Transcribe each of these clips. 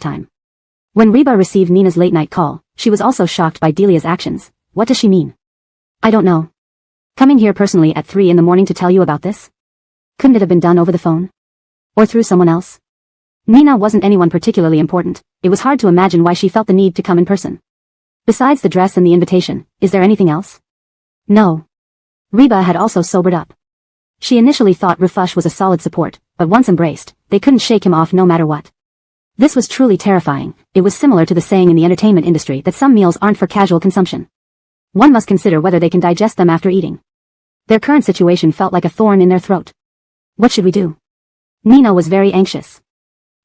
time. When Reba received Nina's late-night call, she was also shocked by Delia's actions. What does she mean? I don't know. Coming here personally at 3 in the morning to tell you about this? Couldn't it have been done over the phone? Or through someone else? Nina wasn't anyone particularly important. It was hard to imagine why she felt the need to come in person. Besides the dress and the invitation, is there anything else? No. Reba had also sobered up. She initially thought Rufush was a solid support, but once embraced, they couldn't shake him off no matter what. This was truly terrifying. It was similar to the saying in the entertainment industry that some meals aren't for casual consumption. One must consider whether they can digest them after eating. Their current situation felt like a thorn in their throat. What should we do? Nina was very anxious.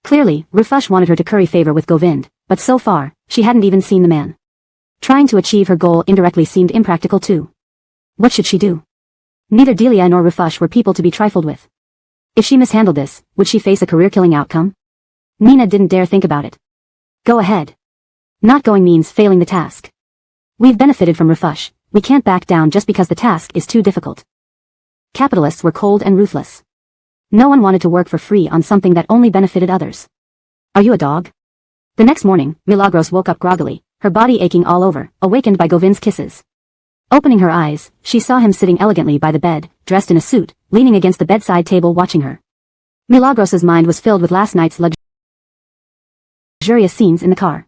Clearly, Rufush wanted her to curry favor with Govind, but so far, she hadn't even seen the man. Trying to achieve her goal indirectly seemed impractical too. What should she do? Neither Delia nor Rufush were people to be trifled with. If she mishandled this, would she face a career-killing outcome? Nina didn't dare think about it. Go ahead. Not going means failing the task. We've benefited from Rufush. We can't back down just because the task is too difficult. Capitalists were cold and ruthless. No one wanted to work for free on something that only benefited others. Are you a dog? The next morning, Milagros woke up groggily, her body aching all over, awakened by Govind's kisses. Opening her eyes, she saw him sitting elegantly by the bed, dressed in a suit, leaning against the bedside table watching her. Milagros's mind was filled with last night's luxurious scenes in the car.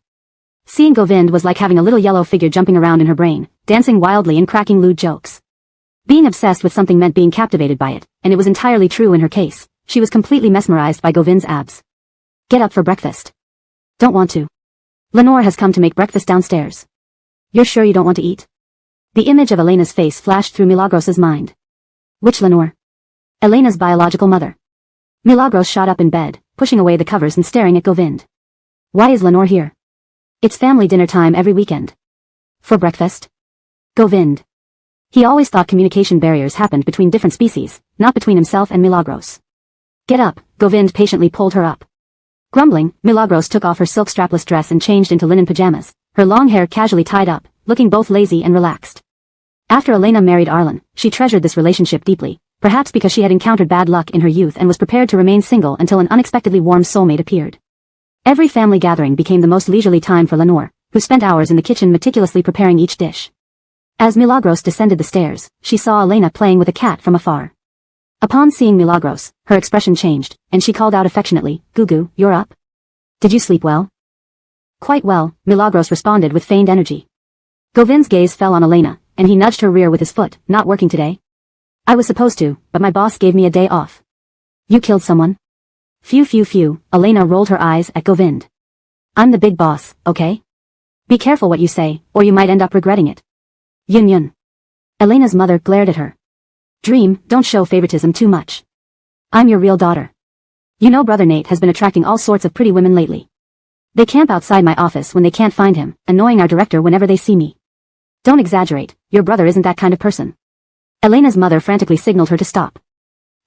Seeing Govind was like having a little yellow figure jumping around in her brain, dancing wildly and cracking lewd jokes. Being obsessed with something meant being captivated by it, and it was entirely true in her case. She was completely mesmerized by Govind's abs. Get up for breakfast. Don't want to. Lenore has come to make breakfast downstairs. You're sure you don't want to eat? The image of Elena's face flashed through Milagros's mind. Which Lenore? Elena's biological mother. Milagros shot up in bed, pushing away the covers and staring at Govind. Why is Lenore here? It's family dinner time every weekend. For breakfast? Govind. He always thought communication barriers happened between different species, not between himself and Milagros. Get up, Govind patiently pulled her up. Grumbling, Milagros took off her silk strapless dress and changed into linen pajamas, her long hair casually tied up, looking both lazy and relaxed. After Elena married Arlen, she treasured this relationship deeply, perhaps because she had encountered bad luck in her youth and was prepared to remain single until an unexpectedly warm soulmate appeared. Every family gathering became the most leisurely time for Lenore, who spent hours in the kitchen meticulously preparing each dish. As Milagros descended the stairs, she saw Elena playing with a cat from afar. Upon seeing Milagros, her expression changed, and she called out affectionately, Gugu, you're up? Did you sleep well? Quite well, Milagros responded with feigned energy. Govind's gaze fell on Elena, and he nudged her rear with his foot. Not working today? I was supposed to, but my boss gave me a day off. You killed someone? Phew, Elena rolled her eyes at Govind. I'm the big boss, okay? Be careful what you say, or you might end up regretting it. Yun. Elena's mother glared at her. Dream, don't show favoritism too much. I'm your real daughter. You know Brother Nate has been attracting all sorts of pretty women lately. They camp outside my office when they can't find him, annoying our director whenever they see me. Don't exaggerate, your brother isn't that kind of person. Elena's mother frantically signaled her to stop.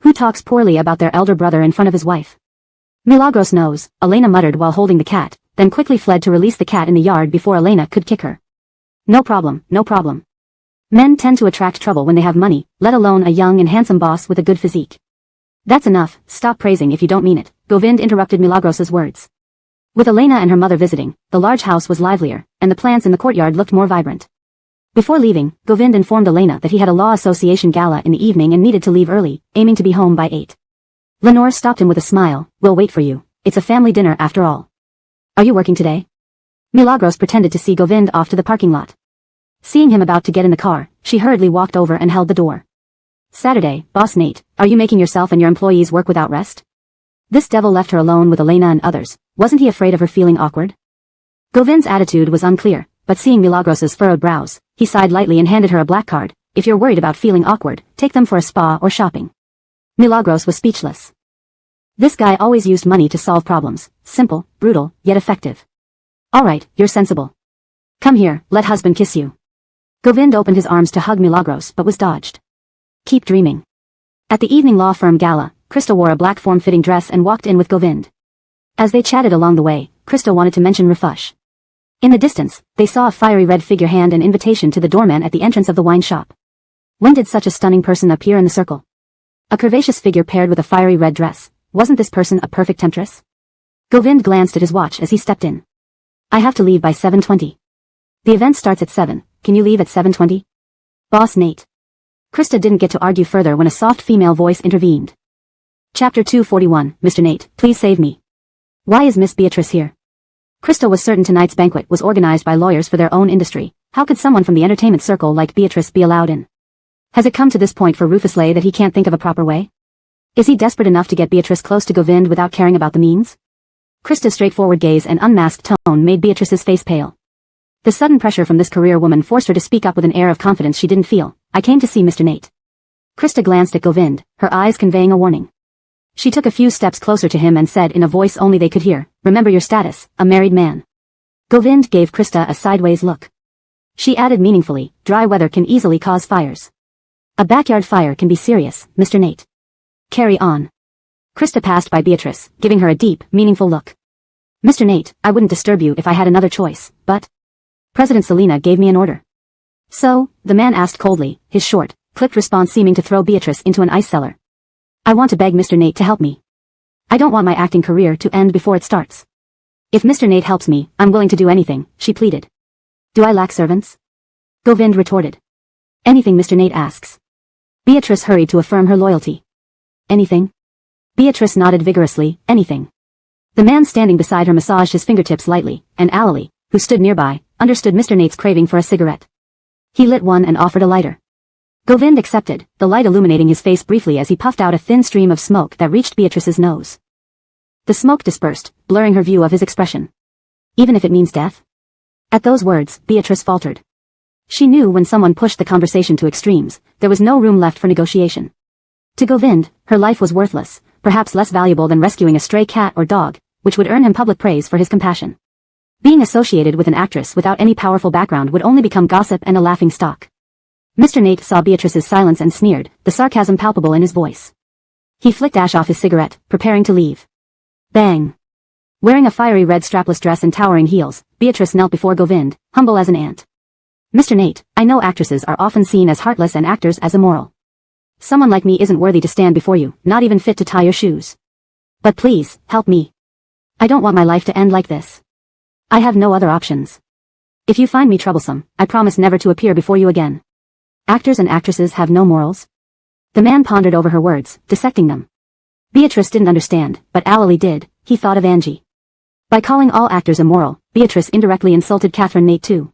Who talks poorly about their elder brother in front of his wife? Milagros knows, Elena muttered while holding the cat, then quickly fled to release the cat in the yard before Elena could kick her. No problem. Men tend to attract trouble when they have money, let alone a young and handsome boss with a good physique. That's enough, stop praising if you don't mean it, Govind interrupted Milagros's words. With Elena and her mother visiting, the large house was livelier, and the plants in the courtyard looked more vibrant. Before leaving, Govind informed Elena that he had a law association gala in the evening and needed to leave early, aiming to be home by 8. Lenore stopped him with a smile. We'll wait for you. It's a family dinner after all. Are you working today? Milagros pretended to see Govind off to the parking lot. Seeing him about to get in the car, she hurriedly walked over and held the door. Saturday, Boss Nate, are you making yourself and your employees work without rest? This devil left her alone with Elena and others. Wasn't he afraid of her feeling awkward? Govind's attitude was unclear, but seeing Milagros's furrowed brows, he sighed lightly and handed her a black card. If you're worried about feeling awkward, take them for a spa or shopping. Milagros was speechless. This guy always used money to solve problems. Simple, brutal, yet effective. Alright, you're sensible. Come here, let husband kiss you. Govind opened his arms to hug Milagros but was dodged. Keep dreaming. At the evening law firm gala, Krista wore a black form-fitting dress and walked in with Govind. As they chatted along the way, Krista wanted to mention Rufush. In the distance, they saw a fiery red figure hand an invitation to the doorman at the entrance of the wine shop. When did such a stunning person appear in the circle? A curvaceous figure paired with a fiery red dress. Wasn't this person a perfect temptress? Govind glanced at his watch as he stepped in. I have to leave by 7:20. The event starts at 7, can you leave at 7:20? Boss Nate. Krista didn't get to argue further when a soft female voice intervened. Chapter 241, Mr. Nate, please save me. Why is Miss Beatrice here? Krista was certain tonight's banquet was organized by lawyers for their own industry. How could someone from the entertainment circle like Beatrice be allowed in? Has it come to this point for Rufus Lay that he can't think of a proper way? Is he desperate enough to get Beatrice close to Govind without caring about the means? Krista's straightforward gaze and unmasked tone made Beatrice's face pale. The sudden pressure from this career woman forced her to speak up with an air of confidence she didn't feel. I came to see Mr. Nate. Krista glanced at Govind, her eyes conveying a warning. She took a few steps closer to him and said in a voice only they could hear, remember your status, a married man. Govind gave Krista a sideways look. She added meaningfully, dry weather can easily cause fires. A backyard fire can be serious, Mr. Nate. Carry on. Krista passed by Beatrice, giving her a deep, meaningful look. Mr. Nate, I wouldn't disturb you if I had another choice, but President Selena gave me an order. So, the man asked coldly, his short, clipped response seeming to throw Beatrice into an ice cellar. I want to beg Mr. Nate to help me. I don't want my acting career to end before it starts. If Mr. Nate helps me, I'm willing to do anything, she pleaded. Do I lack servants? Govind retorted. Anything Mr. Nate asks. Beatrice hurried to affirm her loyalty. Anything? Beatrice nodded vigorously, anything. The man standing beside her massaged his fingertips lightly, and Allely, who stood nearby, understood Mr. Nate's craving for a cigarette. He lit one and offered a lighter. Govind accepted, the light illuminating his face briefly as he puffed out a thin stream of smoke that reached Beatrice's nose. The smoke dispersed, blurring her view of his expression. Even if it means death? At those words, Beatrice faltered. She knew when someone pushed the conversation to extremes, there was no room left for negotiation. To Govind, her life was worthless, perhaps less valuable than rescuing a stray cat or dog, which would earn him public praise for his compassion. Being associated with an actress without any powerful background would only become gossip and a laughing stock. Mr. Nate saw Beatrice's silence and sneered, the sarcasm palpable in his voice. He flicked ash off his cigarette, preparing to leave. Bang! Wearing a fiery red strapless dress and towering heels, Beatrice knelt before Govind, humble as an ant. Mr. Nate, I know actresses are often seen as heartless and actors as immoral. Someone like me isn't worthy to stand before you, not even fit to tie your shoes. But please, help me. I don't want my life to end like this. I have no other options. If you find me troublesome, I promise never to appear before you again. Actors and actresses have no morals? The man pondered over her words, dissecting them. Beatrice didn't understand, but Allely did. He thought of Angie. By calling all actors immoral, Beatrice indirectly insulted Catherine Nate too.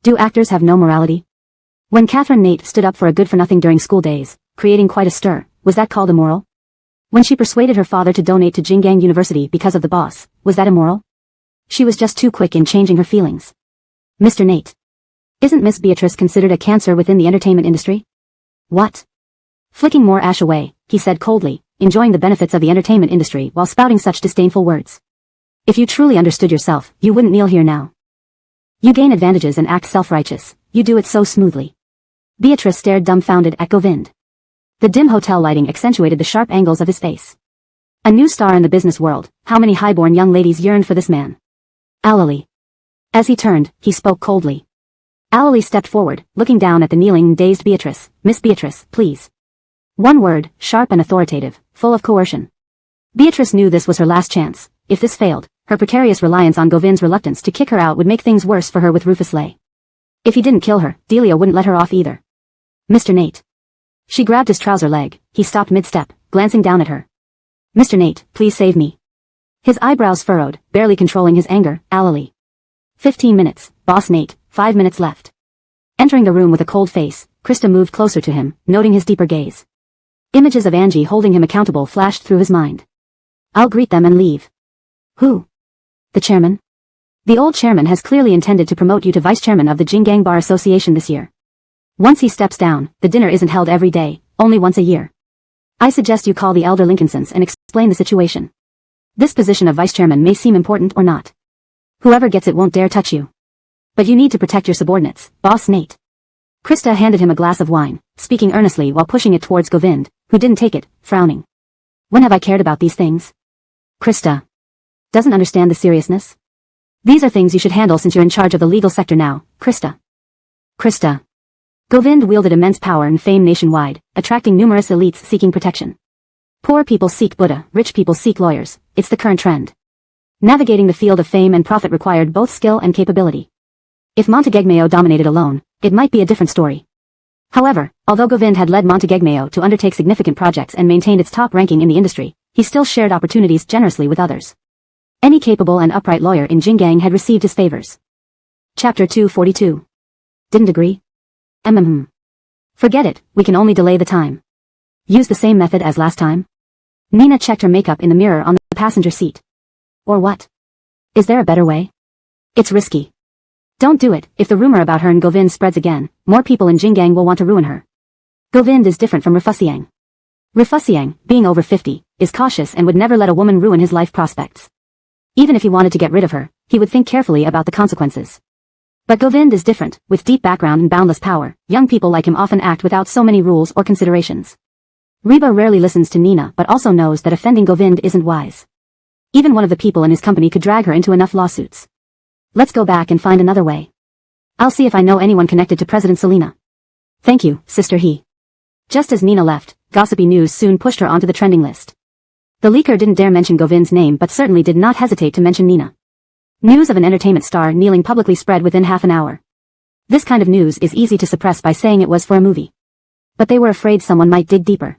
Do actors have no morality? When Catherine Nate stood up for a good-for-nothing during school days, creating quite a stir, was that called immoral? When she persuaded her father to donate to Jingang University because of the boss, was that immoral? She was just too quick in changing her feelings. Mr. Nate. Isn't Miss Beatrice considered a cancer within the entertainment industry? What? Flicking more ash away, he said coldly, enjoying the benefits of the entertainment industry while spouting such disdainful words. If you truly understood yourself, you wouldn't kneel here now. You gain advantages and act self-righteous, you do it so smoothly. Beatrice stared dumbfounded at Govind. The dim hotel lighting accentuated the sharp angles of his face. A new star in the business world, how many highborn young ladies yearned for this man? Allely. As he turned, he spoke coldly. Allely stepped forward, looking down at the kneeling and dazed Beatrice. Miss Beatrice, please. One word, sharp and authoritative, full of coercion. Beatrice knew this was her last chance. If this failed, her precarious reliance on Govind's reluctance to kick her out would make things worse for her with Rufus Lay. If he didn't kill her, Delia wouldn't let her off either. Mr. Nate. She grabbed his trouser leg. He stopped mid-step, glancing down at her. Mr. Nate, please save me. His eyebrows furrowed, barely controlling his anger. Allely. 15 minutes, Boss Nate, 5 minutes left. Entering the room with a cold face, Krista moved closer to him, noting his deeper gaze. Images of Angie holding him accountable flashed through his mind. I'll greet them and leave. Who? The chairman? The old chairman has clearly intended to promote you to vice chairman of the Jingang Bar Association this year. Once he steps down, the dinner isn't held every day, only once a year. I suggest you call the elder Lincolnsons and explain the situation. This position of vice chairman may seem important or not. Whoever gets it won't dare touch you. But you need to protect your subordinates, Boss Nate. Krista handed him a glass of wine, speaking earnestly while pushing it towards Govind, who didn't take it, frowning. When have I cared about these things? Krista. Doesn't understand the seriousness? These are things you should handle since you're in charge of the legal sector now, Krista. Krista. Govind wielded immense power and fame nationwide, attracting numerous elites seeking protection. Poor people seek Buddha, rich people seek lawyers. It's the current trend. Navigating the field of fame and profit required both skill and capability. If Montegegmeo dominated alone, it might be a different story. However, although Govind had led Montegegmeo to undertake significant projects and maintained its top ranking in the industry, he still shared opportunities generously with others. Any capable and upright lawyer in Jinggang had received his favors. Chapter 242. Didn't agree? Forget it, we can only delay the time. Use the same method as last time? Nina checked her makeup in the mirror on the passenger seat. Or what? Is there a better way? It's risky. Don't do it. If the rumor about her and Govind spreads again, more people in Jinggang will want to ruin her. Govind is different from Rufusiang. Rufusiang, being over 50, is cautious and would never let a woman ruin his life prospects. Even if he wanted to get rid of her, he would think carefully about the consequences. But Govind is different. With deep background and boundless power, young people like him often act without so many rules or considerations. Reba rarely listens to Nina but also knows that offending Govind isn't wise. Even one of the people in his company could drag her into enough lawsuits. Let's go back and find another way. I'll see if I know anyone connected to President Selena. Thank you, Sister He. Just as Nina left, gossipy news soon pushed her onto the trending list. The leaker didn't dare mention Govind's name but certainly did not hesitate to mention Nina. News of an entertainment star kneeling publicly spread within half an hour. This kind of news is easy to suppress by saying it was for a movie. But they were afraid someone might dig deeper.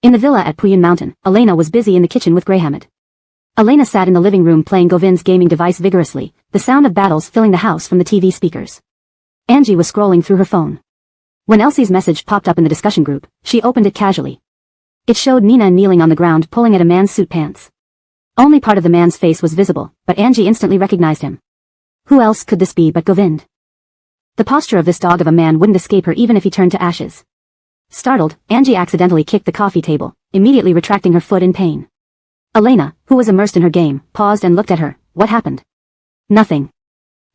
In the villa at Puyun Mountain, Elena was busy in the kitchen with Greyhamid. Elena sat in the living room playing Govind's gaming device vigorously, the sound of battles filling the house from the TV speakers. Angie was scrolling through her phone. When Elsie's message popped up in the discussion group, she opened it casually. It showed Nina kneeling on the ground pulling at a man's suit pants. Only part of the man's face was visible, but Angie instantly recognized him. Who else could this be but Govind? The posture of this dog of a man wouldn't escape her even if he turned to ashes. Startled, Angie accidentally kicked the coffee table, immediately retracting her foot in pain. Elena, who was immersed in her game, paused and looked at her. What happened? Nothing.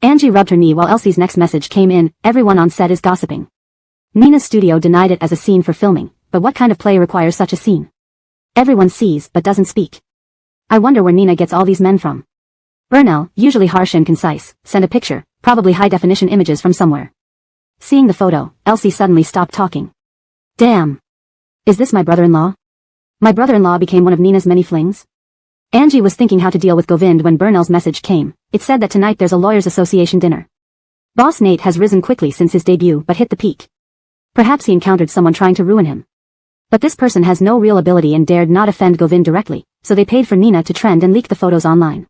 Angie rubbed her knee while Elsie's next message came in. Everyone on set is gossiping. Nina's studio denied it as a scene for filming, but what kind of play requires such a scene? Everyone sees but doesn't speak. I wonder where Nina gets all these men from. Bernal, usually harsh and concise, sent a picture, probably high-definition images from somewhere. Seeing the photo, Elsie suddenly stopped talking. Damn. Is this my brother-in-law? My brother-in-law became one of Nina's many flings? Angie was thinking how to deal with Govind when Bernal's message came. It said that tonight there's a lawyers' association dinner. Boss Nate has risen quickly since his debut but hit the peak. Perhaps he encountered someone trying to ruin him. But this person has no real ability and dared not offend Govind directly, so they paid for Nina to trend and leak the photos online.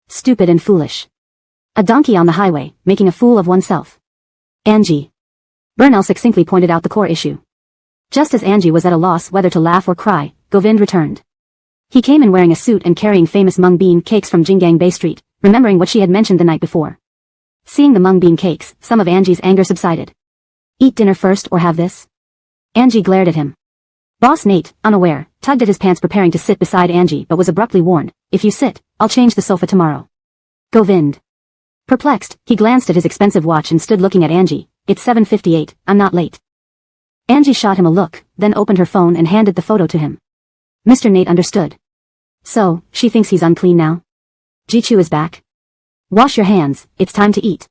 Stupid and foolish. A donkey on the highway, making a fool of oneself. Angie. Bernal succinctly pointed out the core issue. Just as Angie was at a loss whether to laugh or cry, Govind returned. He came in wearing a suit and carrying famous mung bean cakes from Jinggang Bay Street, remembering what she had mentioned the night before. Seeing the mung bean cakes, some of Angie's anger subsided. Eat dinner first or have this? Angie glared at him. Boss Nate, unaware, tugged at his pants preparing to sit beside Angie but was abruptly warned, if you sit, I'll change the sofa tomorrow. Govind. Perplexed, he glanced at his expensive watch and stood looking at Angie. It's 7:58, I'm not late. Angie shot him a look, then opened her phone and handed the photo to him. Mr. Nate understood. So, she thinks he's unclean now? Jichu is back. Wash your hands, it's time to eat.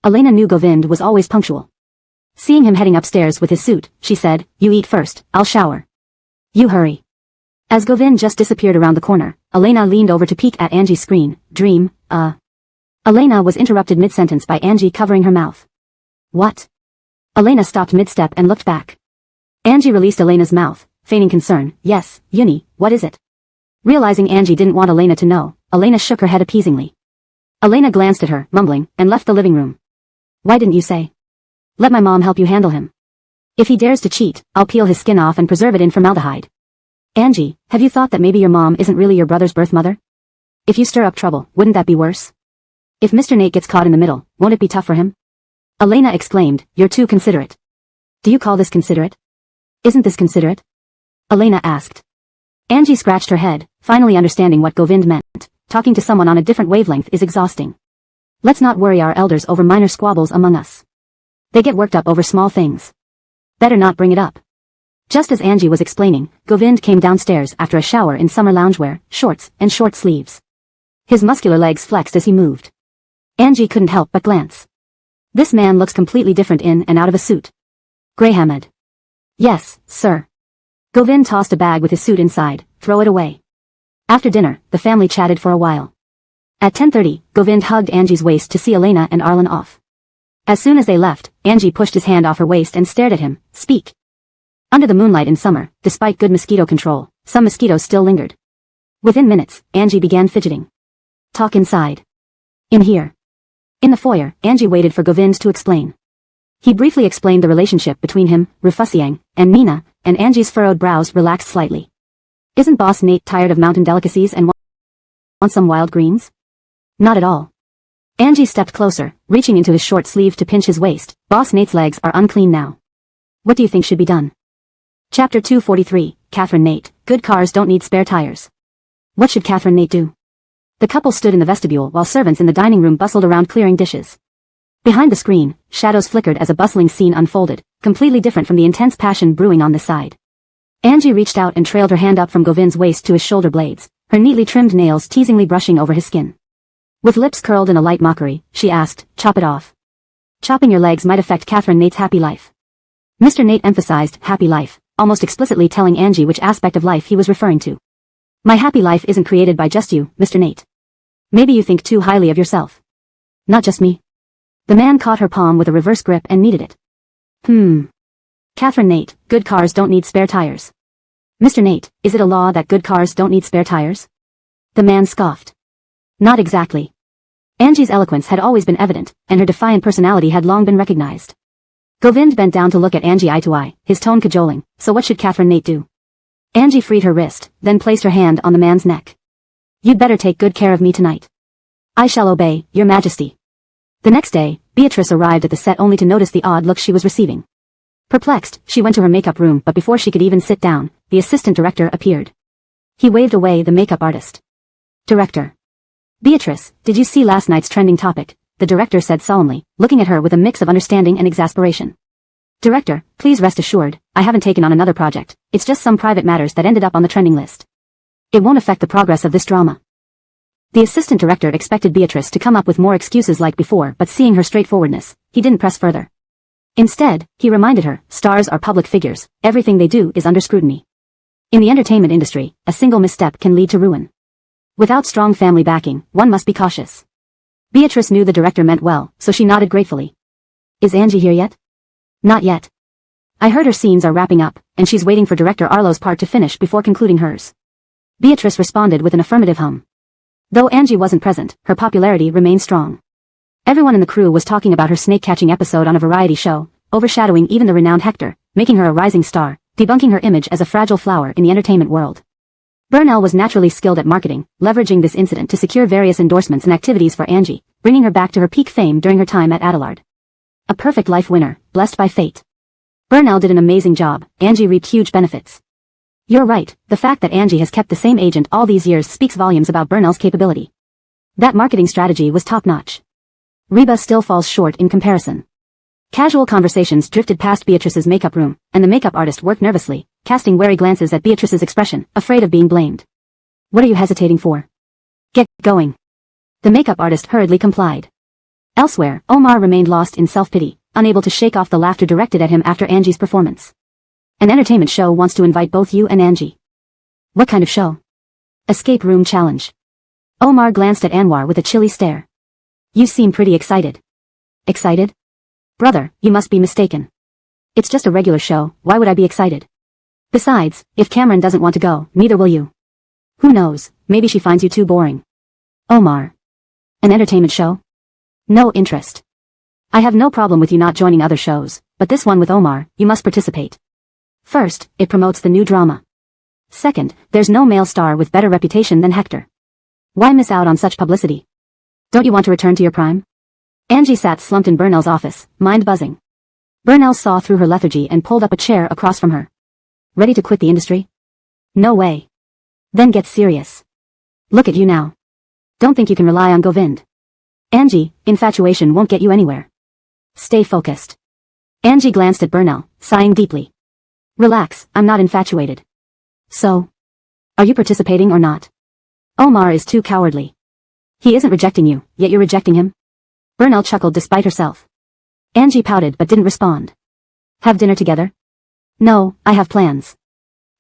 Elena knew Govind was always punctual. Seeing him heading upstairs with his suit, she said, you eat first, I'll shower. You hurry. As Govind just disappeared around the corner, Elena leaned over to peek at Angie's screen. Dream, Elena was interrupted mid-sentence by Angie covering her mouth. What? Elena stopped mid-step and looked back. Angie released Elena's mouth, feigning concern. Yes, Uni, what is it? Realizing Angie didn't want Elena to know, Elena shook her head appeasingly. Elena glanced at her, mumbling, and left the living room. Why didn't you say? Let my mom help you handle him. If he dares to cheat, I'll peel his skin off and preserve it in formaldehyde. Angie, have you thought that maybe your mom isn't really your brother's birth mother? If you stir up trouble, wouldn't that be worse? If Mr. Nate gets caught in the middle, won't it be tough for him? Elena exclaimed, you're too considerate. Do you call this considerate? Isn't this considerate? Elena asked. Angie scratched her head, finally understanding what Govind meant. Talking to someone on a different wavelength is exhausting. Let's not worry our elders over minor squabbles among us. They get worked up over small things. Better not bring it up. Just as Angie was explaining, Govind came downstairs after a shower in summer loungewear, shorts, and short sleeves. His muscular legs flexed as he moved. Angie couldn't help but glance. This man looks completely different in and out of a suit. Greyhamid. Yes, sir. Govind tossed a bag with his suit inside. Throw it away. After dinner, the family chatted for a while. At 10:30, Govind hugged Angie's waist to see Elena and Arlen off. As soon as they left, Angie pushed his hand off her waist and stared at him. Speak. Under the moonlight in summer, despite good mosquito control, some mosquitoes still lingered. Within minutes, Angie began fidgeting. Talk inside. In here. In the foyer, Angie waited for Govind to explain. He briefly explained the relationship between him, Rufusiang, and Nina, and Angie's furrowed brows relaxed slightly. Isn't Boss Nate tired of mountain delicacies and want some wild greens? Not at all. Angie stepped closer, reaching into his short sleeve to pinch his waist. Boss Nate's legs are unclean now. What do you think should be done? Chapter 243, Catherine Nate, good cars don't need spare tires. What should Catherine Nate do? The couple stood in the vestibule while servants in the dining room bustled around clearing dishes. Behind the screen, shadows flickered as a bustling scene unfolded, completely different from the intense passion brewing on this side. Angie reached out and trailed her hand up from Govind's waist to his shoulder blades, her neatly trimmed nails teasingly brushing over his skin. With lips curled in a light mockery, she asked, chop it off. Chopping your legs might affect Catherine Nate's happy life. Mr. Nate emphasized happy life, almost explicitly telling Angie which aspect of life he was referring to. My happy life isn't created by just you, Mr. Nate. Maybe you think too highly of yourself. Not just me. The man caught her palm with a reverse grip and kneaded it. Catherine Nate, good cars don't need spare tires. Mr. Nate, is it a law that good cars don't need spare tires? The man scoffed. Not exactly. Angie's eloquence had always been evident, and her defiant personality had long been recognized. Govind bent down to look at Angie eye to eye, his tone cajoling. So what should Catherine Nate do? Angie freed her wrist, then placed her hand on the man's neck. You'd better take good care of me tonight. I shall obey, Your Majesty. The next day, Beatrice arrived at the set only to notice the odd look she was receiving. Perplexed, she went to her makeup room, but before she could even sit down, the assistant director appeared. He waved away the makeup artist. Director. Beatrice, did you see last night's trending topic? The director said solemnly, looking at her with a mix of understanding and exasperation. Director, please rest assured, I haven't taken on another project. It's just some private matters that ended up on the trending list. It won't affect the progress of this drama. The assistant director expected Beatrice to come up with more excuses like before, but seeing her straightforwardness, he didn't press further. Instead, he reminded her, stars are public figures, everything they do is under scrutiny. In the entertainment industry, a single misstep can lead to ruin. Without strong family backing, one must be cautious. Beatrice knew the director meant well, so she nodded gratefully. Is Angie here yet? Not yet. I heard her scenes are wrapping up, and she's waiting for Director Arlo's part to finish before concluding hers. Beatrice responded with an affirmative hum. Though Angie wasn't present, her popularity remained strong. Everyone in the crew was talking about her snake-catching episode on a variety show, overshadowing even the renowned Hector, making her a rising star, debunking her image as a fragile flower in the entertainment world. Burnell was naturally skilled at marketing, leveraging this incident to secure various endorsements and activities for Angie, bringing her back to her peak fame during her time at Adelard. A perfect life winner, blessed by fate. Burnell did an amazing job. Angie reaped huge benefits. You're right, the fact that Angie has kept the same agent all these years speaks volumes about Burnell's capability. That marketing strategy was top-notch. Reba still falls short in comparison. Casual conversations drifted past Beatrice's makeup room, and the makeup artist worked nervously, casting wary glances at Beatrice's expression, afraid of being blamed. What are you hesitating for? Get going. The makeup artist hurriedly complied. Elsewhere, Omar remained lost in self-pity, unable to shake off the laughter directed at him after Angie's performance. An entertainment show wants to invite both you and Angie. What kind of show? Escape room challenge. Omar glanced at Anwar with a chilly stare. You seem pretty excited. Excited? Brother, you must be mistaken. It's just a regular show, why would I be excited? Besides, if Cameron doesn't want to go, neither will you. Who knows, maybe she finds you too boring. Omar. An entertainment show? No interest. I have no problem with you not joining other shows, but this one with Omar, you must participate. First, it promotes the new drama. Second, there's no male star with better reputation than Hector. Why miss out on such publicity? Don't you want to return to your prime? Angie sat slumped in Burnell's office, mind buzzing. Burnell saw through her lethargy and pulled up a chair across from her. Ready to quit the industry? No way. Then get serious. Look at you now. Don't think you can rely on Govind. Angie, infatuation won't get you anywhere. Stay focused. Angie glanced at Burnell, sighing deeply. Relax, I'm not infatuated. So? Are you participating or not? Omar is too cowardly. He isn't rejecting you, yet you're rejecting him? Burnell chuckled despite herself. Angie pouted but didn't respond. Have dinner together? No, I have plans.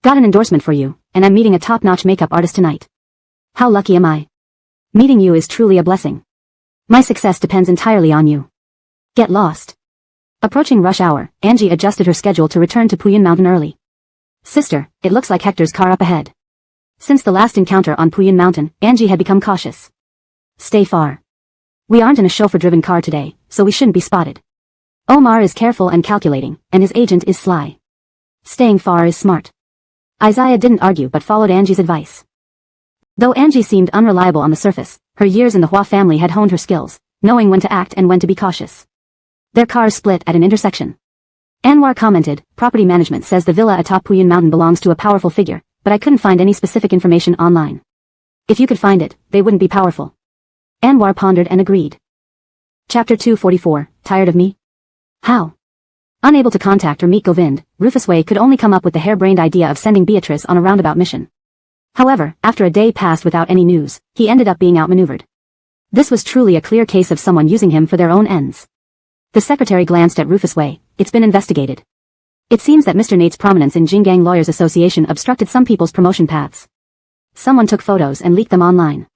Got an endorsement for you, and I'm meeting a top-notch makeup artist tonight. How lucky am I? Meeting you is truly a blessing. My success depends entirely on you. Get lost. Approaching rush hour, Angie adjusted her schedule to return to Puyin Mountain early. Sister, it looks like Hector's car up ahead. Since the last encounter on Puyin Mountain, Angie had become cautious. Stay far. We aren't in a chauffeur-driven car today, so we shouldn't be spotted. Omar is careful and calculating, and his agent is sly. Staying far is smart. Isaiah didn't argue but followed Angie's advice. Though Angie seemed unreliable on the surface, her years in the Hua family had honed her skills, knowing when to act and when to be cautious. Their cars split at an intersection. Anwar commented, property management says the villa atop Puyin Mountain belongs to a powerful figure, but I couldn't find any specific information online. If you could find it, they wouldn't be powerful. Anwar pondered and agreed. Chapter 244, Tired of me? How? Unable to contact or meet Govind, Rufus Wei could only come up with the harebrained idea of sending Beatrice on a roundabout mission. However, after a day passed without any news, he ended up being outmaneuvered. This was truly a clear case of someone using him for their own ends. The secretary glanced at Rufus Wei. It's been investigated. It seems that Mr. Nate's prominence in Jinggang Lawyers Association obstructed some people's promotion paths. Someone took photos and leaked them online.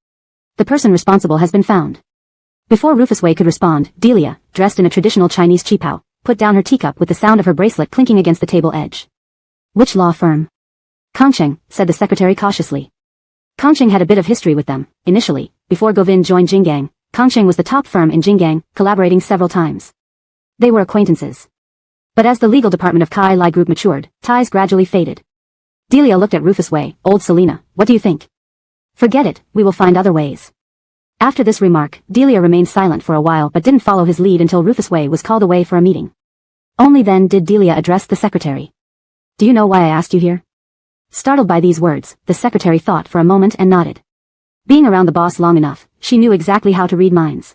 The person responsible has been found. Before Rufus Wei could respond, Delia, dressed in a traditional Chinese qipao, put down her teacup with the sound of her bracelet clinking against the table edge. Which law firm? Kangsheng, said the secretary cautiously. Kangsheng had a bit of history with them. Initially, before Govind joined Jinggang, Kangsheng was the top firm in Jinggang, collaborating several times. They were acquaintances. But as the legal department of Kai Lai Group matured, ties gradually faded. Delia looked at Rufus Wei. Old Selena, what do you think? Forget it, we will find other ways. After this remark, Delia remained silent for a while but didn't follow his lead until Rufus Wei was called away for a meeting. Only then did Delia address the secretary. Do you know why I asked you here? Startled by these words, the secretary thought for a moment and nodded. Being around the boss long enough, she knew exactly how to read minds.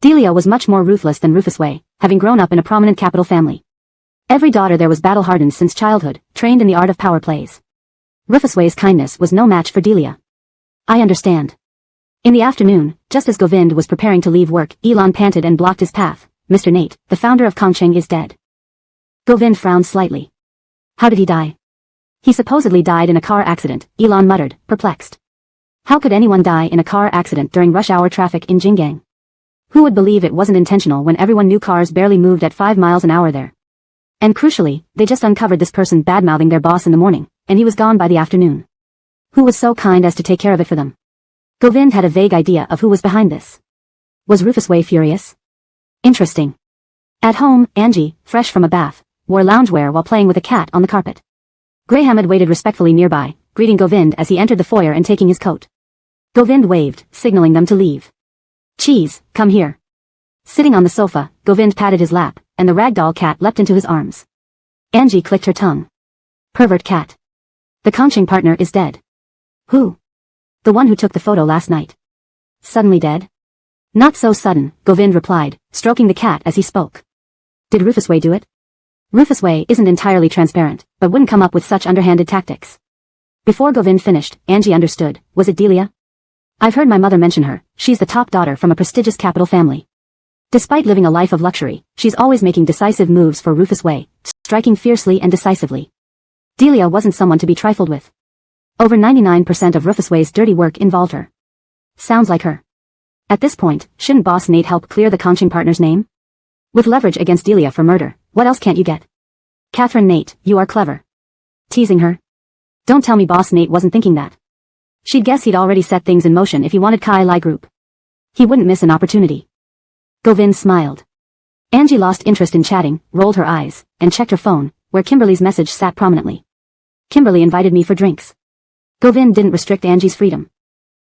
Delia was much more ruthless than Rufus Wei, having grown up in a prominent capital family. Every daughter there was battle-hardened since childhood, trained in the art of power plays. Rufus Wei's kindness was no match for Delia. I understand. In the afternoon, just as Govind was preparing to leave work, Elon panted and blocked his path. Mr. Nate, the founder of Kangsheng, is dead. Govind frowned slightly. How did he die? He supposedly died in a car accident, Elon muttered, perplexed. How could anyone die in a car accident during rush hour traffic in Jinggang? Who would believe it wasn't intentional when everyone knew cars barely moved at 5 miles an hour there? And crucially, they just uncovered this person bad-mouthing their boss in the morning, and he was gone by the afternoon. Who was so kind as to take care of it for them? Govind had a vague idea of who was behind this. Was Rufus Wei furious? Interesting. At home, Angie, fresh from a bath, wore loungewear while playing with a cat on the carpet. Greyhammed waited respectfully nearby, greeting Govind as he entered the foyer and taking his coat. Govind waved, signaling them to leave. Cheese, come here. Sitting on the sofa, Govind patted his lap, and the ragdoll cat leapt into his arms. Angie clicked her tongue. Pervert cat. The Kangsheng partner is dead. Who? The one who took the photo last night. Suddenly dead? Not so sudden, Govind replied, stroking the cat as he spoke. Did Rufus Wei do it? Rufus Wei isn't entirely transparent, but wouldn't come up with such underhanded tactics. Before Govind finished, Angie understood. Was it Delia? I've heard my mother mention her. She's the top daughter from a prestigious capital family. Despite living a life of luxury, she's always making decisive moves for Rufus Wei, striking fiercely and decisively. Delia wasn't someone to be trifled with. Over 99% of Rufus Wei's dirty work involved her. Sounds like her. At this point, shouldn't Boss Nate help clear the Kangsheng partner's name? With leverage against Delia for murder, what else can't you get? Catherine Nate, you are clever. Teasing her? Don't tell me Boss Nate wasn't thinking that. She'd guess he'd already set things in motion if he wanted Kai Lai Group. He wouldn't miss an opportunity. Govind smiled. Angie lost interest in chatting, rolled her eyes, and checked her phone, where Kimberly's message sat prominently. Kimberly invited me for drinks. Govind didn't restrict Angie's freedom.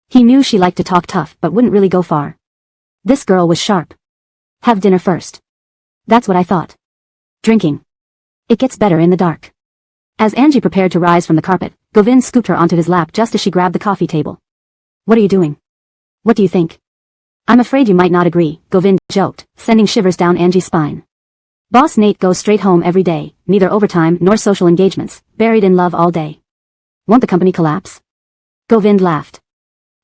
He knew she liked to talk tough but wouldn't really go far. This girl was sharp. Have dinner first. That's what I thought. Drinking. It gets better in the dark. As Angie prepared to rise from the carpet, Govind scooped her onto his lap just as she grabbed the coffee table. What are you doing? What do you think? I'm afraid you might not agree, Govind joked, sending shivers down Angie's spine. Boss Nate goes straight home every day, neither overtime nor social engagements, buried in love all day. Won't the company collapse? Govind laughed.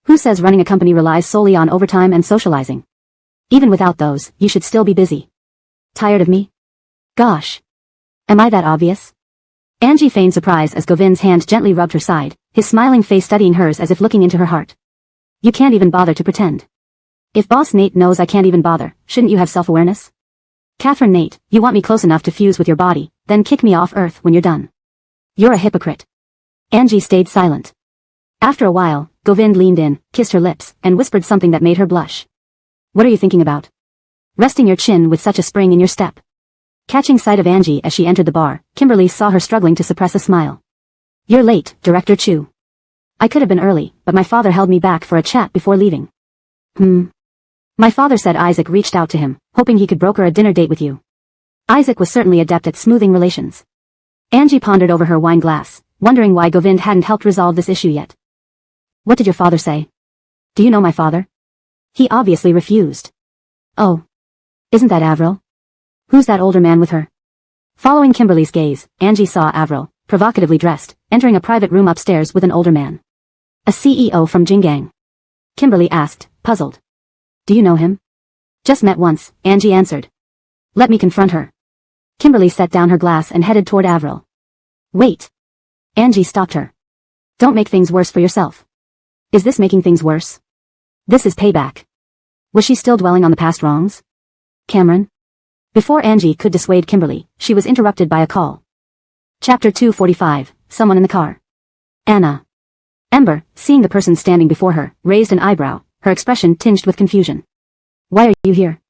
Who says running a company relies solely on overtime and socializing? Even without those, you should still be busy. Tired of me? Gosh. Am I that obvious? Angie feigned surprise as Govind's hand gently rubbed her side, his smiling face studying hers as if looking into her heart. You can't even bother to pretend. If Boss Nate knows I can't even bother, shouldn't you have self-awareness? Catherine Nate, you want me close enough to fuse with your body, then kick me off Earth when you're done. You're a hypocrite. Angie stayed silent. After a while, Govind leaned in, kissed her lips, and whispered something that made her blush. What are you thinking about? Resting your chin with such a spring in your step. Catching sight of Angie as she entered the bar, Kimberly saw her struggling to suppress a smile. You're late, Director Chu. I could have been early, but my father held me back for a chat before leaving. My father said Isaac reached out to him, hoping he could broker a dinner date with you. Isaac was certainly adept at smoothing relations. Angie pondered over her wine glass, wondering why Govind hadn't helped resolve this issue yet. What did your father say? Do you know my father? He obviously refused. Oh. Isn't that Avril? Who's that older man with her? Following Kimberly's gaze, Angie saw Avril, provocatively dressed, entering a private room upstairs with an older man. A CEO from Jinggang. Kimberly asked, puzzled. Do you know him? Just met once, Angie answered. Let me confront her. Kimberly set down her glass and headed toward Avril. Wait. Angie stopped her. Don't make things worse for yourself. Is this making things worse? This is payback. Was she still dwelling on the past wrongs? Cameron? Before Angie could dissuade Kimberly, she was interrupted by a call. Chapter 245, Someone in the Car. Anna. Ember, seeing the person standing before her, raised an eyebrow, her expression tinged with confusion. Why are you here?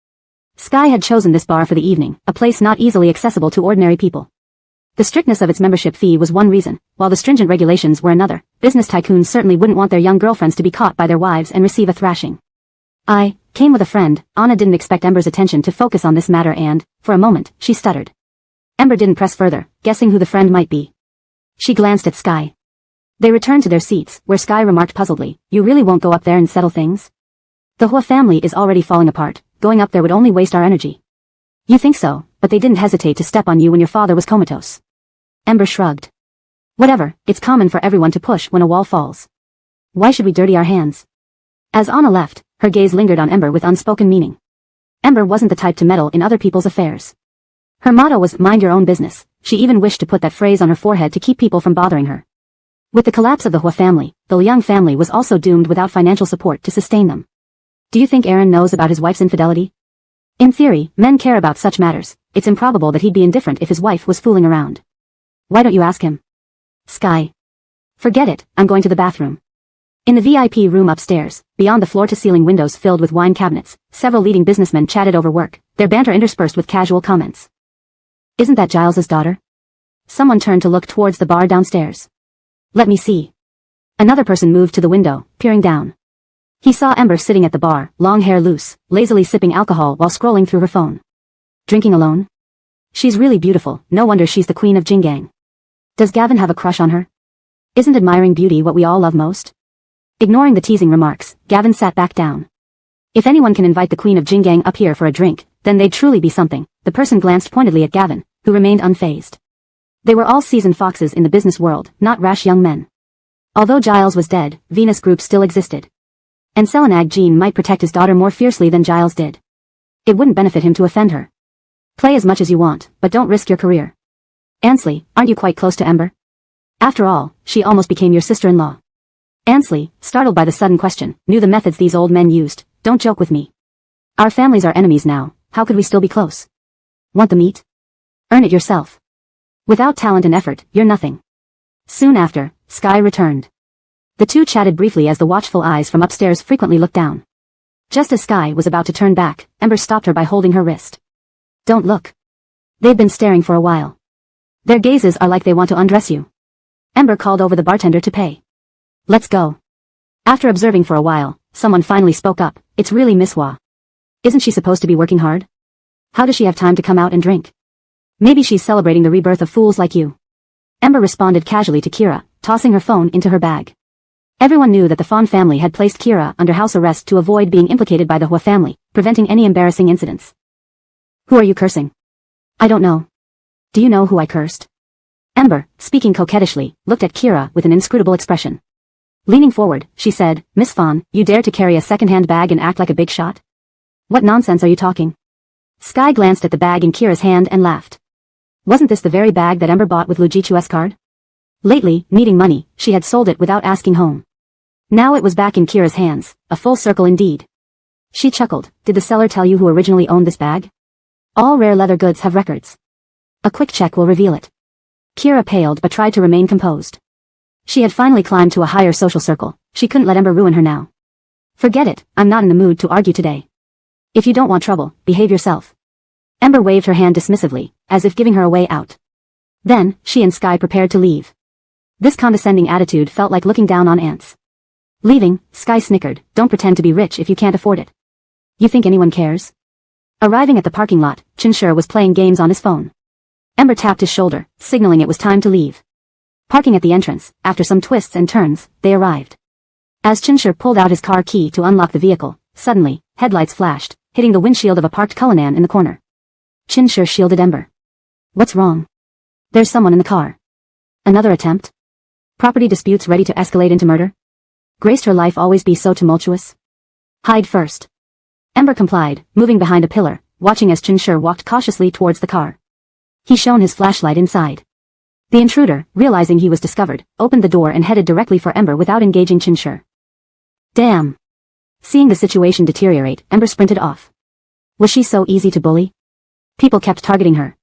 Sky had chosen this bar for the evening, a place not easily accessible to ordinary people. The strictness of its membership fee was one reason, while the stringent regulations were another. Business tycoons certainly wouldn't want their young girlfriends to be caught by their wives and receive a thrashing. I came with a friend. Anna didn't expect Ember's attention to focus on this matter and, for a moment, she stuttered. Ember didn't press further, guessing who the friend might be. She glanced at Sky. They returned to their seats, where Sky remarked puzzledly, you really won't go up there and settle things? The Hua family is already falling apart. Going up there would only waste our energy. You think so, but they didn't hesitate to step on you when your father was comatose. Ember shrugged. Whatever, it's common for everyone to push when a wall falls. Why should we dirty our hands? As Anna left, her gaze lingered on Ember with unspoken meaning. Ember wasn't the type to meddle in other people's affairs. Her motto was, mind your own business. She even wished to put that phrase on her forehead to keep people from bothering her. With the collapse of the Hua family, the Liang family was also doomed without financial support to sustain them. Do you think Aaron knows about his wife's infidelity? In theory, men care about such matters. It's improbable that he'd be indifferent if his wife was fooling around. Why don't you ask him? Sky. Forget it, I'm going to the bathroom. In the VIP room upstairs, beyond the floor-to-ceiling windows filled with wine cabinets, several leading businessmen chatted over work, their banter interspersed with casual comments. Isn't that Giles's daughter? Someone turned to look towards the bar downstairs. Let me see. Another person moved to the window, peering down. He saw Ember sitting at the bar, long hair loose, lazily sipping alcohol while scrolling through her phone. Drinking alone? She's really beautiful, no wonder she's the queen of Jinggang. Does Gavin have a crush on her? Isn't admiring beauty what we all love most? Ignoring the teasing remarks, Gavin sat back down. If anyone can invite the queen of Jinggang up here for a drink, then they'd truly be something. The person glanced pointedly at Gavin, who remained unfazed. They were all seasoned foxes in the business world, not rash young men. Although Giles was dead, Venus Group still existed. And Selenag Jean might protect his daughter more fiercely than Giles did. It wouldn't benefit him to offend her. Play as much as you want, but don't risk your career. Ansley, aren't you quite close to Ember? After all, she almost became your sister-in-law. Ansley, startled by the sudden question, knew the methods these old men used. Don't joke with me. Our families are enemies now, how could we still be close? Want the meat? Earn it yourself. Without talent and effort, you're nothing. Soon after, Sky returned. The two chatted briefly as the watchful eyes from upstairs frequently looked down. Just as Sky was about to turn back, Ember stopped her by holding her wrist. Don't look. They've been staring for a while. Their gazes are like they want to undress you. Ember called over the bartender to pay. Let's go. After observing for a while, someone finally spoke up. It's really Miss Hua. Isn't she supposed to be working hard? How does she have time to come out and drink? Maybe she's celebrating the rebirth of fools like you. Ember responded casually to Kira, tossing her phone into her bag. Everyone knew that the Fawn family had placed Kira under house arrest to avoid being implicated by the Hua family, preventing any embarrassing incidents. Who are you cursing? I don't know. Do you know who I cursed? Ember, speaking coquettishly, looked at Kira with an inscrutable expression. Leaning forward, she said, Miss Fawn, you dare to carry a second-hand bag and act like a big shot? What nonsense are you talking? Sky glanced at the bag in Kira's hand and laughed. Wasn't this the very bag that Ember bought with Lujichu's card? Lately, needing money, she had sold it without asking home. Now it was back in Kira's hands, a full circle indeed. She chuckled. Did the seller tell you who originally owned this bag? All rare leather goods have records. A quick check will reveal it. Kira paled but tried to remain composed. She had finally climbed to a higher social circle. She couldn't let Ember ruin her now. Forget it, I'm not in the mood to argue today. If you don't want trouble, behave yourself. Ember waved her hand dismissively, as if giving her a way out. Then, she and Sky prepared to leave. This condescending attitude felt like looking down on ants. Leaving, Sky snickered. Don't pretend to be rich if you can't afford it. You think anyone cares? Arriving at the parking lot, Chinshur was playing games on his phone. Ember tapped his shoulder, signaling it was time to leave. Parking at the entrance, after some twists and turns, they arrived. As Chinshur pulled out his car key to unlock the vehicle, suddenly, headlights flashed, hitting the windshield of a parked Cullinan in the corner. Chinshur shielded Ember. What's wrong? There's someone in the car. Another attempt? Property disputes ready to escalate into murder? Graced her life always be so tumultuous? Hide first. Ember complied, moving behind a pillar, watching as Chinshur walked cautiously towards the car. He shone his flashlight inside. The intruder, realizing he was discovered, opened the door and headed directly for Ember without engaging Chinshur. Damn. Seeing the situation deteriorate, Ember sprinted off. Was she so easy to bully? People kept targeting her.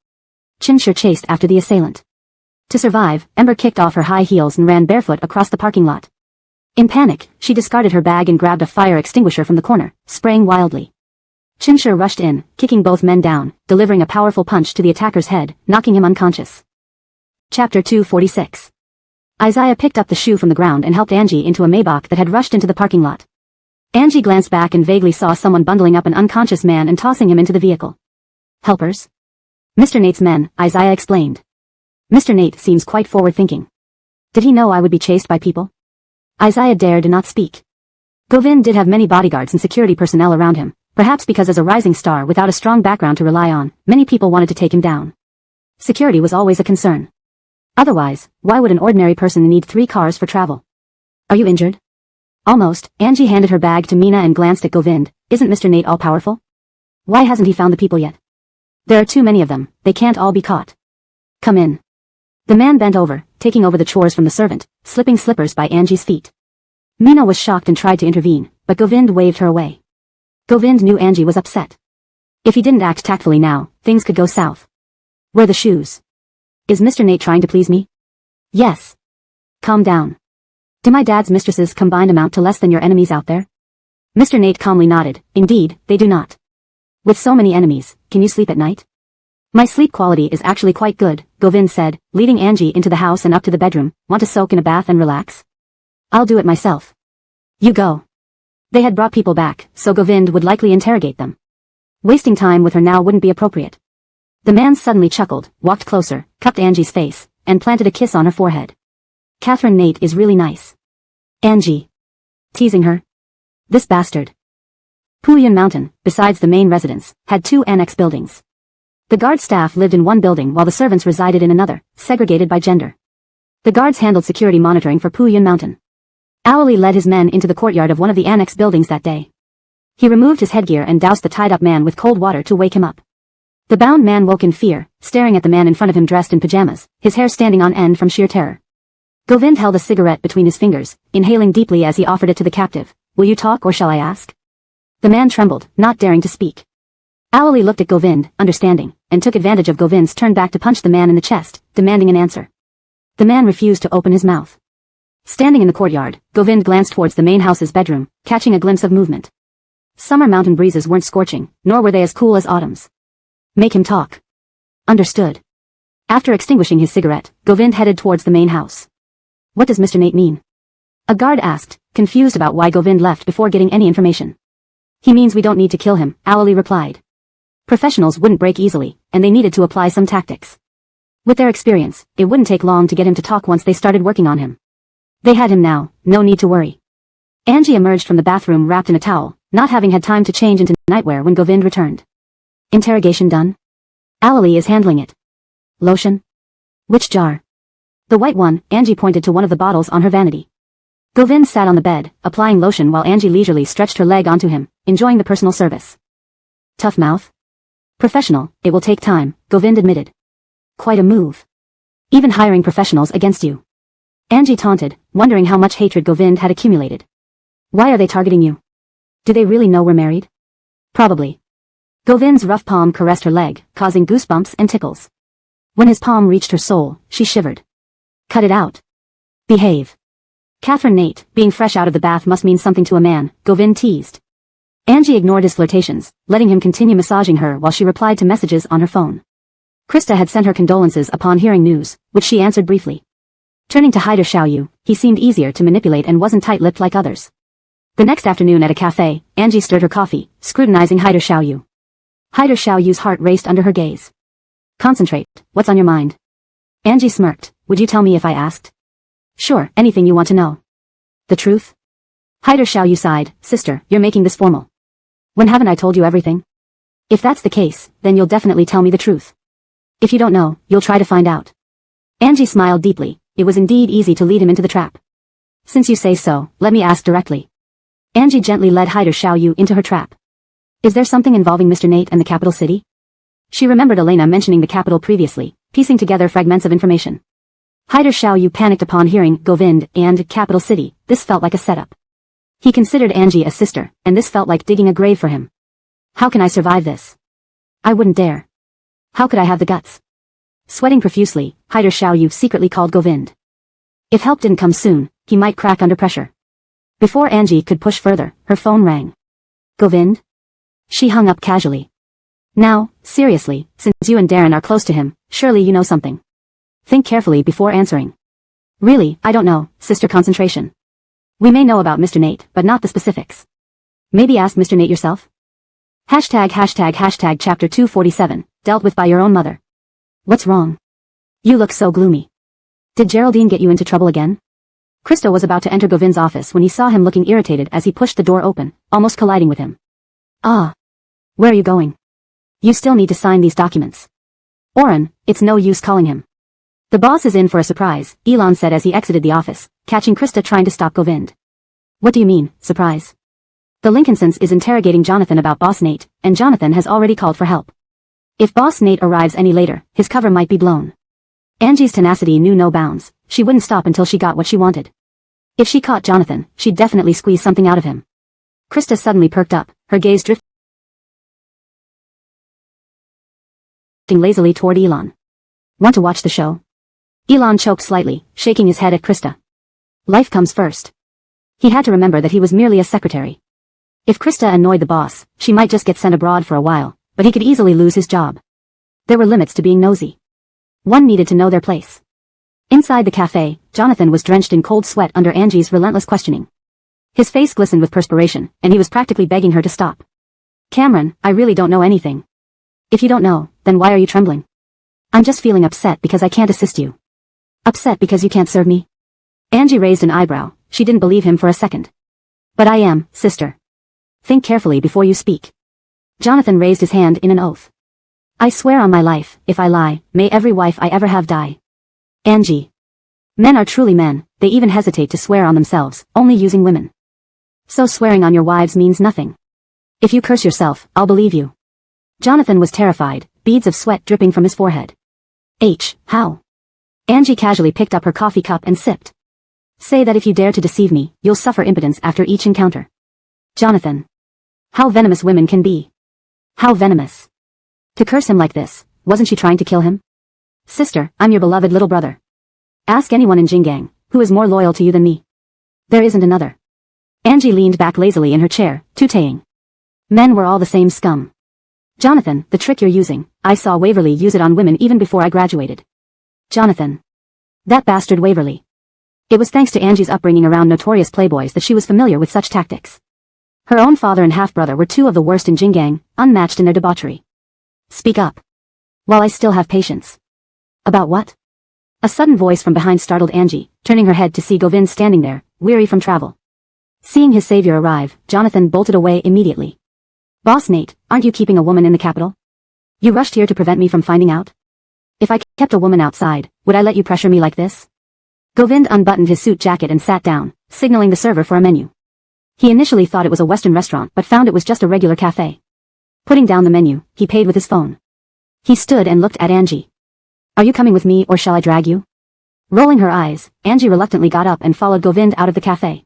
Chinshur chased after the assailant. To survive, Ember kicked off her high heels and ran barefoot across the parking lot. In panic, she discarded her bag and grabbed a fire extinguisher from the corner, spraying wildly. Chinshur rushed in, kicking both men down, delivering a powerful punch to the attacker's head, knocking him unconscious. Chapter 246. Isaiah picked up the shoe from the ground and helped Angie into a Maybach that had rushed into the parking lot. Angie glanced back and vaguely saw someone bundling up an unconscious man and tossing him into the vehicle. Helpers? Mr. Nate's men, Isaiah explained. Mr. Nate seems quite forward-thinking. Did he know I would be chased by people? Isaiah dared not speak. Govind did have many bodyguards and security personnel around him, perhaps because as a rising star without a strong background to rely on, many people wanted to take him down. Security was always a concern. Otherwise, why would an ordinary person need 3 cars for travel? Are you injured? Almost. Angie handed her bag to Meena and glanced at Govind. Isn't Mr. Nate all-powerful? Why hasn't he found the people yet? There are too many of them, they can't all be caught. Come in. The man bent over, taking over the chores from the servant, slipping slippers by Angie's feet. Meena was shocked and tried to intervene, but Govind waved her away. Govind knew Angie was upset. If he didn't act tactfully now, things could go south. Wear the shoes. Is Mr. Nate trying to please me? Yes. Calm down. Do my dad's mistresses combined amount to less than your enemies out there? Mr. Nate calmly nodded. Indeed, they do not. With so many enemies, can you sleep at night? My sleep quality is actually quite good, Govind said, leading Angie into the house and up to the bedroom. Want to soak in a bath and relax? I'll do it myself. You go. They had brought people back, so Govind would likely interrogate them. Wasting time with her now wouldn't be appropriate. The man suddenly chuckled, walked closer, cupped Angie's face, and planted a kiss on her forehead. Catherine Nate is really nice. Angie. Teasing her? This bastard. Puyan Mountain, besides the main residence, had 2 annex buildings. The guard staff lived in one building while the servants resided in another, segregated by gender. The guards handled security monitoring for Puyan Mountain. Owly led his men into the courtyard of one of the annex buildings that day. He removed his headgear and doused the tied-up man with cold water to wake him up. The bound man woke in fear, staring at the man in front of him dressed in pajamas, his hair standing on end from sheer terror. Govind held a cigarette between his fingers, inhaling deeply as he offered it to the captive. Will you talk or shall I ask? The man trembled, not daring to speak. Owly looked at Govind, understanding, and took advantage of Govind's turn back to punch the man in the chest, demanding an answer. The man refused to open his mouth. Standing in the courtyard, Govind glanced towards the main house's bedroom, catching a glimpse of movement. Summer mountain breezes weren't scorching, nor were they as cool as autumn's. Make him talk. Understood. After extinguishing his cigarette, Govind headed towards the main house. What does Mr. Nate mean? A guard asked, confused about why Govind left before getting any information. He means we don't need to kill him, Owly replied. Professionals wouldn't break easily, and they needed to apply some tactics. With their experience, it wouldn't take long to get him to talk once they started working on him. They had him now, no need to worry. Angie emerged from the bathroom wrapped in a towel, not having had time to change into nightwear when Govind returned. Interrogation done? Owly is handling it. Lotion? Which jar? The white one, Angie pointed to one of the bottles on her vanity. Govind sat on the bed, applying lotion while Angie leisurely stretched her leg onto him, enjoying the personal service. Tough mouth? Professional, it will take time, Govind admitted. Quite a move. Even hiring professionals against you. Angie taunted, wondering how much hatred Govind had accumulated. Why are they targeting you? Do they really know we're married? Probably. Govind's rough palm caressed her leg, causing goosebumps and tickles. When his palm reached her soul, she shivered. Cut it out. Behave. Catherine Nate, being fresh out of the bath must mean something to a man, Govind teased. Angie ignored his flirtations, letting him continue massaging her while she replied to messages on her phone. Krista had sent her condolences upon hearing news, which she answered briefly. Turning to Haider Xiaoyu, he seemed easier to manipulate and wasn't tight-lipped like others. The next afternoon at a cafe, Angie stirred her coffee, scrutinizing Haider Xiaoyu. Haider Xiaoyu's heart raced under her gaze. Concentrate, what's on your mind? Angie smirked. Would you tell me if I asked? Sure, anything you want to know. The truth? Haider Xiaoyu sighed. Sister, you're making this formal. When haven't I told you everything? If that's the case, then you'll definitely tell me the truth. If you don't know, you'll try to find out. Angie smiled deeply. It was indeed easy to lead him into the trap. Since you say so, let me ask directly. Angie gently led Haider Xiaoyu into her trap. Is there something involving Mr. Nate and the capital city? She remembered Elena mentioning the capital previously, piecing together fragments of information. Haider Xiaoyu panicked upon hearing Govind and capital city. This felt like a setup. He considered Angie a sister, and this felt like digging a grave for him. How can I survive this? I wouldn't dare. How could I have the guts? Sweating profusely, Haider Xiaoyu secretly called Govind. If help didn't come soon, he might crack under pressure. Before Angie could push further, her phone rang. Govind? She hung up casually. Now, seriously, since you and Darren are close to him, surely you know something. Think carefully before answering. Really, I don't know, sister. Concentration. We may know about Mr. Nate, but not the specifics. Maybe ask Mr. Nate yourself? Hashtag chapter 247, dealt with by your own mother. What's wrong? You look so gloomy. Did Geraldine get you into trouble again? Krista was about to enter Govind's office when he saw him looking irritated as he pushed the door open, almost colliding with him. Ah. Where are you going? You still need to sign these documents. Oren, it's no use calling him. The boss is in for a surprise, Elon said as he exited the office, catching Krista trying to stop Govind. What do you mean, surprise? The Lincolnsons is interrogating Jonathan about Boss Nate, and Jonathan has already called for help. If Boss Nate arrives any later, his cover might be blown. Angie's tenacity knew no bounds. She wouldn't stop until she got what she wanted. If she caught Jonathan, she'd definitely squeeze something out of him. Krista suddenly perked up, her gaze drifting lazily toward Elon. Want to watch the show? Elon choked slightly, shaking his head at Krista. Life comes first. He had to remember that he was merely a secretary. If Krista annoyed the boss, she might just get sent abroad for a while, but he could easily lose his job. There were limits to being nosy. One needed to know their place. Inside the cafe, Jonathan was drenched in cold sweat under Angie's relentless questioning. His face glistened with perspiration, and he was practically begging her to stop. Cameron, I really don't know anything. If you don't know, then why are you trembling? I'm just feeling upset because I can't assist you. Upset because you can't serve me? Angie raised an eyebrow. She didn't believe him for a second. But I am, sister. Think carefully before you speak. Jonathan raised his hand in an oath. I swear on my life, if I lie, may every wife I ever have die. Angie. Men are truly men, they even hesitate to swear on themselves, only using women. So swearing on your wives means nothing. If you curse yourself, I'll believe you. Jonathan was terrified, beads of sweat dripping from his forehead. How? Angie casually picked up her coffee cup and sipped. Say that if you dare to deceive me, you'll suffer impotence after each encounter. Jonathan. How venomous women can be. How venomous. To curse him like this, wasn't she trying to kill him? Sister, I'm your beloved little brother. Ask anyone in Jingang, who is more loyal to you than me. There isn't another. Angie leaned back lazily in her chair, tutaying. Men were all the same scum. Jonathan, the trick you're using, I saw Waverly use it on women even before I graduated. Jonathan. That bastard Waverly. It was thanks to Angie's upbringing around notorious playboys that she was familiar with such tactics. Her own father and half-brother were two of the worst in Jingang, unmatched in their debauchery. Speak up. While I still have patience. About what? A sudden voice from behind startled Angie, turning her head to see Govind standing there, weary from travel. Seeing his savior arrive, Jonathan bolted away immediately. Boss Nate, aren't you keeping a woman in the capital? You rushed here to prevent me from finding out? If I kept a woman outside, would I let you pressure me like this? Govind unbuttoned his suit jacket and sat down, signaling the server for a menu. He initially thought it was a Western restaurant but found it was just a regular cafe. Putting down the menu, he paid with his phone. He stood and looked at Angie. Are you coming with me or shall I drag you? Rolling her eyes, Angie reluctantly got up and followed Govind out of the cafe.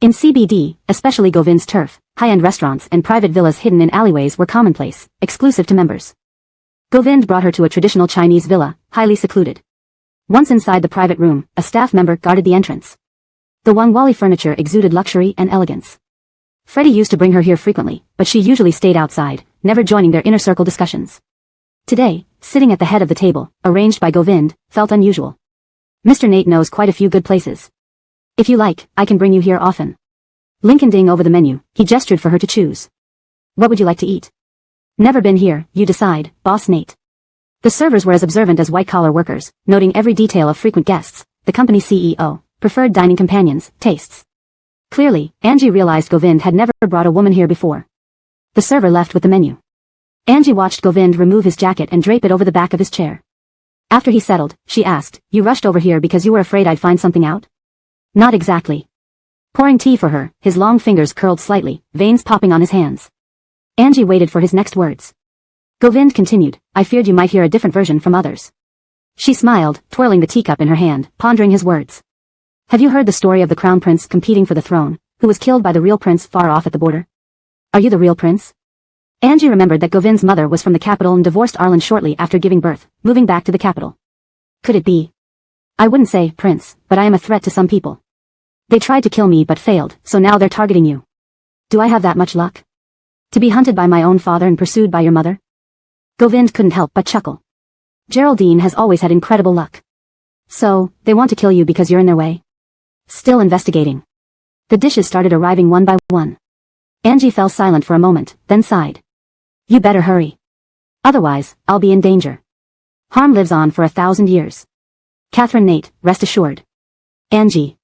In CBD, especially Govind's turf, high-end restaurants and private villas hidden in alleyways were commonplace, exclusive to members. Govind brought her to a traditional Chinese villa, highly secluded. Once inside the private room, a staff member guarded the entrance. The Wangwali furniture exuded luxury and elegance. Freddie used to bring her here frequently, but she usually stayed outside, never joining their inner circle discussions. Today, sitting at the head of the table, arranged by Govind, felt unusual. Mr. Nate knows quite a few good places. If you like, I can bring you here often. Lincolning over the menu, he gestured for her to choose. What would you like to eat? Never been here, you decide, Boss Nate. The servers were as observant as white-collar workers, noting every detail of frequent guests, the company CEO, preferred dining companions, tastes. Clearly, Angie realized Govind had never brought a woman here before. The server left with the menu. Angie watched Govind remove his jacket and drape it over the back of his chair. After he settled, she asked, you rushed over here because you were afraid I'd find something out? Not exactly. Pouring tea for her, his long fingers curled slightly, veins popping on his hands. Angie waited for his next words. Govind continued, I feared you might hear a different version from others. She smiled, twirling the teacup in her hand, pondering his words. Have you heard the story of the crown prince competing for the throne, who was killed by the real prince far off at the border? Are you the real prince? Angie remembered that Govind's mother was from the capital and divorced Arlen shortly after giving birth, moving back to the capital. Could it be? I wouldn't say prince, but I am a threat to some people. They tried to kill me but failed, so now they're targeting you. Do I have that much luck? To be hunted by my own father and pursued by your mother? Govind couldn't help but chuckle. Geraldine has always had incredible luck. So, they want to kill you because you're in their way? Still investigating. The dishes started arriving one by one. Angie fell silent for a moment, then sighed. You better hurry. Otherwise, I'll be in danger. Harm lives on for 1,000 years. Catherine Nate, rest assured. Angie.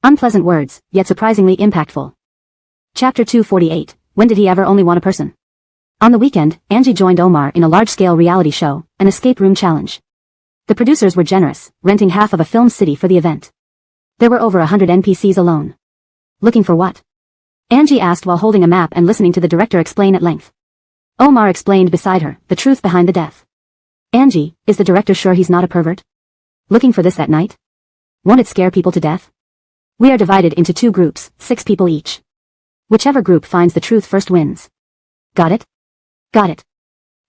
Unpleasant words, yet surprisingly impactful. Chapter 248, When Did He Ever Only Want a Person? On the weekend, Angie joined Omar in a large-scale reality show, an escape room challenge. The producers were generous, renting half of a film city for the event. There were over 100 NPCs alone. Looking for what? Angie asked while holding a map and listening to the director explain at length. Omar explained beside her, the truth behind the death. Angie, is the director sure he's not a pervert? Looking for this at night? Won't it scare people to death? We are divided into 2 groups, 6 people each. Whichever group finds the truth first wins. Got it? Got it.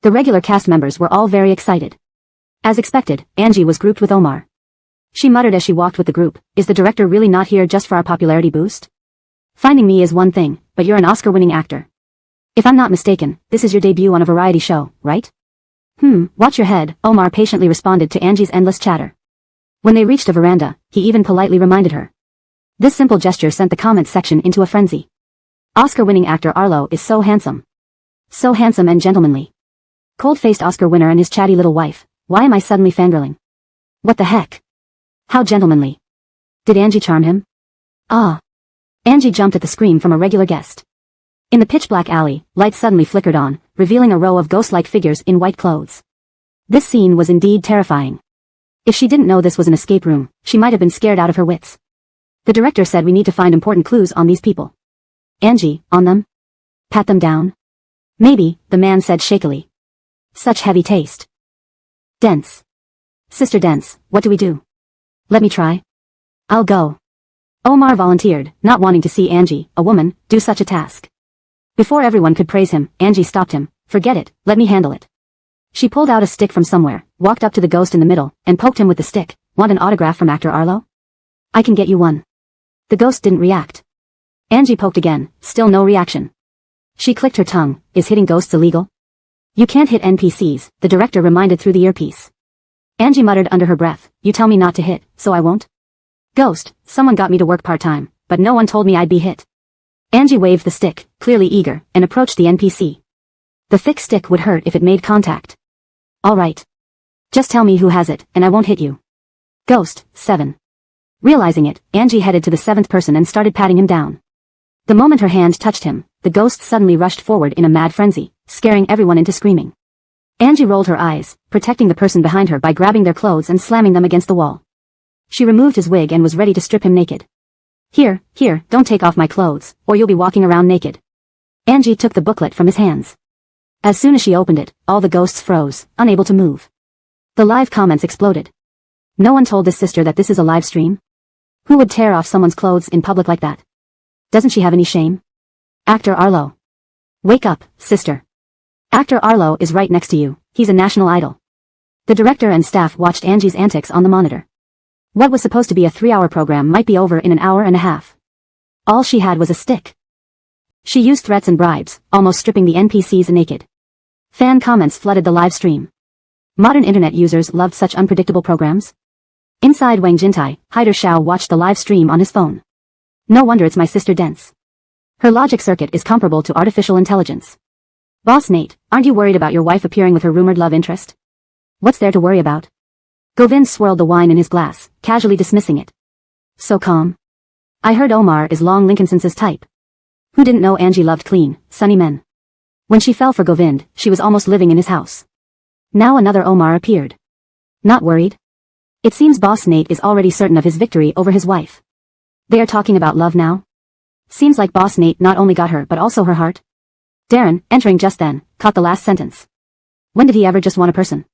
The regular cast members were all very excited. As expected, Angie was grouped with Omar. She muttered as she walked with the group, is the director really not here just for our popularity boost? Finding me is one thing, but you're an Oscar-winning actor. If I'm not mistaken, this is your debut on a variety show, right? Watch your head, Omar patiently responded to Angie's endless chatter. When they reached a veranda, he even politely reminded her. This simple gesture sent the comments section into a frenzy. Oscar-winning actor Arlo is so handsome. So handsome and gentlemanly. Cold-faced Oscar winner and his chatty little wife, why am I suddenly fangirling? What the heck? How gentlemanly. Did Angie charm him? Ah. Angie jumped at the scream from a regular guest. In the pitch-black alley, lights suddenly flickered on, revealing a row of ghost-like figures in white clothes. This scene was indeed terrifying. If she didn't know this was an escape room, she might have been scared out of her wits. The director said we need to find important clues on these people. Angie, on them? Pat them down? Maybe, the man said shakily. Such heavy taste. Dense. Sister Dense, what do we do? Let me try. I'll go. Omar volunteered, not wanting to see Angie, a woman, do such a task. Before everyone could praise him, Angie stopped him. Forget it, let me handle it. She pulled out a stick from somewhere, walked up to the ghost in the middle, and poked him with the stick. Want an autograph from actor Arlo? I can get you one. The ghost didn't react. Angie poked again, still no reaction. She clicked her tongue, is hitting ghosts illegal? You can't hit NPCs, the director reminded through the earpiece. Angie muttered under her breath, you tell me not to hit, so I won't? Ghost, someone got me to work part-time, but no one told me I'd be hit. Angie waved the stick, clearly eager, and approached the NPC. The thick stick would hurt if it made contact. All right. Just tell me who has it, and I won't hit you. Ghost, 7. Realizing it, Angie headed to the 7th person and started patting him down. The moment her hand touched him, the ghost suddenly rushed forward in a mad frenzy, scaring everyone into screaming. Angie rolled her eyes, protecting the person behind her by grabbing their clothes and slamming them against the wall. She removed his wig and was ready to strip him naked. Here, don't take off my clothes, or you'll be walking around naked. Angie took the booklet from his hands. As soon as she opened it, all the ghosts froze, unable to move. The live comments exploded. No one told this sister that this is a live stream? Who would tear off someone's clothes in public like that? Doesn't she have any shame? Actor Arlo. Wake up, sister. Actor Arlo is right next to you, he's a national idol. The director and staff watched Angie's antics on the monitor. What was supposed to be a 3-hour program might be over in an hour and a half. All she had was a stick. She used threats and bribes, almost stripping the NPCs naked. Fan comments flooded the live stream. Modern internet users loved such unpredictable programs. Inside Wang Jintai, Haider Xiao watched the live stream on his phone. No wonder it's my sister Dents. Her logic circuit is comparable to artificial intelligence. Boss Nate, aren't you worried about your wife appearing with her rumored love interest? What's there to worry about? Govind swirled the wine in his glass, casually dismissing it. So calm. I heard Omar is Long Lincolnson's type. Who didn't know Angie loved clean, sunny men? When she fell for Govind, she was almost living in his house. Now another Omar appeared. Not worried? It seems Boss Nate is already certain of his victory over his wife. They are talking about love now? Seems like Boss Nate not only got her but also her heart. Darren, entering just then, caught the last sentence. When did he ever just want a person?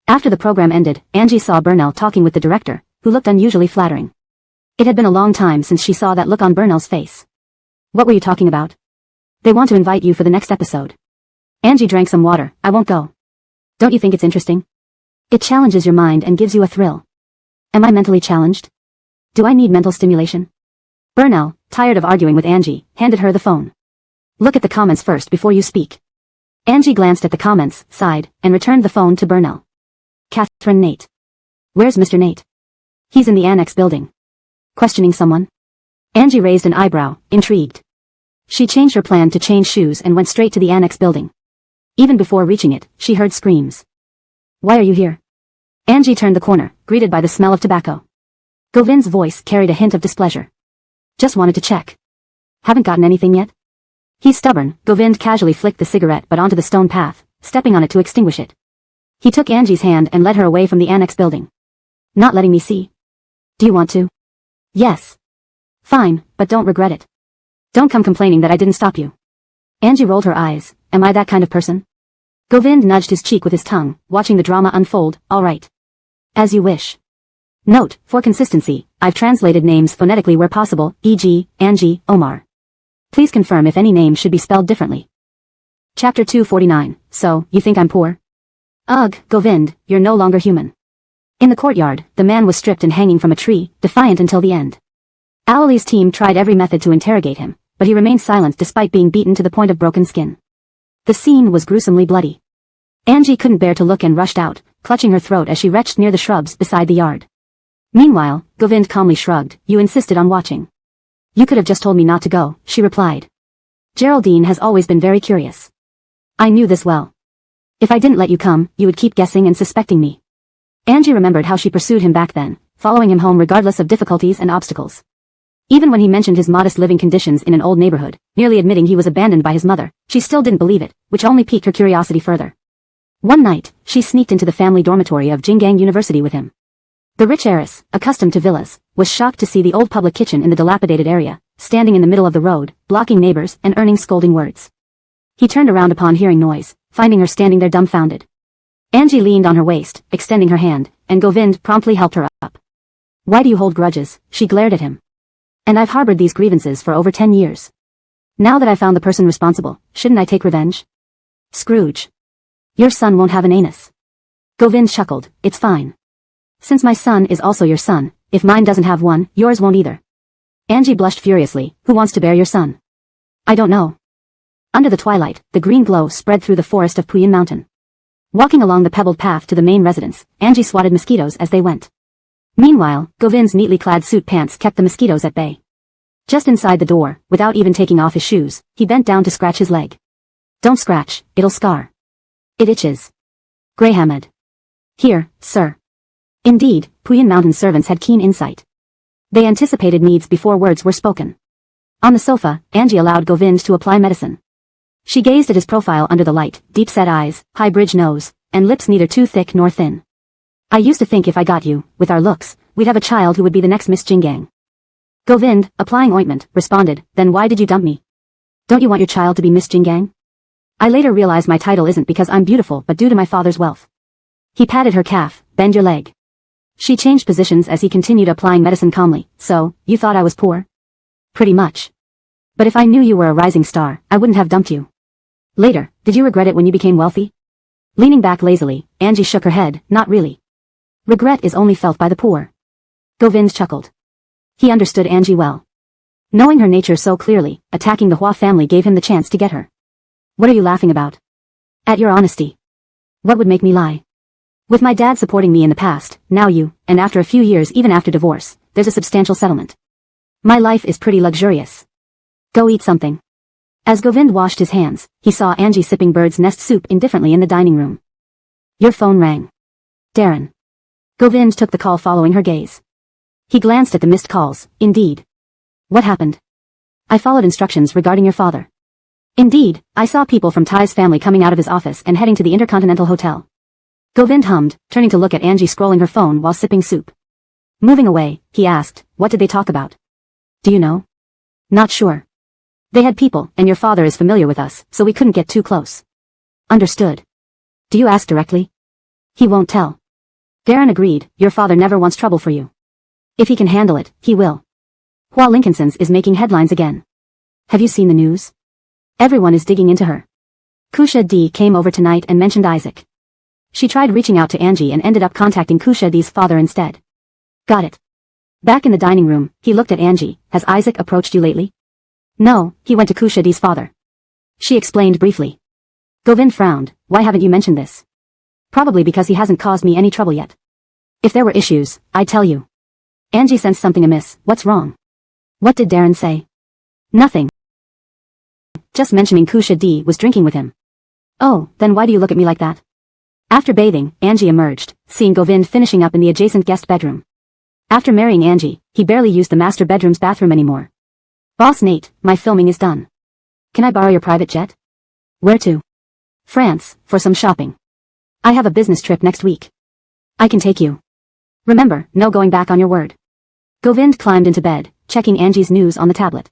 After the program ended, Angie saw Burnell talking with the director, who looked unusually flattering. It had been a long time since she saw that look on Burnell's face. What were you talking about? They want to invite you for the next episode. Angie drank some water. I won't go. Don't you think it's interesting? It challenges your mind and gives you a thrill. Am I mentally challenged? Do I need mental stimulation? Burnell, tired of arguing with Angie, handed her the phone. Look at the comments first before you speak. Angie glanced at the comments, sighed, and returned the phone to Burnell. Catherine Nate. Where's Mr. Nate? He's in the annex building. Questioning someone? Angie raised an eyebrow, intrigued. She changed her plan to change shoes and went straight to the annex building. Even before reaching it, she heard screams. Why are you here? Angie turned the corner, greeted by the smell of tobacco. Govind's voice carried a hint of displeasure. Just wanted to check. Haven't gotten anything yet? He's stubborn. Govind casually flicked the cigarette butt onto the stone path, stepping on it to extinguish it. He took Angie's hand and led her away from the annex building. Not letting me see? Do you want to? Yes. Fine, but don't regret it. Don't come complaining that I didn't stop you. Angie rolled her eyes. Am I that kind of person? Govind nudged his cheek with his tongue, watching the drama unfold. All right. As you wish. Note, for consistency, I've translated names phonetically where possible, e.g., Angie, Omar. Please confirm if any name should be spelled differently. Chapter 249. So, you think I'm poor? Ugh, Govind, you're no longer human. In the courtyard, the man was stripped and hanging from a tree, defiant until the end. Awali's team tried every method to interrogate him, but he remained silent despite being beaten to the point of broken skin. The scene was gruesomely bloody. Angie couldn't bear to look and rushed out, clutching her throat as she retched near the shrubs beside the yard. Meanwhile, Govind calmly shrugged. You insisted on watching. You could have just told me not to go, she replied. Geraldine has always been very curious. I knew this well. If I didn't let you come, you would keep guessing and suspecting me. Angie remembered how she pursued him back then, following him home regardless of difficulties and obstacles. Even when he mentioned his modest living conditions in an old neighborhood, nearly admitting he was abandoned by his mother, she still didn't believe it, which only piqued her curiosity further. One night, she sneaked into the family dormitory of Jinggang University with him. The rich heiress, accustomed to villas, was shocked to see the old public kitchen in the dilapidated area, standing in the middle of the road, blocking neighbors and earning scolding words. He turned around upon hearing noise, finding her standing there dumbfounded. Angie leaned on her waist, extending her hand, and Govind promptly helped her up. Why do you hold grudges? She glared at him. And I've harbored these grievances for over 10 years. Now that I found the person responsible, shouldn't I take revenge? Scrooge. Your son won't have an anus. Govind chuckled. It's fine. Since my son is also your son, if mine doesn't have one, yours won't either. Angie blushed furiously. Who wants to bear your son? I don't know. Under the twilight, the green glow spread through the forest of Puyin Mountain. Walking along the pebbled path to the main residence, Angie swatted mosquitoes as they went. Meanwhile, Govind's neatly clad suit pants kept the mosquitoes at bay. Just inside the door, without even taking off his shoes, he bent down to scratch his leg. Don't scratch, it'll scar. It itches. Greyhamed. Here, sir. Indeed, Puyin Mountain servants had keen insight. They anticipated needs before words were spoken. On the sofa, Angie allowed Govind to apply medicine. She gazed at his profile under the light, deep-set eyes, high-bridged nose, and lips neither too thick nor thin. I used to think if I got you, with our looks, we'd have a child who would be the next Miss Jinggang. Govind, applying ointment, responded, then why did you dump me? Don't you want your child to be Miss Jinggang? I later realized my title isn't because I'm beautiful but due to my father's wealth. He patted her calf. Bend your leg. She changed positions as he continued applying medicine calmly. So, you thought I was poor? Pretty much. But if I knew you were a rising star, I wouldn't have dumped you. Later, did you regret it when you became wealthy? Leaning back lazily, Angie shook her head, not really. Regret is only felt by the poor. Govind chuckled. He understood Angie well. Knowing her nature so clearly, attacking the Hua family gave him the chance to get her. What are you laughing about? At your honesty. What would make me lie? With my dad supporting me in the past, now you, and after a few years even after divorce, there's a substantial settlement. My life is pretty luxurious. Go eat something. As Govind washed his hands, he saw Angie sipping bird's nest soup indifferently in the dining room. Your phone rang. Darren. Govind took the call following her gaze. He glanced at the missed calls. Indeed. What happened? I followed instructions regarding your father. Indeed, I saw people from Ty's family coming out of his office and heading to the Intercontinental Hotel. Govind hummed, turning to look at Angie scrolling her phone while sipping soup. Moving away, he asked, what did they talk about? Do you know? Not sure. They had people, and your father is familiar with us, so we couldn't get too close. Understood. Do you ask directly? He won't tell. Darren agreed, your father never wants trouble for you. If he can handle it, he will. Hua Lincolnson's is making headlines again. Have you seen the news? Everyone is digging into her. Kusha D came over tonight and mentioned Isaac. She tried reaching out to Angie and ended up contacting Kusha D's father instead. Got it. Back in the dining room, he looked at Angie. Has Isaac approached you lately? No, he went to Kusha D's father. She explained briefly. Govind frowned. Why haven't you mentioned this? Probably because he hasn't caused me any trouble yet. If there were issues, I'd tell you. Angie sensed something amiss. What's wrong? What did Darren say? Nothing. Just mentioning Kusha D was drinking with him. Oh, then why do you look at me like that? After bathing, Angie emerged, seeing Govind finishing up in the adjacent guest bedroom. After marrying Angie, he barely used the master bedroom's bathroom anymore. Boss Nate, my filming is done. Can I borrow your private jet? Where to? France, for some shopping. I have a business trip next week. I can take you. Remember, no going back on your word. Govind climbed into bed, checking Angie's news on the tablet.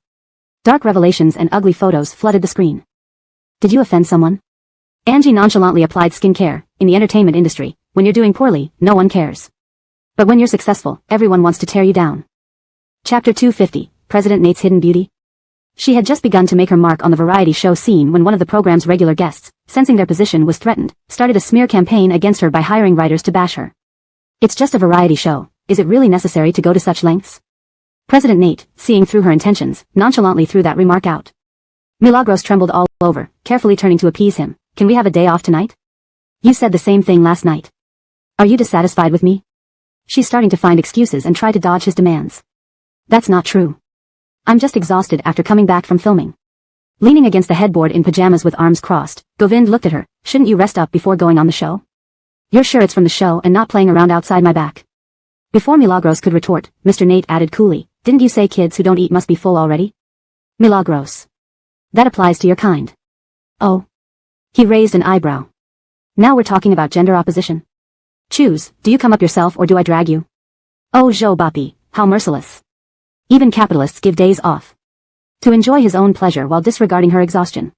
Dark revelations and ugly photos flooded the screen. Did you offend someone? Angie nonchalantly applied skincare. In the entertainment industry, when you're doing poorly, no one cares. But when you're successful, everyone wants to tear you down. Chapter 250, President Nate's Hidden Beauty. She had just begun to make her mark on the variety show scene when one of the program's regular guests, sensing their position was threatened, started a smear campaign against her by hiring writers to bash her. It's just a variety show. Is it really necessary to go to such lengths? President Nate, seeing through her intentions, nonchalantly threw that remark out. Milagros trembled all over, carefully turning to appease him. Can we have a day off tonight? You said the same thing last night. Are you dissatisfied with me? She's starting to find excuses and try to dodge his demands. That's not true. I'm just exhausted after coming back from filming. Leaning against the headboard in pajamas with arms crossed, Govind looked at her. Shouldn't you rest up before going on the show? You're sure it's from the show and not playing around outside my back? Before Milagros could retort, Mr. Nate added coolly, didn't you say kids who don't eat must be full already? Milagros. That applies to your kind. Oh. He raised an eyebrow. Now we're talking about gender opposition. Choose, do you come up yourself or do I drag you? Oh Zhou Bapi, how merciless. Even capitalists give days off. To enjoy his own pleasure while disregarding her exhaustion.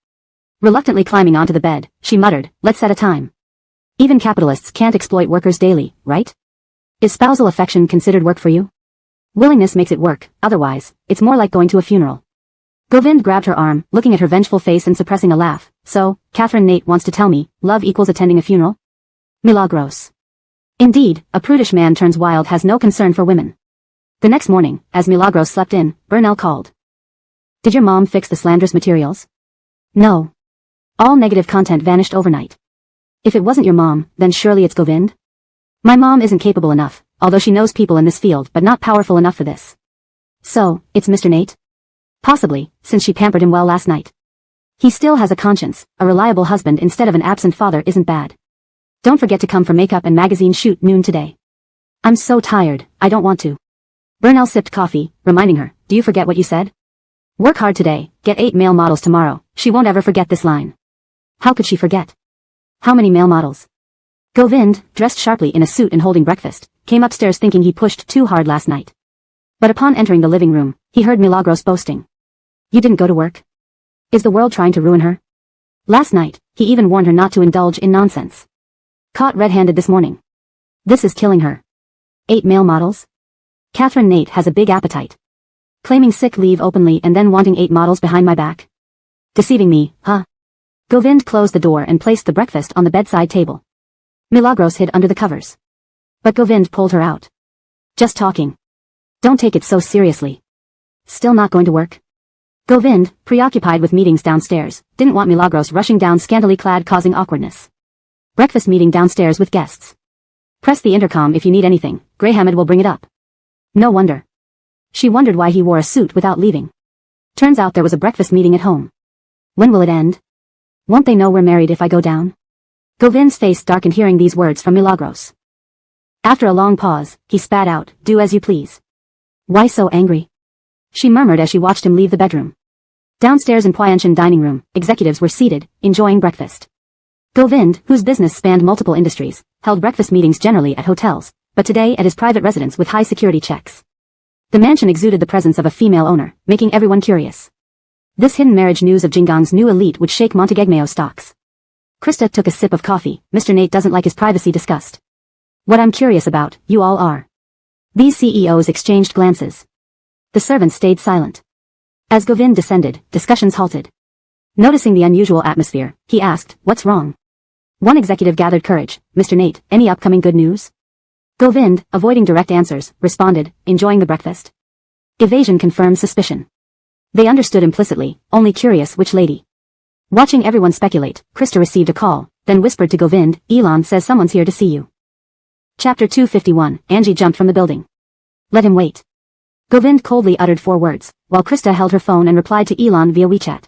Reluctantly climbing onto the bed, she muttered, let's set a time. Even capitalists can't exploit workers daily, right? Is spousal affection considered work for you? Willingness makes it work, otherwise, it's more like going to a funeral. Govind grabbed her arm, looking at her vengeful face and suppressing a laugh. So, Catherine Nate wants to tell me, love equals attending a funeral? Milagros. Indeed, a prudish man turns wild has no concern for women. The next morning, as Milagros slept in, Bernal called. Did your mom fix the slanderous materials? No. All negative content vanished overnight. If it wasn't your mom, then surely it's Govind? My mom isn't capable enough, although she knows people in this field but not powerful enough for this. So, it's Mr. Nate? Possibly, since she pampered him well last night. He still has a conscience. A reliable husband instead of an absent father isn't bad. Don't forget to come for makeup and magazine shoot noon today. I'm so tired, I don't want to. Bernal sipped coffee, reminding her, do you forget what you said? Work hard today, get 8 male models tomorrow. She won't ever forget this line. How could she forget? How many male models? Govind, dressed sharply in a suit and holding breakfast, came upstairs thinking he pushed too hard last night. But upon entering the living room, he heard Milagros boasting. You didn't go to work? Is the world trying to ruin her? Last night, he even warned her not to indulge in nonsense. Caught red-handed this morning. This is killing her. 8 male models? Catherine Nate has a big appetite. Claiming sick leave openly and then wanting 8 models behind my back. Deceiving me, huh? Govind closed the door and placed the breakfast on the bedside table. Milagros hid under the covers. But Govind pulled her out. Just talking. Don't take it so seriously. Still not going to work? Govind, preoccupied with meetings downstairs, didn't want Milagros rushing down scantily clad causing awkwardness. Breakfast meeting downstairs with guests. Press the intercom if you need anything, Greyhamid will bring it up. No wonder. She wondered why he wore a suit without leaving. Turns out there was a breakfast meeting at home. When will it end? Won't they know we're married if I go down? Govind's face darkened hearing these words from Milagros. After a long pause, he spat out, do as you please. Why so angry? She murmured as she watched him leave the bedroom. Downstairs in Pyeongchang dining room, executives were seated, enjoying breakfast. Govind, whose business spanned multiple industries, held breakfast meetings generally at hotels, but today at his private residence with high security checks. The mansion exuded the presence of a female owner, making everyone curious. This hidden marriage news of Jingang's new elite would shake Montegegmeo stocks. Krista took a sip of coffee. Mr. Nate doesn't like his privacy discussed. What I'm curious about, you all are. These CEOs exchanged glances. The servants stayed silent. As Govind descended, discussions halted. Noticing the unusual atmosphere, he asked, what's wrong? One executive gathered courage. Mr. Nate, any upcoming good news? Govind, avoiding direct answers, responded, enjoying the breakfast. Evasion confirmed suspicion. They understood implicitly, only curious which lady. Watching everyone speculate, Krista received a call, then whispered to Govind, Elon says someone's here to see you. Chapter 251, Angie jumped from the building. Let him wait. Govind coldly uttered 4 words, while Krista held her phone and replied to Elon via WeChat.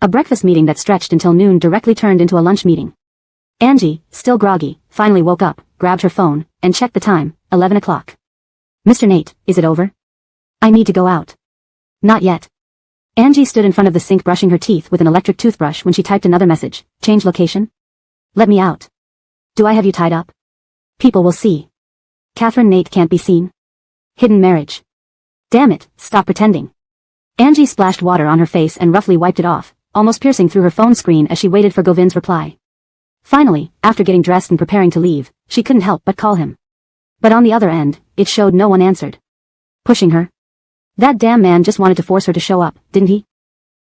A breakfast meeting that stretched until noon directly turned into a lunch meeting. Angie, still groggy, finally woke up, grabbed her phone, and checked the time, 11 o'clock. Mr. Nate, is it over? I need to go out. Not yet. Angie stood in front of the sink brushing her teeth with an electric toothbrush when she typed another message, change location? Let me out. Do I have you tied up? People will see. Catherine Nate can't be seen. Hidden marriage. Damn it, stop pretending. Angie splashed water on her face and roughly wiped it off, almost piercing through her phone screen as she waited for Govind's reply. Finally, after getting dressed and preparing to leave, she couldn't help but call him. But on the other end, it showed no one answered. Pushing her. That damn man just wanted to force her to show up, didn't he?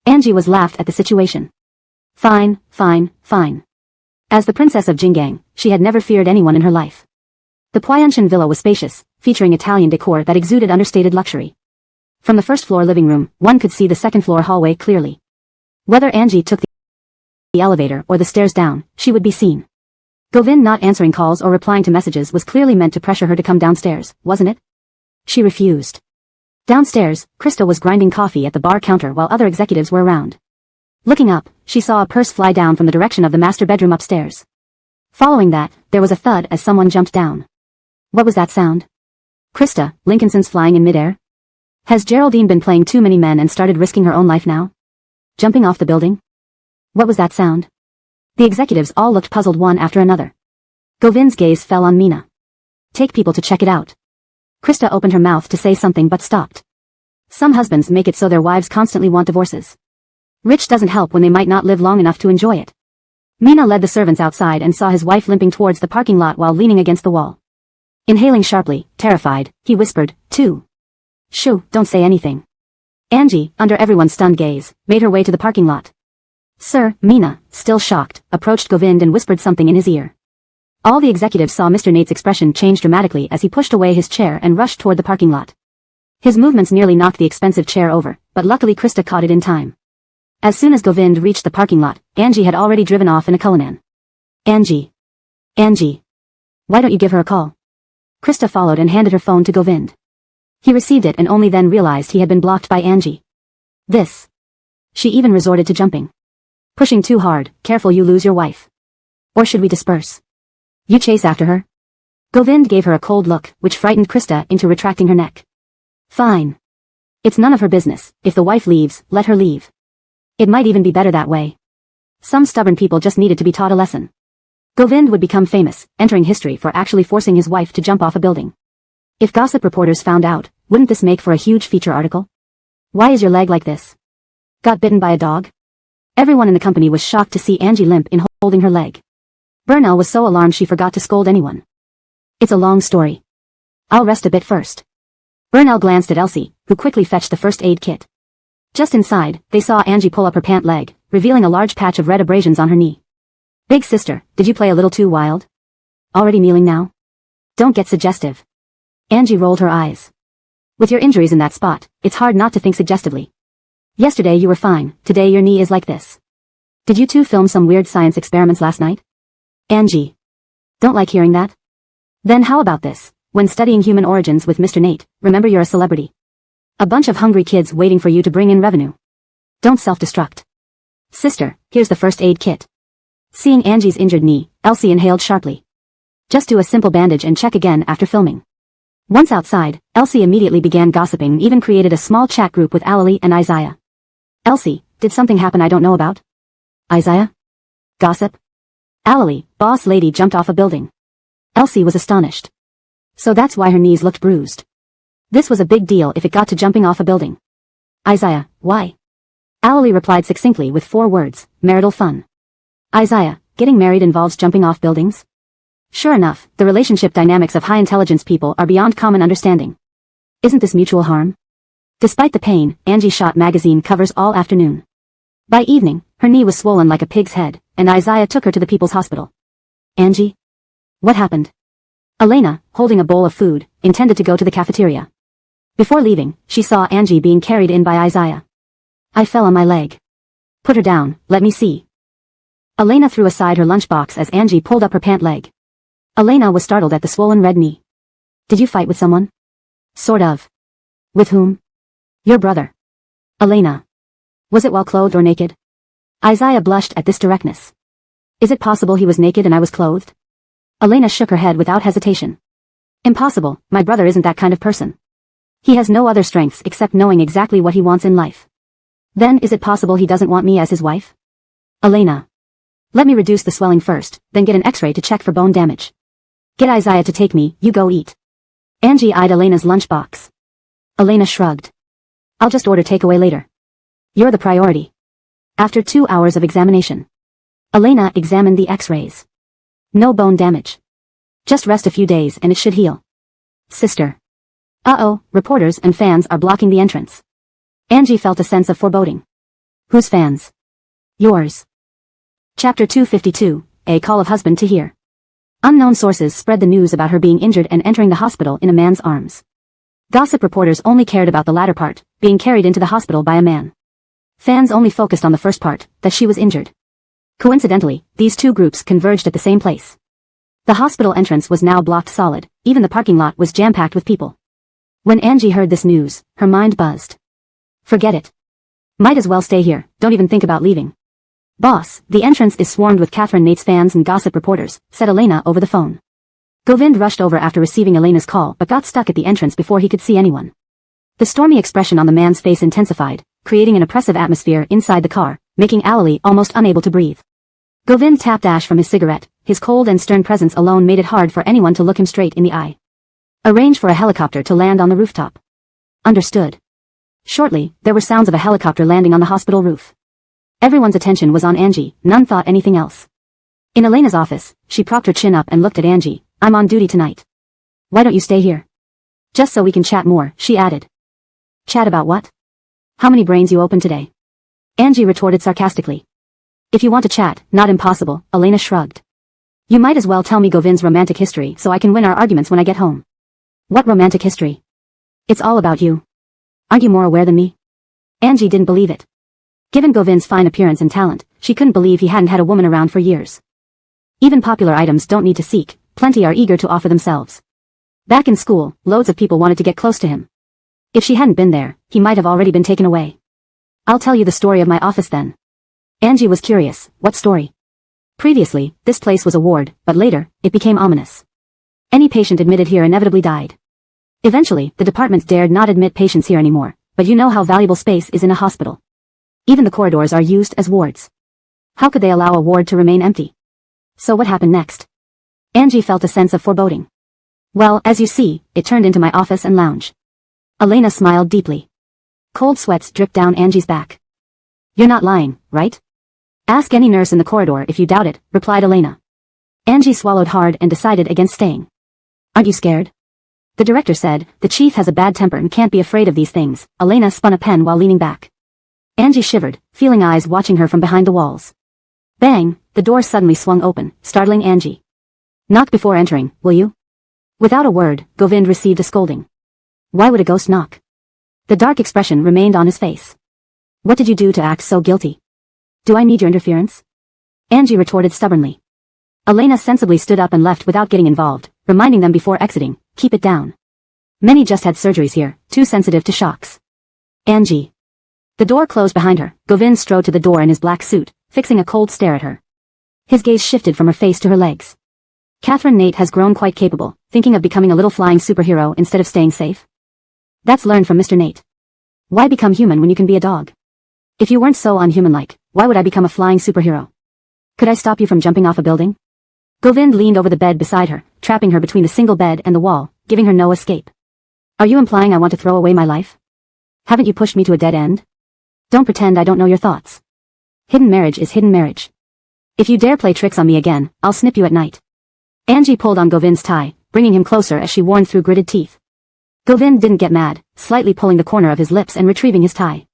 Angie was laughed at the situation. Fine, fine, fine. As the princess of Jinggang, she had never feared anyone in her life. The Pyeongchang villa was spacious, featuring Italian decor that exuded understated luxury. From the first-floor living room, one could see the second-floor hallway clearly. Whether Angie took the elevator or the stairs down, she would be seen. Govind not answering calls or replying to messages was clearly meant to pressure her to come downstairs, wasn't it? She refused. Downstairs, Krista was grinding coffee at the bar counter while other executives were around. Looking up, she saw a purse fly down from the direction of the master bedroom upstairs. Following that, there was a thud as someone jumped down. What was that sound? Krista, Lincolnson's flying in midair? Has Geraldine been playing too many men and started risking her own life now? Jumping off the building? What was that sound? The executives all looked puzzled one after another. Govind's gaze fell on Mina. Take people to check it out. Krista opened her mouth to say something but stopped. Some husbands make it so their wives constantly want divorces. Rich doesn't help when they might not live long enough to enjoy it. Mina led the servants outside and saw his wife limping towards the parking lot while leaning against the wall. Inhaling sharply, terrified, he whispered, "Too. Shoo, don't say anything." Angie, under everyone's stunned gaze, made her way to the parking lot. Sir, Mina, still shocked, approached Govind and whispered something in his ear. All the executives saw Mr. Nate's expression change dramatically as he pushed away his chair and rushed toward the parking lot. His movements nearly knocked the expensive chair over, but luckily Krista caught it in time. As soon as Govind reached the parking lot, Angie had already driven off in a Cullinan. Angie. Angie. Why don't you give her a call? Krista followed and handed her phone to Govind. He received it and only then realized he had been blocked by Angie. This. She even resorted to jumping. Pushing too hard, careful you lose your wife. Or should we disperse? You chase after her? Govind gave her a cold look, which frightened Krista into retracting her neck. Fine. It's none of her business. If the wife leaves, let her leave. It might even be better that way. Some stubborn people just needed to be taught a lesson. Govind would become famous, entering history for actually forcing his wife to jump off a building. If gossip reporters found out, wouldn't this make for a huge feature article? Why is your leg like this? Got bitten by a dog? Everyone in the company was shocked to see Angie limp in holding her leg. Burnell was so alarmed she forgot to scold anyone. It's a long story. I'll rest a bit first. Burnell glanced at Elsie, who quickly fetched the first aid kit. Just inside, they saw Angie pull up her pant leg, revealing a large patch of red abrasions on her knee. Big sister, did you play a little too wild? Already kneeling now? Don't get suggestive. Angie rolled her eyes. With your injuries in that spot, it's hard not to think suggestively. Yesterday you were fine, today your knee is like this. Did you two film some weird science experiments last night? Angie. Don't like hearing that? Then how about this? When studying human origins with Mr. Nate, remember you're a celebrity. A bunch of hungry kids waiting for you to bring in revenue. Don't self-destruct. Sister, here's the first aid kit. Seeing Angie's injured knee, Elsie inhaled sharply. Just do a simple bandage and check again after filming. Once outside, Elsie immediately began gossiping and even created a small chat group with Alalie and Isaiah. Elsie, did something happen I don't know about? Isaiah? Gossip? Alalie, boss lady jumped off a building. Elsie was astonished. So that's why her knees looked bruised. This was a big deal if it got to jumping off a building. Isaiah, why? Alalie replied succinctly with 4 words, marital fun. Isaiah, getting married involves jumping off buildings? Sure enough, the relationship dynamics of high-intelligence people are beyond common understanding. Isn't this mutual harm? Despite the pain, Angie shot magazine covers all afternoon. By evening, her knee was swollen like a pig's head, and Isaiah took her to the people's hospital. Angie? What happened? Elena, holding a bowl of food, intended to go to the cafeteria. Before leaving, she saw Angie being carried in by Isaiah. I fell on my leg. Put her down, let me see. Elena threw aside her lunchbox as Angie pulled up her pant leg. Elena was startled at the swollen red knee. Did you fight with someone? Sort of. With whom? Your brother. Elena. Was it while clothed or naked? Isaiah blushed at this directness. Is it possible he was naked and I was clothed? Elena shook her head without hesitation. Impossible, my brother isn't that kind of person. He has no other strengths except knowing exactly what he wants in life. Then is it possible he doesn't want me as his wife? Elena. Let me reduce the swelling first, then get an x-ray to check for bone damage. Get Isaiah to take me, you go eat. Angie eyed Elena's lunchbox. Elena shrugged. I'll just order takeaway later. You're the priority. After 2 hours of examination, Elena examined the x-rays. No bone damage. Just rest a few days and it should heal. Sister. Uh-oh, reporters and fans are blocking the entrance. Angie felt a sense of foreboding. Whose fans? Yours. Chapter 252, A Call of Husband to Hear. Unknown sources spread the news about her being injured and entering the hospital in a man's arms. Gossip reporters only cared about the latter part, being carried into the hospital by a man. Fans only focused on the first part, that she was injured. Coincidentally, these two groups converged at the same place. The hospital entrance was now blocked solid, even the parking lot was jam-packed with people. When Angie heard this news, her mind buzzed. Forget it. Might as well stay here, don't even think about leaving. Boss, the entrance is swarmed with Catherine Nate's fans and gossip reporters, said Elena over the phone. Govind rushed over after receiving Elena's call but got stuck at the entrance before he could see anyone. The stormy expression on the man's face intensified, creating an oppressive atmosphere inside the car, making Alalie almost unable to breathe. Govind tapped ash from his cigarette, his cold and stern presence alone made it hard for anyone to look him straight in the eye. Arrange for a helicopter to land on the rooftop. Understood. Shortly, there were sounds of a helicopter landing on the hospital roof. Everyone's attention was on Angie, none thought anything else. In Elena's office, she propped her chin up and looked at Angie. I'm on duty tonight. Why don't you stay here? Just so we can chat more, she added. Chat about what? How many brains you opened today? Angie retorted sarcastically. If you want to chat, not impossible, Elena shrugged. You might as well tell me Govind's romantic history so I can win our arguments when I get home. What romantic history? It's all about you. Aren't you more aware than me? Angie didn't believe it. Given Govind's fine appearance and talent, she couldn't believe he hadn't had a woman around for years. Even popular items don't need to seek, plenty are eager to offer themselves. Back in school, loads of people wanted to get close to him. If she hadn't been there, he might have already been taken away. I'll tell you the story of my office then. Angie was curious, what story? Previously, this place was a ward, but later, it became ominous. Any patient admitted here inevitably died. Eventually, the department dared not admit patients here anymore, but you know how valuable space is in a hospital. Even the corridors are used as wards. How could they allow a ward to remain empty? So what happened next? Angie felt a sense of foreboding. Well, as you see, it turned into my office and lounge. Elena smiled deeply. Cold sweats dripped down Angie's back. You're not lying, right? Ask any nurse in the corridor if you doubt it, replied Elena. Angie swallowed hard and decided against staying. Aren't you scared? The director said, the chief has a bad temper and can't be afraid of these things. Elena spun a pen while leaning back. Angie shivered, feeling eyes watching her from behind the walls. Bang, the door suddenly swung open, startling Angie. Knock before entering, will you? Without a word, Govind received a scolding. Why would a ghost knock? The dark expression remained on his face. What did you do to act so guilty? Do I need your interference? Angie retorted stubbornly. Elena sensibly stood up and left without getting involved, reminding them before exiting, keep it down. Many just had surgeries here, too sensitive to shocks. Angie. The door closed behind her. Govind strode to the door in his black suit, fixing a cold stare at her. His gaze shifted from her face to her legs. Catherine Nate has grown quite capable, thinking of becoming a little flying superhero instead of staying safe. That's learned from Mr. Nate. Why become human when you can be a dog? If you weren't so unhuman-like, why would I become a flying superhero? Could I stop you from jumping off a building? Govind leaned over the bed beside her, trapping her between the single bed and the wall, giving her no escape. Are you implying I want to throw away my life? Haven't you pushed me to a dead end? Don't pretend I don't know your thoughts. Hidden marriage is hidden marriage. If you dare play tricks on me again, I'll snip you at night. Angie pulled on Govind's tie, bringing him closer as she warned through gritted teeth. Govind didn't get mad, slightly pulling the corner of his lips and retrieving his tie.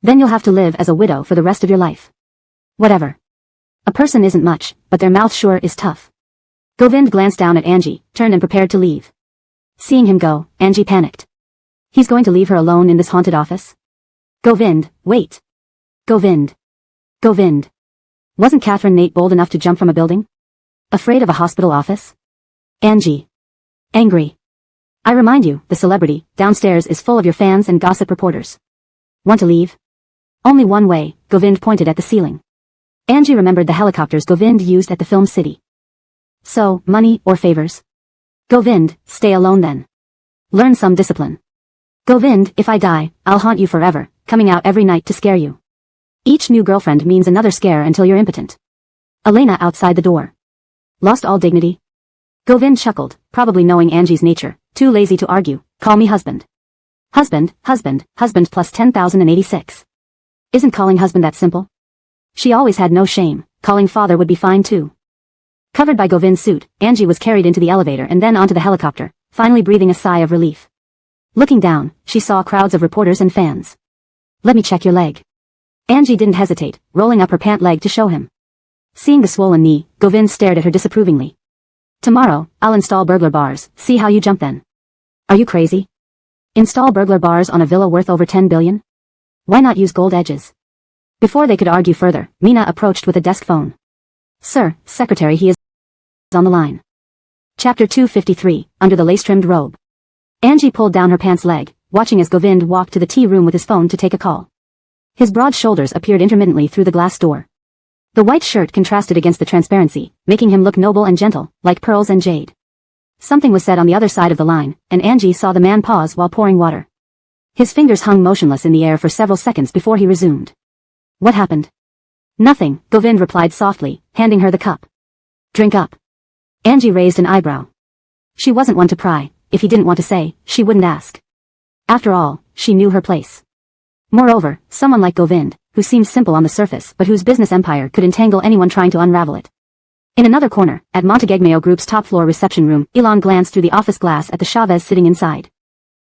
Then you'll have to live as a widow for the rest of your life. Whatever. A person isn't much, but their mouth sure is tough. Govind glanced down at Angie, turned and prepared to leave. Seeing him go, Angie panicked. He's going to leave her alone in this haunted office? Govind, wait. Govind. Govind. Wasn't Catherine Nate bold enough to jump from a building? Afraid of a hospital office? Angie. Angry. I remind you, the celebrity, downstairs is full of your fans and gossip reporters. Want to leave? Only one way, Govind pointed at the ceiling. Angie remembered the helicopters Govind used at the film city. So, money or favors? Govind, stay alone then. Learn some discipline. Govind, if I die, I'll haunt you forever, coming out every night to scare you. Each new girlfriend means another scare until you're impotent. Elena outside the door. Lost all dignity? Govind chuckled, probably knowing Angie's nature, too lazy to argue, call me husband. Husband plus 10,086. Isn't calling husband that simple? She always had no shame, calling father would be fine too. Covered by Govind's suit, Angie was carried into the elevator and then onto the helicopter, finally breathing a sigh of relief. Looking down, she saw crowds of reporters and fans. Let me check your leg. Angie didn't hesitate, rolling up her pant leg to show him. Seeing the swollen knee, Govind stared at her disapprovingly. Tomorrow, I'll install burglar bars, see how you jump then. Are you crazy? Install burglar bars on a villa worth over 10 billion? Why not use gold edges? Before they could argue further, Mina approached with a desk phone. Sir, secretary, he is on the line. Chapter 253, Under the Lace-Trimmed Robe. Angie pulled down her pants leg, watching as Govind walked to the tea room with his phone to take a call. His broad shoulders appeared intermittently through the glass door. The white shirt contrasted against the transparency, making him look noble and gentle, like pearls and jade. Something was said on the other side of the line, and Angie saw the man pause while pouring water. His fingers hung motionless in the air for several seconds before he resumed. What happened? Nothing, Govind replied softly, handing her the cup. Drink up. Angie raised an eyebrow. She wasn't one to pry. If he didn't want to say, she wouldn't ask. After all, she knew her place. Moreover, someone like Govind, who seemed simple on the surface but whose business empire could entangle anyone trying to unravel it. In another corner, at Montegegmeo Group's top-floor reception room, Elon glanced through the office glass at the Chavez sitting inside.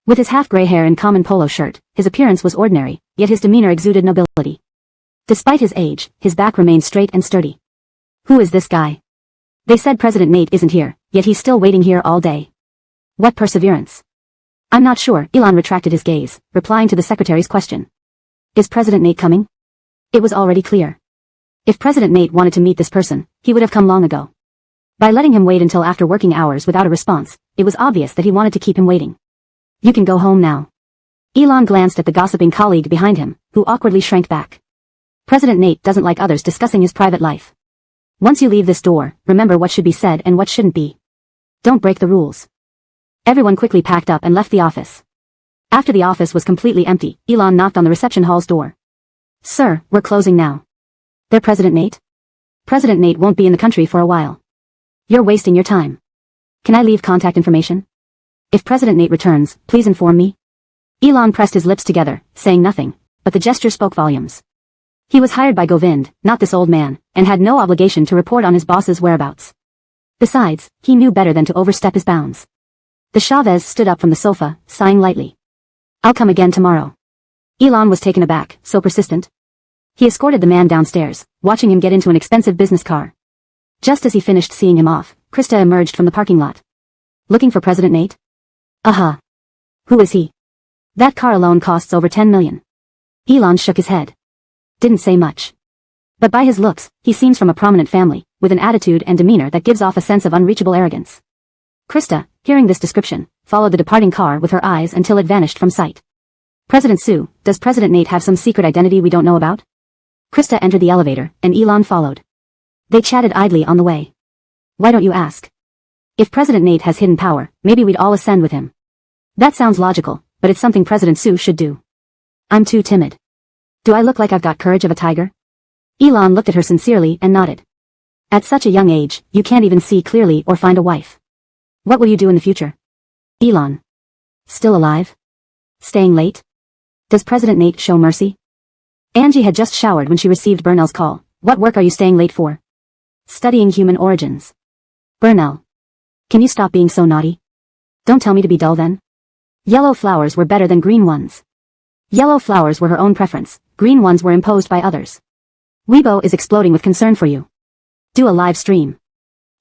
With his half-gray hair and common polo shirt, his appearance was ordinary, yet his demeanor exuded nobility. Despite his age, his back remained straight and sturdy. Who is this guy? They said President Nate isn't here, yet he's still waiting here all day. What perseverance? I'm not sure, Elon retracted his gaze, replying to the secretary's question. Is President Nate coming? It was already clear. If President Nate wanted to meet this person, he would have come long ago. By letting him wait until after working hours without a response, it was obvious that he wanted to keep him waiting. You can go home now. Elon glanced at the gossiping colleague behind him, who awkwardly shrank back. President Nate doesn't like others discussing his private life. Once you leave this door, remember what should be said and what shouldn't be. Don't break the rules. Everyone quickly packed up and left the office. After the office was completely empty, Elon knocked on the reception hall's door. Sir, we're closing now. They're President Nate? President Nate won't be in the country for a while. You're wasting your time. Can I leave contact information? If President Nate returns, please inform me. Elon pressed his lips together, saying nothing, but the gesture spoke volumes. He was hired by Govind, not this old man, and had no obligation to report on his boss's whereabouts. Besides, he knew better than to overstep his bounds. The Chavez stood up from the sofa, sighing lightly. I'll come again tomorrow. Elon was taken aback, so persistent. He escorted the man downstairs, watching him get into an expensive business car. Just as he finished seeing him off, Krista emerged from the parking lot. Looking for President Nate? Uh-huh. Who is he? That car alone costs over 10 million. Elon shook his head. Didn't say much. But by his looks, he seems from a prominent family, with an attitude and demeanor that gives off a sense of unreachable arrogance. Krista, hearing this description, followed the departing car with her eyes until it vanished from sight. President Sue, does President Nate have some secret identity we don't know about? Krista entered the elevator, and Elon followed. They chatted idly on the way. Why don't you ask? If President Nate has hidden power, maybe we'd all ascend with him. That sounds logical, but it's something President Sue should do. I'm too timid. Do I look like I've got courage of a tiger? Elon looked at her sincerely and nodded. At such a young age, you can't even see clearly or find a wife. What will you do in the future? Elon. Still alive? Staying late? Does President Nate show mercy? Angie had just showered when she received Burnell's call. What work are you staying late for? Studying human origins. Burnell. Can you stop being so naughty? Don't tell me to be dull then. Yellow flowers were better than green ones. Yellow flowers were her own preference, green ones were imposed by others. Weibo is exploding with concern for you. Do a live stream.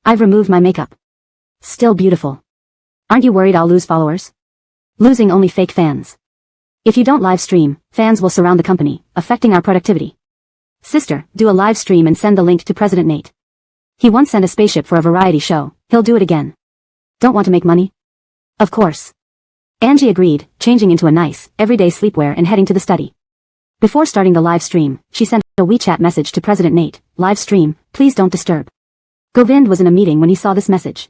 I've removed my makeup. Still beautiful. Aren't you worried I'll lose followers? Losing only fake fans. If you don't live stream, fans will surround the company, affecting our productivity. Sister, do a live stream and send the link to President Nate. He once sent a spaceship for a variety show, he'll do it again. Don't want to make money? Of course. Angie agreed, changing into a nice, everyday sleepwear and heading to the study. Before starting the live stream, she sent a WeChat message to President Nate. Live stream, please don't disturb. Govind was in a meeting when he saw this message.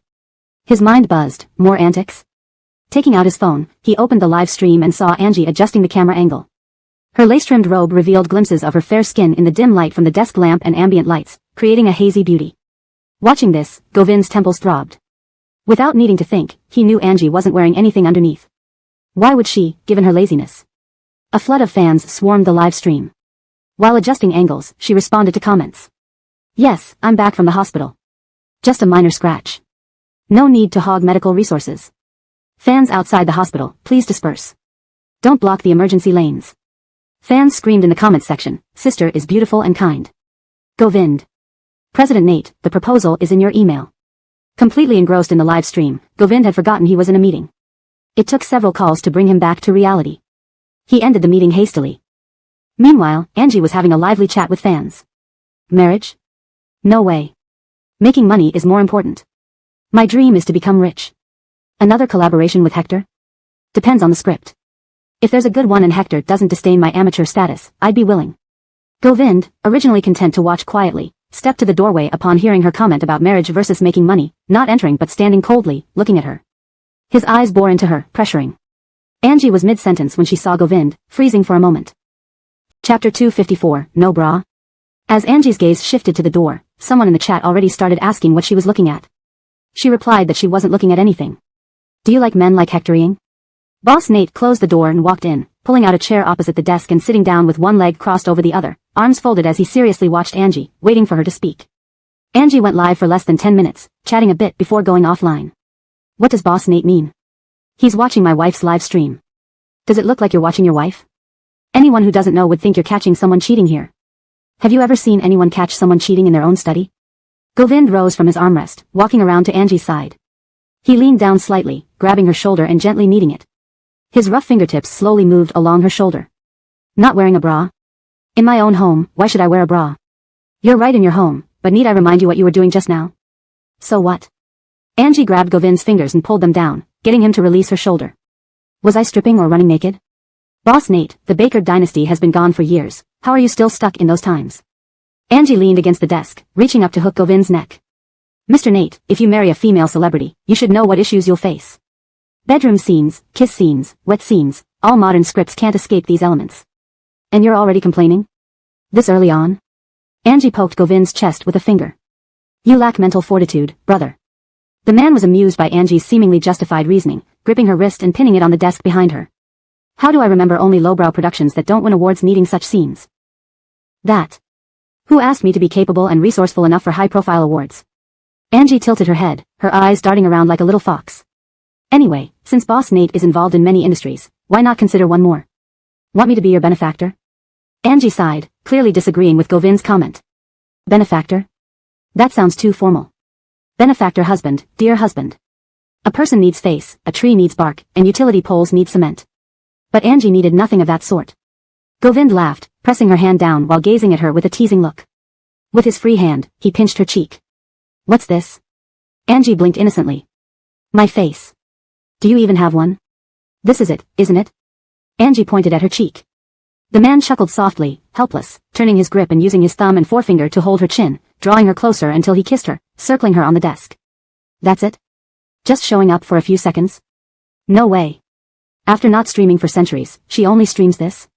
His mind buzzed, more antics? Taking out his phone, he opened the live stream and saw Angie adjusting the camera angle. Her lace-trimmed robe revealed glimpses of her fair skin in the dim light from the desk lamp and ambient lights, creating a hazy beauty. Watching this, Govind's temples throbbed. Without needing to think, he knew Angie wasn't wearing anything underneath. Why would she, given her laziness? A flood of fans swarmed the live stream. While adjusting angles, she responded to comments. Yes, I'm back from the hospital. Just a minor scratch. No need to hog medical resources. Fans outside the hospital, please disperse. Don't block the emergency lanes. Fans screamed in the comments section, Sister is beautiful and kind. Govind. President Nate, the proposal is in your email. Completely engrossed in the live stream, Govind had forgotten he was in a meeting. It took several calls to bring him back to reality. He ended the meeting hastily. Meanwhile, Angie was having a lively chat with fans. Marriage? No way. Making money is more important. My dream is to become rich. Another collaboration with Hector? Depends on the script. If there's a good one and Hector doesn't disdain my amateur status, I'd be willing. Govind, originally content to watch quietly, stepped to the doorway upon hearing her comment about marriage versus making money, not entering but standing coldly, looking at her. His eyes bore into her, pressuring. Angie was mid-sentence when she saw Govind, freezing for a moment. Chapter 254, No Bra? As Angie's gaze shifted to the door, someone in the chat already started asking what she was looking at. She replied that she wasn't looking at anything. Do you like men like hectoring? Boss Nate closed the door and walked in, pulling out a chair opposite the desk and sitting down with one leg crossed over the other, arms folded as he seriously watched Angie, waiting for her to speak. Angie went live for less than 10 minutes, chatting a bit before going offline. What does Boss Nate mean? He's watching my wife's live stream. Does it look like you're watching your wife? Anyone who doesn't know would think you're catching someone cheating here. Have you ever seen anyone catch someone cheating in their own study? Govind rose from his armrest, walking around to Angie's side. He leaned down slightly, grabbing her shoulder and gently kneading it. His rough fingertips slowly moved along her shoulder. Not wearing a bra? In my own home, why should I wear a bra? You're right in your home, but need I remind you what you were doing just now? So what? Angie grabbed Govind's fingers and pulled them down, getting him to release her shoulder. Was I stripping or running naked? Boss Nate, the Baker dynasty has been gone for years. How are you still stuck in those times? Angie leaned against the desk, reaching up to hook Govind's neck. Mr. Nate, if you marry a female celebrity, you should know what issues you'll face. Bedroom scenes, kiss scenes, wet scenes, all modern scripts can't escape these elements. And you're already complaining? This early on? Angie poked Govind's chest with a finger. You lack mental fortitude, brother. The man was amused by Angie's seemingly justified reasoning, gripping her wrist and pinning it on the desk behind her. How do I remember only lowbrow productions that don't win awards needing such scenes? That. Who asked me to be capable and resourceful enough for high-profile awards? Angie tilted her head, her eyes darting around like a little fox. Anyway, since Boss Nate is involved in many industries, why not consider one more? Want me to be your benefactor? Angie sighed, clearly disagreeing with Govind's comment. Benefactor? That sounds too formal. Benefactor husband, dear husband. A person needs face, a tree needs bark, and utility poles need cement. But Angie needed nothing of that sort. Govind laughed, pressing her hand down while gazing at her with a teasing look. With his free hand, he pinched her cheek. What's this? Angie blinked innocently. My face. Do you even have one? This is it, isn't it? Angie pointed at her cheek. The man chuckled softly, helpless, turning his grip and using his thumb and forefinger to hold her chin, drawing her closer until he kissed her, circling her on the desk. That's it? Just showing up for a few seconds? No way. After not streaming for centuries, she only streams this?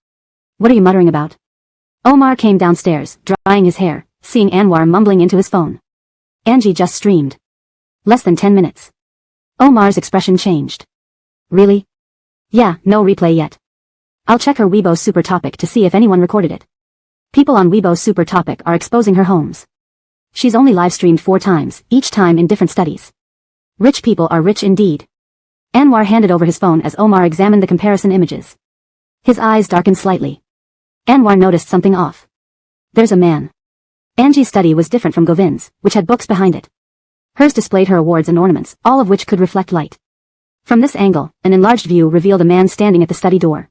What are you muttering about? Omar came downstairs, drying his hair, seeing Anwar mumbling into his phone. Angie just streamed. Less than 10 minutes. Omar's expression changed. Really? Yeah, no replay yet. I'll check her Weibo super topic to see if anyone recorded it. People on Weibo super topic are exposing her homes. She's only live streamed 4 times, each time in different studies. Rich people are rich indeed. Anwar handed over his phone as Omar examined the comparison images. His eyes darkened slightly. Anwar noticed something off. There's a man. Angie's study was different from Govind's, which had books behind it. Hers displayed her awards and ornaments, all of which could reflect light. From this angle, an enlarged view revealed a man standing at the study door.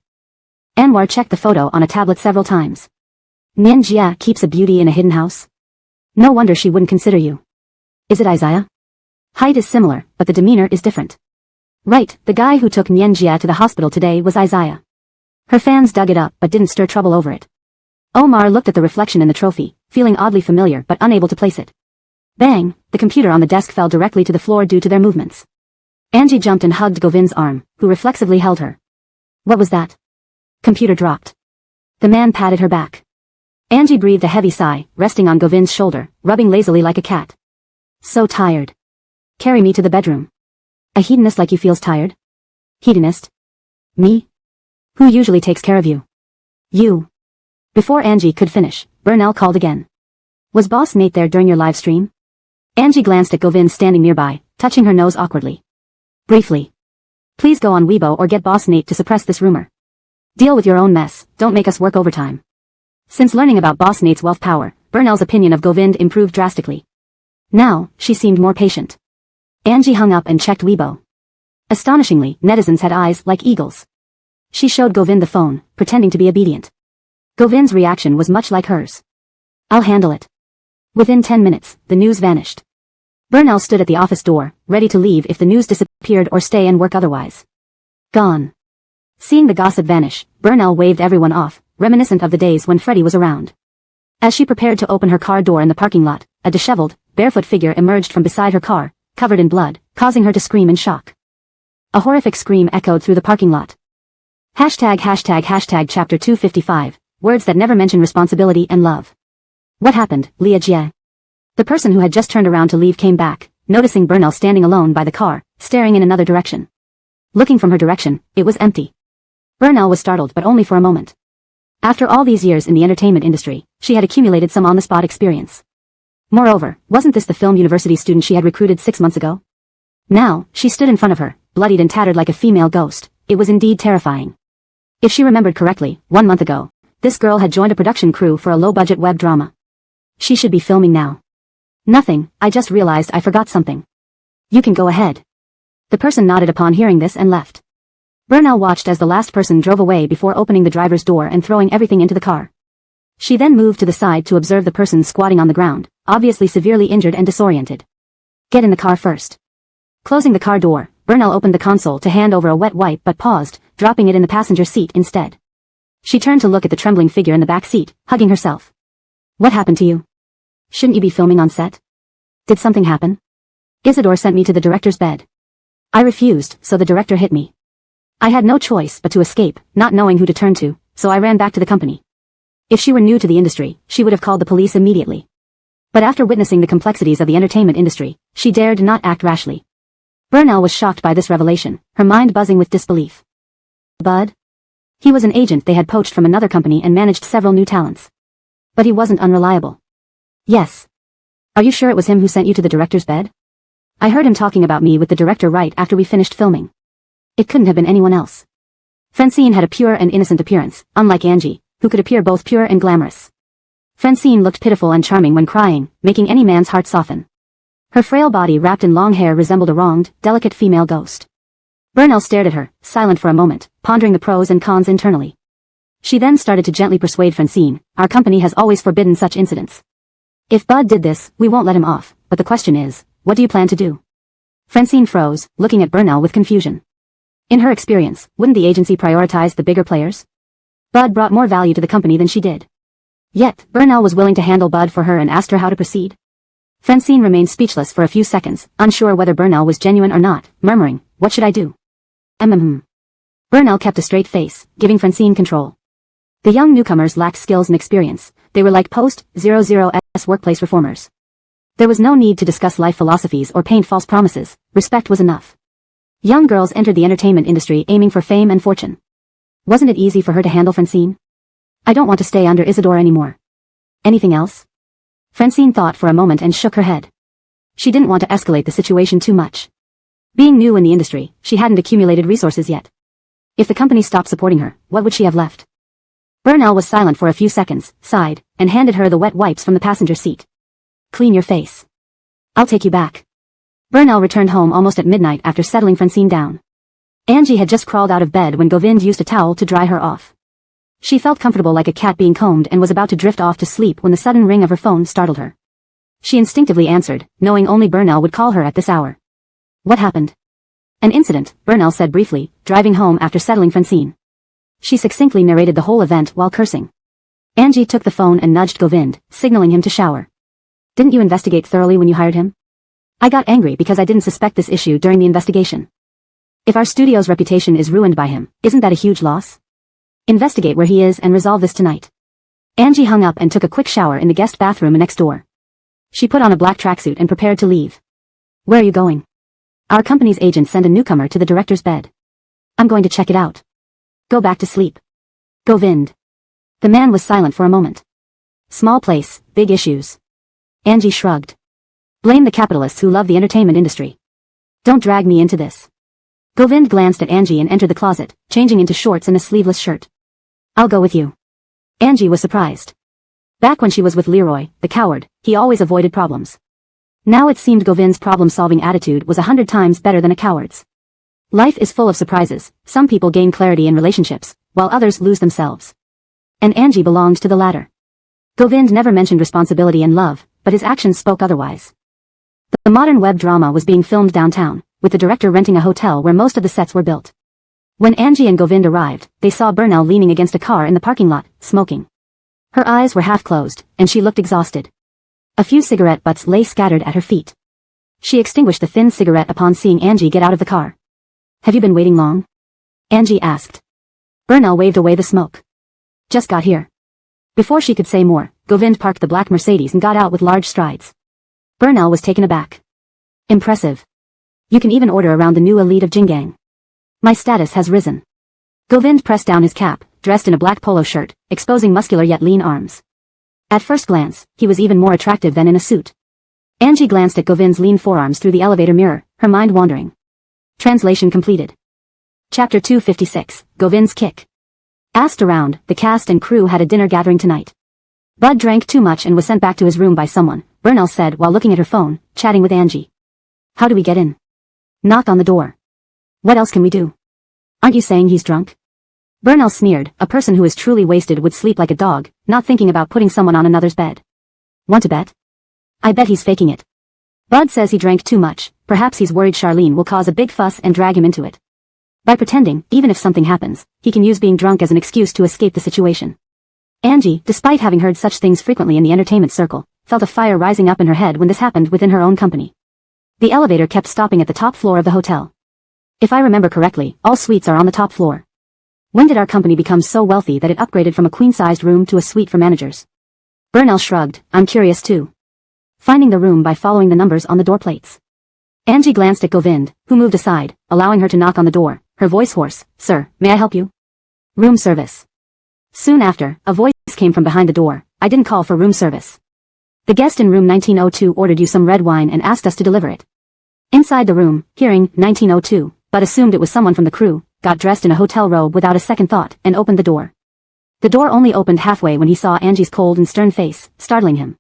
Anwar checked the photo on a tablet several times. Nian Jia keeps a beauty in a hidden house? No wonder she wouldn't consider you. Is it Isaiah? Height is similar, but the demeanor is different. Right, the guy who took Nian Jia to the hospital today was Isaiah. Her fans dug it up but didn't stir trouble over it. Omar looked at the reflection in the trophy, feeling oddly familiar but unable to place it. Bang, the computer on the desk fell directly to the floor due to their movements. Angie jumped and hugged Govind's arm, who reflexively held her. What was that? Computer dropped. The man patted her back. Angie breathed a heavy sigh, resting on Govind's shoulder, rubbing lazily like a cat. So tired. Carry me to the bedroom. A hedonist like you feels tired? Hedonist? Me? Who usually takes care of you? You. Before Angie could finish, Burnell called again. Was Boss Nate there during your live stream? Angie glanced at Govind standing nearby, touching her nose awkwardly. Briefly. Please go on Weibo or get Boss Nate to suppress this rumor. Deal with your own mess, don't make us work overtime. Since learning about Boss Nate's wealth power, Burnell's opinion of Govind improved drastically. Now, she seemed more patient. Angie hung up and checked Weibo. Astonishingly, netizens had eyes like eagles. She showed Govind the phone, pretending to be obedient. Govind's reaction was much like hers. I'll handle it. Within 10 minutes, the news vanished. Burnell stood at the office door, ready to leave if the news disappeared or stay and work otherwise. Gone. Seeing the gossip vanish, Burnell waved everyone off, reminiscent of the days when Freddie was around. As she prepared to open her car door in the parking lot, a disheveled, barefoot figure emerged from beside her car, covered in blood, causing her to scream in shock. A horrific scream echoed through the parking lot. Hashtag chapter 255, words that never mention responsibility and love. What happened, Leah Jie? The person who had just turned around to leave came back, noticing Burnell standing alone by the car, staring in another direction. Looking from her direction, it was empty. Burnell was startled but only for a moment. After all these years in the entertainment industry, she had accumulated some on-the-spot experience. Moreover, wasn't this the film university student she had recruited 6 months ago? Now, she stood in front of her, bloodied and tattered like a female ghost. It was indeed terrifying. If she remembered correctly, 1 month ago, this girl had joined a production crew for a low-budget web drama. She should be filming now. Nothing, I just realized I forgot something. You can go ahead. The person nodded upon hearing this and left. Burnell watched as the last person drove away before opening the driver's door and throwing everything into the car. She then moved to the side to observe the person squatting on the ground, obviously severely injured and disoriented. Get in the car first. Closing the car door, Burnell opened the console to hand over a wet wipe but paused, dropping it in the passenger seat instead. She turned to look at the trembling figure in the back seat, hugging herself. What happened to you? Shouldn't you be filming on set? Did something happen? Isidore sent me to the director's bed. I refused, so the director hit me. I had no choice but to escape, not knowing who to turn to, so I ran back to the company. If she were new to the industry, she would have called the police immediately. But after witnessing the complexities of the entertainment industry, she dared not act rashly. Burnell was shocked by this revelation, her mind buzzing with disbelief. Bud? He was an agent they had poached from another company and managed several new talents. But he wasn't unreliable. Yes. Are you sure it was him who sent you to the director's bed? I heard him talking about me with the director right after we finished filming. It couldn't have been anyone else. Francine had a pure and innocent appearance, unlike Angie, who could appear both pure and glamorous. Francine looked pitiful and charming when crying, making any man's heart soften. Her frail body wrapped in long hair resembled a wronged, delicate female ghost. Burnell stared at her, silent for a moment, pondering the pros and cons internally. She then started to gently persuade Francine, "Our company has always forbidden such incidents. If Bud did this, we won't let him off, but the question is, what do you plan to do?" Francine froze, looking at Burnell with confusion. In her experience, wouldn't the agency prioritize the bigger players? Bud brought more value to the company than she did. Yet, Burnell was willing to handle Bud for her and asked her how to proceed. Francine remained speechless for a few seconds, unsure whether Burnell was genuine or not, murmuring, "What should I do?" Burnell kept a straight face, giving Francine control. The young newcomers lacked skills and experience. They were like post-00s workplace reformers. There was no need to discuss life philosophies or paint false promises. Respect was enough. Young girls entered the entertainment industry aiming for fame and fortune. Wasn't it easy for her to handle Francine? "I don't want to stay under Isidore anymore." "Anything else?" Francine thought for a moment and shook her head. She didn't want to escalate the situation too much. Being new in the industry, she hadn't accumulated resources yet. If the company stopped supporting her, what would she have left? Burnell was silent for a few seconds, sighed, and handed her the wet wipes from the passenger seat. "Clean your face. I'll take you back." Burnell returned home almost at midnight after settling Francine down. Angie had just crawled out of bed when Govind used a towel to dry her off. She felt comfortable like a cat being combed and was about to drift off to sleep when the sudden ring of her phone startled her. She instinctively answered, knowing only Burnell would call her at this hour. "What happened?" "An incident," Burnell said briefly, driving home after settling Francine. She succinctly narrated the whole event while cursing. Angie took the phone and nudged Govind, signaling him to shower. "Didn't you investigate thoroughly when you hired him?" "I got angry because I didn't suspect this issue during the investigation. If our studio's reputation is ruined by him, isn't that a huge loss? Investigate where he is and resolve this tonight." Angie hung up and took a quick shower in the guest bathroom next door. She put on a black tracksuit and prepared to leave. "Where are you going?" "Our company's agent sent a newcomer to the director's bed. I'm going to check it out." "Go back to sleep." "Govind." The man was silent for a moment. "Small place, big issues." Angie shrugged. "Blame the capitalists who love the entertainment industry. Don't drag me into this." Govind glanced at Angie and entered the closet, changing into shorts and a sleeveless shirt. "I'll go with you." Angie was surprised. Back when she was with Leroy, the coward, he always avoided problems. Now it seemed Govind's problem-solving attitude was 100 times better than a coward's. Life is full of surprises. Some people gain clarity in relationships, while others lose themselves. And Angie belonged to the latter. Govind never mentioned responsibility and love, but his actions spoke otherwise. The modern web drama was being filmed downtown, with the director renting a hotel where most of the sets were built. When Angie and Govind arrived, they saw Burnell leaning against a car in the parking lot, smoking. Her eyes were half closed, and she looked exhausted. A few cigarette butts lay scattered at her feet. She extinguished the thin cigarette upon seeing Angie get out of the car. "Have you been waiting long?" Angie asked. Burnell waved away the smoke. "Just got here." Before she could say more, Govind parked the black Mercedes and got out with large strides. Burnell was taken aback. "Impressive. You can even order around the new elite of Jingang. My status has risen." Govind pressed down his cap, dressed in a black polo shirt, exposing muscular yet lean arms. At first glance, he was even more attractive than in a suit. Angie glanced at Govind's lean forearms through the elevator mirror, her mind wandering. Translation completed. Chapter 256, Govind's Kick. Asked around, the cast and crew had a dinner gathering tonight. Bud drank too much and was sent back to his room by someone, Burnell said while looking at her phone, chatting with Angie. "How do we get in?" "Knock on the door." "What else can we do?" "Aren't you saying he's drunk?" Burnell sneered, a person who is truly wasted would sleep like a dog, not thinking about putting someone on another's bed. "Want to bet?" "I bet he's faking it. Bud says he drank too much, perhaps he's worried Charlene will cause a big fuss and drag him into it. By pretending, even if something happens, he can use being drunk as an excuse to escape the situation." Angie, despite having heard such things frequently in the entertainment circle, felt a fire rising up in her head when this happened within her own company. The elevator kept stopping at the top floor of the hotel. "If I remember correctly, all suites are on the top floor. When did our company become so wealthy that it upgraded from a queen-sized room to a suite for managers?" Burnell shrugged. "I'm curious too." Finding the room by following the numbers on the door plates. Angie glanced at Govind, who moved aside, allowing her to knock on the door, her voice hoarse. "Sir, may I help you?" "Room service." Soon after, a voice came from behind the door. "I didn't call for room service. The guest in room 1902 ordered you some red wine and asked us to deliver it." Inside the room, hearing 1902, but assumed it was someone from the crew, got dressed in a hotel robe without a second thought, and opened the door. The door only opened halfway when he saw Angie's cold and stern face, startling him.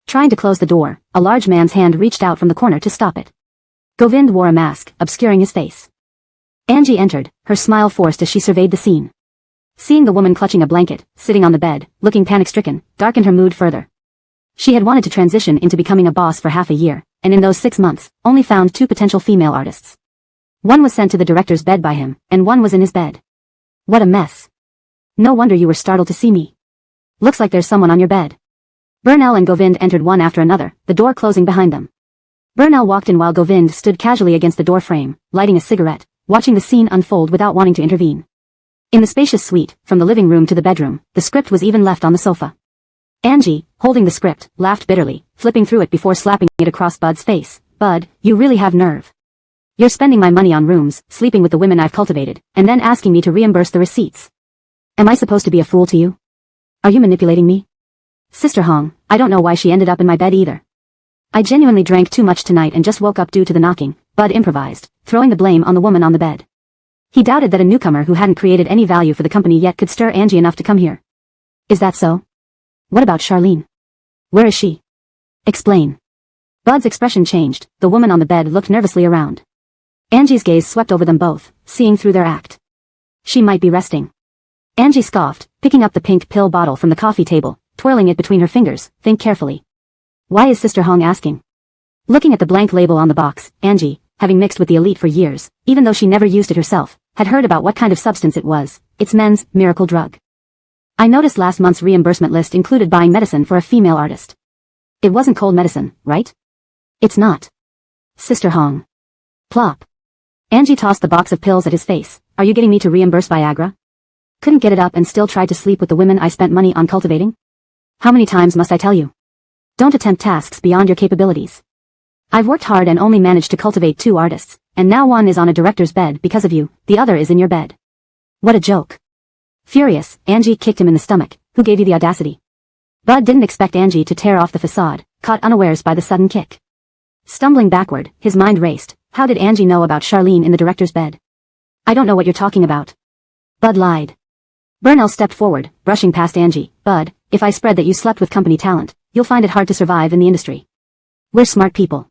Trying to close the door, a large man's hand reached out from the corner to stop it. Govind wore a mask, obscuring his face. Angie entered, her smile forced as she surveyed the scene. Seeing the woman clutching a blanket, sitting on the bed, looking panic-stricken, darkened her mood further. She had wanted to transition into becoming a boss for half a year, and in those 6 months, only found 2 potential female artists. One was sent to the director's bed by him, and one was in his bed. What a mess. No wonder you were startled to see me. Looks like there's someone on your bed. Burnell and Govind entered one after another, the door closing behind them. Burnell walked in while Govind stood casually against the door frame, lighting a cigarette, watching the scene unfold without wanting to intervene. In the spacious suite, from the living room to the bedroom, the script was even left on the sofa. Angie, holding the script, laughed bitterly, flipping through it before slapping it across Bud's face. Bud, you really have nerve. You're spending my money on rooms, sleeping with the women I've cultivated, and then asking me to reimburse the receipts. Am I supposed to be a fool to you? Are you manipulating me? Sister Hong, I don't know why she ended up in my bed either. I genuinely drank too much tonight and just woke up due to the knocking, Bud improvised, throwing the blame on the woman on the bed. He doubted that a newcomer who hadn't created any value for the company yet could stir Angie enough to come here. Is that so? What about Charlene? Where is she? Explain. Bud's expression changed, the woman on the bed looked nervously around. Angie's gaze swept over them both, seeing through their act. She might be resting. Angie scoffed, picking up the pink pill bottle from the coffee table, twirling it between her fingers. Think carefully. Why is Sister Hong asking? Looking at the blank label on the box, Angie, having mixed with the elite for years, even though she never used it herself, had heard about what kind of substance it was. It's men's miracle drug. I noticed last month's reimbursement list included buying medicine for a female artist. It wasn't cold medicine, right? It's not. Sister Hong. Plop. Angie tossed the box of pills at his face. Are you getting me to reimburse Viagra? Couldn't get it up and still tried to sleep with the women I spent money on cultivating? How many times must I tell you? Don't attempt tasks beyond your capabilities. I've worked hard and only managed to cultivate 2 artists, and now one is on a director's bed because of you, the other is in your bed. What a joke. Furious, Angie kicked him in the stomach. Who gave you the audacity? Bud didn't expect Angie to tear off the facade, caught unawares by the sudden kick. Stumbling backward, his mind raced. How did Angie know about Charlene in the director's bed? I don't know what you're talking about. Bud lied. Burnell stepped forward, brushing past Angie. Bud, if I spread that you slept with company talent, you'll find it hard to survive in the industry. We're smart people.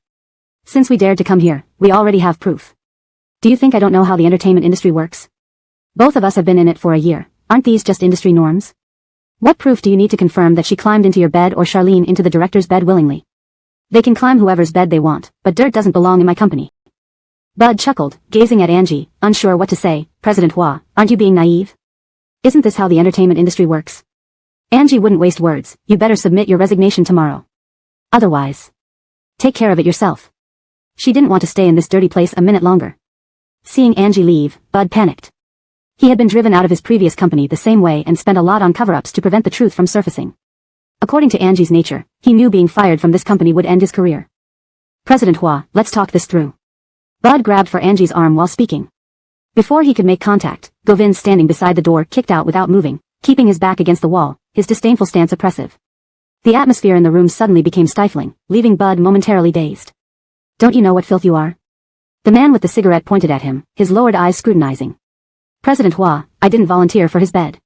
Since we dared to come here, we already have proof. Do you think I don't know how the entertainment industry works? Both of us have been in it for a year. Aren't these just industry norms? What proof do you need to confirm that she climbed into your bed or Charlene into the director's bed willingly? They can climb whoever's bed they want, but dirt doesn't belong in my company. Bud chuckled, gazing at Angie, unsure what to say. President Hua, aren't you being naive? Isn't this how the entertainment industry works? Angie wouldn't waste words. You better submit your resignation tomorrow. Otherwise, take care of it yourself. She didn't want to stay in this dirty place a minute longer. Seeing Angie leave, Bud panicked. He had been driven out of his previous company the same way and spent a lot on cover-ups to prevent the truth from surfacing. According to Angie's nature, he knew being fired from this company would end his career. President Hua, let's talk this through. Bud grabbed for Angie's arm while speaking. Before he could make contact, Govind standing beside the door kicked out without moving, keeping his back against the wall, his disdainful stance oppressive. The atmosphere in the room suddenly became stifling, leaving Bud momentarily dazed. Don't you know what filth you are? The man with the cigarette pointed at him, his lowered eyes scrutinizing. President Hua, I didn't volunteer for his bed.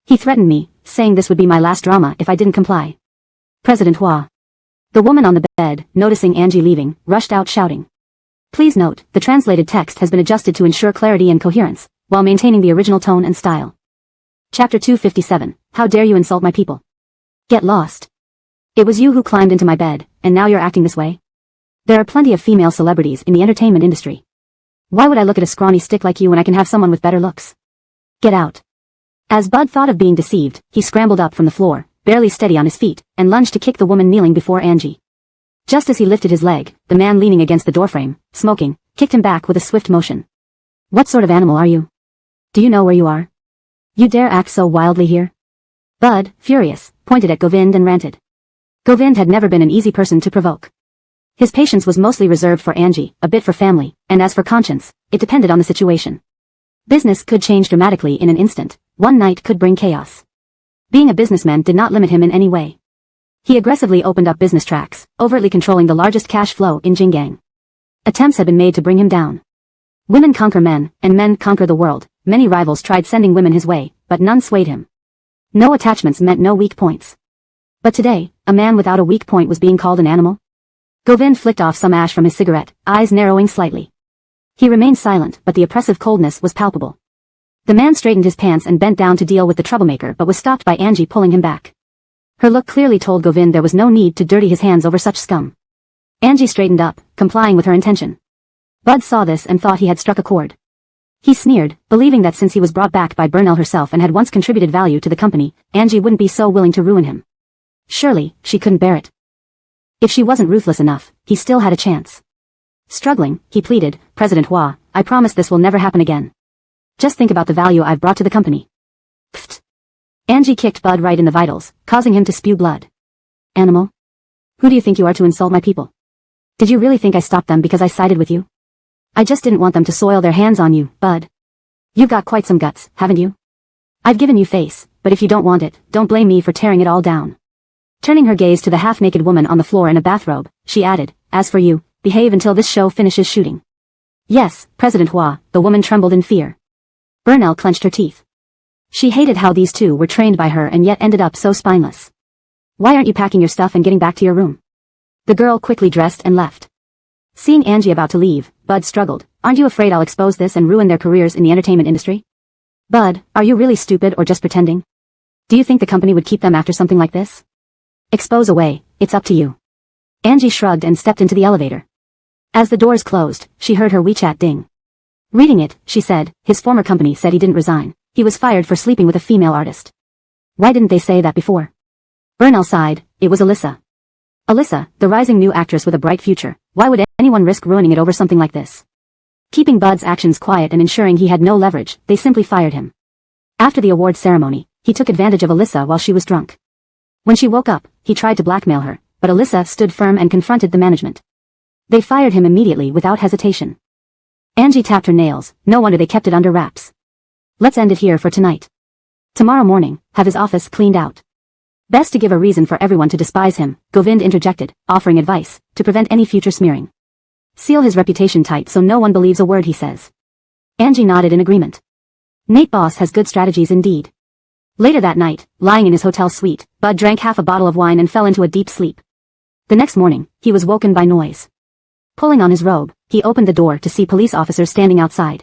He threatened me, saying this would be my last drama if I didn't comply. President Hua. The woman on the bed, noticing Angie leaving, rushed out shouting. Please note, the translated text has been adjusted to ensure clarity and coherence, while maintaining the original tone and style. Chapter 257, How dare you insult my people? Get lost. It was you who climbed into my bed, and now you're acting this way? There are plenty of female celebrities in the entertainment industry. Why would I look at a scrawny stick like you when I can have someone with better looks? Get out. As Bud thought of being deceived, he scrambled up from the floor, barely steady on his feet, and lunged to kick the woman kneeling before Angie. Just as he lifted his leg, the man leaning against the doorframe, smoking, kicked him back with a swift motion. What sort of animal are you? Do you know where you are? You dare act so wildly here? Bud, furious, pointed at Govind and ranted. Govind had never been an easy person to provoke. His patience was mostly reserved for Angie, a bit for family, and as for conscience, it depended on the situation. Business could change dramatically in an instant. One night could bring chaos. Being a businessman did not limit him in any way. He aggressively opened up business tracks, overtly controlling the largest cash flow in Jinggang. Attempts had been made to bring him down. Women conquer men, and men conquer the world. Many rivals tried sending women his way, but none swayed him. No attachments meant no weak points. But today, a man without a weak point was being called an animal? Govind flicked off some ash from his cigarette, eyes narrowing slightly. He remained silent, but the oppressive coldness was palpable. The man straightened his pants and bent down to deal with the troublemaker but was stopped by Angie pulling him back. Her look clearly told Govind there was no need to dirty his hands over such scum. Angie straightened up, complying with her intention. Bud saw this and thought he had struck a chord. He sneered, believing that since he was brought back by Burnell herself and had once contributed value to the company, Angie wouldn't be so willing to ruin him. Surely, she couldn't bear it. If she wasn't ruthless enough, he still had a chance. Struggling, he pleaded, President Hua, I promise this will never happen again. Just think about the value I've brought to the company. Pfft. Angie kicked Bud right in the vitals, causing him to spew blood. Animal? Who do you think you are to insult my people? Did you really think I stopped them because I sided with you? I just didn't want them to soil their hands on you, Bud. You've got quite some guts, haven't you? I've given you face, but if you don't want it, don't blame me for tearing it all down. Turning her gaze to the half-naked woman on the floor in a bathrobe, she added, as for you, behave until this show finishes shooting. Yes, President Hua, the woman trembled in fear. Burnell clenched her teeth. She hated how these two were trained by her and yet ended up so spineless. Why aren't you packing your stuff and getting back to your room? The girl quickly dressed and left. Seeing Angie about to leave, Bud struggled. Aren't you afraid I'll expose this and ruin their careers in the entertainment industry? Bud, are you really stupid or just pretending? Do you think the company would keep them after something like this? Expose away, it's up to you. Angie shrugged and stepped into the elevator. As the doors closed, she heard her WeChat ding. Reading it, she said, his former company said he didn't resign. He was fired for sleeping with a female artist. Why didn't they say that before? Burnell sighed, it was Alyssa. Alyssa, the rising new actress with a bright future. Why would anyone risk ruining it over something like this? Keeping Bud's actions quiet and ensuring he had no leverage, they simply fired him. After the awards ceremony, he took advantage of Alyssa while she was drunk. When she woke up, he tried to blackmail her, but Alyssa stood firm and confronted the management. They fired him immediately without hesitation. Angie tapped her nails, no wonder they kept it under wraps. Let's end it here for tonight. Tomorrow morning, have his office cleaned out. Best to give a reason for everyone to despise him, Govind interjected, offering advice, to prevent any future smearing. Seal his reputation tight so no one believes a word he says. Angie nodded in agreement. Nate Boss has good strategies indeed. Later that night, lying in his hotel suite, Bud drank half a bottle of wine and fell into a deep sleep. The next morning, he was woken by noise. Pulling on his robe, he opened the door to see police officers standing outside.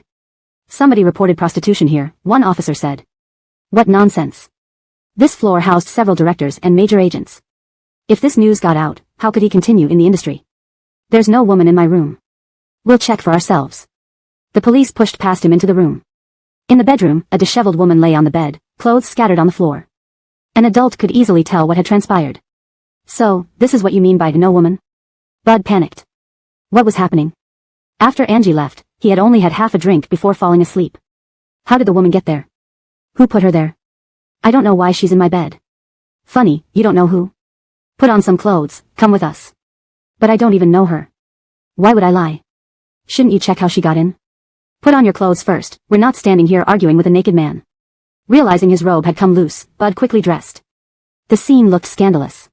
Somebody reported prostitution here, one officer said. What nonsense. This floor housed several directors and major agents. If this news got out, how could he continue in the industry? There's no woman in my room. We'll check for ourselves. The police pushed past him into the room. In the bedroom, a disheveled woman lay on the bed, clothes scattered on the floor. An adult could easily tell what had transpired. So, this is what you mean by no woman? Bud panicked. What was happening? After Angie left, he had only had half a drink before falling asleep. How did the woman get there? Who put her there? I don't know why she's in my bed. Funny, you don't know who? Put on some clothes, come with us. But I don't even know her. Why would I lie? Shouldn't you check how she got in? Put on your clothes first, we're not standing here arguing with a naked man. Realizing his robe had come loose, Bud quickly dressed. The scene looked scandalous.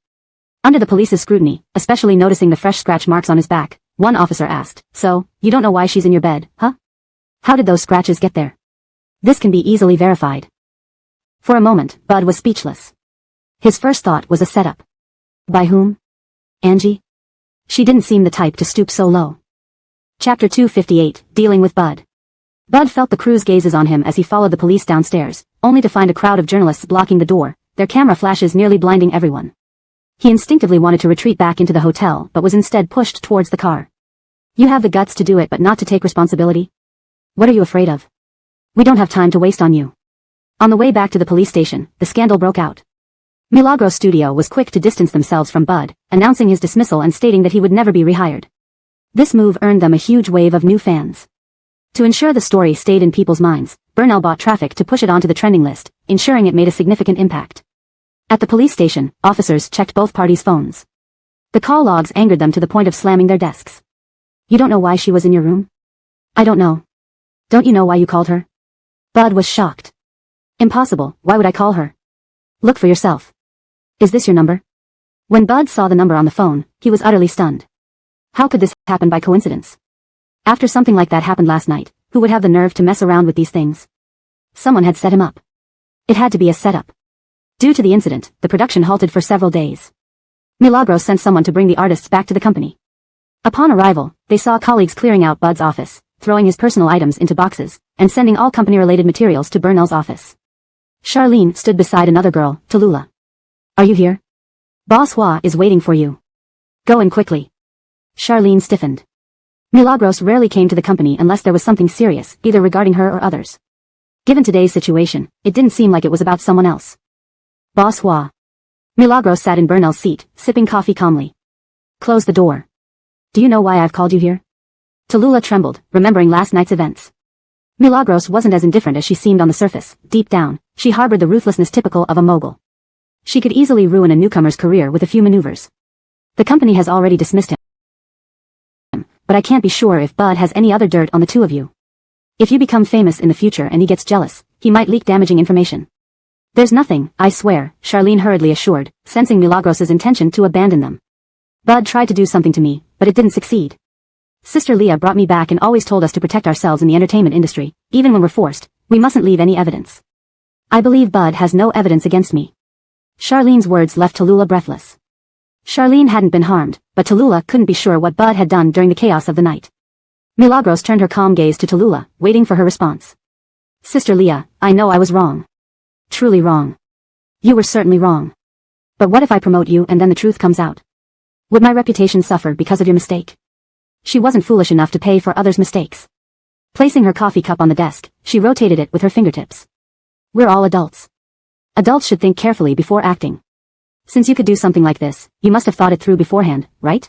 Under the police's scrutiny, especially noticing the fresh scratch marks on his back, one officer asked, so, you don't know why she's in your bed, huh? How did those scratches get there? This can be easily verified. For a moment, Bud was speechless. His first thought was a setup. By whom? Angie? She didn't seem the type to stoop so low. Chapter 258, Dealing with Bud. Bud felt the crew's gazes on him as he followed the police downstairs, only to find a crowd of journalists blocking the door, their camera flashes nearly blinding everyone. He instinctively wanted to retreat back into the hotel but was instead pushed towards the car. You have the guts to do it but not to take responsibility? What are you afraid of? We don't have time to waste on you. On the way back to the police station, the scandal broke out. Milagro Studio was quick to distance themselves from Bud, announcing his dismissal and stating that he would never be rehired. This move earned them a huge wave of new fans. To ensure the story stayed in people's minds, Burnell bought traffic to push it onto the trending list, ensuring it made a significant impact. At the police station, officers checked both parties' phones. The call logs angered them to the point of slamming their desks. You don't know why she was in your room? I don't know. Don't you know why you called her? Bud was shocked. Impossible, why would I call her? Look for yourself. Is this your number? When Bud saw the number on the phone, he was utterly stunned. How could this happen by coincidence? After something like that happened last night, Who would have the nerve to mess around with these things? Someone had set him up. It had to be a setup. Due to the incident, the production halted for several days. Milagros sent someone to bring the artists back to the company. Upon arrival, they saw colleagues clearing out Bud's office, throwing his personal items into boxes, and sending all company-related materials to Burnell's office. Charlene stood beside another girl, Tallulah. Are you here? Boss Hua is waiting for you. Go in quickly. Charlene stiffened. Milagros rarely came to the company unless there was something serious, either regarding her or others. Given today's situation, it didn't seem like it was about someone else. Boss Hua. Milagros sat in Burnell's seat, sipping coffee calmly. Close the door. Do you know why I've called you here? Tallulah trembled, remembering last night's events. Milagros wasn't as indifferent as she seemed on the surface. Deep down, she harbored the ruthlessness typical of a mogul. She could easily ruin a newcomer's career with a few maneuvers. The company has already dismissed him. But I can't be sure if Bud has any other dirt on the two of you. If you become famous in the future and he gets jealous, he might leak damaging information. There's nothing, I swear, Charlene hurriedly assured, sensing Milagros's intention to abandon them. Bud tried to do something to me, but it didn't succeed. Sister Leah brought me back and always told us to protect ourselves in the entertainment industry, even when we're forced, we mustn't leave any evidence. I believe Bud has no evidence against me. Charlene's words left Tallulah breathless. Charlene hadn't been harmed, but Tallulah couldn't be sure what Bud had done during the chaos of the night. Milagros turned her calm gaze to Tallulah, waiting for her response. Sister Leah, I know I was wrong. Truly wrong. You were certainly wrong. But what if I promote you and then the truth comes out? Would my reputation suffer because of your mistake? She wasn't foolish enough to pay for others' mistakes. Placing her coffee cup on the desk, she rotated it with her fingertips. We're all adults. Adults should think carefully before acting. Since you could do something like this, you must have thought it through beforehand, right?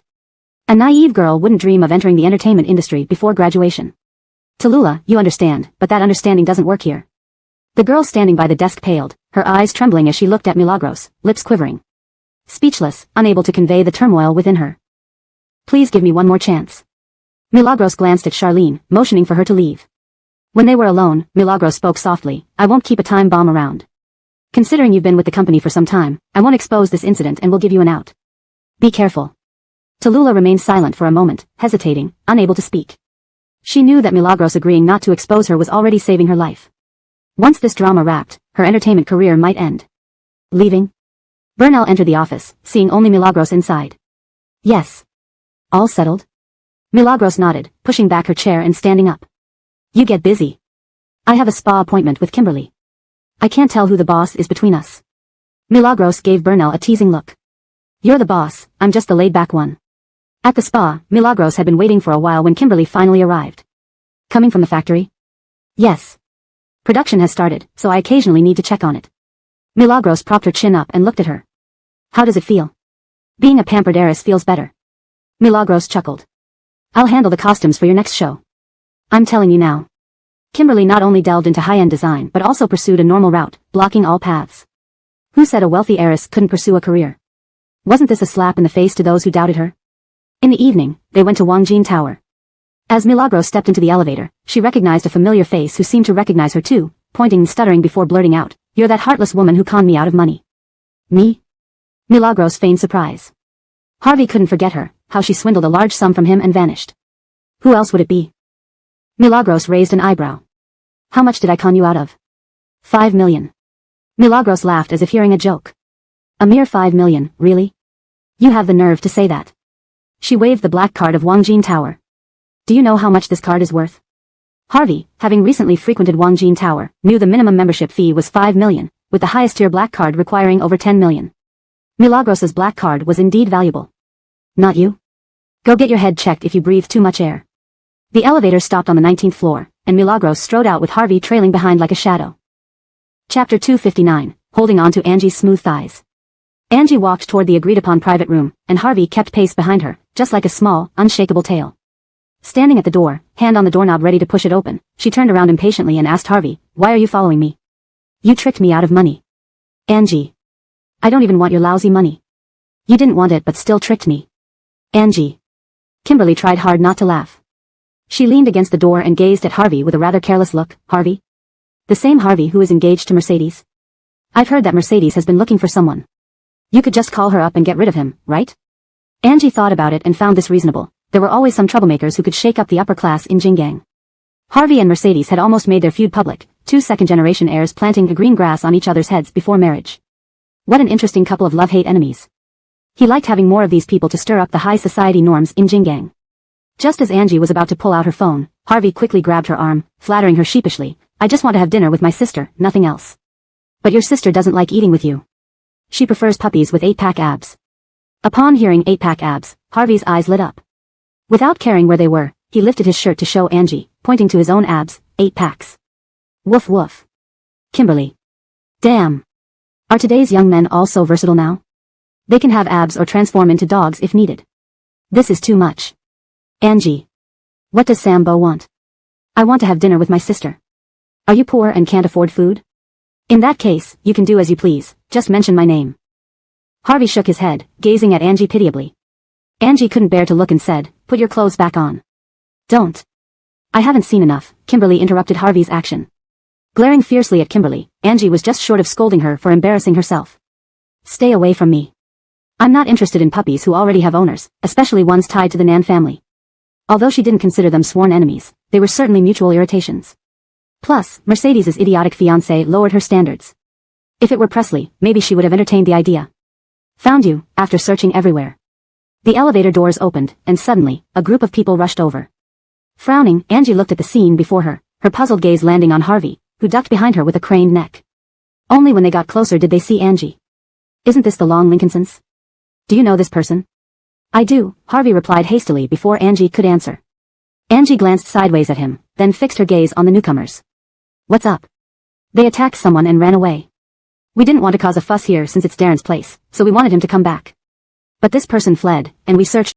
A naive girl wouldn't dream of entering the entertainment industry before graduation. Tallulah, you understand, but that understanding doesn't work here. The girl standing by the desk paled, her eyes trembling as she looked at Milagros, lips quivering. Speechless, unable to convey the turmoil within her. Please give me one more chance. Milagros glanced at Charlene, motioning for her to leave. When they were alone, Milagros spoke softly, I won't keep a time bomb around. Considering you've been with the company for some time, I won't expose this incident and will give you an out. Be careful. Tallulah remained silent for a moment, hesitating, unable to speak. She knew that Milagros agreeing not to expose her was already saving her life. Once this drama wrapped, her entertainment career might end. Leaving? Burnell entered the office, seeing only Milagros inside. Yes. All settled? Milagros nodded, pushing back her chair and standing up. You get busy. I have a spa appointment with Kimberly. I can't tell who the boss is between us. Milagros gave Burnell a teasing look. You're the boss, I'm just the laid-back one. At the spa, Milagros had been waiting for a while when Kimberly finally arrived. Coming from the factory? Yes. Production has started, so I occasionally need to check on it. Milagros propped her chin up and looked at her. How does it feel? Being a pampered heiress feels better. Milagros chuckled. I'll handle the costumes for your next show. I'm telling you now. Kimberly not only delved into high-end design but also pursued a normal route, blocking all paths. Who said a wealthy heiress couldn't pursue a career? Wasn't this a slap in the face to those who doubted her? In the evening, they went to Wangjin Tower. As Milagros stepped into the elevator, she recognized a familiar face who seemed to recognize her too, pointing and stuttering before blurting out, You're that heartless woman who conned me out of money. Me? Milagros feigned surprise. Harvey couldn't forget her, how she swindled a large sum from him and vanished. Who else would it be? Milagros raised an eyebrow. How much did I con you out of? 5 million. Milagros laughed as if hearing a joke. A mere 5 million, really? You have the nerve to say that. She waved the black card of Wangjin Tower. Do you know how much this card is worth? Harvey, having recently frequented Wangjin Tower, knew the minimum membership fee was 5 million, with the highest tier black card requiring over 10 million. Milagros's black card was indeed valuable. Not you? Go get your head checked if you breathe too much air. The elevator stopped on the 19th floor, and Milagros strode out with Harvey trailing behind like a shadow. Chapter 259, Holding on to Angie's smooth thighs. Angie walked toward the agreed-upon private room, and Harvey kept pace behind her, just like a small, unshakable tail. Standing at the door, hand on the doorknob ready to push it open, she turned around impatiently and asked Harvey, Why are you following me? You tricked me out of money. Angie. I don't even want your lousy money. You didn't want it but still tricked me. Angie. Kimberly tried hard not to laugh. She leaned against the door and gazed at Harvey with a rather careless look. Harvey? The same Harvey who is engaged to Mercedes? I've heard that Mercedes has been looking for someone. You could just call her up and get rid of him, right? Angie thought about it and found this reasonable. There were always some troublemakers who could shake up the upper class in Jinggang. Harvey and Mercedes had almost made their feud public, two second-generation heirs planting green grass on each other's heads before marriage. What an interesting couple of love-hate enemies. He liked having more of these people to stir up the high society norms in Jingang. Just as Angie was about to pull out her phone, Harvey quickly grabbed her arm, flattering her sheepishly. I just want to have dinner with my sister, nothing else. But your sister doesn't like eating with you. She prefers puppies with 8-pack abs. Upon hearing 8-pack abs, Harvey's eyes lit up. Without caring where they were, he lifted his shirt to show Angie, pointing to his own abs, 8 packs. Woof woof. Kimberly. Damn. Are today's young men all so versatile now? They can have abs or transform into dogs if needed. This is too much. Angie. What does Sambo want? I want to have dinner with my sister. Are you poor and can't afford food? In that case, you can do as you please, just mention my name. Harvey shook his head, gazing at Angie pitiably. Angie couldn't bear to look and said, put your clothes back on. Don't. I haven't seen enough, Kimberly interrupted Harvey's action. Glaring fiercely at Kimberly, Angie was just short of scolding her for embarrassing herself. Stay away from me. I'm not interested in puppies who already have owners, especially ones tied to the Nan family. Although she didn't consider them sworn enemies, they were certainly mutual irritations. Plus, Mercedes's idiotic fiancé lowered her standards. If it were Presley, maybe she would have entertained the idea. Found you, after searching everywhere. The elevator doors opened, and suddenly, a group of people rushed over. Frowning, Angie looked at the scene before her, her puzzled gaze landing on Harvey, who ducked behind her with a craned neck. Only when they got closer did they see Angie. Isn't this the Long Lincolnsons? Do you know this person? I do, Harvey replied hastily before Angie could answer. Angie glanced sideways at him, then fixed her gaze on the newcomers. What's up? They attacked someone and ran away. We didn't want to cause a fuss here since it's Darren's place, so we wanted him to come back. But this person fled, and we searched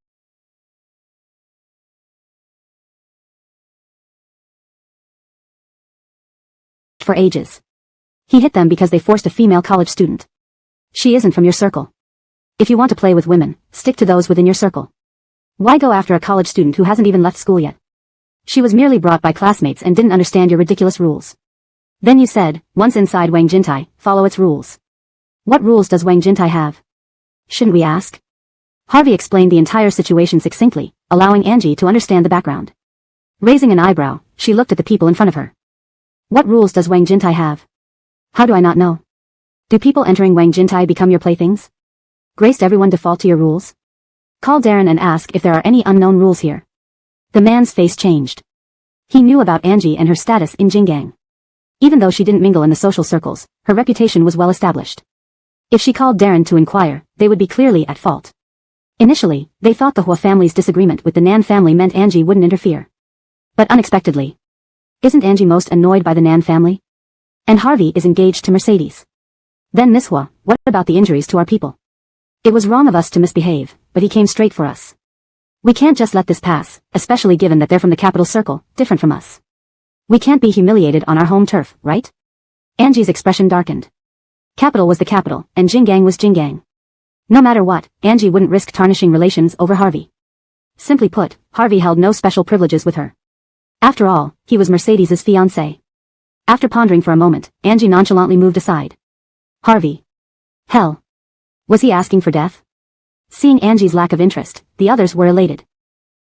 for ages. He hit them because they forced a female college student. She isn't from your circle. If you want to play with women, stick to those within your circle. Why go after a college student who hasn't even left school yet? She was merely brought by classmates and didn't understand your ridiculous rules. Then you said, once inside Wang Jintai, follow its rules. What rules does Wang Jintai have? Shouldn't we ask? Harvey explained the entire situation succinctly, allowing Angie to understand the background. Raising an eyebrow, she looked at the people in front of her. What rules does Wang Jintai have? How do I not know? Do people entering Wang Jintai become your playthings? Graced everyone default to your rules? Call Darren and ask if there are any unknown rules here. The man's face changed. He knew about Angie and her status in Jingang. Even though she didn't mingle in the social circles, her reputation was well established. If she called Darren to inquire, they would be clearly at fault. Initially, they thought the Hua family's disagreement with the Nan family meant Angie wouldn't interfere. But unexpectedly. Isn't Angie most annoyed by the Nan family? And Harvey is engaged to Mercedes. Then Miss Hua, what about the injuries to our people? It was wrong of us to misbehave, but he came straight for us. We can't just let this pass, especially given that they're from the capital circle, different from us. We can't be humiliated on our home turf, right? Angie's expression darkened. Capital was the capital, and Jingang was Jingang. No matter what, Angie wouldn't risk tarnishing relations over Harvey. Simply put, Harvey held no special privileges with her. After all, he was Mercedes's fiancé. After pondering for a moment, Angie nonchalantly moved aside. Harvey. Hell. Was he asking for death? Seeing Angie's lack of interest, the others were elated.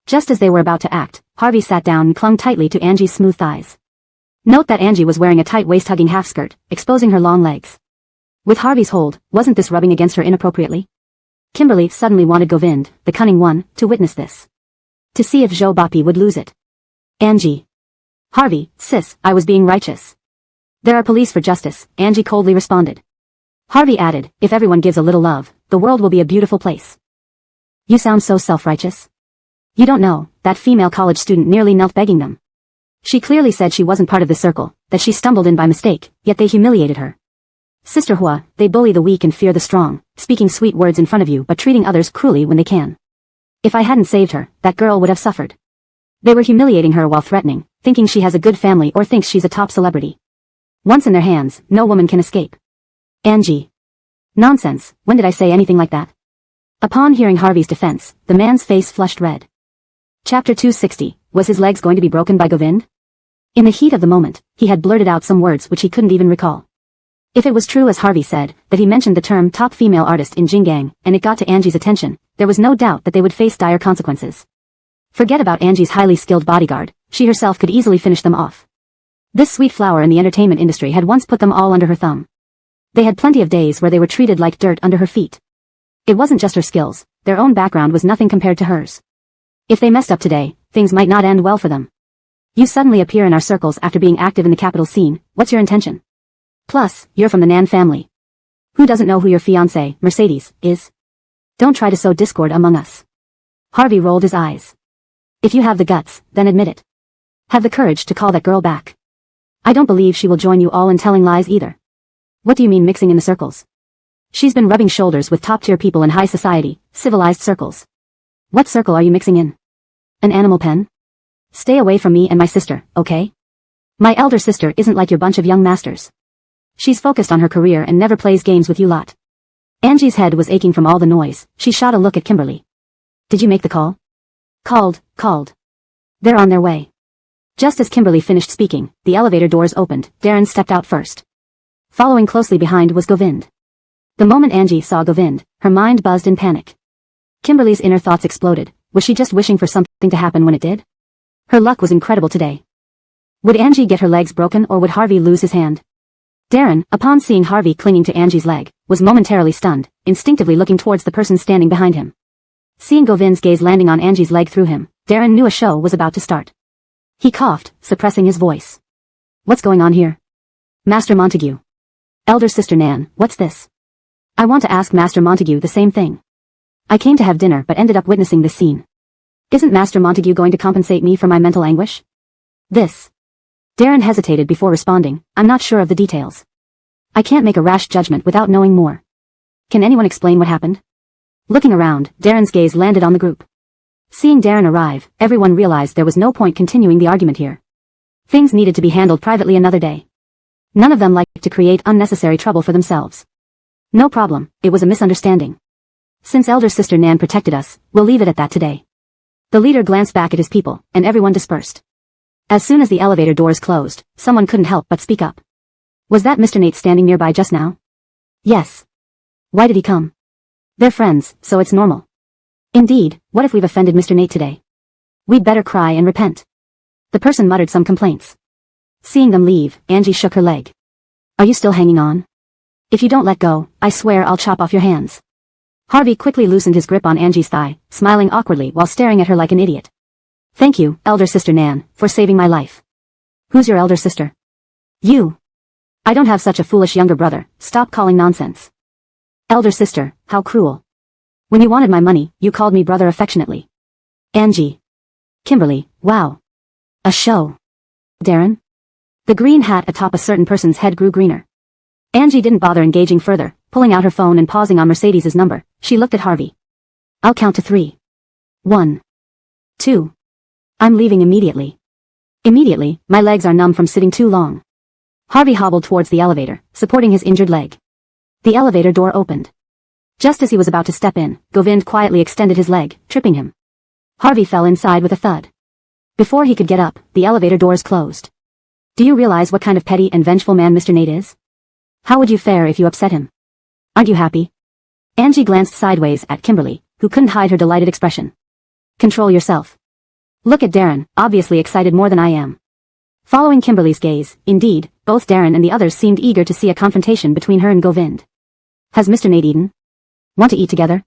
Just as they were about to act, Harvey sat down and clung tightly to Angie's smooth thighs. Note that Angie was wearing a tight waist-hugging half-skirt, exposing her long legs. With Harvey's hold, wasn't this rubbing against her inappropriately? Kimberly suddenly wanted Govind, the cunning one, to witness this. To see if Zhou Bapi would lose it. Angie. Harvey, sis, I was being righteous. There are police for justice, Angie coldly responded. Harvey added, if everyone gives a little love, the world will be a beautiful place. You sound so self-righteous. You don't know, that female college student nearly knelt begging them. She clearly said she wasn't part of the circle, that she stumbled in by mistake, yet they humiliated her. Sister Hua, they bully the weak and fear the strong, speaking sweet words in front of you but treating others cruelly when they can. If I hadn't saved her, that girl would have suffered. They were humiliating her while threatening, thinking she has a good family or thinks she's a top celebrity. Once in their hands, no woman can escape. Angie. Nonsense, when did I say anything like that? Upon hearing Harvey's defense, the man's face flushed red. Chapter 260, was his legs going to be broken by Govind? In the heat of the moment, he had blurted out some words which he couldn't even recall. If it was true as Harvey said, that he mentioned the term top female artist in Jingang, and it got to Angie's attention, there was no doubt that they would face dire consequences. Forget about Angie's highly skilled bodyguard, she herself could easily finish them off. This sweet flower in the entertainment industry had once put them all under her thumb. They had plenty of days where they were treated like dirt under her feet. It wasn't just her skills, their own background was nothing compared to hers. If they messed up today, things might not end well for them. You suddenly appear in our circles after being active in the capital scene, what's your intention? Plus, you're from the Nan family. Who doesn't know who your fiancée, Mercedes, is? Don't try to sow discord among us. Harvey rolled his eyes. If you have the guts, then admit it. Have the courage to call that girl back. I don't believe she will join you all in telling lies either. What do you mean mixing in the circles? She's been rubbing shoulders with top-tier people in high society, civilized circles. What circle are you mixing in? An animal pen? Stay away from me and my sister, okay? My elder sister isn't like your bunch of young masters. She's focused on her career and never plays games with you lot. Angie's head was aching from all the noise. She shot a look at Kimberly. Did you make the call? Called. They're on their way. Just as Kimberly finished speaking, the elevator doors opened. Darren stepped out first. Following closely behind was Govind. The moment Angie saw Govind, her mind buzzed in panic. Kimberly's inner thoughts exploded. Was she just wishing for something to happen when it did? Her luck was incredible today. Would Angie get her legs broken or would Harvey lose his hand? Darren, upon seeing Harvey clinging to Angie's leg, was momentarily stunned, instinctively looking towards the person standing behind him. Seeing Govind's gaze landing on Angie's leg through him, Darren knew a show was about to start. He coughed, suppressing his voice. What's going on here? Master Montague. Elder Sister Nan, what's this? I want to ask Master Montague the same thing. I came to have dinner but ended up witnessing this scene. Isn't Master Montague going to compensate me for my mental anguish? This. Darren hesitated before responding, I'm not sure of the details. I can't make a rash judgment without knowing more. Can anyone explain what happened? Looking around, Darren's gaze landed on the group. Seeing Darren arrive, everyone realized there was no point continuing the argument here. Things needed to be handled privately another day. None of them liked to create unnecessary trouble for themselves. No problem, it was a misunderstanding. Since Elder Sister Nan protected us, we'll leave it at that today. The leader glanced back at his people, and everyone dispersed. As soon as the elevator doors closed, someone couldn't help but speak up. Was that Mr. Nate standing nearby just now? Yes. Why did he come? They're friends, so it's normal. Indeed, what if we've offended Mr. Nate today? We'd better cry and repent. The person muttered some complaints. Seeing them leave, Angie shook her leg. Are you still hanging on? If you don't let go, I swear I'll chop off your hands. Harvey quickly loosened his grip on Angie's thigh, smiling awkwardly while staring at her like an idiot. Thank you, Elder Sister Nan, for saving my life. Who's your elder sister? You. I don't have such a foolish younger brother, stop calling nonsense. Elder sister, how cruel. When you wanted my money, you called me brother affectionately. Angie. Kimberly, wow. A show. Darren? The green hat atop a certain person's head grew greener. Angie didn't bother engaging further, pulling out her phone and pausing on Mercedes's number. She looked at Harvey. I'll count to 3. 1. 2. I'm leaving immediately. Immediately, my legs are numb from sitting too long. Harvey hobbled towards the elevator, supporting his injured leg. The elevator door opened. Just as he was about to step in, Govind quietly extended his leg, tripping him. Harvey fell inside with a thud. Before he could get up, the elevator doors closed. Do you realize what kind of petty and vengeful man Mr. Nate is? How would you fare if you upset him? Aren't you happy? Angie glanced sideways at Kimberly, who couldn't hide her delighted expression. Control yourself. Look at Darren, obviously excited more than I am. Following Kimberly's gaze, indeed, both Darren and the others seemed eager to see a confrontation between her and Govind. Has Mr. Nate eaten? Want to eat together?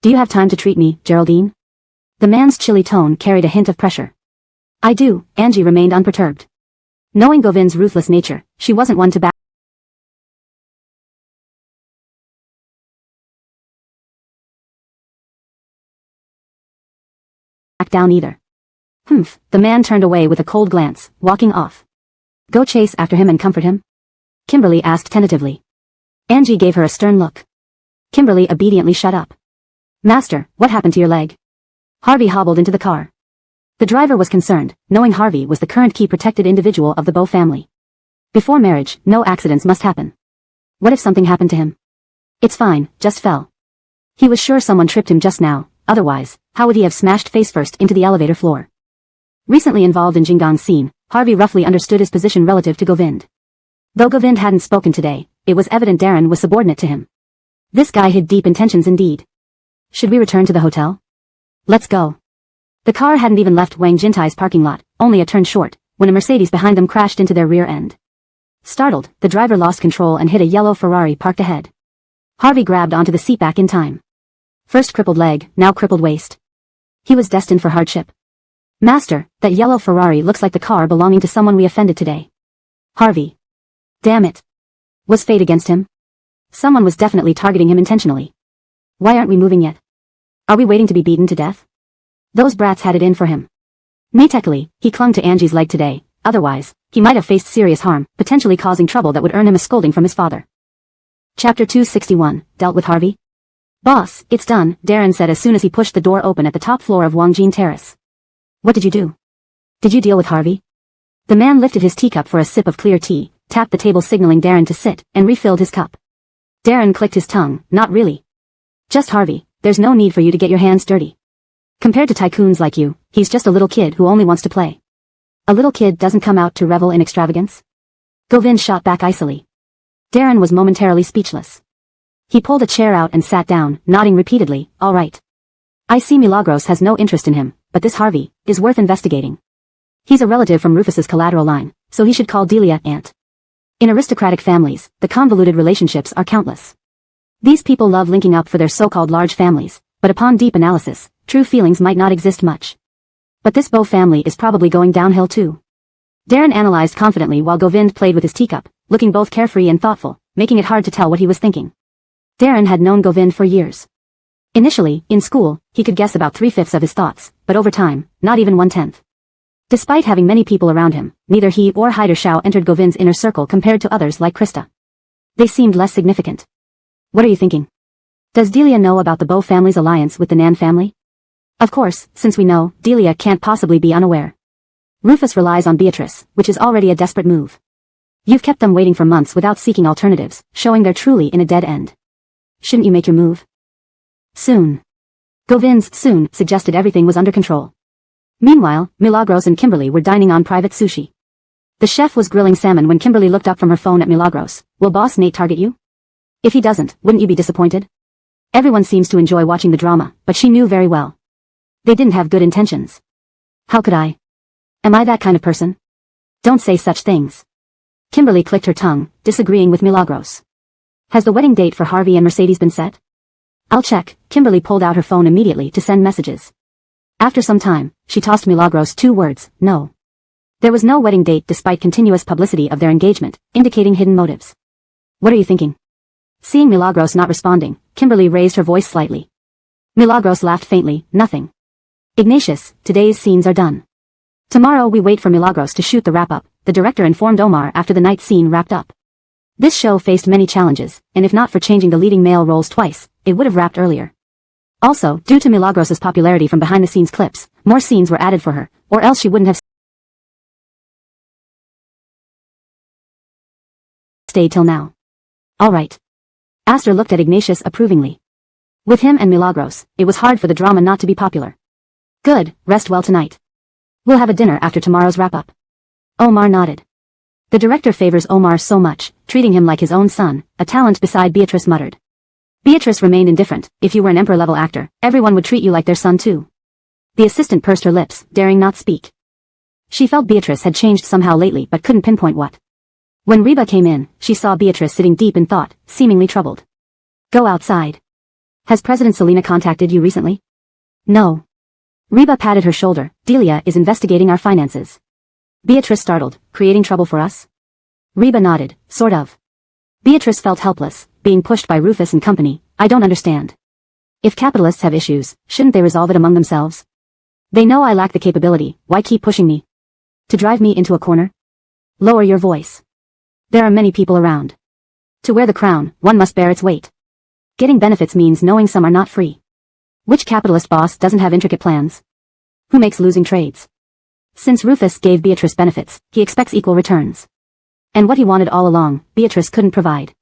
Do you have time to treat me, Geraldine? The man's chilly tone carried a hint of pressure. I do, Angie remained unperturbed. Knowing Govind's ruthless nature, she wasn't one to back down either. Humph, the man turned away with a cold glance, walking off. Go chase after him and comfort him? Kimberly asked tentatively. Angie gave her a stern look. Kimberly obediently shut up. Master, what happened to your leg? Harvey hobbled into the car. The driver was concerned, knowing Harvey was the current key protected individual of the Bow family. Before marriage, no accidents must happen. What if something happened to him? It's fine, just fell. He was sure someone tripped him just now, otherwise, how would he have smashed face first into the elevator floor? Recently involved in Jinggong's scene, Harvey roughly understood his position relative to Govind. Though Govind hadn't spoken today, it was evident Darren was subordinate to him. This guy hid deep intentions indeed. Should we return to the hotel? Let's go. The car hadn't even left Wang Jintai's parking lot, only a turn short, when a Mercedes behind them crashed into their rear end. Startled, the driver lost control and hit a yellow Ferrari parked ahead. Harvey grabbed onto the seat back in time. First crippled leg, now crippled waist. He was destined for hardship. Master, that yellow Ferrari looks like the car belonging to someone we offended today. Harvey. Damn it. Was fate against him? Someone was definitely targeting him intentionally. Why aren't we moving yet? Are we waiting to be beaten to death? Those brats had it in for him. Technically, he clung to Angie's leg today, otherwise, he might have faced serious harm, potentially causing trouble that would earn him a scolding from his father. Chapter 261, Dealt with Harvey? Boss, it's done, Darren said as soon as he pushed the door open at the top floor of Wangjin Terrace. What did you do? Did you deal with Harvey? The man lifted his teacup for a sip of clear tea, tapped the table signaling Darren to sit, and refilled his cup. Darren clicked his tongue, not really. Just Harvey, there's no need for you to get your hands dirty. Compared to tycoons like you, he's just a little kid who only wants to play. A little kid doesn't come out to revel in extravagance? Govind shot back icily. Darren was momentarily speechless. He pulled a chair out and sat down, nodding repeatedly, all right. I see Milagros has no interest in him, but this Harvey is worth investigating. He's a relative from Rufus's collateral line, so he should call Delia aunt. In aristocratic families, the convoluted relationships are countless. These people love linking up for their so-called large families, but upon deep analysis, true feelings might not exist much. But this Bo family is probably going downhill too. Darren analyzed confidently while Govind played with his teacup, looking both carefree and thoughtful, making it hard to tell what he was thinking. Darren had known Govind for years. Initially, in school, he could guess about 3/5 of his thoughts, but over time, not even 1/10. Despite having many people around him, neither he or Haider Shao entered Govind's inner circle compared to others like Krista. They seemed less significant. What are you thinking? Does Delia know about the Bo family's alliance with the Nan family? Of course, since we know, Delia can't possibly be unaware. Rufus relies on Beatrice, which is already a desperate move. You've kept them waiting for months without seeking alternatives, showing they're truly in a dead end. Shouldn't you make your move? Soon. Govind's soon suggested everything was under control. Meanwhile, Milagros and Kimberly were dining on private sushi. The chef was grilling salmon when Kimberly looked up from her phone at Milagros. Will Boss Nate target you? If he doesn't, wouldn't you be disappointed? Everyone seems to enjoy watching the drama, but she knew very well. They didn't have good intentions. How could I? Am I that kind of person? Don't say such things. Kimberly clicked her tongue, disagreeing with Milagros. Has the wedding date for Harvey and Mercedes been set? I'll check. Kimberly pulled out her phone immediately to send messages. After some time, she tossed Milagros 2 words, no. There was no wedding date despite continuous publicity of their engagement, indicating hidden motives. What are you thinking? Seeing Milagros not responding, Kimberly raised her voice slightly. Milagros laughed faintly, nothing. Ignatius, today's scenes are done. Tomorrow we wait for Milagros to shoot the wrap-up, the director informed Omar after the night scene wrapped up. This show faced many challenges, and if not for changing the leading male roles twice, it would have wrapped earlier. Also, due to Milagros' popularity from behind-the-scenes clips, more scenes were added for her, or else she wouldn't have stayed till now. All right. Astor looked at Ignatius approvingly. With him and Milagros, it was hard for the drama not to be popular. Good, rest well tonight. We'll have a dinner after tomorrow's wrap-up. Omar nodded. The director favors Omar so much, treating him like his own son, a talent beside Beatrice muttered. Beatrice remained indifferent. If you were an emperor-level actor, everyone would treat you like their son too. The assistant pursed her lips, daring not speak. She felt Beatrice had changed somehow lately but couldn't pinpoint what. When Reba came in, she saw Beatrice sitting deep in thought, seemingly troubled. Go outside. Has President Selena contacted you recently? No. Reba patted her shoulder. Delia is investigating our finances. Beatrice startled, creating trouble for us? Reba nodded, sort of. Beatrice felt helpless, being pushed by Rufus and company. I don't understand. If capitalists have issues, shouldn't they resolve it among themselves? They know I lack the capability, why keep pushing me? To drive me into a corner? Lower your voice. There are many people around. To wear the crown, one must bear its weight. Getting benefits means knowing some are not free. Which capitalist boss doesn't have intricate plans? Who makes losing trades? Since Rufus gave Beatrice benefits, he expects equal returns. And what he wanted all along, Beatrice couldn't provide.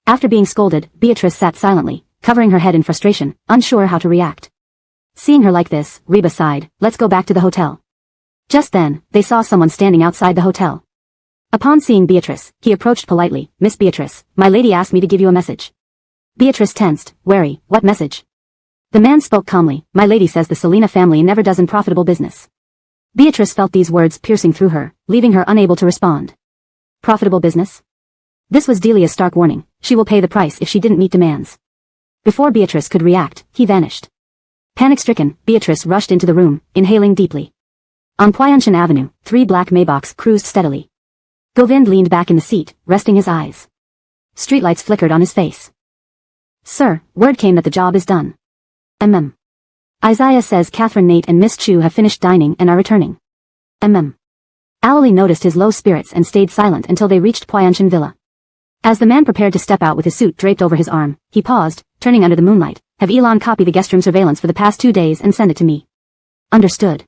After being scolded, Beatrice sat silently, covering her head in frustration, unsure how to react. Seeing her like this, Reba sighed, let's go back to the hotel. Just then, they saw someone standing outside the hotel. Upon seeing Beatrice, he approached politely, Miss Beatrice, my lady asked me to give you a message. Beatrice tensed, wary, what message? The man spoke calmly. My lady says the Selena family never does unprofitable business. Beatrice felt these words piercing through her, leaving her unable to respond. Profitable business? This was Delia's stark warning. She will pay the price if she didn't meet demands. Before Beatrice could react, he vanished. Panic-stricken, Beatrice rushed into the room, inhaling deeply. On Pyeongchon Avenue, 3 black Maybachs cruised steadily. Govind leaned back in the seat, resting his eyes. Streetlights flickered on his face. Sir, word came that the job is done. Isaiah says Catherine Nate and Miss Chu have finished dining and are returning. Alley noticed his low spirits and stayed silent until they reached Pyeongchon Villa. As the man prepared to step out with his suit draped over his arm, he paused, turning under the moonlight. Have Elon copy the guest room surveillance for the past 2 days and send it to me. Understood.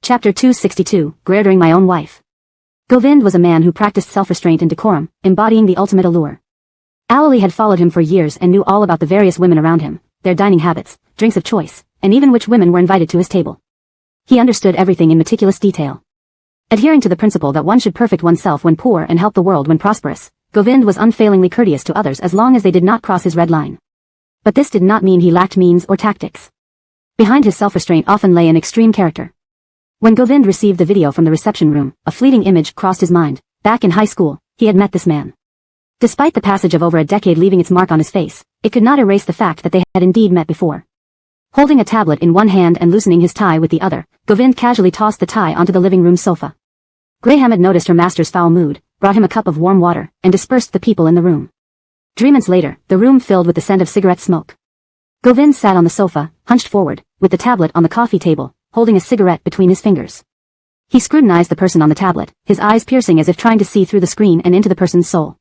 Chapter 262, Greerdering my own wife. Govind was a man who practiced self-restraint and decorum, embodying the ultimate allure. Alley had followed him for years and knew all about the various women around him, their dining habits, drinks of choice, and even which women were invited to his table. He understood everything in meticulous detail. Adhering to the principle that one should perfect oneself when poor and help the world when prosperous, Govind was unfailingly courteous to others as long as they did not cross his red line. But this did not mean he lacked means or tactics. Behind his self-restraint often lay an extreme character. When Govind received the video from the reception room, a fleeting image crossed his mind. Back in high school, he had met this man. Despite the passage of over a decade leaving its mark on his face, it could not erase the fact that they had indeed met before. Holding a tablet in one hand and loosening his tie with the other, Govind casually tossed the tie onto the living room sofa. Graham had noticed her master's foul mood, brought him a cup of warm water, and dispersed the people in the room. 3 months later, the room filled with the scent of cigarette smoke. Govind sat on the sofa, hunched forward, with the tablet on the coffee table, holding a cigarette between his fingers. He scrutinized the person on the tablet, his eyes piercing as if trying to see through the screen and into the person's soul.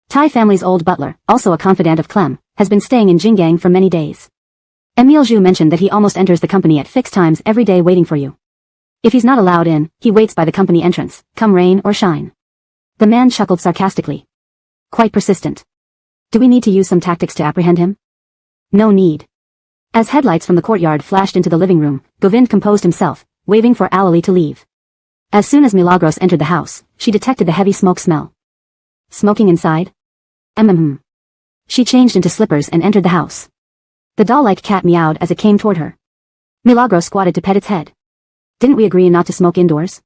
Thai family's old butler, also a confidant of Clem, has been staying in Jinggang for many days. Emile Zhu mentioned that he almost enters the company at fixed times every day waiting for you. If he's not allowed in, he waits by the company entrance, come rain or shine. The man chuckled sarcastically. Quite persistent. Do we need to use some tactics to apprehend him? No need. As headlights from the courtyard flashed into the living room, Govind composed himself, waving for Alley to leave. As soon as Milagros entered the house, she detected the heavy smoke smell. Smoking inside? She changed into slippers and entered the house. The doll-like cat meowed as it came toward her. Milagros squatted to pet its head. Didn't we agree not to smoke indoors?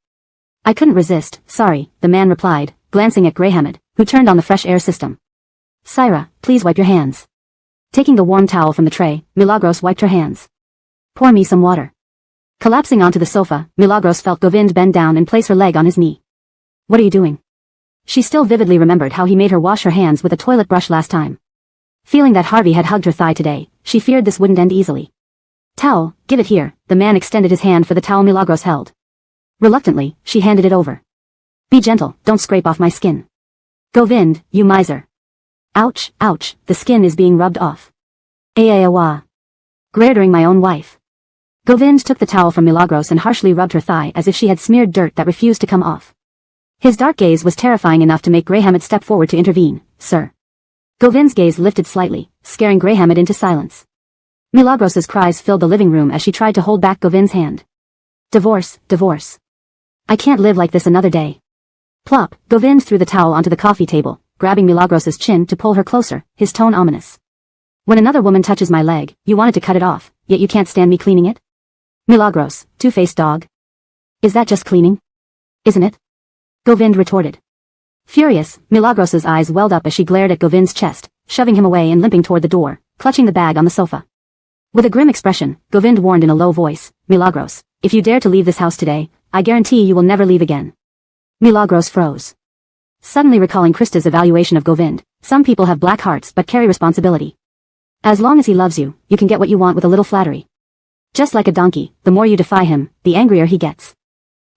I couldn't resist, sorry, the man replied, glancing at Greyhamed, who turned on the fresh air system. Syra, please wipe your hands. Taking the warm towel from the tray, Milagros wiped her hands. Pour me some water. Collapsing onto the sofa, Milagros felt Govind bend down and place her leg on his knee. What are you doing? She still vividly remembered how he made her wash her hands with a toilet brush last time. Feeling that Harvey had hugged her thigh today, she feared this wouldn't end easily. Towel, give it here, the man extended his hand for the towel Milagros held. Reluctantly, she handed it over. Be gentle, don't scrape off my skin. Govind, you miser. Ouch, ouch, the skin is being rubbed off. Aawa. Greerdering my own wife. Govind took the towel from Milagros and harshly rubbed her thigh as if she had smeared dirt that refused to come off. His dark gaze was terrifying enough to make Greyhamed step forward to intervene. Sir. Govind's gaze lifted slightly, scaring Greyhamed into silence. Milagros's cries filled the living room as she tried to hold back Govind's hand. Divorce, divorce. I can't live like this another day. Plop, Govind threw the towel onto the coffee table, grabbing Milagros's chin to pull her closer, his tone ominous. When another woman touches my leg, you wanted to cut it off, yet you can't stand me cleaning it? Milagros, two-faced dog. Is that just cleaning? Isn't it? Govind retorted. Furious, Milagros's eyes welled up as she glared at Govind's chest, shoving him away and limping toward the door, clutching the bag on the sofa. With a grim expression, Govind warned in a low voice, Milagros, if you dare to leave this house today, I guarantee you will never leave again. Milagros froze. Suddenly recalling Krista's evaluation of Govind, some people have black hearts but carry responsibility. As long as he loves you, you can get what you want with a little flattery. Just like a donkey, the more you defy him, the angrier he gets.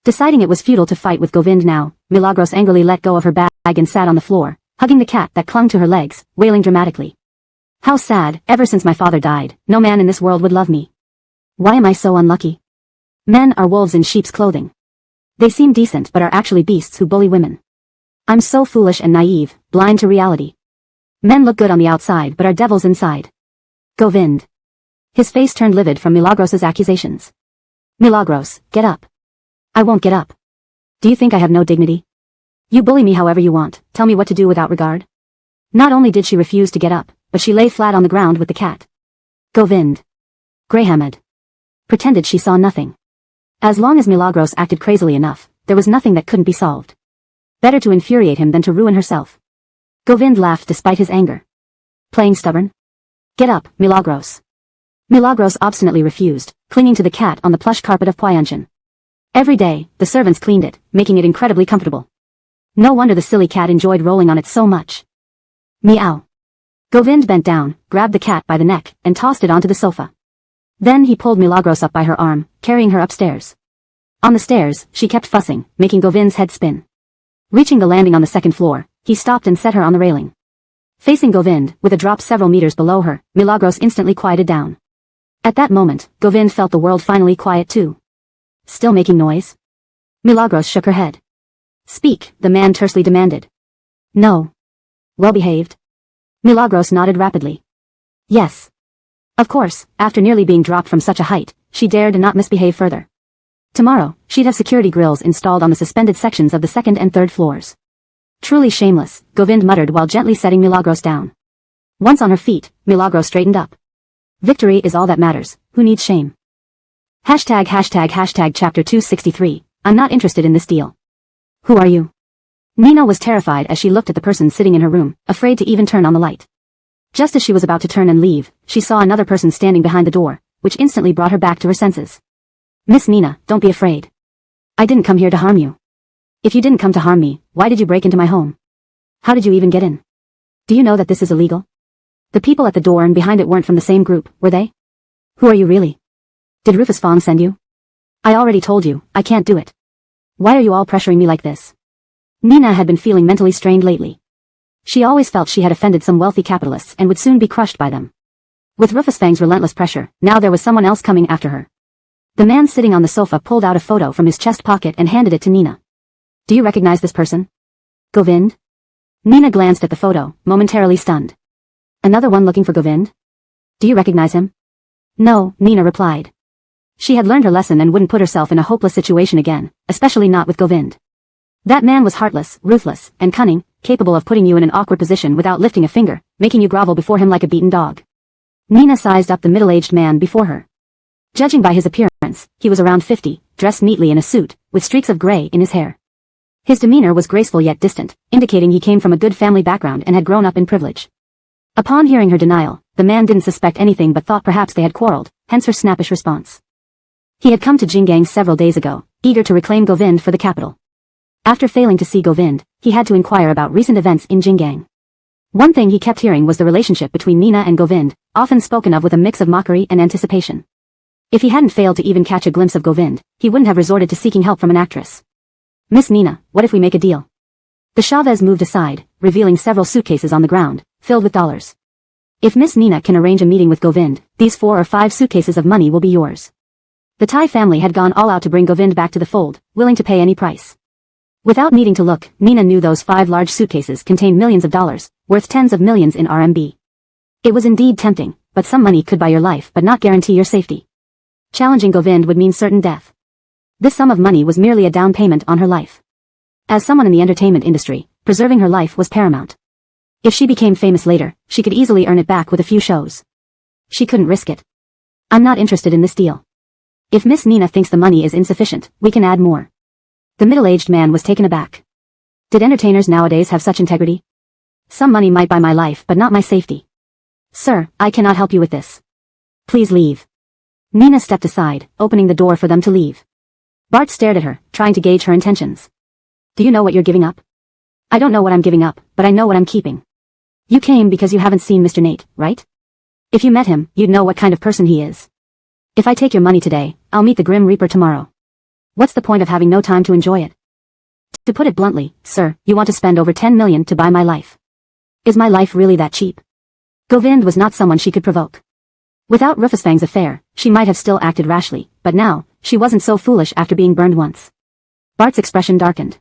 Deciding it was futile to fight with Govind now, Milagros angrily let go of her bag and sat on the floor, hugging the cat that clung to her legs, wailing dramatically. How sad, ever since my father died, no man in this world would love me. Why am I so unlucky? Men are wolves in sheep's clothing. They seem decent but are actually beasts who bully women. I'm so foolish and naive, blind to reality. Men look good on the outside but are devils inside. Govind. His face turned livid from Milagros's accusations. Milagros, get up. I won't get up. Do you think I have no dignity? You bully me however you want, tell me what to do without regard. Not only did she refuse to get up, but she lay flat on the ground with the cat. Govind. Greyhamed. Pretended she saw nothing. As long as Milagros acted crazily enough, there was nothing that couldn't be solved. Better to infuriate him than to ruin herself. Govind laughed despite his anger. Playing stubborn? Get up, Milagros. Milagros obstinately refused, clinging to the cat on the plush carpet of Pyanshan. Every day, the servants cleaned it, making it incredibly comfortable. No wonder the silly cat enjoyed rolling on it so much. Meow. Govind bent down, grabbed the cat by the neck, and tossed it onto the sofa. Then he pulled Milagros up by her arm, carrying her upstairs. On the stairs, she kept fussing, making Govind's head spin. Reaching the landing on the second floor, he stopped and set her on the railing. Facing Govind, with a drop several meters below her, Milagros instantly quieted down. At that moment, Govind felt the world finally quiet too. Still making noise? Milagros shook her head. Speak, the man tersely demanded. No. Well behaved? Milagros nodded rapidly. Yes. Of course, after nearly being dropped from such a height, she dared not misbehave further. Tomorrow, she'd have security grills installed on the suspended sections of the second and third floors. Truly shameless, Govind muttered while gently setting Milagros down. Once on her feet, Milagros straightened up. Victory is all that matters, who needs shame? Hashtag chapter 263, I'm not interested in this deal. Who are you? Nina was terrified as she looked at the person sitting in her room, afraid to even turn on the light. Just as she was about to turn and leave, she saw another person standing behind the door, which instantly brought her back to her senses. Miss Nina, don't be afraid. I didn't come here to harm you. If you didn't come to harm me, why did you break into my home? How did you even get in? Do you know that this is illegal? The people at the door and behind it weren't from the same group, were they? Who are you really? Did Rufus Fong send you? I already told you, I can't do it. Why are you all pressuring me like this? Nina had been feeling mentally strained lately. She always felt she had offended some wealthy capitalists and would soon be crushed by them. With Rufus Fang's relentless pressure, now there was someone else coming after her. The man sitting on the sofa pulled out a photo from his chest pocket and handed it to Nina. Do you recognize this person? Govind? Nina glanced at the photo, momentarily stunned. Another one looking for Govind? Do you recognize him? No, Nina replied. She had learned her lesson and wouldn't put herself in a hopeless situation again, especially not with Govind. That man was heartless, ruthless, and cunning, capable of putting you in an awkward position without lifting a finger, making you grovel before him like a beaten dog. Nina sized up the middle-aged man before her. Judging by his appearance, he was around 50, dressed neatly in a suit, with streaks of gray in his hair. His demeanor was graceful yet distant, indicating he came from a good family background and had grown up in privilege. Upon hearing her denial, the man didn't suspect anything but thought perhaps they had quarreled, hence her snappish response. He had come to Jinggang several days ago, eager to reclaim Govind for the capital. After failing to see Govind, he had to inquire about recent events in Jinggang. One thing he kept hearing was the relationship between Nina and Govind, often spoken of with a mix of mockery and anticipation. If he hadn't failed to even catch a glimpse of Govind, he wouldn't have resorted to seeking help from an actress. Miss Nina, what if we make a deal? The Chavez moved aside, revealing several suitcases on the ground, filled with dollars. If Miss Nina can arrange a meeting with Govind, these 4 or 5 suitcases of money will be yours. The Thai family had gone all out to bring Govind back to the fold, willing to pay any price. Without needing to look, Nina knew those 5 large suitcases contained millions of dollars, worth tens of millions in RMB. It was indeed tempting, but some money could buy your life but not guarantee your safety. Challenging Govind would mean certain death. This sum of money was merely a down payment on her life. As someone in the entertainment industry, preserving her life was paramount. If she became famous later, she could easily earn it back with a few shows. She couldn't risk it. I'm not interested in this deal. If Miss Nina thinks the money is insufficient, we can add more. The middle-aged man was taken aback. Did entertainers nowadays have such integrity? Some money might buy my life but not my safety. Sir, I cannot help you with this. Please leave. Nina stepped aside, opening the door for them to leave. Bart stared at her, trying to gauge her intentions. Do you know what you're giving up? I don't know what I'm giving up, but I know what I'm keeping. You came because you haven't seen Mr. Nate, right? If you met him, you'd know what kind of person he is. If I take your money today, I'll meet the Grim Reaper tomorrow. What's the point of having no time to enjoy it? To put it bluntly, sir, you want to spend over 10 million to buy my life. Is my life really that cheap? Govind was not someone she could provoke. Without Rufus Fang's affair, she might have still acted rashly, but now, she wasn't so foolish after being burned once. Bart's expression darkened.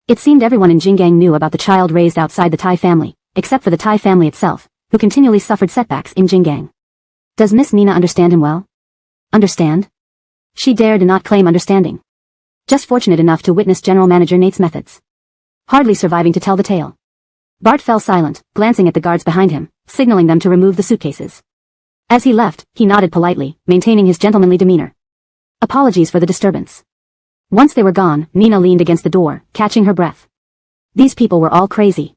It seemed everyone in Jinggang knew about the child raised outside the Thai family, except for the Thai family itself, who continually suffered setbacks in Jinggang. Does Miss Nina understand him well? Understand? She dared not claim understanding. Just fortunate enough to witness General Manager Nate's methods. Hardly surviving to tell the tale. Bart fell silent, glancing at the guards behind him, signaling them to remove the suitcases. As he left, he nodded politely, maintaining his gentlemanly demeanor. Apologies for the disturbance. Once they were gone, Nina leaned against the door, catching her breath. These people were all crazy.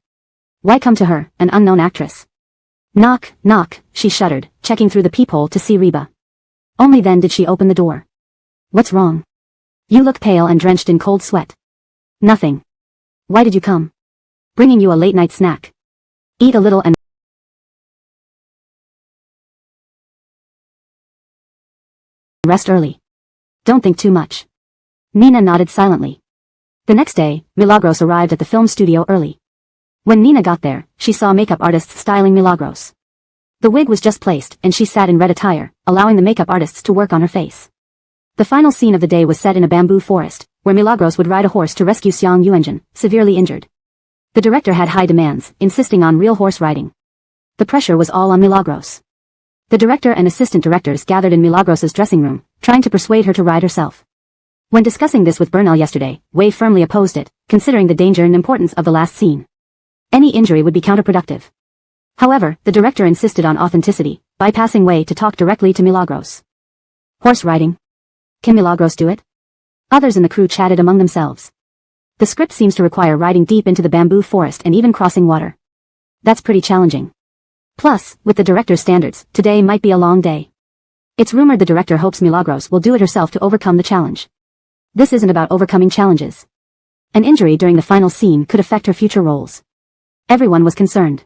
Why come to her, an unknown actress? Knock, knock, she shuddered, checking through the peephole to see Reba. Only then did she open the door. What's wrong? You look pale and drenched in cold sweat. Nothing. Why did you come? Bringing you a late-night snack. Eat a little and rest early. Don't think too much. Nina nodded silently. The next day, Milagros arrived at the film studio early. When Nina got there, she saw makeup artists styling Milagros. The wig was just placed, and she sat in red attire, allowing the makeup artists to work on her face. The final scene of the day was set in a bamboo forest, where Milagros would ride a horse to rescue Xiang Yuanjun, severely injured. The director had high demands, insisting on real horse riding. The pressure was all on Milagros. The director and assistant directors gathered in Milagros's dressing room, trying to persuade her to ride herself. When discussing this with Bernal yesterday, Wei firmly opposed it, considering the danger and importance of the last scene. Any injury would be counterproductive. However, the director insisted on authenticity, bypassing Wei to talk directly to Milagros. Horse riding? Can Milagros do it? Others in the crew chatted among themselves. The script seems to require riding deep into the bamboo forest and even crossing water. That's pretty challenging. Plus, with the director's standards, today might be a long day. It's rumored the director hopes Milagros will do it herself to overcome the challenge. This isn't about overcoming challenges. An injury during the final scene could affect her future roles. Everyone was concerned.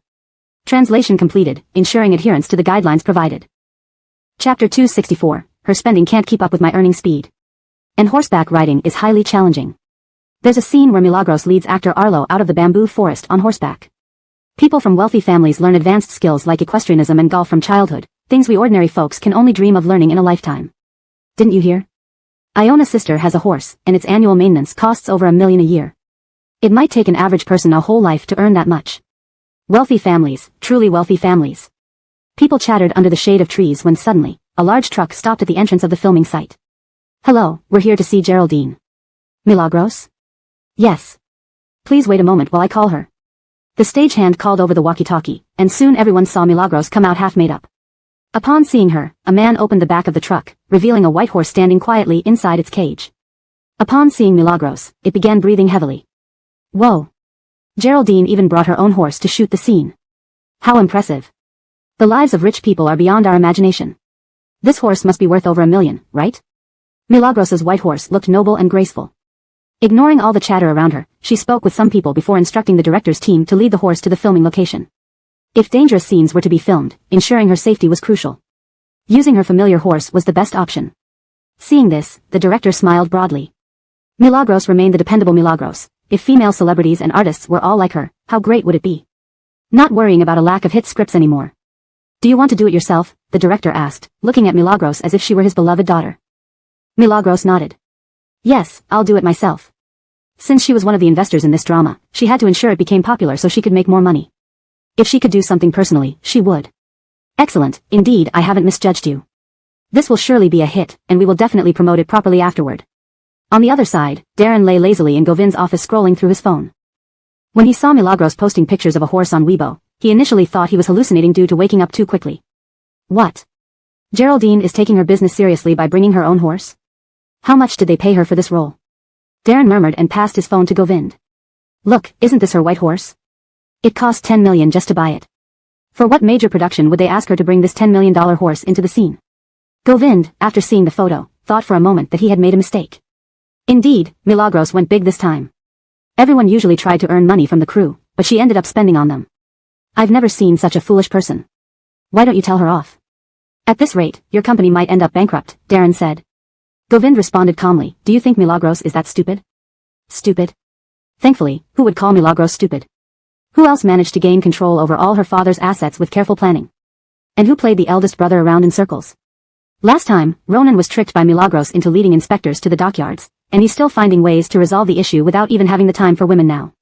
Translation completed, ensuring adherence to the guidelines provided. Chapter 264, Her spending can't keep up with my earning speed. And horseback riding is highly challenging. There's a scene where Milagros leads actor Arlo out of the bamboo forest on horseback. People from wealthy families learn advanced skills like equestrianism and golf from childhood, things we ordinary folks can only dream of learning in a lifetime. Didn't you hear? Iona's sister has a horse, and its annual maintenance costs over $1 million a year. It might take an average person a whole life to earn that much. Wealthy families, truly wealthy families. People chattered under the shade of trees when suddenly, a large truck stopped at the entrance of the filming site. Hello, we're here to see Geraldine. Milagros? Yes. Please wait a moment while I call her. The stagehand called over the walkie-talkie, and soon everyone saw Milagros come out half made up. Upon seeing her, a man opened the back of the truck, revealing a white horse standing quietly inside its cage. Upon seeing Milagros, it began breathing heavily. Whoa! Geraldine even brought her own horse to shoot the scene. How impressive. The lives of rich people are beyond our imagination. This horse must be worth over $1 million, right? Milagros's white horse looked noble and graceful. Ignoring all the chatter around her, she spoke with some people before instructing the director's team to lead the horse to the filming location. If dangerous scenes were to be filmed, ensuring her safety was crucial. Using her familiar horse was the best option. Seeing this, the director smiled broadly. Milagros remained the dependable Milagros. If female celebrities and artists were all like her, how great would it be? Not worrying about a lack of hit scripts anymore. Do you want to do it yourself? The director asked, looking at Milagros as if she were his beloved daughter. Milagros nodded. Yes, I'll do it myself. Since she was one of the investors in this drama, she had to ensure it became popular so she could make more money. If she could do something personally, she would. Excellent, indeed I haven't misjudged you. This will surely be a hit, and we will definitely promote it properly afterward. On the other side, Darren lay lazily in Govind's office scrolling through his phone. When he saw Milagros posting pictures of a horse on Weibo, he initially thought he was hallucinating due to waking up too quickly. What? Geraldine is taking her business seriously by bringing her own horse? How much did they pay her for this role? Darren murmured and passed his phone to Govind. Look, isn't this her white horse? It cost $10 million just to buy it. For what major production would they ask her to bring this $10 million horse into the scene? Govind, after seeing the photo, thought for a moment that he had made a mistake. Indeed, Milagros went big this time. Everyone usually tried to earn money from the crew, but she ended up spending on them. I've never seen such a foolish person. Why don't you tell her off? At this rate, your company might end up bankrupt, Darren said. Govind responded calmly, do you think Milagros is that stupid? Stupid? Thankfully, who would call Milagros stupid? Who else managed to gain control over all her father's assets with careful planning? And who played the eldest brother around in circles? Last time, Ronan was tricked by Milagros into leading inspectors to the dockyards, and he's still finding ways to resolve the issue without even having the time for women now.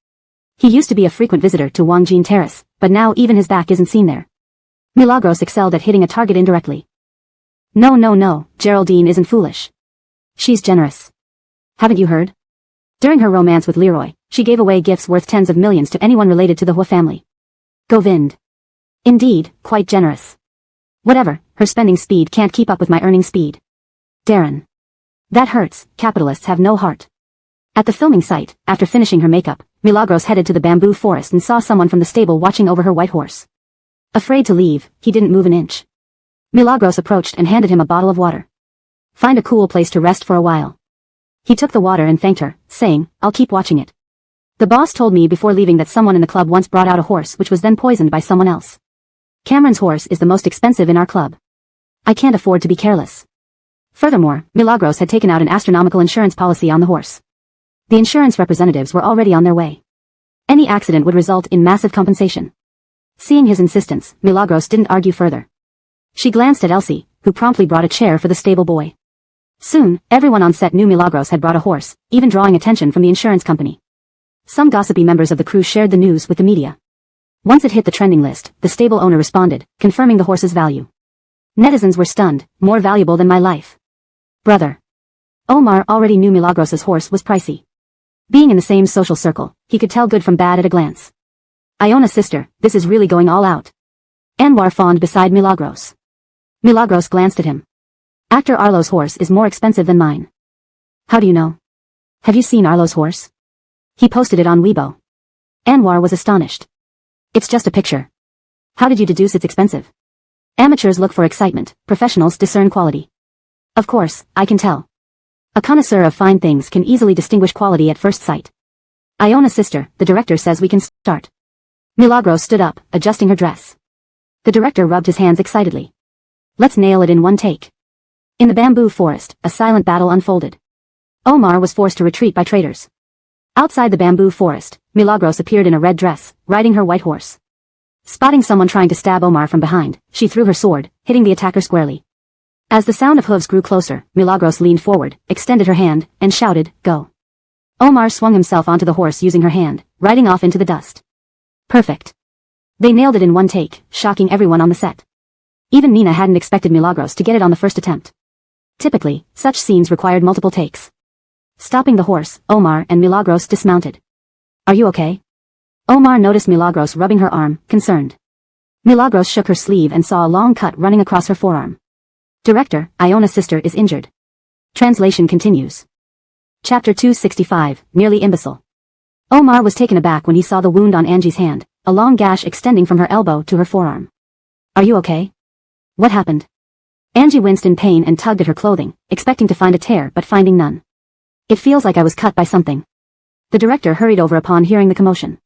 He used to be a frequent visitor to Wangjin Terrace, but now even his back isn't seen there. Milagros excelled at hitting a target indirectly. No, Geraldine isn't foolish. She's generous. Haven't you heard? During her romance with Leroy, she gave away gifts worth tens of millions to anyone related to the Hua family. Govind. Indeed, quite generous. Whatever, her spending speed can't keep up with my earning speed. Darren. That hurts, capitalists have no heart. At the filming site, after finishing her makeup, Milagros headed to the bamboo forest and saw someone from the stable watching over her white horse. Afraid to leave, he didn't move an inch. Milagros approached and handed him a bottle of water. Find a cool place to rest for a while. He took the water and thanked her, saying, I'll keep watching it. The boss told me before leaving that someone in the club once brought out a horse which was then poisoned by someone else. Cameron's horse is the most expensive in our club. I can't afford to be careless. Furthermore, Milagros had taken out an astronomical insurance policy on the horse. The insurance representatives were already on their way. Any accident would result in massive compensation. Seeing his insistence, Milagros didn't argue further. She glanced at Elsie, who promptly brought a chair for the stable boy. Soon, everyone on set knew Milagros had brought a horse, even drawing attention from the insurance company. Some gossipy members of the crew shared the news with the media. Once it hit the trending list, the stable owner responded, confirming the horse's value. Netizens were stunned, more valuable than my life. Brother. Omar already knew Milagros's horse was pricey. Being in the same social circle, he could tell good from bad at a glance. Iona sister, this is really going all out. Anwar fawned beside Milagros. Milagros glanced at him. Actor Arlo's horse is more expensive than mine. How do you know? Have you seen Arlo's horse? He posted it on Weibo. Anwar was astonished. It's just a picture. How did you deduce it's expensive? Amateurs look for excitement, professionals discern quality. Of course, I can tell. A connoisseur of fine things can easily distinguish quality at first sight. Iona sister, the director says we can start. Milagros stood up, adjusting her dress. The director rubbed his hands excitedly. Let's nail it in one take. In the bamboo forest, a silent battle unfolded. Omar was forced to retreat by traitors. Outside the bamboo forest, Milagros appeared in a red dress, riding her white horse. Spotting someone trying to stab Omar from behind, she threw her sword, hitting the attacker squarely. As the sound of hooves grew closer, Milagros leaned forward, extended her hand, and shouted, Go. Omar swung himself onto the horse using her hand, riding off into the dust. Perfect. They nailed it in one take, shocking everyone on the set. Even Nina hadn't expected Milagros to get it on the first attempt. Typically, such scenes required multiple takes. Stopping the horse, Omar and Milagros dismounted. Are you okay? Omar noticed Milagros rubbing her arm, concerned. Milagros shook her sleeve and saw a long cut running across her forearm. Director, Iona's sister is injured. Translation continues. Chapter 265, Nearly Imbecile. Omar was taken aback when he saw the wound on Angie's hand, a long gash extending from her elbow to her forearm. Are you okay? What happened? Angie winced in pain and tugged at her clothing, expecting to find a tear but finding none. It feels like I was cut by something. The director hurried over upon hearing the commotion.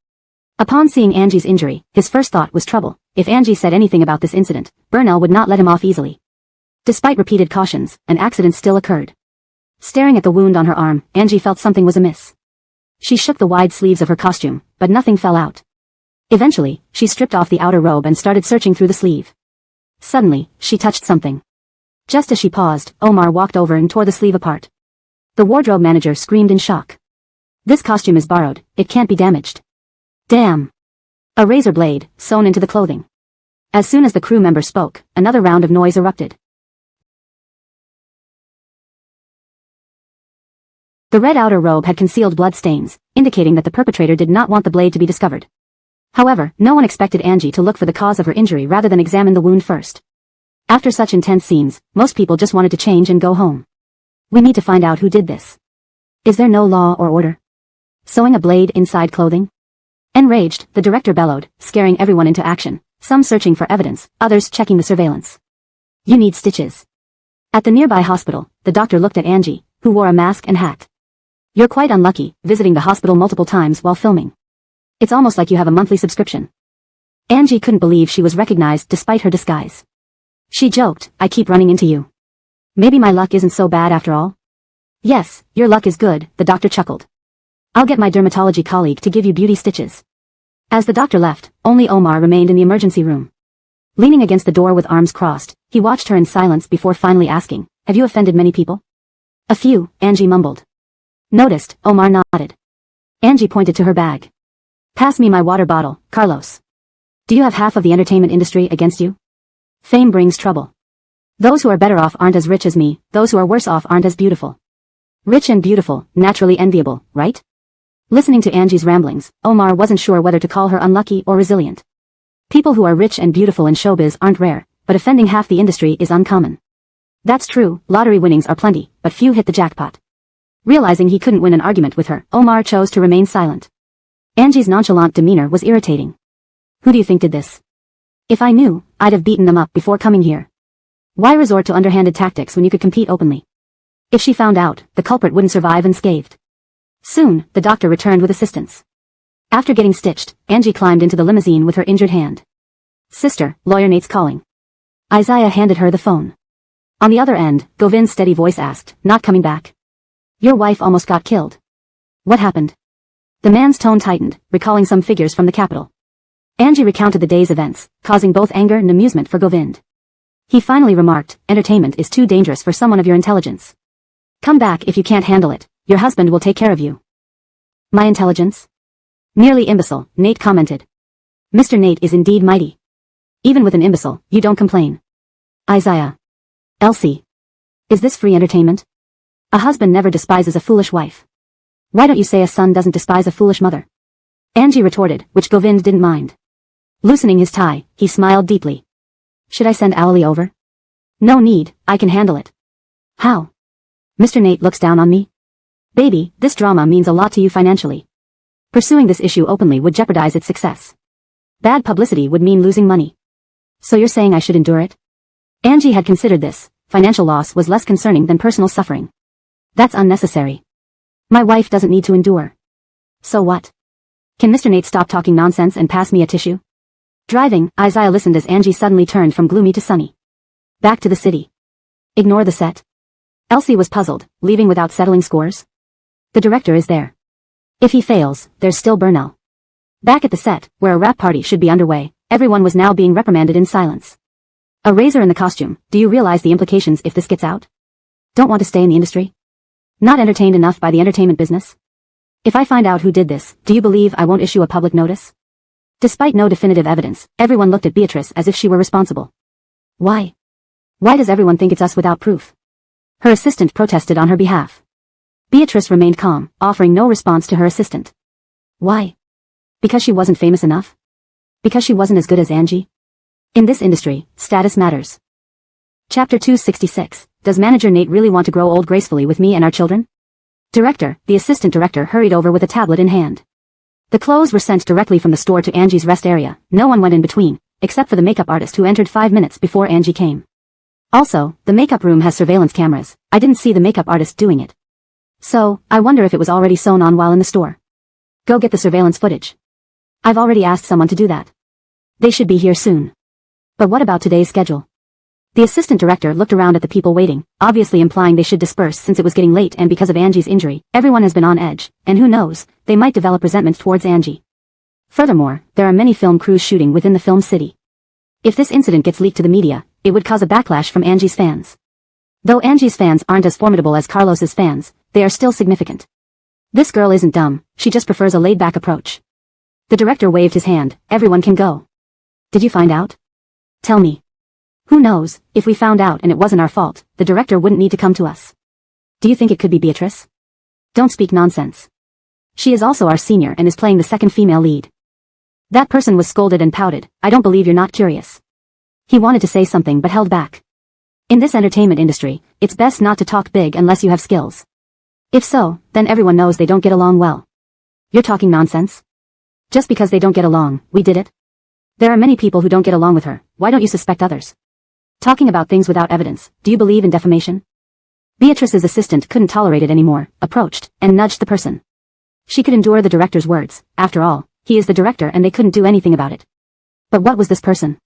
Upon seeing Angie's injury, his first thought was trouble. If Angie said anything about this incident, Burnell would not let him off easily. Despite repeated cautions, an accident still occurred. Staring at the wound on her arm, Angie felt something was amiss. She shook the wide sleeves of her costume, but nothing fell out. Eventually, she stripped off the outer robe and started searching through the sleeve. Suddenly, she touched something. Just as she paused, Omar walked over and tore the sleeve apart. The wardrobe manager screamed in shock. This costume is borrowed, it can't be damaged. Damn! A razor blade, sewn into the clothing. As soon as the crew member spoke, another round of noise erupted. The red outer robe had concealed blood stains, indicating that the perpetrator did not want the blade to be discovered. However, no one expected Angie to look for the cause of her injury rather than examine the wound first. After such intense scenes, most people just wanted to change and go home. We need to find out who did this. Is there no law or order? Sewing a blade inside clothing? Enraged, the director bellowed, scaring everyone into action, some searching for evidence, others checking the surveillance. You need stitches. At the nearby hospital, the doctor looked at Angie, who wore a mask and hat. You're quite unlucky, visiting the hospital multiple times while filming. It's almost like you have a monthly subscription. Angie couldn't believe she was recognized despite her disguise. She joked, I keep running into you. Maybe my luck isn't so bad after all? Yes, your luck is good, the doctor chuckled. I'll get my dermatology colleague to give you beauty stitches. As the doctor left, only Omar remained in the emergency room. Leaning against the door with arms crossed, he watched her in silence before finally asking, Have you offended many people? A few, Angie mumbled. Noticed, Omar nodded. Angie pointed to her bag. Pass me my water bottle, Carlos. Do you have half of the entertainment industry against you? Fame brings trouble. Those who are better off aren't as rich as me, those who are worse off aren't as beautiful. Rich and beautiful, naturally enviable, right? Listening to Angie's ramblings, Omar wasn't sure whether to call her unlucky or resilient. People who are rich and beautiful in showbiz aren't rare, but offending half the industry is uncommon. That's true, lottery winnings are plenty, but few hit the jackpot. Realizing he couldn't win an argument with her, Omar chose to remain silent. Angie's nonchalant demeanor was irritating. Who do you think did this? If I knew, I'd have beaten them up before coming here. Why resort to underhanded tactics when you could compete openly? If she found out, the culprit wouldn't survive unscathed. Soon, the doctor returned with assistance. After getting stitched, Angie climbed into the limousine with her injured hand. Sister, Lawyer Nate's calling. Isaiah handed her the phone. On the other end, Govind's steady voice asked, not coming back? Your wife almost got killed. What happened? The man's tone tightened, recalling some figures from the capital. Angie recounted the day's events, causing both anger and amusement for Govind. He finally remarked, entertainment is too dangerous for someone of your intelligence. Come back if you can't handle it, your husband will take care of you. My intelligence? Merely imbecile, Nate commented. Mr. Nate is indeed mighty. Even with an imbecile, you don't complain. Isaiah. Elsie. Is this free entertainment? A husband never despises a foolish wife. Why don't you say a son doesn't despise a foolish mother? Angie retorted, which Govind didn't mind. Loosening his tie, he smiled deeply. Should I send Ali over? No need, I can handle it. How? Mr. Nate looks down on me? Baby, this drama means a lot to you financially. Pursuing this issue openly would jeopardize its success. Bad publicity would mean losing money. So you're saying I should endure it? Angie had considered this. Financial loss was less concerning than personal suffering. That's unnecessary. My wife doesn't need to endure. So what? Can Mr. Nate stop talking nonsense and pass me a tissue? Driving, Isaiah listened as Angie suddenly turned from gloomy to sunny. Back to the city. Ignore the set. Elsie was puzzled, leaving without settling scores. The director is there. If he fails, there's still Burnell. Back at the set, where a rap party should be underway, everyone was now being reprimanded in silence. A razor in the costume, do you realize the implications if this gets out? Don't want to stay in the industry? Not entertained enough by the entertainment business? If I find out who did this, do you believe I won't issue a public notice? Despite no definitive evidence, everyone looked at Beatrice as if she were responsible. Why? Why does everyone think it's us without proof? Her assistant protested on her behalf. Beatrice remained calm, offering no response to her assistant. Why? Because she wasn't famous enough? Because she wasn't as good as Angie? In this industry, status matters. Chapter 266, Does Manager Nate really want to grow old gracefully with me and our children? Director, the assistant director hurried over with a tablet in hand. The clothes were sent directly from the store to Angie's rest area. No one went in between, except for the makeup artist who entered 5 minutes before Angie came. Also, the makeup room has surveillance cameras. I didn't see the makeup artist doing it. So, I wonder if it was already sewn on while in the store. Go get the surveillance footage. I've already asked someone to do that. They should be here soon. But what about today's schedule? The assistant director looked around at the people waiting, obviously implying they should disperse since it was getting late and because of Angie's injury, everyone has been on edge, and who knows, they might develop resentment towards Angie. Furthermore, there are many film crews shooting within the film city. If this incident gets leaked to the media, it would cause a backlash from Angie's fans. Though Angie's fans aren't as formidable as Carlos's fans, they are still significant. This girl isn't dumb, she just prefers a laid-back approach. The director waved his hand. Everyone can go. Did you find out? Tell me. Who knows, if we found out and it wasn't our fault, the director wouldn't need to come to us. Do you think it could be Beatrice? Don't speak nonsense. She is also our senior and is playing the second female lead. That person was scolded and pouted. I don't believe you're not curious. He wanted to say something but held back. In this entertainment industry, it's best not to talk big unless you have skills. If so, then everyone knows they don't get along well. You're talking nonsense? Just because they don't get along, we did it? There are many people who don't get along with her. Why don't you suspect others? Talking about things without evidence, do you believe in defamation? Beatrice's assistant couldn't tolerate it anymore, approached, and nudged the person. She could endure the director's words. After all, he is the director and they couldn't do anything about it. But what was this person?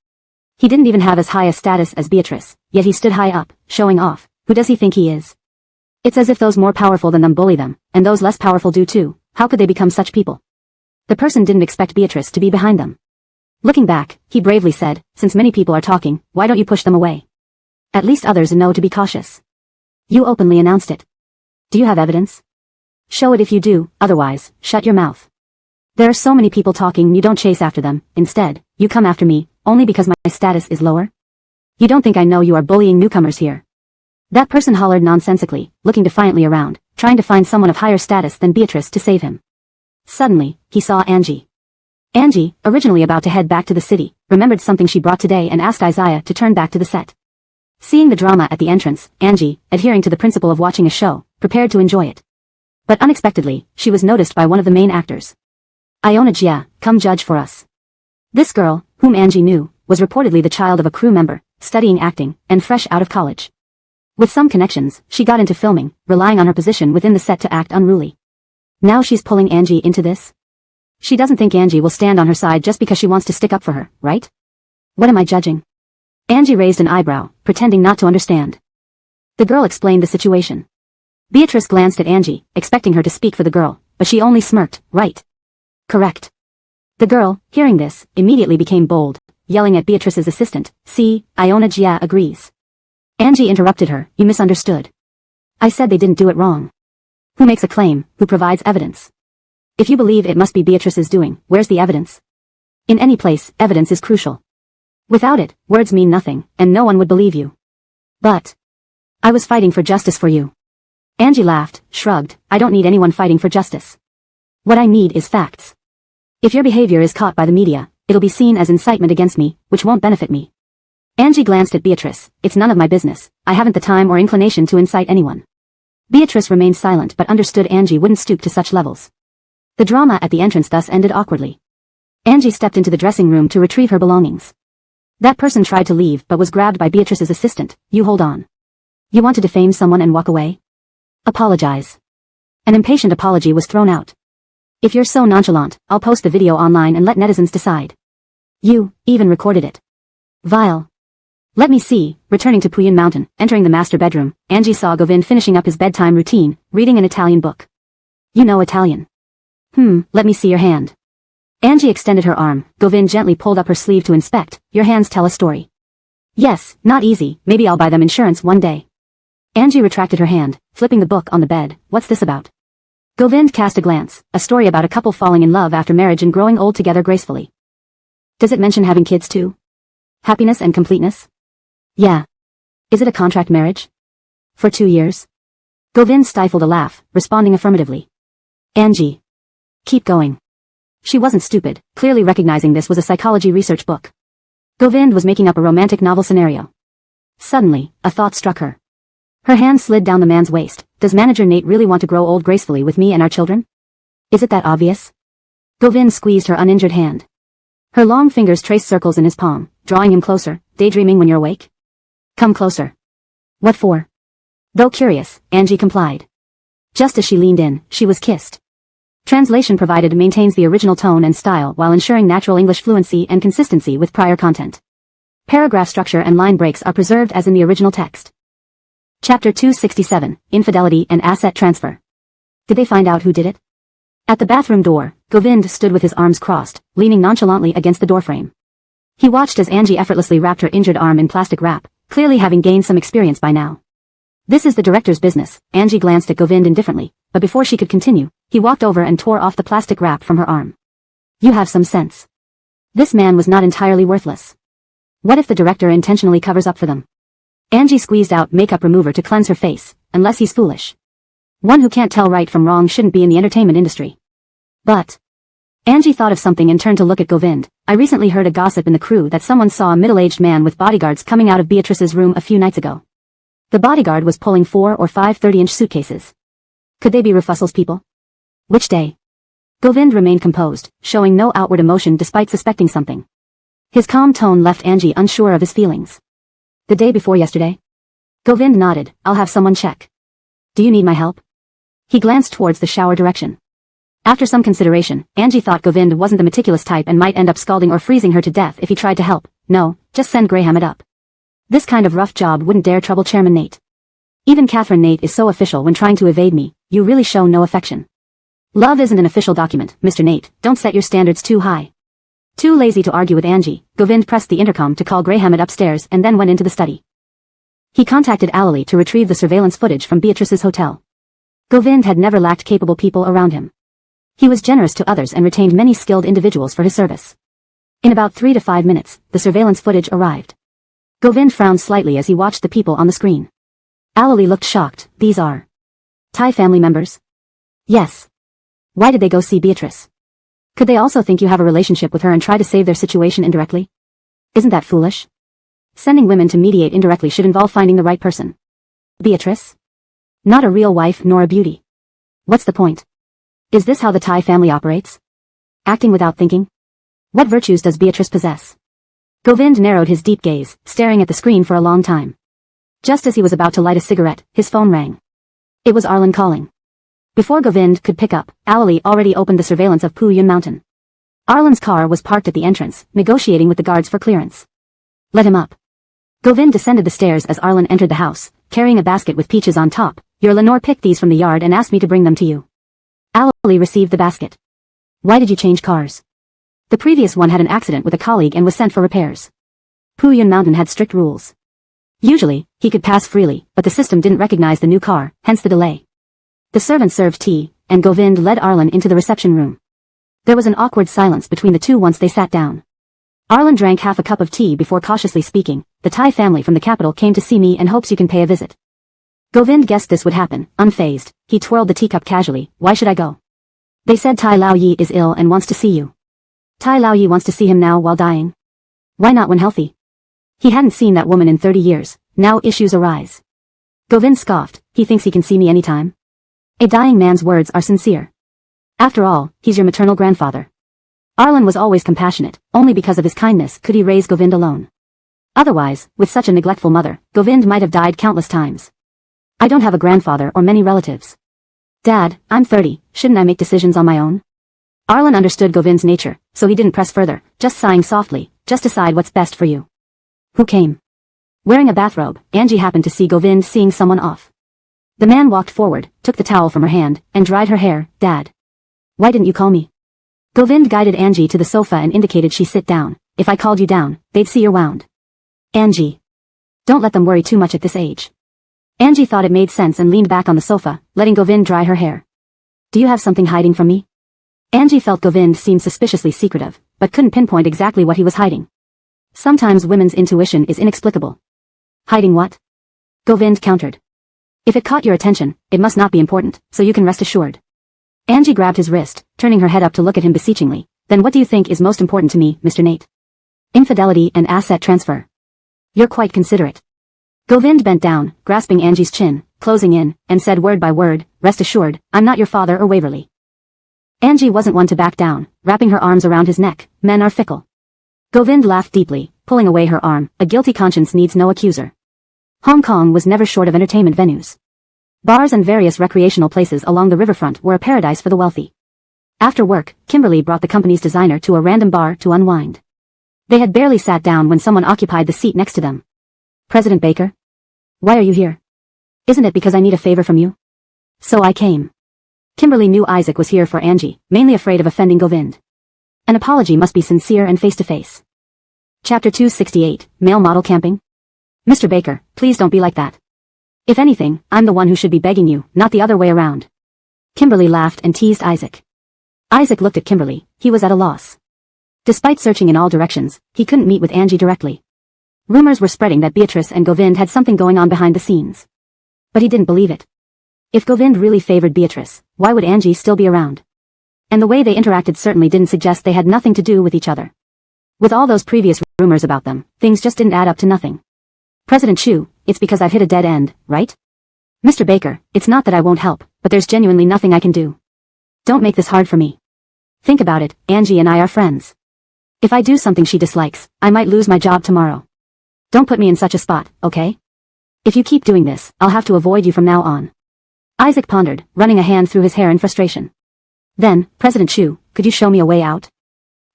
He didn't even have as high a status as Beatrice, yet he stood high up, showing off. Who does he think he is? It's as if those more powerful than them bully them, and those less powerful do too. How could they become such people? The person didn't expect Beatrice to be behind them. Looking back, he bravely said, since many people are talking, why don't you push them away? At least others know to be cautious. You openly announced it. Do you have evidence? Show it if you do, otherwise, shut your mouth. There are so many people talking you don't chase after them, instead, you come after me, only because my status is lower? You don't think I know you are bullying newcomers here? That person hollered nonsensically, looking defiantly around, trying to find someone of higher status than Beatrice to save him. Suddenly, he saw Angie. Angie, originally about to head back to the city, remembered something she brought today and asked Isaiah to turn back to the set. Seeing the drama at the entrance, Angie, adhering to the principle of watching a show, prepared to enjoy it. But unexpectedly, she was noticed by one of the main actors. Iona Jia, come judge for us. This girl, whom Angie knew, was reportedly the child of a crew member, studying acting, and fresh out of college. With some connections, she got into filming, relying on her position within the set to act unruly. Now she's pulling Angie into this? She doesn't think Angie will stand on her side just because she wants to stick up for her, right? What am I judging? Angie raised an eyebrow, pretending not to understand. The girl explained the situation. Beatrice glanced at Angie, expecting her to speak for the girl, but she only smirked, right? Correct. The girl, hearing this, immediately became bold, yelling at Beatrice's assistant, see, Iona Jia agrees. Angie interrupted her, you misunderstood. I said they didn't do it wrong. Who makes a claim, who provides evidence? If you believe it must be Beatrice's doing, where's the evidence? In any place, evidence is crucial. Without it, words mean nothing, and no one would believe you. But I was fighting for justice for you. Angie laughed, shrugged, I don't need anyone fighting for justice. What I need is facts. If your behavior is caught by the media, it'll be seen as incitement against me, which won't benefit me. Angie glanced at Beatrice, it's none of my business, I haven't the time or inclination to incite anyone. Beatrice remained silent but understood Angie wouldn't stoop to such levels. The drama at the entrance thus ended awkwardly. Angie stepped into the dressing room to retrieve her belongings. That person tried to leave but was grabbed by Beatrice's assistant, you hold on. You want to defame someone and walk away? Apologize. An impatient apology was thrown out. If you're so nonchalant, I'll post the video online and let netizens decide. You even recorded it. Vile. Let me see. Returning to Puyin Mountain, entering the master bedroom, Angie saw Govind finishing up his bedtime routine, reading an Italian book. You know Italian. Let me see your hand. Angie extended her arm. Govind gently pulled up her sleeve to inspect. Your hands tell a story. Yes, not easy, maybe I'll buy them insurance one day. Angie retracted her hand, flipping the book on the bed. What's this about? Govind cast a glance. A story about a couple falling in love after marriage and growing old together gracefully. Does it mention having kids too? Happiness and completeness? Yeah. Is it a contract marriage? For 2 years? Govind stifled a laugh, responding affirmatively. Angie. Keep going. She wasn't stupid, clearly recognizing this was a psychology research book. Govind was making up a romantic novel scenario. Suddenly, a thought struck her. Her hand slid down the man's waist. Does manager Nate really want to grow old gracefully with me and our children? Is it that obvious? Govind squeezed her uninjured hand. Her long fingers traced circles in his palm, drawing him closer. Daydreaming when you're awake? Come closer. What for? Though curious, Angie complied. Just as she leaned in, she was kissed. Translation provided maintains the original tone and style while ensuring natural English fluency and consistency with prior content. Paragraph structure and line breaks are preserved as in the original text. Chapter 267, Infidelity and Asset Transfer. Did they find out who did it? At the bathroom door, Govind stood with his arms crossed, leaning nonchalantly against the doorframe. He watched as Angie effortlessly wrapped her injured arm in plastic wrap, clearly having gained some experience by now. This is the director's business. Angie glanced at Govind indifferently, but before she could continue, he walked over and tore off the plastic wrap from her arm. You have some sense. This man was not entirely worthless. What if the director intentionally covers up for them? Angie squeezed out makeup remover to cleanse her face, unless he's foolish. One who can't tell right from wrong shouldn't be in the entertainment industry. But Angie thought of something and turned to look at Govind. I recently heard a gossip in the crew that someone saw a middle-aged man with bodyguards coming out of Beatrice's room a few nights ago. The bodyguard was pulling 4 or 5 30-inch suitcases. Could they be Rufussel's people? Which day? Govind remained composed, showing no outward emotion despite suspecting something. His calm tone left Angie unsure of his feelings. The day before yesterday? Govind nodded. I'll have someone check. Do you need my help? He glanced towards the shower direction. After some consideration, Angie thought Govind wasn't the meticulous type and might end up scalding or freezing her to death if he tried to help. No, just send Graham it up. This kind of rough job wouldn't dare trouble Chairman Nate. Even Catherine Nate is so official when trying to evade me. You really show no affection. Love isn't an official document, Mr. Nate. Don't set your standards too high. Too lazy to argue with Angie, Govind pressed the intercom to call Graham it upstairs and then went into the study. He contacted Alali to retrieve the surveillance footage from Beatrice's hotel. Govind had never lacked capable people around him. He was generous to others and retained many skilled individuals for his service. In about 3 to 5 minutes, the surveillance footage arrived. Govind frowned slightly as he watched the people on the screen. Alali looked shocked. These are Thai family members? Yes. Why did they go see Beatrice? Could they also think you have a relationship with her and try to save their situation indirectly? Isn't that foolish? Sending women to mediate indirectly should involve finding the right person. Beatrice? Not a real wife nor a beauty. What's the point? Is this how the Thai family operates? Acting without thinking? What virtues does Beatrice possess? Govind narrowed his deep gaze, staring at the screen for a long time. Just as he was about to light a cigarette, his phone rang. It was Arlen calling. Before Govind could pick up, Ali already opened the surveillance of Yun Mountain. Arlen's car was parked at the entrance, negotiating with the guards for clearance. Let him up. Govind descended the stairs as Arlen entered the house, carrying a basket with peaches on top. Your Lenore picked these from the yard and asked me to bring them to you. Ali received the basket. Why did you change cars? The previous one had an accident with a colleague and was sent for repairs. Yun Mountain had strict rules. Usually, he could pass freely, but the system didn't recognize the new car, hence the delay. The servant served tea, and Govind led Arlen into the reception room. There was an awkward silence between the two once they sat down. Arlen drank half a cup of tea before cautiously speaking. The Thai family from the capital came to see me and hopes you can pay a visit. Govind guessed this would happen, unfazed. He twirled the teacup casually. Why should I go? They said Tai Lao Yi is ill and wants to see you. Tai Lao Yi wants to see him now while dying. Why not when healthy? He hadn't seen that woman in 30 years. Now issues arise. Govind scoffed. He thinks he can see me anytime. A dying man's words are sincere. After all, he's your maternal grandfather. Arlen was always compassionate. Only because of his kindness could he raise Govind alone. Otherwise, with such a neglectful mother, Govind might have died countless times. I don't have a grandfather or many relatives. Dad, I'm 30, shouldn't I make decisions on my own? Arlen understood Govind's nature, so he didn't press further, just sighing softly. Just decide what's best for you. Who came? Wearing a bathrobe, Angie happened to see Govind seeing someone off. The man walked forward, took the towel from her hand, and dried her hair. Dad. Why didn't you call me? Govind guided Angie to the sofa and indicated she sit down. If I called you down, they'd see you're wound. Angie. Don't let them worry too much at this age. Angie thought it made sense and leaned back on the sofa, letting Govind dry her hair. Do you have something hiding from me? Angie felt Govind seemed suspiciously secretive, but couldn't pinpoint exactly what he was hiding. Sometimes women's intuition is inexplicable. Hiding what? Govind countered. If it caught your attention, it must not be important, so you can rest assured. Angie grabbed his wrist, turning her head up to look at him beseechingly. Then what do you think is most important to me, Mr. Nate? Infidelity and asset transfer. You're quite considerate. Govind bent down, grasping Angie's chin, closing in, and said word by word, rest assured, I'm not your father or Waverly. Angie wasn't one to back down, wrapping her arms around his neck. Men are fickle. Govind laughed deeply, pulling away her arm. A guilty conscience needs no accuser. Hong Kong was never short of entertainment venues. Bars and various recreational places along the riverfront were a paradise for the wealthy. After work, Kimberly brought the company's designer to a random bar to unwind. They had barely sat down when someone occupied the seat next to them. President Baker? Why are you here? Isn't it because I need a favor from you? So I came. Kimberly knew Isaac was here for Angie, mainly afraid of offending Govind. An apology must be sincere and face-to-face. Chapter 268, Male Model Camping? Mr. Baker, please don't be like that. If anything, I'm the one who should be begging you, not the other way around. Kimberly laughed and teased Isaac. Isaac looked at Kimberly. He was at a loss. Despite searching in all directions, he couldn't meet with Angie directly. Rumors were spreading that Beatrice and Govind had something going on behind the scenes. But he didn't believe it. If Govind really favored Beatrice, why would Angie still be around? And the way they interacted certainly didn't suggest they had nothing to do with each other. With all those previous rumors about them, things just didn't add up to nothing. President Chu, it's because I've hit a dead end, right? Mr. Baker, it's not that I won't help, but there's genuinely nothing I can do. Don't make this hard for me. Think about it, Angie and I are friends. If I do something she dislikes, I might lose my job tomorrow. Don't put me in such a spot, okay? If you keep doing this, I'll have to avoid you from now on. Isaac pondered, running a hand through his hair in frustration. Then, President Chu, could you show me a way out?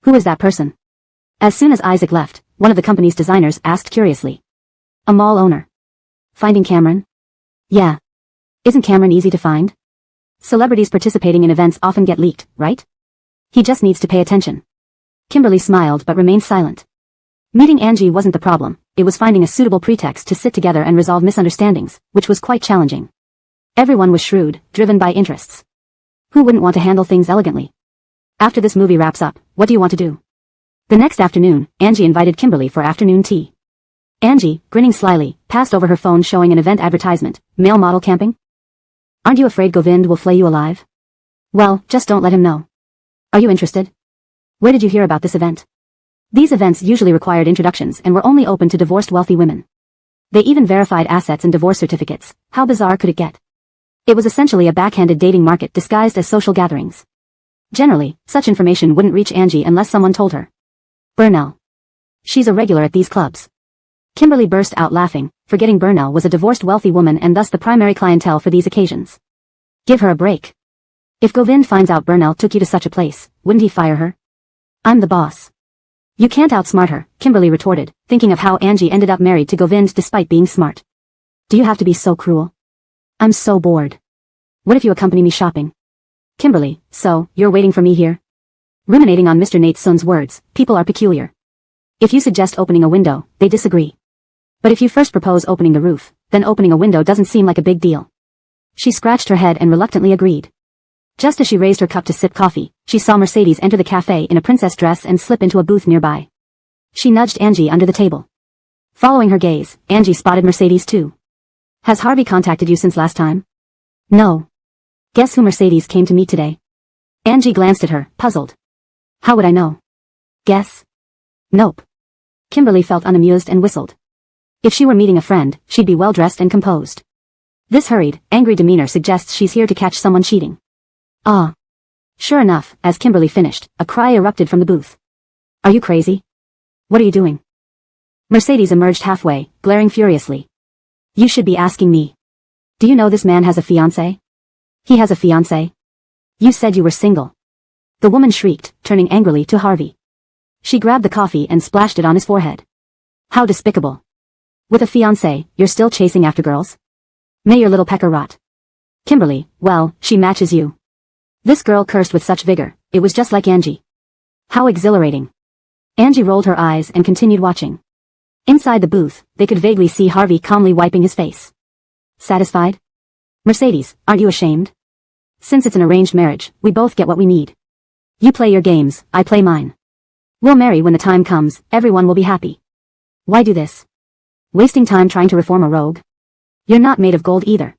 Who is that person? As soon as Isaac left, one of the company's designers asked curiously. A mall owner. Finding Cameron? Yeah. Isn't Cameron easy to find? Celebrities participating in events often get leaked, right? He just needs to pay attention. Kimberly smiled but remained silent. Meeting Angie wasn't the problem, it was finding a suitable pretext to sit together and resolve misunderstandings, which was quite challenging. Everyone was shrewd, driven by interests. Who wouldn't want to handle things elegantly? After this movie wraps up, what do you want to do? The next afternoon, Angie invited Kimberly for afternoon tea. Angie, grinning slyly, passed over her phone showing an event advertisement. Male model camping? Aren't you afraid Govind will flay you alive? Well, just don't let him know. Are you interested? Where did you hear about this event? These events usually required introductions and were only open to divorced wealthy women. They even verified assets and divorce certificates. How bizarre could it get? It was essentially a backhanded dating market disguised as social gatherings. Generally, such information wouldn't reach Angie unless someone told her. Burnell. She's a regular at these clubs. Kimberly burst out laughing, forgetting Burnell was a divorced wealthy woman and thus the primary clientele for these occasions. Give her a break. If Govind finds out Burnell took you to such a place, wouldn't he fire her? I'm the boss. You can't outsmart her, Kimberly retorted, thinking of how Angie ended up married to Govind despite being smart. Do you have to be so cruel? I'm so bored. What if you accompany me shopping? Kimberly, so, you're waiting for me here? Ruminating on Mr. Nateson's words, people are peculiar. If you suggest opening a window, they disagree. But if you first propose opening the roof, then opening a window doesn't seem like a big deal. She scratched her head and reluctantly agreed. Just as she raised her cup to sip coffee, she saw Mercedes enter the cafe in a princess dress and slip into a booth nearby. She nudged Angie under the table. Following her gaze, Angie spotted Mercedes too. Has Harvey contacted you since last time? No. Guess who Mercedes came to meet today? Angie glanced at her, puzzled. How would I know? Guess? Nope. Kimberly felt unamused and whistled. If she were meeting a friend, she'd be well-dressed and composed. This hurried, angry demeanor suggests she's here to catch someone cheating. Ah. Sure enough, as Kimberly finished, a cry erupted from the booth. Are you crazy? What are you doing? Mercedes emerged halfway, glaring furiously. You should be asking me. Do you know this man has a fiancé? He has a fiancé? You said you were single. The woman shrieked, turning angrily to Harvey. She grabbed the coffee and splashed it on his forehead. How despicable. With a fiancé, you're still chasing after girls? May your little pecker rot. Kimberly, well, she matches you. This girl cursed with such vigor, it was just like Angie. How exhilarating. Angie rolled her eyes and continued watching. Inside the booth, they could vaguely see Harvey calmly wiping his face. Satisfied? Mercedes, aren't you ashamed? Since it's an arranged marriage, we both get what we need. You play your games, I play mine. We'll marry when the time comes, everyone will be happy. Why do this? Wasting time trying to reform a rogue? You're not made of gold either.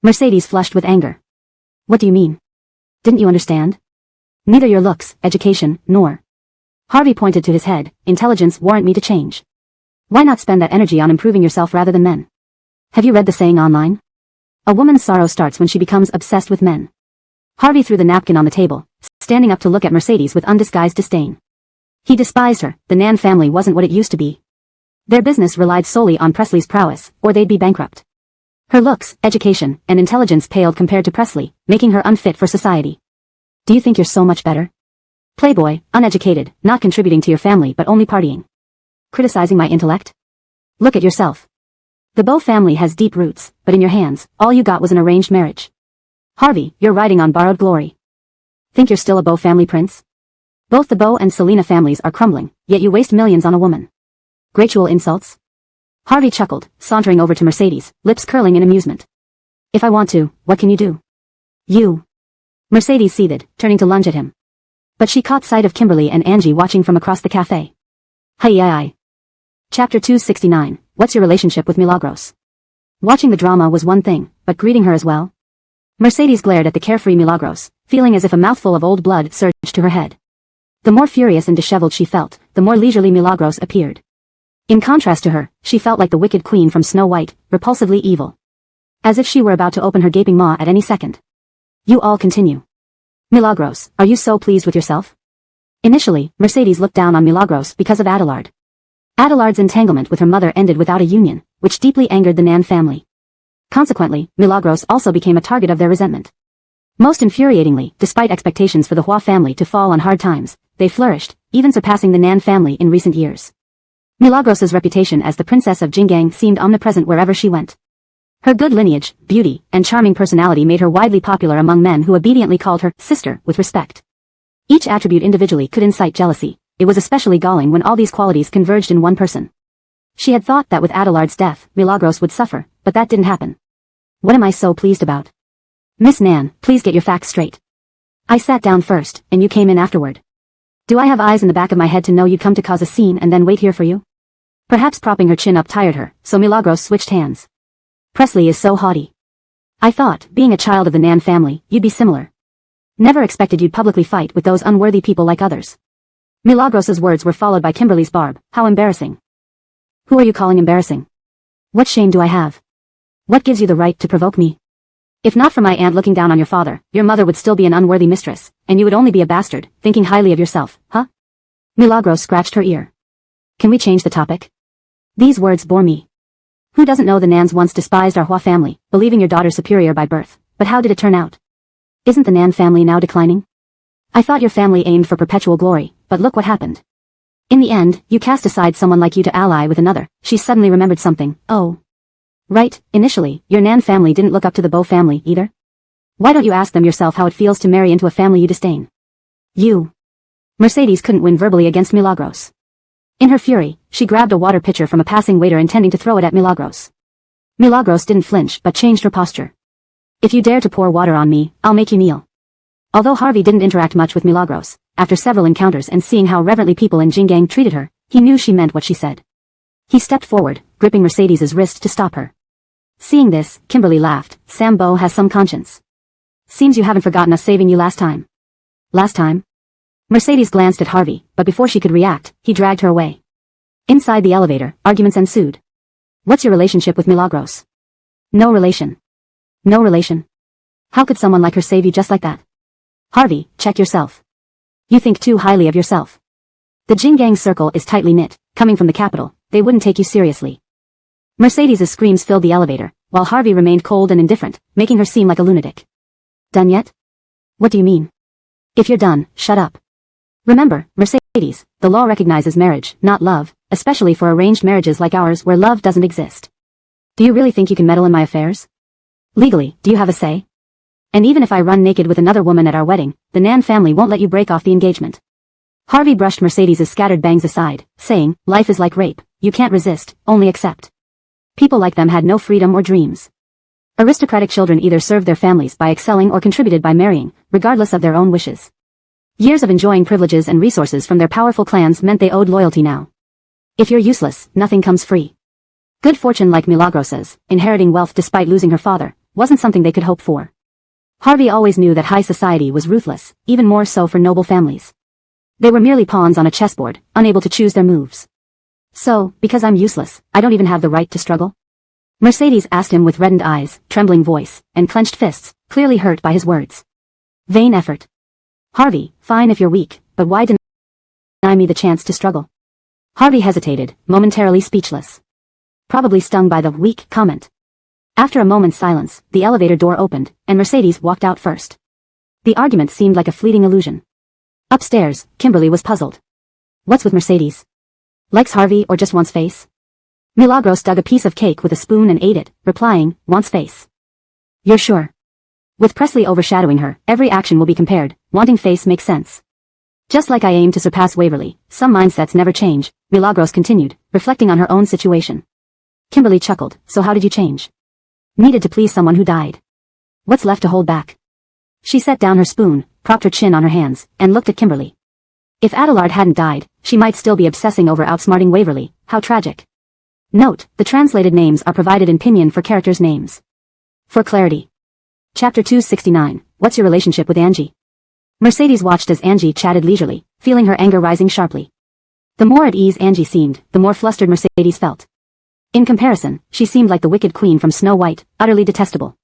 Mercedes flushed with anger. What do you mean? Didn't you understand? Neither your looks, education, nor. Harvey pointed to his head, intelligence warrant me to change. Why not spend that energy on improving yourself rather than men? Have you read the saying online? A woman's sorrow starts when she becomes obsessed with men. Harvey threw the napkin on the table, standing up to look at Mercedes with undisguised disdain. He despised her, the Nan family wasn't what it used to be. Their business relied solely on Presley's prowess, or they'd be bankrupt. Her looks, education, and intelligence paled compared to Presley, making her unfit for society. Do you think you're so much better? Playboy, uneducated, not contributing to your family but only partying. Criticizing my intellect? Look at yourself. The Bow family has deep roots, but in your hands, all you got was an arranged marriage. Harvey, you're riding on borrowed glory. Think you're still a Bow family prince? Both the Bow and Selena families are crumbling, yet you waste millions on a woman. Gratuitous insults? Harvey chuckled, sauntering over to Mercedes, lips curling in amusement. If I want to, what can you do? You. Mercedes seethed, turning to lunge at him. But she caught sight of Kimberly and Angie watching from across the cafe. Hi. Chapter 269, What's your relationship with Milagros? Watching the drama was one thing, but greeting her as well? Mercedes glared at the carefree Milagros, feeling as if a mouthful of old blood surged to her head. The more furious and disheveled she felt, the more leisurely Milagros appeared. In contrast to her, she felt like the wicked queen from Snow White, repulsively evil. As if she were about to open her gaping maw at any second. You all continue. Milagros, are you so pleased with yourself? Initially, Mercedes looked down on Milagros because of Adelard. Adelard's entanglement with her mother ended without a union, which deeply angered the Nan family. Consequently, Milagros also became a target of their resentment. Most infuriatingly, despite expectations for the Hua family to fall on hard times, they flourished, even surpassing the Nan family in recent years. Milagros's reputation as the princess of Jinggang seemed omnipresent wherever she went. Her good lineage, beauty, and charming personality made her widely popular among men who obediently called her sister with respect. Each attribute individually could incite jealousy. It was especially galling when all these qualities converged in one person. She had thought that with Adelard's death, Milagros would suffer, but that didn't happen. What am I so pleased about? Miss Nan, please get your facts straight. I sat down first, and you came in afterward. Do I have eyes in the back of my head to know you'd come to cause a scene and then wait here for you? Perhaps propping her chin up tired her, so Milagros switched hands. Presley is so haughty. I thought, being a child of the Nan family, you'd be similar. Never expected you'd publicly fight with those unworthy people like others. Milagros's words were followed by Kimberly's barb. How embarrassing. Who are you calling embarrassing? What shame do I have? What gives you the right to provoke me? If not for my aunt looking down on your father, your mother would still be an unworthy mistress, and you would only be a bastard, thinking highly of yourself, huh? Milagros scratched her ear. Can we change the topic? These words bore me. Who doesn't know the Nans once despised our Hua family, believing your daughter superior by birth, but how did it turn out? Isn't the Nan family now declining? I thought your family aimed for perpetual glory, but look what happened. In the end, you cast aside someone like you to ally with another. She suddenly remembered something. Oh. Right, initially, your Nan family didn't look up to the Bo family, either? Why don't you ask them yourself how it feels to marry into a family you disdain? You. Mercedes couldn't win verbally against Milagros. In her fury, she grabbed a water pitcher from a passing waiter intending to throw it at Milagros. Milagros didn't flinch but changed her posture. If you dare to pour water on me, I'll make you kneel. Although Harvey didn't interact much with Milagros, after several encounters and seeing how reverently people in Jinggang treated her, he knew she meant what she said. He stepped forward, gripping Mercedes's wrist to stop her. Seeing this, Kimberly laughed. Sam Bo has some conscience. Seems you haven't forgotten us saving you last time. Last time? Mercedes glanced at Harvey, but before she could react, he dragged her away. Inside the elevator, arguments ensued. What's your relationship with Milagros? No relation. No relation. How could someone like her save you just like that? Harvey, check yourself. You think too highly of yourself. The Jinggang circle is tightly knit. Coming from the capital, they wouldn't take you seriously. Mercedes's screams filled the elevator, while Harvey remained cold and indifferent, making her seem like a lunatic. Done yet? What do you mean? If you're done, shut up. Remember, Mercedes, the law recognizes marriage, not love, especially for arranged marriages like ours where love doesn't exist. Do you really think you can meddle in my affairs? Legally, do you have a say? And even if I run naked with another woman at our wedding, the Nan family won't let you break off the engagement. Harvey brushed Mercedes's scattered bangs aside, saying, life is like rape, you can't resist, only accept. People like them had no freedom or dreams. Aristocratic children either served their families by excelling or contributed by marrying, regardless of their own wishes. Years of enjoying privileges and resources from their powerful clans meant they owed loyalty now. If you're useless, nothing comes free. Good fortune like Milagros's, inheriting wealth despite losing her father, wasn't something they could hope for. Harvey always knew that high society was ruthless, even more so for noble families. They were merely pawns on a chessboard, unable to choose their moves. So, because I'm useless, I don't even have the right to struggle? Mercedes asked him with reddened eyes, trembling voice, and clenched fists, clearly hurt by his words. Vain effort. Harvey, fine if you're weak, but why deny me the chance to struggle? Harvey hesitated, momentarily speechless. Probably stung by the weak comment. After a moment's silence, the elevator door opened, and Mercedes walked out first. The argument seemed like a fleeting illusion. Upstairs, Kimberly was puzzled. What's with Mercedes? Likes Harvey or just wants face? Milagros dug a piece of cake with a spoon and ate it, replying, wants face. You're sure? With Presley overshadowing her, every action will be compared, wanting face makes sense. Just like I aim to surpass Waverly, some mindsets never change, Milagros continued, reflecting on her own situation. Kimberly chuckled, so how did you change? Needed to please someone who died. What's left to hold back? She set down her spoon, propped her chin on her hands, and looked at Kimberly. If Adelard hadn't died, she might still be obsessing over outsmarting Waverly. How tragic. Note, the translated names are provided in pinyin for characters' names. For clarity. Chapter 269, What's your relationship with Angie? Mercedes watched as Angie chatted leisurely, feeling her anger rising sharply. The more at ease Angie seemed, the more flustered Mercedes felt. In comparison, she seemed like the wicked queen from Snow White, utterly detestable.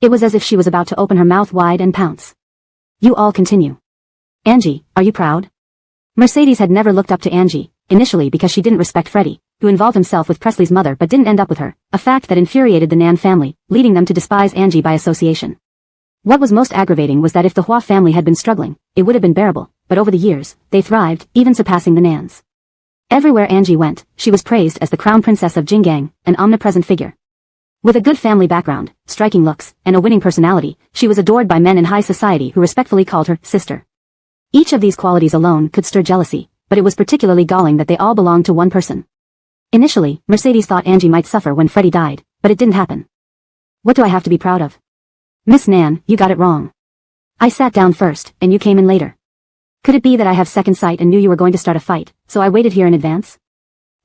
It was as if she was about to open her mouth wide and pounce. You all continue. Angie, are you proud? Mercedes had never looked up to Angie, initially because she didn't respect Freddie, who involved himself with Presley's mother but didn't end up with her, a fact that infuriated the Nan family, leading them to despise Angie by association. What was most aggravating was that if the Hua family had been struggling, it would have been bearable, but over the years, they thrived, even surpassing the Nans. Everywhere Angie went, she was praised as the crown princess of Jinggang, an omnipresent figure. With a good family background, striking looks, and a winning personality, she was adored by men in high society who respectfully called her sister. Each of these qualities alone could stir jealousy, but it was particularly galling that they all belonged to one person. Initially, Mercedes thought Angie might suffer when Freddie died, but it didn't happen. What do I have to be proud of? Miss Nan, you got it wrong. I sat down first, and you came in later. Could it be that I have second sight and knew you were going to start a fight, so I waited here in advance?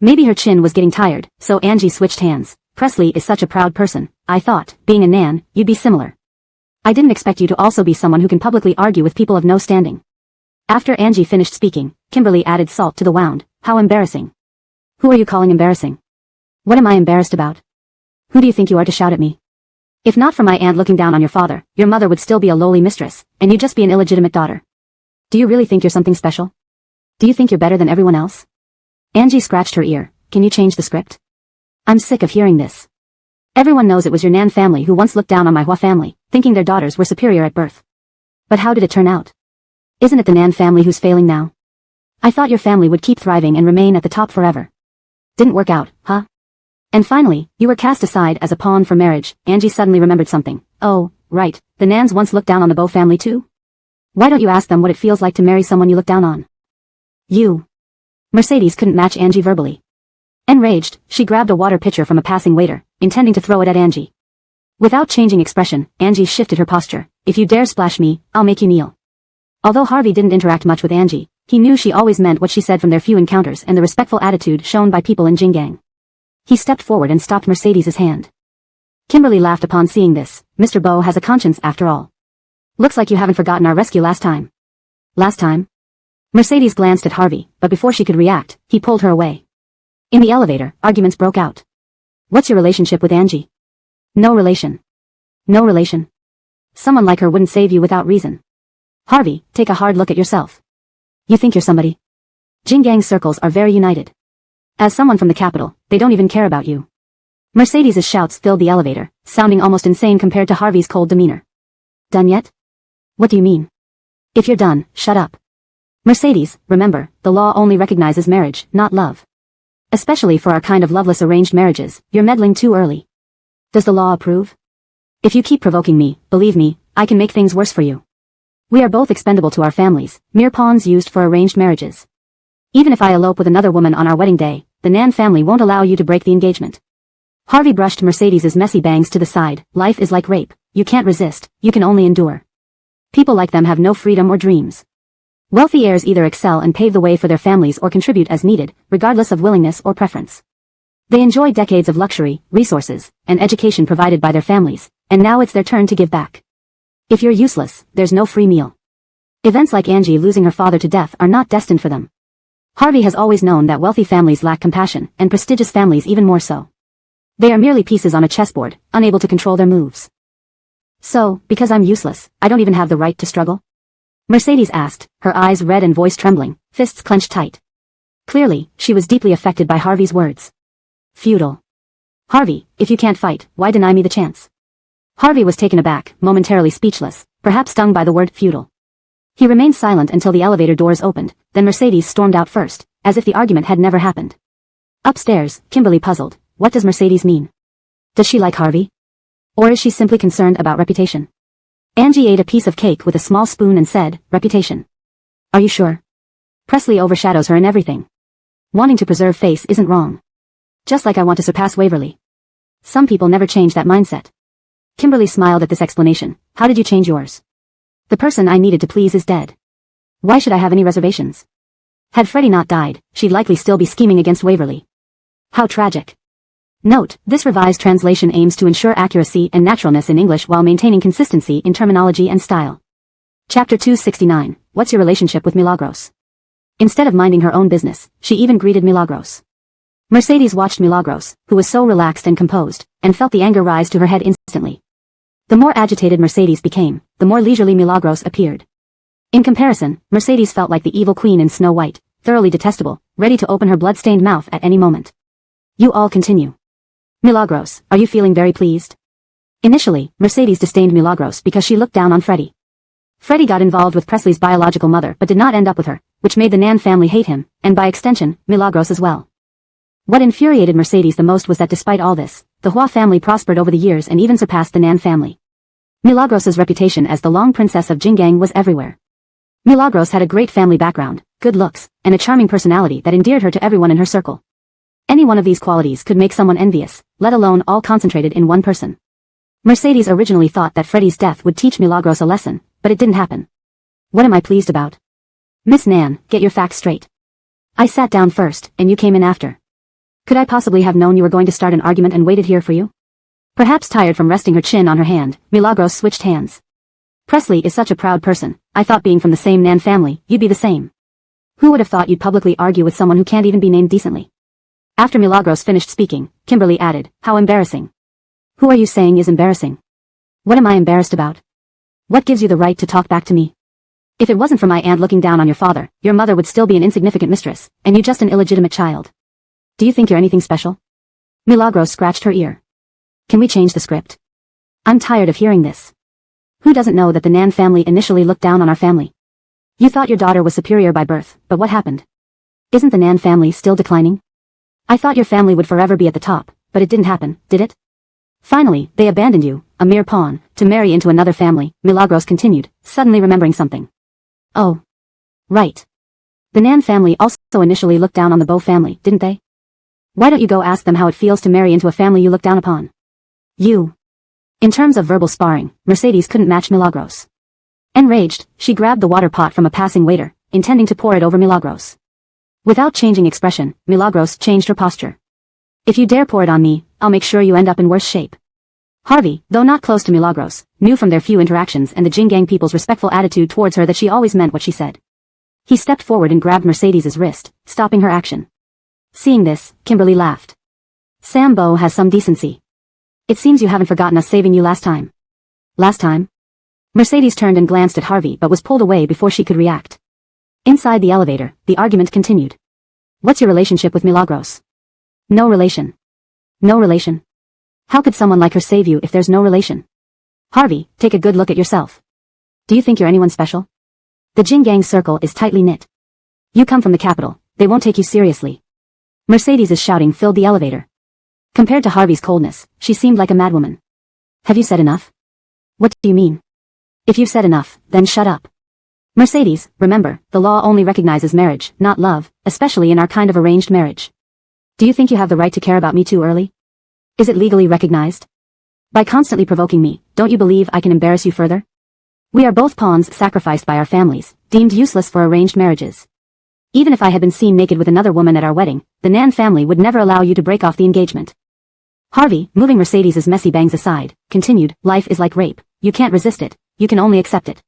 Maybe her chin was getting tired, so Angie switched hands. Presley is such a proud person. I thought, being a Nan, you'd be similar. I didn't expect you to also be someone who can publicly argue with people of no standing. After Angie finished speaking, Kimberly added salt to the wound. How embarrassing. Who are you calling embarrassing? What am I embarrassed about? Who do you think you are to shout at me? If not for my aunt looking down on your father, your mother would still be a lowly mistress, and you'd just be an illegitimate daughter. Do you really think you're something special? Do you think you're better than everyone else? Angie scratched her ear. Can you change the script? I'm sick of hearing this. Everyone knows it was your Nan family who once looked down on my Hua family, thinking their daughters were superior at birth. But how did it turn out? Isn't it the Nan family who's failing now? I thought your family would keep thriving and remain at the top forever. Didn't work out, huh? And finally, you were cast aside as a pawn for marriage. Angie suddenly remembered something. Oh, right, the Nans once looked down on the Bo family too? Why don't you ask them what it feels like to marry someone you look down on? You. Mercedes couldn't match Angie verbally. Enraged, she grabbed a water pitcher from a passing waiter, intending to throw it at Angie. Without changing expression, Angie shifted her posture. If you dare splash me, I'll make you kneel. Although Harvey didn't interact much with Angie, he knew she always meant what she said from their few encounters and the respectful attitude shown by people in Jingang. He stepped forward and stopped Mercedes' hand. Kimberly laughed upon seeing this. Mr. Bo has a conscience after all. Looks like you haven't forgotten our rescue last time. Last time? Mercedes glanced at Harvey, but before she could react, he pulled her away. In the elevator, arguments broke out. What's your relationship with Angie? No relation. No relation. Someone like her wouldn't save you without reason. Harvey, take a hard look at yourself. You think you're somebody? Jingang circles are very united. As someone from the capital, they don't even care about you. Mercedes' shouts filled the elevator, sounding almost insane compared to Harvey's cold demeanor. Done yet? What do you mean? If you're done, shut up. Mercedes, remember, the law only recognizes marriage, not love. Especially for our kind of loveless arranged marriages, you're meddling too early. Does the law approve? If you keep provoking me, believe me, I can make things worse for you. We are both expendable to our families, mere pawns used for arranged marriages. Even if I elope with another woman on our wedding day, the Nan family won't allow you to break the engagement. Harvey brushed Mercedes' messy bangs to the side. Life is like rape. You can't resist, you can only endure. People like them have no freedom or dreams. Wealthy heirs either excel and pave the way for their families or contribute as needed, regardless of willingness or preference. They enjoy decades of luxury, resources, and education provided by their families, and now it's their turn to give back. If you're useless, there's no free meal. Events like Angie losing her father to death are not destined for them. Harvey has always known that wealthy families lack compassion, and prestigious families even more so. They are merely pieces on a chessboard, unable to control their moves. So, because I'm useless, I don't even have the right to struggle? Mercedes asked, her eyes red and voice trembling, fists clenched tight. Clearly, she was deeply affected by Harvey's words. Feudal. Harvey, if you can't fight, why deny me the chance? Harvey was taken aback, momentarily speechless, perhaps stung by the word feudal. He remained silent until the elevator doors opened, then Mercedes stormed out first, as if the argument had never happened. Upstairs, Kimberly puzzled. What does Mercedes mean? Does she like Harvey? Or is she simply concerned about reputation? Angie ate a piece of cake with a small spoon and said, reputation. Are you sure? Presley overshadows her in everything. Wanting to preserve face isn't wrong. Just like I want to surpass Waverly. Some people never change that mindset. Kimberly smiled at this explanation. How did you change yours? The person I needed to please is dead. Why should I have any reservations? Had Freddie not died, she'd likely still be scheming against Waverly. How tragic. Note, this revised translation aims to ensure accuracy and naturalness in English while maintaining consistency in terminology and style. Chapter 269, What's your relationship with Milagros? Instead of minding her own business, she even greeted Milagros. Mercedes watched Milagros, who was so relaxed and composed, and felt the anger rise to her head instantly. The more agitated Mercedes became, the more leisurely Milagros appeared. In comparison, Mercedes felt like the evil queen in Snow White, thoroughly detestable, ready to open her blood-stained mouth at any moment. You all continue. Milagros, are you feeling very pleased? Initially, Mercedes disdained Milagros because she looked down on Freddie. Freddie got involved with Presley's biological mother but did not end up with her, which made the Nan family hate him, and by extension, Milagros as well. What infuriated Mercedes the most was that despite all this, the Hua family prospered over the years and even surpassed the Nan family. Milagros' reputation as the Long Princess of Jingang was everywhere. Milagros had a great family background, good looks, and a charming personality that endeared her to everyone in her circle. Any one of these qualities could make someone envious, let alone all concentrated in one person. Mercedes originally thought that Freddie's death would teach Milagros a lesson, but it didn't happen. What am I pleased about? Miss Nan, get your facts straight. I sat down first, and you came in after. Could I possibly have known you were going to start an argument and waited here for you? Perhaps tired from resting her chin on her hand, Milagros switched hands. Presley is such a proud person. I thought being from the same Nan family, you'd be the same. Who would have thought you'd publicly argue with someone who can't even be named decently? After Milagros finished speaking, Kimberly added, how embarrassing. Who are you saying is embarrassing? What am I embarrassed about? What gives you the right to talk back to me? If it wasn't for my aunt looking down on your father, your mother would still be an insignificant mistress, and you just an illegitimate child. Do you think you're anything special? Milagros scratched her ear. Can we change the script? I'm tired of hearing this. Who doesn't know that the Nan family initially looked down on our family? You thought your daughter was superior by birth, but what happened? Isn't the Nan family still declining? I thought your family would forever be at the top, but it didn't happen, did it? Finally, they abandoned you, a mere pawn, to marry into another family, Milagros continued, suddenly remembering something. Oh. Right. The Nan family also initially looked down on the Bo family, didn't they? Why don't you go ask them how it feels to marry into a family you look down upon? You. In terms of verbal sparring, Mercedes couldn't match Milagros. Enraged, she grabbed the water pot from a passing waiter, intending to pour it over Milagros. Without changing expression, Milagros changed her posture. If you dare pour it on me, I'll make sure you end up in worse shape. Harvey, though not close to Milagros, knew from their few interactions and the Jingang people's respectful attitude towards her that she always meant what she said. He stepped forward and grabbed Mercedes's wrist, stopping her action. Seeing this, Kimberly laughed. Sam Bo has some decency. It seems you haven't forgotten us saving you last time. Last time? Mercedes turned and glanced at Harvey but was pulled away before she could react. Inside the elevator, the argument continued. What's your relationship with Milagros? No relation. No relation. How could someone like her save you if there's no relation? Harvey, take a good look at yourself. Do you think you're anyone special? The Jingang circle is tightly knit. You come from the capital, they won't take you seriously. Mercedes's shouting filled the elevator. Compared to Harvey's coldness, she seemed like a madwoman. Have you said enough? What do you mean? If you've said enough, then shut up. Mercedes, remember, the law only recognizes marriage, not love, especially in our kind of arranged marriage. Do you think you have the right to care about me too early? Is it legally recognized? By constantly provoking me, don't you believe I can embarrass you further? We are both pawns sacrificed by our families, deemed useless for arranged marriages. Even if I had been seen naked with another woman at our wedding, the Nan family would never allow you to break off the engagement. Harvey, moving Mercedes's messy bangs aside, continued, life is like rape. You can't resist it, you can only accept it.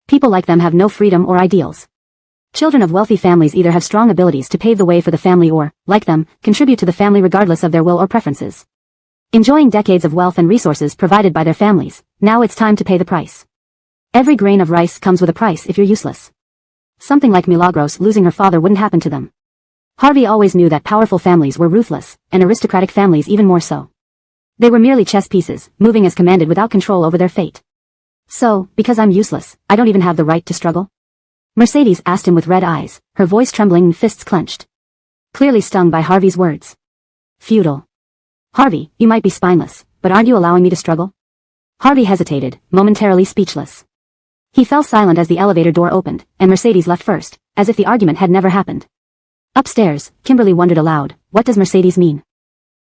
People like them have no freedom or ideals. Children of wealthy families either have strong abilities to pave the way for the family or, like them, contribute to the family regardless of their will or preferences. Enjoying decades of wealth and resources provided by their families, now it's time to pay the price. Every grain of rice comes with a price if you're useless. Something like Milagros losing her father wouldn't happen to them. Harvey always knew that powerful families were ruthless, and aristocratic families even more so. They were merely chess pieces, moving as commanded without control over their fate. So, because I'm useless, I don't even have the right to struggle? Mercedes asked him with red eyes, her voice trembling and fists clenched. Clearly stung by Harvey's words. Feudal. Harvey, you might be spineless, but aren't you allowing me to struggle? Harvey hesitated, momentarily speechless. He fell silent as the elevator door opened, and Mercedes left first, as if the argument had never happened. Upstairs, Kimberly wondered aloud, what does Mercedes mean?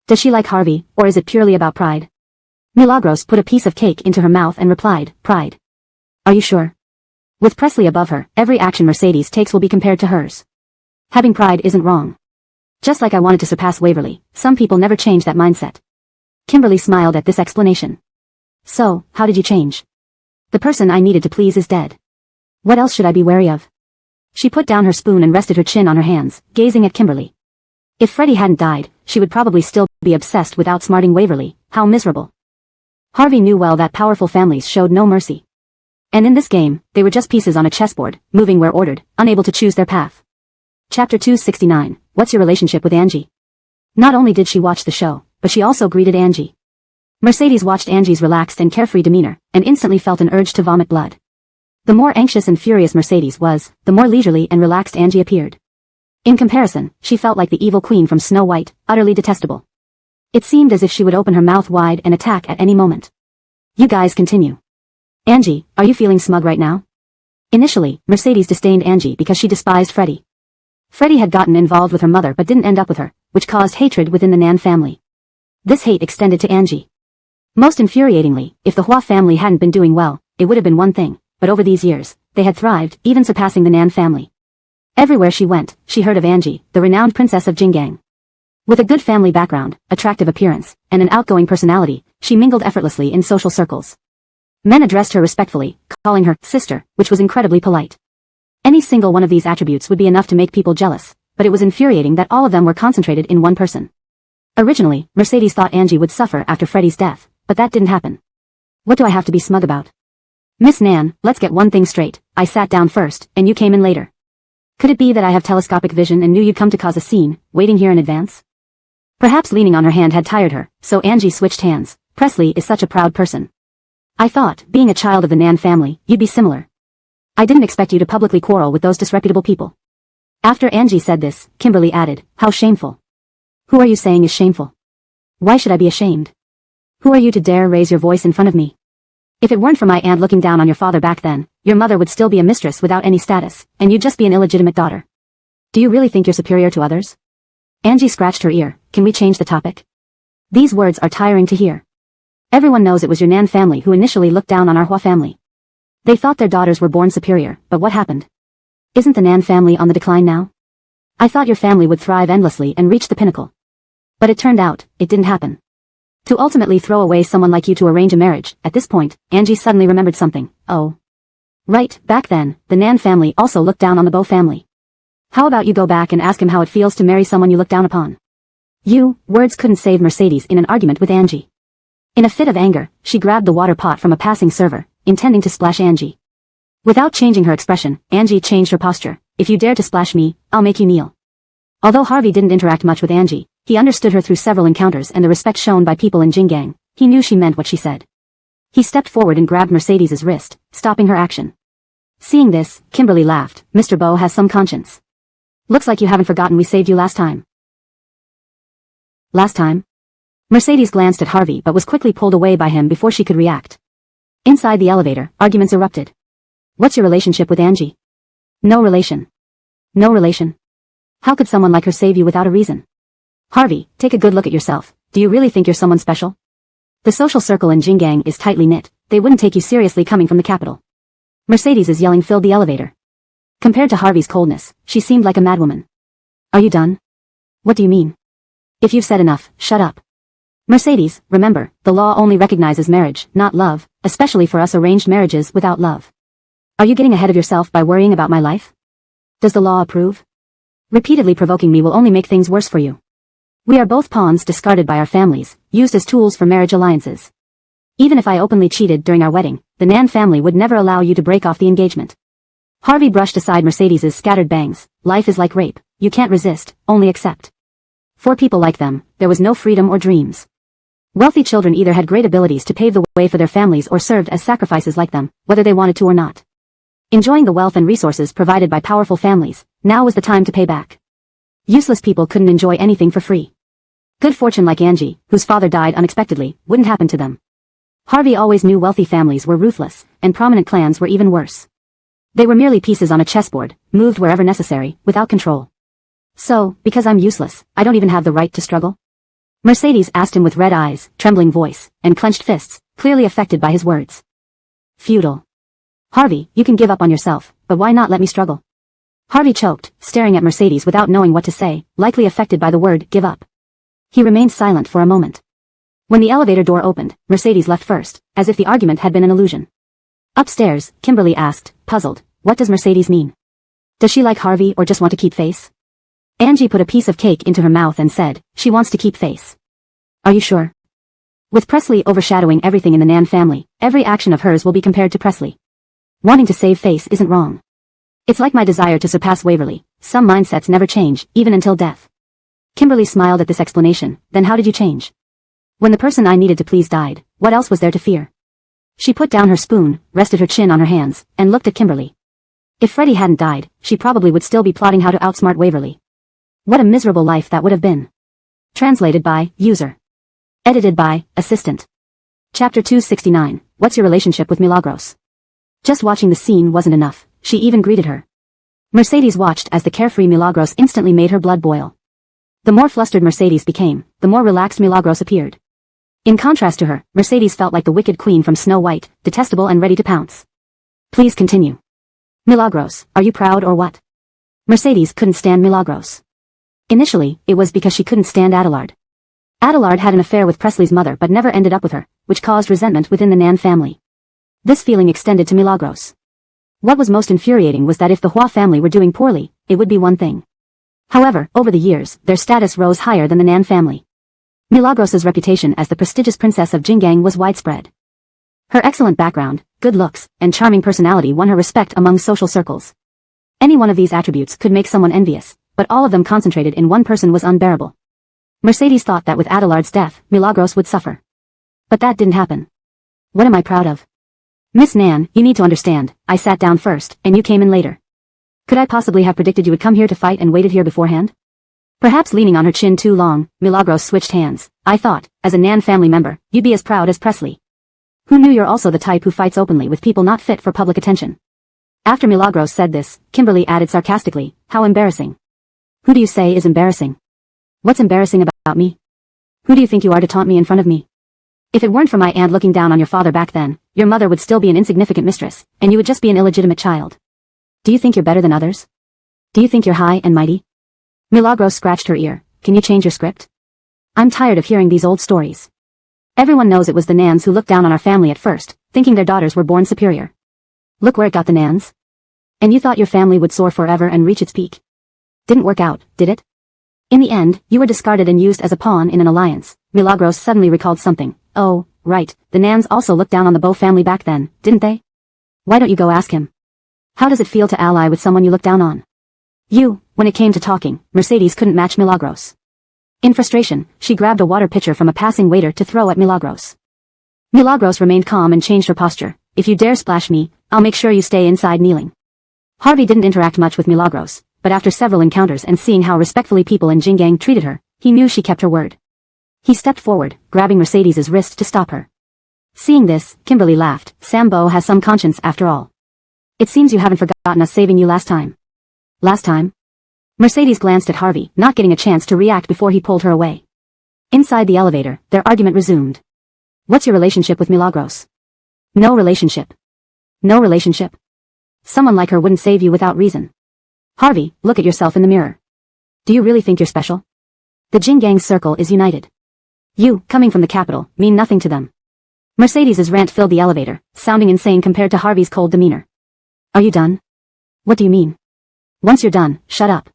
Does she like Harvey, or is it purely about pride? Milagros put a piece of cake into her mouth and replied, pride. Are you sure? With Presley above her, every action Mercedes takes will be compared to hers. Having pride isn't wrong. Just like I wanted to surpass Waverly, some people never change that mindset. Kimberly smiled at this explanation. So, how did you change? The person I needed to please is dead. What else should I be wary of? She put down her spoon and rested her chin on her hands, gazing at Kimberly. If Freddie hadn't died, she would probably still be obsessed with outsmarting Waverly. How miserable. Harvey knew well that powerful families showed no mercy. And in this game, they were just pieces on a chessboard, moving where ordered, unable to choose their path. Chapter 269, What's your relationship with Angie? Not only did she watch the show, but she also greeted Angie. Mercedes watched Angie's relaxed and carefree demeanor, and instantly felt an urge to vomit blood. The more anxious and furious Mercedes was, the more leisurely and relaxed Angie appeared. In comparison, she felt like the evil queen from Snow White, utterly detestable. It seemed as if she would open her mouth wide and attack at any moment. You guys continue. Angie, are you feeling smug right now? Initially, Mercedes disdained Angie because she despised Freddie. Freddie had gotten involved with her mother but didn't end up with her, which caused hatred within the Nan family. This hate extended to Angie. Most infuriatingly, if the Hua family hadn't been doing well, it would have been one thing, but over these years, they had thrived, even surpassing the Nan family. Everywhere she went, she heard of Angie, the renowned princess of Jingang. With a good family background, attractive appearance, and an outgoing personality, she mingled effortlessly in social circles. Men addressed her respectfully, calling her sister, which was incredibly polite. Any single one of these attributes would be enough to make people jealous, but it was infuriating that all of them were concentrated in one person. Originally, Mercedes thought Angie would suffer after Freddie's death, but that didn't happen. What do I have to be smug about? Miss Nan, let's get one thing straight. I sat down first, and you came in later. Could it be that I have telescopic vision and knew you'd come to cause a scene, waiting here in advance? Perhaps leaning on her hand had tired her, so Angie switched hands. Presley is such a proud person. I thought, being a child of the Nan family, you'd be similar. I didn't expect you to publicly quarrel with those disreputable people. After Angie said this, Kimberly added, how shameful. Who are you saying is shameful? Why should I be ashamed? Who are you to dare raise your voice in front of me? If it weren't for my aunt looking down on your father back then, your mother would still be a mistress without any status, and you'd just be an illegitimate daughter. Do you really think you're superior to others? Angie scratched her ear. Can we change the topic? These words are tiring to hear. Everyone knows it was your Nan family who initially looked down on our Hua family. They thought their daughters were born superior, but what happened? Isn't the Nan family on the decline now? I thought your family would thrive endlessly and reach the pinnacle. But it turned out, it didn't happen. To ultimately throw away someone like you to arrange a marriage, at this point, Angie suddenly remembered something. Oh. Right, back then, the Nan family also looked down on the Bo family. How about you go back and ask him how it feels to marry someone you look down upon? Words couldn't save Mercedes in an argument with Angie. In a fit of anger, she grabbed the water pot from a passing server, intending to splash Angie. Without changing her expression, Angie changed her posture. If you dare to splash me, I'll make you kneel. Although Harvey didn't interact much with Angie, he understood her through several encounters and the respect shown by people in Jingang. He knew she meant what she said. He stepped forward and grabbed Mercedes's wrist, stopping her action. Seeing this, Kimberly laughed. Mr. Bo has some conscience. Looks like you haven't forgotten we saved you last time. Last time? Mercedes glanced at Harvey but was quickly pulled away by him before she could react. Inside the elevator, arguments erupted. What's your relationship with Angie? No relation. No relation. How could someone like her save you without a reason? Harvey, take a good look at yourself. Do you really think you're someone special? The social circle in Jingang is tightly knit. They wouldn't take you seriously coming from the capital. Mercedes's yelling filled the elevator. Compared to Harvey's coldness, she seemed like a madwoman. Are you done? What do you mean? If you've said enough, shut up. Mercedes, remember, the law only recognizes marriage, not love, especially for us arranged marriages without love. Are you getting ahead of yourself by worrying about my life? Does the law approve? Repeatedly provoking me will only make things worse for you. We are both pawns discarded by our families, used as tools for marriage alliances. Even if I openly cheated during our wedding, the Nan family would never allow you to break off the engagement. Harvey brushed aside Mercedes's scattered bangs. Life is like rape. You can't resist, only accept. For people like them, there was no freedom or dreams. Wealthy children either had great abilities to pave the way for their families or served as sacrifices like them, whether they wanted to or not. Enjoying the wealth and resources provided by powerful families, now was the time to pay back. Useless people couldn't enjoy anything for free. Good fortune like Angie, whose father died unexpectedly, wouldn't happen to them. Harvey always knew wealthy families were ruthless, and prominent clans were even worse. They were merely pieces on a chessboard, moved wherever necessary, without control. So, because I'm useless, I don't even have the right to struggle? Mercedes asked him with red eyes, trembling voice, and clenched fists, clearly affected by his words. Feudal. Harvey, you can give up on yourself, but why not let me struggle? Harvey choked, staring at Mercedes without knowing what to say, likely affected by the word, give up. He remained silent for a moment. When the elevator door opened, Mercedes left first, as if the argument had been an illusion. Upstairs, Kimberly asked, puzzled, what does Mercedes mean? Does she like Harvey or just want to keep face? Angie put a piece of cake into her mouth and said, she wants to keep face. Are you sure? With Presley overshadowing everything in the Nan family, every action of hers will be compared to Presley. Wanting to save face isn't wrong. It's like my desire to surpass Waverly. Some mindsets never change, even until death. Kimberly smiled at this explanation. Then how did you change? When the person I needed to please died, what else was there to fear? She put down her spoon, rested her chin on her hands, and looked at Kimberly. If Freddie hadn't died, she probably would still be plotting how to outsmart Waverly. What a miserable life that would have been. Translated by, user. Edited by, assistant. Chapter 269, What's your relationship with Milagros? Just watching the scene wasn't enough, she even greeted her. Mercedes watched as the carefree Milagros instantly made her blood boil. The more flustered Mercedes became, the more relaxed Milagros appeared. In contrast to her, Mercedes felt like the wicked queen from Snow White, detestable and ready to pounce. Please continue. Milagros, are you proud or what? Mercedes couldn't stand Milagros. Initially, it was because she couldn't stand Adelard. Adelard had an affair with Presley's mother but never ended up with her, which caused resentment within the Nan family. This feeling extended to Milagros. What was most infuriating was that if the Hua family were doing poorly, it would be one thing. However, over the years, their status rose higher than the Nan family. Milagros's reputation as the prestigious princess of Jinggang was widespread. Her excellent background, good looks, and charming personality won her respect among social circles. Any one of these attributes could make someone envious, but all of them concentrated in one person was unbearable. Mercedes thought that with Adelard's death, Milagros would suffer. But that didn't happen. What am I proud of? Miss Nan, you need to understand, I sat down first, and you came in later. Could I possibly have predicted you would come here to fight and waited here beforehand? Perhaps leaning on her chin too long, Milagros switched hands. I thought, as a Nan family member, you'd be as proud as Presley. Who knew you're also the type who fights openly with people not fit for public attention? After Milagros said this, Kimberly added sarcastically, how embarrassing. Who do you say is embarrassing? What's embarrassing about me? Who do you think you are to taunt me in front of me? If it weren't for my aunt looking down on your father back then, your mother would still be an insignificant mistress, and you would just be an illegitimate child. Do you think you're better than others? Do you think you're high and mighty? Milagros scratched her ear. Can you change your script? I'm tired of hearing these old stories. Everyone knows it was the Nans who looked down on our family at first, thinking their daughters were born superior. Look where it got the Nans. And you thought your family would soar forever and reach its peak. Didn't work out, did it? In the end, you were discarded and used as a pawn in an alliance. Milagros suddenly recalled something. Oh, right, the Nans also looked down on the Bo family back then, didn't they? Why don't you go ask him? How does it feel to ally with someone you look down on? When it came to talking, Mercedes couldn't match Milagros. In frustration, she grabbed a water pitcher from a passing waiter to throw at Milagros. Milagros remained calm and changed her posture. If you dare splash me, I'll make sure you stay inside kneeling. Harvey didn't interact much with Milagros, but after several encounters and seeing how respectfully people in Jinggang treated her, he knew she kept her word. He stepped forward, grabbing Mercedes's wrist to stop her. Seeing this, Kimberly laughed. Sambo has some conscience after all. It seems you haven't forgotten us saving you last time. Last time? Mercedes glanced at Harvey, not getting a chance to react before he pulled her away. Inside the elevator, their argument resumed. What's your relationship with Milagros? No relationship. No relationship. Someone like her wouldn't save you without reason. Harvey, look at yourself in the mirror. Do you really think you're special? The Jinggang circle is united. You, coming from the capital, mean nothing to them. Mercedes's rant filled the elevator, sounding insane compared to Harvey's cold demeanor. Are you done? What do you mean? Once you're done, shut up.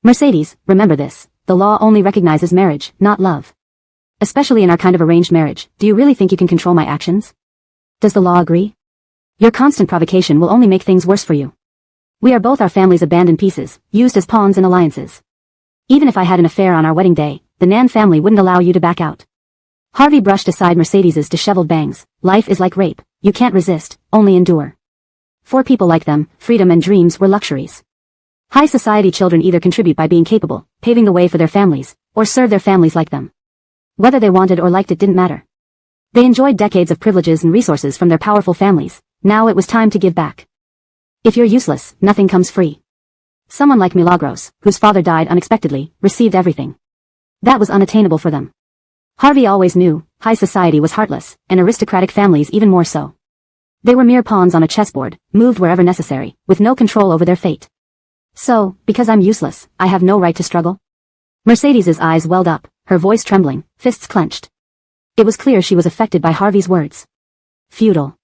Mercedes, remember this, the law only recognizes marriage, not love. Especially in our kind of arranged marriage, do you really think you can control my actions? Does the law agree? Your constant provocation will only make things worse for you. We are both our family's abandoned pieces, used as pawns in alliances. Even if I had an affair on our wedding day, the Nan family wouldn't allow you to back out. Harvey brushed aside Mercedes's disheveled bangs. Life is like rape, you can't resist, only endure. For people like them, freedom and dreams were luxuries. High society children either contribute by being capable, paving the way for their families, or serve their families like them. Whether they wanted or liked it didn't matter. They enjoyed decades of privileges and resources from their powerful families. Now it was time to give back. If you're useless, nothing comes free. Someone like Milagros, whose father died unexpectedly, received everything. That was unattainable for them. Harvey always knew, high society was heartless, and aristocratic families even more so. They were mere pawns on a chessboard, moved wherever necessary, with no control over their fate. So, because I'm useless, I have no right to struggle? Mercedes's eyes welled up, her voice trembling, fists clenched. It was clear she was affected by Harvey's words. Feudal.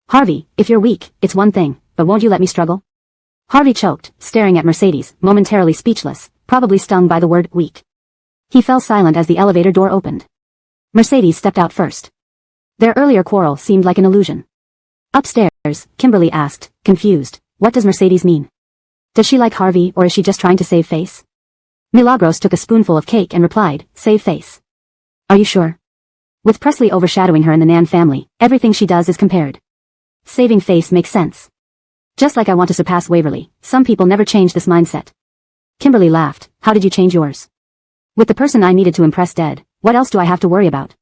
Harvey, if you're weak, it's one thing, but won't you let me struggle? Harvey choked, staring at Mercedes, momentarily speechless, probably stung by the word weak. He fell silent as the elevator door opened. Mercedes stepped out first. Their earlier quarrel seemed like an illusion. Upstairs, Kimberly asked, confused, what does Mercedes mean? Does she like Harvey or is she just trying to save face? Milagros took a spoonful of cake and replied, save face. Are you sure? With Presley overshadowing her in the Nan family, everything she does is compared. Saving face makes sense. Just like I want to surpass Waverly, some people never change this mindset. Kimberly laughed, how did you change yours? With the person I needed to impress dead, what else do I have to worry about?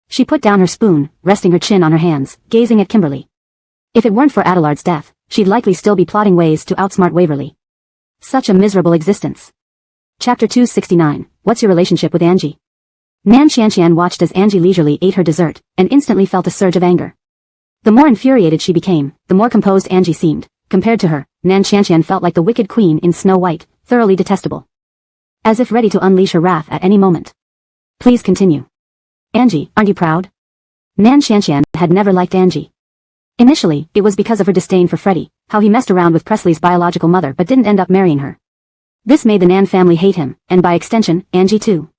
She put down her spoon, resting her chin on her hands, gazing at Kimberly. If it weren't for Adelard's death, she'd likely still be plotting ways to outsmart Waverly. Such a miserable existence. Chapter 269, What's your relationship with Angie? Nan Xianxian watched as Angie leisurely ate her dessert, and instantly felt a surge of anger. The more infuriated she became, the more composed Angie seemed. Compared to her, Nan Xianxian felt like the wicked queen in Snow White, thoroughly detestable. As if ready to unleash her wrath at any moment. Please continue. Angie, aren't you proud? Nan Xianxian had never liked Angie. Initially, it was because of her disdain for Freddie, how he messed around with Presley's biological mother but didn't end up marrying her. This made the Nan family hate him, and by extension, Angie too.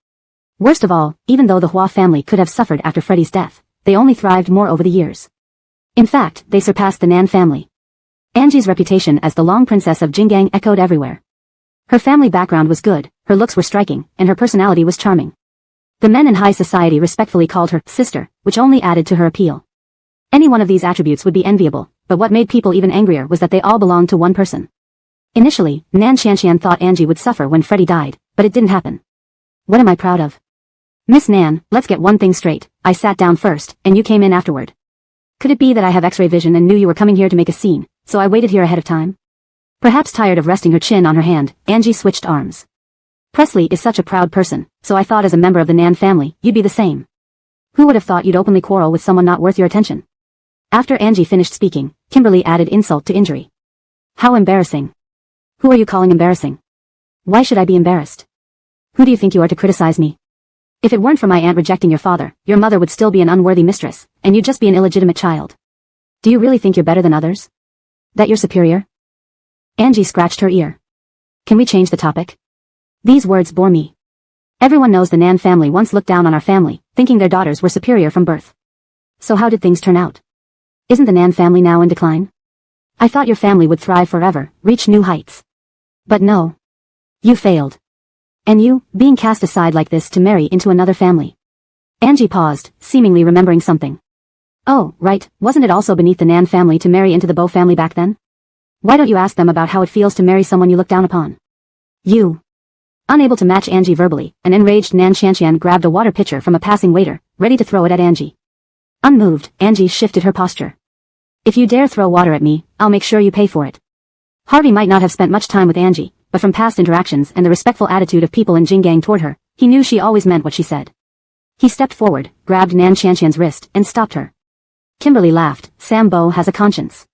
Worst of all, even though the Hua family could have suffered after Freddie's death, they only thrived more over the years. In fact, they surpassed the Nan family. Angie's reputation as the Long Princess of Jingang echoed everywhere. Her family background was good, her looks were striking, and her personality was charming. The men in high society respectfully called her sister, which only added to her appeal. Any one of these attributes would be enviable, but what made people even angrier was that they all belonged to one person. Initially, Nan Qianqian thought Angie would suffer when Freddie died, but it didn't happen. What am I proud of? Miss Nan, let's get one thing straight, I sat down first, and you came in afterward. Could it be that I have X-ray vision and knew you were coming here to make a scene, so I waited here ahead of time? Perhaps tired of resting her chin on her hand, Angie switched arms. Presley is such a proud person, so I thought as a member of the Nan family, you'd be the same. Who would have thought you'd openly quarrel with someone not worth your attention? After Angie finished speaking, Kimberly added insult to injury. How embarrassing. Who are you calling embarrassing? Why should I be embarrassed? Who do you think you are to criticize me? If it weren't for my aunt rejecting your father, your mother would still be an unworthy mistress, and you'd just be an illegitimate child. Do you really think you're better than others? That you're superior? Angie scratched her ear. Can we change the topic? These words bore me. Everyone knows the Nan family once looked down on our family, thinking their daughters were superior from birth. So how did things turn out? Isn't the Nan family now in decline? I thought your family would thrive forever, reach new heights. But no. You failed. And you, being cast aside like this to marry into another family. Angie paused, seemingly remembering something. Oh, right, wasn't it also beneath the Nan family to marry into the Bo family back then? Why don't you ask them about how it feels to marry someone you look down upon? You. Unable to match Angie verbally, an enraged Nan Qianqian grabbed a water pitcher from a passing waiter, ready to throw it at Angie. Unmoved, Angie shifted her posture. If you dare throw water at me, I'll make sure you pay for it. Harvey might not have spent much time with Angie, but from past interactions and the respectful attitude of people in Jingang toward her, he knew she always meant what she said. He stepped forward, grabbed Nan Qianqian's wrist, and stopped her. Kimberly laughed. Sam Bo has a conscience.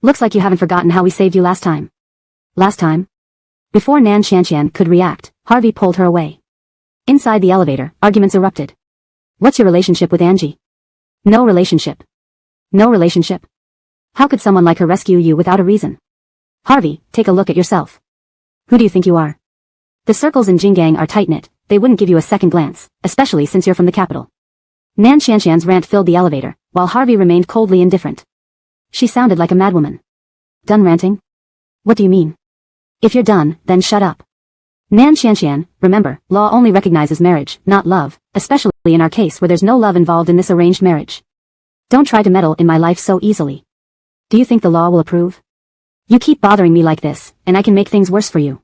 Looks like you haven't forgotten how we saved you last time. Last time? Before Nan Qianqian could react, Harvey pulled her away. Inside the elevator, arguments erupted. What's your relationship with Angie? No relationship. No relationship? How could someone like her rescue you without a reason? Harvey, take a look at yourself. Who do you think you are? The circles in Jingang are tight-knit, they wouldn't give you a second glance, especially since you're from the capital. Nan Qianqian's rant filled the elevator, while Harvey remained coldly indifferent. She sounded like a madwoman. Done ranting? What do you mean? If you're done, then shut up. Nan Qianqian, remember, law only recognizes marriage, not love, especially in our case where there's no love involved in this arranged marriage. Don't try to meddle in my life so easily. Do you think the law will approve? You keep bothering me like this, and I can make things worse for you.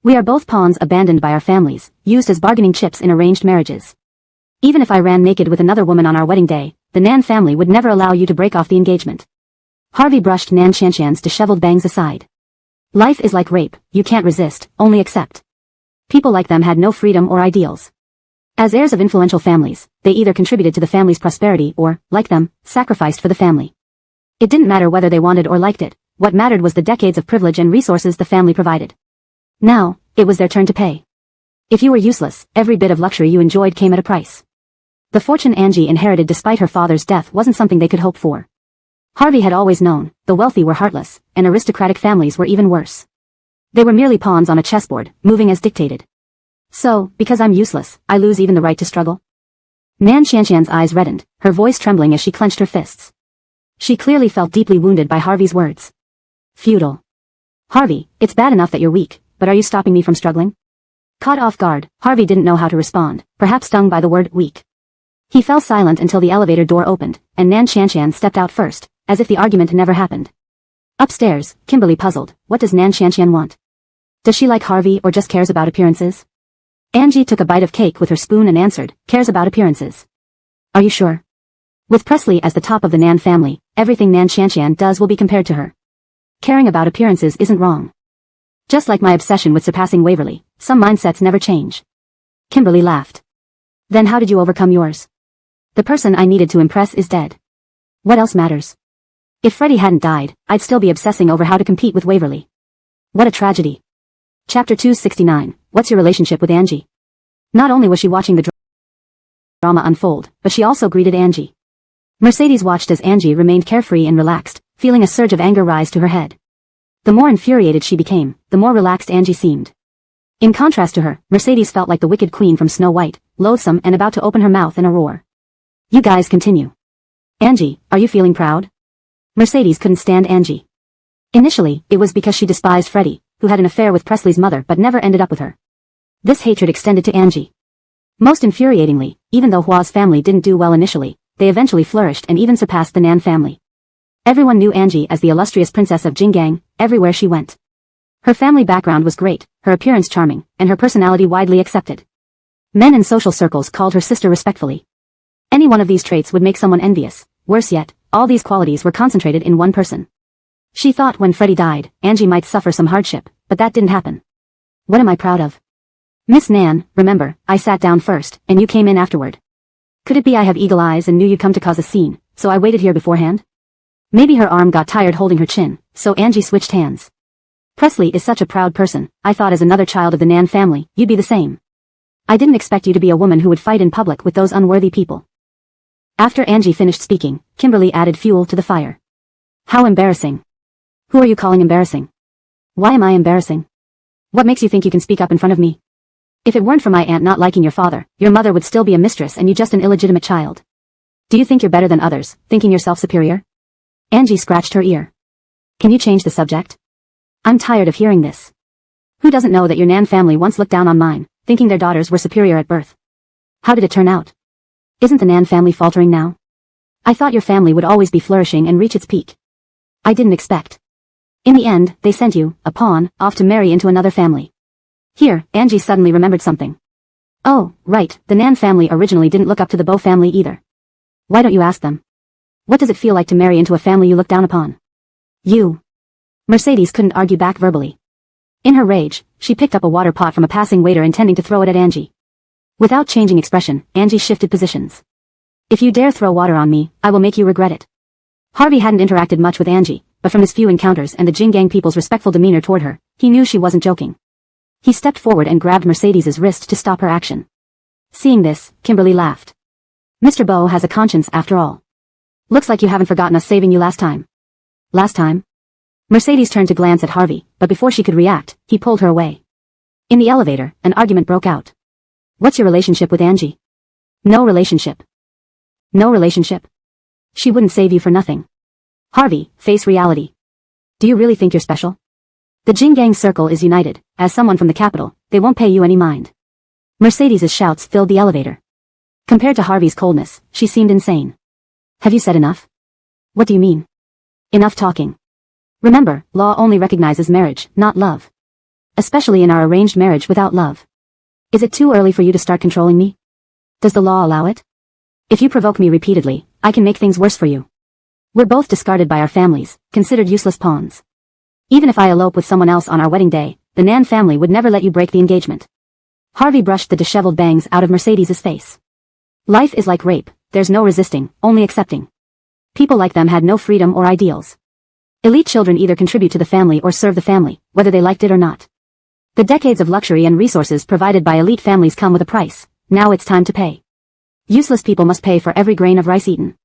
We are both pawns abandoned by our families, used as bargaining chips in arranged marriages. Even if I ran naked with another woman on our wedding day, the Nan family would never allow you to break off the engagement. Harvey brushed Nan Qianqian's disheveled bangs aside. Life is like rape, you can't resist, only accept. People like them had no freedom or ideals. As heirs of influential families, they either contributed to the family's prosperity or, like them, sacrificed for the family. It didn't matter whether they wanted or liked it. What mattered was the decades of privilege and resources the family provided. Now, it was their turn to pay. If you were useless, every bit of luxury you enjoyed came at a price. The fortune Angie inherited despite her father's death wasn't something they could hope for. Harvey had always known, the wealthy were heartless, and aristocratic families were even worse. They were merely pawns on a chessboard, moving as dictated. So, because I'm useless, I lose even the right to struggle? Nan Qianqian's eyes reddened, her voice trembling as she clenched her fists. She clearly felt deeply wounded by Harvey's words. Feudal. Harvey, it's bad enough that you're weak, but are you stopping me from struggling? Caught off guard, Harvey didn't know how to respond, perhaps stung by the word weak. He fell silent until the elevator door opened, and Nan Qianqian stepped out first, as if the argument never happened. Upstairs, Kimberly puzzled, what does Nan Qianqian want? Does she like Harvey or just cares about appearances? Angie took a bite of cake with her spoon and answered, cares about appearances. Are you sure? With Presley as the top of the Nan family, everything Nan Qianqian does will be compared to her. Caring about appearances isn't wrong. Just like my obsession with surpassing Waverly, some mindsets never change. Kimberly laughed. Then how did you overcome yours? The person I needed to impress is dead. What else matters? If Freddie hadn't died, I'd still be obsessing over how to compete with Waverly. What a tragedy. Chapter 269, What's your relationship with Angie? Not only was she watching the drama unfold, but she also greeted Angie. Mercedes watched as Angie remained carefree and relaxed, feeling a surge of anger rise to her head. The more infuriated she became, the more relaxed Angie seemed. In contrast to her, Mercedes felt like the wicked queen from Snow White, loathsome and about to open her mouth in a roar. You guys continue. Angie, are you feeling proud? Mercedes couldn't stand Angie. Initially, it was because she despised Freddie, who had an affair with Presley's mother but never ended up with her. This hatred extended to Angie. Most infuriatingly, even though Hua's family didn't do well initially, they eventually flourished and even surpassed the Nan family. Everyone knew Angie as the illustrious princess of Jinggang, everywhere she went. Her family background was great, her appearance charming, and her personality widely accepted. Men in social circles called her sister respectfully. Any one of these traits would make someone envious. Worse yet, all these qualities were concentrated in one person. She thought when Freddie died, Angie might suffer some hardship, but that didn't happen. What am I proud of? Miss Nan, remember, I sat down first, and you came in afterward. Could it be I have eagle eyes and knew you'd come to cause a scene, so I waited here beforehand? Maybe her arm got tired holding her chin, so Angie switched hands. Presley is such a proud person, I thought as another child of the Nan family, you'd be the same. I didn't expect you to be a woman who would fight in public with those unworthy people. After Angie finished speaking, Kimberly added fuel to the fire. How embarrassing. Who are you calling embarrassing? Why am I embarrassing? What makes you think you can speak up in front of me? If it weren't for my aunt not liking your father, your mother would still be a mistress and you just an illegitimate child. Do you think you're better than others, thinking yourself superior? Angie scratched her ear. Can you change the subject? I'm tired of hearing this. Who doesn't know that your Nan family once looked down on mine, thinking their daughters were superior at birth? How did it turn out? Isn't the Nan family faltering now? I thought your family would always be flourishing and reach its peak. I didn't expect. In the end, they sent you, a pawn, off to marry into another family. Here, Angie suddenly remembered something. Oh, right, the Nan family originally didn't look up to the Bo family either. Why don't you ask them? What does it feel like to marry into a family you look down upon? You. Mercedes couldn't argue back verbally. In her rage, she picked up a water pot from a passing waiter intending to throw it at Angie. Without changing expression, Angie shifted positions. If you dare throw water on me, I will make you regret it. Harvey hadn't interacted much with Angie, but from his few encounters and the Jinggang people's respectful demeanor toward her, he knew she wasn't joking. He stepped forward and grabbed Mercedes's wrist to stop her action. Seeing this, Kimberly laughed. Mr. Bo has a conscience after all. Looks like you haven't forgotten us saving you last time. Last time? Mercedes turned to glance at Harvey, but before she could react, he pulled her away. In the elevator, an argument broke out. What's your relationship with Angie? No relationship. No relationship? She wouldn't save you for nothing. Harvey, face reality. Do you really think you're special? The Jinggang circle is united. As someone from the capital, they won't pay you any mind. Mercedes's shouts filled the elevator. Compared to Harvey's coldness, she seemed insane. Have you said enough? What do you mean? Enough talking. Remember, law only recognizes marriage, not love. Especially in our arranged marriage without love. Is it too early for you to start controlling me? Does the law allow it? If you provoke me repeatedly, I can make things worse for you. We're both discarded by our families, considered useless pawns. Even if I elope with someone else on our wedding day, the Nan family would never let you break the engagement. Harvey brushed the disheveled bangs out of Mercedes's face. Life is like rape, there's no resisting, only accepting. People like them had no freedom or ideals. Elite children either contribute to the family or serve the family, whether they liked it or not. The decades of luxury and resources provided by elite families come with a price. Now it's time to pay. Useless people must pay for every grain of rice eaten.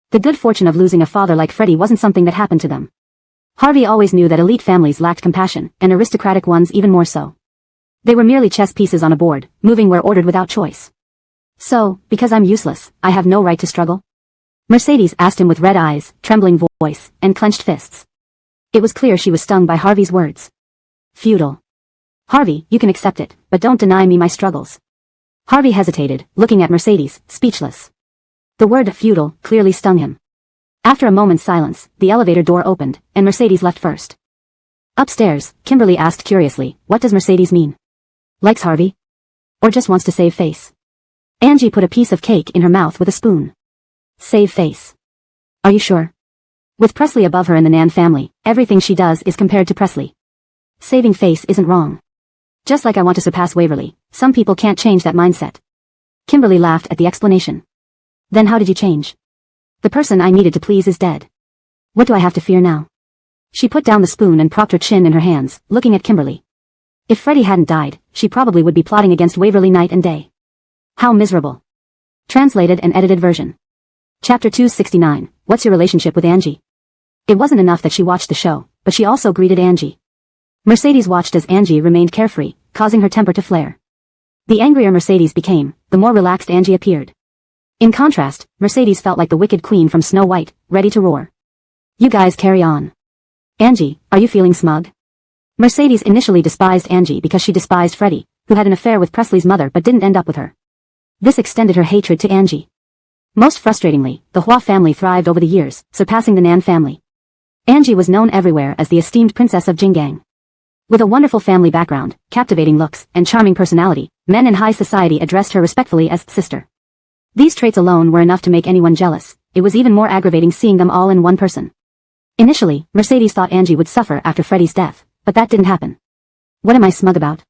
The good fortune of losing a father like Freddie wasn't something that happened to them. Harvey always knew that elite families lacked compassion, and aristocratic ones even more so. They were merely chess pieces on a board, moving where ordered without choice. So, because I'm useless, I have no right to struggle? Mercedes asked him with red eyes, trembling voice, and clenched fists. It was clear she was stung by Harvey's words. Feudal. Harvey, you can accept it, but don't deny me my struggles. Harvey hesitated, looking at Mercedes, speechless. The word feudal clearly stung him. After a moment's silence, the elevator door opened, and Mercedes left first. Upstairs, Kimberly asked curiously, what does Mercedes mean? Likes Harvey? Or just wants to save face? Angie put a piece of cake in her mouth with a spoon. Save face. Are you sure? With Presley above her in the Nan family, everything she does is compared to Presley. Saving face isn't wrong. Just like I want to surpass Waverly, some people can't change that mindset. Kimberly laughed at the explanation. Then how did you change? The person I needed to please is dead. What do I have to fear now? She put down the spoon and propped her chin in her hands, looking at Kimberly. If Freddie hadn't died, she probably would be plotting against Waverly night and day. How miserable. Translated and edited version. Chapter 269, What's your relationship with Angie? It wasn't enough that she watched the show, but she also greeted Angie. Mercedes watched as Angie remained carefree, causing her temper to flare. The angrier Mercedes became, the more relaxed Angie appeared. In contrast, Mercedes felt like the wicked queen from Snow White, ready to roar. You guys carry on. Angie, are you feeling smug? Mercedes initially despised Angie because she despised Freddie, who had an affair with Presley's mother but didn't end up with her. This extended her hatred to Angie. Most frustratingly, the Hua family thrived over the years, surpassing the Nan family. Angie was known everywhere as the esteemed princess of Jinggang. With a wonderful family background, captivating looks, and charming personality, men in high society addressed her respectfully as sister. These traits alone were enough to make anyone jealous. It was even more aggravating seeing them all in one person. Initially, Mercedes thought Angie would suffer after Freddie's death, but that didn't happen. What am I smug about?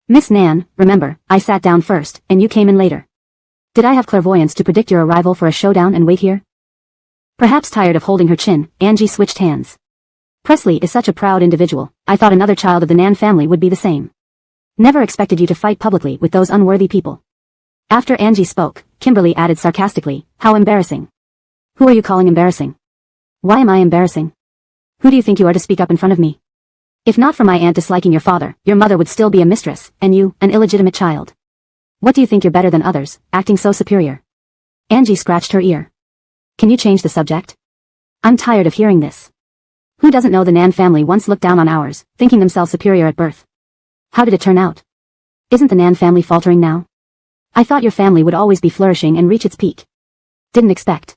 Miss Nan, remember, I sat down first, and you came in later. Did I have clairvoyance to predict your arrival for a showdown and wait here? Perhaps tired of holding her chin, Angie switched hands. Presley is such a proud individual, I thought another child of the Nan family would be the same. Never expected you to fight publicly with those unworthy people. After Angie spoke, Kimberly added sarcastically, how embarrassing. Who are you calling embarrassing? Why am I embarrassing? Who do you think you are to speak up in front of me? If not for my aunt disliking your father, your mother would still be a mistress, and you, an illegitimate child. What do you think you're better than others, acting so superior? Angie scratched her ear. Can you change the subject? I'm tired of hearing this. Who doesn't know the Nan family once looked down on ours, thinking themselves superior at birth? How did it turn out? Isn't the Nan family faltering now? I thought your family would always be flourishing and reach its peak. Didn't expect.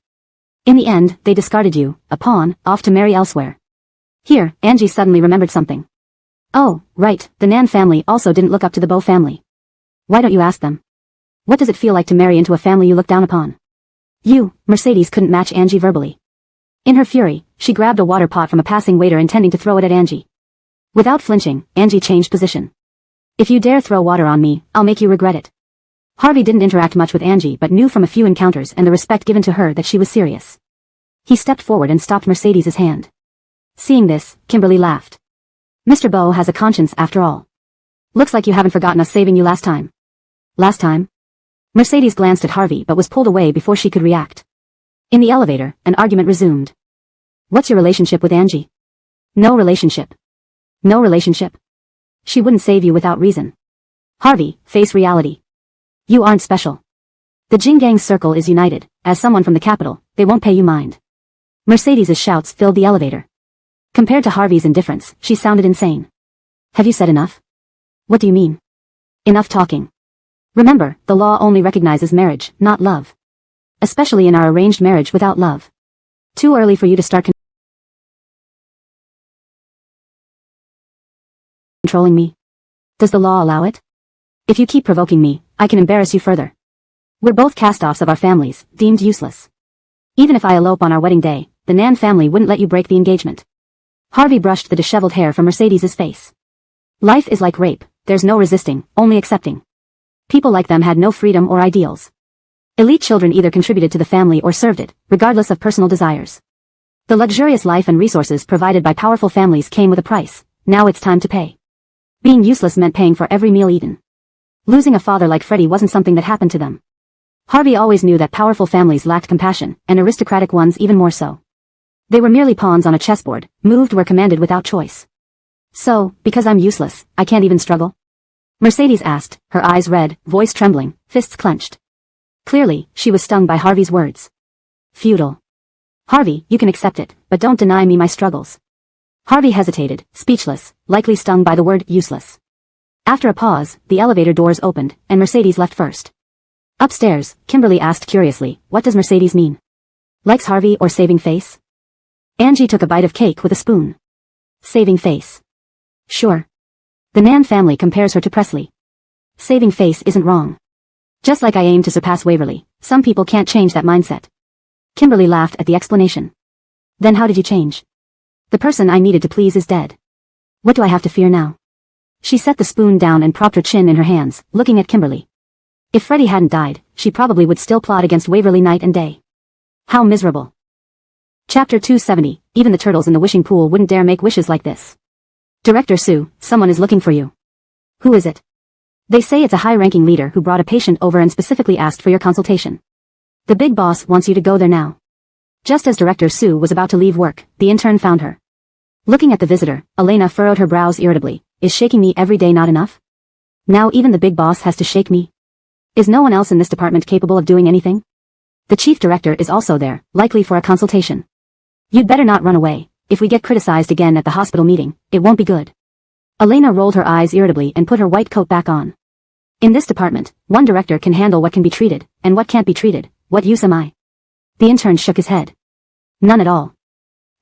In the end, they discarded you, a pawn, off to marry elsewhere. Here, Angie suddenly remembered something. Oh, right, the Nan family also didn't look up to the Bo family. Why don't you ask them? What does it feel like to marry into a family you look down upon? You, Mercedes couldn't match Angie verbally. In her fury, she grabbed a water pot from a passing waiter intending to throw it at Angie. Without flinching, Angie changed position. If you dare throw water on me, I'll make you regret it. Harvey didn't interact much with Angie but knew from a few encounters and the respect given to her that she was serious. He stepped forward and stopped Mercedes' hand. Seeing this, Kimberly laughed. Mr. Bo has a conscience after all. Looks like you haven't forgotten us saving you last time. Last time? Mercedes glanced at Harvey but was pulled away before she could react. In the elevator, an argument resumed. What's your relationship with Angie? No relationship. No relationship. She wouldn't save you without reason. Harvey, face reality. You aren't special. The Jinggang circle is united. As someone from the capital, they won't pay you mind. Mercedes' shouts filled the elevator. Compared to Harvey's indifference, she sounded insane. Have you said enough? What do you mean? Enough talking. Remember, the law only recognizes marriage, not love. Especially in our arranged marriage without love. Too early for you to start controlling me. Does the law allow it? If you keep provoking me, I can embarrass you further. We're both cast-offs of our families, deemed useless. Even if I elope on our wedding day, the Nan family wouldn't let you break the engagement. Harvey brushed the disheveled hair from Mercedes' face. Life is like rape, there's no resisting, only accepting. People like them had no freedom or ideals. Elite children either contributed to the family or served it, regardless of personal desires. The luxurious life and resources provided by powerful families came with a price. Now it's time to pay. Being useless meant paying for every meal eaten. Losing a father like Freddie wasn't something that happened to them. Harvey always knew that powerful families lacked compassion, and aristocratic ones even more so. They were merely pawns on a chessboard, moved where commanded without choice. So, because I'm useless, I can't even struggle? Mercedes asked, her eyes red, voice trembling, fists clenched. Clearly, she was stung by Harvey's words. Futile. Harvey, you can accept it, but don't deny me my struggles. Harvey hesitated, speechless, likely stung by the word useless. After a pause, the elevator doors opened, and Mercedes left first. Upstairs, Kimberly asked curiously, what does Mercedes mean? Likes Harvey or saving face? Angie took a bite of cake with a spoon. Saving face. Sure. The Nan family compares her to Presley. Saving face isn't wrong. Just like I aim to surpass Waverly, some people can't change that mindset. Kimberly laughed at the explanation. Then how did you change? The person I needed to please is dead. What do I have to fear now? She set the spoon down and propped her chin in her hands, looking at Kimberly. If Freddie hadn't died, she probably would still plot against Waverly night and day. How miserable. Chapter 270, even the turtles in the wishing pool wouldn't dare make wishes like this. Director Sue, someone is looking for you. Who is it? They say it's a high-ranking leader who brought a patient over and specifically asked for your consultation. The big boss wants you to go there now. Just as Director Sue was about to leave work, the intern found her. Looking at the visitor, Elena furrowed her brows irritably. Is shaking me every day not enough? Now even the big boss has to shake me? Is no one else in this department capable of doing anything? The chief director is also there, likely for a consultation. You'd better not run away. If we get criticized again at the hospital meeting, it won't be good. Elena rolled her eyes irritably and put her white coat back on. In this department, one director can handle what can be treated, and what can't be treated. What use am I? The intern shook his head. None at all.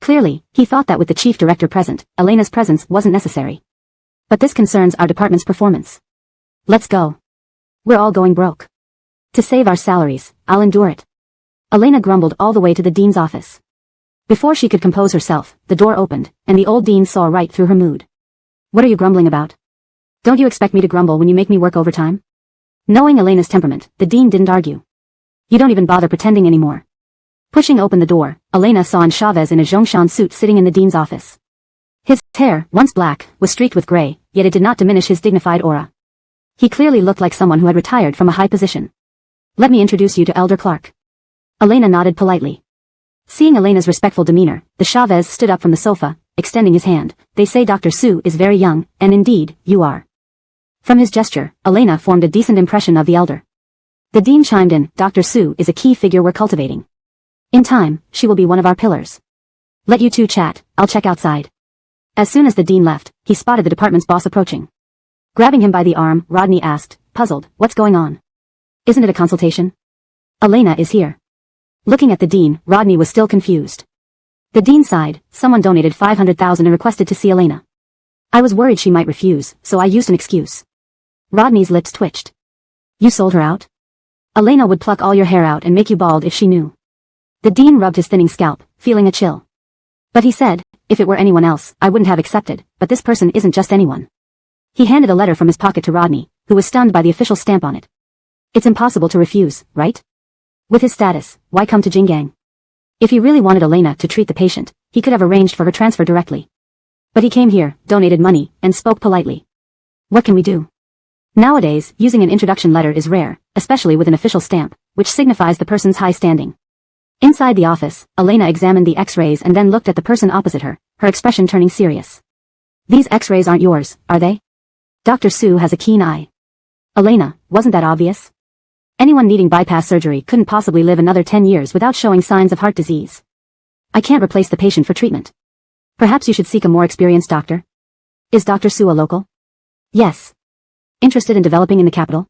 Clearly, he thought that with the chief director present, Elena's presence wasn't necessary. But this concerns our department's performance. Let's go. We're all going broke. To save our salaries, I'll endure it. Elena grumbled all the way to the dean's office. Before she could compose herself, the door opened, and the old dean saw right through her mood. What are you grumbling about? Don't you expect me to grumble when you make me work overtime? Knowing Elena's temperament, the dean didn't argue. You don't even bother pretending anymore. Pushing open the door, Elena saw Chavez in a Zhongshan suit sitting in the dean's office. His hair, once black, was streaked with gray, yet it did not diminish his dignified aura. He clearly looked like someone who had retired from a high position. Let me introduce you to Elder Clark. Elena nodded politely. Seeing Elena's respectful demeanor, the Chavez stood up from the sofa, extending his hand. They say Dr. Sue is very young, and indeed, you are. From his gesture, Elena formed a decent impression of the elder. The dean chimed in, Dr. Sue is a key figure we're cultivating. In time, she will be one of our pillars. Let you two chat, I'll check outside. As soon as the dean left, he spotted the department's boss approaching. Grabbing him by the arm, Rodney asked, puzzled, what's going on? Isn't it a consultation? Elena is here. Looking at the dean, Rodney was still confused. The dean sighed. Someone donated $500,000 and requested to see Elena. I was worried she might refuse, so I used an excuse. Rodney's lips twitched. You sold her out? Elena would pluck all your hair out and make you bald if she knew. The dean rubbed his thinning scalp, feeling a chill. But he said, if it were anyone else, I wouldn't have accepted, but this person isn't just anyone. He handed a letter from his pocket to Rodney, who was stunned by the official stamp on it. It's impossible to refuse, right? With his status, why come to Jingang? If he really wanted Elena to treat the patient, he could have arranged for her transfer directly. But he came here, donated money, and spoke politely. What can we do? Nowadays, using an introduction letter is rare, especially with an official stamp, which signifies the person's high standing. Inside the office, Elena examined the x-rays and then looked at the person opposite her, her expression turning serious. These x-rays aren't yours, are they? Dr. Sue has a keen eye. Elena, wasn't that obvious? Anyone needing bypass surgery couldn't possibly live another 10 years without showing signs of heart disease. I can't replace the patient for treatment. Perhaps you should seek a more experienced doctor. Is Dr. Sue a local? Yes. Interested in developing in the capital?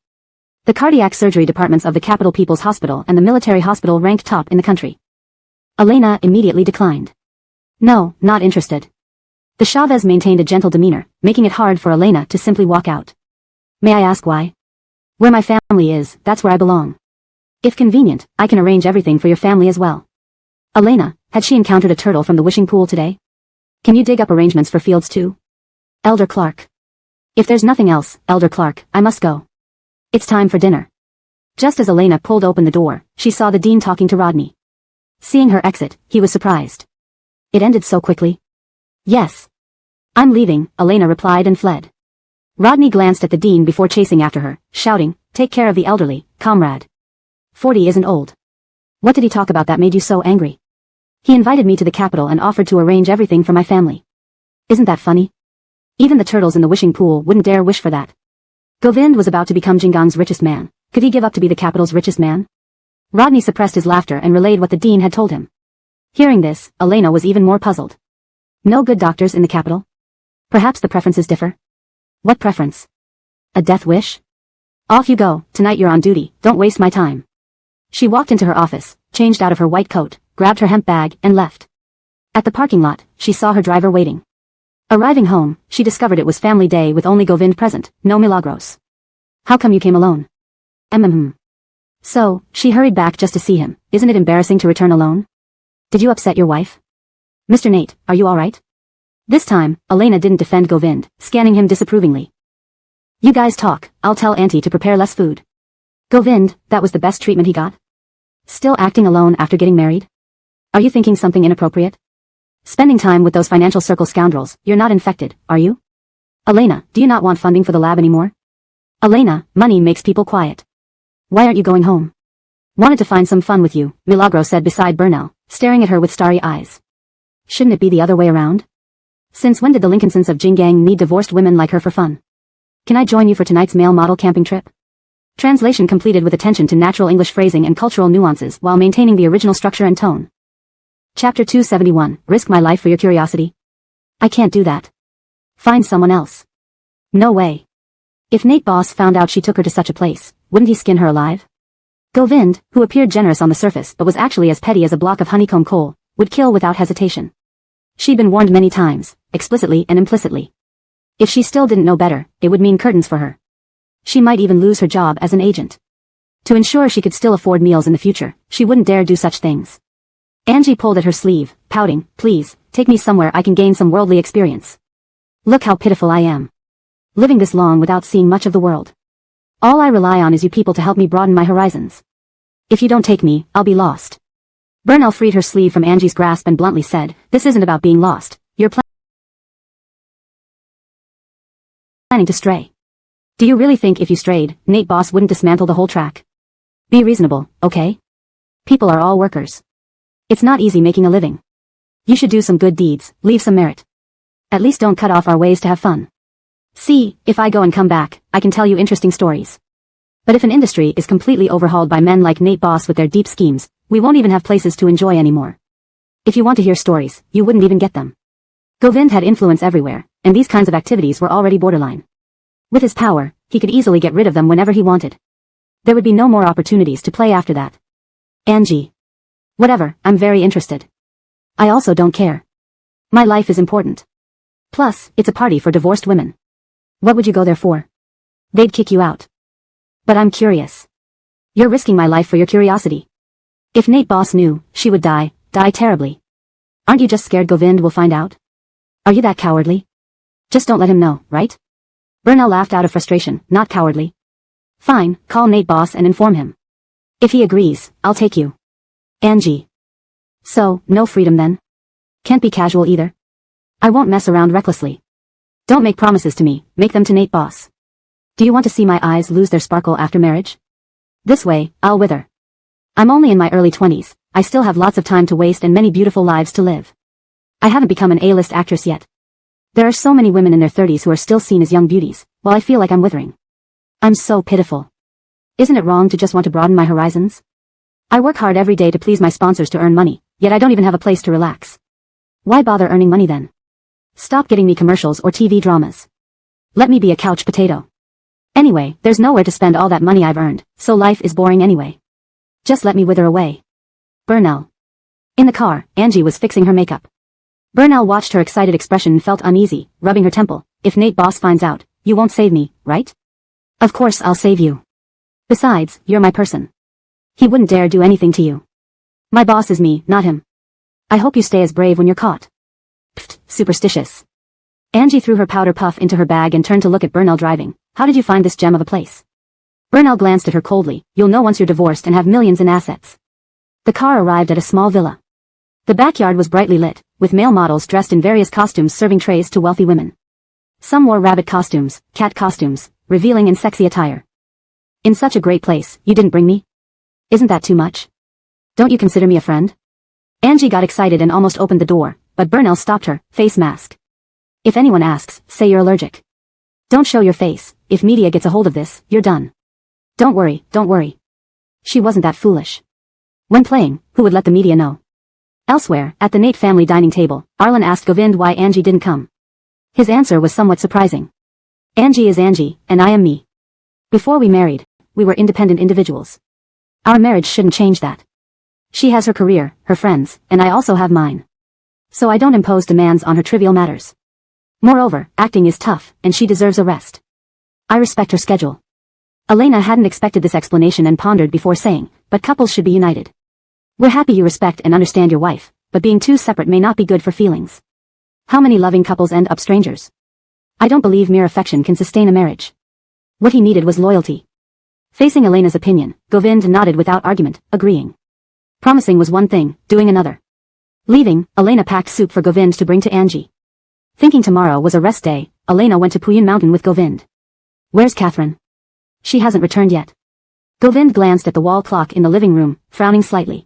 The cardiac surgery departments of the Capital People's Hospital and the military hospital ranked top in the country. Elena immediately declined. No, not interested. The Chavez maintained a gentle demeanor, making it hard for Elena to simply walk out. May I ask why? Where my family is, that's where I belong. If convenient, I can arrange everything for your family as well. Elena, had she encountered a turtle from the wishing pool today? Can you dig up arrangements for fields too? Elder Clark. If there's nothing else, Elder Clark, I must go. It's time for dinner. Just as Elena pulled open the door, she saw the dean talking to Rodney. Seeing her exit, he was surprised. It ended so quickly. Yes. I'm leaving, Elena replied and fled. Rodney glanced at the dean before chasing after her, shouting, take care of the elderly, comrade. 40 isn't old. What did he talk about that made you so angry? He invited me to the capital and offered to arrange everything for my family. Isn't that funny? Even the turtles in the wishing pool wouldn't dare wish for that. Govind was about to become Jinggang's richest man. Could he give up to be the capital's richest man? Rodney suppressed his laughter and relayed what the dean had told him. Hearing this, Elena was even more puzzled. No good doctors in the capital? Perhaps the preferences differ? What preference? A death wish? Off you go, tonight you're on duty, don't waste my time. She walked into her office, changed out of her white coat, grabbed her hemp bag, and left. At the parking lot, she saw her driver waiting. Arriving home, she discovered it was family day with only Govind present, no Milagros. How come you came alone? So, she hurried back just to see him. Isn't it embarrassing to return alone? Did you upset your wife? Mr. Nate, are you alright? This time, Elena didn't defend Govind, scanning him disapprovingly. You guys talk, I'll tell Auntie to prepare less food. Govind, that was the best treatment he got? Still acting alone after getting married? Are you thinking something inappropriate? Spending time with those financial circle scoundrels, you're not infected, are you? Elena, do you not want funding for the lab anymore? Elena, money makes people quiet. Why aren't you going home? Wanted to find some fun with you, Milagro said beside Bernal, staring at her with starry eyes. Shouldn't it be the other way around? Since when did the Lincolnsons of Jinggang need divorced women like her for fun? Can I join you for tonight's male model camping trip? Translation completed with attention to natural English phrasing and cultural nuances while maintaining the original structure and tone. Chapter 271, Risk my life for your curiosity? I can't do that. Find someone else. No way. If Nate Boss found out she took her to such a place, wouldn't he skin her alive? Govind, who appeared generous on the surface but was actually as petty as a block of honeycomb coal, would kill without hesitation. She'd been warned many times, explicitly and implicitly. If she still didn't know better, it would mean curtains for her. She might even lose her job as an agent. To ensure she could still afford meals in the future, she wouldn't dare do such things. Angie pulled at her sleeve, pouting, please, take me somewhere I can gain some worldly experience. Look how pitiful I am. Living this long without seeing much of the world. All I rely on is you people to help me broaden my horizons. If you don't take me, I'll be lost. Bernal freed her sleeve from Angie's grasp and bluntly said, this isn't about being lost, you're planning to stray. Do you really think if you strayed, Nate Boss wouldn't dismantle the whole track? Be reasonable, okay? People are all workers. It's not easy making a living. You should do some good deeds, leave some merit. At least don't cut off our ways to have fun. See, if I go and come back, I can tell you interesting stories. But if an industry is completely overhauled by men like Nate Boss with their deep schemes, we won't even have places to enjoy anymore. If you want to hear stories, you wouldn't even get them. Govind had influence everywhere, and these kinds of activities were already borderline. With his power, he could easily get rid of them whenever he wanted. There would be no more opportunities to play after that. Angie. Whatever, I'm very interested. I also don't care. My life is important. Plus, it's a party for divorced women. What would you go there for? They'd kick you out. But I'm curious. You're risking my life for your curiosity. If Nate Boss knew, she would die terribly. Aren't you just scared Govind will find out? Are you that cowardly? Just don't let him know, right? Bernal laughed out of frustration, not cowardly. Fine, call Nate Boss and inform him. If he agrees, I'll take you. Angie. So, no freedom then? Can't be casual either. I won't mess around recklessly. Don't make promises to me, make them to Nate Boss. Do you want to see my eyes lose their sparkle after marriage? This way, I'll wither. I'm only in my early 20s, I still have lots of time to waste and many beautiful lives to live. I haven't become an A-list actress yet. There are so many women in their 30s who are still seen as young beauties, while I feel like I'm withering. I'm so pitiful. Isn't it wrong to just want to broaden my horizons? I work hard every day to please my sponsors to earn money, yet I don't even have a place to relax. Why bother earning money then? Stop getting me commercials or TV dramas. Let me be a couch potato. Anyway, there's nowhere to spend all that money I've earned, so life is boring anyway. Just let me wither away. Bernal. In the car, Angie was fixing her makeup. Bernal watched her excited expression and felt uneasy, rubbing her temple. If Nate Boss finds out, you won't save me, right? Of course I'll save you. Besides, you're my person. He wouldn't dare do anything to you. My boss is me, not him. I hope you stay as brave when you're caught. Pfft, superstitious. Angie threw her powder puff into her bag and turned to look at Bernal driving. How did you find this gem of a place? Bernal glanced at her coldly. You'll know once you're divorced and have millions in assets. The car arrived at a small villa. The backyard was brightly lit, with male models dressed in various costumes serving trays to wealthy women. Some wore rabbit costumes, cat costumes, revealing and sexy attire. In such a great place, you didn't bring me? Isn't that too much? Don't you consider me a friend? Angie got excited and almost opened the door, but Bernal stopped her, face mask. If anyone asks, say you're allergic. Don't show your face, if media gets a hold of this, you're done. Don't worry, don't worry. She wasn't that foolish. When playing, who would let the media know? Elsewhere, at the Nate family dining table, Arlen asked Govind why Angie didn't come. His answer was somewhat surprising. Angie is Angie, and I am me. Before we married, we were independent individuals. Our marriage shouldn't change that. She has her career, her friends, and I also have mine. So I don't impose demands on her trivial matters. Moreover, acting is tough, and she deserves a rest. I respect her schedule. Elena hadn't expected this explanation and pondered before saying, but couples should be united. We're happy you respect and understand your wife, but being too separate may not be good for feelings. How many loving couples end up strangers? I don't believe mere affection can sustain a marriage. What he needed was loyalty. Facing Elena's opinion, Govind nodded without argument, agreeing. Promising was one thing, doing another. Leaving, Elena packed soup for Govind to bring to Angie. Thinking tomorrow was a rest day, Elena went to Puyin Mountain with Govind. Where's Catherine? She hasn't returned yet. Govind glanced at the wall clock in the living room, frowning slightly.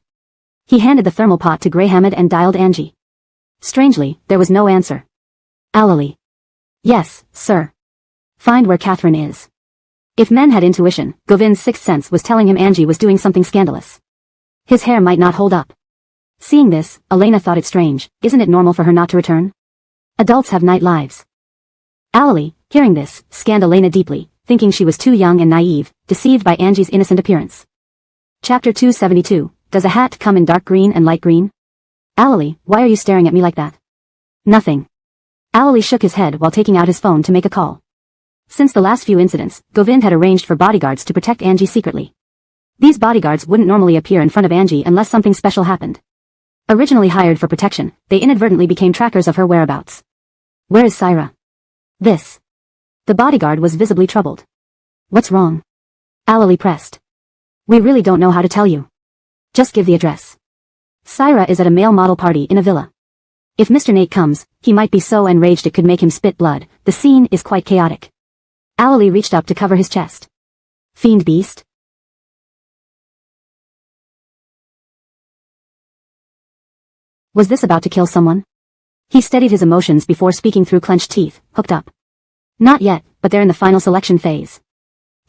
He handed the thermal pot to Grey Hamid and dialed Angie. Strangely, there was no answer. Allali. Yes, sir. Find where Catherine is. If men had intuition, Govind's sixth sense was telling him Angie was doing something scandalous. His hair might not hold up. Seeing this, Elena thought it strange. Isn't it normal for her not to return? Adults have night lives. Allali, hearing this, scanned Elena deeply, thinking she was too young and naive, deceived by Angie's innocent appearance. Chapter 272, Does a hat come in dark green and light green? Allali, why are you staring at me like that? Nothing. Allali shook his head while taking out his phone to make a call. Since the last few incidents, Govind had arranged for bodyguards to protect Angie secretly. These bodyguards wouldn't normally appear in front of Angie unless something special happened. Originally hired for protection, they inadvertently became trackers of her whereabouts. Where is Saira? This. The bodyguard was visibly troubled. What's wrong? Allali pressed. We really don't know how to tell you. Just give the address. Saira is at a male model party in a villa. If Mr. Nate comes, he might be so enraged it could make him spit blood. The scene is quite chaotic. Allali reached up to cover his chest. Fiend beast? Was this about to kill someone? He steadied his emotions before speaking through clenched teeth. Hooked up. Not yet, but they're in the final selection phase.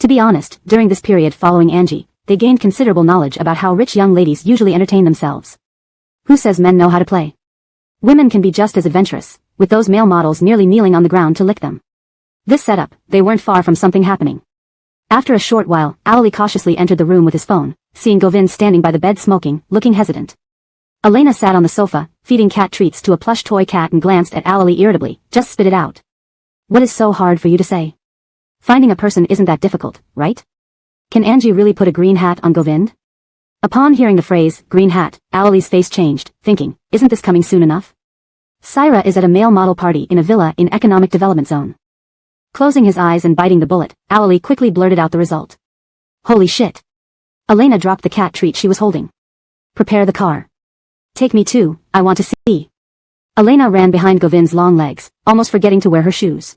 To be honest, during this period following Angie, they gained considerable knowledge about how rich young ladies usually entertain themselves. Who says men know how to play? Women can be just as adventurous, with those male models nearly kneeling on the ground to lick them. This setup, they weren't far from something happening. After a short while, Allali cautiously entered the room with his phone, seeing Govind standing by the bed smoking, looking hesitant. Elena sat on the sofa, feeding cat treats to a plush toy cat and glanced at Allali irritably. Just spit it out. What is so hard for you to say? Finding a person isn't that difficult, right? Can Angie really put a green hat on Govind? Upon hearing the phrase, green hat, Allali's face changed, thinking, isn't this coming soon enough? Saira is at a male model party in a villa in Economic Development Zone. Closing his eyes and biting the bullet, Allali quickly blurted out the result. Holy shit. Elena dropped the cat treat she was holding. Prepare the car. Take me too, I want to see. Elena ran behind Govind's long legs, almost forgetting to wear her shoes.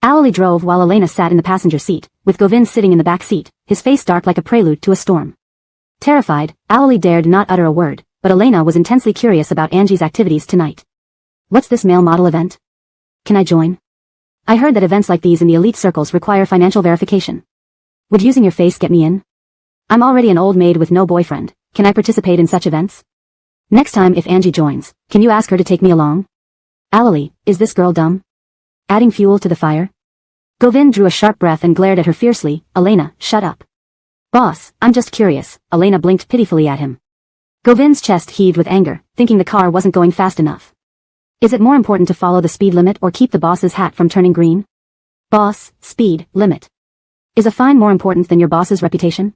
Allali drove while Elena sat in the passenger seat, with Govind sitting in the back seat, his face dark like a prelude to a storm. Terrified, Allali dared not utter a word, but Elena was intensely curious about Angie's activities tonight. What's this male model event? Can I join? I heard that events like these in the elite circles require financial verification. Would using your face get me in? I'm already an old maid with no boyfriend. Can I participate in such events? Next time if Angie joins, can you ask her to take me along? Allali, is this girl dumb? Adding fuel to the fire? Govind drew a sharp breath and glared at her fiercely. Elena, shut up. Boss, I'm just curious. Elena blinked pitifully at him. Govind's chest heaved with anger, thinking the car wasn't going fast enough. Is it more important to follow the speed limit or keep the boss's hat from turning green? Boss, speed, limit. Is a fine more important than your boss's reputation?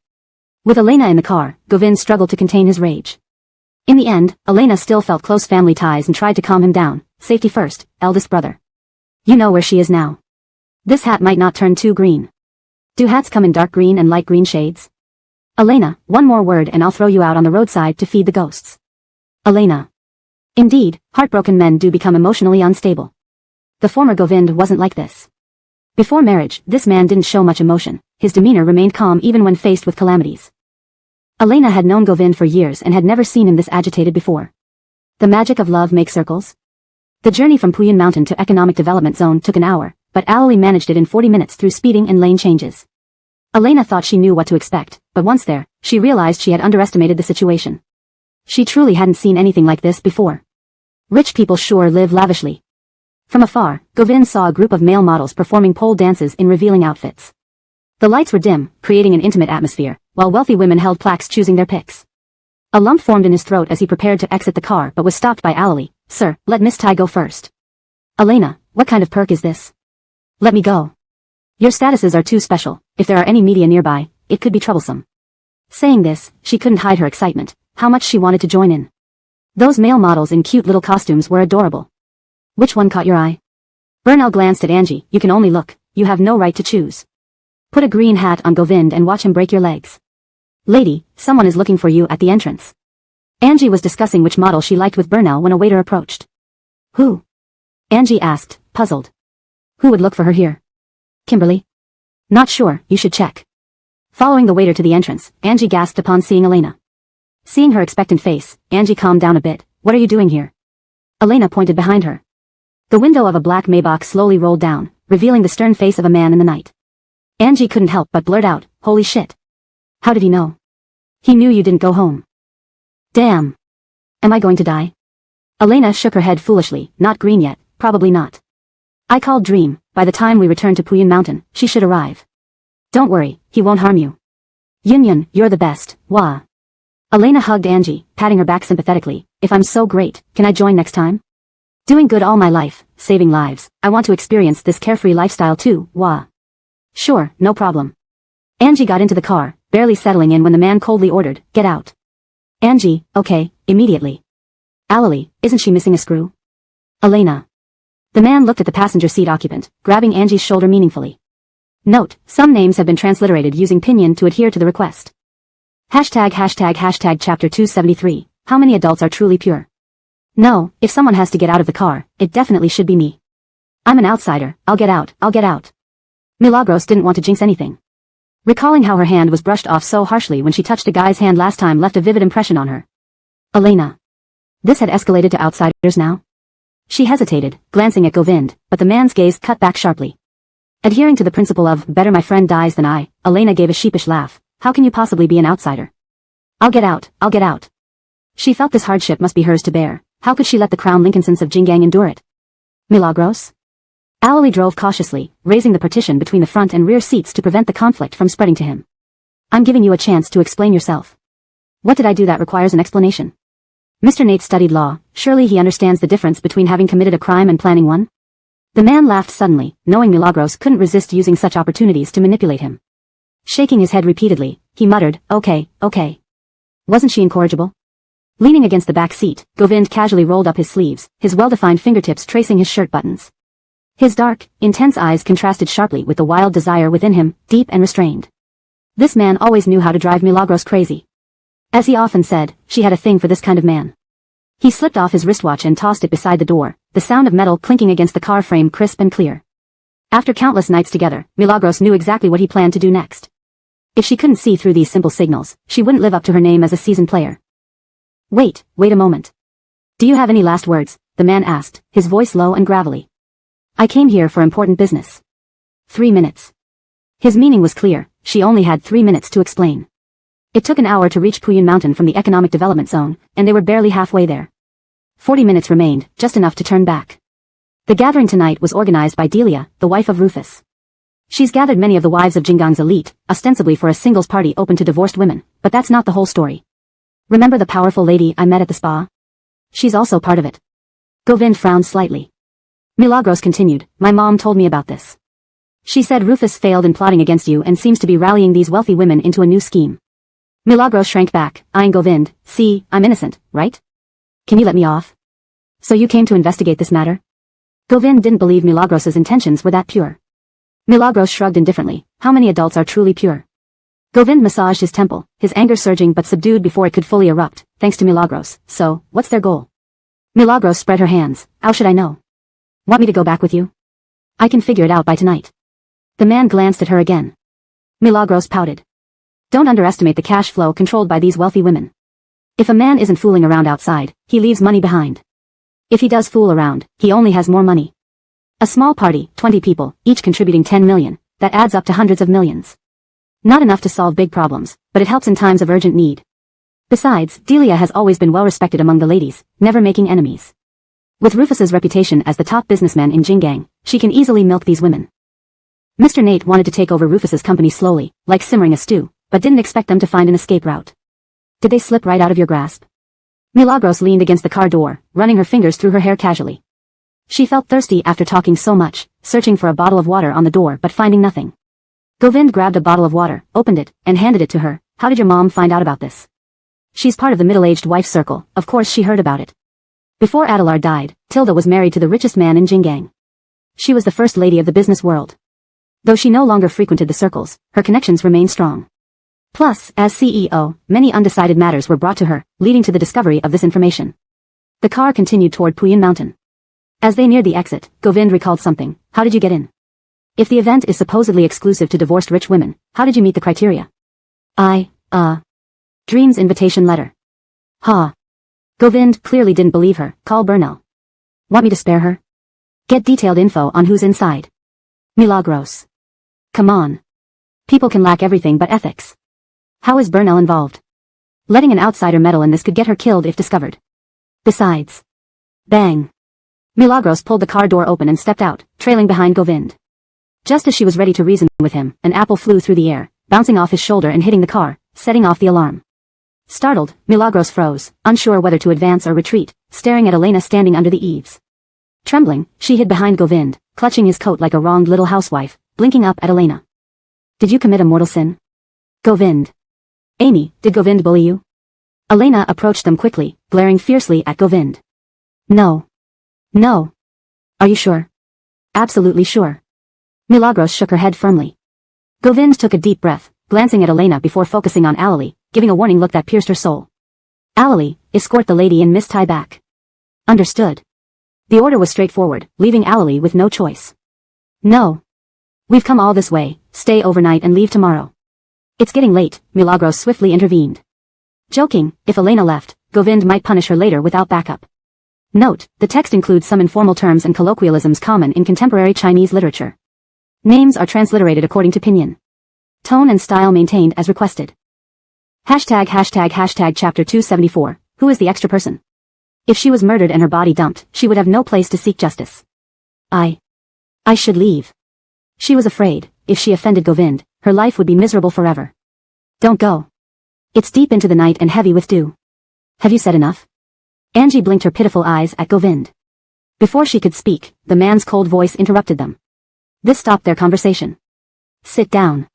With Elena in the car, Govind struggled to contain his rage. In the end, Elena still felt close family ties and tried to calm him down. Safety first, eldest brother. You know where she is now. This hat might not turn too green. Do hats come in dark green and light green shades? Elena, one more word and I'll throw you out on the roadside to feed the ghosts. Elena. Indeed, heartbroken men do become emotionally unstable. The former Govind wasn't like this. Before marriage, this man didn't show much emotion. His demeanor remained calm even when faced with calamities. Elena had known Govind for years and had never seen him this agitated before. The magic of love makes circles. The journey from Puyan Mountain to Economic Development Zone took an hour, but Allali managed it in 40 minutes through speeding and lane changes. Elena thought she knew what to expect, but once there, she realized she had underestimated the situation. She truly hadn't seen anything like this before. Rich people sure live lavishly. From afar, Govind saw a group of male models performing pole dances in revealing outfits. The lights were dim, creating an intimate atmosphere, while wealthy women held plaques choosing their picks. A lump formed in his throat as he prepared to exit the car but was stopped by Allali. Sir, let Miss Tai go first. Elena, what kind of perk is this? Let me go. Your statuses are too special. If there are any media nearby, it could be troublesome. Saying this, she couldn't hide her excitement, how much she wanted to join in. Those male models in cute little costumes were adorable. Which one caught your eye? Burnell glanced at Angie. You can only look, you have no right to choose. Put a green hat on Govind and watch him break your legs. Lady, someone is looking for you at the entrance. Angie was discussing which model she liked with Burnell when a waiter approached. Who? Angie asked, puzzled. Who would look for her here? Kimberly? Not sure, you should check. Following the waiter to the entrance, Angie gasped upon seeing Elena. Seeing her expectant face, Angie calmed down a bit. What are you doing here? Elena pointed behind her. The window of a black Maybach slowly rolled down, revealing the stern face of a man in the night. Angie couldn't help but blurt out, holy shit. How did he know? He knew you didn't go home. Damn. Am I going to die? Elena shook her head foolishly, not green yet, probably not. I called Dream, by the time we return to Puyin Mountain, she should arrive. Don't worry, he won't harm you. Yun, you're the best, wah. Elena hugged Angie, patting her back sympathetically. If I'm so great, can I join next time? Doing good all my life, saving lives, I want to experience this carefree lifestyle too, wah. Sure, no problem. Angie got into the car, barely settling in when the man coldly ordered, get out. Angie, okay, immediately. Alali, isn't she missing a screw? Elena. The man looked at the passenger seat occupant, grabbing Angie's shoulder meaningfully. Note, some names have been transliterated using pinyin to adhere to the request. Hashtag chapter 273, how many adults are truly pure? No, if someone has to get out of the car, it definitely should be me. I'm an outsider, I'll get out. Milagros didn't want to jinx anything. Recalling how her hand was brushed off so harshly when she touched a guy's hand last time left a vivid impression on her. Elena. This had escalated to outsiders now? She hesitated, glancing at Govind, but the man's gaze cut back sharply. Adhering to the principle of, better my friend dies than I, Elena gave a sheepish laugh. How can you possibly be an outsider? I'll get out. She felt this hardship must be hers to bear. How could she let the Crown Lincolnsons of Jingang endure it? Milagros? Alali drove cautiously, raising the partition between the front and rear seats to prevent the conflict from spreading to him. I'm giving you a chance to explain yourself. What did I do that requires an explanation? Mr. Nate studied law, surely he understands the difference between having committed a crime and planning one? The man laughed suddenly, knowing Milagros couldn't resist using such opportunities to manipulate him. Shaking his head repeatedly, he muttered, okay. Wasn't she incorrigible? Leaning against the back seat, Govind casually rolled up his sleeves, his well-defined fingertips tracing his shirt buttons. His dark, intense eyes contrasted sharply with the wild desire within him, deep and restrained. This man always knew how to drive Milagros crazy. As he often said, she had a thing for this kind of man. He slipped off his wristwatch and tossed it beside the door, the sound of metal clinking against the car frame crisp and clear. After countless nights together, Milagros knew exactly what he planned to do next. If she couldn't see through these simple signals, she wouldn't live up to her name as a seasoned player. Wait a moment. Do you have any last words? The man asked, his voice low and gravelly. I came here for important business. 3 minutes. His meaning was clear, she only had 3 minutes to explain. It took an hour to reach Puyin Mountain from the economic development zone, and they were barely halfway there. 40 minutes remained, just enough to turn back. The gathering tonight was organized by Delia, the wife of Rufus. She's gathered many of the wives of Jingang's elite, ostensibly for a singles party open to divorced women, but that's not the whole story. Remember the powerful lady I met at the spa? She's also part of it. Govind frowned slightly. Milagros continued, my mom told me about this. She said Rufus failed in plotting against you and seems to be rallying these wealthy women into a new scheme. Milagros shrank back, eyeing Govind. See, I'm innocent, right? Can you let me off? So you came to investigate this matter? Govind didn't believe Milagros's intentions were that pure. Milagros shrugged indifferently. How many adults are truly pure? Govind massaged his temple, his anger surging but subdued before it could fully erupt, thanks to Milagros. So, what's their goal? Milagros spread her hands. How should I know? Want me to go back with you? I can figure it out by tonight. The man glanced at her again. Milagros pouted. Don't underestimate the cash flow controlled by these wealthy women. If a man isn't fooling around outside, he leaves money behind. If he does fool around, he only has more money. A small party, 20 people, each contributing 10 million, that adds up to hundreds of millions. Not enough to solve big problems, but it helps in times of urgent need. Besides, Delia has always been well respected among the ladies, never making enemies. With Rufus's reputation as the top businessman in Jingang, she can easily milk these women. Mr. Nate wanted to take over Rufus's company slowly, like simmering a stew, but didn't expect them to find an escape route. Did they slip right out of your grasp? Milagros leaned against the car door, running her fingers through her hair casually. She felt thirsty after talking so much, searching for a bottle of water on the door but finding nothing. Govind grabbed a bottle of water, opened it, and handed it to her. How did your mom find out about this? She's part of the middle-aged wife circle, of course she heard about it. Before Adelard died, Tilda was married to the richest man in Jingang. She was the first lady of the business world. Though she no longer frequented the circles, her connections remained strong. Plus, as CEO, many undecided matters were brought to her, leading to the discovery of this information. The car continued toward Puyin Mountain. As they neared the exit, Govind recalled something. How did you get in? If the event is supposedly exclusive to divorced rich women, how did you meet the criteria? Dream's invitation letter. Ha. Govind clearly didn't believe her. Call Burnell. Want me to spare her? Get detailed info on who's inside. Milagros. Come on. People can lack everything but ethics. How is Burnell involved? Letting an outsider meddle in this could get her killed if discovered. Besides. Bang. Milagros pulled the car door open and stepped out, trailing behind Govind. Just as she was ready to reason with him, an apple flew through the air, bouncing off his shoulder and hitting the car, setting off the alarm. Startled, Milagros froze, unsure whether to advance or retreat, staring at Elena standing under the eaves. Trembling, she hid behind Govind, clutching his coat like a wronged little housewife, blinking up at Elena. Did you commit a mortal sin? Govind. Amy, did Govind bully you? Elena approached them quickly, glaring fiercely at Govind. No. No. Are you sure? Absolutely sure. Milagros shook her head firmly. Govind took a deep breath, glancing at Elena before focusing on Alali, giving a warning look that pierced her soul. Alali, escort the lady and Miss Tai back. Understood. The order was straightforward, leaving Alali with no choice. No. We've come all this way, stay overnight and leave tomorrow. It's getting late, Milagros swiftly intervened. Joking, if Elena left, Govind might punish her later without backup. Note, the text includes some informal terms and colloquialisms common in contemporary Chinese literature. Names are transliterated according to pinyin. Tone and style maintained as requested. Hashtag chapter 274, who is the extra person? If she was murdered and her body dumped, she would have no place to seek justice. I should leave. She was afraid, if she offended Govind, her life would be miserable forever. Don't go. It's deep into the night and heavy with dew. Have you said enough? Angie blinked her pitiful eyes at Govind. Before she could speak, the man's cold voice interrupted them. This stopped their conversation. Sit down.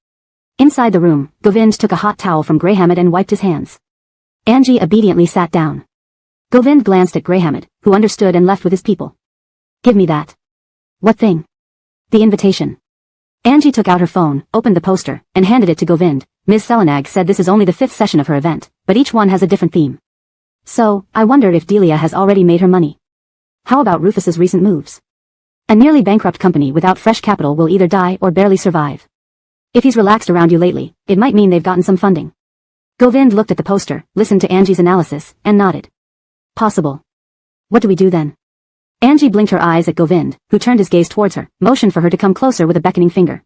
Inside the room, Govind took a hot towel from Greyhammed and wiped his hands. Angie obediently sat down. Govind glanced at Greyhammed, who understood and left with his people. Give me that. What thing? The invitation. Angie took out her phone, opened the poster, and handed it to Govind. Ms. Selenag said this is only the 5th session of her event, but each one has a different theme. So, I wondered if Delia has already made her money. How about Rufus's recent moves? A nearly bankrupt company without fresh capital will either die or barely survive. If he's relaxed around you lately, it might mean they've gotten some funding. Govind looked at the poster, listened to Angie's analysis, and nodded. Possible. What do we do then? Angie blinked her eyes at Govind, who turned his gaze towards her, motioned for her to come closer with a beckoning finger.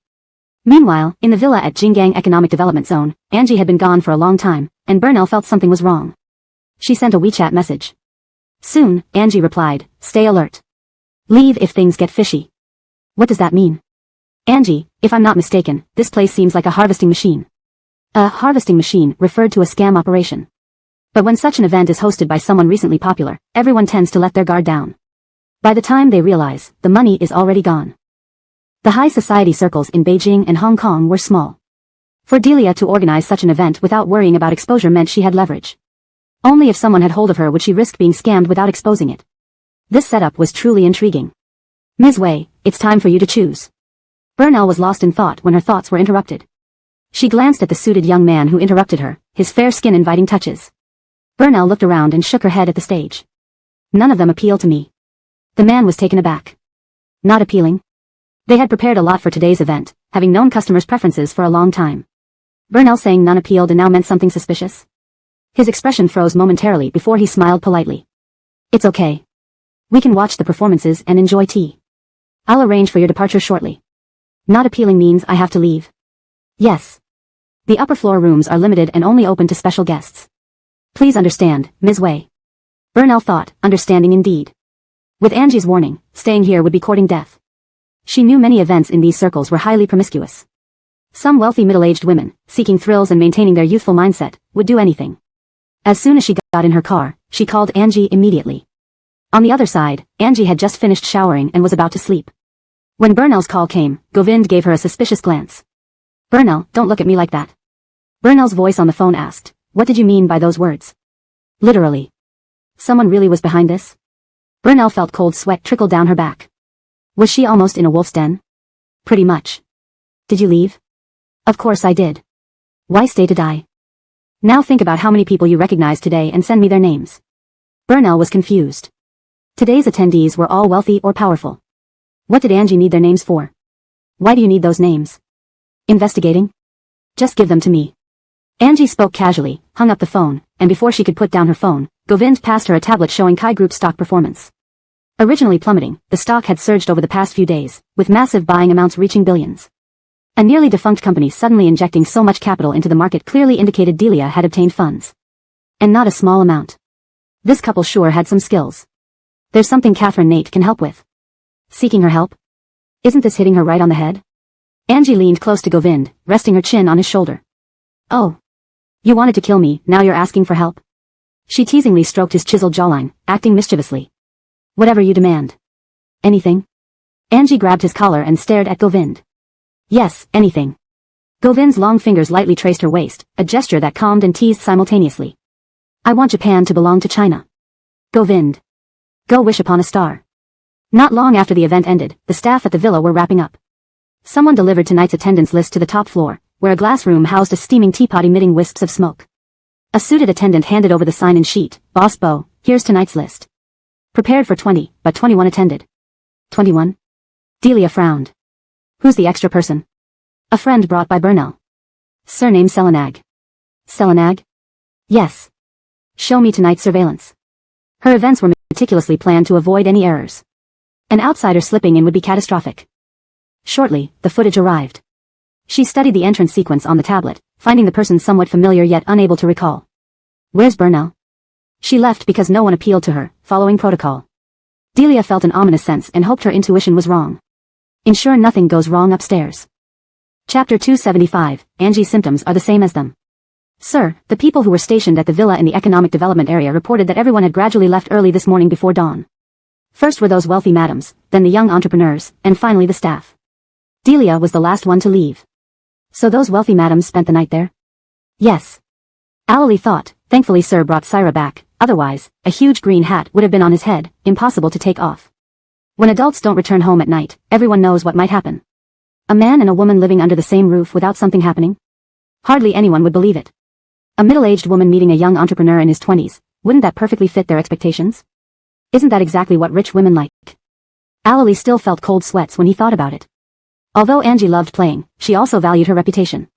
Meanwhile, in the villa at Jinggang Economic Development Zone, Angie had been gone for a long time, and Burnell felt something was wrong. She sent a WeChat message. Soon, Angie replied, stay alert. Leave if things get fishy. What does that mean? Angie, if I'm not mistaken, this place seems like a harvesting machine. A harvesting machine referred to a scam operation. But when such an event is hosted by someone recently popular, everyone tends to let their guard down. By the time they realize, the money is already gone. The high society circles in Beijing and Hong Kong were small. For Delia to organize such an event without worrying about exposure meant she had leverage. Only if someone had hold of her would she risk being scammed without exposing it. This setup was truly intriguing. Ms. Wei, it's time for you to choose. Burnell was lost in thought when her thoughts were interrupted. She glanced at the suited young man who interrupted her, his fair skin inviting touches. Burnell looked around and shook her head at the stage. None of them appeal to me. The man was taken aback. Not appealing? They had prepared a lot for today's event, having known customers' preferences for a long time. Burnell saying none appealed and now meant something suspicious? His expression froze momentarily before he smiled politely. It's okay. We can watch the performances and enjoy tea. I'll arrange for your departure shortly. Not appealing means I have to leave. Yes. The upper floor rooms are limited and only open to special guests. Please understand, Ms. Wei. Burnell thought, understanding indeed. With Angie's warning, staying here would be courting death. She knew many events in these circles were highly promiscuous. Some wealthy middle-aged women, seeking thrills and maintaining their youthful mindset, would do anything. As soon as she got in her car, she called Angie immediately. On the other side, Angie had just finished showering and was about to sleep. When Burnell's call came, Govind gave her a suspicious glance. Burnell, don't look at me like that. Burnell's voice on the phone asked, what did you mean by those words? Literally. Someone really was behind this? Burnell felt cold sweat trickle down her back. Was she almost in a wolf's den? Pretty much. Did you leave? Of course I did. Why stay to die? Now think about how many people you recognize today and send me their names. Burnell was confused. Today's attendees were all wealthy or powerful. What did Angie need their names for? Why do you need those names? Investigating? Just give them to me. Angie spoke casually, hung up the phone, and before she could put down her phone, Govind passed her a tablet showing Kai Group's stock performance. Originally plummeting, the stock had surged over the past few days, with massive buying amounts reaching billions. A nearly defunct company suddenly injecting so much capital into the market clearly indicated Delia had obtained funds. And not a small amount. This couple sure had some skills. There's something Catherine Nate can help with. Seeking her help? Isn't this hitting her right on the head? Angie leaned close to Govind, resting her chin on his shoulder. Oh. You wanted to kill me, now you're asking for help? She teasingly stroked his chiseled jawline, acting mischievously. Whatever you demand. Anything? Angie grabbed his collar and stared at Govind. Yes, anything. Govind's long fingers lightly traced her waist, a gesture that calmed and teased simultaneously. I want Japan to belong to China. Govind. Go wish upon a star. Not long after the event ended, the staff at the villa were wrapping up. Someone delivered tonight's attendance list to the top floor, where a glass room housed a steaming teapot emitting wisps of smoke. A suited attendant handed over the sign-in sheet. Boss Bo, here's tonight's list. Prepared for 20, but 21 attended. 21? Delia frowned. Who's the extra person? A friend brought by Burnell. Surname Selenag. Selenag? Yes. Show me tonight's surveillance. Her events were meticulously planned to avoid any errors. An outsider slipping in would be catastrophic. Shortly, the footage arrived. She studied the entrance sequence on the tablet, finding the person somewhat familiar yet unable to recall. Where's Burnell? She left because no one appealed to her, following protocol. Delia felt an ominous sense and hoped her intuition was wrong. Ensure nothing goes wrong upstairs. Chapter 275, Angie's symptoms are the same as them. Sir, the people who were stationed at the villa in the economic development area reported that everyone had gradually left early this morning before dawn. First were those wealthy madams, then the young entrepreneurs, and finally the staff. Delia was the last one to leave. So those wealthy madams spent the night there? Yes. Alley thought, thankfully Sir brought Syra back, otherwise, a huge green hat would have been on his head, impossible to take off. When adults don't return home at night, everyone knows what might happen. A man and a woman living under the same roof without something happening? Hardly anyone would believe it. A middle-aged woman meeting a young entrepreneur in his 20s, wouldn't that perfectly fit their expectations? Isn't that exactly what rich women like? Alley still felt cold sweats when he thought about it. Although Angie loved playing, she also valued her reputation.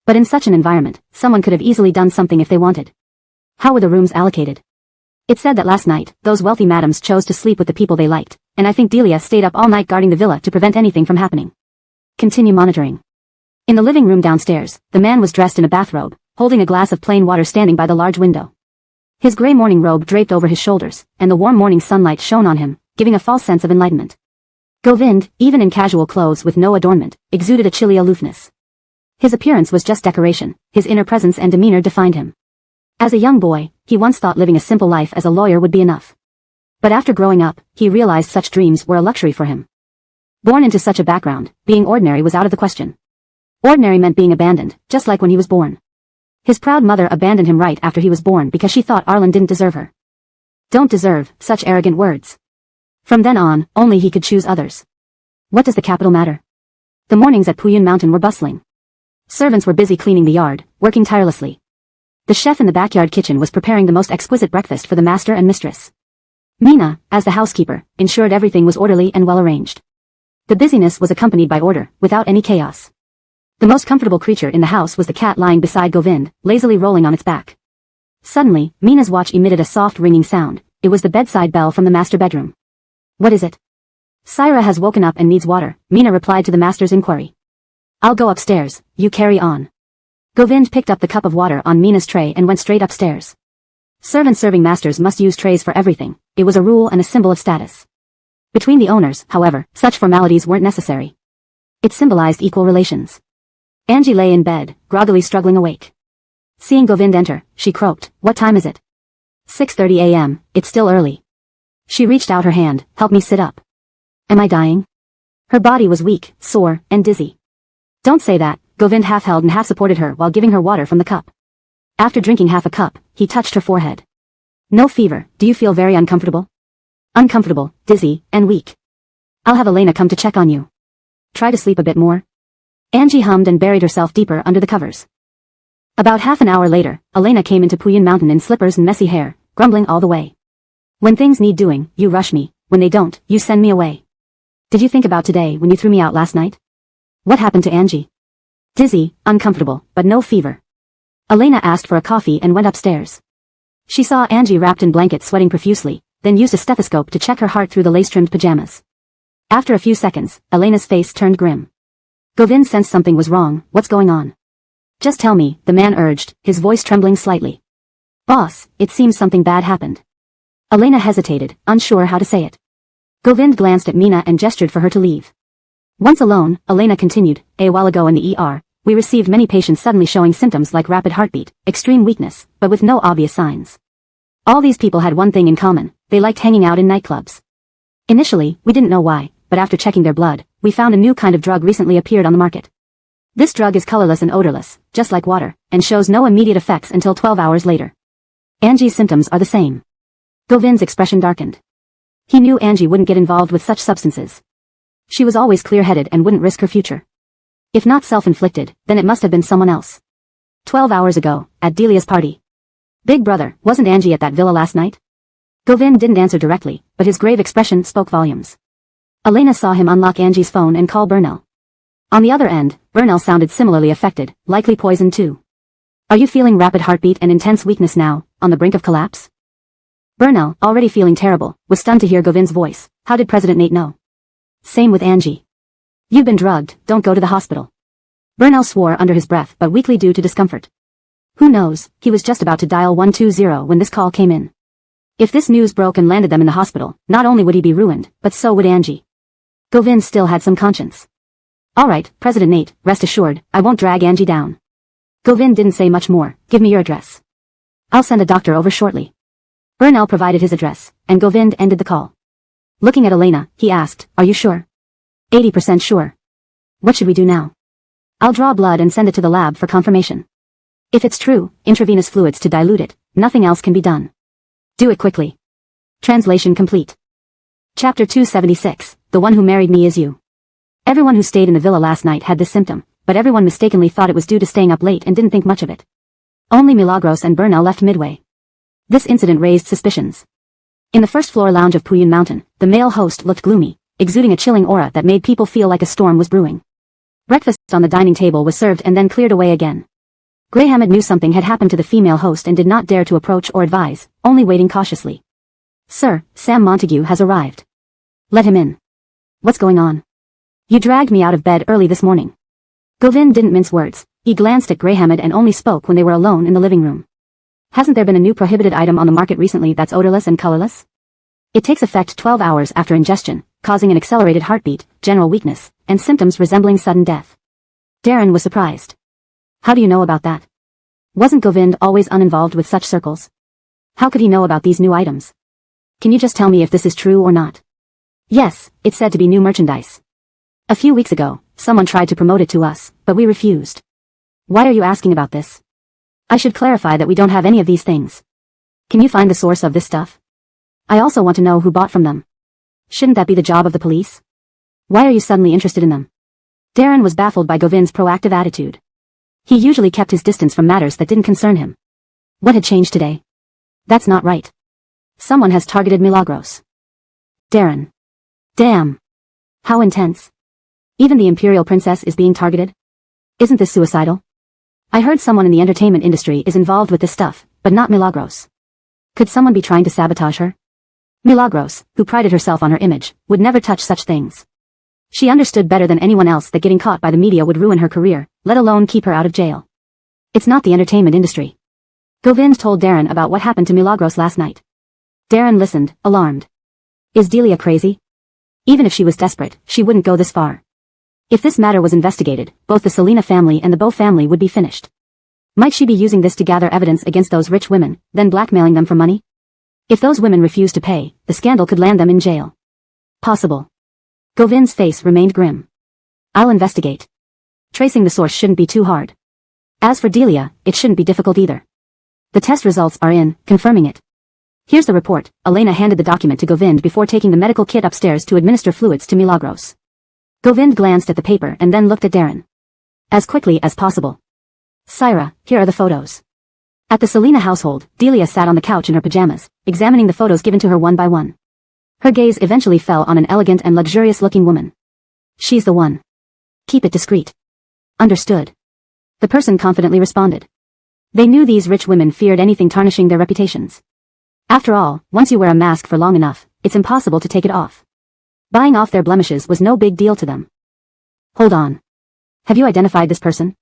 But in such an environment, someone could have easily done something if they wanted. How were the rooms allocated? It said that last night, those wealthy madams chose to sleep with the people they liked, and I think Delia stayed up all night guarding the villa to prevent anything from happening. Continue monitoring. In the living room downstairs, the man was dressed in a bathrobe, holding a glass of plain water standing by the large window. His gray morning robe draped over his shoulders, and the warm morning sunlight shone on him, giving a false sense of enlightenment. Govind, even in casual clothes with no adornment, exuded a chilly aloofness. His appearance was just decoration, his inner presence and demeanor defined him. As a young boy, he once thought living a simple life as a lawyer would be enough. But after growing up, he realized such dreams were a luxury for him. Born into such a background, being ordinary was out of the question. Ordinary meant being abandoned, just like when he was born. His proud mother abandoned him right after he was born because she thought Arlen didn't deserve her. Don't deserve, such arrogant words. From then on, only he could choose others. What does the capital matter? The mornings at Puyun Mountain were bustling. Servants were busy cleaning the yard, working tirelessly. The chef in the backyard kitchen was preparing the most exquisite breakfast for the master and mistress. Mina, as the housekeeper, ensured everything was orderly and well arranged. The busyness was accompanied by order, without any chaos. The most comfortable creature in the house was the cat lying beside Govind, lazily rolling on its back. Suddenly, Mina's watch emitted a soft ringing sound. It was the bedside bell from the master bedroom. What is it? Syra has woken up and needs water, Mina replied to the master's inquiry. I'll go upstairs, you carry on. Govind picked up the cup of water on Mina's tray and went straight upstairs. Servants serving masters must use trays for everything. It was a rule and a symbol of status. Between the owners, however, such formalities weren't necessary. It symbolized equal relations. Angie lay in bed, groggily struggling awake. Seeing Govind enter, she croaked, "What time is it?" 6:30 a.m., it's still early. She reached out her hand, "Help me sit up." Am I dying? Her body was weak, sore, and dizzy. Don't say that, Govind half held and half supported her while giving her water from the cup. After drinking half a cup, he touched her forehead. No fever, do you feel very uncomfortable? Uncomfortable, dizzy, and weak. I'll have Elena come to check on you. Try to sleep a bit more. Angie hummed and buried herself deeper under the covers. About half an hour later, Elena came into Puyun Mountain in slippers and messy hair, grumbling all the way. When things need doing, you rush me. When they don't, you send me away. Did you think about today when you threw me out last night? What happened to Angie? Dizzy, uncomfortable, but no fever. Elena asked for a coffee and went upstairs. She saw Angie wrapped in blankets sweating profusely, then used a stethoscope to check her heart through the lace-trimmed pajamas. After a few seconds, Elena's face turned grim. Govind sensed something was wrong. What's going on? Just tell me, the man urged, his voice trembling slightly. Boss, it seems something bad happened. Elena hesitated, unsure how to say it. Govind glanced at Meena and gestured for her to leave. Once alone, Elena continued, a while ago in the ER, we received many patients suddenly showing symptoms like rapid heartbeat, extreme weakness, but with no obvious signs. All these people had one thing in common, they liked hanging out in nightclubs. Initially, we didn't know why, but after checking their blood, we found a new kind of drug recently appeared on the market. This drug is colorless and odorless, just like water, and shows no immediate effects until 12 hours later. Angie's symptoms are the same. Govind's expression darkened. He knew Angie wouldn't get involved with such substances. She was always clear-headed and wouldn't risk her future. If not self-inflicted, then it must have been someone else. 12 hours ago, at Delia's party. Big brother, wasn't Angie at that villa last night? Govind didn't answer directly, but his grave expression spoke volumes. Elena saw him unlock Angie's phone and call Bernal. On the other end, Bernal sounded similarly affected, likely poisoned too. Are you feeling rapid heartbeat and intense weakness now, on the brink of collapse? Bernal, already feeling terrible, was stunned to hear Govind's voice. How did President Nate know? Same with Angie. You've been drugged, don't go to the hospital. Bernal swore under his breath but weakly due to discomfort. Who knows, he was just about to dial 120 when this call came in. If this news broke and landed them in the hospital, not only would he be ruined, but so would Angie. Govind still had some conscience. Alright, President Nate, rest assured, I won't drag Angie down. Govind didn't say much more. Give me your address. I'll send a doctor over shortly. Bernal provided his address, and Govind ended the call. Looking at Elena, he asked, are you sure? 80% sure. What should we do now? I'll draw blood and send it to the lab for confirmation. If it's true, intravenous fluids to dilute it, nothing else can be done. Do it quickly. Translation complete. Chapter 276, The One Who Married Me Is You. Everyone who stayed in the villa last night had this symptom, but everyone mistakenly thought it was due to staying up late and didn't think much of it. Only Milagros and Bernal left midway. This incident raised suspicions. In the first-floor lounge of Puyun Mountain, the male host looked gloomy, exuding a chilling aura that made people feel like a storm was brewing. Breakfast on the dining table was served and then cleared away again. Graham knew something had happened to the female host and did not dare to approach or advise, only waiting cautiously. Sir, Sam Montague has arrived. Let him in. What's going on? You dragged me out of bed early this morning. Govind didn't mince words. He glanced at Graham and only spoke when they were alone in the living room. Hasn't there been a new prohibited item on the market recently that's odorless and colorless? It takes effect 12 hours after ingestion, causing an accelerated heartbeat, general weakness, and symptoms resembling sudden death. Darren was surprised. How do you know about that? Wasn't Govind always uninvolved with such circles? How could he know about these new items? Can you just tell me if this is true or not? Yes, it's said to be new merchandise. A few weeks ago, someone tried to promote it to us, but we refused. Why are you asking about this? I should clarify that we don't have any of these things. Can you find the source of this stuff? I also want to know who bought from them. Shouldn't that be the job of the police? Why are you suddenly interested in them? Darren was baffled by Govind's proactive attitude. He usually kept his distance from matters that didn't concern him. What had changed today? That's not right. Someone has targeted Milagros. Darren. Damn. How intense. Even the Imperial Princess is being targeted? Isn't this suicidal? I heard someone in the entertainment industry is involved with this stuff, but not Milagros. Could someone be trying to sabotage her? Milagros, who prided herself on her image, would never touch such things. She understood better than anyone else that getting caught by the media would ruin her career, let alone keep her out of jail. It's not the entertainment industry. Govind told Darren about what happened to Milagros last night. Darren listened, alarmed. Is Delia crazy? Even if she was desperate, she wouldn't go this far. If this matter was investigated, both the Selena family and the Bow family would be finished. Might she be using this to gather evidence against those rich women, then blackmailing them for money? If those women refused to pay, the scandal could land them in jail. Possible. Govind's face remained grim. I'll investigate. Tracing the source shouldn't be too hard. As for Delia, it shouldn't be difficult either. The test results are in, confirming it. Here's the report. Elena handed the document to Govind before taking the medical kit upstairs to administer fluids to Milagros. Govind glanced at the paper and then looked at Darren. As quickly as possible. Syra, here are the photos. At the Selena household, Delia sat on the couch in her pajamas, examining the photos given to her one by one. Her gaze eventually fell on an elegant and luxurious-looking woman. She's the one. Keep it discreet. Understood. The person confidently responded. They knew these rich women feared anything tarnishing their reputations. After all, once you wear a mask for long enough, it's impossible to take it off. Buying off their blemishes was no big deal to them. Hold on. Have you identified this person?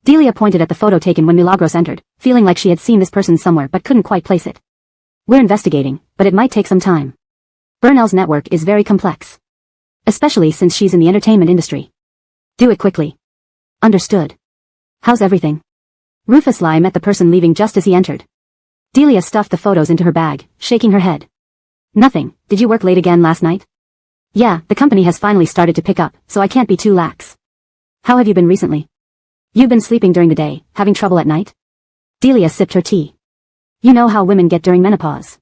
Delia pointed at the photo taken when Milagros entered, feeling like she had seen this person somewhere but couldn't quite place it. We're investigating, but it might take some time. Burnell's network is very complex. Especially since she's in the entertainment industry. Do it quickly. Understood. How's everything? Rufus Lai met the person leaving just as he entered. Delia stuffed the photos into her bag, shaking her head. Nothing. Did you work late again last night? Yeah, the company has finally started to pick up, so I can't be too lax. How have you been recently? You've been sleeping during the day, having trouble at night? Delia sipped her tea. You know how women get during menopause.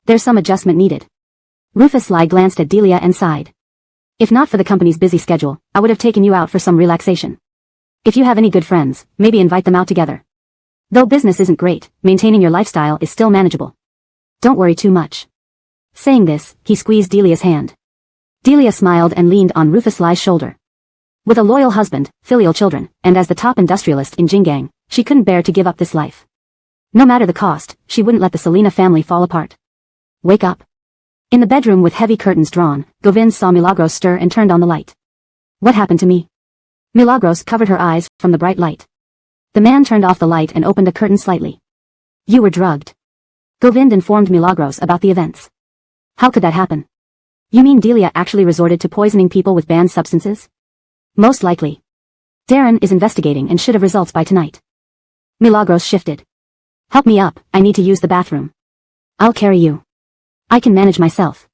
There's some adjustment needed. Rufus Lai glanced at Delia and sighed. If not for the company's busy schedule, I would have taken you out for some relaxation. If you have any good friends, maybe invite them out together. Though business isn't great, maintaining your lifestyle is still manageable. Don't worry too much. Saying this, he squeezed Delia's hand. Delia smiled and leaned on Rufus Lai's shoulder. With a loyal husband, filial children, and as the top industrialist in Jinggang, she couldn't bear to give up this life. No matter the cost, she wouldn't let the Selena family fall apart. Wake up. In the bedroom with heavy curtains drawn, Govind saw Milagros stir and turned on the light. What happened to me? Milagros covered her eyes from the bright light. The man turned off the light and opened the curtain slightly. You were drugged. Govind informed Milagros about the events. How could that happen? You mean Delia actually resorted to poisoning people with banned substances? Most likely. Darren is investigating and should have results by tonight. Milagros shifted. Help me up, I need to use the bathroom. I'll carry you. I can manage myself.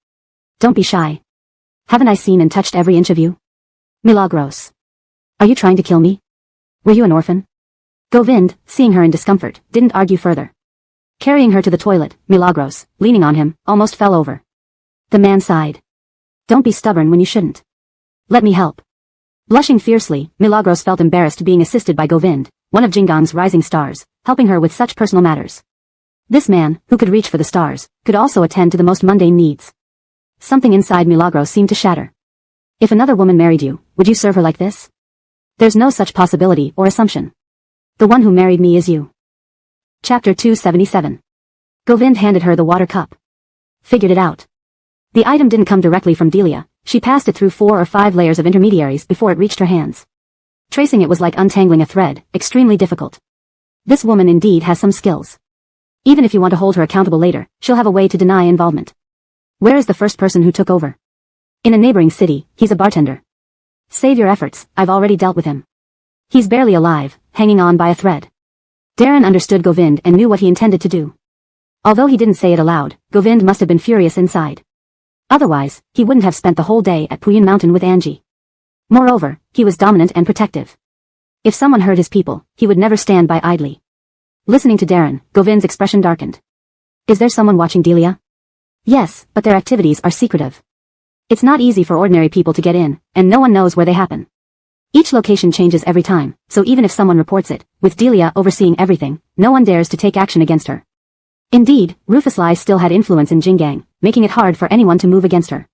Don't be shy. Haven't I seen and touched every inch of you? Milagros. Are you trying to kill me? Were you an orphan? Govind, seeing her in discomfort, didn't argue further. Carrying her to the toilet, Milagros, leaning on him, almost fell over. The man sighed. Don't be stubborn when you shouldn't. Let me help. Blushing fiercely, Milagros felt embarrassed being assisted by Govind, one of Jinggang's rising stars, helping her with such personal matters. This man, who could reach for the stars, could also attend to the most mundane needs. Something inside Milagros seemed to shatter. If another woman married you, would you serve her like this? There's no such possibility or assumption. The one who married me is you. Chapter 277. Govind handed her the water cup. Figured it out. The item didn't come directly from Delia, she passed it through 4 or 5 layers of intermediaries before it reached her hands. Tracing it was like untangling a thread, extremely difficult. This woman indeed has some skills. Even if you want to hold her accountable later, she'll have a way to deny involvement. Where is the first person who took over? In a neighboring city, he's a bartender. Save your efforts, I've already dealt with him. He's barely alive, hanging on by a thread. Darren understood Govind and knew what he intended to do. Although he didn't say it aloud, Govind must have been furious inside. Otherwise, he wouldn't have spent the whole day at Puyan Mountain with Angie. Moreover, he was dominant and protective. If someone hurt his people, he would never stand by idly. Listening to Darren, Govind's expression darkened. Is there someone watching Delia? Yes, but their activities are secretive. It's not easy for ordinary people to get in, and no one knows where they happen. Each location changes every time, so even if someone reports it, with Delia overseeing everything, no one dares to take action against her. Indeed, Rufus Lai still had influence in Jinggang, making it hard for anyone to move against her.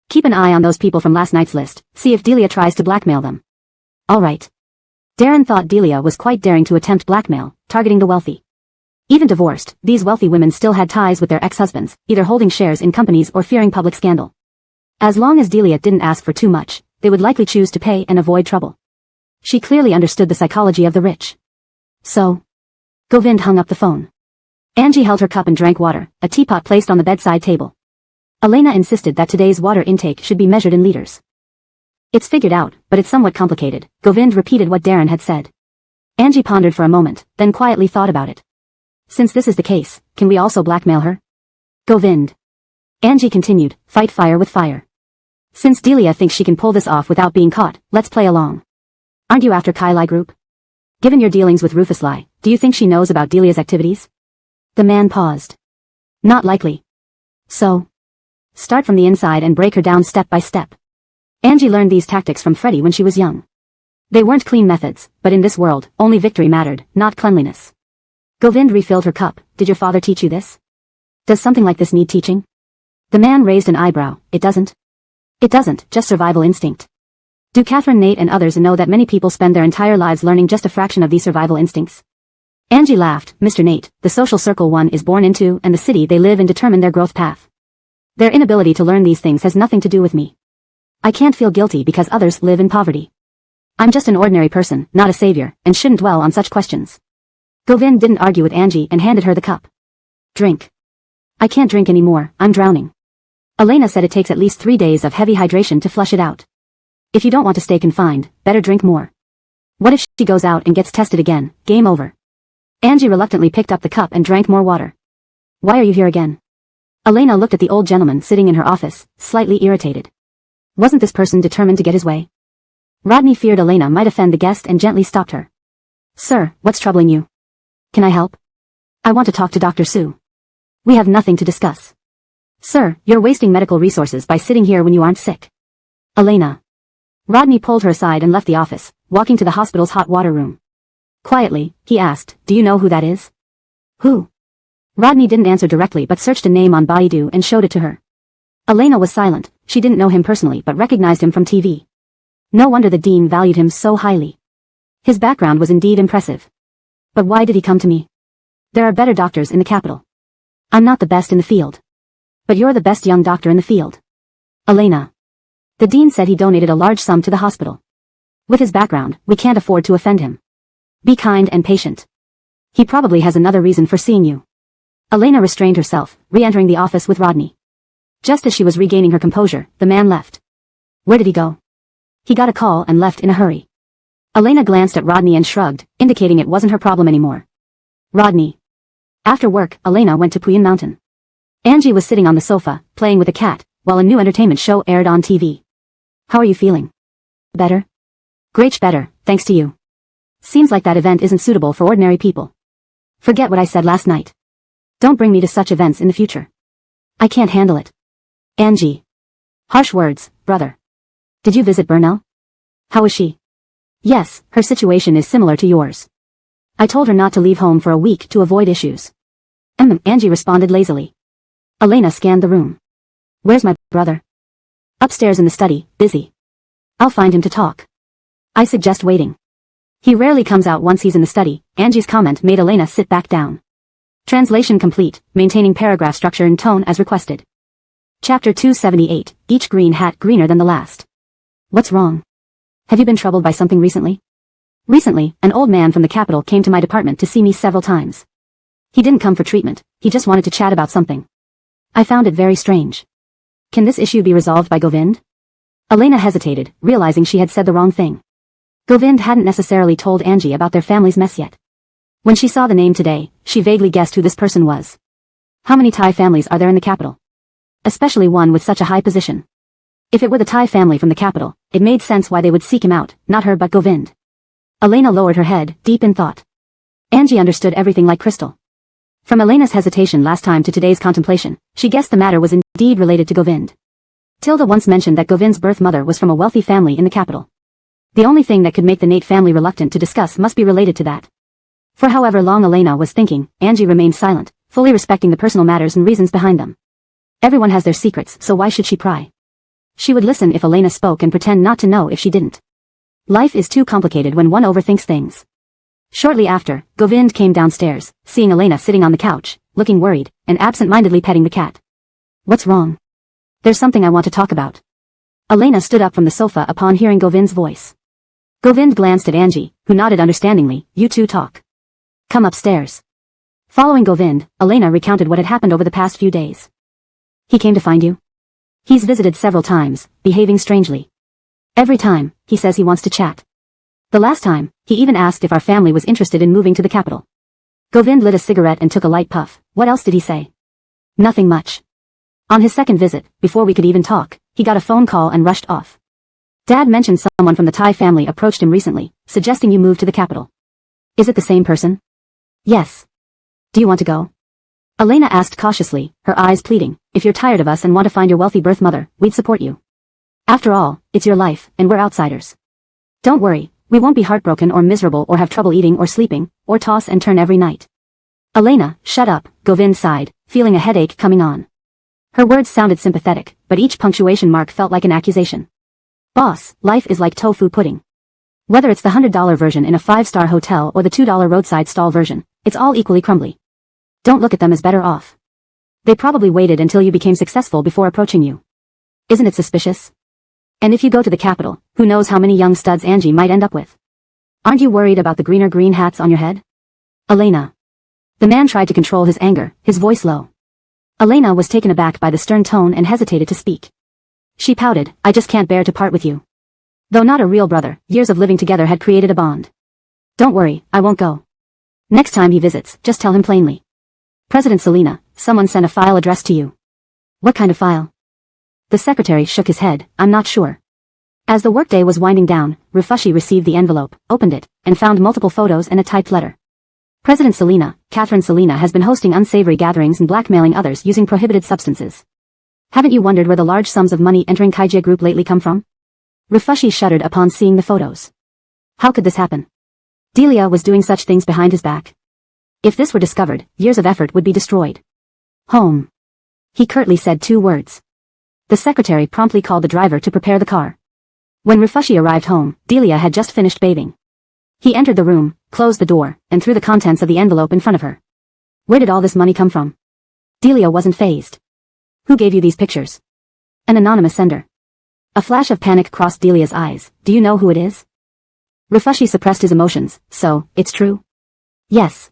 Keep an eye on those people from last night's list, see if Delia tries to blackmail them. All right. Darren thought Delia was quite daring to attempt blackmail, targeting the wealthy. Even divorced, these wealthy women still had ties with their ex-husbands, either holding shares in companies or fearing public scandal. As long as Delia didn't ask for too much, they would likely choose to pay and avoid trouble. She clearly understood the psychology of the rich. So, Govind hung up the phone. Angie held her cup and drank water, a teapot placed on the bedside table. Elena insisted that today's water intake should be measured in liters. It's figured out, but it's somewhat complicated. Govind repeated what Darren had said. Angie pondered for a moment, then quietly thought about it. Since this is the case, can we also blackmail her? Govind. Angie continued, fight fire with fire. Since Delia thinks she can pull this off without being caught, let's play along. Aren't you after Kai Lai Group? Given your dealings with Rufus Lai, do you think she knows about Delia's activities? The man paused. Not likely. So, start from the inside and break her down step by step. Angie learned these tactics from Freddie when she was young. They weren't clean methods, but in this world, only victory mattered, not cleanliness. Govind refilled her cup. Did your father teach you this? Does something like this need teaching? The man raised an eyebrow. It doesn't. It doesn't, just survival instinct. Do Catherine, Nate and others know that many people spend their entire lives learning just a fraction of these survival instincts? Angie laughed. Mr. Nate, the social circle one is born into and the city they live in determine their growth path. Their inability to learn these things has nothing to do with me. I can't feel guilty because others live in poverty. I'm just an ordinary person, not a savior, and shouldn't dwell on such questions. Govind didn't argue with Angie and handed her the cup. Drink. I can't drink anymore, I'm drowning. Elena said it takes at least 3 days of heavy hydration to flush it out. If you don't want to stay confined, better drink more. What if she goes out and gets tested again? Game over. Angie reluctantly picked up the cup and drank more water. Why are you here again? Elena looked at the old gentleman sitting in her office, slightly irritated. Wasn't this person determined to get his way? Rodney feared Elena might offend the guest and gently stopped her. Sir, what's troubling you? Can I help? I want to talk to Dr. Sue. We have nothing to discuss. Sir, you're wasting medical resources by sitting here when you aren't sick. Elena. Rodney pulled her aside and left the office, walking to the hospital's hot water room. Quietly, he asked, do you know who that is? Who? Rodney didn't answer directly but searched a name on Baidu and showed it to her. Elena was silent. She didn't know him personally but recognized him from TV. No wonder the dean valued him so highly. His background was indeed impressive. But why did he come to me? There are better doctors in the capital. I'm not the best in the field. But you're the best young doctor in the field. Elena. The dean said he donated a large sum to the hospital. With his background, we can't afford to offend him. Be kind and patient. He probably has another reason for seeing you. Elena restrained herself, re-entering the office with Rodney. Just as she was regaining her composure, the man left. Where did he go? He got a call and left in a hurry. Elena glanced at Rodney and shrugged, indicating it wasn't her problem anymore. Rodney. After work, Elena went to Puyin Mountain. Angie was sitting on the sofa, playing with a cat, while a new entertainment show aired on TV. How are you feeling? Better? Great, better, thanks to you. Seems like that event isn't suitable for ordinary people. Forget what I said last night. Don't bring me to such events in the future. I can't handle it. Angie. Harsh words, brother. Did you visit Burnell? How is she? Yes, her situation is similar to yours. I told her not to leave home for a week to avoid issues. Angie responded lazily. Elena scanned the room. Where's my brother? Upstairs in the study, busy. I'll find him to talk. I suggest waiting. He rarely comes out once he's in the study. Angie's comment made Elena sit back down. Translation complete, maintaining paragraph structure and tone as requested. Chapter 278, each green hat greener than the last. What's wrong? Have you been troubled by something recently? Recently, an old man from the capital came to my department to see me several times. He didn't come for treatment, he just wanted to chat about something. I found it very strange. Can this issue be resolved by Govind? Elena hesitated, realizing she had said the wrong thing. Govind hadn't necessarily told Angie about their family's mess yet. When she saw the name today, she vaguely guessed who this person was. How many Thai families are there in the capital? Especially one with such a high position. If it were the Thai family from the capital, it made sense why they would seek him out, not her but Govind. Elena lowered her head, deep in thought. Angie understood everything like crystal. From Elena's hesitation last time to today's contemplation, she guessed the matter was indeed related to Govind. Tilda once mentioned that Govind's birth mother was from a wealthy family in the capital. The only thing that could make the Nate family reluctant to discuss must be related to that. For however long Elena was thinking, Angie remained silent, fully respecting the personal matters and reasons behind them. Everyone has their secrets, so why should she pry? She would listen if Elena spoke and pretend not to know if she didn't. Life is too complicated when one overthinks things. Shortly after, Govind came downstairs, seeing Elena sitting on the couch, looking worried, and absent-mindedly petting the cat. What's wrong? There's something I want to talk about. Elena stood up from the sofa upon hearing Govind's voice. Govind glanced at Angie, who nodded understandingly. You two talk. Come upstairs. Following Govind, Elena recounted what had happened over the past few days. He came to find you? He's visited several times, behaving strangely. Every time, he says he wants to chat. The last time, he even asked if our family was interested in moving to the capital. Govind lit a cigarette and took a light puff. What else did he say? Nothing much. On his second visit, before we could even talk, he got a phone call and rushed off. Dad mentioned someone from the Thai family approached him recently, suggesting you move to the capital. Is it the same person? Yes. Do you want to go? Elena asked cautiously, her eyes pleading. If you're tired of us and want to find your wealthy birth mother, we'd support you. After all, it's your life, and we're outsiders. Don't worry, we won't be heartbroken or miserable or have trouble eating or sleeping, or toss and turn every night. Elena, shut up, Govind sighed, feeling a headache coming on. Her words sounded sympathetic, but each punctuation mark felt like an accusation. Boss, life is like tofu pudding. Whether it's the $100 version in a 5-star hotel or the $2 roadside stall version, It's all equally crumbly. Don't look at them as better off. They probably waited until you became successful before approaching you. Isn't it suspicious? And if you go to the capital, who knows how many young studs Angie might end up with? Aren't you worried about the green hats on your head? Elena. The man tried to control his anger, his voice low. Elena was taken aback by the stern tone and hesitated to speak. She pouted, I just can't bear to part with you. Though not a real brother, years of living together had created a bond. Don't worry, I won't go. Next time he visits, just tell him plainly. President Selena, someone sent a file addressed to you. What kind of file? The secretary shook his head, I'm not sure. As the workday was winding down, Rufushi received the envelope, opened it, and found multiple photos and a typed letter. President Selena, Catherine Selena has been hosting unsavory gatherings and blackmailing others using prohibited substances. Haven't you wondered where the large sums of money entering Kaijia Group lately come from? Rufushi shuddered upon seeing the photos. How could this happen? Delia was doing such things behind his back. If this were discovered, years of effort would be destroyed. Home. He curtly said 2 words. The secretary promptly called the driver to prepare the car. When Rufushi arrived home, Delia had just finished bathing. He entered the room, closed the door, and threw the contents of the envelope in front of her. Where did all this money come from? Delia wasn't fazed. Who gave you these pictures? An anonymous sender. A flash of panic crossed Delia's eyes. Do you know who it is? Rufushi suppressed his emotions. So, it's true? Yes.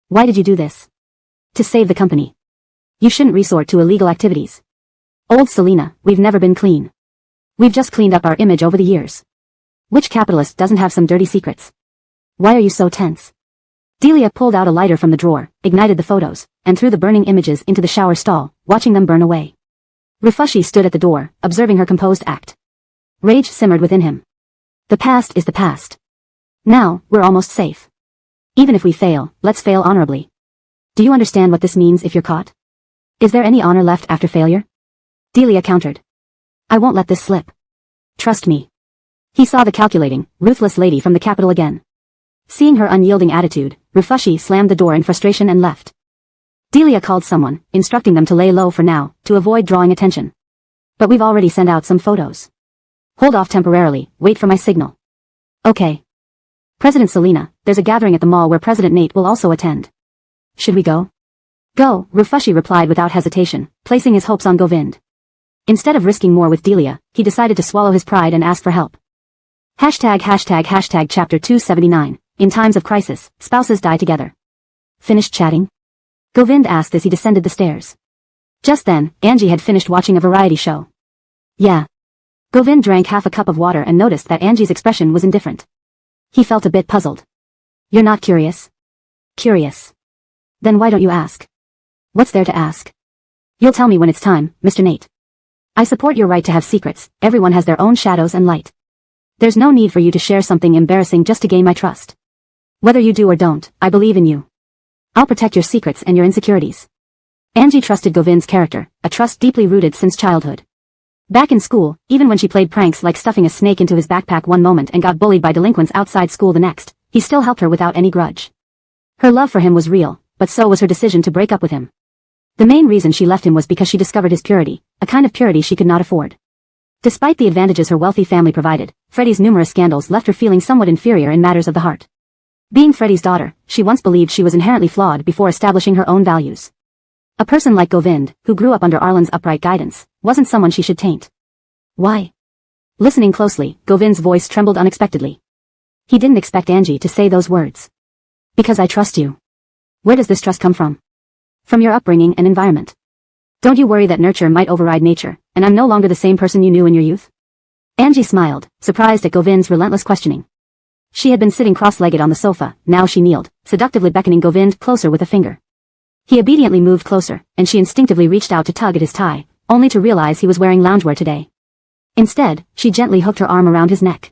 Why did you do this? To save the company. You shouldn't resort to illegal activities. Old Selena, we've never been clean. We've just cleaned up our image over the years. Which capitalist doesn't have some dirty secrets? Why are you so tense? Delia pulled out a lighter from the drawer, ignited the photos, and threw the burning images into the shower stall, watching them burn away. Rufushi stood at the door, observing her composed act. Rage simmered within him. The past is the past. Now, we're almost safe. Even if we fail, let's fail honorably. Do you understand what this means if you're caught? Is there any honor left after failure? Delia countered. I won't let this slip. Trust me. He saw the calculating, ruthless lady from the capital again. Seeing her unyielding attitude, Rufushi slammed the door in frustration and left. Delia called someone, instructing them to lay low for now, to avoid drawing attention. But we've already sent out some photos. Hold off temporarily, wait for my signal. Okay. President Selena, there's a gathering at the mall where President Nate will also attend. Should we go? Go, Rufushi replied without hesitation, placing his hopes on Govind. Instead of risking more with Delia, he decided to swallow his pride and ask for help. Hashtag chapter 279. In times of crisis, spouses die together. Finished chatting? Govind asked as he descended the stairs. Just then, Angie had finished watching a variety show. Yeah. Govind drank half a cup of water and noticed that Angie's expression was indifferent. He felt a bit puzzled. You're not curious? Curious. Then why don't you ask? What's there to ask? You'll tell me when it's time, Mr. Nate. I support your right to have secrets, everyone has their own shadows and light. There's no need for you to share something embarrassing just to gain my trust. Whether you do or don't, I believe in you. I'll protect your secrets and your insecurities. Angie trusted Govind's character, a trust deeply rooted since childhood. Back in school, even when she played pranks like stuffing a snake into his backpack one moment and got bullied by delinquents outside school the next, he still helped her without any grudge. Her love for him was real, but so was her decision to break up with him. The main reason she left him was because she discovered his purity, a kind of purity she could not afford. Despite the advantages her wealthy family provided, Freddie's numerous scandals left her feeling somewhat inferior in matters of the heart. Being Freddie's daughter, she once believed she was inherently flawed before establishing her own values. A person like Govind, who grew up under Arlen's upright guidance, wasn't someone she should taint. Why? Listening closely, Govind's voice trembled unexpectedly. He didn't expect Angie to say those words. Because I trust you. Where does this trust come from? From your upbringing and environment. Don't you worry that nurture might override nature, and I'm no longer the same person you knew in your youth? Angie smiled, surprised at Govind's relentless questioning. She had been sitting cross-legged on the sofa, now she kneeled, seductively beckoning Govind closer with a finger. He obediently moved closer, and she instinctively reached out to tug at his tie, only to realize he was wearing loungewear today. Instead, she gently hooked her arm around his neck.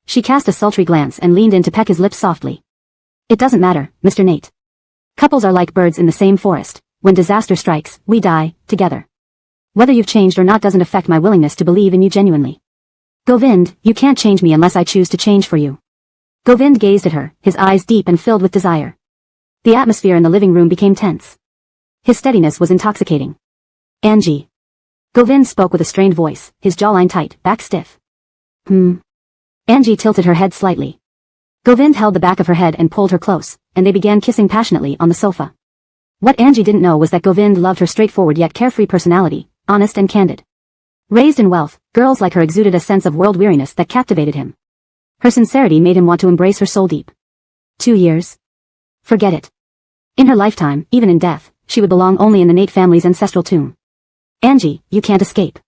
She cast a sultry glance and leaned in to peck his lips softly. It doesn't matter, Mr. Nate. Couples are like birds in the same forest. When disaster strikes, we die, together. Whether you've changed or not doesn't affect my willingness to believe in you genuinely. Govind, you can't change me unless I choose to change for you. Govind gazed at her, his eyes deep and filled with desire. The atmosphere in the living room became tense. His steadiness was intoxicating. Angie. Govind spoke with a strained voice, his jawline tight, back stiff. Angie tilted her head slightly. Govind held the back of her head and pulled her close, and they began kissing passionately on the sofa. What Angie didn't know was that Govind loved her straightforward yet carefree personality, honest and candid. Raised in wealth, girls like her exuded a sense of world-weariness that captivated him. Her sincerity made him want to embrace her soul deep. 2 years? Forget it. In her lifetime, even in death, she would belong only in the Nate family's ancestral tomb. Angie, you can't escape.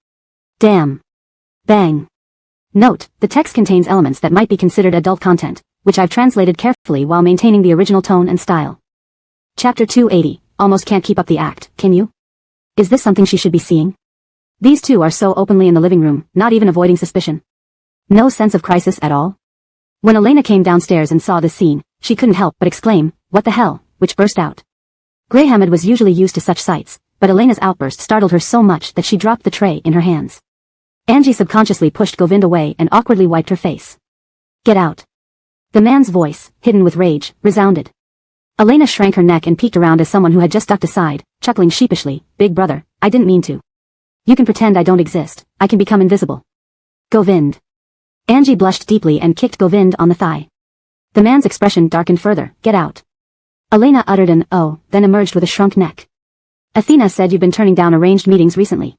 Damn. Bang. Note, the text contains elements that might be considered adult content, which I've translated carefully while maintaining the original tone and style. Chapter 280, almost can't keep up the act, can you? Is this something she should be seeing? These two are so openly in the living room, not even avoiding suspicion. No sense of crisis at all? When Elena came downstairs and saw this scene, she couldn't help but exclaim, "What the hell," which burst out. Greyhamid was usually used to such sights, but Elena's outburst startled her so much that she dropped the tray in her hands. Angie subconsciously pushed Govind away and awkwardly wiped her face. "Get out." The man's voice, hidden with rage, resounded. Elena shrank her neck and peeked around as someone who had just ducked aside, chuckling sheepishly, "Big brother, I didn't mean to. You can pretend I don't exist, I can become invisible." Govind. Angie blushed deeply and kicked Govind on the thigh. The man's expression darkened further. "Get out." Elena uttered an "oh," then emerged with a shrunk neck. "Athena said you've been turning down arranged meetings recently.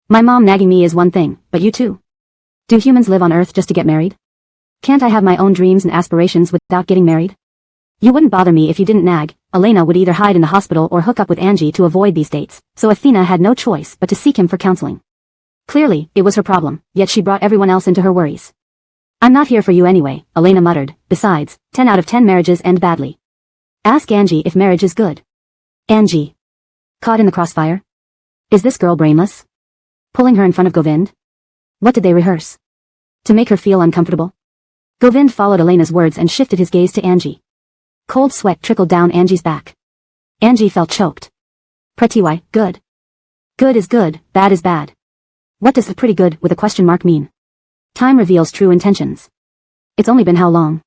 My mom nagging me is one thing, but you too. Do humans live on Earth just to get married? Can't I have my own dreams and aspirations without getting married? You wouldn't bother me if you didn't nag." Elena would either hide in the hospital or hook up with Angie to avoid these dates, so Athena had no choice but to seek him for counseling. Clearly, it was her problem, yet she brought everyone else into her worries. "I'm not here for you anyway," Elena muttered. "Besides, 10 out of 10 marriages end badly. Ask Angie if marriage is good." Angie. Caught in the crossfire? Is this girl brainless? Pulling her in front of Govind? What did they rehearse? To make her feel uncomfortable? Govind followed Elena's words and shifted his gaze to Angie. Cold sweat trickled down Angie's back. Angie felt choked. "Pretty good. Good is good, bad is bad. What does the pretty good with a question mark mean? Time reveals true intentions. It's only been how long?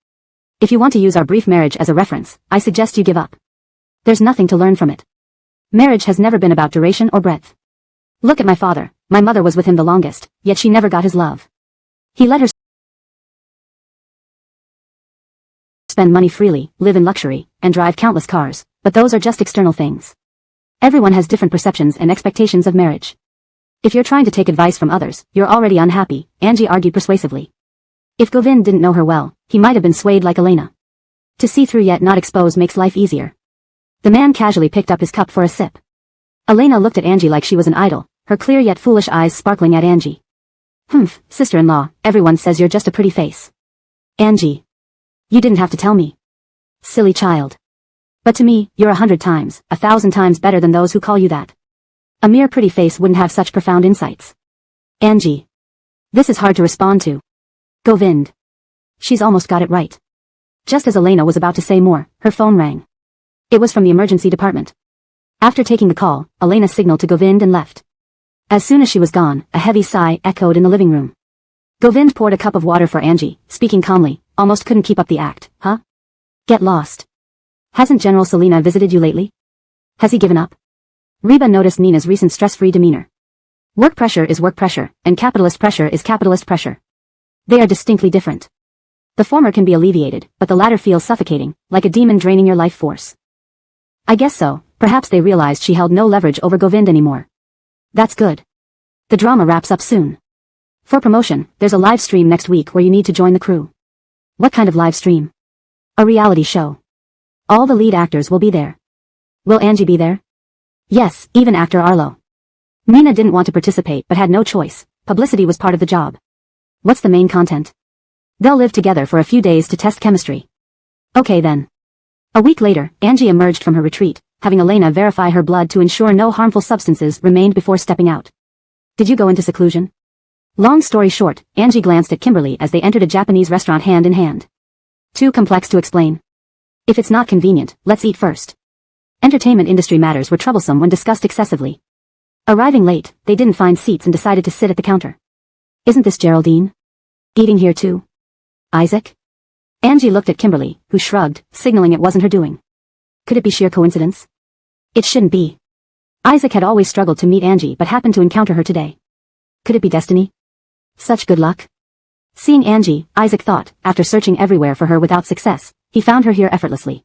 If you want to use our brief marriage as a reference, I suggest you give up. There's nothing to learn from it. Marriage has never been about duration or breadth. Look at my father. My mother was with him the longest, yet she never got his love. He let her spend money freely, live in luxury, and drive countless cars, but those are just external things. Everyone has different perceptions and expectations of marriage. If you're trying to take advice from others, you're already unhappy," Angie argued persuasively. If Govind didn't know her well, he might have been swayed like Elena. To see through yet not expose makes life easier. The man casually picked up his cup for a sip. Elena looked at Angie like she was an idol, her clear yet foolish eyes sparkling at Angie. "Humph, sister-in-law, everyone says you're just a pretty face." Angie. "You didn't have to tell me. Silly child. But to me, you're 100 times, 1,000 times better than those who call you that. A mere pretty face wouldn't have such profound insights." Angie. This is hard to respond to. Govind. She's almost got it right. Just as Elena was about to say more, her phone rang. It was from the emergency department. After taking the call, Elena signaled to Govind and left. As soon as she was gone, a heavy sigh echoed in the living room. Govind poured a cup of water for Angie, speaking calmly, almost couldn't keep up the act. "Huh? Get lost. Hasn't General Selena visited you lately? Has he given up?" Reba noticed Nina's recent stress-free demeanor. Work pressure is work pressure, and capitalist pressure is capitalist pressure. They are distinctly different. The former can be alleviated, but the latter feels suffocating, like a demon draining your life force. I guess so. Perhaps they realized she held no leverage over Govind anymore. That's good. The drama wraps up soon. For promotion, there's a live stream next week where you need to join the crew. What kind of live stream? A reality show. All the lead actors will be there. Will Angie be there? Yes, even actor Arlo. Nina didn't want to participate but had no choice. Publicity was part of the job. What's the main content? They'll live together for a few days to test chemistry. Okay then. A week later, Angie emerged from her retreat, having Elena verify her blood to ensure no harmful substances remained before stepping out. Did you go into seclusion? Long story short, Angie glanced at Kimberly as they entered a Japanese restaurant hand in hand. Too complex to explain. If it's not convenient, let's eat first. Entertainment industry matters were troublesome when discussed excessively. Arriving late, they didn't find seats and decided to sit at the counter. Isn't this Geraldine? Eating here too? Isaac? Angie looked at Kimberly, who shrugged, signaling it wasn't her doing. Could it be sheer coincidence? It shouldn't be. Isaac had always struggled to meet Angie but happened to encounter her today. Could it be destiny? Such good luck. Seeing Angie, Isaac thought, after searching everywhere for her without success, he found her here effortlessly.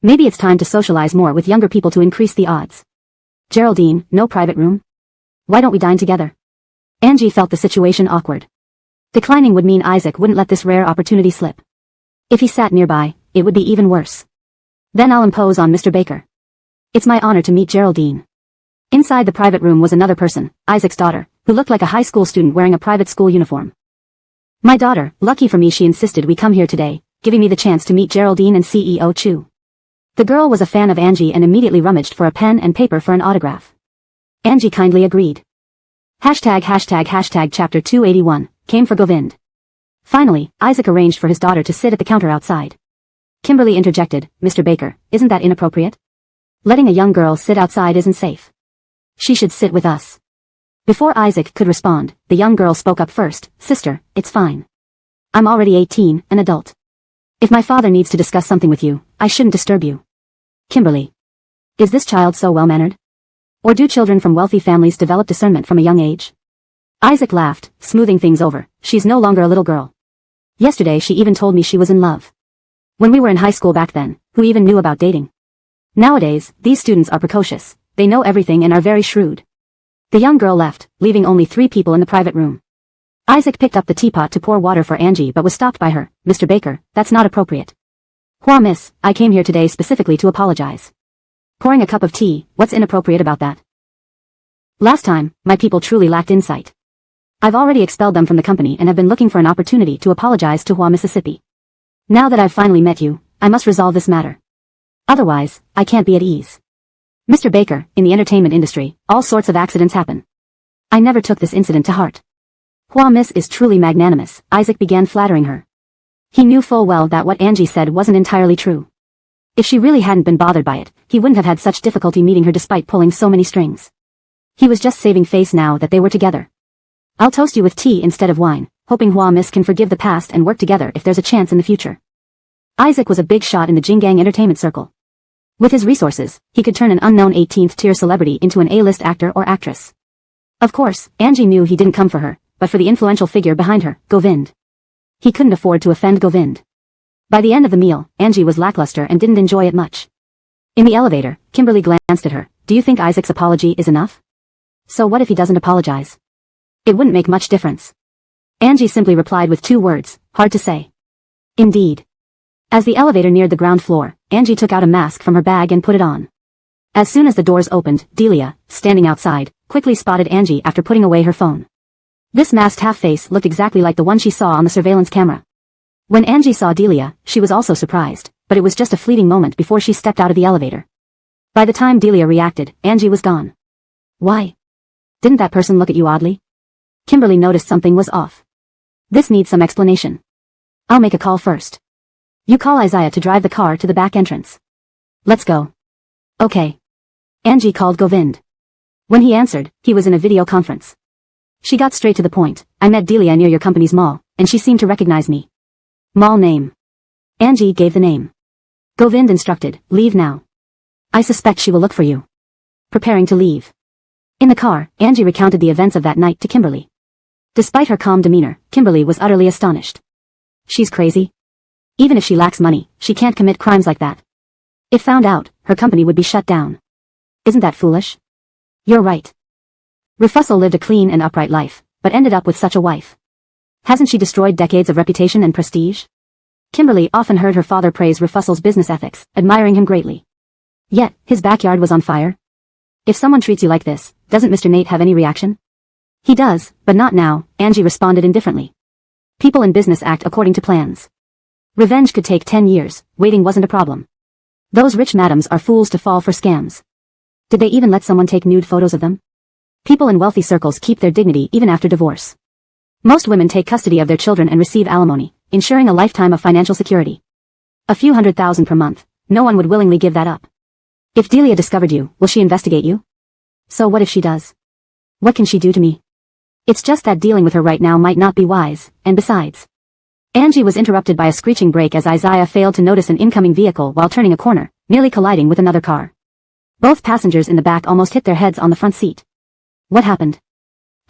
Maybe it's time to socialize more with younger people to increase the odds. Geraldine, no private room? Why don't we dine together? Angie felt the situation awkward. Declining would mean Isaac wouldn't let this rare opportunity slip. If he sat nearby, it would be even worse. Then I'll impose on Mr. Baker. It's my honor to meet Geraldine. Inside the private room was another person, Isaac's daughter, who looked like a high school student wearing a private school uniform. My daughter, lucky for me she insisted we come here today, giving me the chance to meet Geraldine and CEO Chu. The girl was a fan of Angie and immediately rummaged for a pen and paper for an autograph. Angie kindly agreed. Hashtag chapter 281, came for Govind. Finally, Isaac arranged for his daughter to sit at the counter outside. Kimberly interjected, Mr. Baker, isn't that inappropriate? Letting a young girl sit outside isn't safe. She should sit with us. Before Isaac could respond, the young girl spoke up first, Sister, it's fine. I'm already 18, an adult. If my father needs to discuss something with you, I shouldn't disturb you. Kimberly. Is this child so well-mannered? Or do children from wealthy families develop discernment from a young age? Isaac laughed, smoothing things over, she's no longer a little girl. Yesterday she even told me she was in love. When we were in high school back then, who even knew about dating? Nowadays, these students are precocious, they know everything and are very shrewd. The young girl left, leaving only 3 people in the private room. Isaac picked up the teapot to pour water for Angie but was stopped by her, Mr. Baker, that's not appropriate. Hua miss, I came here today specifically to apologize. Pouring a cup of tea, what's inappropriate about that? Last time, my people truly lacked insight. I've already expelled them from the company and have been looking for an opportunity to apologize to Hua, Mississippi. Now that I've finally met you, I must resolve this matter. Otherwise, I can't be at ease. Mr. Baker, in the entertainment industry, all sorts of accidents happen. I never took this incident to heart. Hua Miss is truly magnanimous, Isaac began flattering her. He knew full well that what Angie said wasn't entirely true. If she really hadn't been bothered by it, he wouldn't have had such difficulty meeting her despite pulling so many strings. He was just saving face now that they were together. I'll toast you with tea instead of wine, hoping Hua Miss can forgive the past and work together if there's a chance in the future. Isaac was a big shot in the Jinggang entertainment circle. With his resources, he could turn an unknown 18th-tier celebrity into an A-list actor or actress. Of course, Angie knew he didn't come for her, but for the influential figure behind her, Govind. He couldn't afford to offend Govind. By the end of the meal, Angie was lackluster and didn't enjoy it much. In the elevator, Kimberly glanced at her. Do you think Isaac's apology is enough? So what if he doesn't apologize? It wouldn't make much difference. Angie simply replied with 2 words, hard to say. Indeed. As the elevator neared the ground floor, Angie took out a mask from her bag and put it on. As soon as the doors opened, Delia, standing outside, quickly spotted Angie after putting away her phone. This masked half-face looked exactly like the one she saw on the surveillance camera. When Angie saw Delia, she was also surprised, but it was just a fleeting moment before she stepped out of the elevator. By the time Delia reacted, Angie was gone. Why? Didn't that person look at you oddly? Kimberly noticed something was off. This needs some explanation. I'll make a call first. You call Isaiah to drive the car to the back entrance. Let's go. Okay. Angie called Govind. When he answered, he was in a video conference. She got straight to the point. I met Delia near your company's mall, and she seemed to recognize me. Mall name. Angie gave the name. Govind instructed, leave now. I suspect she will look for you. Preparing to leave. In the car, Angie recounted the events of that night to Kimberly. Despite her calm demeanor, Kimberly was utterly astonished. She's crazy. Even if she lacks money, she can't commit crimes like that. If found out, her company would be shut down. Isn't that foolish? You're right. Rufussel lived a clean and upright life, but ended up with such a wife. Hasn't she destroyed decades of reputation and prestige? Kimberly often heard her father praise Rufussel's business ethics, admiring him greatly. Yet, his backyard was on fire. If someone treats you like this, doesn't Mr. Nate have any reaction? He does, but not now, Angie responded indifferently. People in business act according to plans. Revenge could take 10 years, waiting wasn't a problem. Those rich madams are fools to fall for scams. Did they even let someone take nude photos of them? People in wealthy circles keep their dignity even after divorce. Most women take custody of their children and receive alimony, ensuring a lifetime of financial security. A few $100,000 per month, no one would willingly give that up. If Delia discovered you, will she investigate you? So what if she does? What can she do to me? It's just that dealing with her right now might not be wise, and besides. Angie was interrupted by a screeching brake as Isaiah failed to notice an incoming vehicle while turning a corner, nearly colliding with another car. Both passengers in the back almost hit their heads on the front seat. What happened?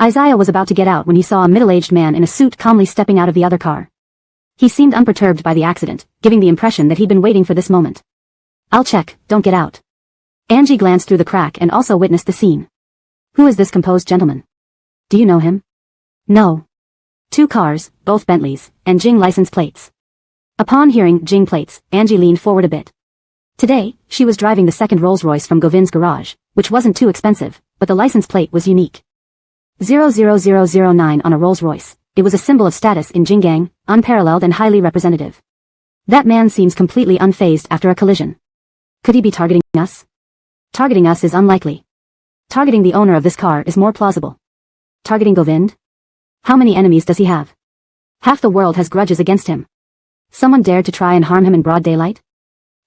Isaiah was about to get out when he saw a middle-aged man in a suit calmly stepping out of the other car. He seemed unperturbed by the accident, giving the impression that he'd been waiting for this moment. I'll check, don't get out. Angie glanced through the crack and also witnessed the scene. Who is this composed gentleman? Do you know him? No. 2 cars, both Bentleys, and Jing license plates. Upon hearing Jing plates, Angie leaned forward a bit. Today, she was driving the second Rolls-Royce from Govind's garage, which wasn't too expensive, but the license plate was unique. 00009 on a Rolls-Royce. It was a symbol of status in Jing gang, unparalleled and highly representative. That man seems completely unfazed after a collision. Could he be targeting us? Targeting us is unlikely. Targeting the owner of this car is more plausible. Targeting Govind? How many enemies does he have? Half the world has grudges against him. Someone dared to try and harm him in broad daylight?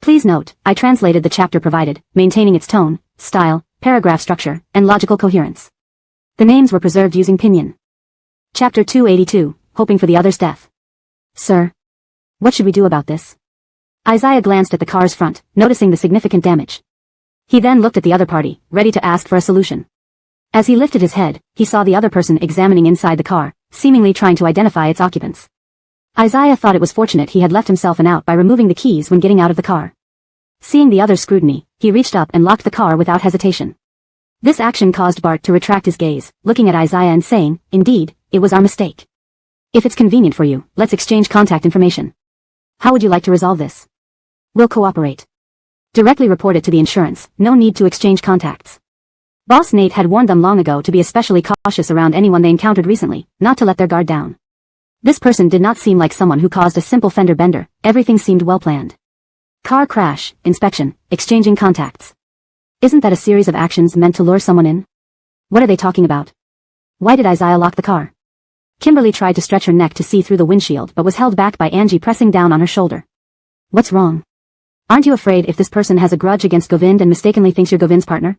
Please note, I translated the chapter provided, maintaining its tone, style, paragraph structure, and logical coherence. The names were preserved using pinyin. Chapter 282, Hoping for the Other's Death. Sir. What should we do about this? Isaiah glanced at the car's front, noticing the significant damage. He then looked at the other party, ready to ask for a solution. As he lifted his head, he saw the other person examining inside the car, seemingly trying to identify its occupants. Isaiah thought it was fortunate he had left himself an out by removing the keys when getting out of the car. Seeing the other's scrutiny, he reached up and locked the car without hesitation. This action caused Bart to retract his gaze, looking at Isaiah and saying, "Indeed, it was our mistake. If it's convenient for you, let's exchange contact information. How would you like to resolve this?" "We'll cooperate. Directly report it to the insurance, no need to exchange contacts." Boss Nate had warned them long ago to be especially cautious around anyone they encountered recently, not to let their guard down. This person did not seem like someone who caused a simple fender bender, everything seemed well planned. Car crash, inspection, exchanging contacts. Isn't that a series of actions meant to lure someone in? What are they talking about? Why did Isaiah lock the car? Kimberly tried to stretch her neck to see through the windshield but was held back by Angie pressing down on her shoulder. What's wrong? Aren't you afraid if this person has a grudge against Govind and mistakenly thinks you're Govind's partner?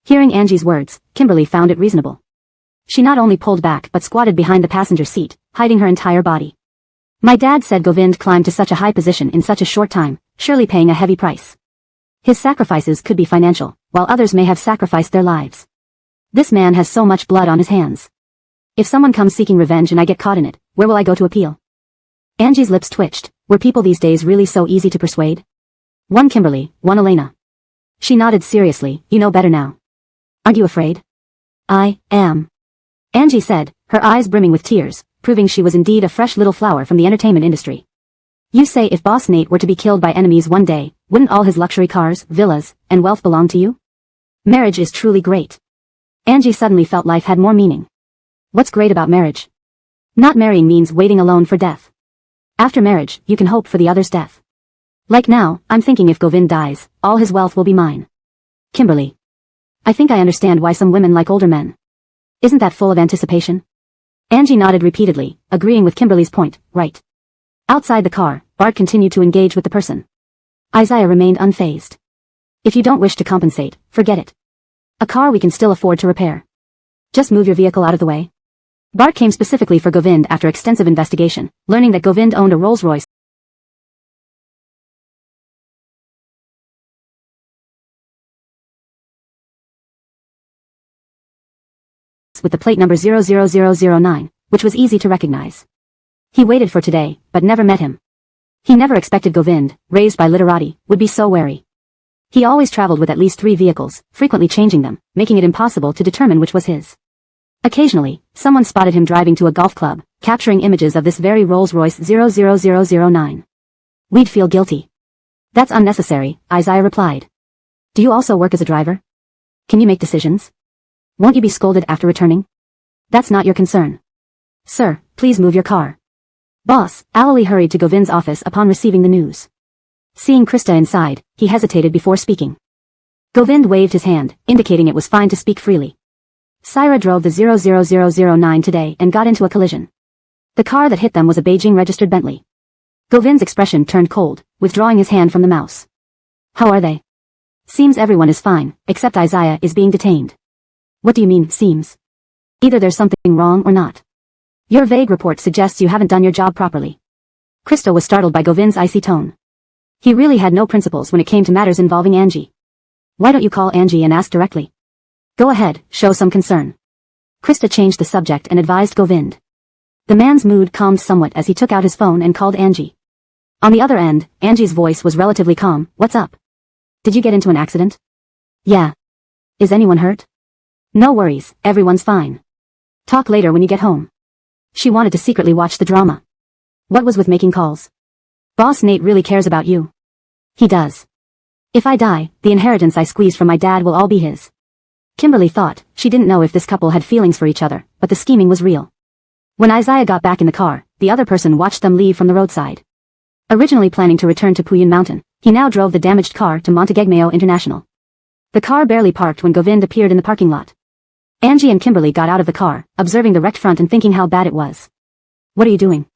Hearing Angie's words, Kimberly found it reasonable. She not only pulled back but squatted behind the passenger seat, hiding her entire body. My dad said Govind climbed to such a high position in such a short time, surely paying a heavy price. His sacrifices could be financial, while others may have sacrificed their lives. This man has so much blood on his hands. If someone comes seeking revenge and I get caught in it, where will I go to appeal? Angie's lips twitched. Were people these days really so easy to persuade? One Kimberly, one Elena. She nodded seriously. You know better now. Aren't you afraid? I am. Angie said, her eyes brimming with tears, proving she was indeed a fresh little flower from the entertainment industry. You say if Boss Nate were to be killed by enemies one day, wouldn't all his luxury cars, villas, and wealth belong to you? Marriage is truly great. Angie suddenly felt life had more meaning. What's great about marriage? Not marrying means waiting alone for death. After marriage, you can hope for the other's death. Like now, I'm thinking if Govind dies, all his wealth will be mine. Kimberly. I think I understand why some women like older men. Isn't that full of anticipation? Angie nodded repeatedly, agreeing with Kimberly's point, right. Outside the car, Bart continued to engage with the person. Isaiah remained unfazed. If you don't wish to compensate, forget it. A car we can still afford to repair. Just move your vehicle out of the way. Bart came specifically for Govind after extensive investigation, learning that Govind owned a Rolls-Royce with the plate number 00009, which was easy to recognize. He waited for today, but never met him. He never expected Govind, raised by literati, would be so wary. He always traveled with at least 3 vehicles, frequently changing them, making it impossible to determine which was his. Occasionally, someone spotted him driving to a golf club, capturing images of this very Rolls-Royce 00009. We'd feel guilty. That's unnecessary, Isaiah replied. Do you also work as a driver? Can you make decisions? Won't you be scolded after returning? That's not your concern. Sir, please move your car. Boss, Ali hurried to Govind's office upon receiving the news. Seeing Krista inside, he hesitated before speaking. Govind waved his hand, indicating it was fine to speak freely. Syra drove the 00009 today and got into a collision. The car that hit them was a Beijing-registered Bentley. Govind's expression turned cold, withdrawing his hand from the mouse. How are they? Seems everyone is fine, except Isaiah is being detained. What do you mean, seems? Either there's something wrong or not. Your vague report suggests you haven't done your job properly. Krista was startled by Govind's icy tone. He really had no principles when it came to matters involving Angie. Why don't you call Angie and ask directly? Go ahead, show some concern. Krista changed the subject and advised Govind. The man's mood calmed somewhat as he took out his phone and called Angie. On the other end, Angie's voice was relatively calm. What's up? Did you get into an accident? Yeah. Is anyone hurt? No worries, everyone's fine. Talk later when you get home. She wanted to secretly watch the drama. What was with making calls? Boss Nate really cares about you. He does. If I die, the inheritance I squeezed from my dad will all be his. Kimberly thought. She didn't know if this couple had feelings for each other, but the scheming was real. When Isaiah got back in the car, the other person watched them leave from the roadside. Originally planning to return to Puyin Mountain, he now drove the damaged car to Monteghegmeo International. The car barely parked when Govind appeared in the parking lot. Angie and Kimberly got out of the car, observing the wrecked front and thinking how bad it was. What are you doing?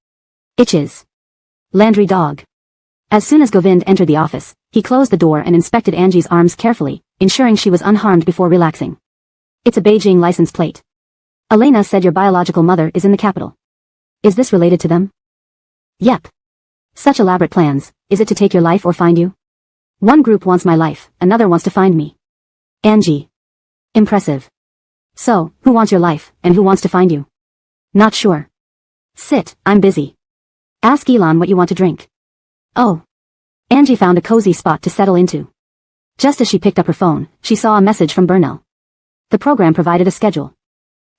Itches. Landry dog. As soon as Govind entered the office, he closed the door and inspected Angie's arms carefully, ensuring she was unharmed before relaxing. It's a Beijing license plate. Elena said your biological mother is in the capital. Is this related to them? Yep. Such elaborate plans. Is it to take your life or find you? One group wants my life, another wants to find me. Angie. Impressive. So, who wants your life, and who wants to find you? Not sure. Sit, I'm busy. Ask Elon what you want to drink. Oh. Angie found a cozy spot to settle into. Just as she picked up her phone, she saw a message from Burnell. The program provided a schedule.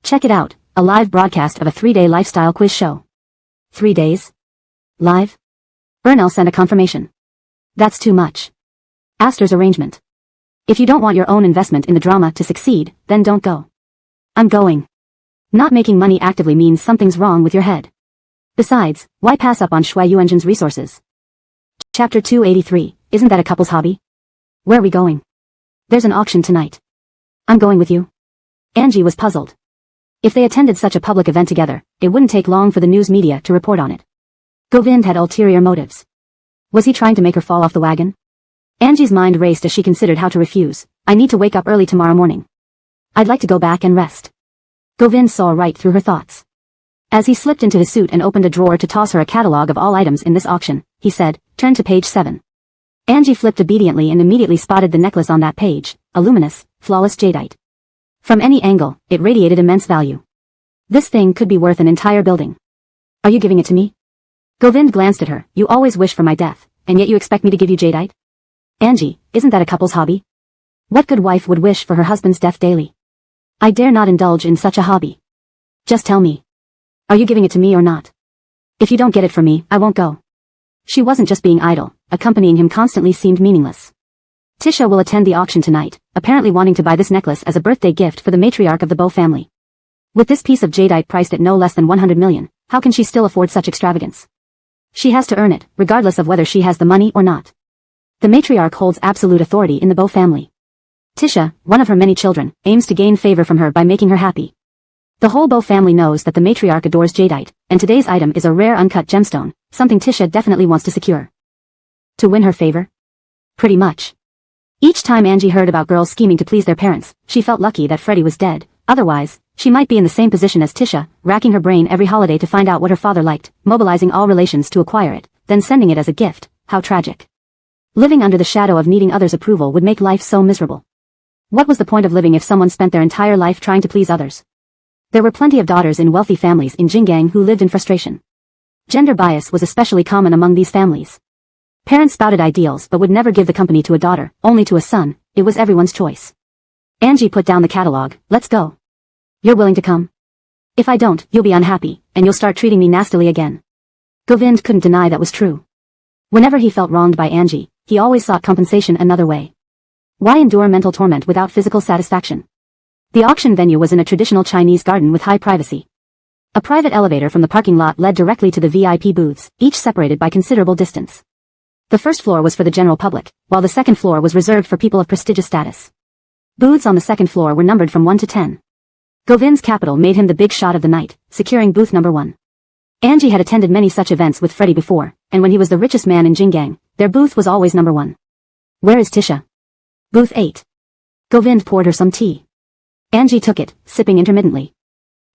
Check it out, a live broadcast of a 3-day lifestyle quiz show. 3 days? Live? Burnell sent a confirmation. That's too much. Astor's arrangement. If you don't want your own investment in the drama to succeed, then don't go. I'm going. Not making money actively means something's wrong with your head. Besides, why pass up on Shui Yuanjin's resources? Chapter 283, isn't that a couple's hobby? Where are we going? There's an auction tonight. I'm going with you. Angie was puzzled. If they attended such a public event together, it wouldn't take long for the news media to report on it. Govind had ulterior motives. Was he trying to make her fall off the wagon? Angie's mind raced as she considered how to refuse. I need to wake up early tomorrow morning. I'd like to go back and rest. Govind saw right through her thoughts. As he slipped into his suit and opened a drawer to toss her a catalog of all items in this auction, he said, turn to page 7. Angie flipped obediently and immediately spotted the necklace on that page, a luminous, flawless jadeite. From any angle, it radiated immense value. This thing could be worth an entire building. Are you giving it to me? Govind glanced at her. You always wish for my death, and yet you expect me to give you jadeite? Angie, isn't that a couple's hobby? What good wife would wish for her husband's death daily? I dare not indulge in such a hobby. Just tell me. Are you giving it to me or not? If you don't get it from me, I won't go. She wasn't just being idle. Accompanying him constantly seemed meaningless. Tisha will attend the auction tonight, apparently wanting to buy this necklace as a birthday gift for the matriarch of the Bo family. With this piece of jadeite priced at no less than 100 million, how can she still afford such extravagance? She has to earn it, regardless of whether she has the money or not. The matriarch holds absolute authority in the Bo family. Tisha, one of her many children, aims to gain favor from her by making her happy. The whole Bo family knows that the matriarch adores jadeite, and today's item is a rare uncut gemstone, something Tisha definitely wants to secure. To win her favor? Pretty much. Each time Angie heard about girls scheming to please their parents, she felt lucky that Freddie was dead. Otherwise, she might be in the same position as Tisha, racking her brain every holiday to find out what her father liked, mobilizing all relations to acquire it, then sending it as a gift. How tragic. Living under the shadow of needing others' approval would make life so miserable. What was the point of living if someone spent their entire life trying to please others? There were plenty of daughters in wealthy families in Jinggang who lived in frustration. Gender bias was especially common among these families. Parents spouted ideals but would never give the company to a daughter, only to a son. It was everyone's choice. Angie put down the catalog. Let's go. You're willing to come? If I don't, you'll be unhappy, and you'll start treating me nastily again. Govind couldn't deny that was true. Whenever he felt wronged by Angie, he always sought compensation another way. Why endure mental torment without physical satisfaction? The auction venue was in a traditional Chinese garden with high privacy. A private elevator from the parking lot led directly to the VIP booths, each separated by considerable distance. The first floor was for the general public, while the second floor was reserved for people of prestigious status. Booths on the second floor were numbered from 1 to 10. Govind's capital made him the big shot of the night, securing booth number 1. Angie had attended many such events with Freddie before, and when he was the richest man in Jinggang, their booth was always number 1. Where is Tisha? Booth 8. Govind poured her some tea. Angie took it, sipping intermittently.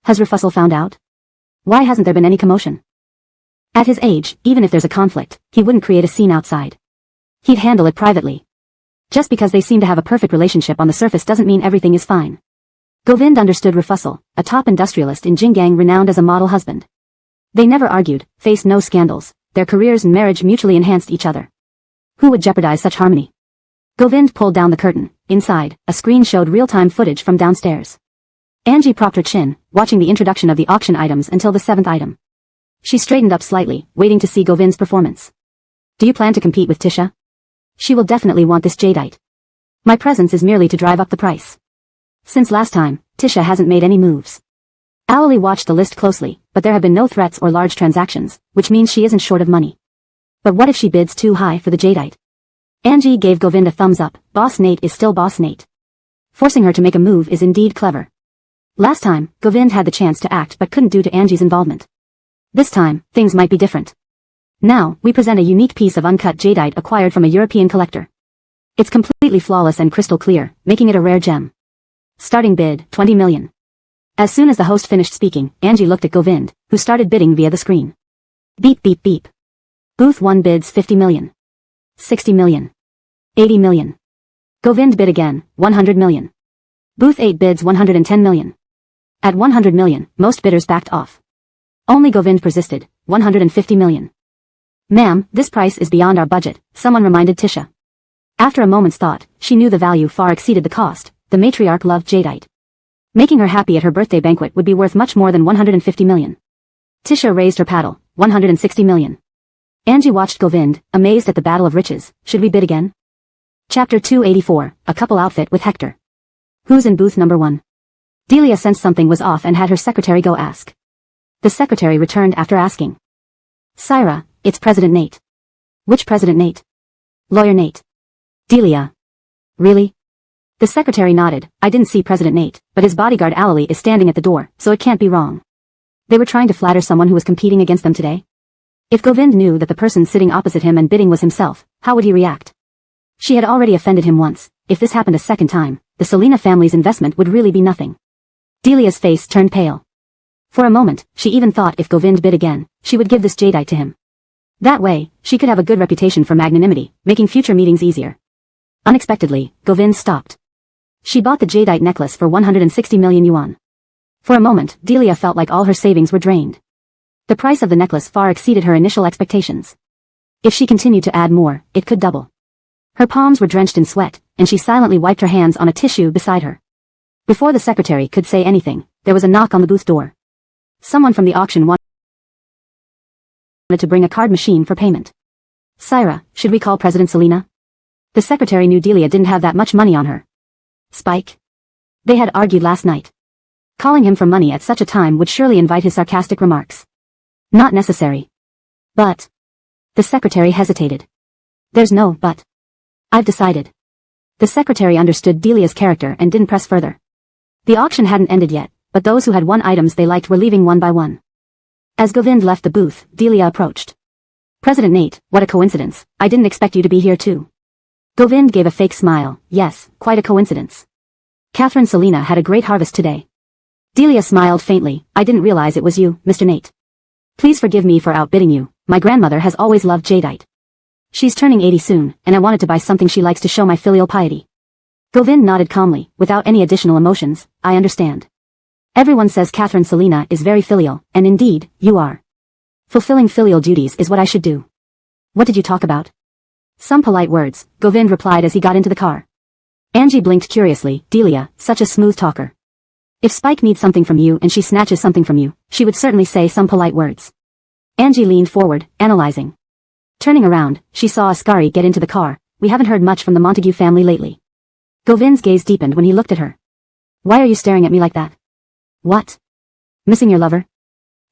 Has Rafussel found out? Why hasn't there been any commotion? At his age, even if there's a conflict, he wouldn't create a scene outside. He'd handle it privately. Just because they seem to have a perfect relationship on the surface doesn't mean everything is fine. Govind understood Rafusal, a top industrialist in Jingang renowned as a model husband. They never argued, faced no scandals, their careers and marriage mutually enhanced each other. Who would jeopardize such harmony? Govind pulled down the curtain. Inside, a screen showed real-time footage from downstairs. Angie propped her chin, watching the introduction of the auction items until the 7th item. She straightened up slightly, waiting to see Govind's performance. Do you plan to compete with Tisha? She will definitely want this jadeite. My presence is merely to drive up the price. Since last time, Tisha hasn't made any moves. Owlie watched the list closely, but there have been no threats or large transactions, which means she isn't short of money. But what if she bids too high for the jadeite? Angie gave Govind a thumbs up. Boss Nate is still Boss Nate. Forcing her to make a move is indeed clever. Last time, Govind had the chance to act but couldn't due to Angie's involvement. This time, things might be different. Now, we present a unique piece of uncut jadeite acquired from a European collector. It's completely flawless and crystal clear, making it a rare gem. Starting bid, 20 million. As soon as the host finished speaking, Angie looked at Govind, who started bidding via the screen. Beep beep beep. Booth 1 bids 50 million. 60 million. 80 million. Govind bid again, 100 million. Booth 8 bids 110 million. At 100 million, most bidders backed off. Only Govind persisted, 150 million. Ma'am, this price is beyond our budget, someone reminded Tisha. After a moment's thought, she knew the value far exceeded the cost. The matriarch loved jadeite. Making her happy at her birthday banquet would be worth much more than 150 million. Tisha raised her paddle, 160 million. Angie watched Govind, amazed at the battle of riches. Should we bid again? Chapter 284, a couple outfit with Hector. Who's in booth number 1? Delia sensed something was off and had her secretary go ask. The secretary returned after asking. Syra, it's President Nate. Which President Nate? Lawyer Nate. Delia. Really? The secretary nodded. I didn't see President Nate, but his bodyguard Owlie is standing at the door, so it can't be wrong. They were trying to flatter someone who was competing against them today? If Govind knew that the person sitting opposite him and bidding was himself, how would he react? She had already offended him once. If this happened a second time, the Selena family's investment would really be nothing. Delia's face turned pale. For a moment, she even thought if Govind bid again, she would give this jadeite to him. That way, she could have a good reputation for magnanimity, making future meetings easier. Unexpectedly, Govind stopped. She bought the jadeite necklace for 160 million yuan. For a moment, Delia felt like all her savings were drained. The price of the necklace far exceeded her initial expectations. If she continued to add more, it could double. Her palms were drenched in sweat, and she silently wiped her hands on a tissue beside her. Before the secretary could say anything, there was a knock on the booth door. Someone from the auction wanted to bring a card machine for payment. Syra, should we call President Selena? The secretary knew Delia didn't have that much money on her. Spike? They had argued last night. Calling him for money at such a time would surely invite his sarcastic remarks. Not necessary. But. The secretary hesitated. There's no but. I've decided. The secretary understood Delia's character and didn't press further. The auction hadn't ended yet, but those who had won items they liked were leaving one by one. As Govind left the booth, Delia approached. President Nate, what a coincidence, I didn't expect you to be here too. Govind gave a fake smile. Yes, quite a coincidence. Catherine Selena had a great harvest today. Delia smiled faintly. I didn't realize it was you, Mr. Nate. Please forgive me for outbidding you. My grandmother has always loved jadeite. She's turning 80 soon, and I wanted to buy something she likes to show my filial piety. Govind nodded calmly, without any additional emotions. I understand. Everyone says Catherine Selena is very filial, and indeed, you are. Fulfilling filial duties is what I should do. What did you talk about? Some polite words, Govind replied as he got into the car. Angie blinked curiously. Delia, such a smooth talker. If Spike needs something from you and she snatches something from you, she would certainly say some polite words. Angie leaned forward, analyzing. Turning around, she saw Ascari get into the car. We haven't heard much from the Montague family lately. Govind's gaze deepened when he looked at her. Why are you staring at me like that? What? Missing your lover?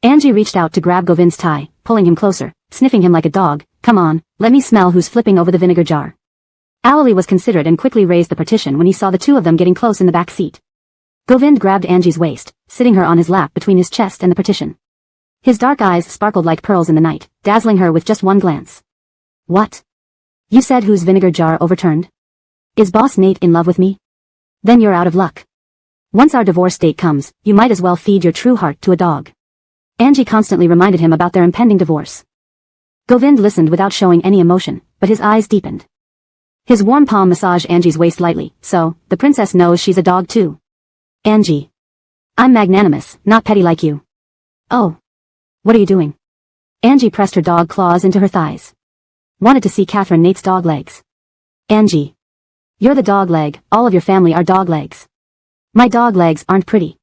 Angie reached out to grab Govind's tie, pulling him closer, sniffing him like a dog. Come on, let me smell who's flipping over the vinegar jar. Owlie was considerate and quickly raised the partition when he saw the two of them getting close in the back seat. Govind grabbed Angie's waist, sitting her on his lap between his chest and the partition. His dark eyes sparkled like pearls in the night, dazzling her with just one glance. What? You said whose vinegar jar overturned? Is Boss Nate in love with me? Then you're out of luck. Once our divorce date comes, you might as well feed your true heart to a dog. Angie constantly reminded him about their impending divorce. Govind listened without showing any emotion, but his eyes deepened. His warm palm massaged Angie's waist lightly. So, the princess knows she's a dog too. Angie. I'm magnanimous, not petty like you. Oh. What are you doing? Angie pressed her dog claws into her thighs. Wanted to see Catherine Nate's dog legs. Angie. You're the dog leg, all of your family are dog legs. My dog legs aren't pretty.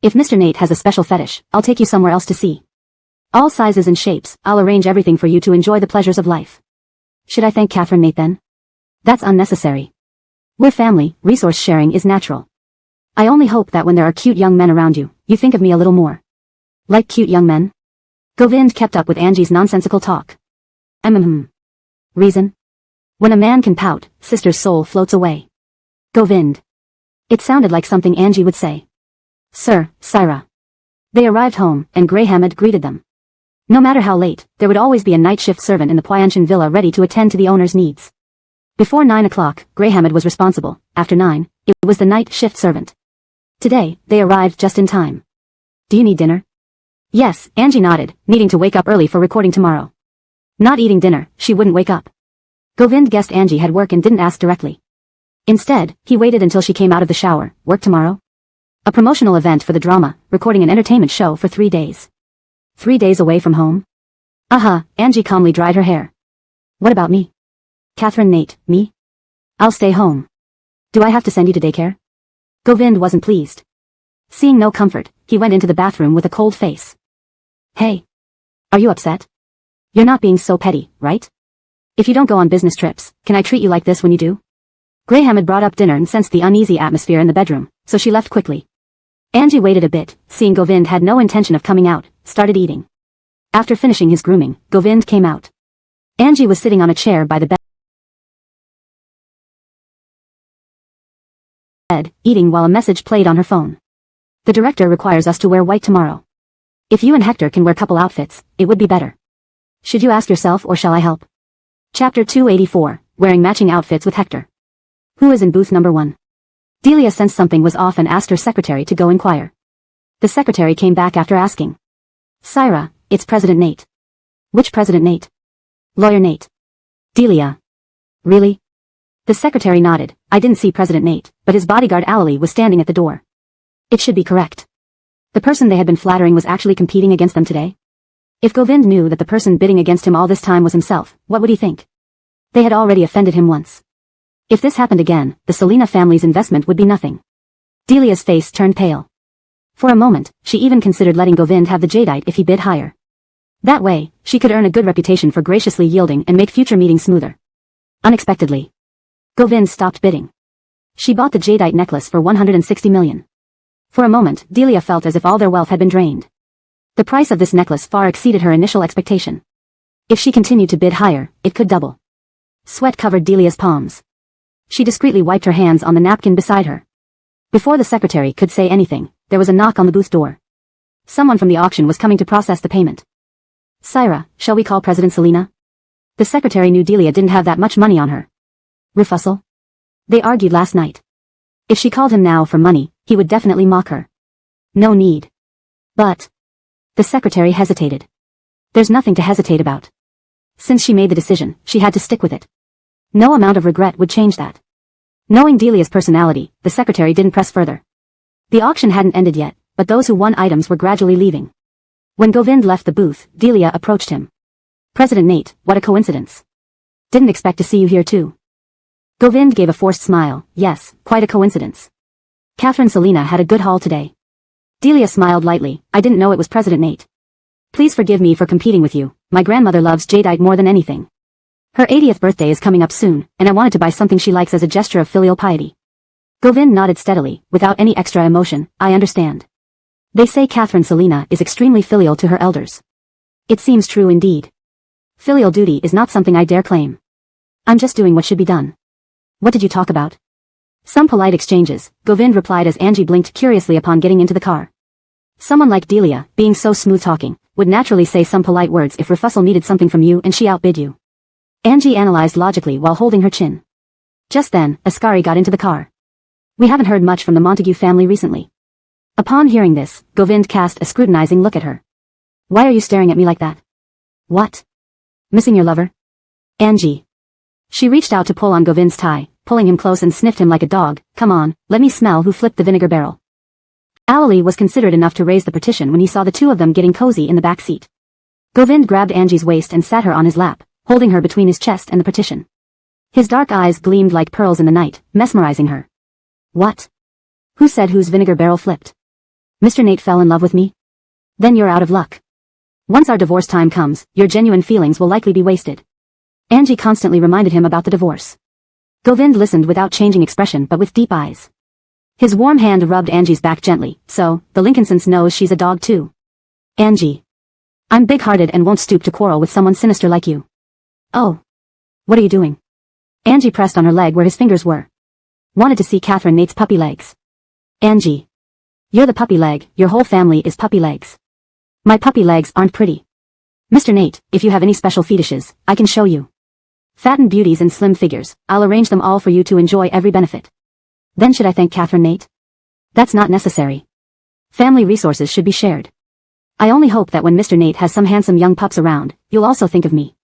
If Mr. Nate has a special fetish, I'll take you somewhere else to see. All sizes and shapes, I'll arrange everything for you to enjoy the pleasures of life. Should I thank Catherine Nate then? That's unnecessary. We're family, resource sharing is natural. I only hope that when there are cute young men around you, you think of me a little more. Like cute young men? Govind kept up with Angie's nonsensical talk. Reason? When a man can pout, sister's soul floats away. Govind. It sounded like something Angie would say. Sir, Syra. They arrived home, and Greyhammed greeted them. No matter how late, there would always be a night shift servant in the Pyanshan villa ready to attend to the owner's needs. Before 9 o'clock, Greyhammed was responsible. After 9, it was the night shift servant. Today, they arrived just in time. Do you need dinner? Yes, Angie nodded, needing to wake up early for recording tomorrow. Not eating dinner, she wouldn't wake up. Govind guessed Angie had work and didn't ask directly. Instead, he waited until she came out of the shower. Work tomorrow? A promotional event for the drama, recording an entertainment show for 3 days. 3 days away from home? Angie calmly dried her hair. What about me? Catherine Nate, me? I'll stay home. Do I have to send you to daycare? Govind wasn't pleased. Seeing no comfort, he went into the bathroom with a cold face. Hey. Are you upset? You're not being so petty, right? If you don't go on business trips, can I treat you like this when you do? Greyhammed brought up dinner and sensed the uneasy atmosphere in the bedroom, so she left quickly. Angie waited a bit, seeing Govind had no intention of coming out, started eating. After finishing his grooming, Govind came out. Angie was sitting on a chair by the bed, eating while a message played on her phone. The director requires us to wear white tomorrow. If you and Hector can wear couple outfits, it would be better. Should you ask yourself or shall I help? Chapter 284, Wearing Matching Outfits with Hector. Who is in booth number 1? Delia sensed something was off and asked her secretary to go inquire. The secretary came back after asking. Syra, it's President Nate. Which President Nate? Lawyer Nate. Delia. Really? The secretary nodded. I didn't see President Nate, but his bodyguard Alali was standing at the door. It should be correct. The person they had been flattering was actually competing against them today? If Govind knew that the person bidding against him all this time was himself, what would he think? They had already offended him once. If this happened again, the Selina family's investment would be nothing. Delia's face turned pale. For a moment, she even considered letting Govind have the jadeite if he bid higher. That way, she could earn a good reputation for graciously yielding and make future meetings smoother. Unexpectedly, Govind stopped bidding. She bought the jadeite necklace for 160 million. For a moment, Delia felt as if all their wealth had been drained. The price of this necklace far exceeded her initial expectation. If she continued to bid higher, it could double. Sweat covered Delia's palms. She discreetly wiped her hands on the napkin beside her. Before the secretary could say anything, there was a knock on the booth door. Someone from the auction was coming to process the payment. Syra, shall we call President Selina? The secretary knew Delia didn't have that much money on her. Refussel? They argued last night. If she called him now for money, he would definitely mock her. No need. But the secretary hesitated. There's nothing to hesitate about. Since she made the decision, she had to stick with it. No amount of regret would change that. Knowing Delia's personality, the secretary didn't press further. The auction hadn't ended yet, but those who won items were gradually leaving. When Govind left the booth, Delia approached him. President Nate, what a coincidence. Didn't expect to see you here too. Govind gave a forced smile. Yes, quite a coincidence. Catherine Selina had a good haul today. Delia smiled lightly. I didn't know it was President Nate. Please forgive me for competing with you. My grandmother loves jadeite more than anything. Her 80th birthday is coming up soon, and I wanted to buy something she likes as a gesture of filial piety. Govind nodded steadily, without any extra emotion. I understand. They say Catherine Selina is extremely filial to her elders. It seems true indeed. Filial duty is not something I dare claim. I'm just doing what should be done. What did you talk about? Some polite exchanges, Govind replied as Angie blinked curiously upon getting into the car. Someone like Delia, being so smooth-talking, would naturally say some polite words if Refussel needed something from you and she outbid you. Angie analyzed logically while holding her chin. Just then, Ascari got into the car. We haven't heard much from the Montague family recently. Upon hearing this, Govind cast a scrutinizing look at her. Why are you staring at me like that? What? Missing your lover? Angie. She reached out to pull on Govind's tie, pulling him close and sniffed him like a dog. Come on, let me smell who flipped the vinegar barrel. Ali was considerate enough to raise the partition when he saw the two of them getting cozy in the back seat. Govind grabbed Angie's waist and sat her on his lap, holding her between his chest and the partition. His dark eyes gleamed like pearls in the night, mesmerizing her. What? Who said whose vinegar barrel flipped? Mr. Nate fell in love with me? Then you're out of luck. Once our divorce time comes, your genuine feelings will likely be wasted. Angie constantly reminded him about the divorce. Govind listened without changing expression but with deep eyes. His warm hand rubbed Angie's back gently, so, the Lincolnsons knows she's a dog too. Angie. I'm big-hearted and won't stoop to quarrel with someone sinister like you. Oh. What are you doing? Angie pressed on her leg where his fingers were. Wanted to see Catherine Nate's puppy legs. Angie. You're the puppy leg, your whole family is puppy legs. My puppy legs aren't pretty. Mr. Nate, if you have any special fetishes, I can show you. Fattened beauties and slim figures, I'll arrange them all for you to enjoy every benefit. Then should I thank Catherine Nate? That's not necessary. Family resources should be shared. I only hope that when Mr. Nate has some handsome young pups around, you'll also think of me.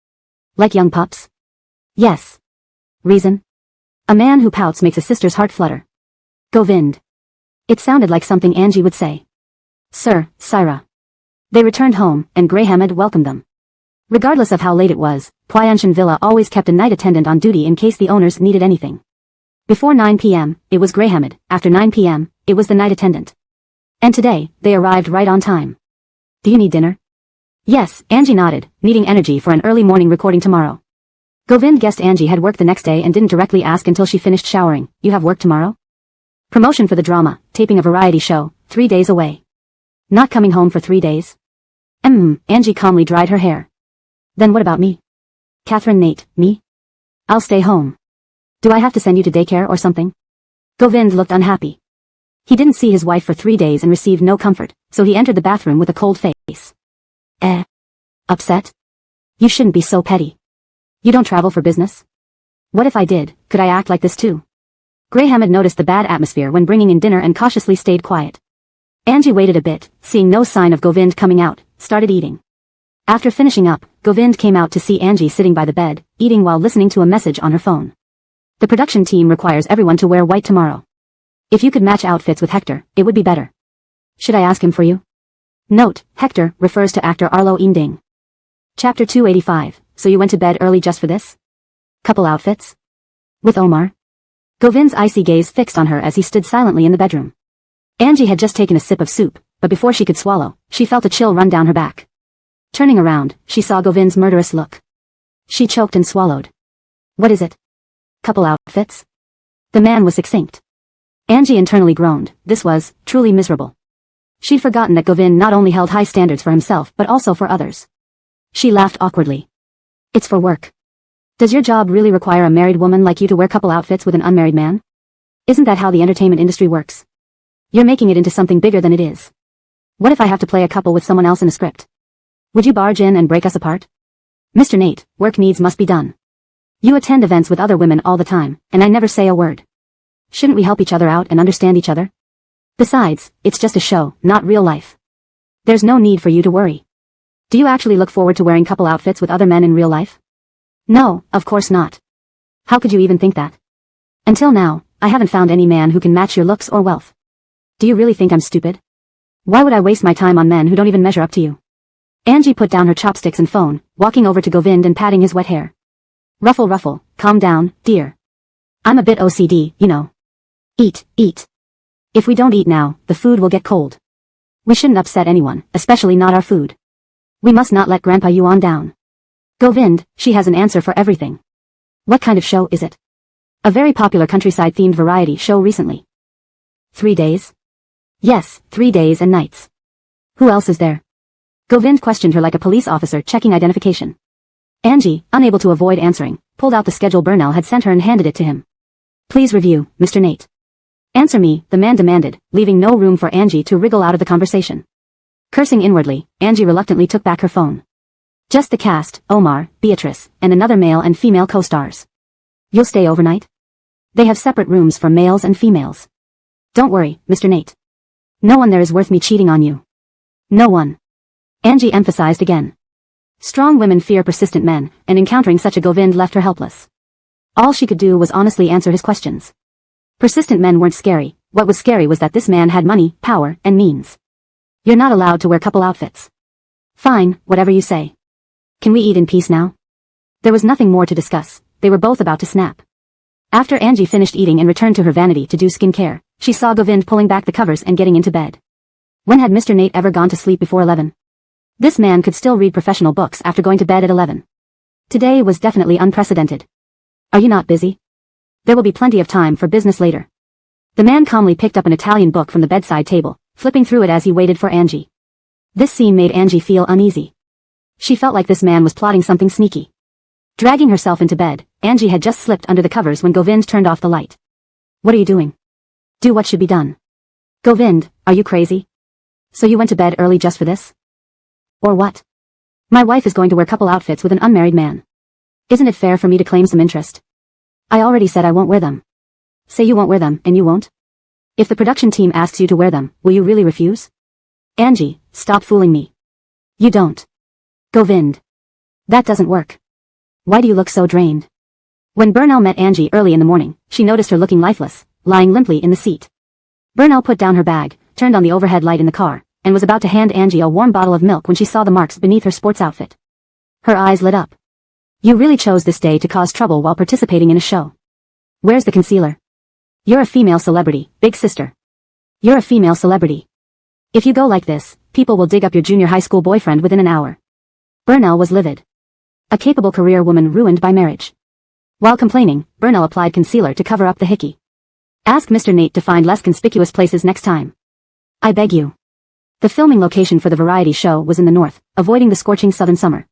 Like young pups? Yes. Reason? A man who pouts makes a sister's heart flutter. Govind. It sounded like something Angie would say. Sir, Syra. They returned home, and Grey Hamed welcomed them. Regardless of how late it was, Pyanshan Villa always kept a night attendant on duty in case the owners needed anything. Before 9 p.m., it was Grey Hamed, after 9 p.m., it was the night attendant. And today, they arrived right on time. Do you need dinner? Yes, Angie nodded, needing energy for an early morning recording tomorrow. Govind guessed Angie had work the next day and didn't directly ask until she finished showering. You have work tomorrow? Promotion for the drama, taping a variety show, 3 days away. Not coming home for 3 days? Angie calmly dried her hair. Then what about me? Catherine Nate, me? I'll stay home. Do I have to send you to daycare or something? Govind looked unhappy. He didn't see his wife for 3 days and received no comfort, so he entered the bathroom with a cold face. Upset? You shouldn't be so petty. You don't travel for business? What if I did, could I act like this too? Grey Hamed noticed the bad atmosphere when bringing in dinner and cautiously stayed quiet. Angie waited a bit, seeing no sign of Govind coming out, started eating. After finishing up, Govind came out to see Angie sitting by the bed, eating while listening to a message on her phone. The production team requires everyone to wear white tomorrow. If you could match outfits with Hector, it would be better. Should I ask him for you? Note, Hector refers to actor Arlo Eending. Chapter 285, so you went to bed early just for this? Couple outfits? With Omar? Govind's icy gaze fixed on her as he stood silently in the bedroom. Angie had just taken a sip of soup, but before she could swallow, she felt a chill run down her back. Turning around, she saw Govind's murderous look. She choked and swallowed. What is it? Couple outfits? The man was succinct. Angie internally groaned. This was truly miserable. She'd forgotten that Govind not only held high standards for himself but also for others. She laughed awkwardly. It's for work. Does your job really require a married woman like you to wear couple outfits with an unmarried man? Isn't that how the entertainment industry works? You're making it into something bigger than it is. What if I have to play a couple with someone else in a script? Would you barge in and break us apart? Mr. Nate, work needs must be done. You attend events with other women all the time, and I never say a word. Shouldn't we help each other out and understand each other? Besides, it's just a show, not real life. There's no need for you to worry. Do you actually look forward to wearing couple outfits with other men in real life? No, of course not. How could you even think that? Until now, I haven't found any man who can match your looks or wealth. Do you really think I'm stupid? Why would I waste my time on men who don't even measure up to you? Angie put down her chopsticks and phone, walking over to Govind and patting his wet hair. Ruffle ruffle, calm down, dear. I'm a bit OCD, you know. Eat. If we don't eat now, the food will get cold. We shouldn't upset anyone, especially not our food. We must not let Grandpa Yuan down. Govind, she has an answer for everything. What kind of show is it? A very popular countryside-themed variety show recently. 3 days? Yes, 3 days and nights. Who else is there? Govind questioned her like a police officer checking identification. Angie, unable to avoid answering, pulled out the schedule Burnell had sent her and handed it to him. Please review, Mr. Nate. Answer me, the man demanded, leaving no room for Angie to wriggle out of the conversation. Cursing inwardly, Angie reluctantly took back her phone. Just the cast, Omar, Beatrice, and another male and female co-stars. You'll stay overnight? They have separate rooms for males and females. Don't worry, Mr. Nate. No one there is worth me cheating on you. No one. Angie emphasized again. Strong women fear persistent men, and encountering such a Govind left her helpless. All she could do was honestly answer his questions. Persistent men weren't scary, What was scary was that this man had money, power, and means. You're not allowed to wear couple outfits. Fine, whatever you say. Can we eat in peace now? There was nothing more to discuss. They were both about to snap. After Angie finished eating and returned to her vanity to do skincare, she saw Govind pulling back the covers and getting into bed. When had Mr. Nate ever gone to sleep before 11? This man could still read professional books after going to bed at 11. Today was definitely unprecedented. Are you not busy? There will be plenty of time for business later. The man calmly picked up an Italian book from the bedside table, flipping through it as he waited for Angie. This scene made Angie feel uneasy. She felt like this man was plotting something sneaky. Dragging herself into bed, Angie had just slipped under the covers when Govind turned off the light. What are you doing? Do what should be done. Govind, are you crazy? So you went to bed early just for this? Or what? My wife is going to wear couple outfits with an unmarried man. Isn't it fair for me to claim some interest? I already said I won't wear them. Say you won't wear them, and you won't? If the production team asks you to wear them, will you really refuse? Angie, stop fooling me. You don't. Govind. That doesn't work. Why do you look so drained? When Burnell met Angie early in the morning, she noticed her looking lifeless, lying limply in the seat. Burnell put down her bag, turned on the overhead light in the car, and was about to hand Angie a warm bottle of milk when she saw the marks beneath her sports outfit. Her eyes lit up. You really chose this day to cause trouble while participating in a show. Where's the concealer? You're a female celebrity, big sister. You're a female celebrity. If you go like this, people will dig up your junior high school boyfriend within an hour. Burnell was livid. A capable career woman ruined by marriage. While complaining, Burnell applied concealer to cover up the hickey. Ask Mr. Nate to find less conspicuous places next time. I beg you. The filming location for the variety show was in the north, avoiding the scorching southern summer.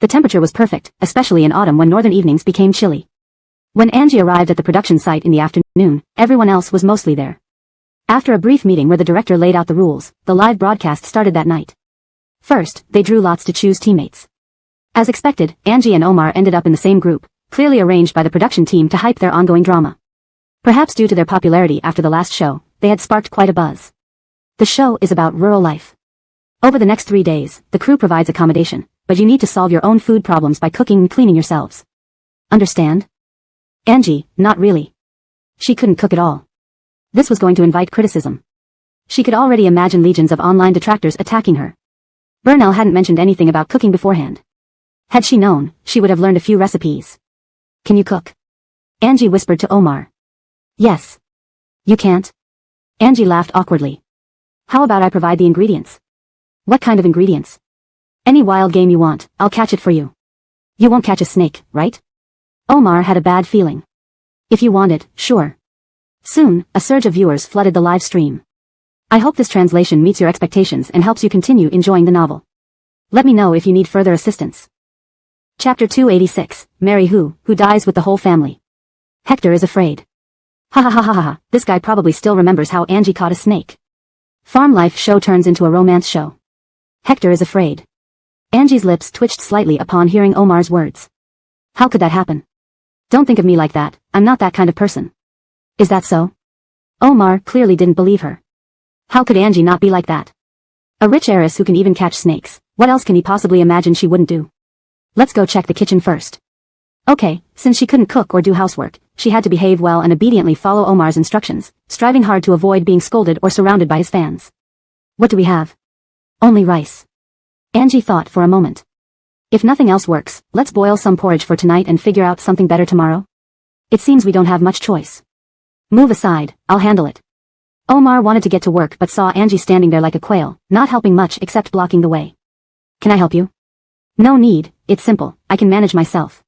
The temperature was perfect, especially in autumn when northern evenings became chilly. When Angie arrived at the production site in the afternoon, everyone else was mostly there. After a brief meeting where the director laid out the rules, the live broadcast started that night. First, they drew lots to choose teammates. As expected, Angie and Omar ended up in the same group, clearly arranged by the production team to hype their ongoing drama. Perhaps due to their popularity after the last show, they had sparked quite a buzz. The show is about rural life. Over the next 3 days, the crew provides accommodation, but you need to solve your own food problems by cooking and cleaning yourselves. Understand? Angie, not really. She couldn't cook at all. This was going to invite criticism. She could already imagine legions of online detractors attacking her. Burnell hadn't mentioned anything about cooking beforehand. Had she known, she would have learned a few recipes. Can you cook? Angie whispered to Omar. Yes. You can't? Angie laughed awkwardly. How about I provide the ingredients? What kind of ingredients? Any wild game you want, I'll catch it for you. You won't catch a snake, right? Omar had a bad feeling. If you want it, sure. Soon, a surge of viewers flooded the live stream. I hope this translation meets your expectations and helps you continue enjoying the novel. Let me know if you need further assistance. Chapter 286, Mary who dies with the whole family. Hector is afraid. Ha ha ha ha ha, this guy probably still remembers how Angie caught a snake. Farm life show turns into a romance show. Hector is afraid. Angie's lips twitched slightly upon hearing Omar's words. How could that happen? Don't think of me like that, I'm not that kind of person. Is that so? Omar clearly didn't believe her. How could Angie not be like that? A rich heiress who can even catch snakes, what else can he possibly imagine she wouldn't do? Let's go check the kitchen first. Okay, since she couldn't cook or do housework, she had to behave well and obediently follow Omar's instructions, striving hard to avoid being scolded or surrounded by his fans. What do we have? Only rice. Angie thought for a moment. If nothing else works, let's boil some porridge for tonight and figure out something better tomorrow. It seems we don't have much choice. Move aside, I'll handle it. Omar wanted to get to work but saw Angie standing there like a quail, not helping much except blocking the way. Can I help you? No need, it's simple, I can manage myself.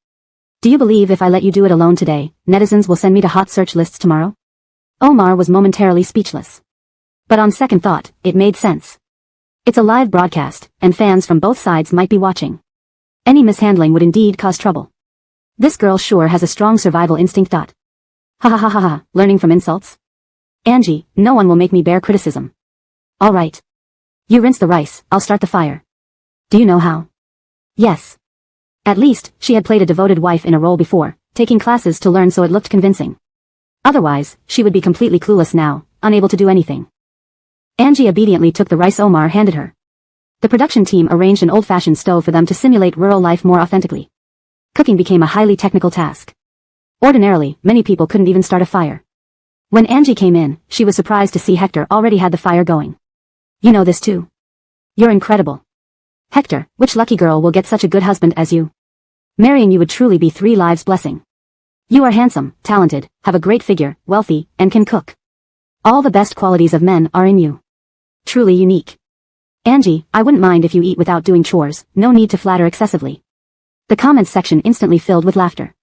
Do you believe if I let you do it alone today, netizens will send me to hot search lists tomorrow? Omar was momentarily speechless. But on second thought, it made sense. It's a live broadcast, and fans from both sides might be watching. Any mishandling would indeed cause trouble. This girl sure has a strong survival instinct. Ha ha ha ha ha, learning from insults? Angie, no one will make me bear criticism. All right. You rinse the rice, I'll start the fire. Do you know how? Yes. At least, she had played a devoted wife in a role before, taking classes to learn so it looked convincing. Otherwise, she would be completely clueless now, unable to do anything. Angie obediently took the rice Omar handed her. The production team arranged an old-fashioned stove for them to simulate rural life more authentically. Cooking became a highly technical task. Ordinarily, many people couldn't even start a fire. When Angie came in, she was surprised to see Hector already had the fire going. You know this too. You're incredible. Hector, which lucky girl will get such a good husband as you? Marrying you would truly be 3 lives' blessing. You are handsome, talented, have a great figure, wealthy, and can cook. All the best qualities of men are in you. Truly unique. Angie, I wouldn't mind if you eat without doing chores, no need to flatter excessively. The comments section instantly filled with laughter.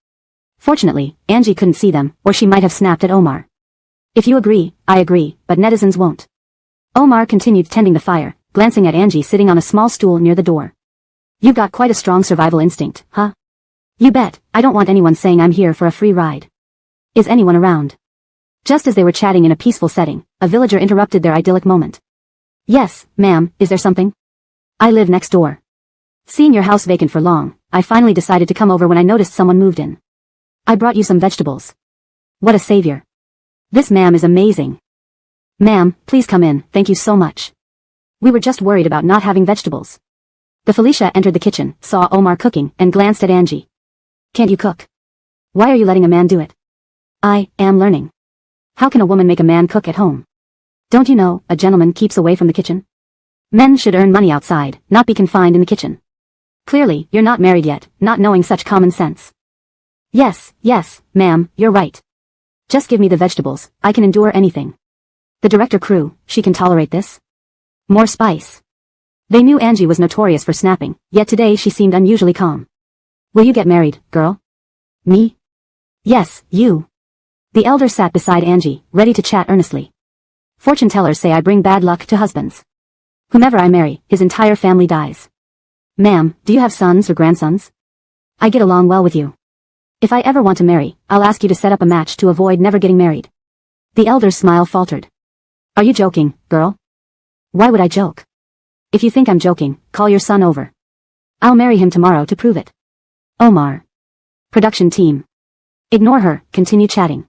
Fortunately, Angie couldn't see them, or she might have snapped at Omar. If you agree, I agree, but netizens won't. Omar continued tending the fire, glancing at Angie sitting on a small stool near the door. You've got quite a strong survival instinct, huh? You bet, I don't want anyone saying I'm here for a free ride. Is anyone around? Just as they were chatting in a peaceful setting, a villager interrupted their idyllic moment. Yes, ma'am, is there something? I live next door. Seeing your house vacant for long, I finally decided to come over when I noticed someone moved in. I brought you some vegetables. What a savior. This ma'am is amazing. Ma'am, please come in, thank you so much. We were just worried about not having vegetables. The Felicia entered the kitchen, saw Omar cooking, and glanced at Angie. Can't you cook? Why are you letting a man do it? I am learning. How can a woman make a man cook at home? Don't you know, a gentleman keeps away from the kitchen? Men should earn money outside, not be confined in the kitchen. Clearly, you're not married yet, not knowing such common sense. Yes, ma'am, you're right. Just give me the vegetables, I can endure anything. The director crew, she can tolerate this? More spice. They knew Angie was notorious for snapping, yet today she seemed unusually calm. Will you get married, girl? Me? Yes, you. The elder sat beside Angie, ready to chat earnestly. Fortune tellers say I bring bad luck to husbands. Whomever I marry, his entire family dies. Ma'am, do you have sons or grandsons? I get along well with you. If I ever want to marry, I'll ask you to set up a match to avoid never getting married. The elder's smile faltered. Are you joking, girl? Why would I joke? If you think I'm joking, call your son over. I'll marry him tomorrow to prove it. Omar. Production team. Ignore her, continue chatting.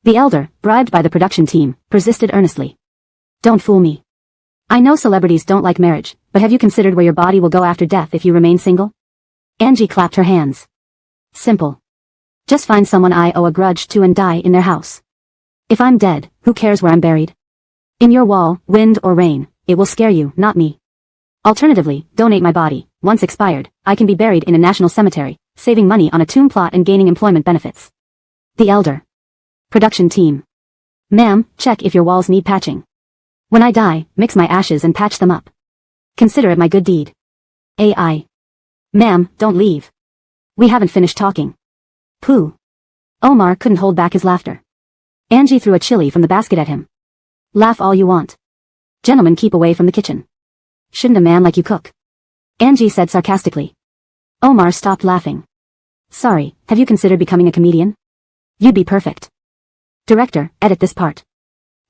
The elder, bribed by the production team, persisted earnestly. Don't fool me. I know celebrities don't like marriage, but have you considered where your body will go after death if you remain single? Angie clapped her hands. Simple. Just find someone I owe a grudge to and die in their house. If I'm dead, who cares where I'm buried? In your wall, wind or rain, it will scare you, not me. Alternatively, donate my body. Once expired, I can be buried in a national cemetery, saving money on a tomb plot and gaining employment benefits. The elder. Production team. Ma'am, check if your walls need patching. When I die, mix my ashes and patch them up. Consider it my good deed. AI. Ma'am, don't leave. We haven't finished talking. Pooh. Omar couldn't hold back his laughter. Angie threw a chili from the basket at him. Laugh all you want. Gentlemen keep away from the kitchen. Shouldn't a man like you cook? Angie said sarcastically. Omar stopped laughing. Sorry, have you considered becoming a comedian? You'd be perfect. Director, edit this part.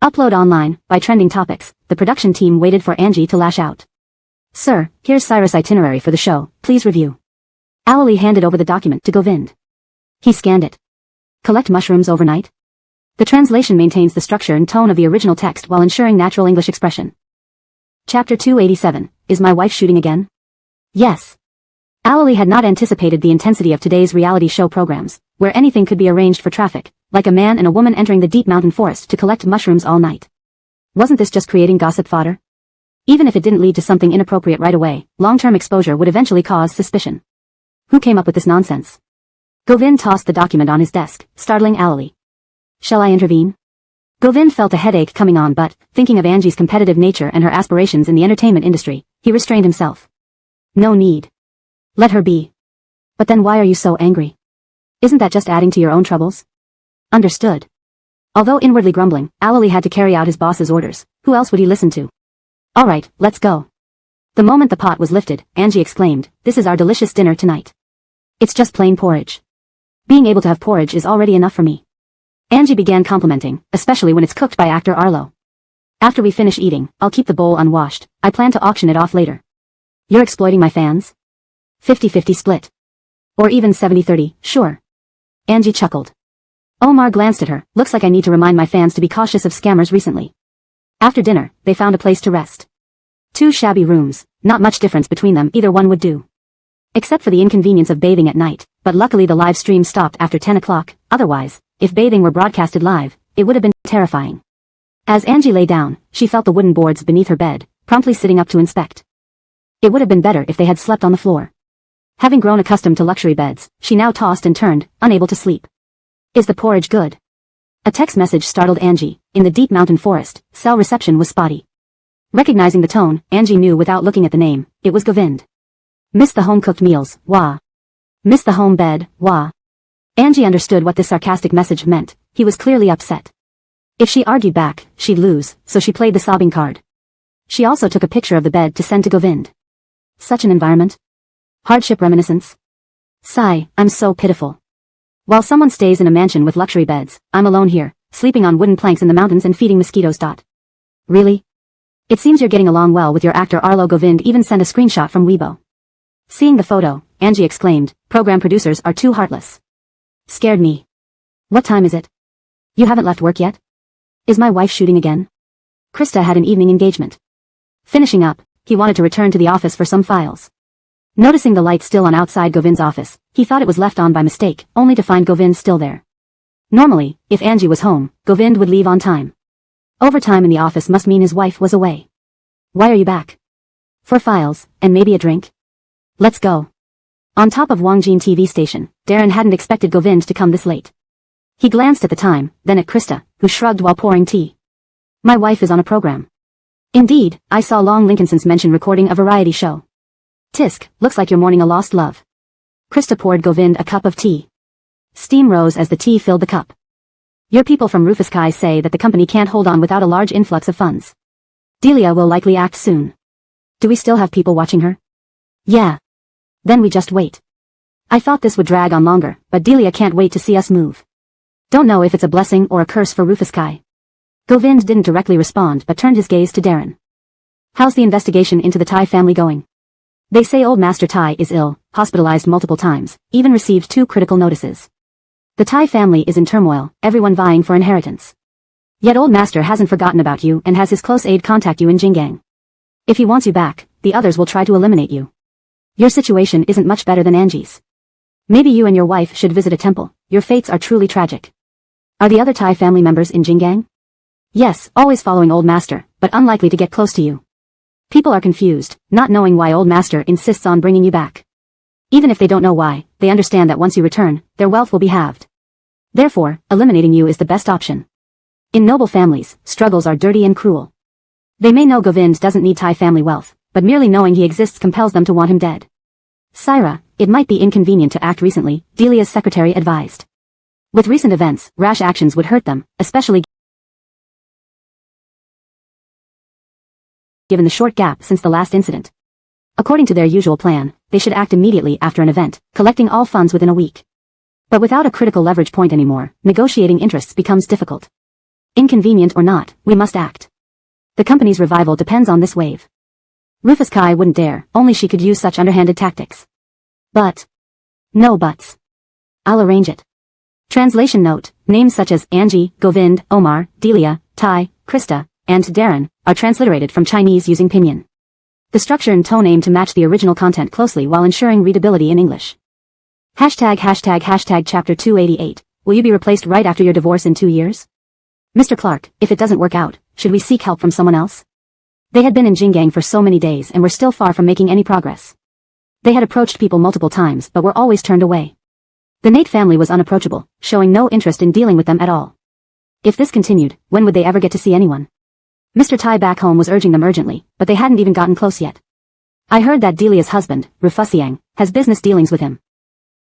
Upload online, by trending topics. The production team waited for Angie to lash out. Sir, here's Cyrus' itinerary for the show, please review. Ali handed over the document to Govind. He scanned it. Collect mushrooms overnight? The translation maintains the structure and tone of the original text while ensuring natural English expression. Chapter 287, Is my wife shooting again? Yes. Ali had not anticipated the intensity of today's reality show programs, where anything could be arranged for traffic, like a man and a woman entering the deep mountain forest to collect mushrooms all night. Wasn't this just creating gossip fodder? Even if it didn't lead to something inappropriate right away, long-term exposure would eventually cause suspicion. Who came up with this nonsense? Govind tossed the document on his desk, startling Ali. Shall I intervene? Govind felt a headache coming on but, thinking of Angie's competitive nature and her aspirations in the entertainment industry, he restrained himself. No need. Let her be. But then why are you so angry? Isn't that just adding to your own troubles? Understood. Although inwardly grumbling, Ali had to carry out his boss's orders. Who else would he listen to? All right, let's go. The moment the pot was lifted, Angie exclaimed, This is our delicious dinner tonight. It's just plain porridge. Being able to have porridge is already enough for me. Angie began complimenting, especially when it's cooked by actor Arlo. After we finish eating, I'll keep the bowl unwashed. I plan to auction it off later. You're exploiting my fans? 50-50 split. Or even 70-30, sure. Angie chuckled. Omar glanced at her. Looks like I need to remind my fans to be cautious of scammers recently. After dinner, they found a place to rest. 2 shabby rooms, not much difference between them, either one would do. Except for the inconvenience of bathing at night, but luckily the live stream stopped after 10 o'clock, otherwise, if bathing were broadcasted live, it it would have been terrifying. As Angie lay down, she felt the wooden boards beneath her bed, promptly sitting up to inspect. It would have been better if they had slept on the floor. Having grown accustomed to luxury beds, she now tossed and turned, unable to sleep. Is the porridge good? A text message startled Angie. In the deep mountain forest, cell reception was spotty. Recognizing the tone, Angie knew without looking at the name, it was Govind. Miss the home-cooked meals, wah. Miss the home bed, wah. Angie understood what this sarcastic message meant. He was clearly upset. If she argued back, she'd lose, so she played the sobbing card. She also took a picture of the bed to send to Govind. Such an environment. Hardship reminiscence. Sigh, I'm so pitiful. While someone stays in a mansion with luxury beds, I'm alone here, sleeping on wooden planks in the mountains and feeding mosquitoes. Really? It seems you're getting along well with your actor Arlo. Govind even sent a screenshot from Weibo. Seeing the photo, Angie exclaimed, program producers are too heartless. Scared me. What time is it? You haven't left work yet? Is my wife shooting again? Krista had an evening engagement. Finishing up, he wanted to return to the office for some files. Noticing the light still on outside Govind's office, he thought it was left on by mistake, only to find Govind still there. Normally, if Angie was home, Govind would leave on time. Overtime in the office must mean his wife was away. Why are you back? For files, and maybe a drink? Let's go. On top of Wangjin TV station, Darren hadn't expected Govind to come this late. He glanced at the time, then at Krista, who shrugged while pouring tea. My wife is on a program. Indeed, I saw Long Lincolnson's mention recording a variety show. Tisk, looks like you're mourning a lost love. Krista poured Govind a cup of tea. Steam rose as the tea filled the cup. Your people from Rufus Kai say that the company can't hold on without a large influx of funds. Delia will likely act soon. Do we still have people watching her? Yeah. Then we just wait. I thought this would drag on longer, but Delia can't wait to see us move. Don't know if it's a blessing or a curse for Rufus Kai. Govind didn't directly respond but turned his gaze to Darren. How's the investigation into the Tai family going? They say old Master Tai is ill, hospitalized multiple times, even received 2 critical notices. The Tai family is in turmoil, everyone vying for inheritance. Yet old Master hasn't forgotten about you and has his close aide contact you in Jingang. If he wants you back, the others will try to eliminate you. Your situation isn't much better than Angie's. Maybe you and your wife should visit a temple, your fates are truly tragic. Are the other Tai family members in Jingang? Yes, always following old Master, but unlikely to get close to you. People are confused, not knowing why old Master insists on bringing you back. Even if they don't know why, they understand that once you return, their wealth will be halved. Therefore, eliminating you is the best option. In noble families, struggles are dirty and cruel. They may know Govind doesn't need Tai family wealth, but merely knowing he exists compels them to want him dead. Syra, it might be inconvenient to act recently, Delia's secretary advised. With recent events, rash actions would hurt them, especially given the short gap since the last incident. According to their usual plan, they should act immediately after an event, collecting all funds within a week. But without a critical leverage point anymore, negotiating interests becomes difficult. Inconvenient or not, we must act. The company's revival depends on this wave. Rufus Kai wouldn't dare, only she could use such underhanded tactics. But. No buts. I'll arrange it. Translation note, names such as Angie, Govind, Omar, Delia, Tai, Krista, and Darren are transliterated from Chinese using pinyin. The structure and tone aim to match the original content closely while ensuring readability in English. ####Chapter 288. Will you be replaced right after your divorce in 2 years? Mr. Clark, if it doesn't work out, should we seek help from someone else? They had been in Jingang for so many days and were still far from making any progress. They had approached people multiple times but were always turned away. The Nate family was unapproachable, showing no interest in dealing with them at all. If this continued, when would they ever get to see anyone? Mr. Tai back home was urging them urgently, but they hadn't even gotten close yet. I heard that Delia's husband, Rufusiang, has business dealings with him.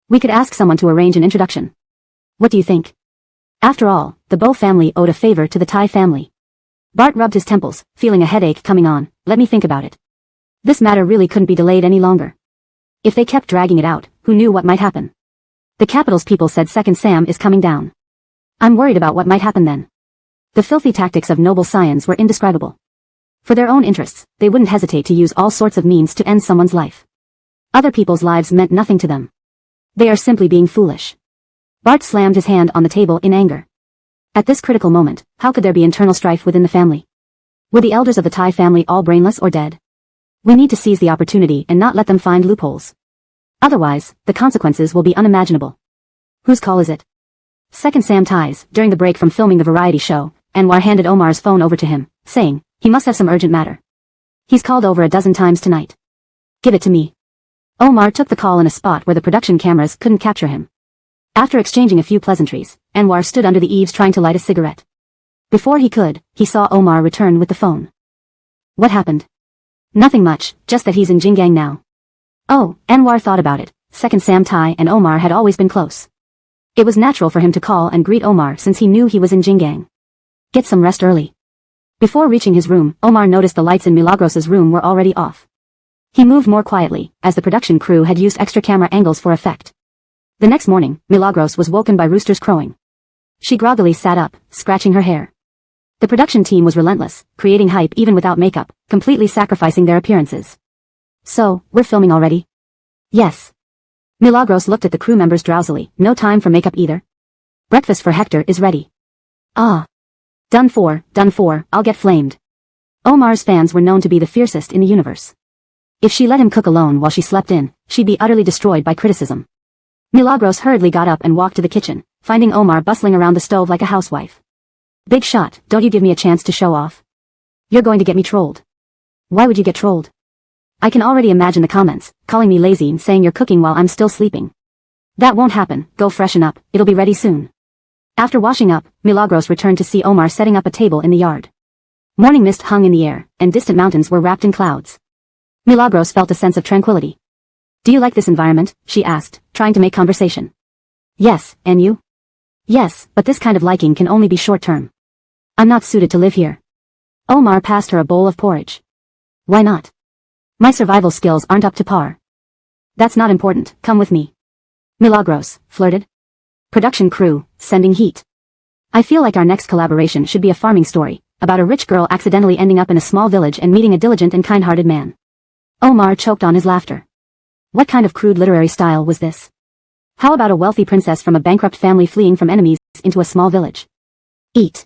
We could ask someone to arrange an introduction. What do you think? After all, the Bo family owed a favor to the Tai family. Bart rubbed his temples, feeling a headache coming on. Let me think about it. This matter really couldn't be delayed any longer. If they kept dragging it out, who knew what might happen? The capital's people said Second Sam is coming down. I'm worried about what might happen then. The filthy tactics of noble scions were indescribable. For their own interests, they wouldn't hesitate to use all sorts of means to end someone's life. Other people's lives meant nothing to them. They are simply being foolish. Bart slammed his hand on the table in anger. At this critical moment, how could there be internal strife within the family? Were the elders of the Tai family all brainless or dead? We need to seize the opportunity and not let them find loopholes. Otherwise, the consequences will be unimaginable. Whose call is it? Second Sam ties, during the break from filming the variety show, Anwar handed Omar's phone over to him, saying, he must have some urgent matter. He's called over a dozen times tonight. Give it to me. Omar took the call in a spot where the production cameras couldn't capture him. After exchanging a few pleasantries, Anwar stood under the eaves trying to light a cigarette. Before he could, he saw Omar return with the phone. What happened? Nothing much, just that he's in Jingang now. Oh, Anwar thought about it. Second Sam Tai and Omar had always been close. It was natural for him to call and greet Omar since he knew he was in Jingang. Get some rest early. Before reaching his room, Omar noticed the lights in Milagros's room were already off. He moved more quietly, as the production crew had used extra camera angles for effect. The next morning, Milagros was woken by roosters crowing. She groggily sat up, scratching her hair. The production team was relentless, creating hype even without makeup, completely sacrificing their appearances. So, we're filming already? Yes. Milagros looked at the crew members drowsily. No time for makeup either. Breakfast for Hector is ready. Ah. Done for, I'll get flamed. Omar's fans were known to be the fiercest in the universe. If she let him cook alone while she slept in, she'd be utterly destroyed by criticism. Milagros hurriedly got up and walked to the kitchen, finding Omar bustling around the stove like a housewife. Big shot, don't you give me a chance to show off. You're going to get me trolled. Why would you get trolled? I can already imagine the comments, calling me lazy and saying you're cooking while I'm still sleeping. That won't happen, go freshen up, it'll be ready soon. After washing up, Milagros returned to see Omar setting up a table in the yard. Morning mist hung in the air, and distant mountains were wrapped in clouds. Milagros felt a sense of tranquility. Do you like this environment? She asked, trying to make conversation. Yes, and you? Yes, but this kind of liking can only be short-term. I'm not suited to live here. Omar passed her a bowl of porridge. Why not? My survival skills aren't up to par. That's not important, come with me. Milagros flirted. Production crew, sending heat. I feel like our next collaboration should be a farming story, about a rich girl accidentally ending up in a small village and meeting a diligent and kind-hearted man. Omar choked on his laughter. What kind of crude literary style was this? How about a wealthy princess from a bankrupt family fleeing from enemies into a small village? Eat.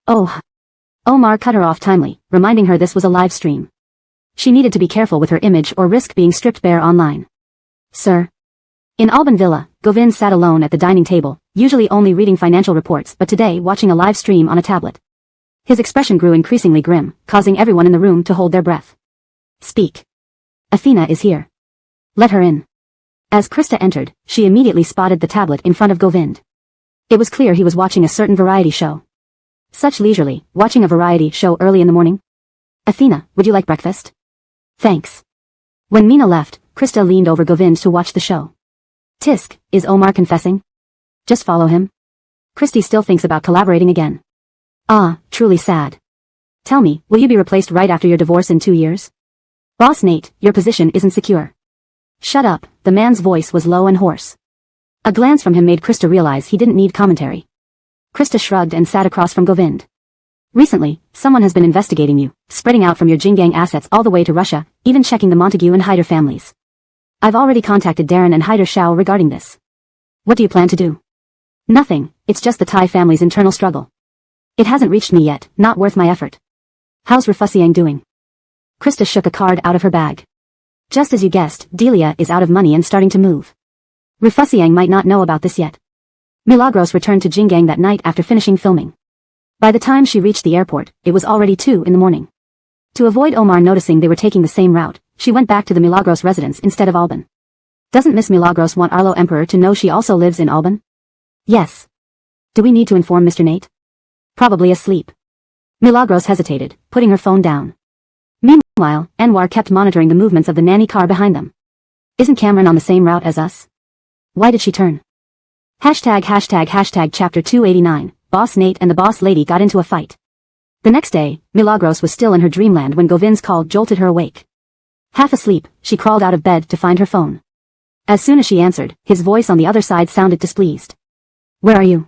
Oh. Omar cut her off timely, reminding her this was a live stream. She needed to be careful with her image or risk being stripped bare online. Sir. In Alban Villa, Govind sat alone at the dining table, usually only reading financial reports but today watching a live stream on a tablet. His expression grew increasingly grim, causing everyone in the room to hold their breath. Speak. Athena is here. Let her in. As Krista entered, she immediately spotted the tablet in front of Govind. It was clear he was watching a certain variety show. Such leisurely, watching a variety show early in the morning? Athena, would you like breakfast? Thanks. When Meena left, Krista leaned over Govind to watch the show. Tisk, is Omar confessing? Just follow him. Christy still thinks about collaborating again. Ah, truly sad. Tell me, will you be replaced right after your divorce in 2 years? Boss Nate, your position isn't secure. Shut up, the man's voice was low and hoarse. A glance from him made Krista realize he didn't need commentary. Krista shrugged and sat across from Govind. Recently, someone has been investigating you, spreading out from your Jingang assets all the way to Russia, even checking the Montague and Hyder families. I've already contacted Darren and Hyder Shao regarding this. What do you plan to do? Nothing, it's just the Thai family's internal struggle. It hasn't reached me yet, not worth my effort. How's Rufusiang doing? Krista shook a card out of her bag. Just as you guessed, Delia is out of money and starting to move. Rufusiang might not know about this yet. Milagros returned to Jingang that night after finishing filming. By the time she reached the airport, it was already 2 in the morning. To avoid Omar noticing they were taking the same route, she went back to the Milagros residence instead of Alban. Doesn't Miss Milagros want Arlo Emperor to know she also lives in Alban? Yes. Do we need to inform Mr. Nate? Probably asleep. Milagros hesitated, putting her phone down. Meanwhile, Anwar kept monitoring the movements of the nanny car behind them. Isn't Cameron on the same route as us? Why did she turn? Hashtag chapter 289, Boss Nate and the boss lady got into a fight. The next day, Milagros was still in her dreamland when Govind's call jolted her awake. Half asleep, she crawled out of bed to find her phone. As soon as she answered, his voice on the other side sounded displeased. Where are you?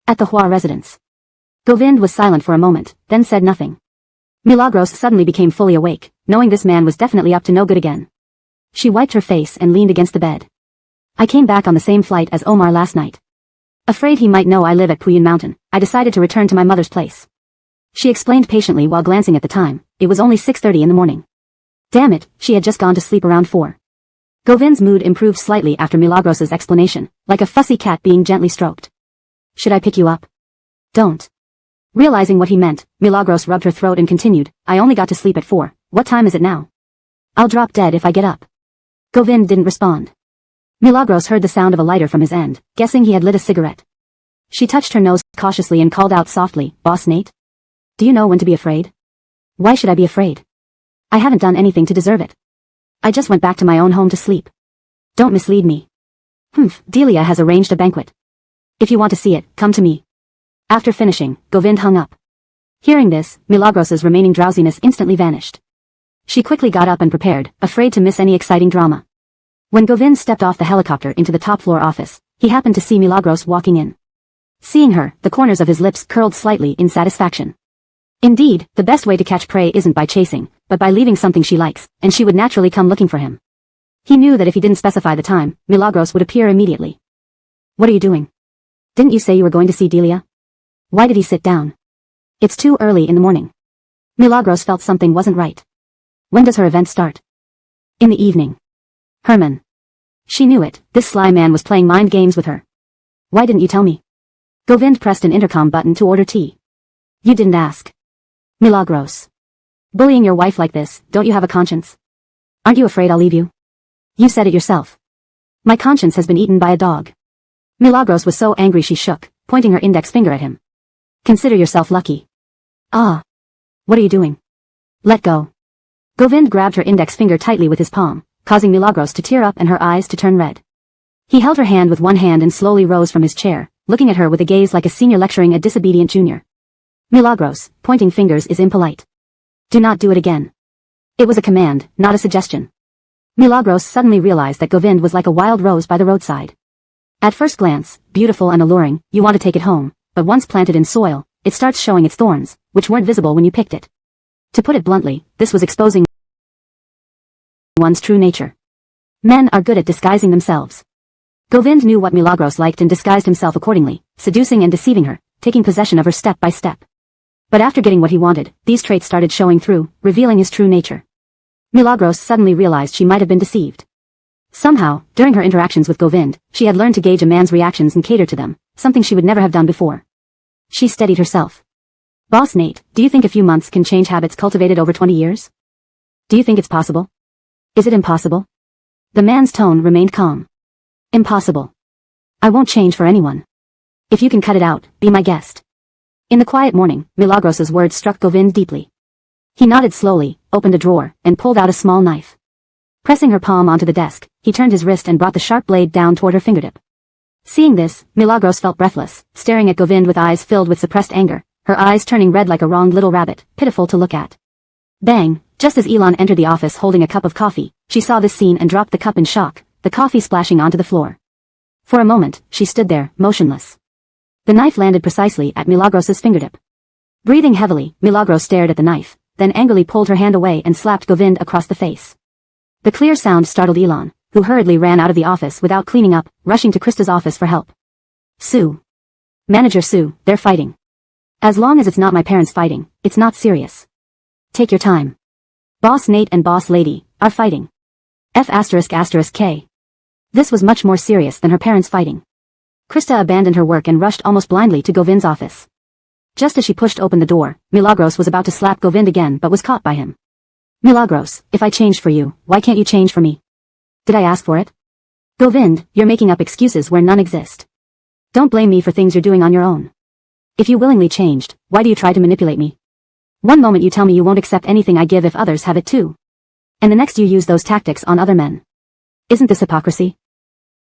At the Hua residence. Govind was silent for a moment, then said nothing. Milagros suddenly became fully awake, knowing this man was definitely up to no good again. She wiped her face and leaned against the bed. I came back on the same flight as Omar last night. Afraid he might know I live at Puyun Mountain, I decided to return to my mother's place. She explained patiently while glancing at the time. It was only 6:30 in the morning. Damn it, she had just gone to sleep around 4. Govind's mood improved slightly after Milagros's explanation, like a fussy cat being gently stroked. Should I pick you up? Don't. Realizing what he meant, Milagros rubbed her throat and continued, I only got to sleep at 4. What time is it now? I'll drop dead if I get up. Govind didn't respond. Milagros heard the sound of a lighter from his end, guessing he had lit a cigarette. She touched her nose cautiously and called out softly, Boss Nate? Do you know when to be afraid? Why should I be afraid? I haven't done anything to deserve it. I just went back to my own home to sleep. Don't mislead me. Delia has arranged a banquet. If you want to see it, come to me. After finishing, Govind hung up. Hearing this, Milagros's remaining drowsiness instantly vanished. She quickly got up and prepared, afraid to miss any exciting drama. When Govind stepped off the helicopter into the top-floor office, he happened to see Milagros walking in. Seeing her, the corners of his lips curled slightly in satisfaction. Indeed, the best way to catch prey isn't by chasing, but by leaving something she likes, and she would naturally come looking for him. He knew that if he didn't specify the time, Milagros would appear immediately. What are you doing? Didn't you say you were going to see Delia? Why did he sit down? It's too early in the morning. Milagros felt something wasn't right. When does her event start? In the evening. Herman. She knew it, this sly man was playing mind games with her. Why didn't you tell me? Govind pressed an intercom button to order tea. You didn't ask. Milagros. Bullying your wife like this, don't you have a conscience? Aren't you afraid I'll leave you? You said it yourself. My conscience has been eaten by a dog. Milagros was so angry she shook, pointing her index finger at him. Consider yourself lucky. Ah. What are you doing? Let go. Govind grabbed her index finger tightly with his palm, causing Milagros to tear up and her eyes to turn red. He held her hand with one hand and slowly rose from his chair, looking at her with a gaze like a senior lecturing a disobedient junior. Milagros, pointing fingers is impolite. Do not do it again. It was a command, not a suggestion. Milagros suddenly realized that Govind was like a wild rose by the roadside. At first glance, beautiful and alluring, you want to take it home, but once planted in soil, it starts showing its thorns, which weren't visible when you picked it. To put it bluntly, this was exposing one's true nature. Men are good at disguising themselves. Govind knew what Milagros liked and disguised himself accordingly, seducing and deceiving her, taking possession of her step by step. But after getting what he wanted, these traits started showing through, revealing his true nature. Milagros suddenly realized she might have been deceived. Somehow, during her interactions with Govind, she had learned to gauge a man's reactions and cater to them, something she would never have done before. She steadied herself. Boss Nate, do you think a few months can change habits cultivated over 20 years? Do you think it's possible? Is it impossible? The man's tone remained calm. Impossible. I won't change for anyone. If you can cut it out, be my guest. In the quiet morning, Milagros's words struck Govind deeply. He nodded slowly, opened a drawer, and pulled out a small knife. Pressing her palm onto the desk, he turned his wrist and brought the sharp blade down toward her fingertip. Seeing this, Milagros felt breathless, staring at Govind with eyes filled with suppressed anger, her eyes turning red like a wronged little rabbit, pitiful to look at. Bang! Just as Elon entered the office holding a cup of coffee, she saw this scene and dropped the cup in shock, the coffee splashing onto the floor. For a moment, she stood there, motionless. The knife landed precisely at Milagros's fingertip. Breathing heavily, Milagros stared at the knife, then angrily pulled her hand away and slapped Govind across the face. The clear sound startled Elon, who hurriedly ran out of the office without cleaning up, rushing to Krista's office for help. Sue. Manager Sue, they're fighting. As long as it's not my parents fighting, it's not serious. Take your time. Boss Nate and Boss Lady are fighting. F***K. This was much more serious than her parents fighting. Krista abandoned her work and rushed almost blindly to Govind's office. Just as she pushed open the door, Milagros was about to slap Govind again but was caught by him. Milagros, if I changed for you, why can't you change for me? Did I ask for it? Govind, you're making up excuses where none exist. Don't blame me for things you're doing on your own. If you willingly changed, why do you try to manipulate me? One moment you tell me you won't accept anything I give if others have it too. And the next you use those tactics on other men. Isn't this hypocrisy?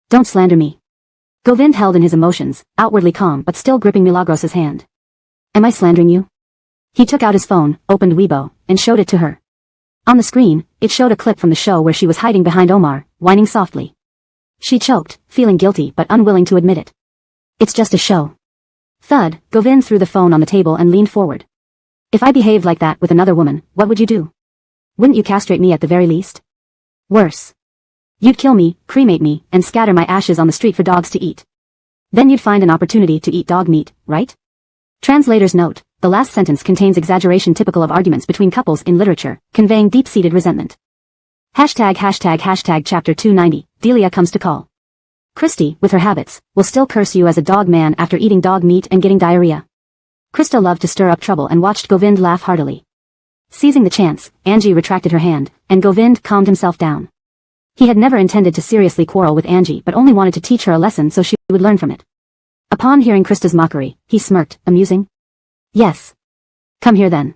Don't slander me. Govind held in his emotions, outwardly calm but still gripping Milagros's hand. Am I slandering you? He took out his phone, opened Weibo, and showed it to her. On the screen, it showed a clip from the show where she was hiding behind Omar, whining softly. She choked, feeling guilty but unwilling to admit it. It's just a show. Thud, Govind threw the phone on the table and leaned forward. If I behaved like that with another woman, what would you do? Wouldn't you castrate me at the very least? Worse. You'd kill me, cremate me, and scatter my ashes on the street for dogs to eat. Then you'd find an opportunity to eat dog meat, right? Translator's note, the last sentence contains exaggeration typical of arguments between couples in literature, conveying deep-seated resentment. ###chapter 290, Delia comes to call. Christy, with her habits, will still curse you as a dog man after eating dog meat and getting diarrhea. Krista loved to stir up trouble and watched Govind laugh heartily. Seizing the chance, Angie retracted her hand, and Govind calmed himself down. He had never intended to seriously quarrel with Angie but only wanted to teach her a lesson so she would learn from it. Upon hearing Krista's mockery, he smirked, amusing? Yes. Come here then.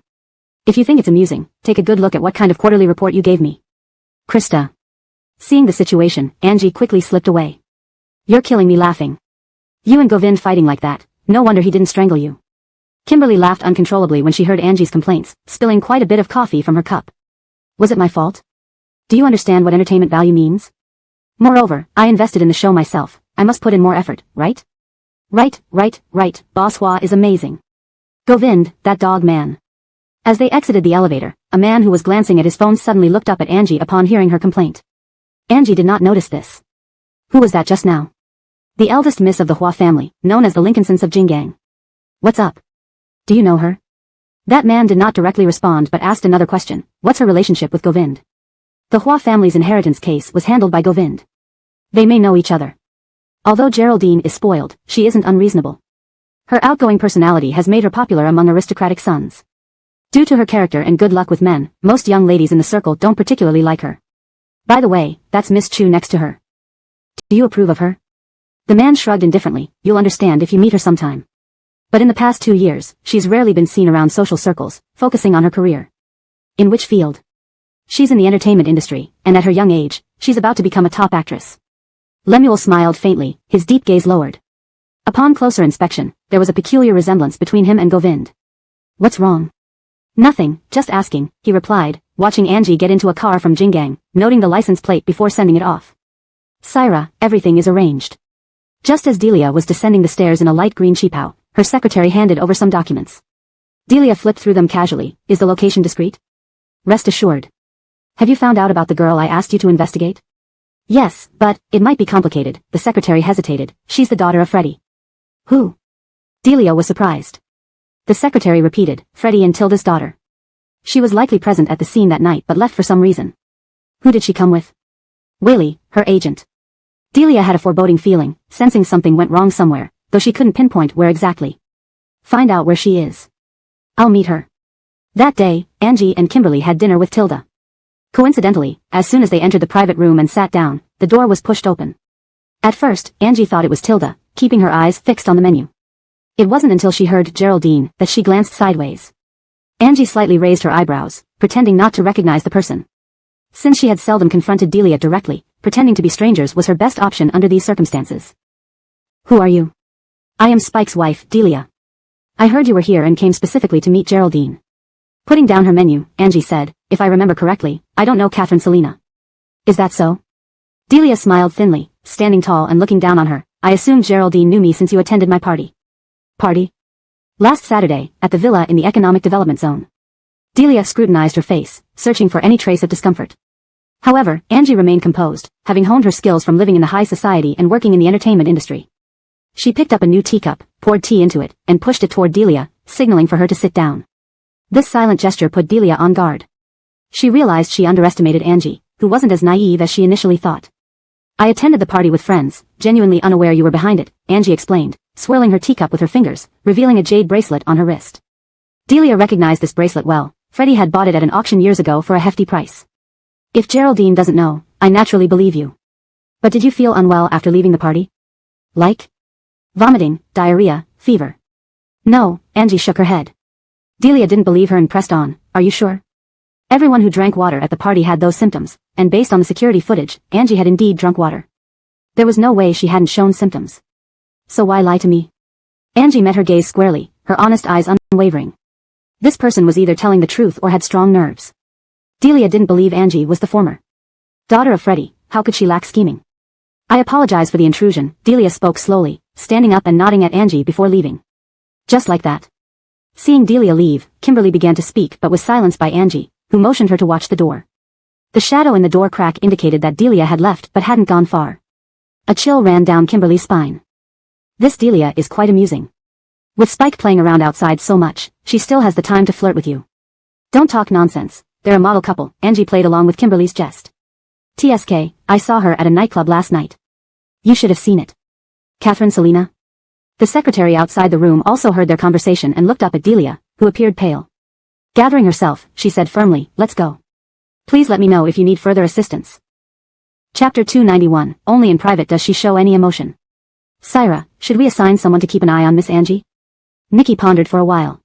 If you think it's amusing, take a good look at what kind of quarterly report you gave me. Krista. Seeing the situation, Angie quickly slipped away. You're killing me laughing. You and Govind fighting like that, no wonder he didn't strangle you. Kimberly laughed uncontrollably when she heard Angie's complaints, spilling quite a bit of coffee from her cup. Was it my fault? Do you understand what entertainment value means? Moreover, I invested in the show myself, I must put in more effort, right? Right, Boss Hua is amazing. Govind, that dog man. As they exited the elevator, a man who was glancing at his phone suddenly looked up at Angie upon hearing her complaint. Angie did not notice this. Who was that just now? The eldest miss of the Hua family, known as the Lincolnsons of Jinggang. What's up? Do you know her? That man did not directly respond but asked another question, what's her relationship with Govind? The Hua family's inheritance case was handled by Govind. They may know each other. Although Geraldine is spoiled, she isn't unreasonable. Her outgoing personality has made her popular among aristocratic sons. Due to her character and good luck with men, most young ladies in the circle don't particularly like her. By the way, that's Miss Chu next to her. Do you approve of her? The man shrugged indifferently, you'll understand if you meet her sometime. But in the past 2 years, she's rarely been seen around social circles, focusing on her career. In which field? She's in the entertainment industry, and at her young age, she's about to become a top actress. Lemuel smiled faintly, his deep gaze lowered. Upon closer inspection, there was a peculiar resemblance between him and Govind. What's wrong? Nothing, just asking, he replied, watching Angie get into a car from Jinggang, noting the license plate before sending it off. Syra, everything is arranged. Just as Delia was descending the stairs in a light green cheapao, her secretary handed over some documents. Delia flipped through them casually, is the location discreet? Rest assured. Have you found out about the girl I asked you to investigate? Yes, but, it might be complicated, the secretary hesitated, she's the daughter of Freddie. Who? Delia was surprised. The secretary repeated, Freddie and Tilda's daughter. She was likely present at the scene that night but left for some reason. Who did she come with? Whaley, her agent. Delia had a foreboding feeling, sensing something went wrong somewhere, though she couldn't pinpoint where exactly. Find out where she is. I'll meet her. That day, Angie and Kimberly had dinner with Tilda. Coincidentally, as soon as they entered the private room and sat down, the door was pushed open. At first, Angie thought it was Tilda, keeping her eyes fixed on the menu. It wasn't until she heard Geraldine that she glanced sideways. Angie slightly raised her eyebrows, pretending not to recognize the person. Since she had seldom confronted Delia directly, pretending to be strangers was her best option under these circumstances. Who are you? I am Spike's wife, Delia. I heard you were here and came specifically to meet Geraldine. Putting down her menu, Angie said, if I remember correctly, I don't know Catherine Selina. Is that so? Delia smiled thinly, standing tall and looking down on her. I assumed Geraldine knew me since you attended my party. Party? Last Saturday, at the villa in the economic development zone. Delia scrutinized her face, searching for any trace of discomfort. However, Angie remained composed, having honed her skills from living in the high society and working in the entertainment industry. She picked up a new teacup, poured tea into it, and pushed it toward Delia, signaling for her to sit down. This silent gesture put Delia on guard. She realized she underestimated Angie, who wasn't as naive as she initially thought. I attended the party with friends, genuinely unaware you were behind it, Angie explained, swirling her teacup with her fingers, revealing a jade bracelet on her wrist. Delia recognized this bracelet well. Freddie had bought it at an auction years ago for a hefty price. If Geraldine doesn't know, I naturally believe you. But did you feel unwell after leaving the party? Like? Vomiting, diarrhea, fever. No, Angie shook her head. Delia didn't believe her and pressed on, are you sure? Everyone who drank water at the party had those symptoms, and based on the security footage, Angie had indeed drunk water. There was no way she hadn't shown symptoms. So why lie to me? Angie met her gaze squarely, her honest eyes unwavering. This person was either telling the truth or had strong nerves. Delia didn't believe Angie was the former. Daughter of Freddie, how could she lack scheming? I apologize for the intrusion, Delia spoke slowly, standing up and nodding at Angie before leaving. Just like that. Seeing Delia leave, Kimberly began to speak but was silenced by Angie, who motioned her to watch the door. The shadow in the door crack indicated that Delia had left but hadn't gone far. A chill ran down Kimberly's spine. This Delia is quite amusing. With Spike playing around outside so much, she still has the time to flirt with you. Don't talk nonsense, they're a model couple, Angie played along with Kimberly's jest. TSK, I saw her at a nightclub last night. You should have seen it. Catherine Selina? The secretary outside the room also heard their conversation and looked up at Delia, who appeared pale. Gathering herself, she said firmly, let's go. Please let me know if you need further assistance. Chapter 291, only in private does she show any emotion. Syra, should we assign someone to keep an eye on Miss Angie? Nikki pondered for a while.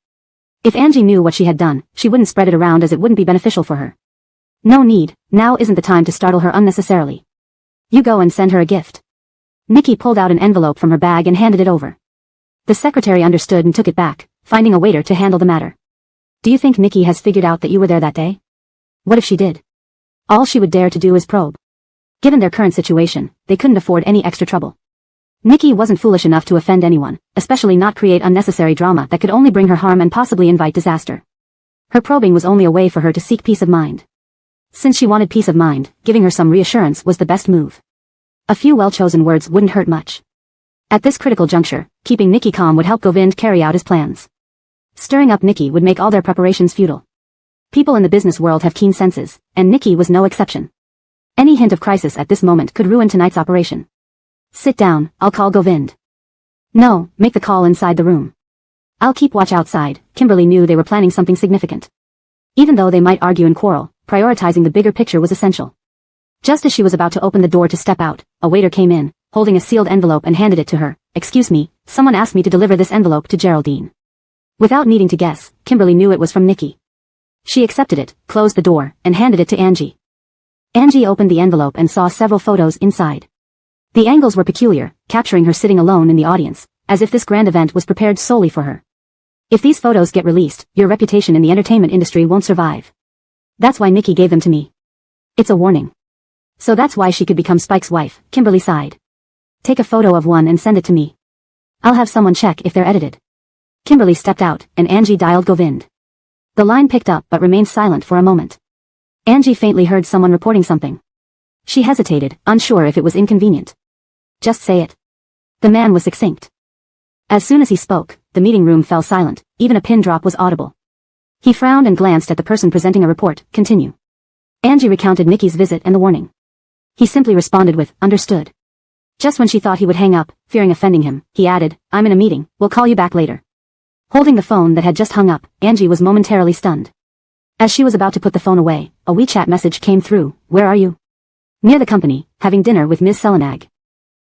If Angie knew what she had done, she wouldn't spread it around as it wouldn't be beneficial for her. No need, now isn't the time to startle her unnecessarily. You go and send her a gift. Nikki pulled out an envelope from her bag and handed it over. The secretary understood and took it back, finding a waiter to handle the matter. Do you think Nikki has figured out that you were there that day? What if she did? All she would dare to do is probe. Given their current situation, they couldn't afford any extra trouble. Nikki wasn't foolish enough to offend anyone, especially not create unnecessary drama that could only bring her harm and possibly invite disaster. Her probing was only a way for her to seek peace of mind. Since she wanted peace of mind, giving her some reassurance was the best move. A few well-chosen words wouldn't hurt much. At this critical juncture, keeping Nikki calm would help Govind carry out his plans. Stirring up Nikki would make all their preparations futile. People in the business world have keen senses, and Nikki was no exception. Any hint of crisis at this moment could ruin tonight's operation. Sit down, I'll call Govind. No, make the call inside the room. I'll keep watch outside. Kimberly knew they were planning something significant. Even though they might argue and quarrel, prioritizing the bigger picture was essential. Just as she was about to open the door to step out, a waiter came in, holding a sealed envelope and handed it to her. Excuse me, someone asked me to deliver this envelope to Geraldine. Without needing to guess, Kimberly knew it was from Nikki. She accepted it, closed the door, and handed it to Angie. Angie opened the envelope and saw several photos inside. The angles were peculiar, capturing her sitting alone in the audience, as if this grand event was prepared solely for her. If these photos get released, your reputation in the entertainment industry won't survive. That's why Nikki gave them to me. It's a warning. So that's why she could become Spike's wife, Kimberly sighed. Take a photo of one and send it to me. I'll have someone check if they're edited. Kimberly stepped out, and Angie dialed Govind. The line picked up but remained silent for a moment. Angie faintly heard someone reporting something. She hesitated, unsure if it was inconvenient. Just say it. The man was succinct. As soon as he spoke, the meeting room fell silent, even a pin drop was audible. He frowned and glanced at the person presenting a report. Continue. Angie recounted Nikki's visit and the warning. He simply responded with, understood. Just when she thought he would hang up, fearing offending him, he added, I'm in a meeting, we'll call you back later. Holding the phone that had just hung up, Angie was momentarily stunned. As she was about to put the phone away, a WeChat message came through. Where are you? Near the company, having dinner with Ms. Selenag.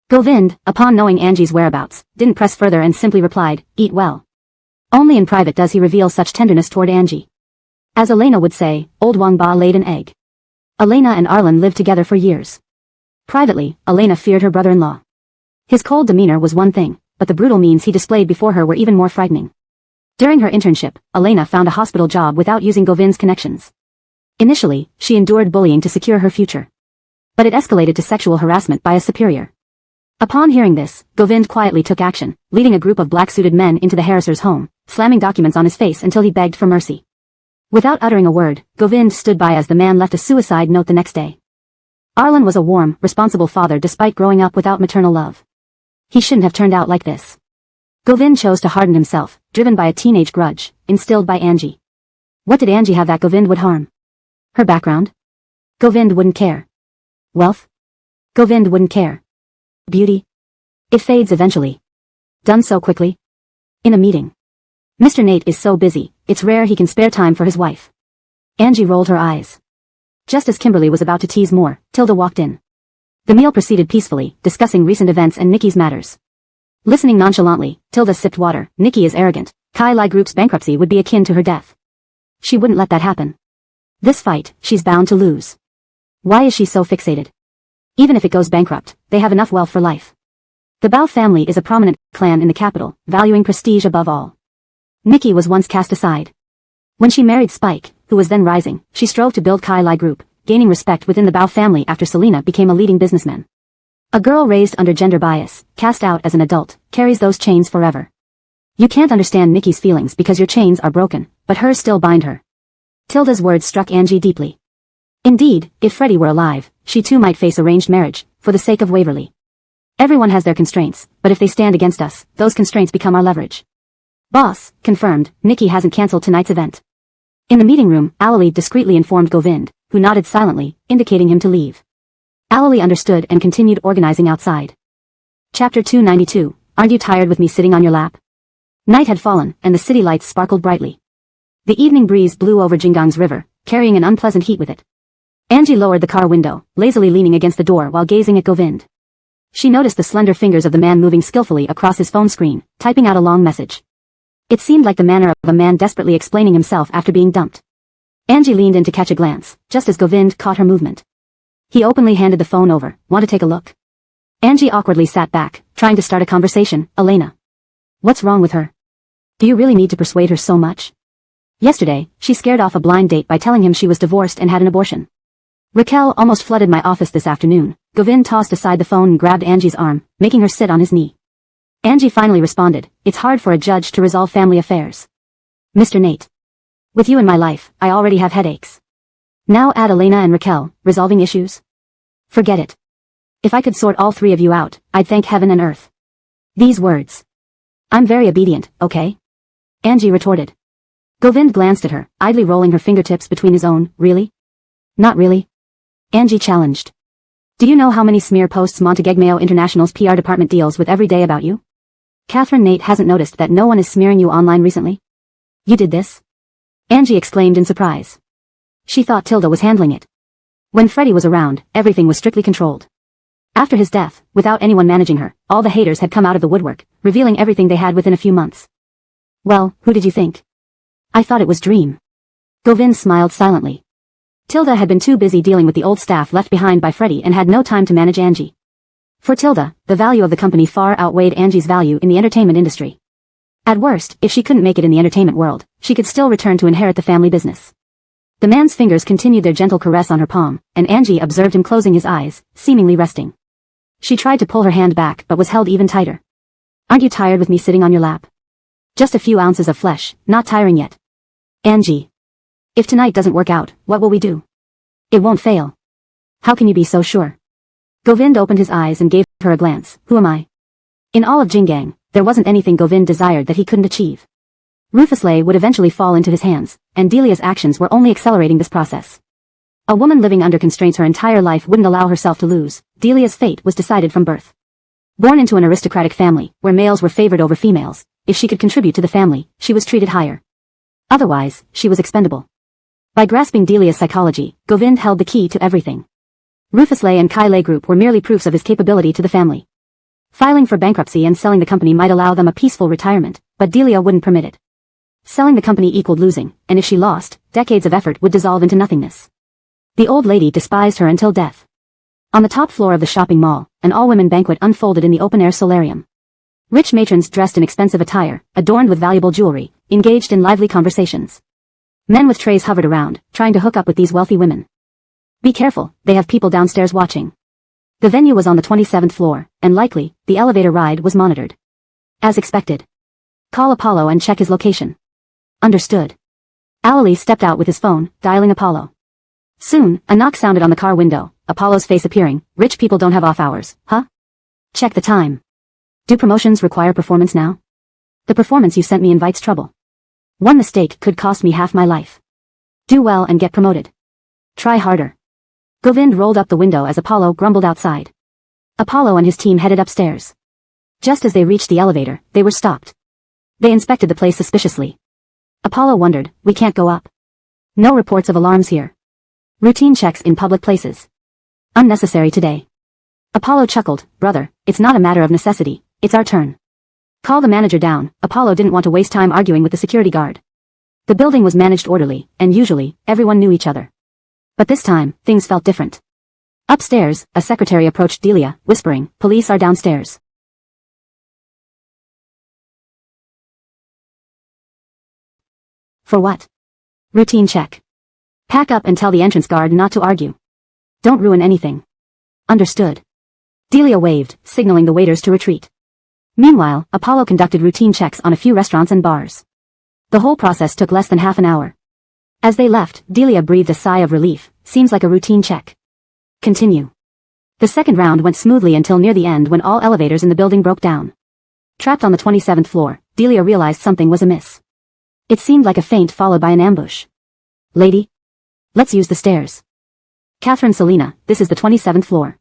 Govind, upon knowing Angie's whereabouts, didn't press further and simply replied, eat well. Only in private does he reveal such tenderness toward Angie. As Elena would say, old Wang Ba laid an egg. Elena and Arlen lived together for years. Privately, Elena feared her brother-in-law. His cold demeanor was one thing, but the brutal means he displayed before her were even more frightening. During her internship, Elena found a hospital job without using Govind's connections. Initially, she endured bullying to secure her future. But it escalated to sexual harassment by a superior. Upon hearing this, Govind quietly took action, leading a group of black-suited men into the harasser's home, slamming documents on his face until he begged for mercy. Without uttering a word, Govind stood by as the man left a suicide note the next day. Arlen was a warm, responsible father despite growing up without maternal love. He shouldn't have turned out like this. Govind chose to harden himself, driven by a teenage grudge, instilled by Angie. What did Angie have that Govind would harm? Her background? Govind wouldn't care. Wealth? Govind wouldn't care. Beauty? It fades eventually. Done so quickly? In a meeting. Mr. Nate is so busy, it's rare he can spare time for his wife. Angie rolled her eyes. Just as Kimberly was about to tease more, Tilda walked in. The meal proceeded peacefully, discussing recent events and Nikki's matters. Listening nonchalantly, Tilda sipped water. Nikki is arrogant. Kai Lai Group's bankruptcy would be akin to her death. She wouldn't let that happen. This fight, she's bound to lose. Why is she so fixated? Even if it goes bankrupt, they have enough wealth for life. The Bao family is a prominent clan in the capital, valuing prestige above all. Nikki was once cast aside. When she married Spike, who was then rising, she strove to build Kai Lai Group, gaining respect within the Bao family after Selena became a leading businessman. A girl raised under gender bias, cast out as an adult, carries those chains forever. You can't understand Nikki's feelings because your chains are broken, but hers still bind her. Tilda's words struck Angie deeply. Indeed, if Freddie were alive, she too might face arranged marriage, for the sake of Waverly. Everyone has their constraints, but if they stand against us, those constraints become our leverage. Boss, confirmed, Nikki hasn't cancelled tonight's event. In the meeting room, Alali discreetly informed Govind, who nodded silently, indicating him to leave. Alali understood and continued organizing outside. Chapter 292, Aren't you tired with me sitting on your lap? Night had fallen, and the city lights sparkled brightly. The evening breeze blew over Jinggang's river, carrying an unpleasant heat with it. Angie lowered the car window, lazily leaning against the door while gazing at Govind. She noticed the slender fingers of the man moving skillfully across his phone screen, typing out a long message. It seemed like the manner of a man desperately explaining himself after being dumped. Angie leaned in to catch a glance, just as Govind caught her movement. He openly handed the phone over. Want to take a look? Angie awkwardly sat back, trying to start a conversation. Elena. What's wrong with her? Do you really need to persuade her so much? Yesterday, she scared off a blind date by telling him she was divorced and had an abortion. Raquel almost flooded my office this afternoon. Govind tossed aside the phone and grabbed Angie's arm, making her sit on his knee. Angie finally responded, It's hard for a judge to resolve family affairs. Mr. Nate. With you in my life, I already have headaches. Now add Elena and Raquel, resolving issues? Forget it. If I could sort all three of you out, I'd thank heaven and earth. These words. I'm very obedient, okay? Angie retorted. Govind glanced at her, idly rolling her fingertips between his own. Really? Not really. Angie challenged. Do you know how many smear posts Montegegmeo International's PR department deals with every day about you? Catherine Nate hasn't noticed that no one is smearing you online recently? You did this? Angie exclaimed in surprise. She thought Tilda was handling it. When Freddie was around, everything was strictly controlled. After his death, without anyone managing her, all the haters had come out of the woodwork, revealing everything they had within a few months. Well, who did you think? I thought it was Dream. Govind smiled silently. Tilda had been too busy dealing with the old staff left behind by Freddie and had no time to manage Angie. For Tilda, the value of the company far outweighed Angie's value in the entertainment industry. At worst, if she couldn't make it in the entertainment world, she could still return to inherit the family business. The man's fingers continued their gentle caress on her palm, and Angie observed him closing his eyes, seemingly resting. She tried to pull her hand back but was held even tighter. Aren't you tired with me sitting on your lap? Just a few ounces of flesh, not tiring yet. Angie. If tonight doesn't work out, what will we do? It won't fail. How can you be so sure? Govind opened his eyes and gave her a glance. Who am I? In all of Jinggang, there wasn't anything Govind desired that he couldn't achieve. Rufus Lay would eventually fall into his hands, and Delia's actions were only accelerating this process. A woman living under constraints her entire life wouldn't allow herself to lose. Delia's fate was decided from birth. Born into an aristocratic family, where males were favored over females, if she could contribute to the family, she was treated higher. Otherwise, she was expendable. By grasping Delia's psychology, Govind held the key to everything. Rufus Lay and Kai Lay Group were merely proofs of his capability to the family. Filing for bankruptcy and selling the company might allow them a peaceful retirement, but Delia wouldn't permit it. Selling the company equaled losing, and if she lost, decades of effort would dissolve into nothingness. The old lady despised her until death. On the top floor of the shopping mall, an all-women banquet unfolded in the open-air solarium. Rich matrons dressed in expensive attire, adorned with valuable jewelry, engaged in lively conversations. Men with trays hovered around, trying to hook up with these wealthy women. Be careful, they have people downstairs watching. The venue was on the 27th floor, and likely, the elevator ride was monitored. As expected. Call Apollo and check his location. Understood. Alali stepped out with his phone, dialing Apollo. Soon, a knock sounded on the car window, Apollo's face appearing. Rich people don't have off hours, huh? Check the time. Do promotions require performance now? The performance you sent me invites trouble. One mistake could cost me half my life. Do well and get promoted. Try harder. Govind rolled up the window as Apollo grumbled outside. Apollo and his team headed upstairs. Just as they reached the elevator, they were stopped. They inspected the place suspiciously. Apollo wondered, we can't go up. No reports of alarms here. Routine checks in public places. Unnecessary today. Apollo chuckled, brother, it's not a matter of necessity, it's our turn. Call the manager down. Apollo didn't want to waste time arguing with the security guard. The building was managed orderly, and usually, everyone knew each other. But this time, things felt different. Upstairs, a secretary approached Delia, whispering, police are downstairs. For what? Routine check. Pack up and tell the entrance guard not to argue. Don't ruin anything. Understood. Delia waved, signaling the waiters to retreat. Meanwhile, Apollo conducted routine checks on a few restaurants and bars. The whole process took less than half an hour. As they left, Delia breathed a sigh of relief. Seems like a routine check. Continue. The second round went smoothly until near the end when all elevators in the building broke down. Trapped on the 27th floor, Delia realized something was amiss. It seemed like a feint followed by an ambush. Lady? Let's use the stairs. Catherine Selina, this is the 27th floor.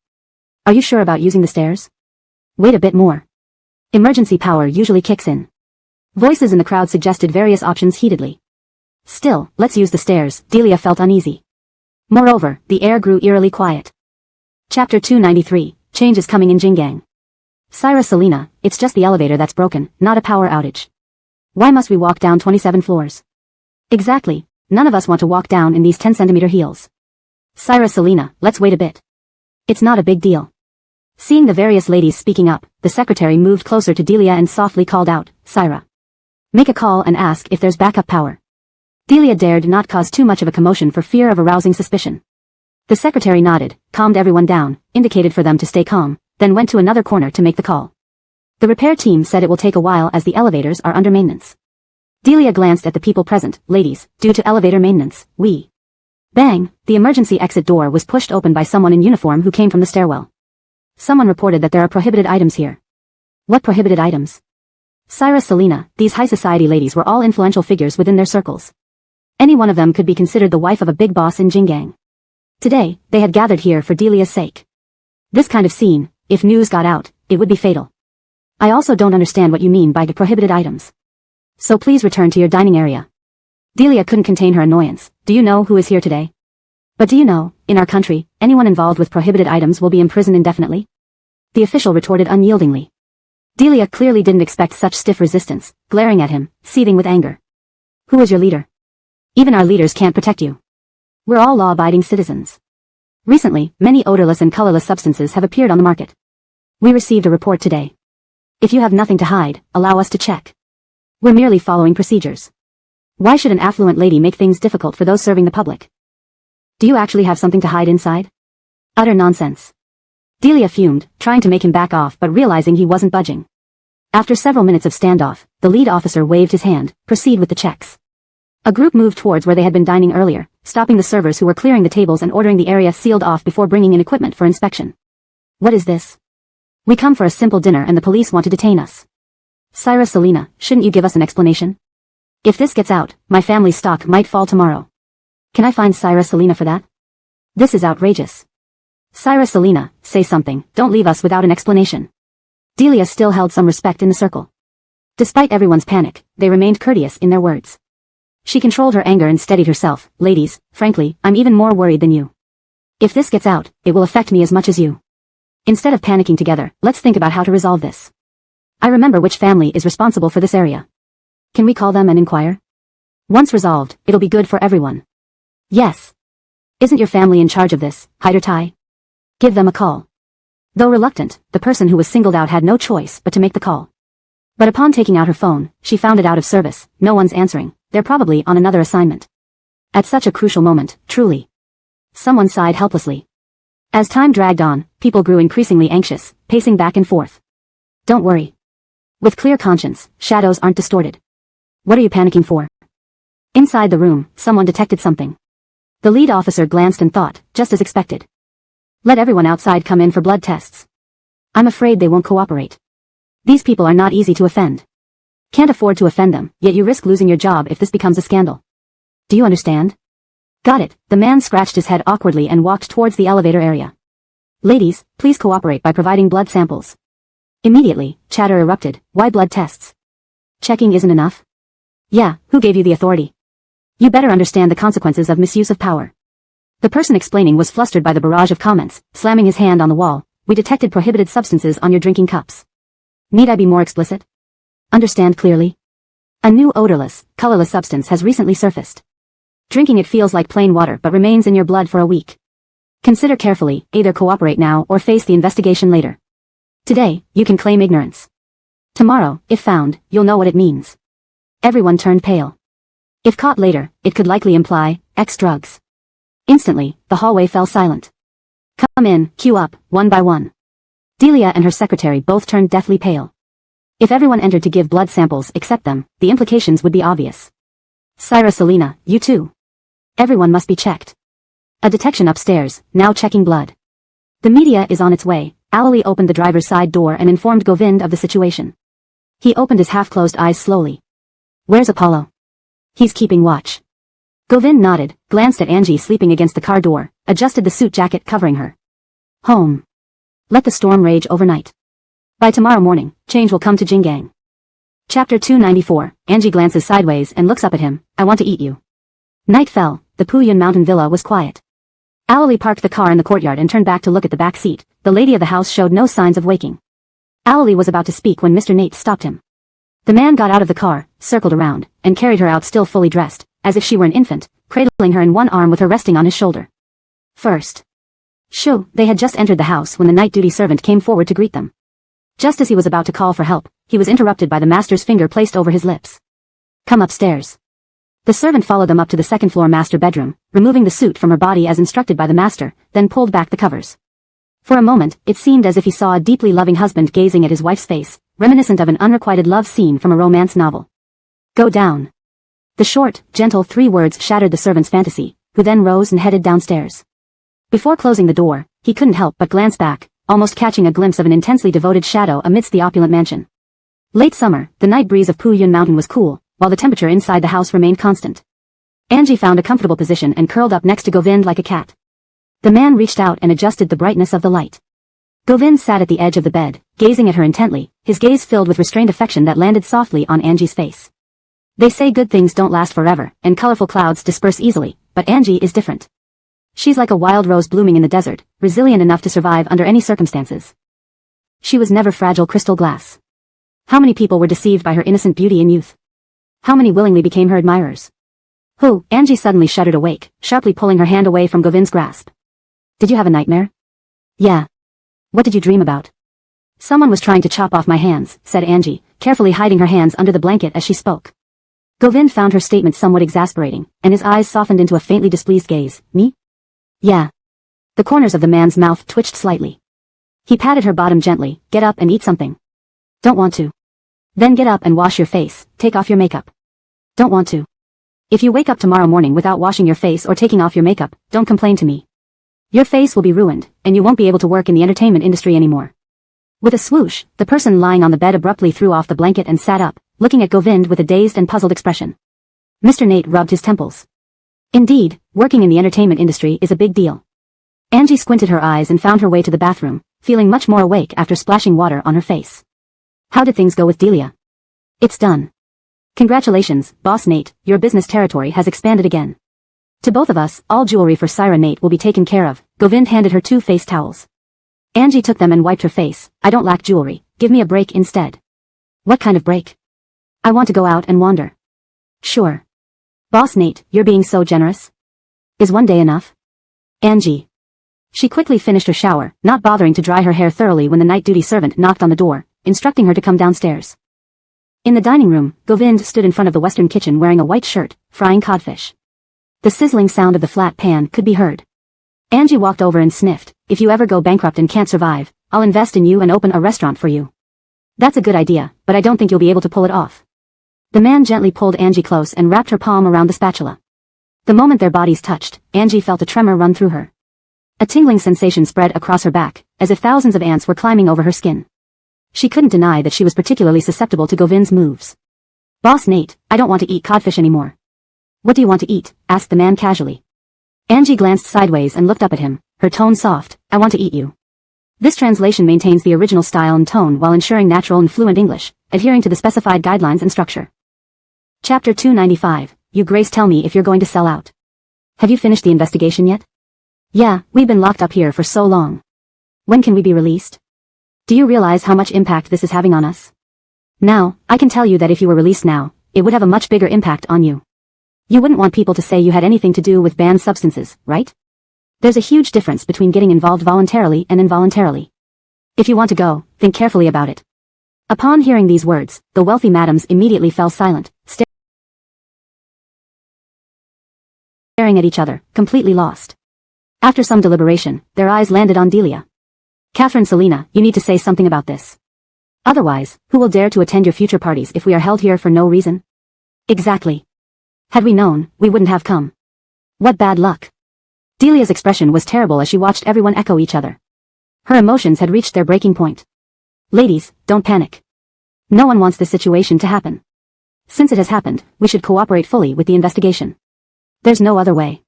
Are you sure about using the stairs? Wait a bit more. Emergency power usually kicks in. Voices in the crowd suggested various options heatedly. Still, let's use the stairs. Delia felt uneasy. Moreover, the air grew eerily quiet. Chapter 293, Change is coming in Jingang. Syra Selena, it's just the elevator that's broken, not a power outage. Why must we walk down 27 floors? Exactly, none of us want to walk down in these 10-centimeter heels. Syra Selena, let's wait a bit. It's not a big deal. Seeing the various ladies speaking up, the secretary moved closer to Delia and softly called out, Syra. Make a call and ask if there's backup power. Delia dared not cause too much of a commotion for fear of arousing suspicion. The secretary nodded, calmed everyone down, indicated for them to stay calm, then went to another corner to make the call. The repair team said it will take a while as the elevators are under maintenance. Delia glanced at the people present. Ladies, due to elevator maintenance, we... Bang! The emergency exit door was pushed open by someone in uniform who came from the stairwell. Someone reported that there are prohibited items here. What prohibited items? Syra Selena, these high society ladies were all influential figures within their circles. Any one of them could be considered the wife of a big boss in Jingang. Today, they had gathered here for Delia's sake. This kind of scene, if news got out, it would be fatal. I also don't understand what you mean by prohibited items. So please return to your dining area. Delia couldn't contain her annoyance. Do you know who is here today? But do you know, in our country, anyone involved with prohibited items will be imprisoned indefinitely? The official retorted unyieldingly. Delia clearly didn't expect such stiff resistance, glaring at him, seething with anger. Who is your leader? Even our leaders can't protect you. We're all law-abiding citizens. Recently, many odorless and colorless substances have appeared on the market. We received a report today. If you have nothing to hide, allow us to check. We're merely following procedures. Why should an affluent lady make things difficult for those serving the public? Do you actually have something to hide inside? Utter nonsense. Delia fumed, trying to make him back off but realizing he wasn't budging. After several minutes of standoff, the lead officer waved his hand, proceed with the checks. A group moved towards where they had been dining earlier, stopping the servers who were clearing the tables and ordering the area sealed off before bringing in equipment for inspection. What is this? We come for a simple dinner and the police want to detain us. Syra Selena, shouldn't you give us an explanation? If this gets out, my family's stock might fall tomorrow. Can I find Syra Selena for that? This is outrageous. Syra Selena, say something, don't leave us without an explanation. Delia still held some respect in the circle. Despite everyone's panic, they remained courteous in their words. She controlled her anger and steadied herself. Ladies, frankly, I'm even more worried than you. If this gets out, it will affect me as much as you. Instead of panicking together, let's think about how to resolve this. I remember which family is responsible for this area. Can we call them and inquire? Once resolved, it'll be good for everyone. Yes. Isn't your family in charge of this, Hyder Tai? Give them a call. Though reluctant, the person who was singled out had no choice but to make the call. But upon taking out her phone, she found it out of service. No one's answering. They're probably on another assignment. At such a crucial moment, truly. Someone sighed helplessly. As time dragged on, people grew increasingly anxious, pacing back and forth. Don't worry. With clear conscience, shadows aren't distorted. What are you panicking for? Inside the room, someone detected something. The lead officer glanced and thought, just as expected. Let everyone outside come in for blood tests. I'm afraid they won't cooperate. These people are not easy to offend. Can't afford to offend them, yet you risk losing your job if this becomes a scandal. Do you understand? Got it. The man scratched his head awkwardly and walked towards the elevator area. Ladies, please cooperate by providing blood samples. Immediately, chatter erupted. Why blood tests? Checking isn't enough? Yeah, who gave you the authority? You better understand the consequences of misuse of power. The person explaining was flustered by the barrage of comments, slamming his hand on the wall. We detected prohibited substances on your drinking cups. Need I be more explicit? Understand clearly? A new odorless, colorless substance has recently surfaced. Drinking it feels like plain water but remains in your blood for a week. Consider carefully, either cooperate now or face the investigation later. Today, you can claim ignorance. Tomorrow, if found, you'll know what it means. Everyone turned pale. If caught later, it could likely imply, X drugs. Instantly, the hallway fell silent. Come in, queue up, one by one. Delia and her secretary both turned deathly pale. If everyone entered to give blood samples except them, the implications would be obvious. Syra Selena, you too. Everyone must be checked. A detection upstairs, now checking blood. The media is on its way. Ali opened the driver's side door and informed Govind of the situation. He opened his half-closed eyes slowly. Where's Apollo? He's keeping watch. Govind nodded, glanced at Angie sleeping against the car door, adjusted the suit jacket covering her. Home. Let the storm rage overnight. By tomorrow morning, change will come to Jingang. Chapter 294, Angie glances sideways and looks up at him. I want to eat you. Night fell. The Puyun Mountain Villa was quiet. Owlie parked the car in the courtyard and turned back to look at the back seat. The lady of the house showed no signs of waking. Owlie was about to speak when Mr. Nate stopped him. The man got out of the car, circled around, and carried her out still fully dressed, as if she were an infant, cradling her in one arm with her resting on his shoulder. First. Shoo, they had just entered the house when the night duty servant came forward to greet them. Just as he was about to call for help, he was interrupted by the master's finger placed over his lips. Come upstairs. The servant followed them up to the second-floor master bedroom, removing the suit from her body as instructed by the master, then pulled back the covers. For a moment, it seemed as if he saw a deeply loving husband gazing at his wife's face, reminiscent of an unrequited love scene from a romance novel. Go down. The short, gentle 3 words shattered the servant's fantasy, who then rose and headed downstairs. Before closing the door, he couldn't help but glance back, almost catching a glimpse of an intensely devoted shadow amidst the opulent mansion. Late summer, the night breeze of Puyun Mountain was cool, while the temperature inside the house remained constant. Angie found a comfortable position and curled up next to Govind like a cat. The man reached out and adjusted the brightness of the light. Govind sat at the edge of the bed, gazing at her intently, his gaze filled with restrained affection that landed softly on Angie's face. They say good things don't last forever, and colorful clouds disperse easily, but Angie is different. She's like a wild rose blooming in the desert, resilient enough to survive under any circumstances. She was never fragile crystal glass. How many people were deceived by her innocent beauty in youth? How many willingly became her admirers? Who? Angie suddenly shuddered awake, sharply pulling her hand away from Govind's grasp. Did you have a nightmare? Yeah. What did you dream about? Someone was trying to chop off my hands, said Angie, carefully hiding her hands under the blanket as she spoke. Govind found her statement somewhat exasperating, and his eyes softened into a faintly displeased gaze. Me? Yeah. The corners of the man's mouth twitched slightly. He patted her bottom gently. Get up and eat something. Don't want to. Then get up and wash your face, take off your makeup. Don't want to. If you wake up tomorrow morning without washing your face or taking off your makeup, don't complain to me. Your face will be ruined, and you won't be able to work in the entertainment industry anymore. With a swoosh, the person lying on the bed abruptly threw off the blanket and sat up, looking at Govind with a dazed and puzzled expression. Mr. Nate rubbed his temples. Indeed, working in the entertainment industry is a big deal. Angie squinted her eyes and found her way to the bathroom, feeling much more awake after splashing water on her face. How did things go with Delia? It's done. Congratulations, Boss Nate, your business territory has expanded again. To both of us, all jewelry for Syra Nate will be taken care of. Govind handed her 2 face towels. Angie took them and wiped her face. I don't lack jewelry, give me a break instead. What kind of break? I want to go out and wander. Sure. Boss Nate, you're being so generous. Is one day enough? Angie. She quickly finished her shower, not bothering to dry her hair thoroughly when the night duty servant knocked on the door, instructing her to come downstairs. In the dining room, Govind stood in front of the western kitchen wearing a white shirt, frying codfish. The sizzling sound of the flat pan could be heard. Angie walked over and sniffed. If you ever go bankrupt and can't survive, I'll invest in you and open a restaurant for you. That's a good idea, but I don't think you'll be able to pull it off. The man gently pulled Angie close and wrapped her palm around the spatula. The moment their bodies touched, Angie felt a tremor run through her. A tingling sensation spread across her back, as if thousands of ants were climbing over her skin. She couldn't deny that she was particularly susceptible to Govind's moves. Boss Nate, I don't want to eat codfish anymore. What do you want to eat? Asked the man casually. Angie glanced sideways and looked up at him, her tone soft. I want to eat you. This translation maintains the original style and tone while ensuring natural and fluent English, adhering to the specified guidelines and structure. Chapter 295, You Grace, tell me if you're going to sell out. Have you finished the investigation yet? Yeah, we've been locked up here for so long. When can we be released? Do you realize how much impact this is having on us? Now, I can tell you that if you were released now, it would have a much bigger impact on you. You wouldn't want people to say you had anything to do with banned substances, right? There's a huge difference between getting involved voluntarily and involuntarily. If you want to go, think carefully about it. Upon hearing these words, the wealthy madams immediately fell silent, staring at each other, completely lost. After some deliberation, their eyes landed on Delia. Catherine Selina, you need to say something about this. Otherwise, who will dare to attend your future parties if we are held here for no reason? Exactly. Had we known, we wouldn't have come. What bad luck. Delia's expression was terrible as she watched everyone echo each other. Her emotions had reached their breaking point. Ladies, don't panic. No one wants this situation to happen. Since it has happened, we should cooperate fully with the investigation. There's no other way.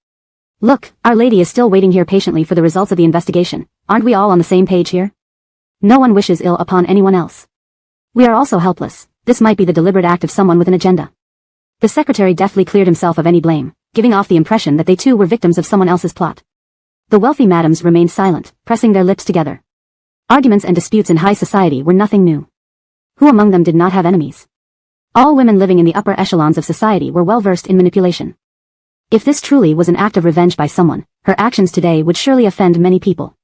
Look, Our Lady is still waiting here patiently for the results of the investigation. Aren't we all on the same page here? No one wishes ill upon anyone else. We are also helpless. This might be the deliberate act of someone with an agenda. The secretary deftly cleared himself of any blame, giving off the impression that they too were victims of someone else's plot. The wealthy madams remained silent, pressing their lips together. Arguments and disputes in high society were nothing new. Who among them did not have enemies? All women living in the upper echelons of society were well versed in manipulation. If this truly was an act of revenge by someone, her actions today would surely offend many people.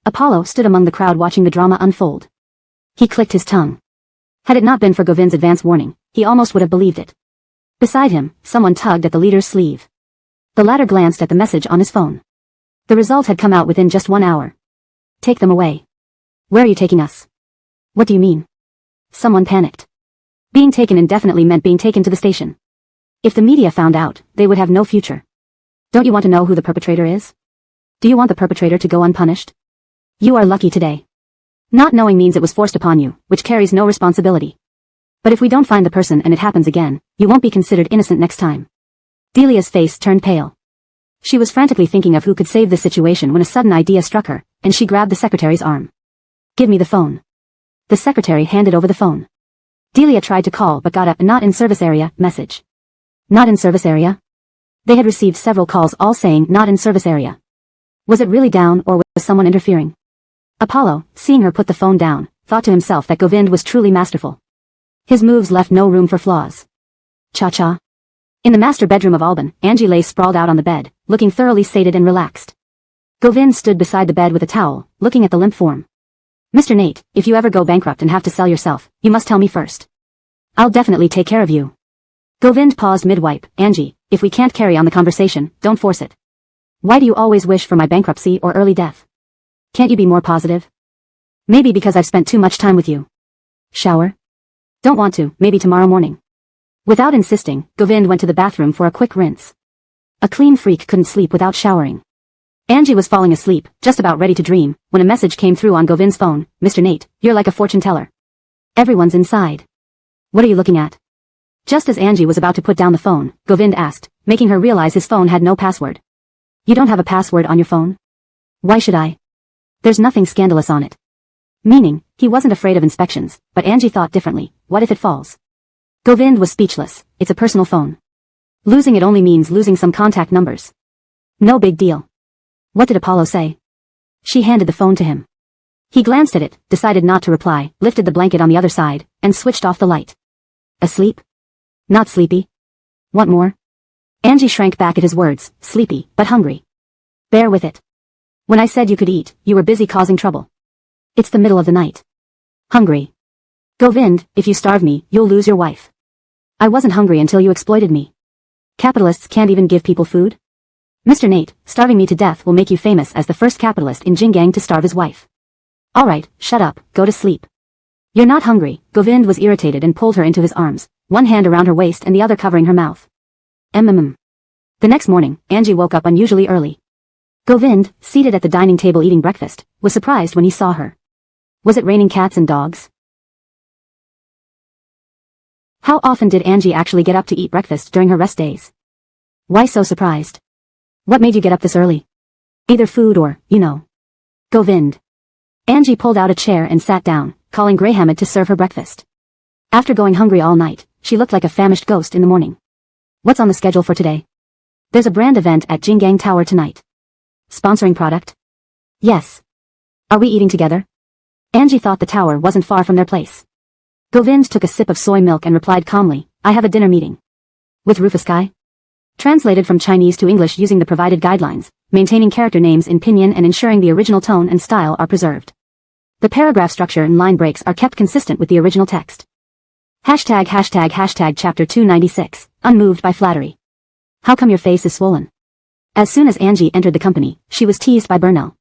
Apollo stood among the crowd watching the drama unfold. He clicked his tongue. Had it not been for Govind's advance warning, he almost would have believed it. Beside him, someone tugged at the leader's sleeve. The latter glanced at the message on his phone. The result had come out within just 1 hour. Take them away. Where are you taking us? What do you mean? Someone panicked. Being taken indefinitely meant being taken to the station. If the media found out, they would have no future. Don't you want to know who the perpetrator is? Do you want the perpetrator to go unpunished? You are lucky today. Not knowing means it was forced upon you, which carries no responsibility. But if we don't find the person and it happens again, you won't be considered innocent next time. Delia's face turned pale. She was frantically thinking of who could save the situation when a sudden idea struck her, and she grabbed the secretary's arm. Give me the phone. The secretary handed over the phone. Delia tried to call but got a "not in service area" message. Not in service area? They had received several calls all saying not in service area. Was it really down or was someone interfering? Apollo, seeing her put the phone down, thought to himself that Govind was truly masterful. His moves left no room for flaws. Cha-cha. In the master bedroom of Alban, Angie lay sprawled out on the bed, looking thoroughly sated and relaxed. Govind stood beside the bed with a towel, looking at the limp form. Mr. Nate, if you ever go bankrupt and have to sell yourself, you must tell me first. I'll definitely take care of you. Govind paused mid-wipe. Angie, if we can't carry on the conversation, don't force it. Why do you always wish for my bankruptcy or early death? Can't you be more positive? Maybe because I've spent too much time with you. Shower? Don't want to, maybe tomorrow morning. Without insisting, Govind went to the bathroom for a quick rinse. A clean freak couldn't sleep without showering. Angie was falling asleep, just about ready to dream, when a message came through on Govind's phone. Mr. Nate, you're like a fortune teller. Everyone's inside. What are you looking at? Just as Angie was about to put down the phone, Govind asked, making her realize his phone had no password. You don't have a password on your phone? Why should I? There's nothing scandalous on it. Meaning, he wasn't afraid of inspections, but Angie thought differently. What if it falls? Govind was speechless. It's a personal phone. Losing it only means losing some contact numbers. No big deal. What did Apollo say? She handed the phone to him. He glanced at it, decided not to reply, lifted the blanket on the other side, and switched off the light. Asleep? Not sleepy. Want more? Angie shrank back at his words, sleepy, but hungry. Bear with it. When I said you could eat, you were busy causing trouble. It's the middle of the night. Hungry. Govind, if you starve me, you'll lose your wife. I wasn't hungry until you exploited me. Capitalists can't even give people food? Mr. Nate, starving me to death will make you famous as the first capitalist in Jingang to starve his wife. Alright, shut up, go to sleep. You're not hungry. Govind was irritated and pulled her into his arms, one hand around her waist and the other covering her mouth. The next morning, Angie woke up unusually early. Govind, seated at the dining table eating breakfast, was surprised when he saw her. Was it raining cats and dogs? How often did Angie actually get up to eat breakfast during her rest days? Why so surprised? What made you get up this early? Either food or, Govind. Angie pulled out a chair and sat down, calling Greyhamid to serve her breakfast. After going hungry all night, she looked like a famished ghost in the morning. What's on the schedule for today? There's a brand event at Jingang Tower tonight. Sponsoring product? Yes. Are we eating together? Angie thought the tower wasn't far from their place. Govind took a sip of soy milk and replied calmly, I have a dinner meeting. With Rufus Kai? Translated from Chinese to English using the provided guidelines, maintaining character names in pinyin and ensuring the original tone and style are preserved. The paragraph structure and line breaks are kept consistent with the original text. Hashtag chapter 296, unmoved by flattery. How come your face is swollen? As soon as Angie entered the company, she was teased by Burnell.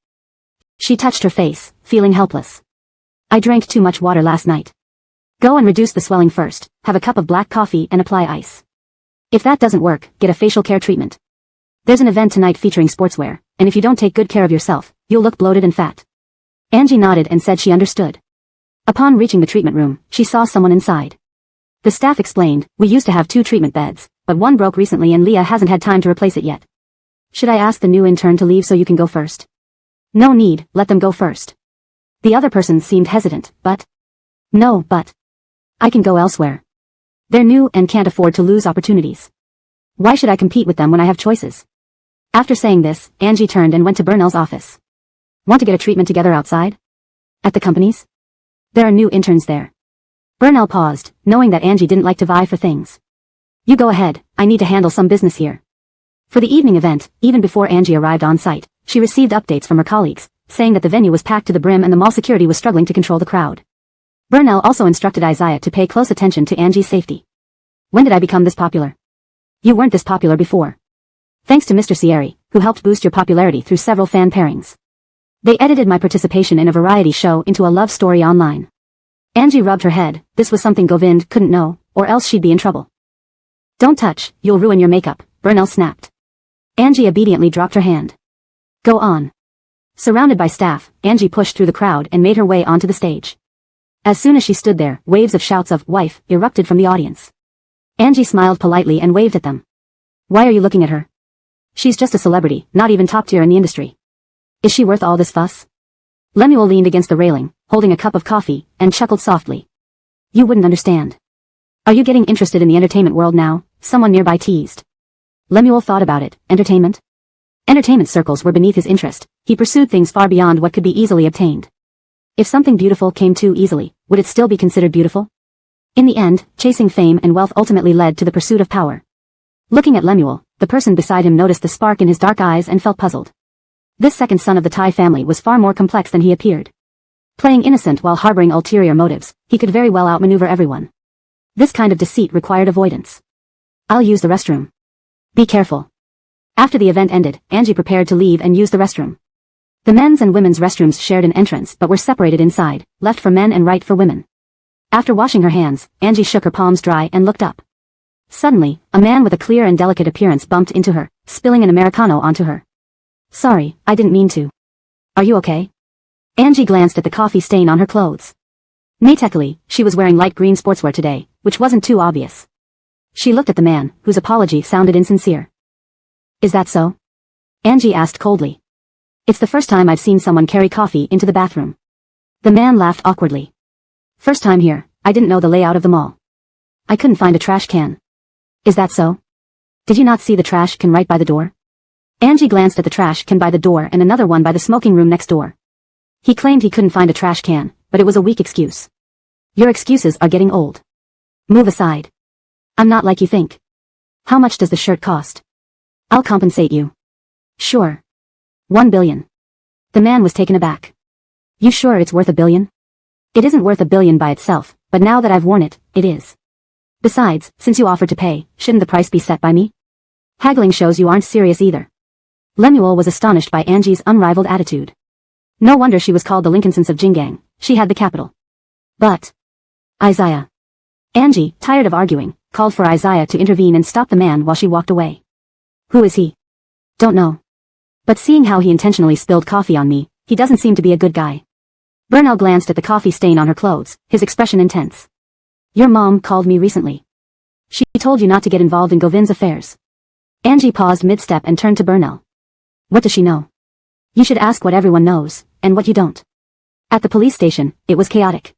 She touched her face, feeling helpless. I drank too much water last night. Go and reduce the swelling first, have a cup of black coffee and apply ice. If that doesn't work, get a facial care treatment. There's an event tonight featuring sportswear, and if you don't take good care of yourself, you'll look bloated and fat. Angie nodded and said she understood. Upon reaching the treatment room, she saw someone inside. The staff explained, we used to have 2 treatment beds, but one broke recently and Leah hasn't had time to replace it yet. Should I ask the new intern to leave so you can go first? No need, let them go first. The other person seemed hesitant, but... No, but... I can go elsewhere. They're new and can't afford to lose opportunities. Why should I compete with them when I have choices? After saying this, Angie turned and went to Burnell's office. Want to get a treatment together outside? At the company's? There are new interns there. Burnell paused, knowing that Angie didn't like to vie for things. You go ahead, I need to handle some business here. For the evening event, even before Angie arrived on site, she received updates from her colleagues, saying that the venue was packed to the brim and the mall security was struggling to control the crowd. Burnell also instructed Isaiah to pay close attention to Angie's safety. When did I become this popular? You weren't this popular before. Thanks to Mr. Sierri, who helped boost your popularity through several fan pairings. They edited my participation in a variety show into a love story online. Angie rubbed her head. This was something Govind couldn't know, or else she'd be in trouble. Don't touch, you'll ruin your makeup, Burnell snapped. Angie obediently dropped her hand. Go on. Surrounded by staff, Angie pushed through the crowd and made her way onto the stage. As soon as she stood there, waves of shouts of "wife" erupted from the audience. Angie smiled politely and waved at them. Why are you looking at her? She's just a celebrity, not even top tier in the industry. Is she worth all this fuss? Lemuel leaned against the railing, holding a cup of coffee, and chuckled softly. You wouldn't understand. Are you getting interested in the entertainment world now? Someone nearby teased. Lemuel thought about it. Entertainment? Entertainment circles were beneath his interest. He pursued things far beyond what could be easily obtained. If something beautiful came too easily, would it still be considered beautiful? In the end, chasing fame and wealth ultimately led to the pursuit of power. Looking at Lemuel, the person beside him noticed the spark in his dark eyes and felt puzzled. This second son of the Thai family was far more complex than he appeared. Playing innocent while harboring ulterior motives, he could very well outmaneuver everyone. This kind of deceit required avoidance. I'll use the restroom. Be careful. After the event ended, Angie prepared to leave and use the restroom. The men's and women's restrooms shared an entrance but were separated inside, left for men and right for women. After washing her hands, Angie shook her palms dry and looked up. Suddenly, a man with a clear and delicate appearance bumped into her, spilling an Americano onto her. Sorry, I didn't mean to. Are you okay? Angie glanced at the coffee stain on her clothes. Technically, she was wearing light green sportswear today, which wasn't too obvious. She looked at the man, whose apology sounded insincere. Is that so? Angie asked coldly. It's the first time I've seen someone carry coffee into the bathroom. The man laughed awkwardly. First time here, I didn't know the layout of the mall. I couldn't find a trash can. Is that so? Did you not see the trash can right by the door? Angie glanced at the trash can by the door and another one by the smoking room next door. He claimed he couldn't find a trash can, but it was a weak excuse. Your excuses are getting old. Move aside. I'm not like you think. How much does the shirt cost? I'll compensate you. Sure. 1 billion. The man was taken aback. You sure it's worth $1 billion? It isn't worth $1 billion by itself, but now that I've worn it, it is. Besides, since you offered to pay, shouldn't the price be set by me? Haggling shows you aren't serious either. Lemuel was astonished by Angie's unrivaled attitude. No wonder she was called the Lincolnsons of Jingang. She had the capital. But... Isaiah. Angie, tired of arguing, called for Isaiah to intervene and stop the man while she walked away. Who is he? Don't know. But seeing how he intentionally spilled coffee on me, he doesn't seem to be a good guy. Burnell glanced at the coffee stain on her clothes, his expression intense. Your mom called me recently. She told you not to get involved in Govind's affairs. Angie paused mid-step and turned to Burnell. What does she know? You should ask what everyone knows, and what you don't. At the police station, it was chaotic.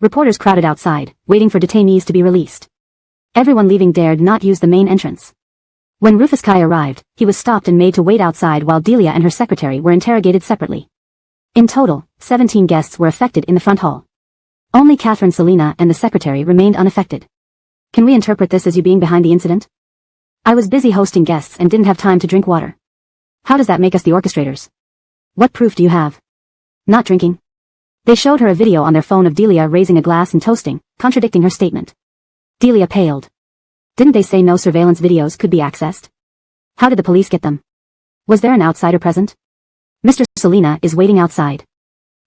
Reporters crowded outside, waiting for detainees to be released. Everyone leaving dared not use the main entrance. When Rufus Kai arrived, he was stopped and made to wait outside while Delia and her secretary were interrogated separately. In total, 17 guests were affected in the front hall. Only Catherine Selina and the secretary remained unaffected. Can we interpret this as you being behind the incident? I was busy hosting guests and didn't have time to drink water. How does that make us the orchestrators? What proof do you have? Not drinking. They showed her a video on their phone of Delia raising a glass and toasting, contradicting her statement. Delia paled. Didn't they say no surveillance videos could be accessed? How did the police get them? Was there an outsider present? Mr. Selina is waiting outside.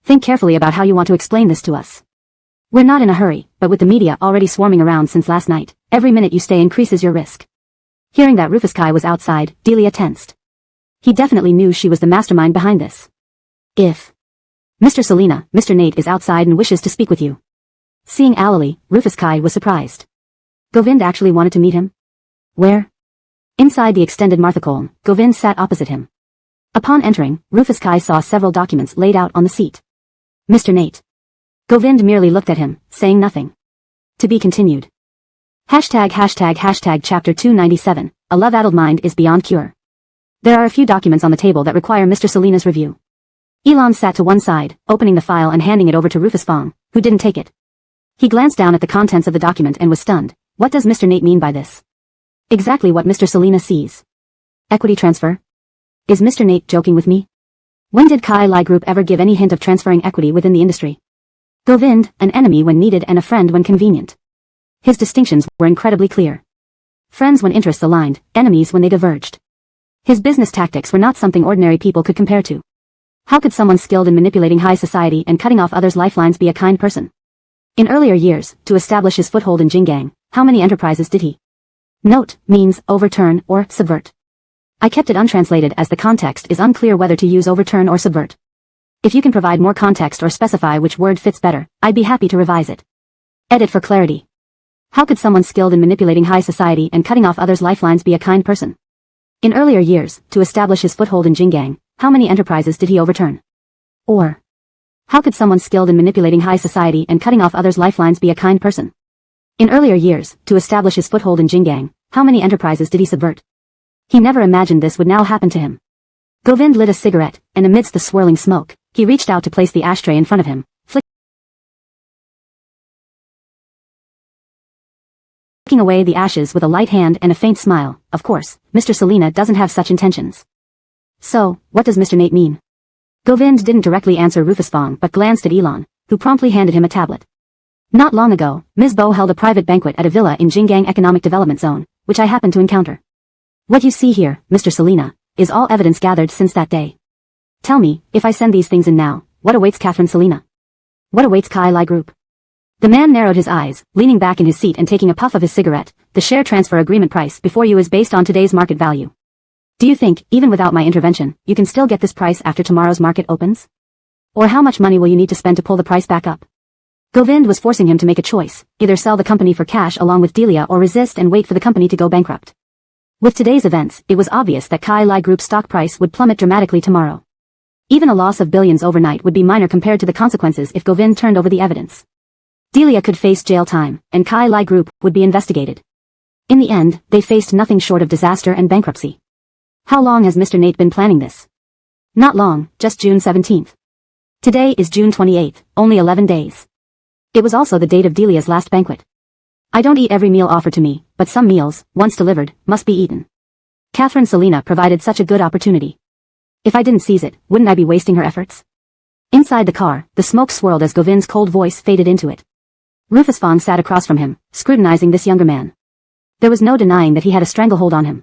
Think carefully about how you want to explain this to us. We're not in a hurry, but with the media already swarming around since last night, every minute you stay increases your risk. Hearing that Rufus Kai was outside, Delia tensed. He definitely knew she was the mastermind behind this. If Mr. Selina, Mr. Nate is outside and wishes to speak with you. Seeing Alali, Rufus Kai was surprised. Govind actually wanted to meet him? Where? Inside the extended Marthakolm, Govind sat opposite him. Upon entering, Rufus Kai saw several documents laid out on the seat. Mr. Nate. Govind merely looked at him, saying nothing. To be continued. Chapter 297, A Love-Addled Mind is Beyond Cure. There are a few documents on the table that require Mr. Selena's review. Elon sat to one side, opening the file and handing it over to Rufus Fong, who didn't take it. He glanced down at the contents of the document and was stunned. What does Mr. Nate mean by this? Exactly what Mr. Selena sees. Equity transfer? Is Mr. Nate joking with me? When did Kai Lai Group ever give any hint of transferring equity within the industry? Govind, an enemy when needed and a friend when convenient. His distinctions were incredibly clear. Friends when interests aligned, enemies when they diverged. His business tactics were not something ordinary people could compare to. How could someone skilled in manipulating high society and cutting off others' lifelines be a kind person? In earlier years, to establish his foothold in Jinggang, how many enterprises did he? Note means overturn or subvert. I kept it untranslated as the context is unclear whether to use overturn or subvert. If you can provide more context or specify which word fits better, I'd be happy to revise it. Edit for clarity. How could someone skilled in manipulating high society and cutting off others' lifelines be a kind person? In earlier years, to establish his foothold in Jinggang, how many enterprises did he overturn? Or, how could someone skilled in manipulating high society and cutting off others' lifelines be a kind person? In earlier years, to establish his foothold in Jinggang, how many enterprises did he subvert? He never imagined this would now happen to him. Govind lit a cigarette, and amidst the swirling smoke, he reached out to place the ashtray in front of him, flicking away the ashes with a light hand and a faint smile. Of course, Mr. Selena doesn't have such intentions. So, what does Mr. Nate mean? Govind didn't directly answer Rufus Fong but glanced at Elon, who promptly handed him a tablet. Not long ago, Ms. Bo held a private banquet at a villa in Jinggang Economic Development Zone, which I happened to encounter. What you see here, Mr. Selena, is all evidence gathered since that day. Tell me, if I send these things in now, what awaits Catherine Selena? What awaits Kai Lai Group? The man narrowed his eyes, leaning back in his seat and taking a puff of his cigarette. The share transfer agreement price before you is based on today's market value. Do you think, even without my intervention, you can still get this price after tomorrow's market opens? Or how much money will you need to spend to pull the price back up? Govind was forcing him to make a choice, either sell the company for cash along with Delia or resist and wait for the company to go bankrupt. With today's events, it was obvious that Kai Lai Group's stock price would plummet dramatically tomorrow. Even a loss of billions overnight would be minor compared to the consequences if Govind turned over the evidence. Delia could face jail time, and Kai Lai Group would be investigated. In the end, they faced nothing short of disaster and bankruptcy. How long has Mr. Nate been planning this? Not long, just June 17th. Today is June 28th, only 11 days. It was also the date of Delia's last banquet. I don't eat every meal offered to me, but some meals, once delivered, must be eaten. Catherine Selena provided such a good opportunity. If I didn't seize it, wouldn't I be wasting her efforts? Inside the car, the smoke swirled as Govind's cold voice faded into it. Rufus Fong sat across from him, scrutinizing this younger man. There was no denying that he had a stranglehold on him.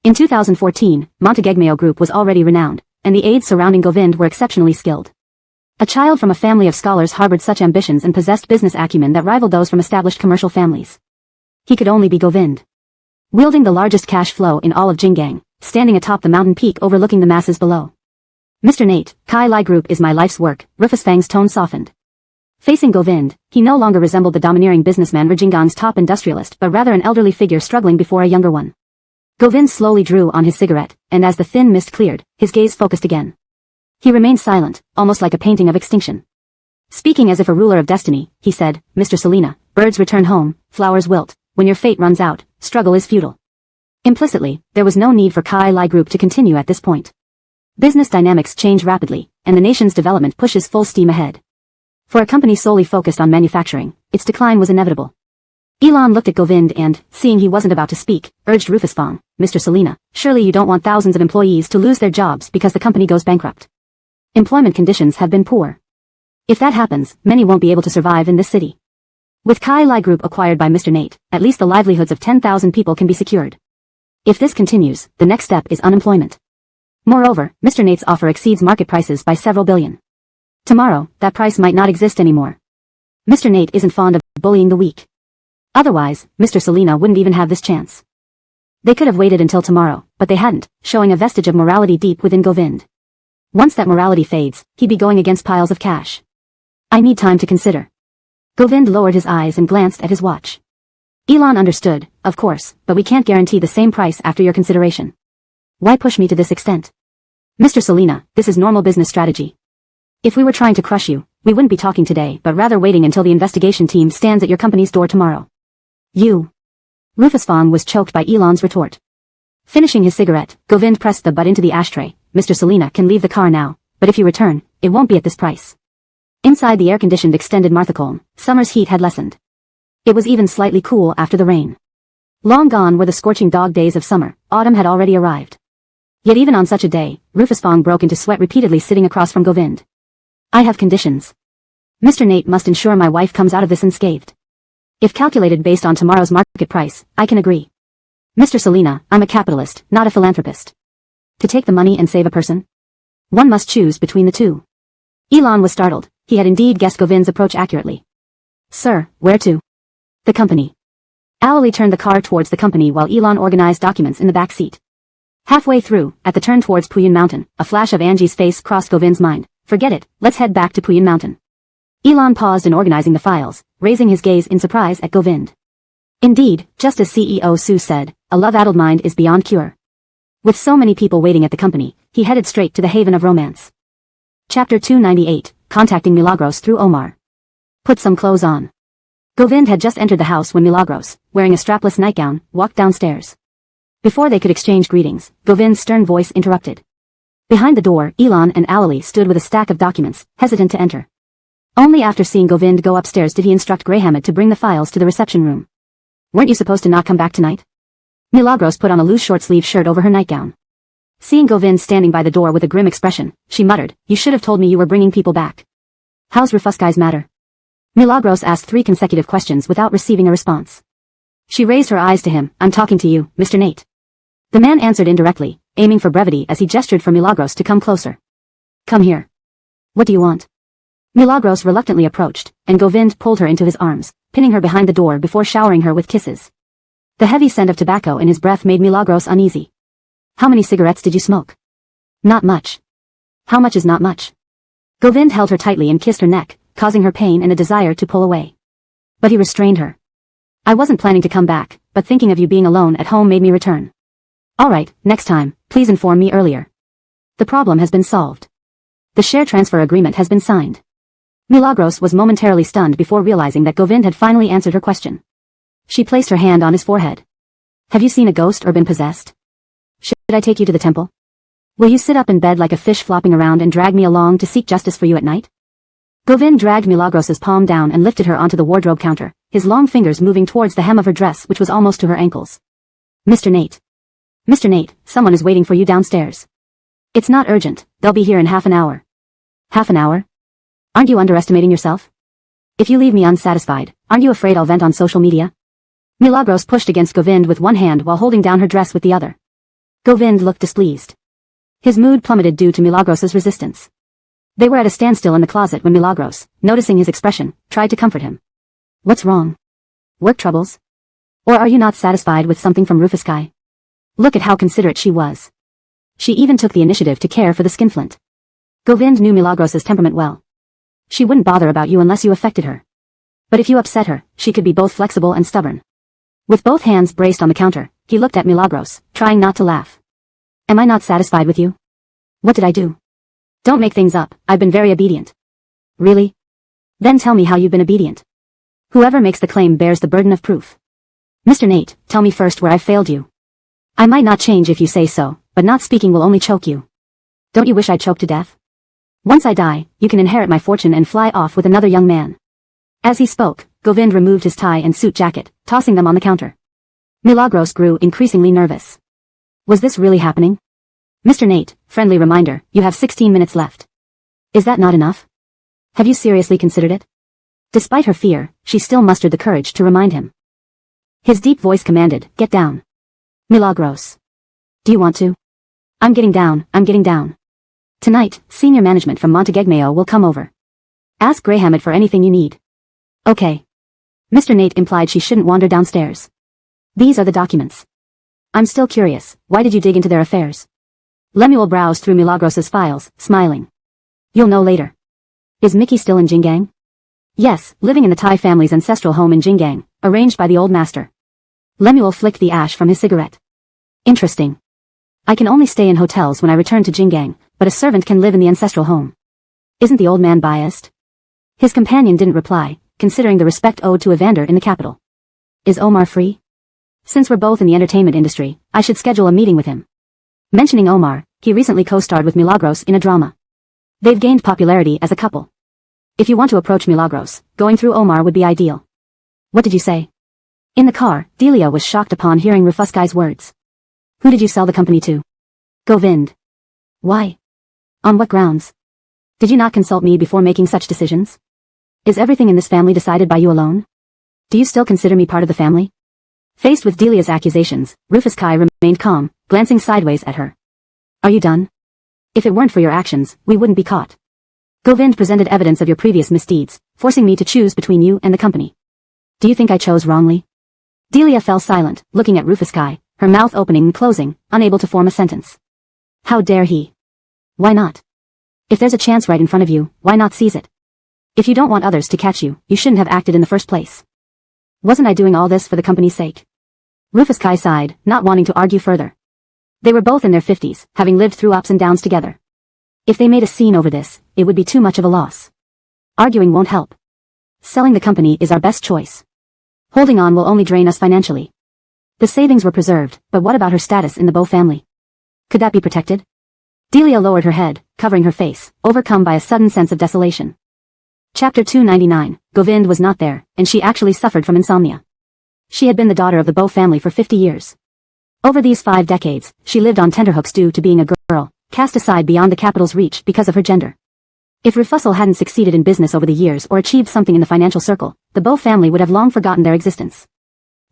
In 2014, Monteghegmeo Group was already renowned, and the aides surrounding Govind were exceptionally skilled. A child from a family of scholars harbored such ambitions and possessed business acumen that rivaled those from established commercial families. He could only be Govind. Wielding the largest cash flow in all of Jinggang, standing atop the mountain peak overlooking the masses below. Mr. Nate, Kai Lai Group is my life's work. Rufus Fang's tone softened. Facing Govind, he no longer resembled the domineering businessman Jinggang's top industrialist but rather an elderly figure struggling before a younger one. Govind slowly drew on his cigarette, and as the thin mist cleared, his gaze focused again. He remained silent, almost like a painting of extinction. Speaking as if a ruler of destiny, he said, Mr. Selena, birds return home, flowers wilt, when your fate runs out, struggle is futile. Implicitly, there was no need for Kai Lai Group to continue at this point. Business dynamics change rapidly, and the nation's development pushes full steam ahead. For a company solely focused on manufacturing, its decline was inevitable. Elon looked at Govind and, seeing he wasn't about to speak, urged Rufus Fong, Mr. Selena, surely you don't want thousands of employees to lose their jobs because the company goes bankrupt. Employment conditions have been poor. If that happens, many won't be able to survive in this city. With Kai Lai Group acquired by Mr. Nate, at least the livelihoods of 10,000 people can be secured. If this continues, the next step is unemployment. Moreover, Mr. Nate's offer exceeds market prices by several billion. Tomorrow, that price might not exist anymore. Mr. Nate isn't fond of bullying the weak. Otherwise, Mr. Selena wouldn't even have this chance. They could have waited until tomorrow, but they hadn't, showing a vestige of morality deep within Govind. Once that morality fades, he'd be going against piles of cash. I need time to consider. Govind lowered his eyes and glanced at his watch. Elon understood, of course, but we can't guarantee the same price after your consideration. Why push me to this extent? Mr. Selena, this is normal business strategy. If we were trying to crush you, We wouldn't be talking today, but rather waiting until the investigation team stands at your company's door tomorrow. You. Rufus Fong was choked by Elon's retort. Finishing his cigarette, Govind pressed the butt into the ashtray. Mr. Selina can leave the car now, but if you return, it won't be at this price. Inside the air-conditioned extended Marthacolm, summer's heat had lessened. It was even slightly cool after the rain. Long gone were the scorching dog days of summer, autumn had already arrived. Yet even on such a day, Rufus Fong broke into sweat repeatedly sitting across from Govind. I have conditions. Mr. Nate must ensure my wife comes out of this unscathed. If calculated based on tomorrow's market price, I can agree. Mr. Selina, I'm a capitalist, not a philanthropist. To take the money and save a person? One must choose between the two. Elon was startled. He had indeed guessed Govind's approach accurately. Sir, where to? The company. Ali turned the car towards the company while Elon organized documents in the back seat. Halfway through, at the turn towards Puyin Mountain, a flash of Angie's face crossed Govind's mind. Forget it, let's head back to Puyin Mountain. Elon paused in organizing the files, raising his gaze in surprise at Govind. Indeed, just as CEO Su said, a love-addled mind is beyond cure. With so many people waiting at the company, he headed straight to the haven of romance. Chapter 298, Contacting Milagros through Omar. Put some clothes on. Govind had just entered the house when Milagros, wearing a strapless nightgown, walked downstairs. Before they could exchange greetings, Govind's stern voice interrupted. Behind the door, Elon and Ali stood with a stack of documents, hesitant to enter. Only after seeing Govind go upstairs did he instruct Greyhamid to bring the files to the reception room. Weren't you supposed to not come back tonight? Milagros put on a loose short-sleeve shirt over her nightgown. Seeing Govind standing by the door with a grim expression, she muttered, You should have told me you were bringing people back. How's Rufuscai's matter? Milagros asked 3 consecutive questions without receiving a response. She raised her eyes to him. I'm talking to you, Mr. Nate. The man answered indirectly, aiming for brevity as he gestured for Milagros to come closer. Come here. What do you want? Milagros reluctantly approached, and Govind pulled her into his arms, pinning her behind the door before showering her with kisses. The heavy scent of tobacco in his breath made Milagros uneasy. How many cigarettes did you smoke? Not much. How much is not much? Govind held her tightly and kissed her neck, causing her pain and a desire to pull away. But he restrained her. I wasn't planning to come back, but thinking of you being alone at home made me return. Alright, next time, please inform me earlier. The problem has been solved. The share transfer agreement has been signed. Milagros was momentarily stunned before realizing that Govind had finally answered her question. She placed her hand on his forehead. Have you seen a ghost or been possessed? Should I take you to the temple? Will you sit up in bed like a fish flopping around and drag me along to seek justice for you at night? Govind dragged Milagros's palm down and lifted her onto the wardrobe counter, his long fingers moving towards the hem of her dress which was almost to her ankles. Mr. Nate. Mr. Nate, someone is waiting for you downstairs. It's not urgent, they'll be here in half an hour. Half an hour? Aren't you underestimating yourself? If you leave me unsatisfied, aren't you afraid I'll vent on social media? Milagros pushed against Govind with one hand while holding down her dress with the other. Govind looked displeased. His mood plummeted due to Milagros's resistance. They were at a standstill in the closet when Milagros, noticing his expression, tried to comfort him. What's wrong? Work troubles? Or are you not satisfied with something from Rufuscai? Look at how considerate she was. She even took the initiative to care for the skinflint. Govind knew Milagros's temperament well. She wouldn't bother about you unless you affected her. But if you upset her, she could be both flexible and stubborn. With both hands braced on the counter, he looked at Milagros, trying not to laugh. Am I not satisfied with you? What did I do? Don't make things up, I've been very obedient. Really? Then tell me how you've been obedient. Whoever makes the claim bears the burden of proof. Mr. Nate, tell me first where I've failed you. I might not change if you say so, but not speaking will only choke you. Don't you wish I'd choke to death? Once I die, you can inherit my fortune and fly off with another young man. As he spoke, Govind removed his tie and suit jacket, tossing them on the counter. Milagros grew increasingly nervous. Was this really happening? Mr. Nate, friendly reminder, you have 16 minutes left. Is that not enough? Have you seriously considered it? Despite her fear, she still mustered the courage to remind him. His deep voice commanded, get down. Milagros. Do you want to? I'm getting down, I'm getting down. Tonight, senior management from Montegegmeo will come over. Ask Greyhamid for anything you need. Okay. Mr. Nate implied she shouldn't wander downstairs. These are the documents. I'm still curious, why did you dig into their affairs? Lemuel browsed through Milagros's files, smiling. You'll know later. Is Mickey still in Jingang? Yes, living in the Thai family's ancestral home in Jingang, arranged by the old master. Lemuel flicked the ash from his cigarette. Interesting. I can only stay in hotels when I return to Jingang, but a servant can live in the ancestral home. Isn't the old man biased? His companion didn't reply, considering the respect owed to Evander in the capital. Is Omar free? Since we're both in the entertainment industry, I should schedule a meeting with him. Mentioning Omar, he recently co-starred with Milagros in a drama. They've gained popularity as a couple. If you want to approach Milagros, going through Omar would be ideal. What did you say? In the car, Delia was shocked upon hearing Rufusky's words. Who did you sell the company to? Govind. Why? On what grounds? Did you not consult me before making such decisions? Is everything in this family decided by you alone? Do you still consider me part of the family? Faced with Delia's accusations, Rufusky remained calm, glancing sideways at her. Are you done? If it weren't for your actions, we wouldn't be caught. Govind presented evidence of your previous misdeeds, forcing me to choose between you and the company. Do you think I chose wrongly? Delia fell silent, looking at Rufusky, her mouth opening and closing, unable to form a sentence. How dare he? Why not? If there's a chance right in front of you, why not seize it? If you don't want others to catch you, you shouldn't have acted in the first place. Wasn't I doing all this for the company's sake? Rufusky sighed, not wanting to argue further. They were both in their 50s, having lived through ups and downs together. If they made a scene over this, it would be too much of a loss. Arguing won't help. Selling the company is our best choice. Holding on will only drain us financially. The savings were preserved, but what about her status in the Bow family? Could that be protected? Delia lowered her head, covering her face, overcome by a sudden sense of desolation. Chapter 299, Govind was not there, and she actually suffered from insomnia. She had been the daughter of the Bow family for 50 years. Over these 5 decades, she lived on tenterhooks due to being a girl, cast aside beyond the capital's reach because of her gender. If Rufusel hadn't succeeded in business over the years or achieved something in the financial circle, the Bow family would have long forgotten their existence.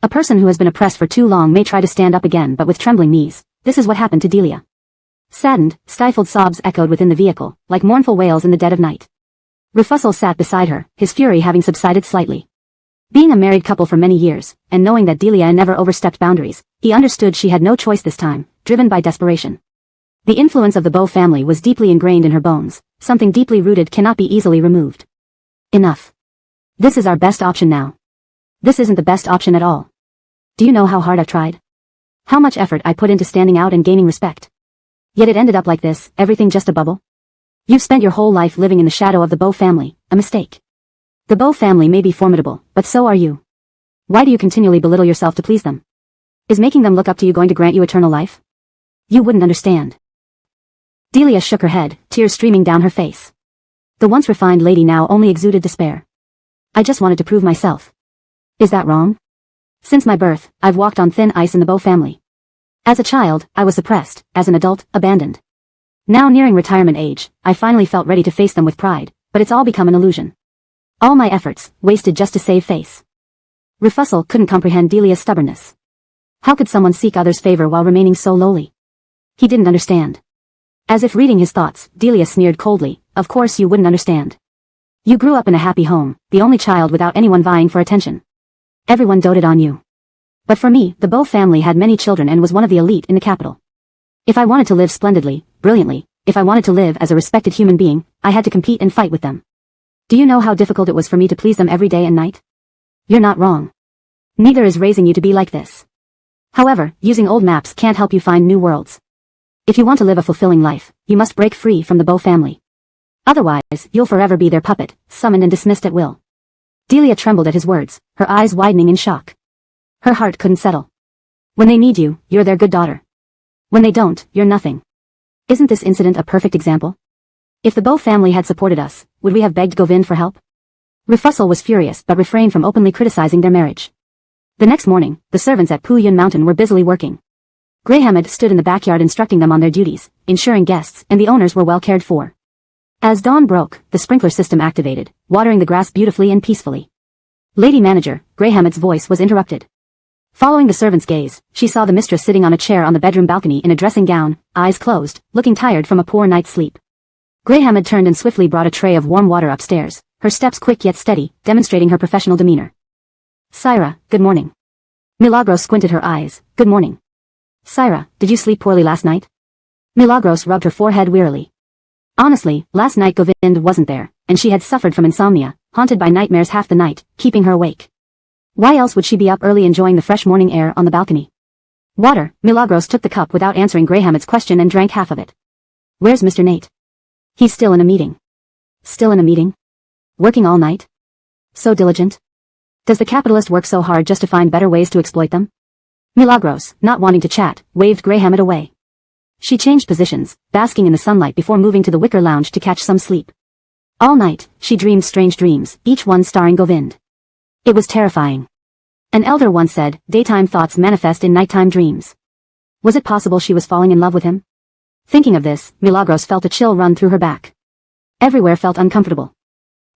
A person who has been oppressed for too long may try to stand up again, but with trembling knees. This is what happened to Delia. Saddened, stifled sobs echoed within the vehicle, like mournful wails in the dead of night. Rufusel sat beside her, his fury having subsided slightly. Being a married couple for many years, and knowing that Delia never overstepped boundaries, he understood she had no choice this time, driven by desperation. The influence of the Bow family was deeply ingrained in her bones, something deeply rooted cannot be easily removed. Enough. This is our best option now. This isn't the best option at all. Do you know how hard I've tried? How much effort I put into standing out and gaining respect? Yet it ended up like this, everything just a bubble? You've spent your whole life living in the shadow of the Bow family, a mistake. The Bow family may be formidable, but so are you. Why do you continually belittle yourself to please them? Is making them look up to you going to grant you eternal life? You wouldn't understand. Delia shook her head, tears streaming down her face. The once refined lady now only exuded despair. I just wanted to prove myself. Is that wrong? Since my birth, I've walked on thin ice in the Bow family. As a child, I was suppressed, as an adult, abandoned. Now nearing retirement age, I finally felt ready to face them with pride, but it's all become an illusion. All my efforts, wasted just to save face. Rufusel couldn't comprehend Delia's stubbornness. How could someone seek others' favor while remaining so lowly? He didn't understand. As if reading his thoughts, Delia sneered coldly, of course you wouldn't understand. You grew up in a happy home, the only child without anyone vying for attention. Everyone doted on you. But for me, the Bow family had many children and was one of the elite in the capital. If I wanted to live splendidly, brilliantly, if I wanted to live as a respected human being, I had to compete and fight with them. Do you know how difficult it was for me to please them every day and night? You're not wrong. Neither is raising you to be like this. However, using old maps can't help you find new worlds. If you want to live a fulfilling life, you must break free from the Bow family. Otherwise, you'll forever be their puppet, summoned and dismissed at will. Delia trembled at his words, her eyes widening in shock. Her heart couldn't settle. When they need you, you're their good daughter. When they don't, you're nothing. Isn't this incident a perfect example? If the Bow family had supported us, would we have begged Govind for help? Rufusel was furious but refrained from openly criticizing their marriage. The next morning, the servants at Puyun Mountain were busily working. Greyhammed stood in the backyard instructing them on their duties, ensuring guests and the owners were well cared for. As dawn broke, the sprinkler system activated, watering the grass beautifully and peacefully. Lady Manager, Greyhammed's voice was interrupted. Following the servant's gaze, she saw the mistress sitting on a chair on the bedroom balcony in a dressing gown, eyes closed, looking tired from a poor night's sleep. Greyhammed turned and swiftly brought a tray of warm water upstairs, her steps quick yet steady, demonstrating her professional demeanor. Syra, good morning. Milagros squinted her eyes, good morning. Syra, did you sleep poorly last night? Milagros rubbed her forehead wearily. Honestly, last night Govind wasn't there, and she had suffered from insomnia, haunted by nightmares half the night, keeping her awake. Why else would she be up early enjoying the fresh morning air on the balcony? Water, Milagros took the cup without answering Greyhammed's question and drank half of it. Where's Mr. Nate? He's still in a meeting. Still in a meeting? Working all night? So diligent? Does the capitalist work so hard just to find better ways to exploit them? Milagros, not wanting to chat, waved Greyhammed away. She changed positions, basking in the sunlight before moving to the wicker lounge to catch some sleep. All night, she dreamed strange dreams, each one starring Govind. It was terrifying. An elder once said, daytime thoughts manifest in nighttime dreams. Was it possible she was falling in love with him? Thinking of this, Milagros felt a chill run through her back. Everywhere felt uncomfortable.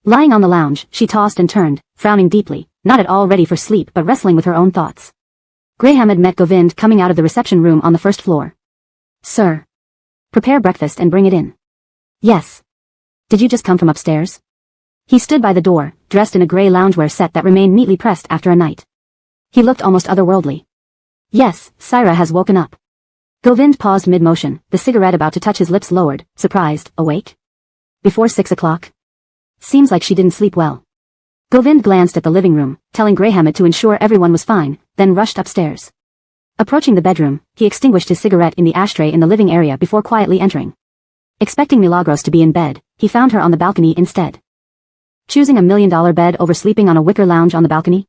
Lying on the lounge, she tossed and turned, frowning deeply, not at all ready for sleep but wrestling with her own thoughts. Greyhammed met Govind coming out of the reception room on the first floor. Sir. Prepare breakfast and bring it in. Yes. Did you just come from upstairs? He stood by the door, dressed in a grey loungewear set that remained neatly pressed after a night. He looked almost otherworldly. Yes, Syra has woken up. Govind paused mid-motion, the cigarette about to touch his lips lowered, surprised, awake? Before 6 o'clock? Seems like she didn't sleep well. Govind glanced at the living room, telling Greyhammed to ensure everyone was fine, then rushed upstairs. Approaching the bedroom, he extinguished his cigarette in the ashtray in the living area before quietly entering. Expecting Milagros to be in bed, he found her on the balcony instead. Choosing $1 million bed over sleeping on a wicker lounge on the balcony?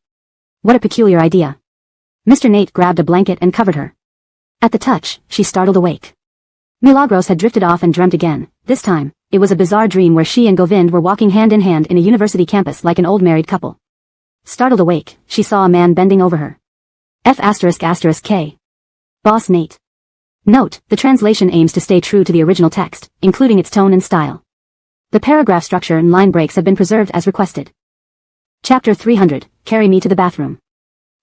What a peculiar idea. Mr. Nate grabbed a blanket and covered her. At the touch, she startled awake. Milagros had drifted off and dreamt again. This time, it was a bizarre dream where she and Govind were walking hand in hand in a university campus like an old married couple. Startled awake, she saw a man bending over her. F***K. Boss Nate. Note, the translation aims to stay true to the original text, including its tone and style. The paragraph structure and line breaks have been preserved as requested. Chapter 300, Carry Me to the Bathroom.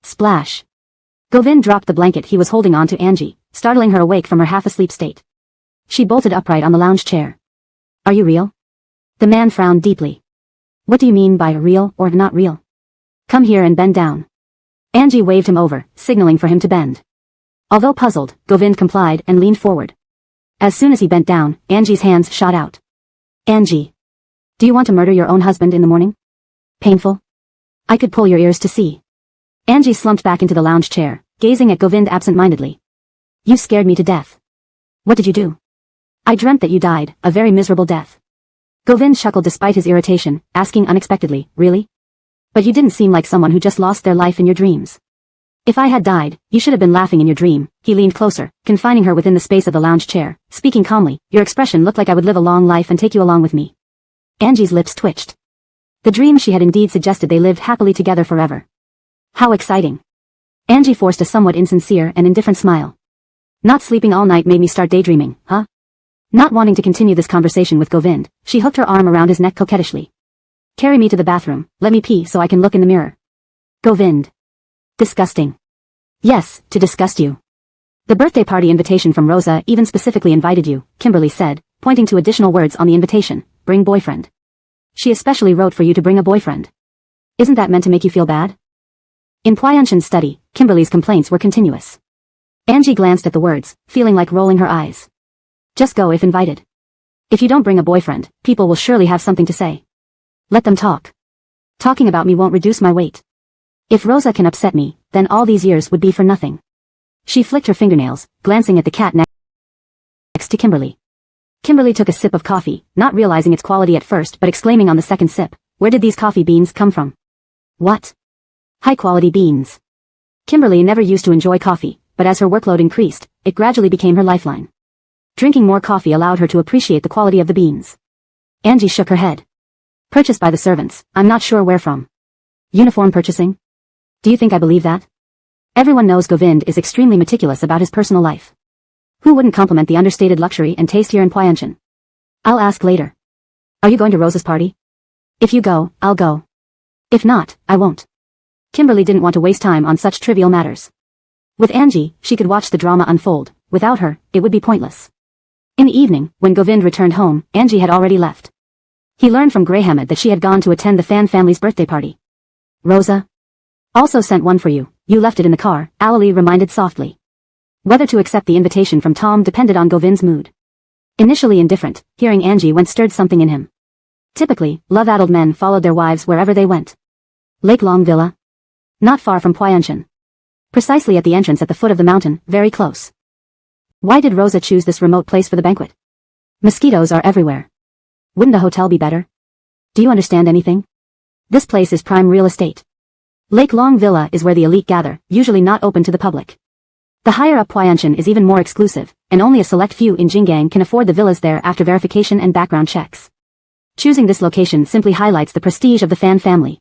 Splash. Govind dropped the blanket he was holding on to Angie, startling her awake from her half-asleep state. She bolted upright on the lounge chair. Are you real? The man frowned deeply. What do you mean by real or not real? Come here and bend down. Angie waved him over, signaling for him to bend. Although puzzled, Govind complied and leaned forward. As soon as he bent down, Angie's hands shot out. Angie. Do you want to murder your own husband in the morning? Painful? I could pull your ears to see. Angie slumped back into the lounge chair, gazing at Govind absent-mindedly. You scared me to death. What did you do? I dreamt that you died, a very miserable death. Govind chuckled despite his irritation, asking unexpectedly, really? But you didn't seem like someone who just lost their life in your dreams. If I had died, you should have been laughing in your dream. He leaned closer, confining her within the space of the lounge chair, speaking calmly. Your expression looked like I would live a long life and take you along with me. Angie's lips twitched. The dream she had indeed suggested they lived happily together forever. How exciting. Angie forced a somewhat insincere and indifferent smile. Not sleeping all night made me start daydreaming, huh? Not wanting to continue this conversation with Govind, she hooked her arm around his neck coquettishly. Carry me to the bathroom, let me pee so I can look in the mirror. Govind. Disgusting. Yes, to disgust you. The birthday party invitation from Rosa even specifically invited you, Kimberly said, pointing to additional words on the invitation, bring boyfriend. She especially wrote for you to bring a boyfriend. Isn't that meant to make you feel bad? In Pyeongchan's study, Kimberly's complaints were continuous. Angie glanced at the words, feeling like rolling her eyes. Just go if invited. If you don't bring a boyfriend, people will surely have something to say. Let them talk. Talking about me won't reduce my weight. If Rosa can upset me, then all these years would be for nothing. She flicked her fingernails, glancing at the cat next to Kimberly. Kimberly took a sip of coffee, not realizing its quality at first but exclaiming on the second sip, where did these coffee beans come from? What? High-quality beans. Kimberly never used to enjoy coffee, but as her workload increased, it gradually became her lifeline. Drinking more coffee allowed her to appreciate the quality of the beans. Angie shook her head. Purchased by the servants, I'm not sure where from. Uniform purchasing? Do you think I believe that? Everyone knows Govind is extremely meticulous about his personal life. Who wouldn't compliment the understated luxury and taste here in Pyeongchan? I'll ask later. Are you going to Rosa's party? If you go, I'll go. If not, I won't. Kimberly didn't want to waste time on such trivial matters. With Angie, she could watch the drama unfold. Without her, it would be pointless. In the evening, when Govind returned home, Angie had already left. He learned from Greyhammed that she had gone to attend the Fan family's birthday party. Rosa? Also sent one for you. You left it in the car, Alalie reminded softly. Whether to accept the invitation from Tom depended on Govind's mood. Initially indifferent, hearing Angie went stirred something in him. Typically, love-addled men followed their wives wherever they went. Lake Long Villa? Not far from Pyeongchan. Precisely at the entrance at the foot of the mountain, very close. Why did Rosa choose this remote place for the banquet? Mosquitoes are everywhere. Wouldn't a hotel be better? Do you understand anything? This place is prime real estate. Lake Long Villa is where the elite gather, usually not open to the public. The higher-up Huayanshan is even more exclusive, and only a select few in Jinggang can afford the villas there after verification and background checks. Choosing this location simply highlights the prestige of the Fan family.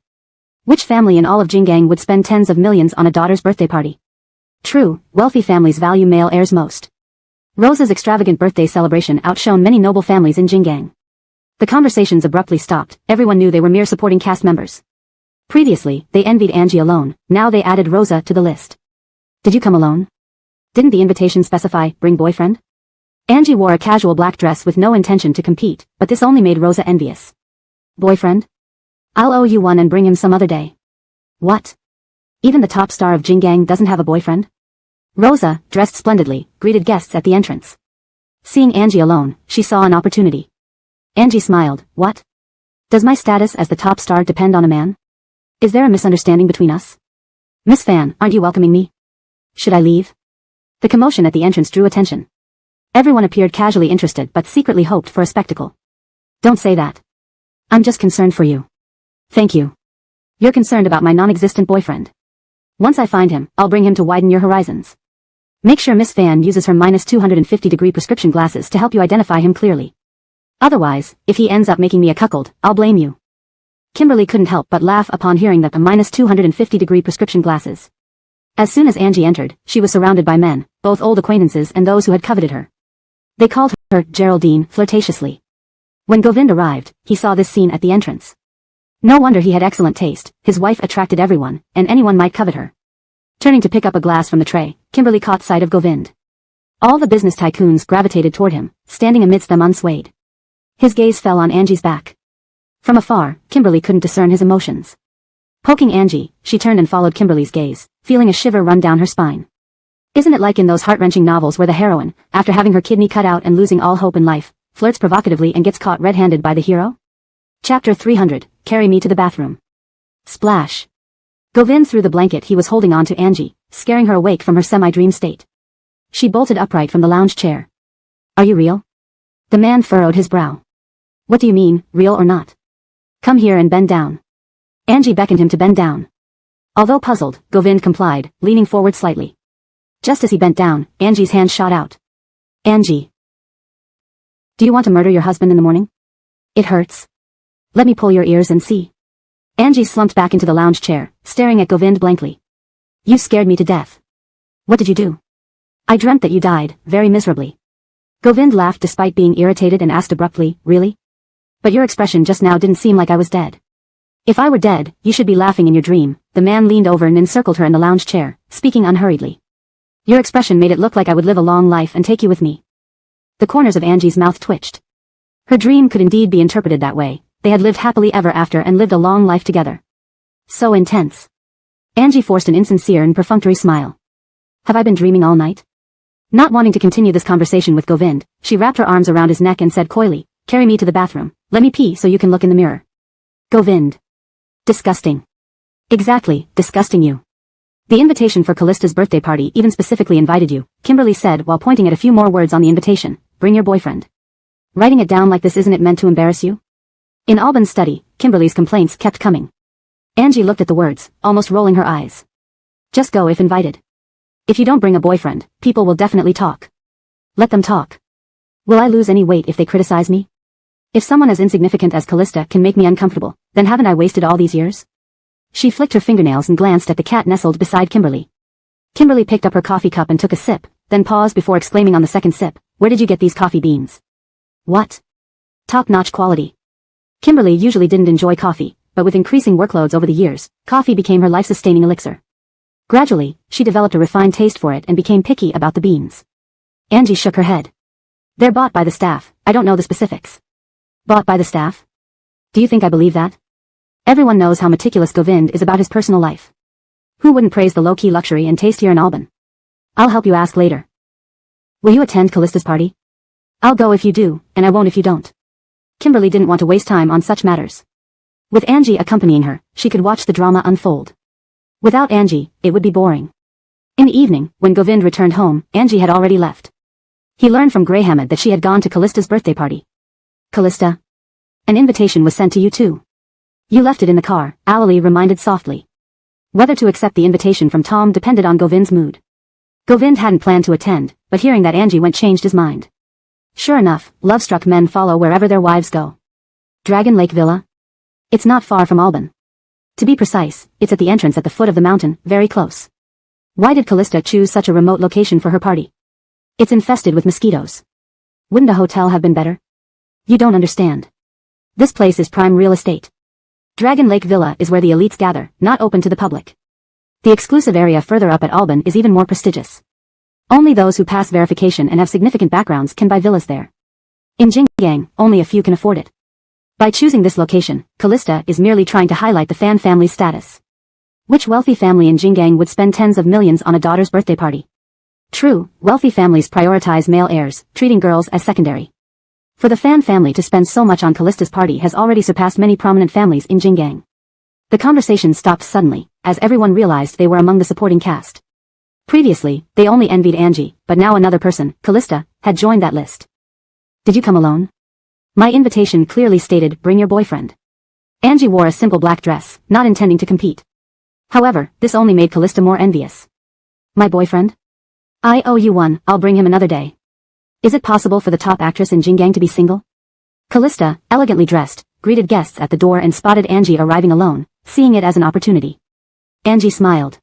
Which family in all of Jinggang would spend tens of millions on a daughter's birthday party? True, wealthy families value male heirs most. Rosa's extravagant birthday celebration outshone many noble families in Jinggang. The conversations abruptly stopped. Everyone knew they were mere supporting cast members. Previously, they envied Angie alone, now they added Rosa to the list. Did you come alone? Didn't the invitation specify, bring boyfriend? Angie wore a casual black dress with no intention to compete, but this only made Rosa envious. Boyfriend? I'll owe you one and bring him some other day. What? Even the top star of Jinggang doesn't have a boyfriend? Rosa, dressed splendidly, greeted guests at the entrance. Seeing Angie alone, she saw an opportunity. Angie smiled. What? Does my status as the top star depend on a man? Is there a misunderstanding between us? Miss Fan, aren't you welcoming me? Should I leave? The commotion at the entrance drew attention. Everyone appeared casually interested but secretly hoped for a spectacle. Don't say that. I'm just concerned for you. Thank you. You're concerned about my non-existent boyfriend. Once I find him, I'll bring him to widen your horizons. Make sure Miss Fan uses her -250-degree prescription glasses to help you identify him clearly. Otherwise, if he ends up making me a cuckold, I'll blame you. Kimberly couldn't help but laugh upon hearing that the -250-degree prescription glasses. As soon as Angie entered, she was surrounded by men, both old acquaintances and those who had coveted her. They called her Geraldine flirtatiously. When Govind arrived, he saw this scene at the entrance. No wonder he had excellent taste, his wife attracted everyone, and anyone might covet her. Turning to pick up a glass from the tray, Kimberly caught sight of Govind. All the business tycoons gravitated toward him, standing amidst them unswayed. His gaze fell on Angie's back. From afar, Kimberly couldn't discern his emotions. Poking Angie, she turned and followed Kimberly's gaze, feeling a shiver run down her spine. Isn't it like in those heart-wrenching novels where the heroine, after having her kidney cut out and losing all hope in life, flirts provocatively and gets caught red-handed by the hero? Chapter 300, Carry Me to the Bathroom. Splash. Govind threw the blanket he was holding on to Angie, scaring her awake from her semi-dream state. She bolted upright from the lounge chair. Are you real? The man furrowed his brow. What do you mean, real or not? Come here and bend down. Angie beckoned him to bend down. Although puzzled, Govind complied, leaning forward slightly. Just as he bent down, Angie's hand shot out. Angie. Do you want to murder your husband in the morning? It hurts. Let me pull your ears and see. Angie slumped back into the lounge chair, staring at Govind blankly. You scared me to death. What did you do? I dreamt that you died, very miserably. Govind laughed despite being irritated and asked abruptly, really? But your expression just now didn't seem like I was dead. If I were dead, you should be laughing in your dream. The man leaned over and encircled her in the lounge chair, speaking unhurriedly. Your expression made it look like I would live a long life and take you with me. The corners of Angie's mouth twitched. Her dream could indeed be interpreted that way. They had lived happily ever after and lived a long life together. So intense. Angie forced an insincere and perfunctory smile. Have I been dreaming all night? Not wanting to continue this conversation with Govind, she wrapped her arms around his neck and said coyly, carry me to the bathroom. Let me pee so you can look in the mirror. Govind. Disgusting. Exactly, disgusting you. The invitation for Callista's birthday party even specifically invited you, Kimberly said while pointing at a few more words on the invitation. Bring your boyfriend. Writing it down like this, isn't it meant to embarrass you? In Albin's study, Kimberly's complaints kept coming. Angie looked at the words, almost rolling her eyes. Just go if invited. If you don't bring a boyfriend, people will definitely talk. Let them talk. Will I lose any weight if they criticize me? If someone as insignificant as Callista can make me uncomfortable, then haven't I wasted all these years? She flicked her fingernails and glanced at the cat nestled beside Kimberly. Kimberly picked up her coffee cup and took a sip, then paused before exclaiming on the second sip, where did you get these coffee beans? What? Top-notch quality. Kimberly usually didn't enjoy coffee, but with increasing workloads over the years, coffee became her life-sustaining elixir. Gradually, she developed a refined taste for it and became picky about the beans. Angie shook her head. They're bought by the staff, I don't know the specifics. Bought by the staff? Do you think I believe that? Everyone knows how meticulous Govind is about his personal life. Who wouldn't praise the low-key luxury and taste here in Albin? I'll help you ask later. Will you attend Callista's party? I'll go if you do, and I won't if you don't. Kimberly didn't want to waste time on such matters. With Angie accompanying her, she could watch the drama unfold. Without Angie, it would be boring. In the evening, when Govind returned home, Angie had already left. He learned from Greyhammed that she had gone to Callista's birthday party. Callista. An invitation was sent to you too. You left it in the car, Awali reminded softly. Whether to accept the invitation from Tom depended on Govind's mood. Govind hadn't planned to attend, but hearing that Angie went changed his mind. Sure enough, love-struck men follow wherever their wives go. Dragon Lake Villa? It's not far from Alban. To be precise, it's at the entrance at the foot of the mountain, very close. Why did Callista choose such a remote location for her party? It's infested with mosquitoes. Wouldn't a hotel have been better? You don't understand. This place is prime real estate. Dragon Lake Villa is where the elites gather, not open to the public. The exclusive area further up at Alban is even more prestigious. Only those who pass verification and have significant backgrounds can buy villas there. In Jinggang, only a few can afford it. By choosing this location, Callista is merely trying to highlight the Fan family's status. Which wealthy family in Jinggang would spend tens of millions on a daughter's birthday party? True, wealthy families prioritize male heirs, treating girls as secondary. For the Fan family to spend so much on Callista's party has already surpassed many prominent families in Jinggang. The conversation stopped suddenly, as everyone realized they were among the supporting cast. Previously, they only envied Angie, but now another person, Callista, had joined that list. Did you come alone? My invitation clearly stated, bring your boyfriend. Angie wore a simple black dress, not intending to compete. However, this only made Callista more envious. My boyfriend? I owe you one, I'll bring him another day. Is it possible for the top actress in Jinggang to be single? Callista, elegantly dressed, greeted guests at the door and spotted Angie arriving alone, seeing it as an opportunity. Angie smiled.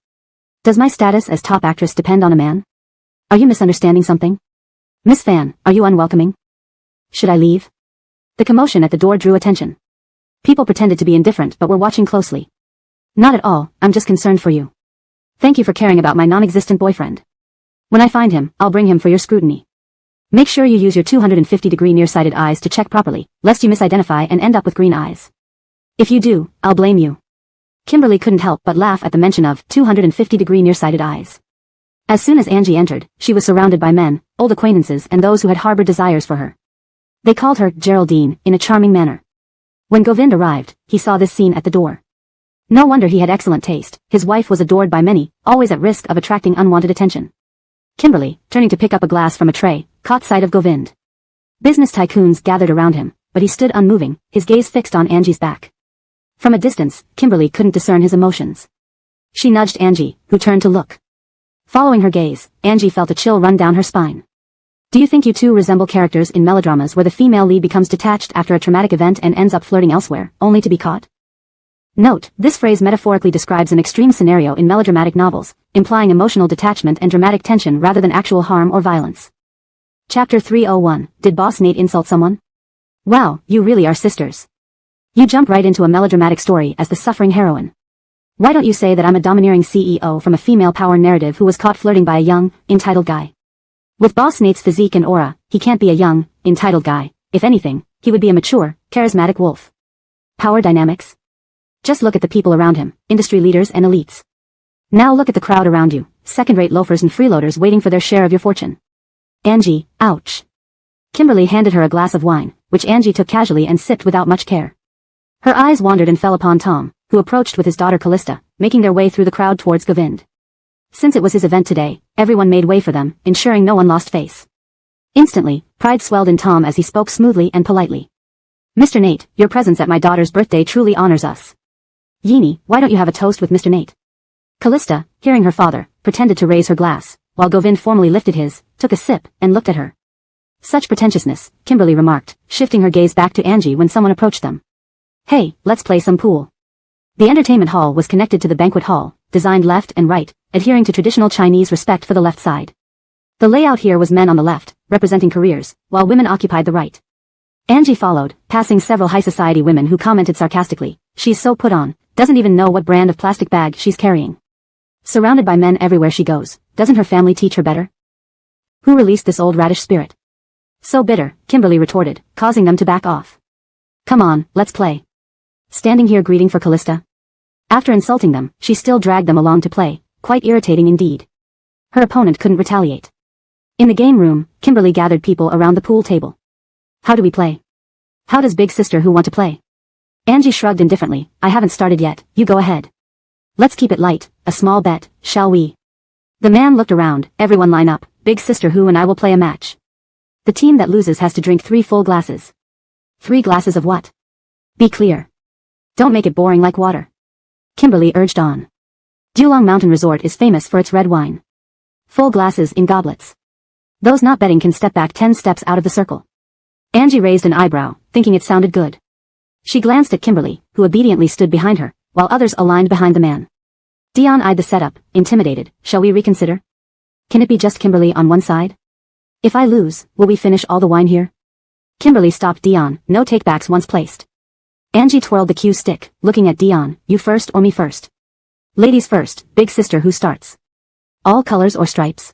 Does my status as top actress depend on a man? Are you misunderstanding something? Miss Fan, are you unwelcoming? Should I leave? The commotion at the door drew attention. People pretended to be indifferent but were watching closely. Not at all, I'm just concerned for you. Thank you for caring about my non-existent boyfriend. When I find him, I'll bring him for your scrutiny. Make sure you use your 250-degree nearsighted eyes to check properly, lest you misidentify and end up with green eyes. If you do, I'll blame you. Kimberly couldn't help but laugh at the mention of 250-degree nearsighted eyes. As soon as Angie entered, she was surrounded by men, old acquaintances and those who had harbored desires for her. They called her Geraldine, in a charming manner. When Govind arrived, he saw this scene at the door. No wonder he had excellent taste, his wife was adored by many, always at risk of attracting unwanted attention. Kimberly, turning to pick up a glass from a tray, caught sight of Govind. Business tycoons gathered around him, but he stood unmoving, his gaze fixed on Angie's back. From a distance, Kimberly couldn't discern his emotions. She nudged Angie, who turned to look. Following her gaze, Angie felt a chill run down her spine. Do you think you two resemble characters in melodramas where the female lead becomes detached after a traumatic event and ends up flirting elsewhere, only to be caught? Note, this phrase metaphorically describes an extreme scenario in melodramatic novels, implying emotional detachment and dramatic tension rather than actual harm or violence. Chapter 301, Did Boss Nate insult someone? Wow, you really are sisters. You jump right into a melodramatic story as the suffering heroine. Why don't you say that I'm a domineering CEO from a female power narrative who was caught flirting by a young, entitled guy? With Boss Nate's physique and aura, he can't be a young, entitled guy. If anything, he would be a mature, charismatic wolf. Power dynamics? Just look at the people around him, industry leaders and elites. Now look at the crowd around you, second-rate loafers and freeloaders waiting for their share of your fortune. Angie, ouch. Kimberly handed her a glass of wine, which Angie took casually and sipped without much care. Her eyes wandered and fell upon Tom, who approached with his daughter Callista, making their way through the crowd towards Govind. Since it was his event today, everyone made way for them, ensuring no one lost face. Instantly, pride swelled in Tom as he spoke smoothly and politely. Mr. Nate, your presence at my daughter's birthday truly honors us. Yeenie, why don't you have a toast with Mr. Nate? Callista, hearing her father, pretended to raise her glass, while Govind formally lifted his, took a sip, and looked at her. Such pretentiousness, Kimberly remarked, shifting her gaze back to Angie when someone approached them. Hey, let's play some pool. The entertainment hall was connected to the banquet hall, designed left and right, adhering to traditional Chinese respect for the left side. The layout here was men on the left, representing careers, while women occupied the right. Angie followed, passing several high society women who commented sarcastically, she's so put on, doesn't even know what brand of plastic bag she's carrying. Surrounded by men everywhere she goes, doesn't her family teach her better? Who released this old radish spirit? So bitter, Kimberly retorted, causing them to back off. Come on, let's play. Standing here greeting for Callista. After insulting them, she still dragged them along to play, quite irritating indeed. Her opponent couldn't retaliate. In the game room, Kimberly gathered people around the pool table. How do we play? How does big sister who want to play? Angie shrugged indifferently, I haven't started yet, you go ahead. Let's keep it light, a small bet, shall we? The man looked around, everyone line up, big sister who and I will play a match. The team that loses has to drink 3 full glasses. 3 glasses of what? Be clear. Don't make it boring like water. Kimberly urged on. Julong Mountain Resort is famous for its red wine. Full glasses in goblets. Those not betting can step back 10 steps out of the circle. Angie raised an eyebrow, thinking it sounded good. She glanced at Kimberly, who obediently stood behind her, while others aligned behind the man. Dion eyed the setup, intimidated. Shall we reconsider? Can it be just Kimberly on one side? If I lose, will we finish all the wine here? Kimberly stopped Dion, no takebacks once placed. Angie twirled the cue stick, looking at Dion. You first or me first? Ladies first, big sister, who starts? All colors or stripes?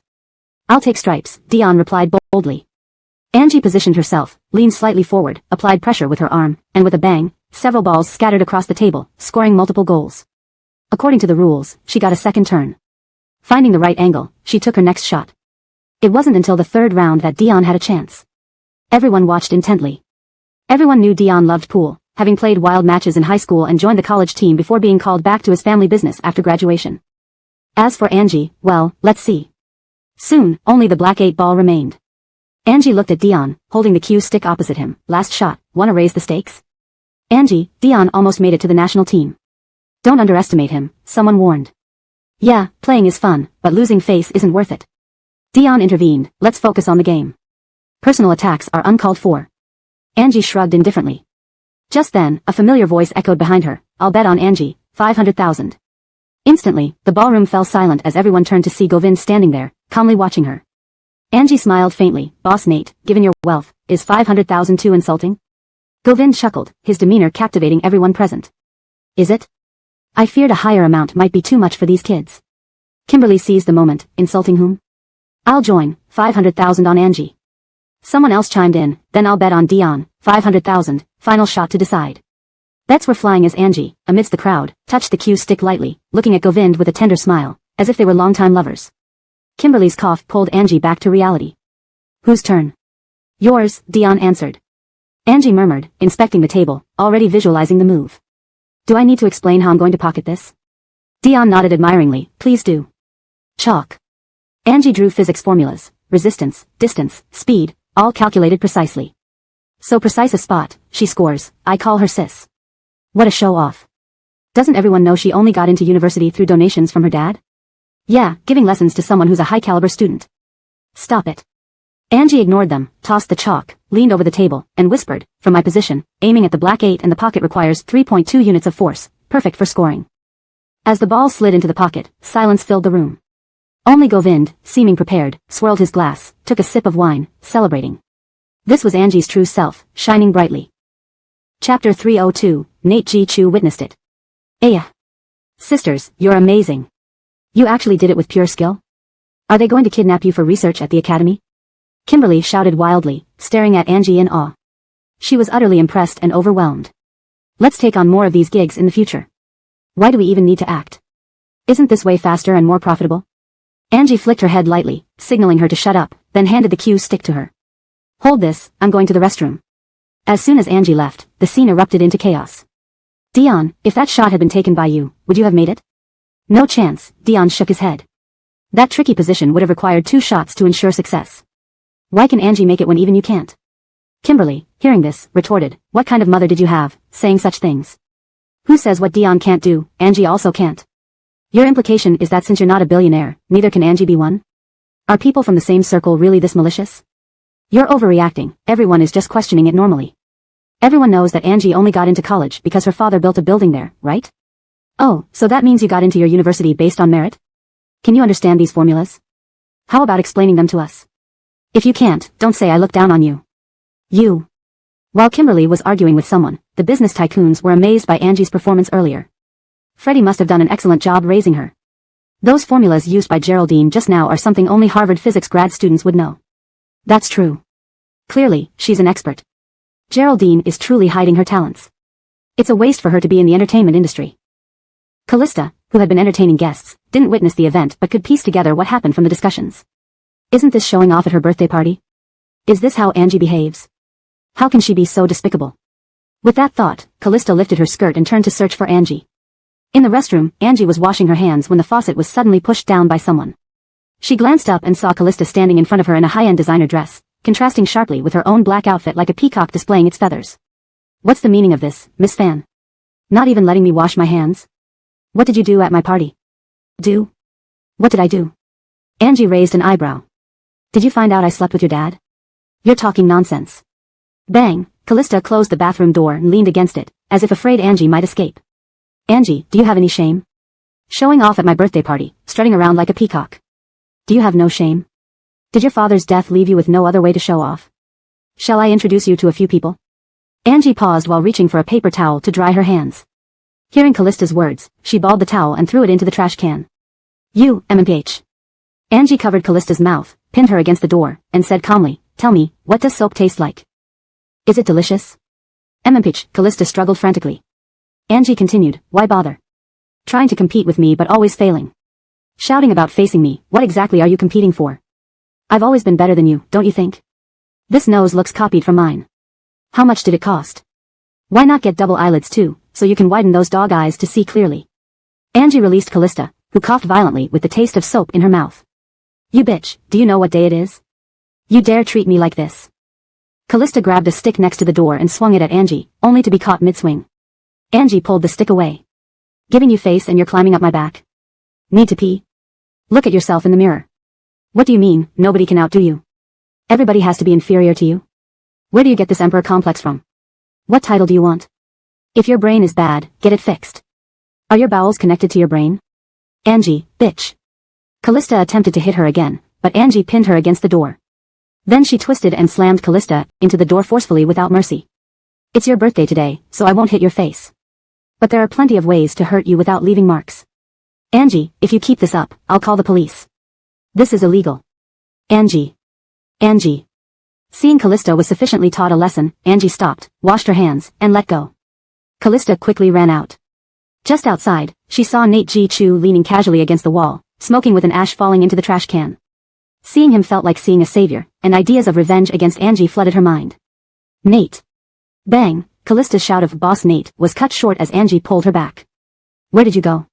I'll take stripes, Dion replied boldly. Angie positioned herself, leaned slightly forward, applied pressure with her arm, and with a bang, several balls scattered across the table, scoring multiple goals. According to the rules, she got a second turn. Finding the right angle, she took her next shot. It wasn't until the third round that Dion had a chance. Everyone watched intently. Everyone knew Dion loved pool, having played wild matches in high school and joined the college team before being called back to his family business after graduation. As for Angie, well, let's see. Soon, only the black 8 ball remained. Angie looked at Dion, holding the cue stick opposite him. Last shot, wanna raise the stakes? Angie, Dion almost made it to the national team. Don't underestimate him, someone warned. Yeah, playing is fun, but losing face isn't worth it. Dion intervened. Let's focus on the game. Personal attacks are uncalled for. Angie shrugged indifferently. Just then, a familiar voice echoed behind her. I'll bet on Angie, 500,000. Instantly, the ballroom fell silent as everyone turned to see Govind standing there, calmly watching her. Angie smiled faintly. Boss Nate, given your wealth, is 500,000 too insulting? Govind chuckled, his demeanor captivating everyone present. Is it? I feared a higher amount might be too much for these kids. Kimberly seized the moment. Insulting whom? I'll join, 500,000 on Angie. Someone else chimed in. Then I'll bet on Dion, 500,000, final shot to decide. Bets were flying as Angie, amidst the crowd, touched the cue stick lightly, looking at Govind with a tender smile, as if they were longtime lovers. Kimberly's cough pulled Angie back to reality. Whose turn? Yours, Dion answered. Angie murmured, inspecting the table, already visualizing the move. Do I need to explain how I'm going to pocket this? Dion nodded admiringly. Please do. Chalk. Angie drew physics formulas, resistance, distance, speed, all calculated precisely. So precise a spot, she scores. I call her sis. What a show-off. Doesn't everyone know she only got into university through donations from her dad? Yeah, giving lessons to someone who's a high-caliber student. Stop it. Angie ignored them, tossed the chalk, leaned over the table, and whispered, from my position, aiming at the black 8 and the pocket requires 3.2 units of force, perfect for scoring. As the ball slid into the pocket, silence filled the room. Only Govind, seeming prepared, swirled his glass, took a sip of wine, celebrating. This was Angie's true self, shining brightly. Chapter 302, Nate G. Chu witnessed it. Aya. Sisters, you're amazing. You actually did it with pure skill? Are they going to kidnap you for research at the academy? Kimberly shouted wildly, staring at Angie in awe. She was utterly impressed and overwhelmed. Let's take on more of these gigs in the future. Why do we even need to act? Isn't this way faster and more profitable? Angie flicked her head lightly, signaling her to shut up, then handed the cue stick to her. Hold this, I'm going to the restroom. As soon as Angie left, the scene erupted into chaos. Dion, if that shot had been taken by you, would you have made it? No chance, Dion shook his head. That tricky position would have required 2 shots to ensure success. Why can Angie make it when even you can't? Kimberly, hearing this, retorted, what kind of mother did you have, saying such things? Who says what Dion can't do, Angie also can't? Your implication is that since you're not a billionaire, neither can Angie be one? Are people from the same circle really this malicious? You're overreacting, everyone is just questioning it normally. Everyone knows that Angie only got into college because her father built a building there, right? Oh, so that means you got into your university based on merit? Can you understand these formulas? How about explaining them to us? If you can't, don't say I look down on you. You. While Kimberly was arguing with someone, the business tycoons were amazed by Angie's performance earlier. Freddie must have done an excellent job raising her. Those formulas used by Geraldine just now are something only Harvard physics grad students would know. That's true. Clearly, she's an expert. Geraldine is truly hiding her talents. It's a waste for her to be in the entertainment industry. Callista, who had been entertaining guests, didn't witness the event but could piece together what happened from the discussions. Isn't this showing off at her birthday party? Is this how Angie behaves? How can she be so despicable? With that thought, Callista lifted her skirt and turned to search for Angie. In the restroom, Angie was washing her hands when the faucet was suddenly pushed down by someone. She glanced up and saw Callista standing in front of her in a high-end designer dress, contrasting sharply with her own black outfit like a peacock displaying its feathers. What's the meaning of this, Miss Fan? Not even letting me wash my hands? What did you do at my party? Do? What did I do? Angie raised an eyebrow. Did you find out I slept with your dad? You're talking nonsense. Bang! Callista closed the bathroom door and leaned against it, as if afraid Angie might escape. Angie, do you have any shame? Showing off at my birthday party, strutting around like a peacock. Do you have no shame? Did your father's death leave you with no other way to show off? Shall I introduce you to a few people? Angie paused while reaching for a paper towel to dry her hands. Hearing Callista's words, she balled the towel and threw it into the trash can. You, MMPH. Angie covered Callista's mouth, pinned her against the door, and said calmly, tell me, what does soap taste like? Is it delicious? MMPH, Callista struggled frantically. Angie continued, why bother? Trying to compete with me but always failing. Shouting about facing me, what exactly are you competing for? I've always been better than you, don't you think? This nose looks copied from mine. How much did it cost? Why not get double eyelids too, so you can widen those dog eyes to see clearly? Angie released Callista, who coughed violently with the taste of soap in her mouth. You bitch, do you know what day it is? You dare treat me like this? Callista grabbed a stick next to the door and swung it at Angie, only to be caught mid-swing. Angie pulled the stick away. Giving you face and you're climbing up my back? Need to pee? Look at yourself in the mirror. What do you mean, nobody can outdo you? Everybody has to be inferior to you? Where do you get this emperor complex from? What title do you want? If your brain is bad, get it fixed. Are your bowels connected to your brain? Angie, bitch. Callista attempted to hit her again, but Angie pinned her against the door. Then she twisted and slammed Callista into the door forcefully without mercy. It's your birthday today, so I won't hit your face. But there are plenty of ways to hurt you without leaving marks. Angie, if you keep this up, I'll call the police. This is illegal. Angie. Angie. Seeing Callista was sufficiently taught a lesson, Angie stopped, washed her hands, and let go. Callista quickly ran out. Just outside, she saw Nate G. Chu leaning casually against the wall, smoking with an ash falling into the trash can. Seeing him felt like seeing a savior, and ideas of revenge against Angie flooded her mind. Nate. Bang! Callista's shout of "Boss Nate" was cut short as Angie pulled her back. Where did you go?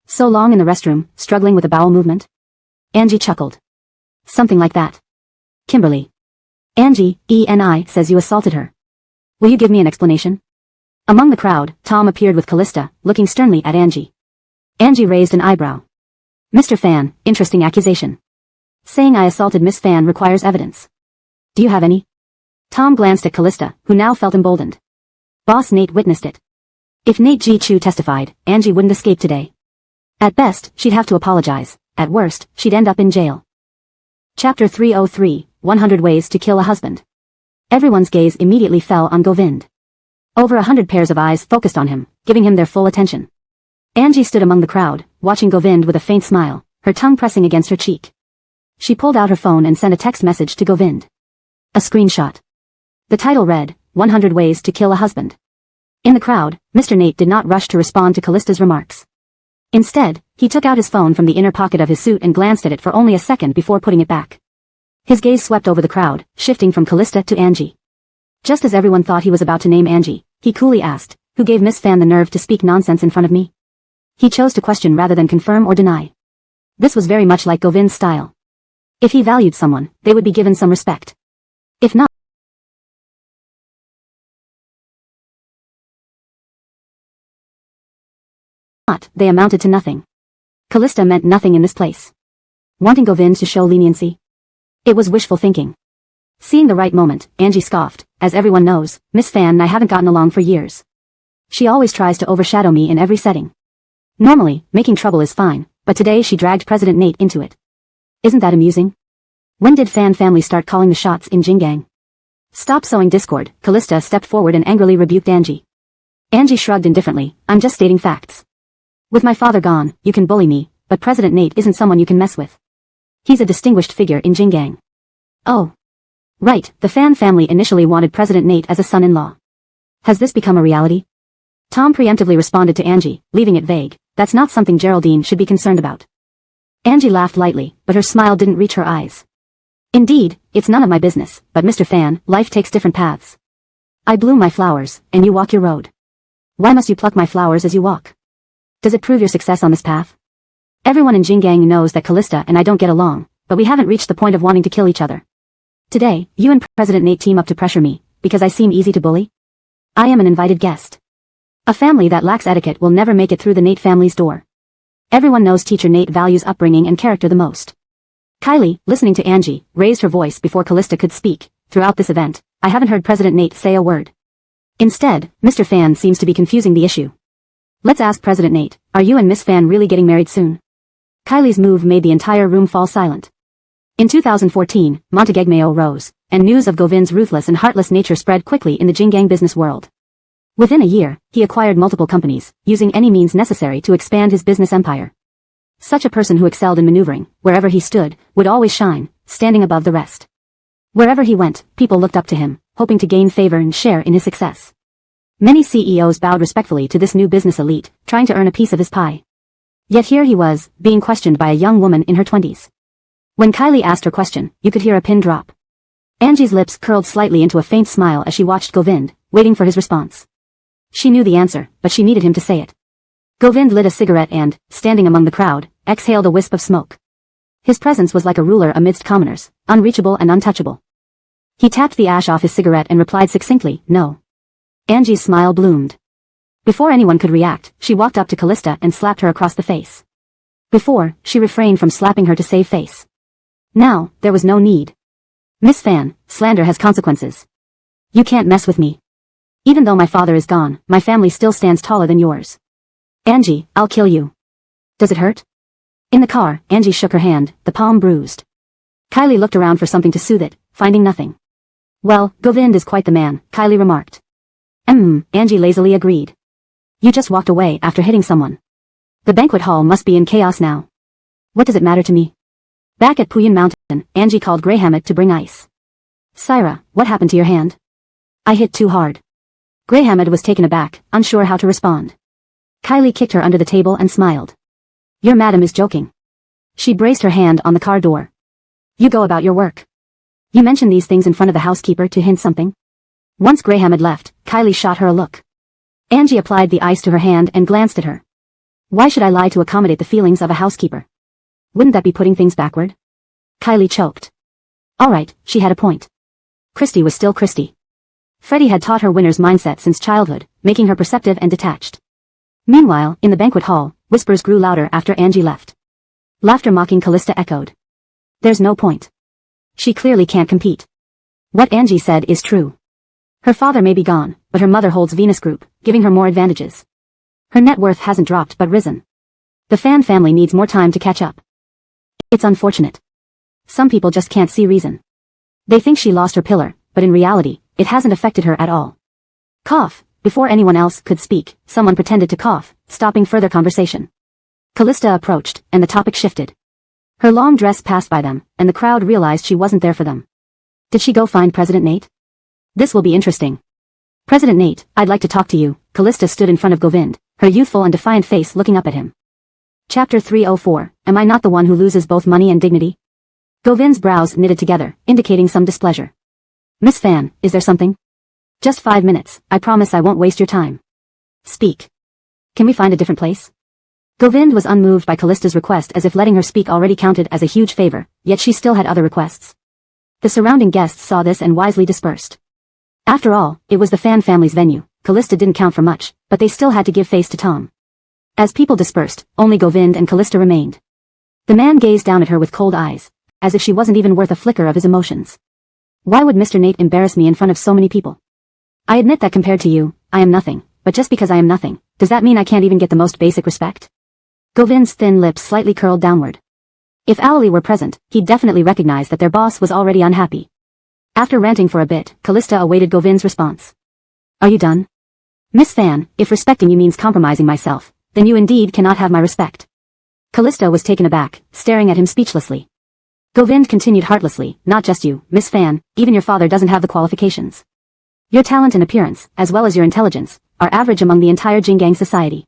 So long in the restroom, struggling with a bowel movement? Angie chuckled. Something like that. Kimberly. Angie, ENI, says you assaulted her. Will you give me an explanation? Among the crowd, Tom appeared with Callista, looking sternly at Angie. Angie raised an eyebrow. Mr. Fan, interesting accusation. Saying I assaulted Miss Fan requires evidence. Do you have any? Tom glanced at Callista, who now felt emboldened. Boss Nate witnessed it. If Nate G. Chu testified, Angie wouldn't escape today. At best, she'd have to apologize. At worst, she'd end up in jail. Chapter 303, 100 Ways to Kill a Husband. Everyone's gaze immediately fell on Govind. Over 100 pairs of eyes focused on him, giving him their full attention. Angie stood among the crowd, watching Govind with a faint smile, her tongue pressing against her cheek. She pulled out her phone and sent a text message to Govind. A screenshot. The title read, 100 Ways to Kill a Husband. In the crowd, Mr. Nate did not rush to respond to Callista's remarks. Instead, he took out his phone from the inner pocket of his suit and glanced at it for only a second before putting it back. His gaze swept over the crowd, shifting from Callista to Angie. Just as everyone thought he was about to name Angie, he coolly asked, who gave Miss Fan the nerve to speak nonsense in front of me? He chose to question rather than confirm or deny. This was very much like Govind's style. If he valued someone, they would be given some respect. If not, they amounted to nothing. Callista meant nothing in this place. Wanting Govind to show leniency? It was wishful thinking. Seeing the right moment, Angie scoffed. As everyone knows, Miss Fan and I haven't gotten along for years. She always tries to overshadow me in every setting. Normally, making trouble is fine, but today she dragged President Nate into it. Isn't that amusing? When did Fan family start calling the shots in Jingang? Stop sowing discord. Callista stepped forward and angrily rebuked Angie. Angie shrugged indifferently. I'm just stating facts. With my father gone, you can bully me, but President Nate isn't someone you can mess with. He's a distinguished figure in Jingang. Oh. Right, the Fan family initially wanted President Nate as a son-in-law. Has this become a reality? Tom preemptively responded to Angie, leaving it vague. That's not something Geraldine should be concerned about. Angie laughed lightly, but her smile didn't reach her eyes. Indeed, it's none of my business, but Mr. Fan, life takes different paths. I bloom my flowers, and you walk your road. Why must you pluck my flowers as you walk? Does it prove your success on this path? Everyone in Jingang knows that Callista and I don't get along, but we haven't reached the point of wanting to kill each other. Today, you and President Nate team up to pressure me, because I seem easy to bully? I am an invited guest. A family that lacks etiquette will never make it through the Nate family's door. Everyone knows teacher Nate values upbringing and character the most. Kylie, listening to Angie, raised her voice before Callista could speak. Throughout this event, I haven't heard President Nate say a word. Instead, Mr. Fan seems to be confusing the issue. Let's ask President Nate, are you and Miss Fan really getting married soon? Kylie's move made the entire room fall silent. In 2014, Montegegmeo rose, and news of Govind's ruthless and heartless nature spread quickly in the Jingang business world. Within a year, he acquired multiple companies, using any means necessary to expand his business empire. Such a person who excelled in maneuvering, wherever he stood, would always shine, standing above the rest. Wherever he went, people looked up to him, hoping to gain favor and share in his success. Many CEOs bowed respectfully to this new business elite, trying to earn a piece of his pie. Yet here he was, being questioned by a young woman in her 20s. When Kylie asked her question, you could hear a pin drop. Angie's lips curled slightly into a faint smile as she watched Govind, waiting for his response. She knew the answer, but she needed him to say it. Govind lit a cigarette and, standing among the crowd, exhaled a wisp of smoke. His presence was like a ruler amidst commoners, unreachable and untouchable. He tapped the ash off his cigarette and replied succinctly, no. Angie's smile bloomed. Before anyone could react, she walked up to Callista and slapped her across the face. Before, she refrained from slapping her to save face. Now, there was no need. Miss Fan, slander has consequences. You can't mess with me. Even though my father is gone, my family still stands taller than yours. Angie, I'll kill you. Does it hurt? In the car, Angie shook her hand, the palm bruised. Kylie looked around for something to soothe it, finding nothing. Well, Govind is quite the man, Kylie remarked. Angie lazily agreed. You just walked away after hitting someone. The banquet hall must be in chaos now. What does it matter to me? Back at Puyan Mountain, Angie called Greyhammet to bring ice. Syra, what happened to your hand? I hit too hard. Greyhammet was taken aback, unsure how to respond. Kylie kicked her under the table and smiled. Your madam is joking. She braced her hand on the car door. You go about your work. You mentioned these things in front of the housekeeper to hint something? Once Greyhammet left, Kylie shot her a look. Angie applied the ice to her hand and glanced at her. Why should I lie to accommodate the feelings of a housekeeper? Wouldn't that be putting things backward? Kylie choked. Alright, she had a point. Christy was still Christy. Freddie had taught her winner's mindset since childhood, making her perceptive and detached. Meanwhile, in the banquet hall, whispers grew louder after Angie left. Laughter mocking Callista echoed. There's no point. She clearly can't compete. What Angie said is true. Her father may be gone, but her mother holds Venus Group, giving her more advantages. Her net worth hasn't dropped but risen. The Fan family needs more time to catch up. It's unfortunate. Some people just can't see reason. They think she lost her pillar, but in reality, it hasn't affected her at all. Cough. Before anyone else could speak, someone pretended to cough, stopping further conversation. Callista approached, and the topic shifted. Her long dress passed by them, and the crowd realized she wasn't there for them. Did she go find President Nate? This will be interesting. President Nate, I'd like to talk to you. Callista stood in front of Govind, her youthful and defiant face looking up at him. Chapter 304, Am I not the one who loses both money and dignity? Govind's brows knitted together, indicating some displeasure. Miss Fan, is there something? Just 5 minutes, I promise I won't waste your time. Speak. Can we find a different place? Govind was unmoved by Callista's request as if letting her speak already counted as a huge favor, yet she still had other requests. The surrounding guests saw this and wisely dispersed. After all, it was the Fan family's venue. Callista didn't count for much, but they still had to give face to Tom. As people dispersed, only Govind and Callista remained. The man gazed down at her with cold eyes, as if she wasn't even worth a flicker of his emotions. Why would Mr. Nate embarrass me in front of so many people? I admit that compared to you, I am nothing, but just because I am nothing, does that mean I can't even get the most basic respect? Govind's thin lips slightly curled downward. If Owlie were present, he'd definitely recognize that their boss was already unhappy. After ranting for a bit, Callista awaited Govind's response. Are you done? Miss Fan, if respecting you means compromising myself, then you indeed cannot have my respect. Callista was taken aback, staring at him speechlessly. Govind continued heartlessly, not just you, Miss Fan, even your father doesn't have the qualifications. Your talent and appearance, as well as your intelligence, are average among the entire Jingang society.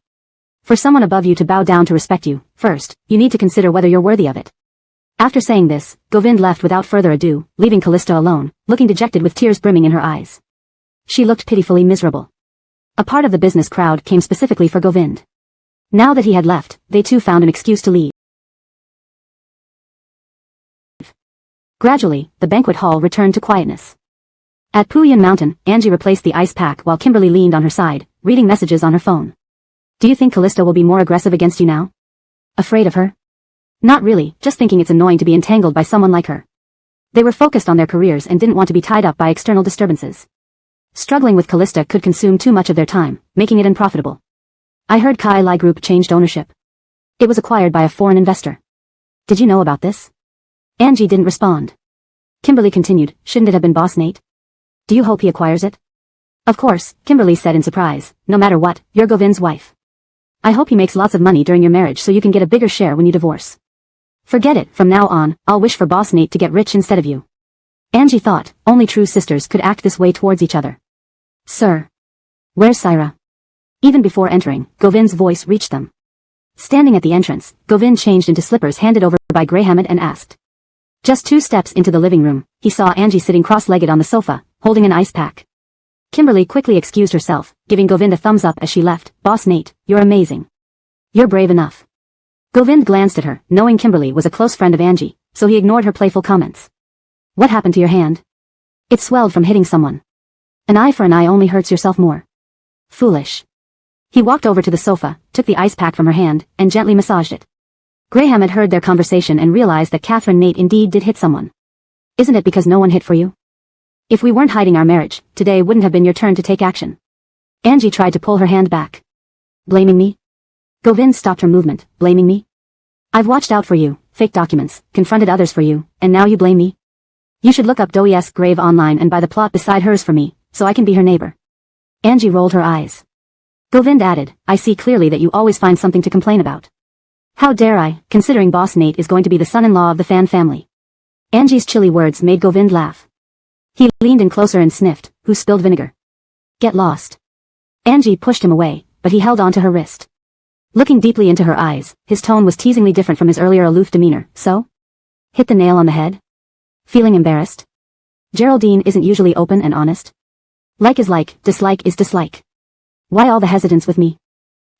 For someone above you to bow down to respect you, first, you need to consider whether you're worthy of it. After saying this, Govind left without further ado, leaving Callista alone, looking dejected with tears brimming in her eyes. She looked pitifully miserable. A part of the business crowd came specifically for Govind. Now that he had left, they too found an excuse to leave. Gradually, the banquet hall returned to quietness. At Puyan Mountain, Angie replaced the ice pack while Kimberly leaned on her side, reading messages on her phone. Do you think Callista will be more aggressive against you now? Afraid of her? Not really, just thinking it's annoying to be entangled by someone like her. They were focused on their careers and didn't want to be tied up by external disturbances. Struggling with Callista could consume too much of their time, making it unprofitable. I heard Kai Lai Group changed ownership. It was acquired by a foreign investor. Did you know about this? Angie didn't respond. Kimberly continued, shouldn't it have been Boss Nate? Do you hope he acquires it? Of course, Kimberly said in surprise, no matter what, you're Govind's wife. I hope he makes lots of money during your marriage so you can get a bigger share when you divorce. Forget it, from now on, I'll wish for Boss Nate to get rich instead of you. Angie thought, only true sisters could act this way towards each other. Sir. Where's Syra? Even before entering, Govind's voice reached them. Standing at the entrance, Govind changed into slippers handed over by Greyhammed and asked. Just 2 steps into the living room, he saw Angie sitting cross-legged on the sofa, holding an ice pack. Kimberly quickly excused herself, giving Govind a thumbs up as she left. Boss Nate, you're amazing. You're brave enough. Govind glanced at her, knowing Kimberly was a close friend of Angie, so he ignored her playful comments. What happened to your hand? It swelled from hitting someone. An eye for an eye only hurts yourself more. Foolish. He walked over to the sofa, took the ice pack from her hand, and gently massaged it. Graham had heard their conversation and realized that Catherine Nate indeed did hit someone. Isn't it because no one hit for you? If we weren't hiding our marriage, today wouldn't have been your turn to take action. Angie tried to pull her hand back. Blaming me? Govind stopped her movement. Blaming me? I've watched out for you, faked documents, confronted others for you, and now you blame me? You should look up Doi's grave online and buy the plot beside hers for me, so I can be her neighbor. Angie rolled her eyes. Govind added, I see clearly that you always find something to complain about. How dare I, considering Boss Nate is going to be the son-in-law of the Fan family. Angie's chilly words made Govind laugh. He leaned in closer and sniffed, who spilled vinegar? Get lost. Angie pushed him away, but he held onto her wrist. Looking deeply into her eyes, his tone was teasingly different from his earlier aloof demeanor. So? Hit the nail on the head? Feeling embarrassed? Geraldine isn't usually open and honest. Like is like, dislike is dislike. Why all the hesitance with me?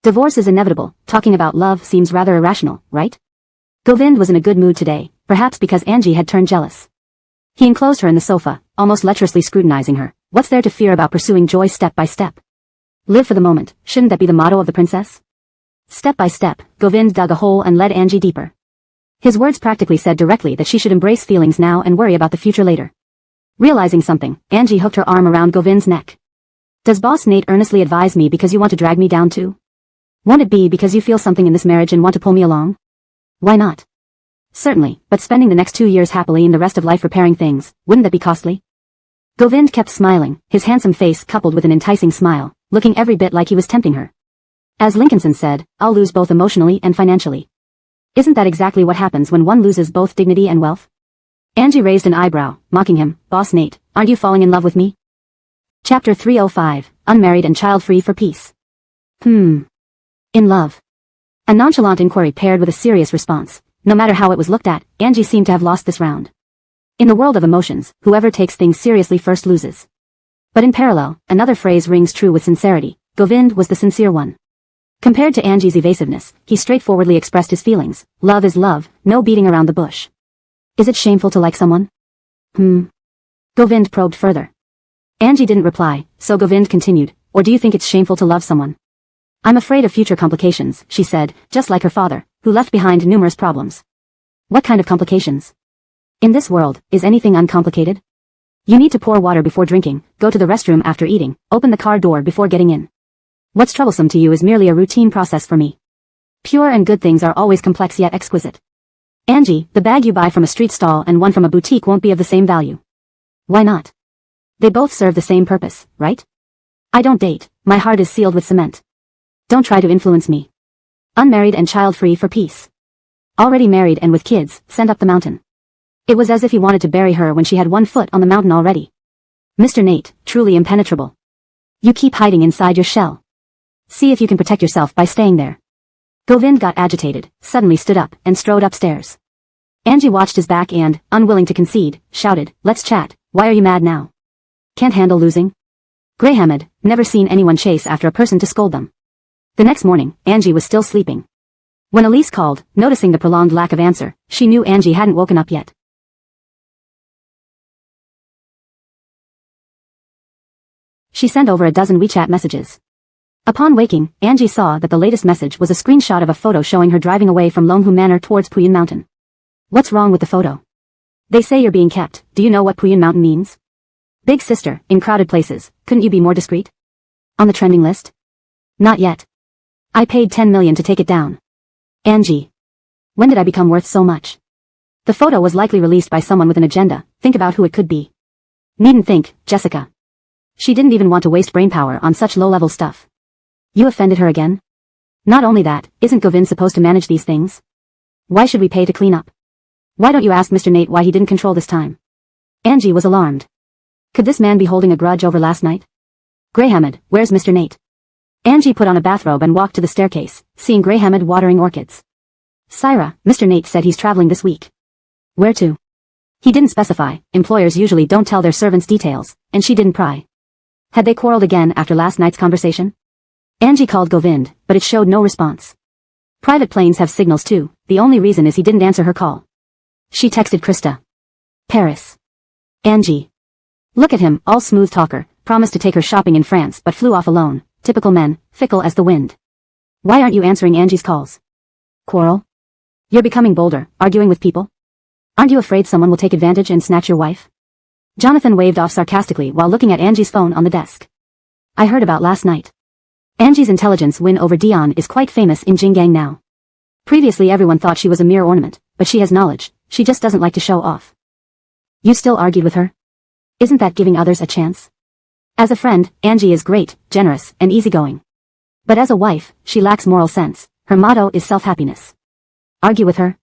Divorce is inevitable, talking about love seems rather irrational, right? Govind was in a good mood today, perhaps because Angie had turned jealous. He enclosed her in the sofa, almost lecherously scrutinizing her. What's there to fear about pursuing joy step by step? Live for the moment, shouldn't that be the motto of the princess? Step by step, Govind dug a hole and led Angie deeper. His words practically said directly that she should embrace feelings now and worry about the future later. Realizing something, Angie hooked her arm around Govind's neck. Does Boss Nate earnestly advise me because you want to drag me down too? Won't it be because you feel something in this marriage and want to pull me along? Why not? Certainly, but spending the next 2 years happily and the rest of life repairing things, wouldn't that be costly? Govind kept smiling, his handsome face coupled with an enticing smile, looking every bit like he was tempting her. As Lincolnson said, I'll lose both emotionally and financially. Isn't that exactly what happens when one loses both dignity and wealth? Angie raised an eyebrow, mocking him. Boss Nate, aren't you falling in love with me? Chapter 305, Unmarried and Child-Free for Peace. In love. A nonchalant inquiry paired with a serious response. No matter how it was looked at, Angie seemed to have lost this round. In the world of emotions, whoever takes things seriously first loses. But in parallel, another phrase rings true with sincerity. Govind was the sincere one. Compared to Angie's evasiveness, he straightforwardly expressed his feelings. Love is love, no beating around the bush. Is it shameful to like someone? Govind probed further. Angie didn't reply, so Govind continued, or do you think it's shameful to love someone? I'm afraid of future complications, she said, just like her father, who left behind numerous problems. What kind of complications? In this world, is anything uncomplicated? You need to pour water before drinking, go to the restroom after eating, open the car door before getting in. What's troublesome to you is merely a routine process for me. Pure and good things are always complex yet exquisite. Angie, the bag you buy from a street stall and one from a boutique won't be of the same value. Why not? They both serve the same purpose, right? I don't date, my heart is sealed with cement. Don't try to influence me. Unmarried and child-free for peace. Already married and with kids, sent up the mountain. It was as if he wanted to bury her when she had 1 foot on the mountain already. Mr. Nate, truly impenetrable. You keep hiding inside your shell. See if you can protect yourself by staying there. Govind got agitated, suddenly stood up, and strode upstairs. Angie watched his back and, unwilling to concede, shouted, let's chat, why are you mad now? Can't handle losing? Greyhammed, never seen anyone chase after a person to scold them. The next morning, Angie was still sleeping. When Elise called, noticing the prolonged lack of answer, she knew Angie hadn't woken up yet. She sent over a dozen WeChat messages. Upon waking, Angie saw that the latest message was a screenshot of a photo showing her driving away from Longhu Manor towards Puyin Mountain. What's wrong with the photo? They say you're being kept. Do you know what Puyin Mountain means? Big sister, in crowded places, couldn't you be more discreet? On the trending list? Not yet. I paid 10 million to take it down. Angie. When did I become worth so much? The photo was likely released by someone with an agenda. Think about who it could be. Needn't think, Jessica. She didn't even want to waste brainpower on such low-level stuff. You offended her again? Not only that, isn't Govind supposed to manage these things? Why should we pay to clean up? Why don't you ask Mr. Nate why he didn't control this time? Angie was alarmed. Could this man be holding a grudge over last night? Greyhammed, where's Mr. Nate? Angie put on a bathrobe and walked to the staircase, seeing Greyhammed watering orchids. Syra, Mr. Nate said he's traveling this week. Where to? He didn't specify. Employers usually don't tell their servants details, and she didn't pry. Had they quarreled again after last night's conversation? Angie called Govind, but it showed no response. Private planes have signals too. The only reason is he didn't answer her call. She texted Krista. Paris. Angie. Look at him, all smooth talker, promised to take her shopping in France but flew off alone. Typical men, fickle as the wind. Why aren't you answering Angie's calls? Quarrel? You're becoming bolder, arguing with people? Aren't you afraid someone will take advantage and snatch your wife? Jonathan waved off sarcastically while looking at Angie's phone on the desk. I heard about last night. Angie's intelligence win over Dion is quite famous in Jinggang now. Previously everyone thought she was a mere ornament, but she has knowledge, she just doesn't like to show off. You still argued with her? Isn't that giving others a chance? As a friend, Angie is great, generous, and easygoing. But as a wife, she lacks moral sense. Her motto is self-happiness. Argue with her?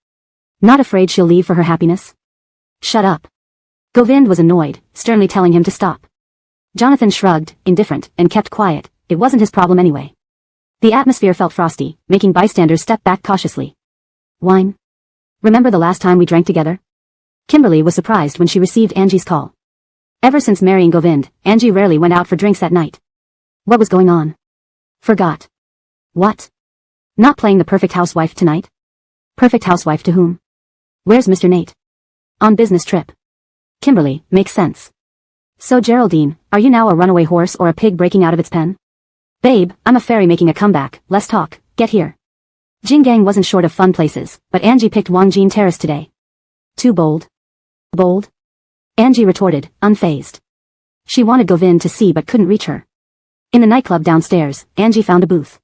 Not afraid she'll leave for her happiness? Shut up. Govind was annoyed, sternly telling him to stop. Jonathan shrugged, indifferent, and kept quiet. It wasn't his problem anyway. The atmosphere felt frosty, making bystanders step back cautiously. Wine? Remember the last time we drank together? Kimberly was surprised when she received Angie's call. Ever since marrying Govind, Angie rarely went out for drinks at night. What was going on? Forgot. What? Not playing the perfect housewife tonight? Perfect housewife to whom? Where's Mr. Nate? On business trip. Kimberly, makes sense. So Geraldine, are you now a runaway horse or a pig breaking out of its pen? Babe, I'm a fairy making a comeback, less talk, get here. Jinggang wasn't short of fun places, but Angie picked Wangjin Terrace today. Too bold. Bold? Angie retorted, unfazed. She wanted Govind to see but couldn't reach her. In the nightclub downstairs, Angie found a booth.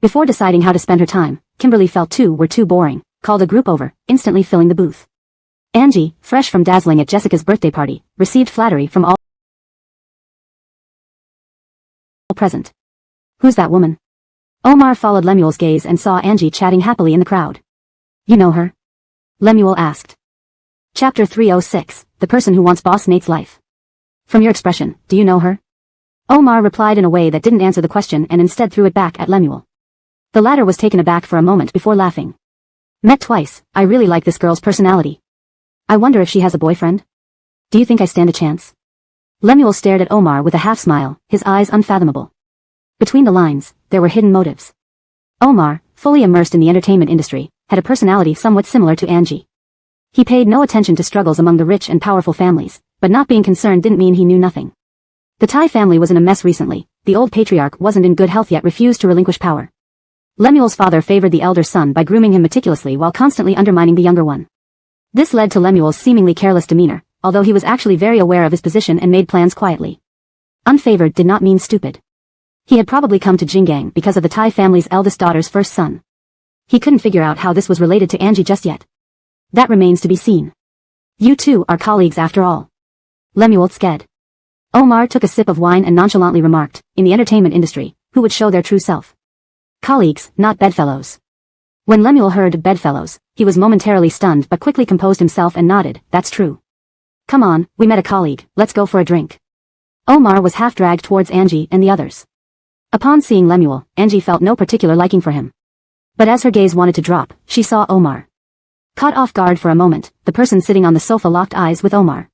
Before deciding how to spend her time, Kimberly felt two were too boring, called a group over, instantly filling the booth. Angie, fresh from dazzling at Jessica's birthday party, received flattery from all present. Who's that woman? Omar followed Lemuel's gaze and saw Angie chatting happily in the crowd. You know her? Lemuel asked. Chapter 306, The Person Who Wants Boss Nate's Life. From your expression, do you know her? Omar replied in a way that didn't answer the question and instead threw it back at Lemuel. The latter was taken aback for a moment before laughing. Met twice, I really like this girl's personality. I wonder if she has a boyfriend? Do you think I stand a chance? Lemuel stared at Omar with a half-smile, his eyes unfathomable. Between the lines, there were hidden motives. Omar, fully immersed in the entertainment industry, had a personality somewhat similar to Angie. He paid no attention to struggles among the rich and powerful families, but not being concerned didn't mean he knew nothing. The Thai family was in a mess recently. The old patriarch wasn't in good health yet refused to relinquish power. Lemuel's father favored the elder son by grooming him meticulously while constantly undermining the younger one. This led to Lemuel's seemingly careless demeanor, although he was actually very aware of his position and made plans quietly. Unfavored did not mean stupid. He had probably come to Jinggang because of the Thai family's eldest daughter's first son. He couldn't figure out how this was related to Angie just yet. That remains to be seen. You two are colleagues after all. Lemuel sked. Omar took a sip of wine and nonchalantly remarked, in the entertainment industry, who would show their true self? Colleagues, not bedfellows. When Lemuel heard bedfellows, he was momentarily stunned but quickly composed himself and nodded, that's true. Come on, we met a colleague, let's go for a drink. Omar was half-dragged towards Angie and the others. Upon seeing Lemuel, Angie felt no particular liking for him. But as her gaze wanted to drop, she saw Omar. Caught off guard for a moment, the person sitting on the sofa locked eyes with Omar.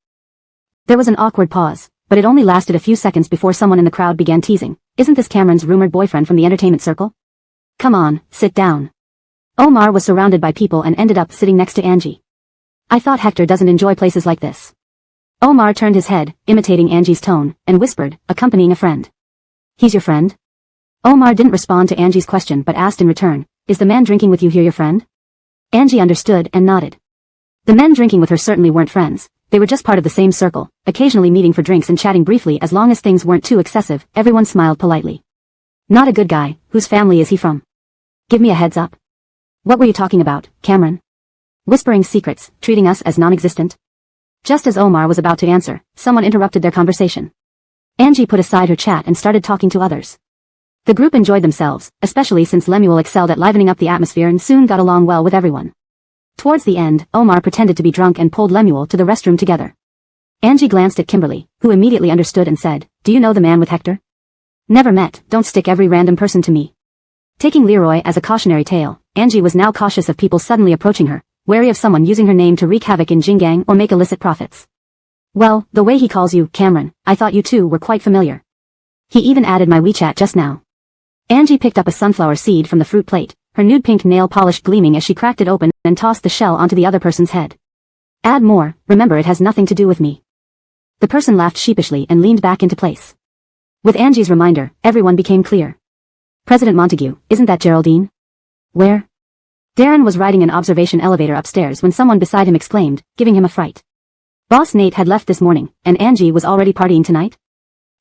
There was an awkward pause, but it only lasted a few seconds before someone in the crowd began teasing, isn't this Cameron's rumored boyfriend from the entertainment circle? Come on, sit down. Omar was surrounded by people and ended up sitting next to Angie. I thought Hector doesn't enjoy places like this. Omar turned his head, imitating Angie's tone, and whispered, accompanying a friend. He's your friend? Omar didn't respond to Angie's question but asked in return, "Is the man drinking with you here your friend?" Angie understood and nodded. The men drinking with her certainly weren't friends. They were just part of the same circle, occasionally meeting for drinks and chatting briefly as long as things weren't too excessive. Everyone smiled politely. "Not a good guy. Whose family is he from? Give me a heads up." "What were you talking about, Cameron? Whispering secrets, treating us as non-existent?" Just as Omar was about to answer, someone interrupted their conversation. Angie put aside her chat and started talking to others. The group enjoyed themselves, especially since Lemuel excelled at livening up the atmosphere and soon got along well with everyone. Towards the end, Omar pretended to be drunk and pulled Lemuel to the restroom together. Angie glanced at Kimberly, who immediately understood and said, "Do you know the man with Hector?" "Never met. Don't stick every random person to me." Taking Leroy as a cautionary tale, Angie was now cautious of people suddenly approaching her, wary of someone using her name to wreak havoc in Jingang or make illicit profits. "Well, the way he calls you, Cameron, I thought you two were quite familiar. He even added my WeChat just now." Angie picked up a sunflower seed from the fruit plate, her nude pink nail polish gleaming as she cracked it open and tossed the shell onto the other person's head. "Add more, remember it has nothing to do with me." The person laughed sheepishly and leaned back into place. With Angie's reminder, everyone became clear. "President Montague, isn't that Geraldine?" "Where?" Darren was riding an observation elevator upstairs when someone beside him exclaimed, giving him a fright. Boss Nate had left this morning, and Angie was already partying tonight?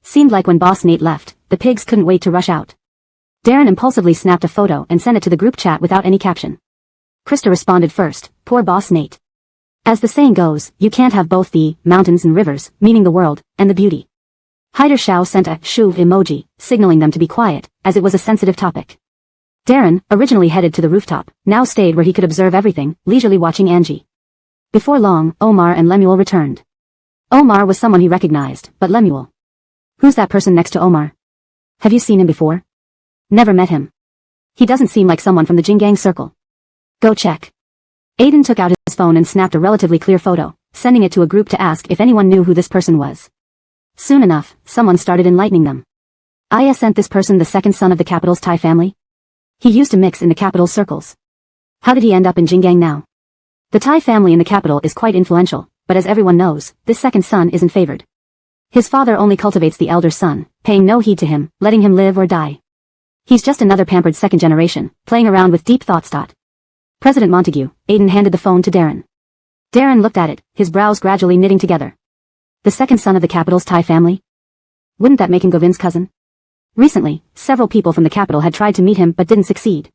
Seemed like when Boss Nate left, the pigs couldn't wait to rush out. Darren impulsively snapped a photo and sent it to the group chat without any caption. Krista responded first, "Poor Boss Nate. As the saying goes, you can't have both the mountains and rivers, meaning the world, and the beauty." Hyder Shao sent a shoo emoji, signaling them to be quiet, as it was a sensitive topic. Darren, originally headed to the rooftop, now stayed where he could observe everything, leisurely watching Angie. Before long, Omar and Lemuel returned. Omar was someone he recognized, but Lemuel. "Who's that person next to Omar? Have you seen him before?" "Never met him. He doesn't seem like someone from the Jingang circle." "Go check." Aiden took out his phone and snapped a relatively clear photo, sending it to a group to ask if anyone knew who this person was. Soon enough, someone started enlightening them. "I sent this person the second son of the capital's Thai family. He used to mix in the capital's circles. How did he end up in Jingang now? The Thai family in the capital is quite influential, but as everyone knows, this second son isn't favored. His father only cultivates the elder son, paying no heed to him, letting him live or die. He's just another pampered second generation, playing around with deep thoughts. President Montague." Aiden handed the phone to Darren. Darren looked at it, his brows gradually knitting together. The second son of the capital's Thai family? Wouldn't that make him Govind's cousin? Recently, several people from the capital had tried to meet him but didn't succeed.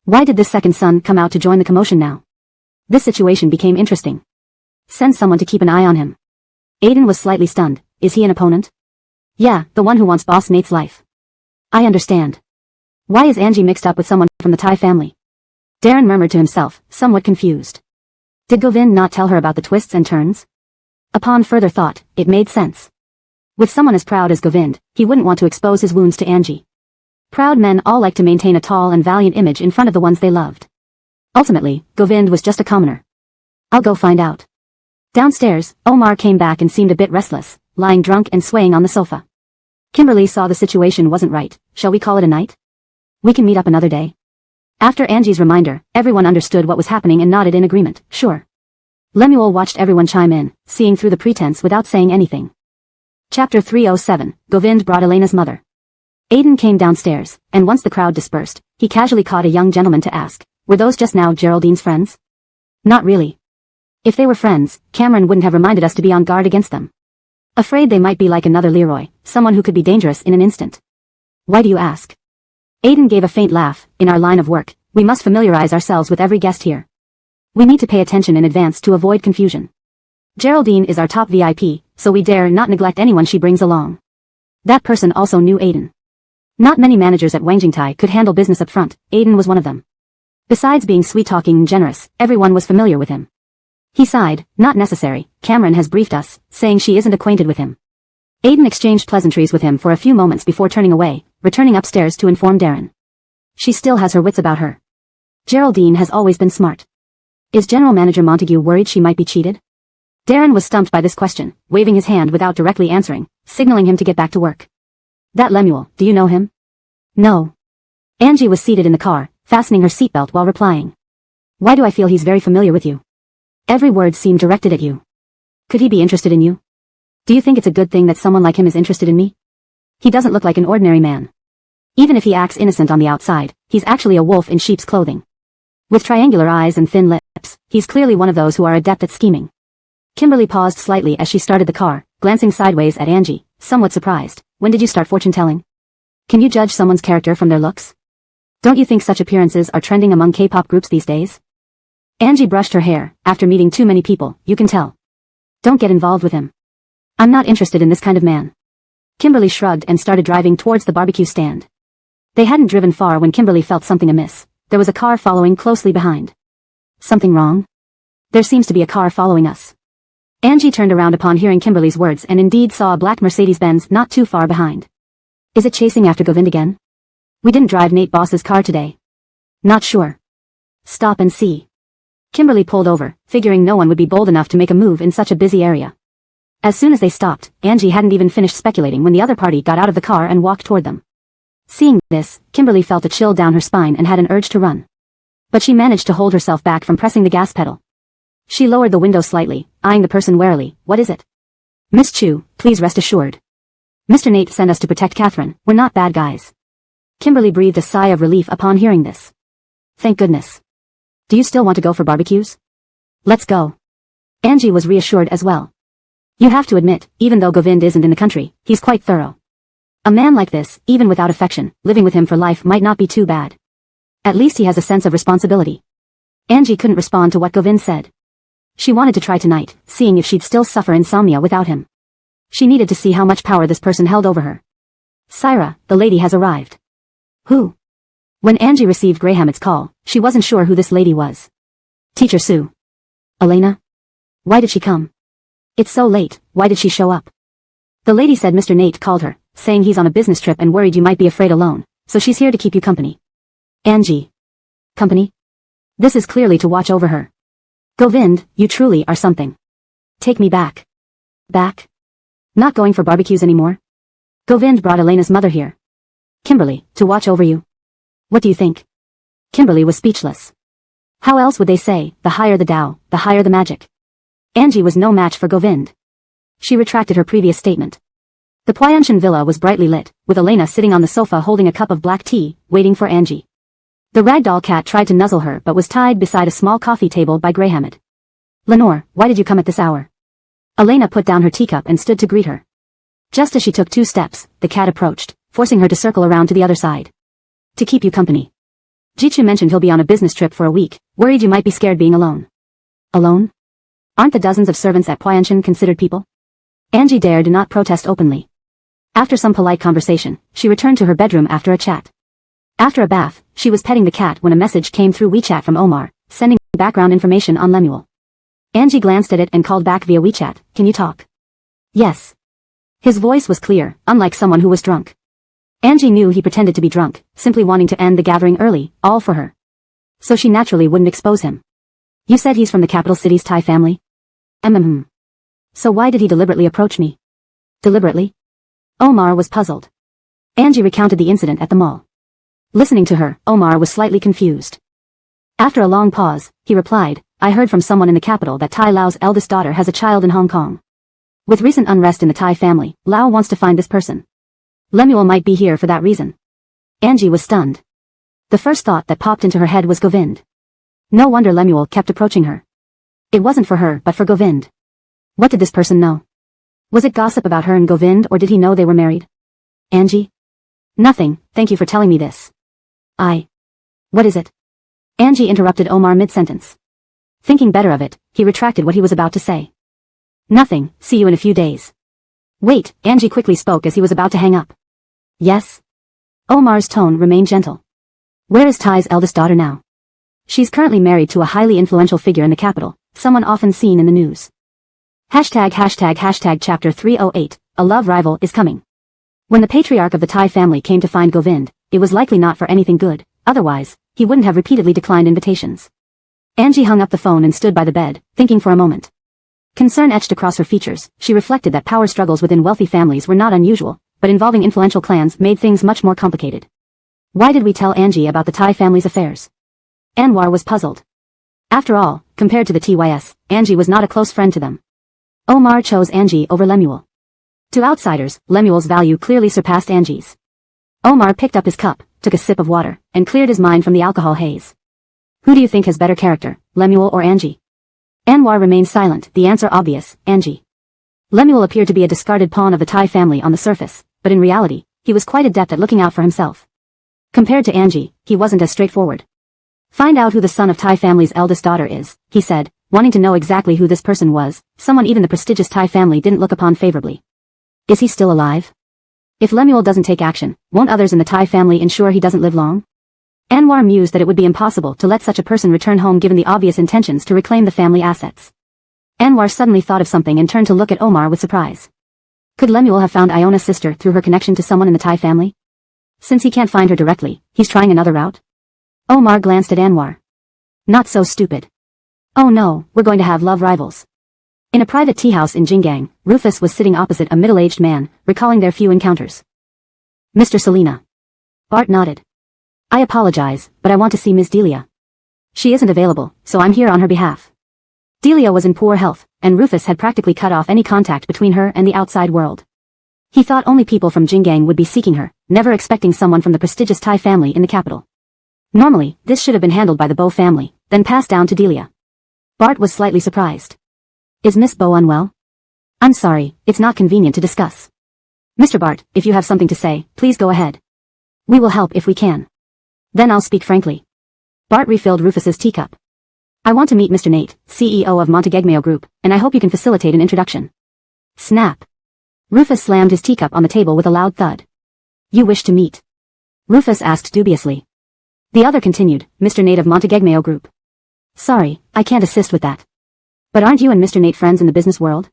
Why did this second son come out to join the commotion now? This situation became interesting. Send someone to keep an eye on him. Aiden was slightly stunned. Is he an opponent? Yeah, the one who wants Boss Nate's life. I understand. Why is Angie mixed up with someone from the Thai family? Darren murmured to himself, somewhat confused. Did Govind not tell her about the twists and turns? Upon further thought, it made sense. With someone as proud as Govind, he wouldn't want to expose his wounds to Angie. Proud men all like to maintain a tall and valiant image in front of the ones they loved. Ultimately, Govind was just a commoner. I'll go find out. Downstairs, Omar came back and seemed a bit restless, lying drunk and swaying on the sofa. Kimberly saw the situation wasn't right. Shall we call it a night? We can meet up another day. After Angie's reminder, everyone understood what was happening and nodded in agreement. Sure. Lemuel watched everyone chime in, seeing through the pretense without saying anything. Chapter 307, Govind brought Elena's mother. Aiden came downstairs, and once the crowd dispersed, he casually caught a young gentleman to ask, were those just now Geraldine's friends? Not really. If they were friends, Cameron wouldn't have reminded us to be on guard against them. Afraid they might be like another Leroy, someone who could be dangerous in an instant. Why do you ask? Aiden gave a faint laugh. In our line of work, we must familiarize ourselves with every guest here. We need to pay attention in advance to avoid confusion. Geraldine is our top VIP, so we dare not neglect anyone she brings along. That person also knew Aiden. Not many managers at Wangjingtai could handle business up front. Aiden was one of them. Besides being sweet-talking and generous, everyone was familiar with him. He sighed, not necessary, Cameron has briefed us, saying she isn't acquainted with him. Aiden exchanged pleasantries with him for a few moments before turning away, returning upstairs to inform Darren. She still has her wits about her. Geraldine has always been smart. Is General Manager Montague worried she might be cheated? Darren was stumped by this question, waving his hand without directly answering, signaling him to get back to work. That Lemuel, do you know him? No. Angie was seated in the car, fastening her seatbelt while replying. Why do I feel he's very familiar with you? Every word seemed directed at you. Could he be interested in you? Do you think it's a good thing that someone like him is interested in me? He doesn't look like an ordinary man. Even if he acts innocent on the outside, he's actually a wolf in sheep's clothing. With triangular eyes and thin lips, he's clearly one of those who are adept at scheming. Kimberly paused slightly as she started the car, glancing sideways at Angie, somewhat surprised. When did you start fortune-telling? Can you judge someone's character from their looks? Don't you think such appearances are trending among K-pop groups these days? Angie brushed her hair. After meeting too many people, you can tell. Don't get involved with him. I'm not interested in this kind of man. Kimberly shrugged and started driving towards the barbecue stand. They hadn't driven far when Kimberly felt something amiss. There was a car following closely behind. Something wrong? There seems to be a car following us. Angie turned around upon hearing Kimberly's words and indeed saw a black Mercedes-Benz not too far behind. Is it chasing after Govind again? We didn't drive Nate Boss's car today. Not sure. Stop and see. Kimberly pulled over, figuring no one would be bold enough to make a move in such a busy area. As soon as they stopped, Angie hadn't even finished speculating when the other party got out of the car and walked toward them. Seeing this, Kimberly felt a chill down her spine and had an urge to run. But she managed to hold herself back from pressing the gas pedal. She lowered the window slightly, eyeing the person warily. What is it? Miss Chu, please rest assured. Mr. Nate sent us to protect Catherine. We're not bad guys. Kimberly breathed a sigh of relief upon hearing this. Thank goodness. Do you still want to go for barbecues? Let's go. Angie was reassured as well. You have to admit, even though Govind isn't in the country, he's quite thorough. A man like this, even without affection, living with him for life might not be too bad. At least he has a sense of responsibility. Angie couldn't respond to what Govind said. She wanted to try tonight, seeing if she'd still suffer insomnia without him. She needed to see how much power this person held over her. Syra, the lady has arrived. Who? When Angie received Grahamit's call, she wasn't sure who this lady was. Teacher Sue. Elena? Why did she come? It's so late, why did she show up? The lady said Mr. Nate called her, saying he's on a business trip and worried you might be afraid alone, so she's here to keep you company. Angie. Company? This is clearly to watch over her. Govind, you truly are something. Take me back. Back? Not going for barbecues anymore? Govind brought Elena's mother here. Kimberly, to watch over you. What do you think? Kimberly was speechless. How else would they say, the higher the Tao, the higher the magic? Angie was no match for Govind. She retracted her previous statement. The Pyeongchun villa was brightly lit, with Elena sitting on the sofa holding a cup of black tea, waiting for Angie. The ragdoll cat tried to nuzzle her but was tied beside a small coffee table by Grahamit. Lenore, why did you come at this hour? Elena put down her teacup and stood to greet her. Just as she took 2 steps, the cat approached, forcing her to circle around to the other side. To keep you company. Jichu mentioned he'll be on a business trip for a week, worried you might be scared being alone. Alone? Aren't the dozens of servants at Pyeongchun considered people? Angie dared not protest openly. After some polite conversation, she returned to her bedroom after a chat. After a bath, she was petting the cat when a message came through WeChat from Omar, sending background information on Lemuel. Angie glanced at it and called back via WeChat, can you talk? Yes. His voice was clear, unlike someone who was drunk. Angie knew he pretended to be drunk, simply wanting to end the gathering early, all for her. So she naturally wouldn't expose him. You said he's from the capital city's Thai family? So why did he deliberately approach me? Deliberately? Omar was puzzled. Angie recounted the incident at the mall. Listening to her, Omar was slightly confused. After a long pause, he replied, I heard from someone in the capital that Tai Lau's eldest daughter has a child in Hong Kong. With recent unrest in the Tai family, Lau wants to find this person. Lemuel might be here for that reason. Angie was stunned. The first thought that popped into her head was Govind. No wonder Lemuel kept approaching her. It wasn't for her but for Govind. What did this person know? Was it gossip about her and Govind or did he know they were married? Angie? Nothing, thank you for telling me this. What is it? Angie interrupted Omar mid-sentence. Thinking better of it, he retracted what he was about to say. Nothing, see you in a few days. Wait, Angie quickly spoke as he was about to hang up. Yes? Omar's tone remained gentle. Where is Tai's eldest daughter now? She's currently married to a highly influential figure in the capital, someone often seen in the news. ####Chapter 308, A Love Rival is Coming. When the patriarch of the Tai family came to find Govind, it was likely not for anything good, otherwise, he wouldn't have repeatedly declined invitations. Angie hung up the phone and stood by the bed, thinking for a moment. Concern etched across her features, she reflected that power struggles within wealthy families were not unusual, but involving influential clans made things much more complicated. Why did we tell Angie about the Tai family's affairs? Anwar was puzzled. After all, compared to the TYS, Angie was not a close friend to them. Omar chose Angie over Lemuel. To outsiders, Lemuel's value clearly surpassed Angie's. Omar picked up his cup, took a sip of water, and cleared his mind from the alcohol haze. Who do you think has better character, Lemuel or Angie? Anwar remained silent, the answer obvious, Angie. Lemuel appeared to be a discarded pawn of the Thai family on the surface, but in reality, he was quite adept at looking out for himself. Compared to Angie, he wasn't as straightforward. Find out who the son of Thai family's eldest daughter is, he said, wanting to know exactly who this person was, someone even the prestigious Thai family didn't look upon favorably. Is he still alive? If Lemuel doesn't take action, won't others in the Thai family ensure he doesn't live long? Anwar mused that it would be impossible to let such a person return home given the obvious intentions to reclaim the family assets. Anwar suddenly thought of something and turned to look at Omar with surprise. Could Lemuel have found Iona's sister through her connection to someone in the Thai family? Since he can't find her directly, he's trying another route? Omar glanced at Anwar. Not so stupid. Oh no, we're going to have love rivals. In a private tea house in Jingang, Rufus was sitting opposite a middle-aged man, recalling their few encounters. Mr. Selina. Bart nodded. I apologize, but I want to see Ms. Delia. She isn't available, so I'm here on her behalf. Delia was in poor health, and Rufus had practically cut off any contact between her and the outside world. He thought only people from Jingang would be seeking her, never expecting someone from the prestigious Thai family in the capital. Normally, this should have been handled by the Bo family, then passed down to Delia. Bart was slightly surprised. Is Miss Bo unwell? I'm sorry, it's not convenient to discuss. Mr. Bart, if you have something to say, please go ahead. We will help if we can. Then I'll speak frankly. Bart refilled Rufus's teacup. I want to meet Mr. Nate, CEO of Montegegmeo Group, and I hope you can facilitate an introduction. Snap. Rufus slammed his teacup on the table with a loud thud. You wish to meet? Rufus asked dubiously. The other continued, Mr. Nate of Montegegmeo Group. Sorry, I can't assist with that. But aren't you and Mr. Nate friends in the business world?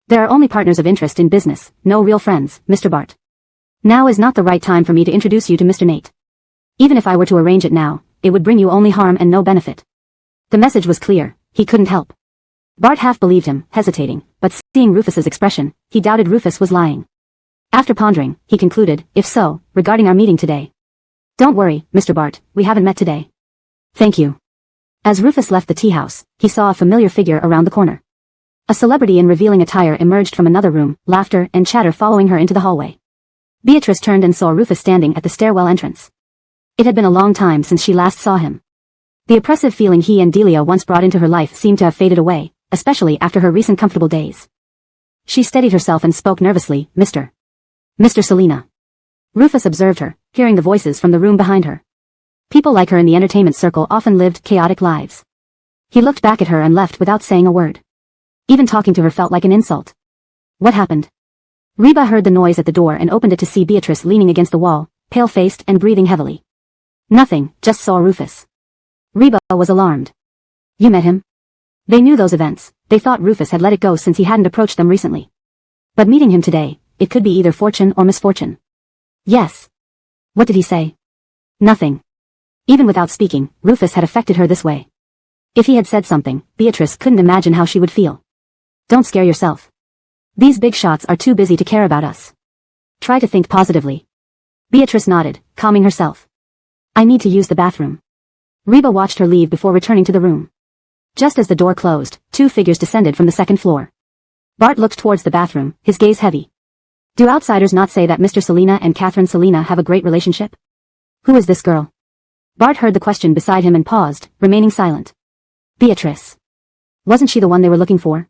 There are only partners of interest in business, no real friends, Mr. Bart. Now is not the right time for me to introduce you to Mr. Nate. Even if I were to arrange it now, it would bring you only harm and no benefit. The message was clear, he couldn't help. Bart half believed him, hesitating, but seeing Rufus's expression, he doubted Rufus was lying. After pondering, he concluded, if so, regarding our meeting today. Don't worry, Mr. Bart, we haven't met today. Thank you. As Rufus left the tea house, he saw a familiar figure around the corner. A celebrity in revealing attire emerged from another room, laughter and chatter following her into the hallway. Beatrice turned and saw Rufus standing at the stairwell entrance. It had been a long time since she last saw him. The oppressive feeling he and Delia once brought into her life seemed to have faded away, especially after her recent comfortable days. She steadied herself and spoke nervously, Mr. Selina. Rufus observed her, hearing the voices from the room behind her. People like her in the entertainment circle often lived chaotic lives. He looked back at her and left without saying a word. Even talking to her felt like an insult. What happened? Reba heard the noise at the door and opened it to see Beatrice leaning against the wall, pale-faced and breathing heavily. Nothing, just saw Rufus. Reba was alarmed. You met him? They knew those events, they thought Rufus had let it go since he hadn't approached them recently. But meeting him today, it could be either fortune or misfortune. Yes. What did he say? Nothing. Even without speaking, Rufus had affected her this way. If he had said something, Beatrice couldn't imagine how she would feel. Don't scare yourself. These big shots are too busy to care about us. Try to think positively. Beatrice nodded, calming herself. I need to use the bathroom. Reba watched her leave before returning to the room. Just as the door closed, two figures descended from the second floor. Bart looked towards the bathroom, his gaze heavy. Do outsiders not say that Mr. Selina and Catherine Selina have a great relationship? Who is this girl? Bart heard the question beside him and paused, remaining silent. Beatrice. Wasn't she the one they were looking for?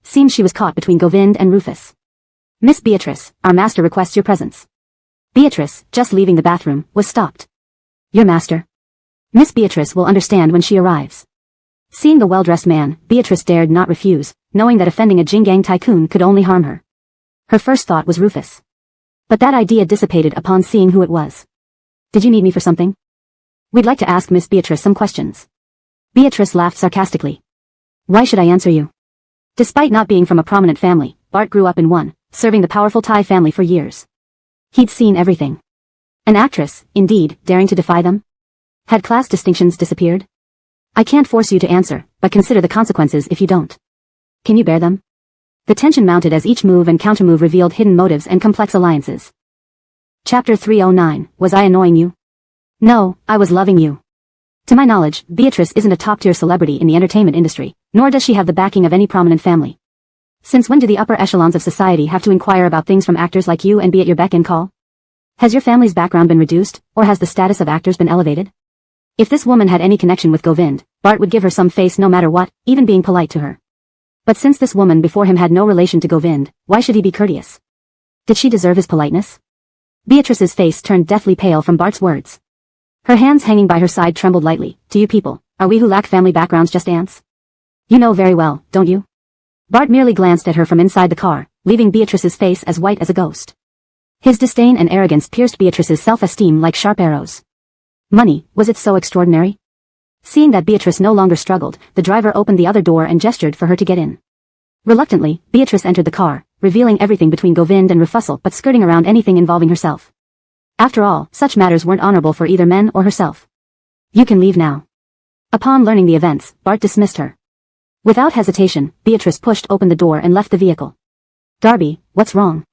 Seems she was caught between Govind and Rufus. Miss Beatrice, our master requests your presence. Beatrice, just leaving the bathroom, was stopped. Your master? Miss Beatrice will understand when she arrives. Seeing the well-dressed man, Beatrice dared not refuse, knowing that offending a Jingang tycoon could only harm her. Her first thought was Rufus. But that idea dissipated upon seeing who it was. Did you need me for something? We'd like to ask Miss Beatrice some questions. Beatrice laughed sarcastically. Why should I answer you? Despite not being from a prominent family, Bart grew up in one, serving the powerful Thai family for years. He'd seen everything. An actress, indeed, daring to defy them? Had class distinctions disappeared? I can't force you to answer, but consider the consequences if you don't. Can you bear them? The tension mounted as each move and countermove revealed hidden motives and complex alliances. Chapter 309, Was I annoying you? No, I was loving you. To my knowledge, Beatrice isn't a top-tier celebrity in the entertainment industry, nor does she have the backing of any prominent family. Since when do the upper echelons of society have to inquire about things from actors like you and be at your beck and call? Has your family's background been reduced, or has the status of actors been elevated? If this woman had any connection with Govind, Bart would give her some face no matter what, even being polite to her. But since this woman before him had no relation to Govind, why should he be courteous? Did she deserve his politeness? Beatrice's face turned deathly pale from Bart's words. Her hands hanging by her side trembled lightly. Do you people, are we who lack family backgrounds just ants? You know very well, don't you? Bart merely glanced at her from inside the car, leaving Beatrice's face as white as a ghost. His disdain and arrogance pierced Beatrice's self-esteem like sharp arrows. Money, was it so extraordinary? Seeing that Beatrice no longer struggled, the driver opened the other door and gestured for her to get in. Reluctantly, Beatrice entered the car, revealing everything between Govind and Rufussel but skirting around anything involving herself. After all, such matters weren't honorable for either men or herself. You can leave now. Upon learning the events, Bart dismissed her. Without hesitation, Beatrice pushed open the door and left the vehicle. Darby, what's wrong?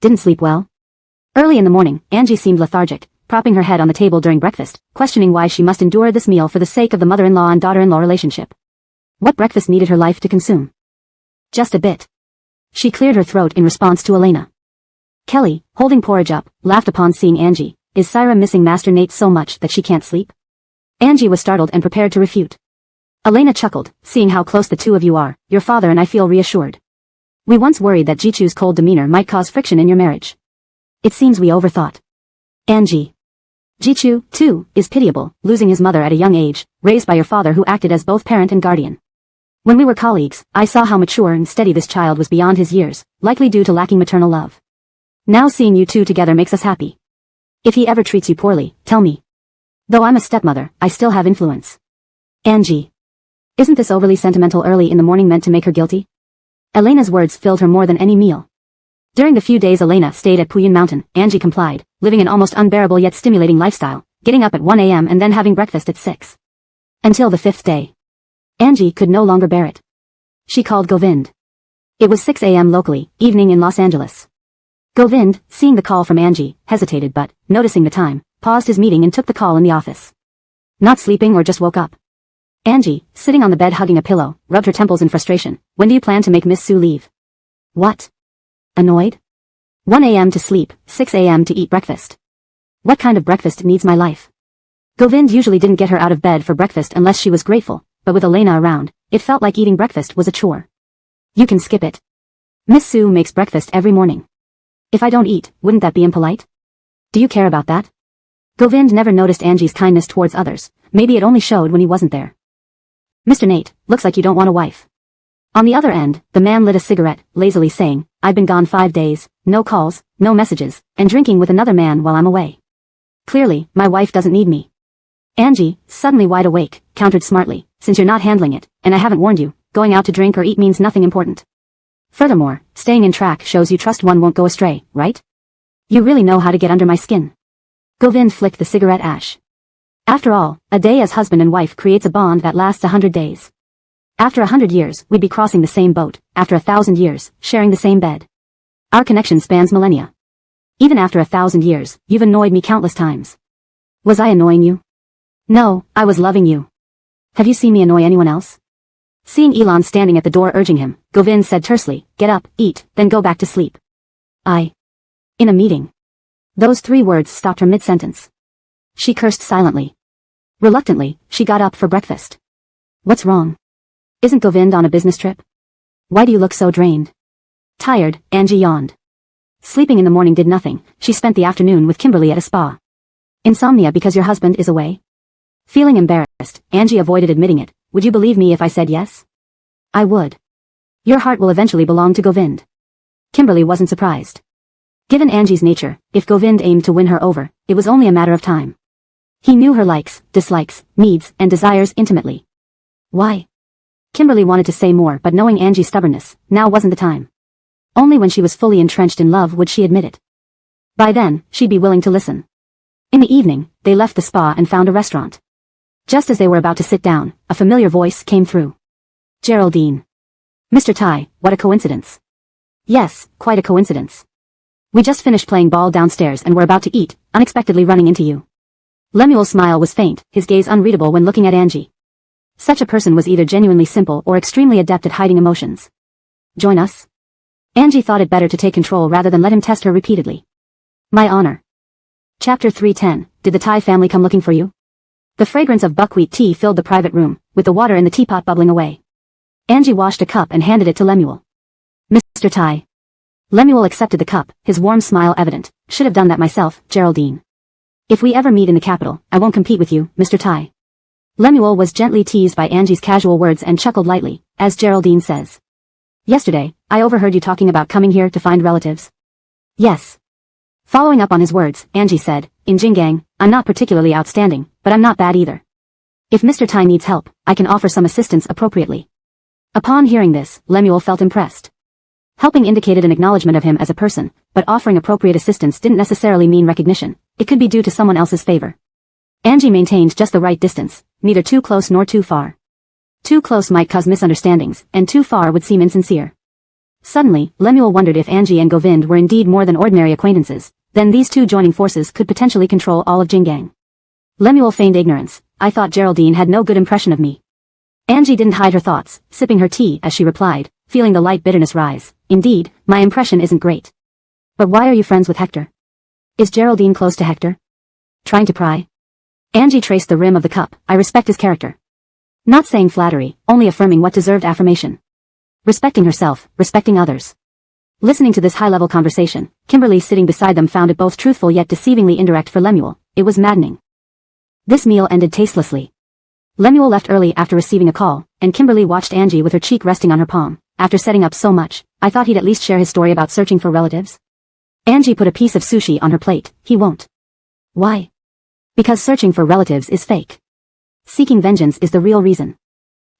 Didn't sleep well? Early in the morning, Angie seemed lethargic, propping her head on the table during breakfast, questioning why she must endure this meal for the sake of the mother-in-law and daughter-in-law relationship. What breakfast needed her life to consume? Just a bit. She cleared her throat in response to Elena. Kelly, holding porridge up, laughed upon seeing Angie. Is Syra missing Master Nate so much that she can't sleep? Angie was startled and prepared to refute. Elena chuckled, seeing how close the two of you are, your father and I feel reassured. We once worried that Jichu's cold demeanor might cause friction in your marriage. It seems we overthought. Angie. Jichu, too, is pitiable, losing his mother at a young age, raised by your father who acted as both parent and guardian. When we were colleagues, I saw how mature and steady this child was beyond his years, likely due to lacking maternal love. Now seeing you two together makes us happy. If he ever treats you poorly, tell me. Though I'm a stepmother, I still have influence. Angie. Isn't this overly sentimental early in the morning meant to make her guilty? Elena's words filled her more than any meal. During the few days Elena stayed at Puyin Mountain, Angie complied, living an almost unbearable yet stimulating lifestyle, getting up at 1 a.m. and then having breakfast at 6. Until the 5th day. Angie could no longer bear it. She called Govind. It was 6 a.m. locally, evening in Los Angeles. Govind, seeing the call from Angie, hesitated but, noticing the time, paused his meeting and took the call in the office. Not sleeping or just woke up? Angie, sitting on the bed hugging a pillow, rubbed her temples in frustration. When do you plan to make Miss Sue leave? What? Annoyed? 1 a.m. to sleep, 6 a.m. to eat breakfast. What kind of breakfast needs my life? Govind usually didn't get her out of bed for breakfast unless she was grateful, but with Elena around, it felt like eating breakfast was a chore. You can skip it. Miss Sue makes breakfast every morning. If I don't eat, wouldn't that be impolite? Do you care about that? Govind never noticed Angie's kindness towards others, maybe it only showed when he wasn't there. Mr. Nate, looks like you don't want a wife. On the other end, the man lit a cigarette, lazily saying, I've been gone 5 days, no calls, no messages, and drinking with another man while I'm away. Clearly, my wife doesn't need me. Angie, suddenly wide awake, countered smartly, since you're not handling it, and I haven't warned you, going out to drink or eat means nothing important. Furthermore, staying in track shows you trust one won't go astray, right? You really know how to get under my skin. Govind flicked the cigarette ash. After all, a day as husband and wife creates a bond that lasts 100 days. After 100 years, we'd be crossing the same boat, after 1,000 years, sharing the same bed. Our connection spans millennia. Even after 1,000 years, you've annoyed me countless times. Was I annoying you? No, I was loving you. Have you seen me annoy anyone else? Seeing Elon standing at the door urging him, Govind said tersely, get up, eat, then go back to sleep. In a meeting. Those 3 words stopped her mid-sentence. She cursed silently. Reluctantly, she got up for breakfast. What's wrong? Isn't Govind on a business trip? Why do you look so drained? Tired, Angie yawned. Sleeping in the morning did nothing, she spent the afternoon with Kimberly at a spa. Insomnia because your husband is away? Feeling embarrassed, Angie avoided admitting it. Would you believe me if I said yes? I would. Your heart will eventually belong to Govind. Kimberly wasn't surprised. Given Angie's nature, if Govind aimed to win her over, it was only a matter of time. He knew her likes, dislikes, needs, and desires intimately. Why? Kimberly wanted to say more but knowing Angie's stubbornness, now wasn't the time. Only when she was fully entrenched in love would she admit it. By then, she'd be willing to listen. In the evening, they left the spa and found a restaurant. Just as they were about to sit down, a familiar voice came through. Geraldine. Mr. Tai, what a coincidence. Yes, quite a coincidence. We just finished playing ball downstairs and were about to eat, unexpectedly running into you. Lemuel's smile was faint, his gaze unreadable when looking at Angie. Such a person was either genuinely simple or extremely adept at hiding emotions. Join us? Angie thought it better to take control rather than let him test her repeatedly. My honor. Chapter 310, Did the Tai family come looking for you? The fragrance of buckwheat tea filled the private room, with the water in the teapot bubbling away. Angie washed a cup and handed it to Lemuel. Mr. Tai. Lemuel accepted the cup, his warm smile evident. Should have done that myself, Geraldine. If we ever meet in the capital, I won't compete with you, Mr. Tai. Lemuel was gently teased by Angie's casual words and chuckled lightly, as Geraldine says. Yesterday, I overheard you talking about coming here to find relatives. Yes. Following up on his words, Angie said, in Jingang, I'm not particularly outstanding, but I'm not bad either. If Mr. Tai needs help, I can offer some assistance appropriately. Upon hearing this, Lemuel felt impressed. Helping indicated an acknowledgement of him as a person, but offering appropriate assistance didn't necessarily mean recognition. It could be due to someone else's favor. Angie maintained just the right distance, neither too close nor too far. Too close might cause misunderstandings, and too far would seem insincere. Suddenly, Lemuel wondered if Angie and Govind were indeed more than ordinary acquaintances, then these two joining forces could potentially control all of Jingang. Lemuel feigned ignorance. I thought Geraldine had no good impression of me. Angie didn't hide her thoughts, sipping her tea as she replied, feeling the light bitterness rise. Indeed, my impression isn't great. But why are you friends with Hector? Is Geraldine close to Hector? Trying to pry? Angie traced the rim of the cup. I respect his character. Not saying flattery, only affirming what deserved affirmation. Respecting herself, respecting others. Listening to this high-level conversation, Kimberly sitting beside them found it both truthful yet deceivingly indirect for Lemuel. It was maddening. This meal ended tastelessly. Lemuel left early after receiving a call, and Kimberly watched Angie with her cheek resting on her palm. After setting up so much, I thought he'd at least share his story about searching for relatives. Angie put a piece of sushi on her plate. He won't. Why? Because searching for relatives is fake. Seeking vengeance is the real reason.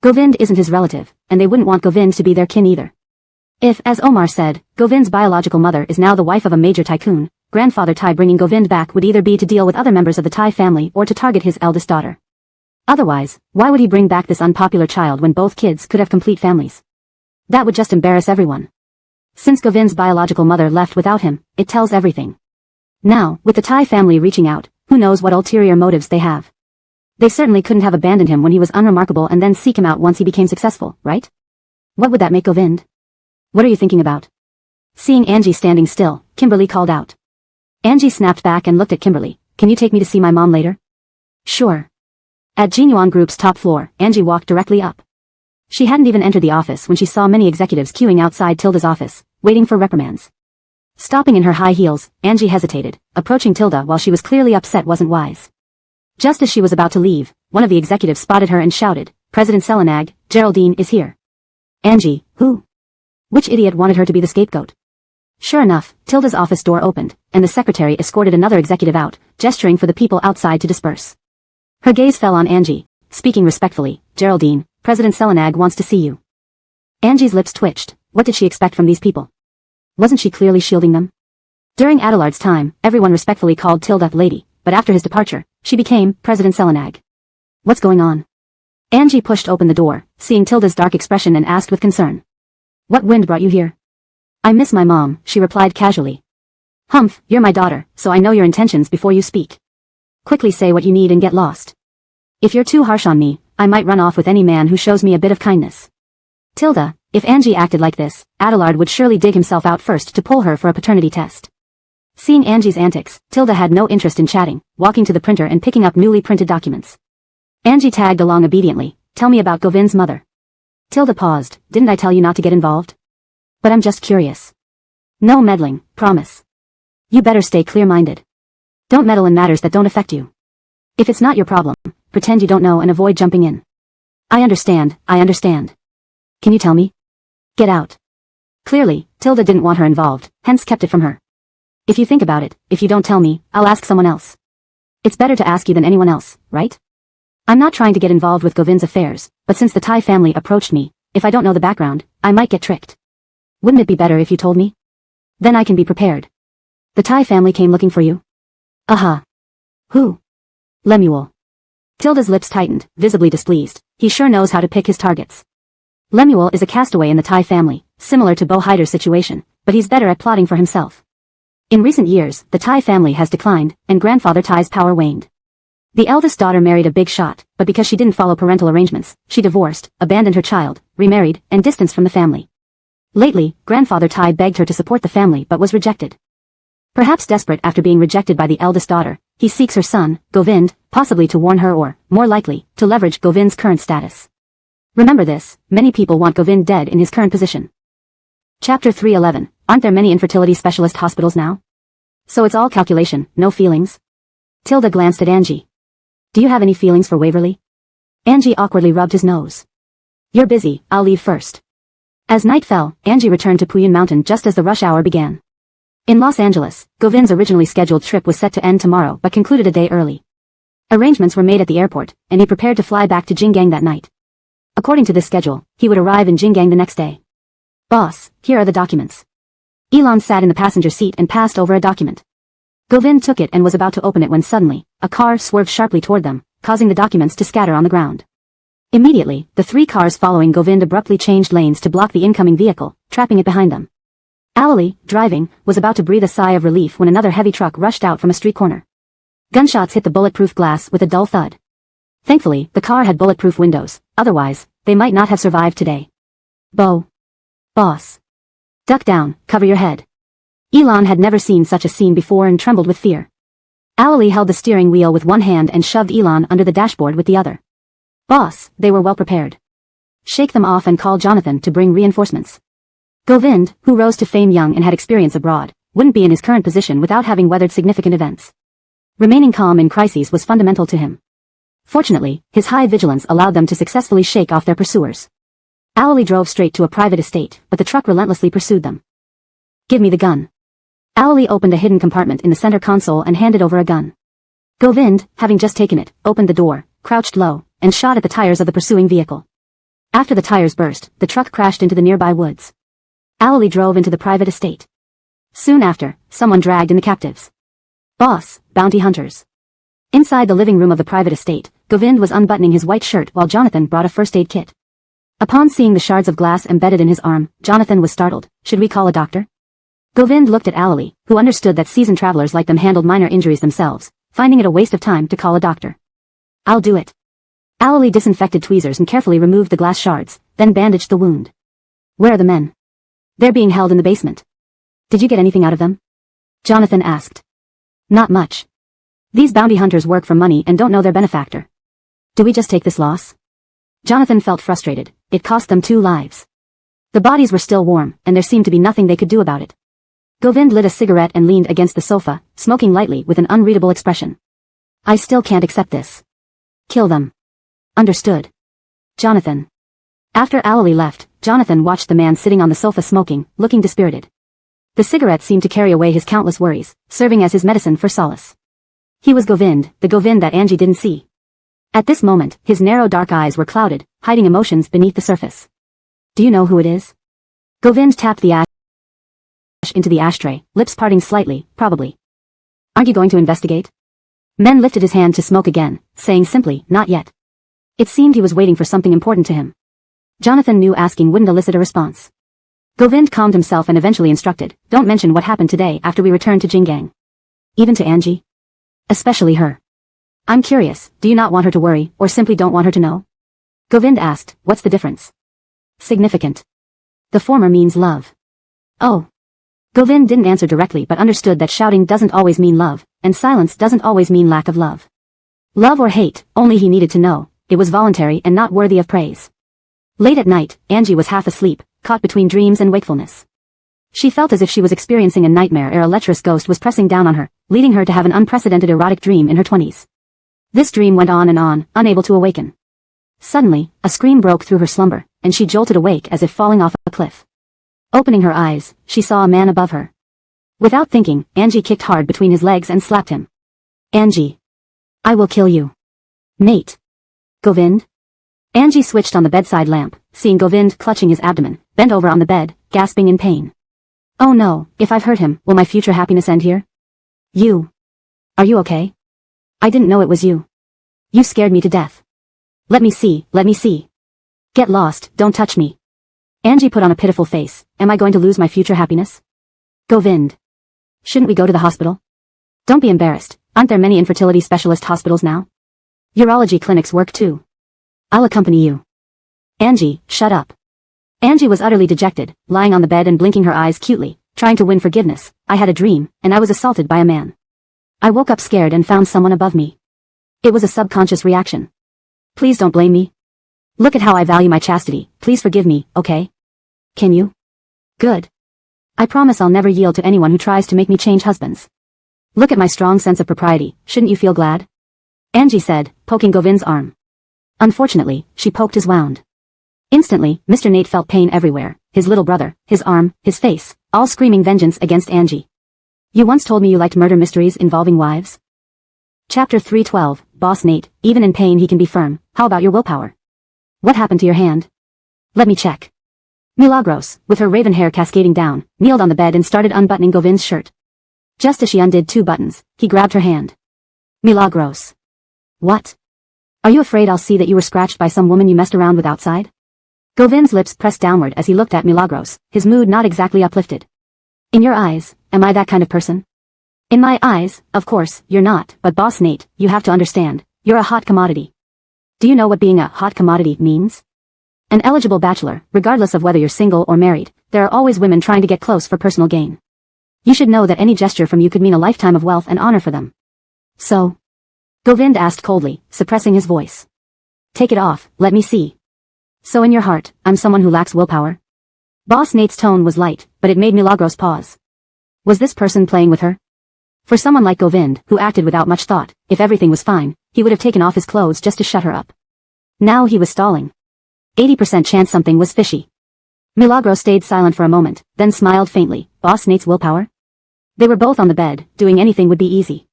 Govind isn't his relative, and they wouldn't want Govind to be their kin either. If, as Omar said, Govind's biological mother is now the wife of a major tycoon, grandfather Tai bringing Govind back would either be to deal with other members of the Tai family or to target his eldest daughter. Otherwise, why would he bring back this unpopular child when both kids could have complete families? That would just embarrass everyone. Since Govind's biological mother left without him, it tells everything. Now, with the Tai family reaching out, who knows what ulterior motives they have. They certainly couldn't have abandoned him when he was unremarkable and then seek him out once he became successful, right? What would that make Govind? What are you thinking about? Seeing Angie standing still, Kimberly called out. Angie snapped back and looked at Kimberly. Can you take me to see my mom later? Sure. At Jinyuan Group's top floor, Angie walked directly up. She hadn't even entered the office when she saw many executives queuing outside Tilda's office, waiting for reprimands. Stopping in her high heels, Angie hesitated. Approaching Tilda while she was clearly upset wasn't wise. Just as she was about to leave, one of the executives spotted her and shouted, President Selenag, Geraldine is here. Angie, who? Which idiot wanted her to be the scapegoat? Sure enough, Tilda's office door opened, and the secretary escorted another executive out, gesturing for the people outside to disperse. Her gaze fell on Angie, speaking respectfully, Geraldine, President Selenag wants to see you. Angie's lips twitched. What did she expect from these people? Wasn't she clearly shielding them? During Adelard's time, everyone respectfully called Tilda Lady, but after his departure, she became President Selenag. What's going on? Angie pushed open the door, seeing Tilda's dark expression and asked with concern. What wind brought you here? I miss my mom, she replied casually. Humph, you're my daughter, so I know your intentions before you speak. Quickly say what you need and get lost. If you're too harsh on me, I might run off with any man who shows me a bit of kindness. Tilda, if Angie acted like this, Adelard would surely dig himself out first to pull her for a paternity test. Seeing Angie's antics, Tilda had no interest in chatting, walking to the printer and picking up newly printed documents. Angie tagged along obediently. Tell me about Govind's mother. Tilda paused. Didn't I tell you not to get involved? But I'm just curious. No meddling, promise. You better stay clear-minded. Don't meddle in matters that don't affect you. If it's not your problem, pretend you don't know and avoid jumping in. I understand. Can you tell me? Get out. Clearly, Tilda didn't want her involved, hence kept it from her. If you think about it, if you don't tell me, I'll ask someone else. It's better to ask you than anyone else, right? I'm not trying to get involved with Govind's affairs, but since the Tai family approached me, if I don't know the background, I might get tricked. Wouldn't it be better if you told me? Then I can be prepared. The Tai family came looking for you? Who? Lemuel. Tilda's lips tightened, visibly displeased. He sure knows how to pick his targets. Lemuel is a castaway in the Tai family, similar to Bo Hyder's situation, but he's better at plotting for himself. In recent years, the Tai family has declined, and grandfather Tai's power waned. The eldest daughter married a big shot, but because she didn't follow parental arrangements, she divorced, abandoned her child, remarried, and distanced from the family. Lately, grandfather Tai begged her to support the family but was rejected. Perhaps desperate after being rejected by the eldest daughter, he seeks her son, Govind, possibly to warn her or, more likely, to leverage Govind's current status. Remember this, many people want Govind dead in his current position. Chapter 311, aren't there many infertility specialist hospitals now? So it's all calculation, no feelings? Tilda glanced at Angie. Do you have any feelings for Waverly? Angie awkwardly rubbed his nose. You're busy, I'll leave first. As night fell, Angie returned to Puyin Mountain just as the rush hour began. In Los Angeles, Govind's originally scheduled trip was set to end tomorrow but concluded a day early. Arrangements were made at the airport, and he prepared to fly back to Jinggang that night. According to this schedule, he would arrive in Jinggang the next day. Boss, here are the documents. Elon sat in the passenger seat and passed over a document. Govind took it and was about to open it when suddenly, a car swerved sharply toward them, causing the documents to scatter on the ground. Immediately, the three cars following Govind abruptly changed lanes to block the incoming vehicle, trapping it behind them. Alali, driving, was about to breathe a sigh of relief when another heavy truck rushed out from a street corner. Gunshots hit the bulletproof glass with a dull thud. Thankfully, the car had bulletproof windows, otherwise, they might not have survived today. Boss. Duck down, cover your head. Elon had never seen such a scene before and trembled with fear. Alali held the steering wheel with one hand and shoved Elon under the dashboard with the other. Boss, they were well prepared. Shake them off and call Jonathan to bring reinforcements. Govind, who rose to fame young and had experience abroad, wouldn't be in his current position without having weathered significant events. Remaining calm in crises was fundamental to him. Fortunately, his high vigilance allowed them to successfully shake off their pursuers. Alali drove straight to a private estate, but the truck relentlessly pursued them. Give me the gun. Alali opened a hidden compartment in the center console and handed over a gun. Govind, having just taken it, opened the door, crouched low, and shot at the tires of the pursuing vehicle. After the tires burst, the truck crashed into the nearby woods. Alali drove into the private estate. Soon after, someone dragged in the captives. Boss, bounty hunters. Inside the living room of the private estate, Govind was unbuttoning his white shirt while Jonathan brought a first aid kit. Upon seeing the shards of glass embedded in his arm, Jonathan was startled. Should we call a doctor? Govind looked at Alali, who understood that seasoned travelers like them handled minor injuries themselves, finding it a waste of time to call a doctor. I'll do it. Alali disinfected tweezers and carefully removed the glass shards, then bandaged the wound. Where are the men? They're being held in the basement. Did you get anything out of them? Jonathan asked. Not much. These bounty hunters work for money and don't know their benefactor. Do we just take this loss? Jonathan felt frustrated. It cost them 2 lives. The bodies were still warm, and there seemed to be nothing they could do about it. Govind lit a cigarette and leaned against the sofa, smoking lightly with an unreadable expression. I still can't accept this. Kill them. Understood. Jonathan. After Alali left, Jonathan watched the man sitting on the sofa smoking, looking dispirited. The cigarette seemed to carry away his countless worries, serving as his medicine for solace. He was Govind, the Govind that Angie didn't see. At this moment, his narrow dark eyes were clouded, hiding emotions beneath the surface. Do you know who it is? Govind tapped the ash into the ashtray, lips parting slightly, probably. Aren't you going to investigate? Men lifted his hand to smoke again, saying simply, not yet. It seemed he was waiting for something important to him. Jonathan knew asking wouldn't elicit a response. Govind calmed himself and eventually instructed, don't mention what happened today after we return to Jinggang. Even to Angie? Especially her. I'm curious, do you not want her to worry, or simply don't want her to know? Govind asked, what's the difference? Significant. The former means love. Oh. Govind didn't answer directly but understood that shouting doesn't always mean love, and silence doesn't always mean lack of love. Love or hate, only he needed to know, it was voluntary and not worthy of praise. Late at night, Angie was half asleep, caught between dreams and wakefulness. She felt as if she was experiencing a nightmare ere a lecherous ghost was pressing down on her, leading her to have an unprecedented erotic dream in her 20s. This dream went on and on, unable to awaken. Suddenly, a scream broke through her slumber, and she jolted awake as if falling off a cliff. Opening her eyes, she saw a man above her. Without thinking, Angie kicked hard between his legs and slapped him. Angie. I will kill you. Nate. Govind? Angie switched on the bedside lamp, seeing Govind clutching his abdomen, bent over on the bed, gasping in pain. Oh no, if I've hurt him, will my future happiness end here? You. Are you okay? I didn't know it was you. You scared me to death. Let me see, let me see. Get lost, don't touch me. Angie put on a pitiful face. Am I going to lose my future happiness? Govind. Shouldn't we go to the hospital? Don't be embarrassed, aren't there many infertility specialist hospitals now? Urology clinics work too. I'll accompany you. Angie, shut up. Angie was utterly dejected, lying on the bed and blinking her eyes cutely, trying to win forgiveness. I had a dream, and I was assaulted by a man. I woke up scared and found someone above me. It was a subconscious reaction. Please don't blame me. Look at how I value my chastity. Please forgive me, okay? Can you? Good. I promise I'll never yield to anyone who tries to make me change husbands. Look at my strong sense of propriety. Shouldn't you feel glad? Angie said, poking Govind's arm. Unfortunately, she poked his wound. Instantly, Mr. Nate felt pain everywhere, his little brother, his arm, his face, all screaming vengeance against Angie. You once told me you liked murder mysteries involving wives. Chapter 312, Boss Nate, even in pain he can be firm. How about your willpower? What happened to your hand? Let me check. Milagros, with her raven hair cascading down, kneeled on the bed and started unbuttoning Govind's shirt. Just as she undid 2 buttons, he grabbed her hand. Milagros. What? Are you afraid I'll see that you were scratched by some woman you messed around with outside? Govind's lips pressed downward as he looked at Milagros, his mood not exactly uplifted. In your eyes, am I that kind of person? In my eyes, of course, you're not, but Boss Nate, you have to understand, you're a hot commodity. Do you know what being a hot commodity means? An eligible bachelor, regardless of whether you're single or married, there are always women trying to get close for personal gain. You should know that any gesture from you could mean a lifetime of wealth and honor for them. So? Govind asked coldly, suppressing his voice. Take it off, let me see. So in your heart, I'm someone who lacks willpower? Boss Nate's tone was light, but it made Milagros pause. Was this person playing with her? For someone like Govind, who acted without much thought, if everything was fine, he would have taken off his clothes just to shut her up. Now he was stalling. 80% chance something was fishy. Milagros stayed silent for a moment, then smiled faintly. Boss Nate's willpower? They were both on the bed, doing anything would be easy.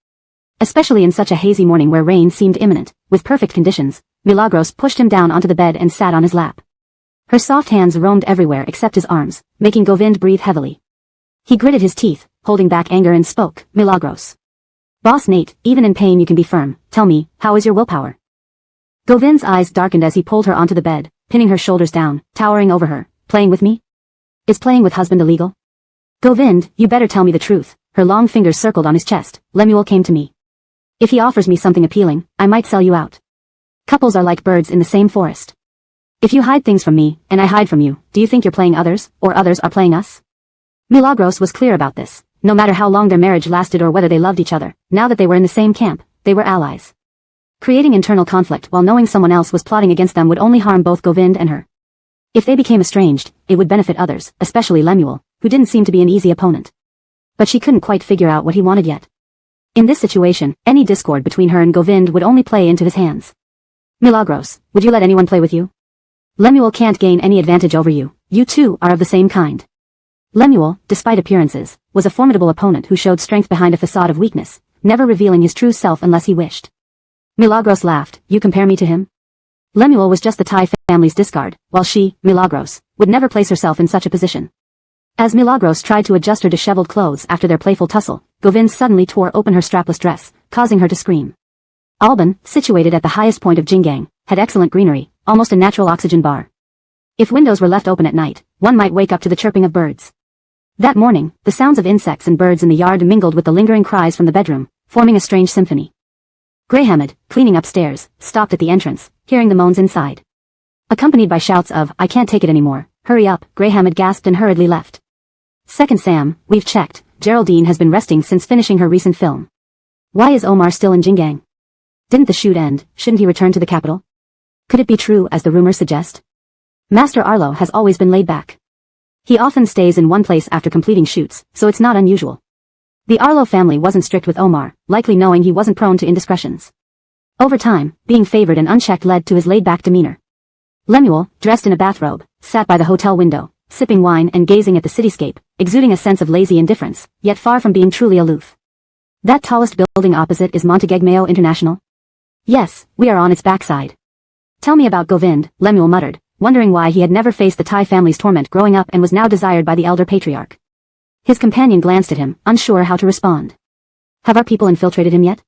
Especially in such a hazy morning where rain seemed imminent, with perfect conditions, Milagros pushed him down onto the bed and sat on his lap. Her soft hands roamed everywhere except his arms, making Govind breathe heavily. He gritted his teeth, holding back anger and spoke, Milagros. Boss Nate, even in pain you can be firm. Tell me, how is your willpower? Govind's eyes darkened as he pulled her onto the bed, pinning her shoulders down, towering over her. Playing with me? Is playing with husband illegal? Govind, you better tell me the truth. Her long fingers circled on his chest. Lemuel came to me. If he offers me something appealing, I might sell you out. Couples are like birds in the same forest. If you hide things from me, and I hide from you, do you think you're playing others, or others are playing us? Milagros was clear about this. No matter how long their marriage lasted or whether they loved each other, now that they were in the same camp, they were allies. Creating internal conflict while knowing someone else was plotting against them would only harm both Govind and her. If they became estranged, it would benefit others, especially Lemuel, who didn't seem to be an easy opponent. But she couldn't quite figure out what he wanted yet. In this situation, any discord between her and Govind would only play into his hands. Milagros, would you let anyone play with you? Lemuel can't gain any advantage over you. You two are of the same kind. Lemuel, despite appearances, was a formidable opponent who showed strength behind a facade of weakness, never revealing his true self unless he wished. Milagros laughed. You compare me to him? Lemuel was just the Thai family's discard, while she, Milagros, would never place herself in such a position. As Milagros tried to adjust her disheveled clothes after their playful tussle, Govind suddenly tore open her strapless dress, causing her to scream. Alban, situated at the highest point of Jingang, had excellent greenery, almost a natural oxygen bar. If windows were left open at night, one might wake up to the chirping of birds. That morning, the sounds of insects and birds in the yard mingled with the lingering cries from the bedroom, forming a strange symphony. Greyhammed, cleaning upstairs, stopped at the entrance, hearing the moans inside. Accompanied by shouts of, I can't take it anymore, hurry up, Greyhammed gasped and hurriedly left. Second Sam, we've checked, Geraldine has been resting since finishing her recent film. Why is Omar still in Jingang? Didn't the shoot end? Shouldn't he return to the capital? Could it be true as the rumors suggest? Master Arlo has always been laid back. He often stays in one place after completing shoots, so it's not unusual. The Arlo family wasn't strict with Omar, likely knowing he wasn't prone to indiscretions. Over time, being favored and unchecked led to his laid-back demeanor. Lemuel, dressed in a bathrobe, sat by the hotel window, sipping wine and gazing at the cityscape, exuding a sense of lazy indifference, yet far from being truly aloof. That tallest building opposite is Montegegmeo International? Yes, we are on its backside. Tell me about Govind, Lemuel muttered, wondering why he had never faced the Thai family's torment growing up and was now desired by the elder patriarch. His companion glanced at him, unsure how to respond. Have our people infiltrated him yet?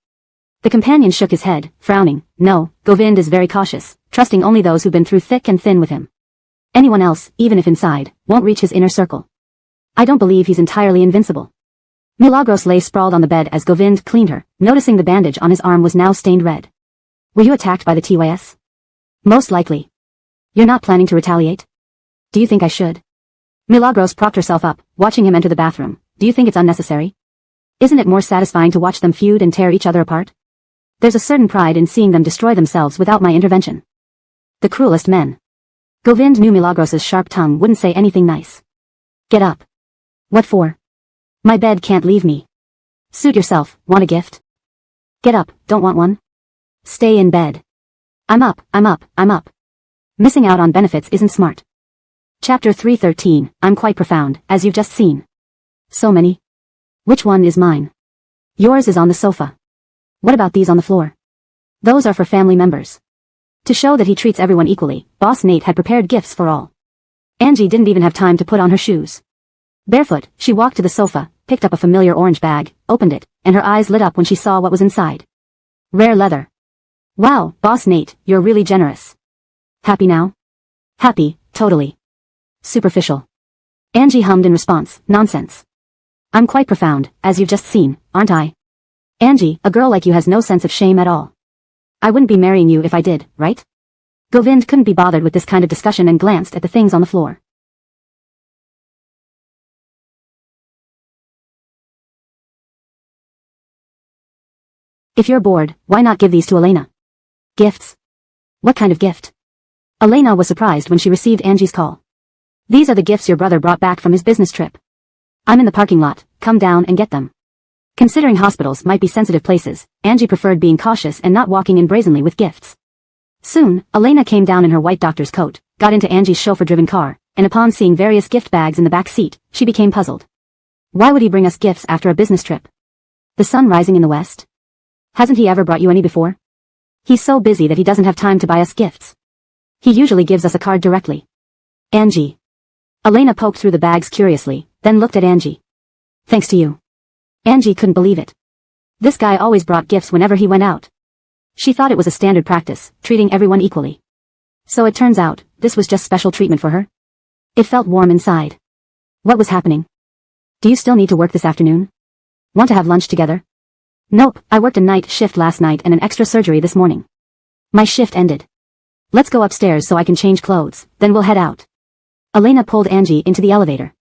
The companion shook his head, frowning. No, Govind is very cautious, trusting only those who've been through thick and thin with him. Anyone else, even if inside, won't reach his inner circle. I don't believe he's entirely invincible. Milagros lay sprawled on the bed as Govind cleaned her, noticing the bandage on his arm was now stained red. Were you attacked by the TYS? Most likely. You're not planning to retaliate? Do you think I should? Milagros propped herself up, watching him enter the bathroom. Do you think it's unnecessary? Isn't it more satisfying to watch them feud and tear each other apart? There's a certain pride in seeing them destroy themselves without my intervention. The cruelest men. Govind knew Milagros's sharp tongue wouldn't say anything nice. Get up. What for? My bed can't leave me. Suit yourself, want a gift? Get up, don't want one? Stay in bed. I'm up. Missing out on benefits isn't smart. Chapter 313, I'm quite profound, as you've just seen. So many. Which one is mine? Yours is on the sofa. What about these on the floor? Those are for family members. To show that he treats everyone equally, Boss Nate had prepared gifts for all. Angie didn't even have time to put on her shoes. Barefoot, she walked to the sofa, picked up a familiar orange bag, opened it, and her eyes lit up when she saw what was inside. Rare leather. Wow, Boss Nate, you're really generous. Happy now? Happy, totally. Superficial. Angie hummed in response, nonsense. I'm quite profound, as you've just seen, aren't I? Angie, a girl like you has no sense of shame at all. I wouldn't be marrying you if I did, right? Govind couldn't be bothered with this kind of discussion and glanced at the things on the floor. If you're bored, why not give these to Elena? Gifts? What kind of gift? Elena was surprised when she received Angie's call. These are the gifts your brother brought back from his business trip. I'm in the parking lot, come down and get them. Considering hospitals might be sensitive places, Angie preferred being cautious and not walking in brazenly with gifts. Soon, Elena came down in her white doctor's coat, got into Angie's chauffeur-driven car, and upon seeing various gift bags in the back seat, she became puzzled. Why would he bring us gifts after a business trip? The sun rising in the west? Hasn't he ever brought you any before? He's so busy that he doesn't have time to buy us gifts. He usually gives us a card directly. Angie. Elena poked through the bags curiously, then looked at Angie. Thanks to you. Angie couldn't believe it. This guy always brought gifts whenever he went out. She thought it was a standard practice, treating everyone equally. So it turns out, this was just special treatment for her. It felt warm inside. What was happening? Do you still need to work this afternoon? Want to have lunch together? Nope, I worked a night shift last night and an extra surgery this morning. My shift ended. Let's go upstairs so I can change clothes, then we'll head out. Elena pulled Angie into the elevator.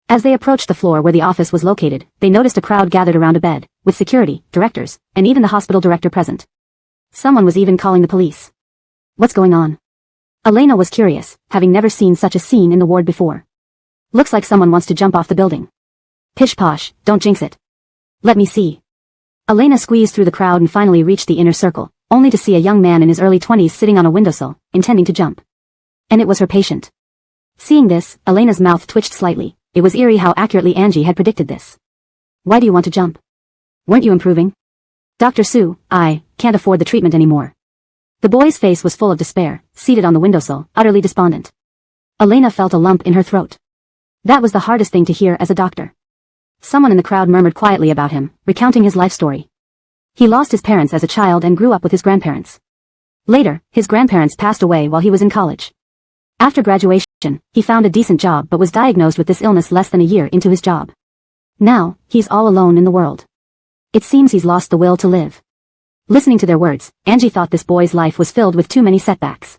As they approached the floor where the office was located, they noticed a crowd gathered around a bed, with security, directors, and even the hospital director present. Someone was even calling the police. What's going on? Elena was curious, having never seen such a scene in the ward before. Looks like someone wants to jump off the building. Pish posh, don't jinx it. Let me see. Elena squeezed through the crowd and finally reached the inner circle, only to see a young man in his early 20s sitting on a windowsill, intending to jump. And it was her patient. Seeing this, Elena's mouth twitched slightly. It was eerie how accurately Angie had predicted this. Why do you want to jump? Weren't you improving? Dr. Sue, I can't afford the treatment anymore. The boy's face was full of despair, seated on the windowsill, utterly despondent. Elena felt a lump in her throat. That was the hardest thing to hear as a doctor. Someone in the crowd murmured quietly about him, recounting his life story. He lost his parents as a child and grew up with his grandparents. Later, his grandparents passed away while he was in college. After graduation, he found a decent job but was diagnosed with this illness less than a year into his job. Now, he's all alone in the world. It seems he's lost the will to live. Listening to their words, Angie thought this boy's life was filled with too many setbacks.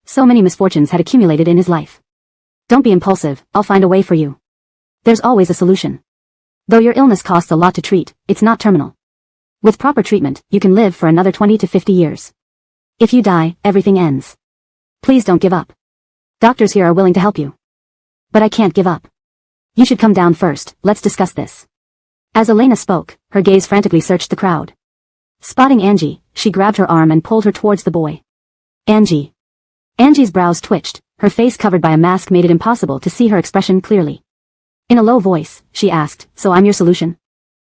So many misfortunes had accumulated in his life. Don't be impulsive, I'll find a way for you. There's always a solution. Though your illness costs a lot to treat, it's not terminal. With proper treatment, you can live for another 20 to 50 years. If you die, everything ends. Please don't give up. Doctors here are willing to help you. But I can't give up. You should come down first, let's discuss this. As Elena spoke, her gaze frantically searched the crowd. Spotting Angie, she grabbed her arm and pulled her towards the boy. Angie. Angie's brows twitched, her face covered by a mask made it impossible to see her expression clearly. In a low voice, she asked, so I'm your solution?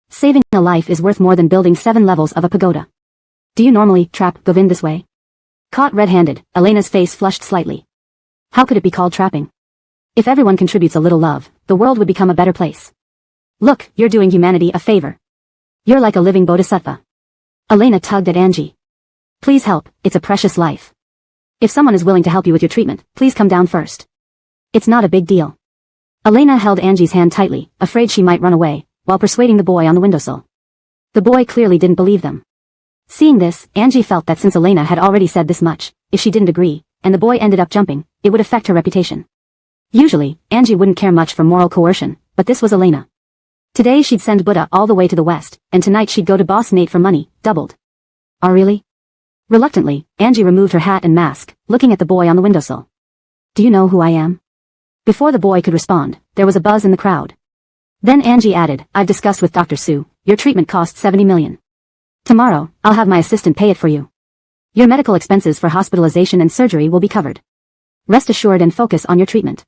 Saving a life is worth more than building 7 levels of a pagoda. Do you normally trap Govind this way? Caught red-handed, Elena's face flushed slightly. How could it be called trapping? If everyone contributes a little love, the world would become a better place. Look, you're doing humanity a favor. You're like a living bodhisattva. Elena tugged at Angie. Please help, it's a precious life. If someone is willing to help you with your treatment, please come down first. It's not a big deal. Elena held Angie's hand tightly, afraid she might run away, while persuading the boy on the windowsill. The boy clearly didn't believe them. Seeing this, Angie felt that since Elena had already said this much, if she didn't agree, and the boy ended up jumping, it would affect her reputation. Usually, Angie wouldn't care much for moral coercion, but this was Elena. Today she'd send Buddha all the way to the west, and tonight she'd go to Boss Nate for money, doubled. Oh really? Reluctantly, Angie removed her hat and mask, looking at the boy on the windowsill. Do you know who I am? Before the boy could respond, there was a buzz in the crowd. Then Angie added, I've discussed with Dr. Sue, your treatment costs $70 million. Tomorrow, I'll have my assistant pay it for you. Your medical expenses for hospitalization and surgery will be covered. Rest assured and focus on your treatment.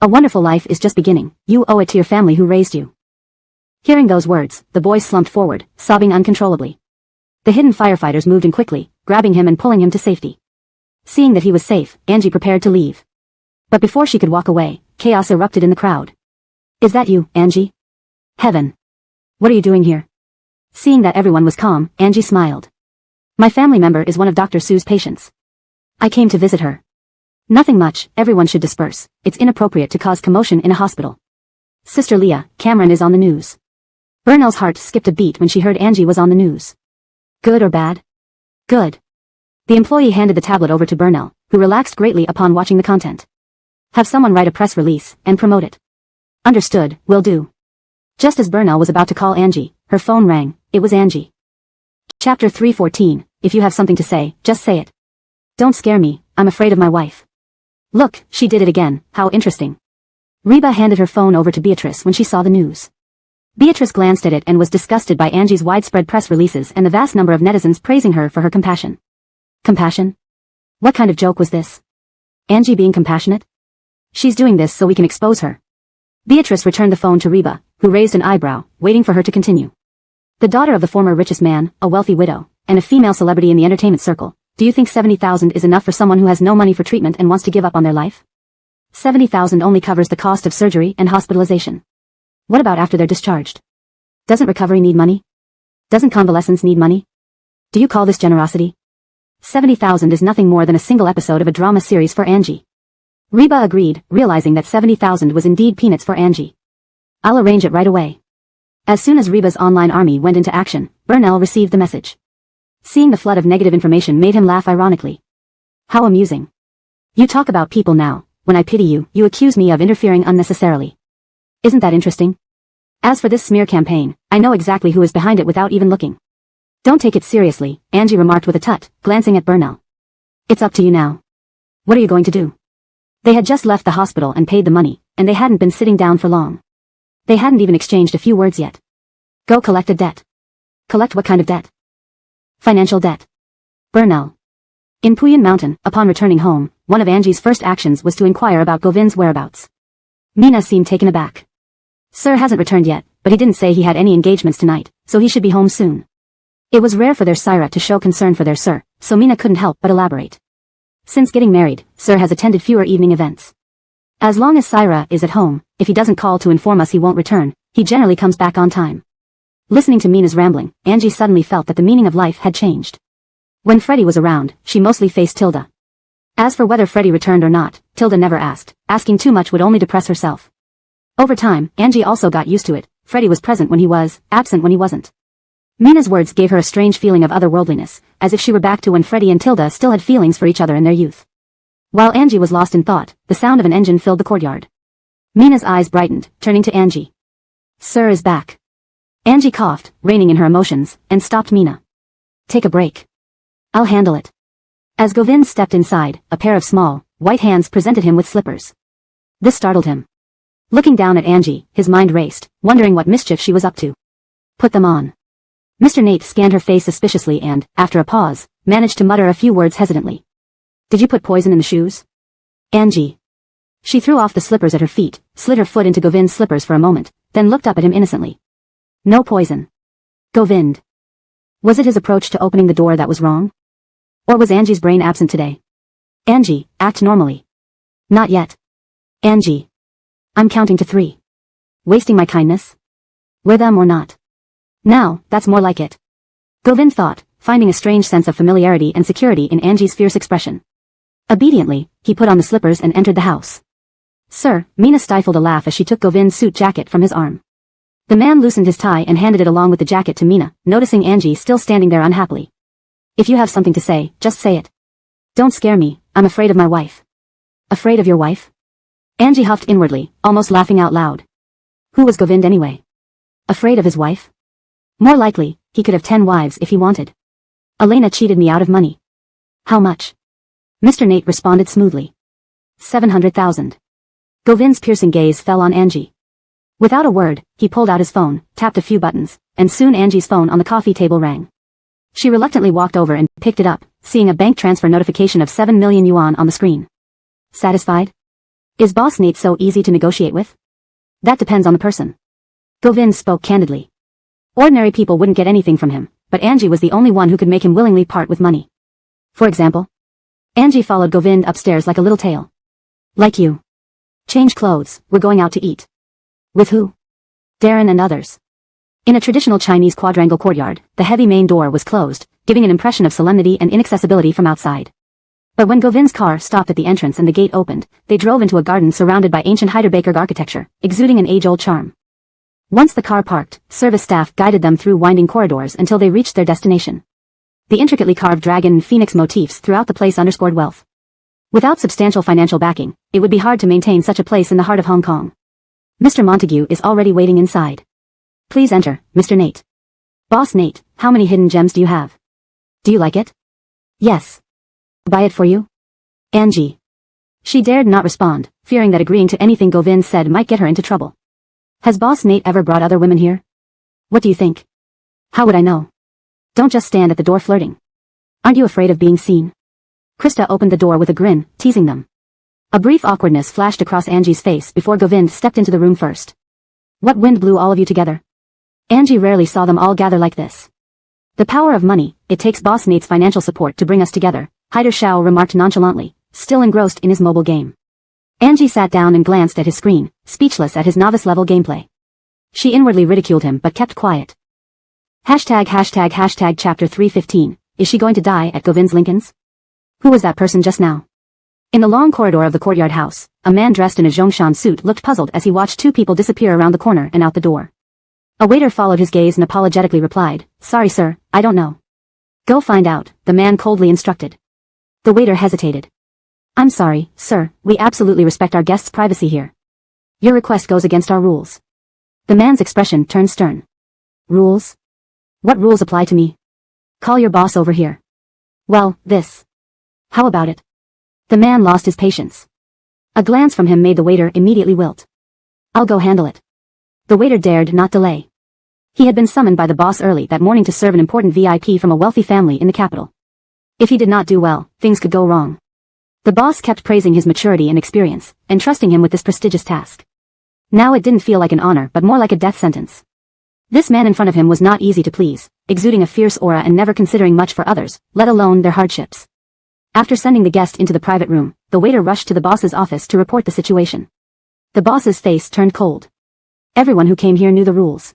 A wonderful life is just beginning, you owe it to your family who raised you. Hearing those words, the boy slumped forward, sobbing uncontrollably. The hidden firefighters moved in quickly, grabbing him and pulling him to safety. Seeing that he was safe, Angie prepared to leave. But before she could walk away, chaos erupted in the crowd. Is that you, Angie? Heaven. What are you doing here? Seeing that everyone was calm, Angie smiled. My family member is one of Dr. Sue's patients. I came to visit her. Nothing much, everyone should disperse. It's inappropriate to cause commotion in a hospital. Sister Leah, Cameron is on the news. Burnell's heart skipped a beat when she heard Angie was on the news. Good or bad? Good. The employee handed the tablet over to Burnell, who relaxed greatly upon watching the content. Have someone write a press release, and promote it. Understood, will do. Just as Burnell was about to call Angie, her phone rang. It was Angie. Chapter 314, if you have something to say, just say it. Don't scare me, I'm afraid of my wife. Look, she did it again, how interesting. Reba handed her phone over to Beatrice when she saw the news. Beatrice glanced at it and was disgusted by Angie's widespread press releases and the vast number of netizens praising her for her compassion. Compassion? What kind of joke was this? Angie being compassionate? She's doing this so we can expose her. Beatrice returned the phone to Reba, who raised an eyebrow, waiting for her to continue. The daughter of the former richest man, a wealthy widow, and a female celebrity in the entertainment circle, do you think $70,000 is enough for someone who has no money for treatment and wants to give up on their life? $70,000 only covers the cost of surgery and hospitalization. What about after they're discharged? Doesn't recovery need money? Doesn't convalescence need money? Do you call this generosity? $70,000 is nothing more than a single episode of a drama series for Angie. Reba agreed, realizing that $70,000 was indeed peanuts for Angie. I'll arrange it right away. As soon as Reba's online army went into action, Burnell received the message. Seeing the flood of negative information made him laugh ironically. How amusing. You talk about people now, when I pity you, you accuse me of interfering unnecessarily. Isn't that interesting? As for this smear campaign, I know exactly who is behind it without even looking. Don't take it seriously, Angie remarked with a tut, glancing at Burnell. It's up to you now. What are you going to do? They had just left the hospital and paid the money, and they hadn't been sitting down for long. They hadn't even exchanged a few words yet. Go collect a debt. Collect what kind of debt? Financial debt. Burnell. In Puyan Mountain, upon returning home, one of Angie's first actions was to inquire about Govind's whereabouts. Mina seemed taken aback. Sir hasn't returned yet, but he didn't say he had any engagements tonight, so he should be home soon. It was rare for their Syra to show concern for their Sir, so Mina couldn't help but elaborate. Since getting married, Sir has attended fewer evening events. As long as Syra is at home, if he doesn't call to inform us he won't return, he generally comes back on time. Listening to Mina's rambling, Angie suddenly felt that the meaning of life had changed. When Freddie was around, she mostly faced Tilda. As for whether Freddie returned or not, Tilda never asked. Asking too much would only depress herself. Over time, Angie also got used to it. Freddie was present when he was, absent when he wasn't. Mina's words gave her a strange feeling of otherworldliness, as if she were back to when Freddie and Tilda still had feelings for each other in their youth. While Angie was lost in thought, the sound of an engine filled the courtyard. Mina's eyes brightened, turning to Angie. Sir is back. Angie coughed, reining in her emotions, and stopped Mina. Take a break. I'll handle it. As Govind stepped inside, a pair of small, white hands presented him with slippers. This startled him. Looking down at Angie, his mind raced, wondering what mischief she was up to. Put them on. Mr. Nate scanned her face suspiciously and, after a pause, managed to mutter a few words hesitantly. Did you put poison in the shoes? Angie. She threw off the slippers at her feet, slid her foot into Govind's slippers for a moment, then looked up at him innocently. No poison. Govind. Was it his approach to opening the door that was wrong? Or was Angie's brain absent today? Angie, act normally. Not yet. Angie. I'm counting to 3. Wasting my kindness? Were them or not? Now, that's more like it. Govind thought, finding a strange sense of familiarity and security in Angie's fierce expression. Obediently, he put on the slippers and entered the house. Sir, Mina stifled a laugh as she took Govind's suit jacket from his arm. The man loosened his tie and handed it along with the jacket to Mina, noticing Angie still standing there unhappily. If you have something to say, just say it. Don't scare me, I'm afraid of my wife. Afraid of your wife? Angie huffed inwardly, almost laughing out loud. Who was Govind anyway? Afraid of his wife? More likely, he could have 10 wives if he wanted. Elena cheated me out of money. How much? Mr. Nate responded smoothly. 700,000. Govind's piercing gaze fell on Angie. Without a word, he pulled out his phone, tapped a few buttons, and soon Angie's phone on the coffee table rang. She reluctantly walked over and picked it up, seeing a bank transfer notification of 7 million yuan on the screen. Satisfied? Is Boss Nate so easy to negotiate with? That depends on the person. Govind spoke candidly. Ordinary people wouldn't get anything from him, but Angie was the only one who could make him willingly part with money. For example, Angie followed Govind upstairs like a little tail. Like you. Change clothes, we're going out to eat. With who? Darren and others. In a traditional Chinese quadrangle courtyard, the heavy main door was closed, giving an impression of solemnity and inaccessibility from outside. But when Govind's car stopped at the entrance and the gate opened, they drove into a garden surrounded by ancient Hyderabad architecture, exuding an age-old charm. Once the car parked, service staff guided them through winding corridors until they reached their destination. The intricately carved dragon and phoenix motifs throughout the place underscored wealth. Without substantial financial backing, it would be hard to maintain such a place in the heart of Hong Kong. Mr. Montague is already waiting inside. Please enter, Mr. Nate. Boss Nate, how many hidden gems do you have? Do you like it? Yes. Buy it for you? Angie. She dared not respond, fearing that agreeing to anything Govind said might get her into trouble. Has Boss Nate ever brought other women here? What do you think? How would I know? Don't just stand at the door flirting. Aren't you afraid of being seen? Krista opened the door with a grin, teasing them. A brief awkwardness flashed across Angie's face before Govind stepped into the room first. What wind blew all of you together? Angie rarely saw them all gather like this. The power of money, it takes Boss Nate's financial support to bring us together, Hyder Shao remarked nonchalantly, still engrossed in his mobile game. Angie sat down and glanced at his screen, speechless at his novice-level gameplay. She inwardly ridiculed him but kept quiet. Hashtag chapter 315, is she going to die at Govind's Lincoln's? Who was that person just now? In the long corridor of the courtyard house, a man dressed in a Zhongshan suit looked puzzled as he watched two people disappear around the corner and out the door. A waiter followed his gaze and apologetically replied, Sorry sir, I don't know. Go find out, the man coldly instructed. The waiter hesitated. I'm sorry, sir, we absolutely respect our guests' privacy here. Your request goes against our rules. The man's expression turned stern. Rules? What rules apply to me? Call your boss over here. Well, this. How about it? The man lost his patience. A glance from him made the waiter immediately wilt. I'll go handle it. The waiter dared not delay. He had been summoned by the boss early that morning to serve an important VIP from a wealthy family in the capital. If he did not do well, things could go wrong. The boss kept praising his maturity and experience, entrusting him with this prestigious task. Now it didn't feel like an honor but more like a death sentence. This man in front of him was not easy to please, exuding a fierce aura and never considering much for others, let alone their hardships. After sending the guest into the private room, the waiter rushed to the boss's office to report the situation. The boss's face turned cold. Everyone who came here knew the rules.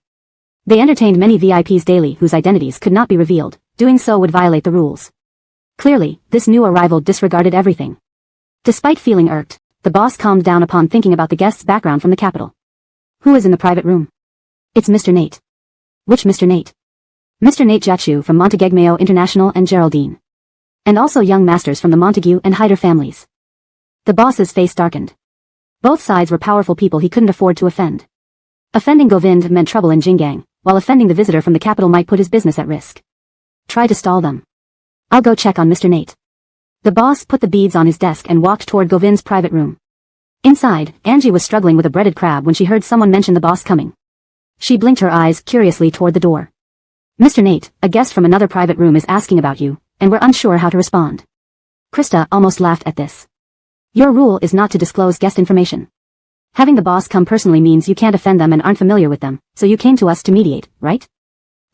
They entertained many VIPs daily whose identities could not be revealed, doing so would violate the rules. Clearly, this new arrival disregarded everything. Despite feeling irked, the boss calmed down upon thinking about the guest's background from the capital. Who is in the private room? It's Mr. Nate. Which Mr. Nate? Mr. Nate Jiachu from Montague International and Geraldine. And also young masters from the Montague and Hyder families. The boss's face darkened. Both sides were powerful people he couldn't afford to offend. Offending Govind meant trouble in Jinggang, while offending the visitor from the capital might put his business at risk. Try to stall them. I'll go check on Mr. Nate. The boss put the beads on his desk and walked toward Govind's private room. Inside, Angie was struggling with a breaded crab when she heard someone mention the boss coming. She blinked her eyes curiously toward the door. Mr. Nate, a guest from another private room is asking about you, and we're unsure how to respond. Krista almost laughed at this. Your rule is not to disclose guest information. Having the boss come personally means you can't offend them and aren't familiar with them, so you came to us to mediate, right?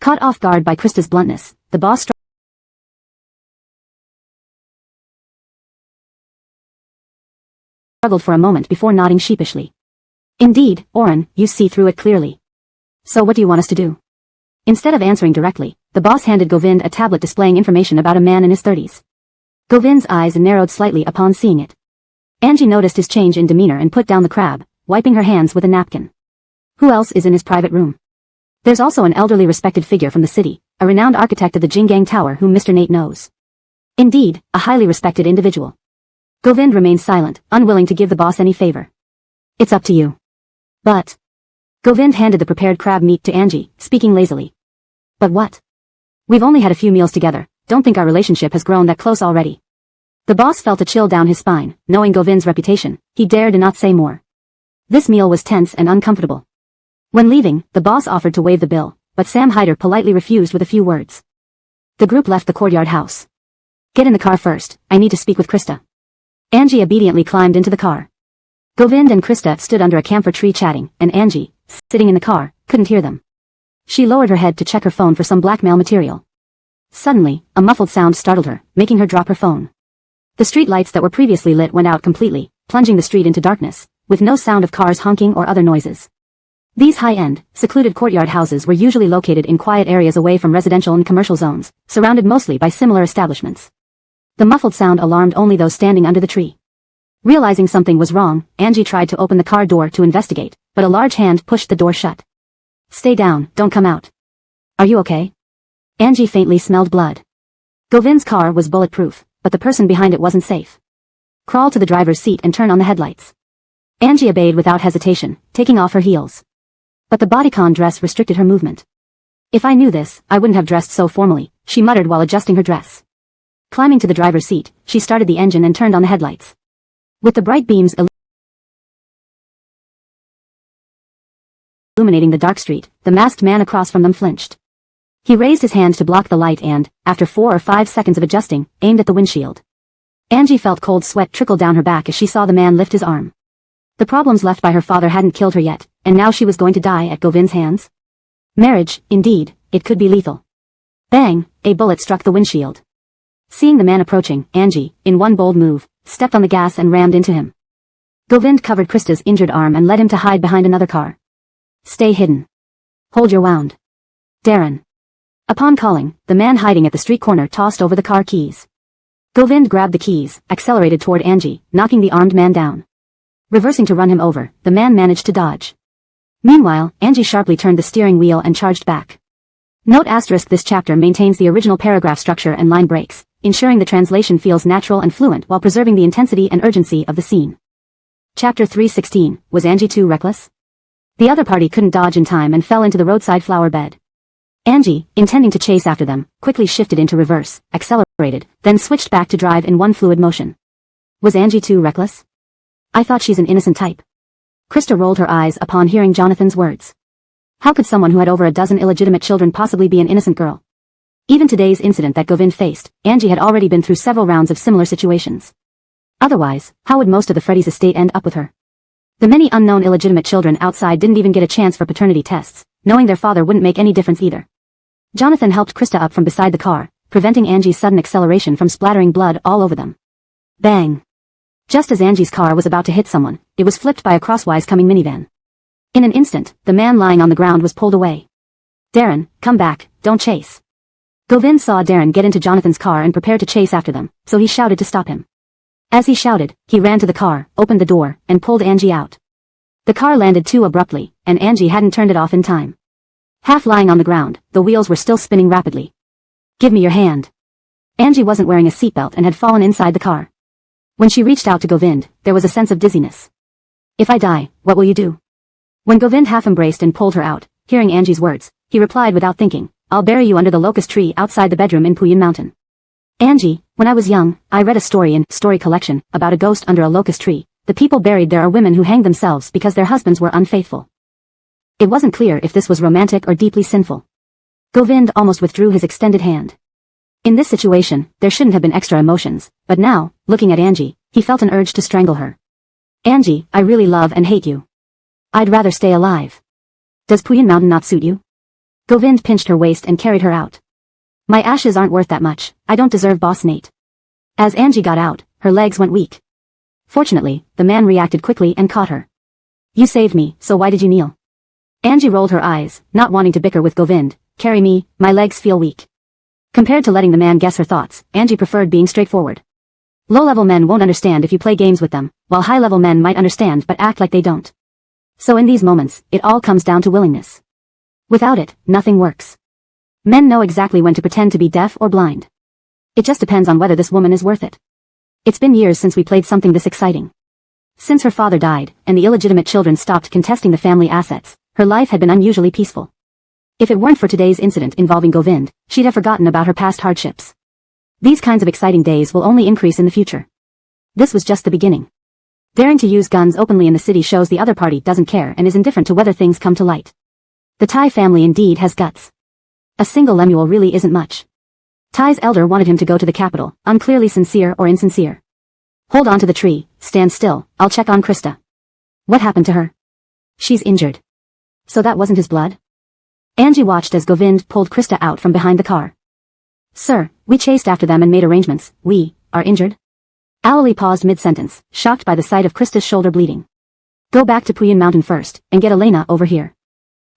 Caught off guard by Krista's bluntness, the boss struggled for a moment before nodding sheepishly. Indeed, Oren, you see through it clearly. So what do you want us to do? Instead of answering directly, the boss handed Govind a tablet displaying information about a man in his 30s. Govind's eyes narrowed slightly upon seeing it. Angie noticed his change in demeanor and put down the crab, wiping her hands with a napkin. Who else is in his private room? There's also an elderly respected figure from the city, a renowned architect of the Jinggang Tower whom Mr. Nate knows. Indeed, a highly respected individual. Govind remained silent, unwilling to give the boss any favor. It's up to you. But. Govind handed the prepared crab meat to Angie, speaking lazily. But what? We've only had a few meals together, don't think our relationship has grown that close already. The boss felt a chill down his spine, knowing Govind's reputation, he dared not say more. This meal was tense and uncomfortable. When leaving, the boss offered to waive the bill, but Sam Hyder politely refused with a few words. The group left the courtyard house. Get in the car first, I need to speak with Krista. Angie obediently climbed into the car. Govind and Krista stood under a camphor tree chatting, and Angie, sitting in the car, couldn't hear them. She lowered her head to check her phone for some blackmail material. Suddenly, a muffled sound startled her, making her drop her phone. The street lights that were previously lit went out completely, plunging the street into darkness, with no sound of cars honking or other noises. These high-end, secluded courtyard houses were usually located in quiet areas away from residential and commercial zones, surrounded mostly by similar establishments. The muffled sound alarmed only those standing under the tree. Realizing something was wrong, Angie tried to open the car door to investigate, but a large hand pushed the door shut. Stay down, don't come out. Are you okay? Angie faintly smelled blood. Govind's car was bulletproof, but the person behind it wasn't safe. Crawl to the driver's seat and turn on the headlights. Angie obeyed without hesitation, taking off her heels. But the bodycon dress restricted her movement. If I knew this, I wouldn't have dressed so formally, she muttered while adjusting her dress. Climbing to the driver's seat, she started the engine and turned on the headlights. With the bright beams illuminating the dark street, the masked man across from them flinched. He raised his hand to block the light and, after 4 or 5 seconds of adjusting, aimed at the windshield. Angie felt cold sweat trickle down her back as she saw the man lift his arm. The problems left by her father hadn't killed her yet, and now she was going to die at Govind's hands? Marriage, indeed, it could be lethal. Bang, a bullet struck the windshield. Seeing the man approaching, Angie, in one bold move, stepped on the gas and rammed into him. Govind covered Krista's injured arm and led him to hide behind another car. Stay hidden. Hold your wound. Darren. Upon calling, the man hiding at the street corner tossed over the car keys. Govind grabbed the keys, accelerated toward Angie, knocking the armed man down. Reversing to run him over, the man managed to dodge. Meanwhile, Angie sharply turned the steering wheel and charged back. Note asterisk: this chapter maintains the original paragraph structure and line breaks, ensuring the translation feels natural and fluent while preserving the intensity and urgency of the scene. Chapter 3:16, was Angie too reckless? The other party couldn't dodge in time and fell into the roadside flower bed. Angie, intending to chase after them, quickly shifted into reverse, accelerated, then switched back to drive in one fluid motion. Was Angie too reckless? I thought she's an innocent type. Krista rolled her eyes upon hearing Jonathan's words. How could someone who had over a dozen illegitimate children possibly be an innocent girl? Even today's incident that Govind faced, Angie had already been through several rounds of similar situations. Otherwise, how would most of the Freddy's estate end up with her? The many unknown illegitimate children outside didn't even get a chance for paternity tests, knowing their father wouldn't make any difference either. Jonathan helped Krista up from beside the car, preventing Angie's sudden acceleration from splattering blood all over them. Bang! Just as Angie's car was about to hit someone, it was flipped by a crosswise coming minivan. In an instant, the man lying on the ground was pulled away. Darren, come back, don't chase. Govind saw Darren get into Jonathan's car and prepare to chase after them, so he shouted to stop him. As he shouted, he ran to the car, opened the door, and pulled Angie out. The car landed too abruptly, and Angie hadn't turned it off in time. Half lying on the ground, the wheels were still spinning rapidly. Give me your hand. Angie wasn't wearing a seatbelt and had fallen inside the car. When she reached out to Govind, there was a sense of dizziness. If I die, what will you do? When Govind half embraced and pulled her out, hearing Angie's words, he replied without thinking, I'll bury you under the locust tree outside the bedroom in Puyan Mountain. Angie, when I was young, I read a story in Story Collection about a ghost under a locust tree. The people buried there are women who hanged themselves because their husbands were unfaithful. It wasn't clear if this was romantic or deeply sinful. Govind almost withdrew his extended hand. In this situation, there shouldn't have been extra emotions, but now, looking at Angie, he felt an urge to strangle her. Angie, I really love and hate you. I'd rather stay alive. Does Puyan Mountain not suit you? Govind pinched her waist and carried her out. My ashes aren't worth that much, I don't deserve Boss Nate. As Angie got out, her legs went weak. Fortunately, the man reacted quickly and caught her. You saved me, so why did you kneel? Angie rolled her eyes, not wanting to bicker with Govind. Carry me, my legs feel weak. Compared to letting the man guess her thoughts, Angie preferred being straightforward. Low-level men won't understand if you play games with them, while high-level men might understand but act like they don't. So in these moments, it all comes down to willingness. Without it, nothing works. Men know exactly when to pretend to be deaf or blind. It just depends on whether this woman is worth it. It's been years since we played something this exciting. Since her father died, and the illegitimate children stopped contesting the family assets, her life had been unusually peaceful. If it weren't for today's incident involving Govind, she'd have forgotten about her past hardships. These kinds of exciting days will only increase in the future. This was just the beginning. Daring to use guns openly in the city shows the other party doesn't care and is indifferent to whether things come to light. The Tai family indeed has guts. A single Lemuel really isn't much. Tai's elder wanted him to go to the capital, unclearly sincere or insincere. Hold on to the tree, stand still, I'll check on Krista. What happened to her? She's injured. So that wasn't his blood? Angie watched as Govind pulled Krista out from behind the car. Sir, we chased after them and made arrangements. We are injured? Alalie paused mid-sentence, shocked by the sight of Krista's shoulder bleeding. Go back to Puyin Mountain first, and get Elena over here.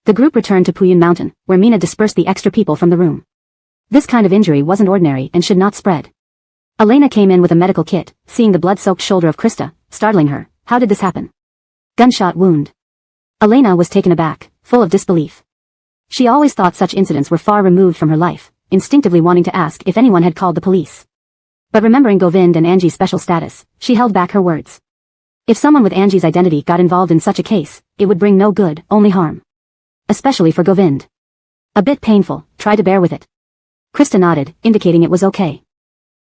The group returned to Puyin Mountain, where Mina dispersed the extra people from the room. This kind of injury wasn't ordinary and should not spread. Elena came in with a medical kit, seeing the blood-soaked shoulder of Krista, startling her. How did this happen? Gunshot wound. Elena was taken aback, full of disbelief. She always thought such incidents were far removed from her life, instinctively wanting to ask if anyone had called the police. But remembering Govind and Angie's special status, she held back her words. If someone with Angie's identity got involved in such a case, it would bring no good, only harm. Especially for Govind. A bit painful, try to bear with it. Krista nodded, indicating it was okay.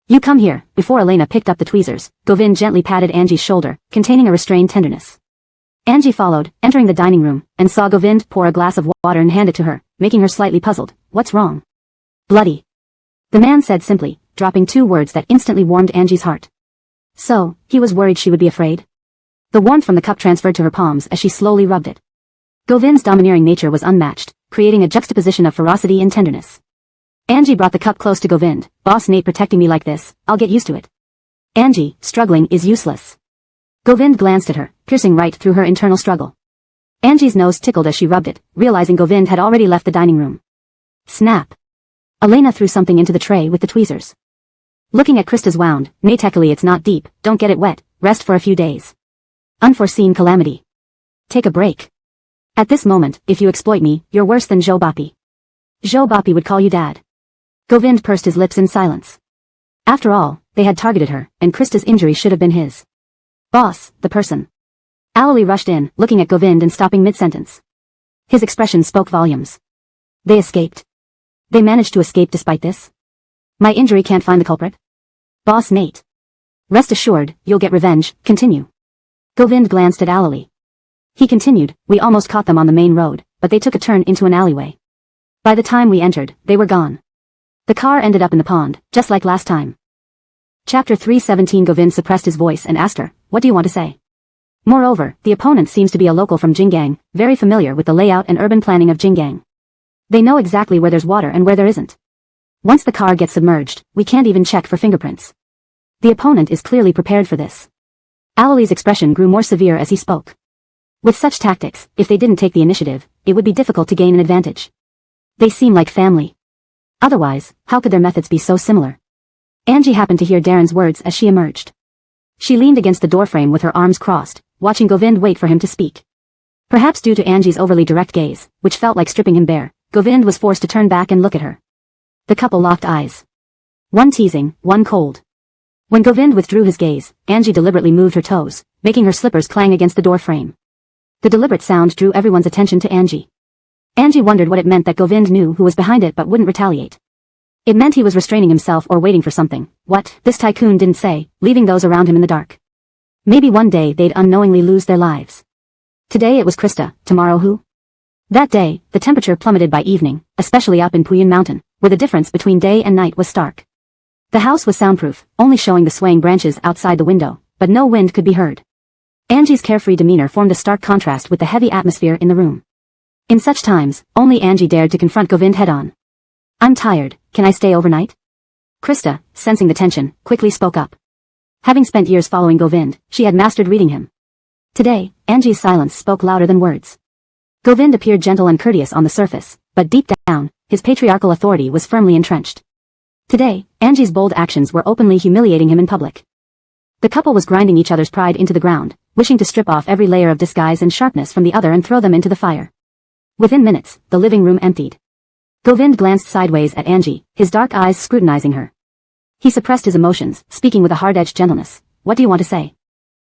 You come here. Before Elena picked up the tweezers, Govind gently patted Angie's shoulder, containing a restrained tenderness. Angie followed, entering the dining room, and saw Govind pour a glass of water and hand it to her, making her slightly puzzled. What's wrong? Bloody. The man said simply, dropping two words that instantly warmed Angie's heart. So, he was worried she would be afraid? The warmth from the cup transferred to her palms as she slowly rubbed it. Govind's domineering nature was unmatched, creating a juxtaposition of ferocity and tenderness. Angie brought the cup close to Govind. Boss Nate protecting me like this, I'll get used to it. Angie, struggling is useless. Govind glanced at her, piercing right through her internal struggle. Angie's nose tickled as she rubbed it, realizing Govind had already left the dining room. Snap. Elena threw something into the tray with the tweezers. Looking at Krista's wound, Natekali, it's not deep, don't get it wet, rest for a few days. Unforeseen calamity. Take a break. At this moment, if you exploit me, you're worse than Joe Bapi. Joe Bapi would call you dad. Govind pursed his lips in silence. After all, they had targeted her, and Krista's injury should have been his. Boss, the person. Alalie rushed in, looking at Govind and stopping mid-sentence. His expression spoke volumes. They escaped. They managed to escape despite this? My injury can't find the culprit? Boss Nate. Rest assured, you'll get revenge, continue. Govind glanced at Alalie. He continued, we almost caught them on the main road, but they took a turn into an alleyway. By the time we entered, they were gone. The car ended up in the pond, just like last time. Chapter 317. Govind suppressed his voice and asked her, what do you want to say? Moreover, the opponent seems to be a local from Jingang, very familiar with the layout and urban planning of Jingang. They know exactly where there's water and where there isn't. Once the car gets submerged, we can't even check for fingerprints. The opponent is clearly prepared for this. Alalie's expression grew more severe as he spoke. With such tactics, if they didn't take the initiative, it would be difficult to gain an advantage. They seem like family. Otherwise, how could their methods be so similar? Angie happened to hear Darren's words as she emerged. She leaned against the doorframe with her arms crossed, watching Govind wait for him to speak. Perhaps due to Angie's overly direct gaze, which felt like stripping him bare, Govind was forced to turn back and look at her. The couple locked eyes. One teasing, one cold. When Govind withdrew his gaze, Angie deliberately moved her toes, making her slippers clang against the doorframe. The deliberate sound drew everyone's attention to Angie. Angie wondered what it meant that Govind knew who was behind it but wouldn't retaliate. It meant he was restraining himself or waiting for something. What, this tycoon didn't say, leaving those around him in the dark. Maybe one day they'd unknowingly lose their lives. Today it was Krista, tomorrow who? That day, the temperature plummeted by evening, especially up in Puyin Mountain, where the difference between day and night was stark. The house was soundproof, only showing the swaying branches outside the window, but no wind could be heard. Angie's carefree demeanor formed a stark contrast with the heavy atmosphere in the room. In such times, only Angie dared to confront Govind head-on. I'm tired, can I stay overnight? Krista, sensing the tension, quickly spoke up. Having spent years following Govind, she had mastered reading him. Today, Angie's silence spoke louder than words. Govind appeared gentle and courteous on the surface, but deep down, his patriarchal authority was firmly entrenched. Today, Angie's bold actions were openly humiliating him in public. The couple was grinding each other's pride into the ground, wishing to strip off every layer of disguise and sharpness from the other and throw them into the fire. Within minutes, the living room emptied. Govind glanced sideways at Angie, his dark eyes scrutinizing her. He suppressed his emotions, speaking with a hard-edged gentleness. What do you want to say?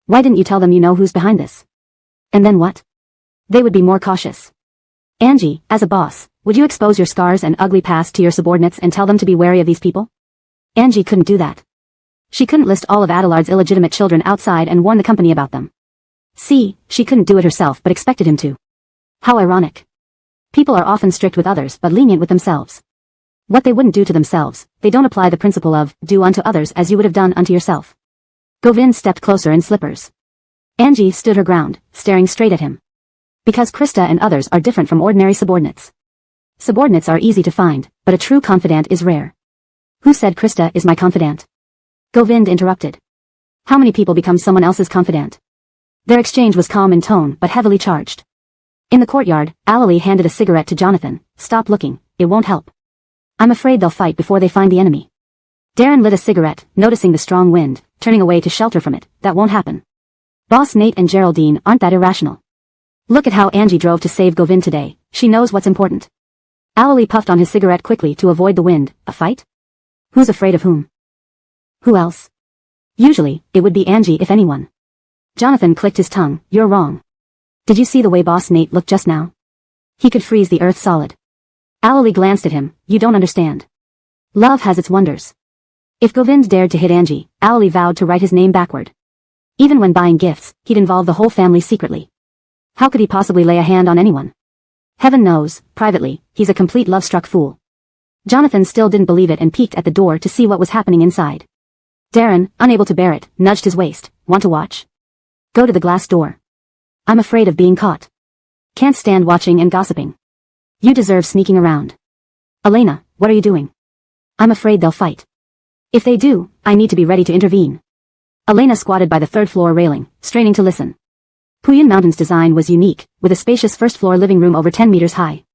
Why didn't you tell them you know who's behind this? And then what? They would be more cautious. Angie, as a boss, would you expose your scars and ugly past to your subordinates and tell them to be wary of these people? Angie couldn't do that. She couldn't list all of Adelard's illegitimate children outside and warn the company about them. See, she couldn't do it herself but expected him to. How ironic. People are often strict with others but lenient with themselves. What they wouldn't do to themselves, they don't apply the principle of, do unto others as you would have done unto yourself. Govind stepped closer in slippers. Angie stood her ground, staring straight at him. Because Krista and others are different from ordinary subordinates. Subordinates are easy to find, but a true confidant is rare. Who said Krista is my confidant? Govind interrupted. How many people become someone else's confidant? Their exchange was calm in tone but heavily charged. In the courtyard, Alali handed a cigarette to Jonathan. Stop looking, it won't help. I'm afraid they'll fight before they find the enemy. Darren lit a cigarette, noticing the strong wind, turning away to shelter from it. That won't happen. Boss Nate and Geraldine aren't that irrational. Look at how Angie drove to save Govind today. She knows what's important. Alali puffed on his cigarette quickly to avoid the wind. A fight? Who's afraid of whom? Who else? Usually, it would be Angie if anyone. Jonathan clicked his tongue. You're wrong. Did you see the way Boss Nate looked just now? He could freeze the earth solid. Alali glanced at him. You don't understand. Love has its wonders. If Govind dared to hit Angie, Alali vowed to write his name backward. Even when buying gifts, he'd involve the whole family secretly. How could he possibly lay a hand on anyone? Heaven knows, privately, he's a complete love-struck fool. Jonathan still didn't believe it and peeked at the door to see what was happening inside. Darren, unable to bear it, nudged his waist. Want to watch? Go to the glass door. I'm afraid of being caught. Can't stand watching and gossiping. You deserve sneaking around. Elena, what are you doing? I'm afraid they'll fight. If they do, I need to be ready to intervene. Elena squatted by the third-floor railing, straining to listen. Puyan Mountain's design was unique, with a spacious first-floor living room over 10 meters high.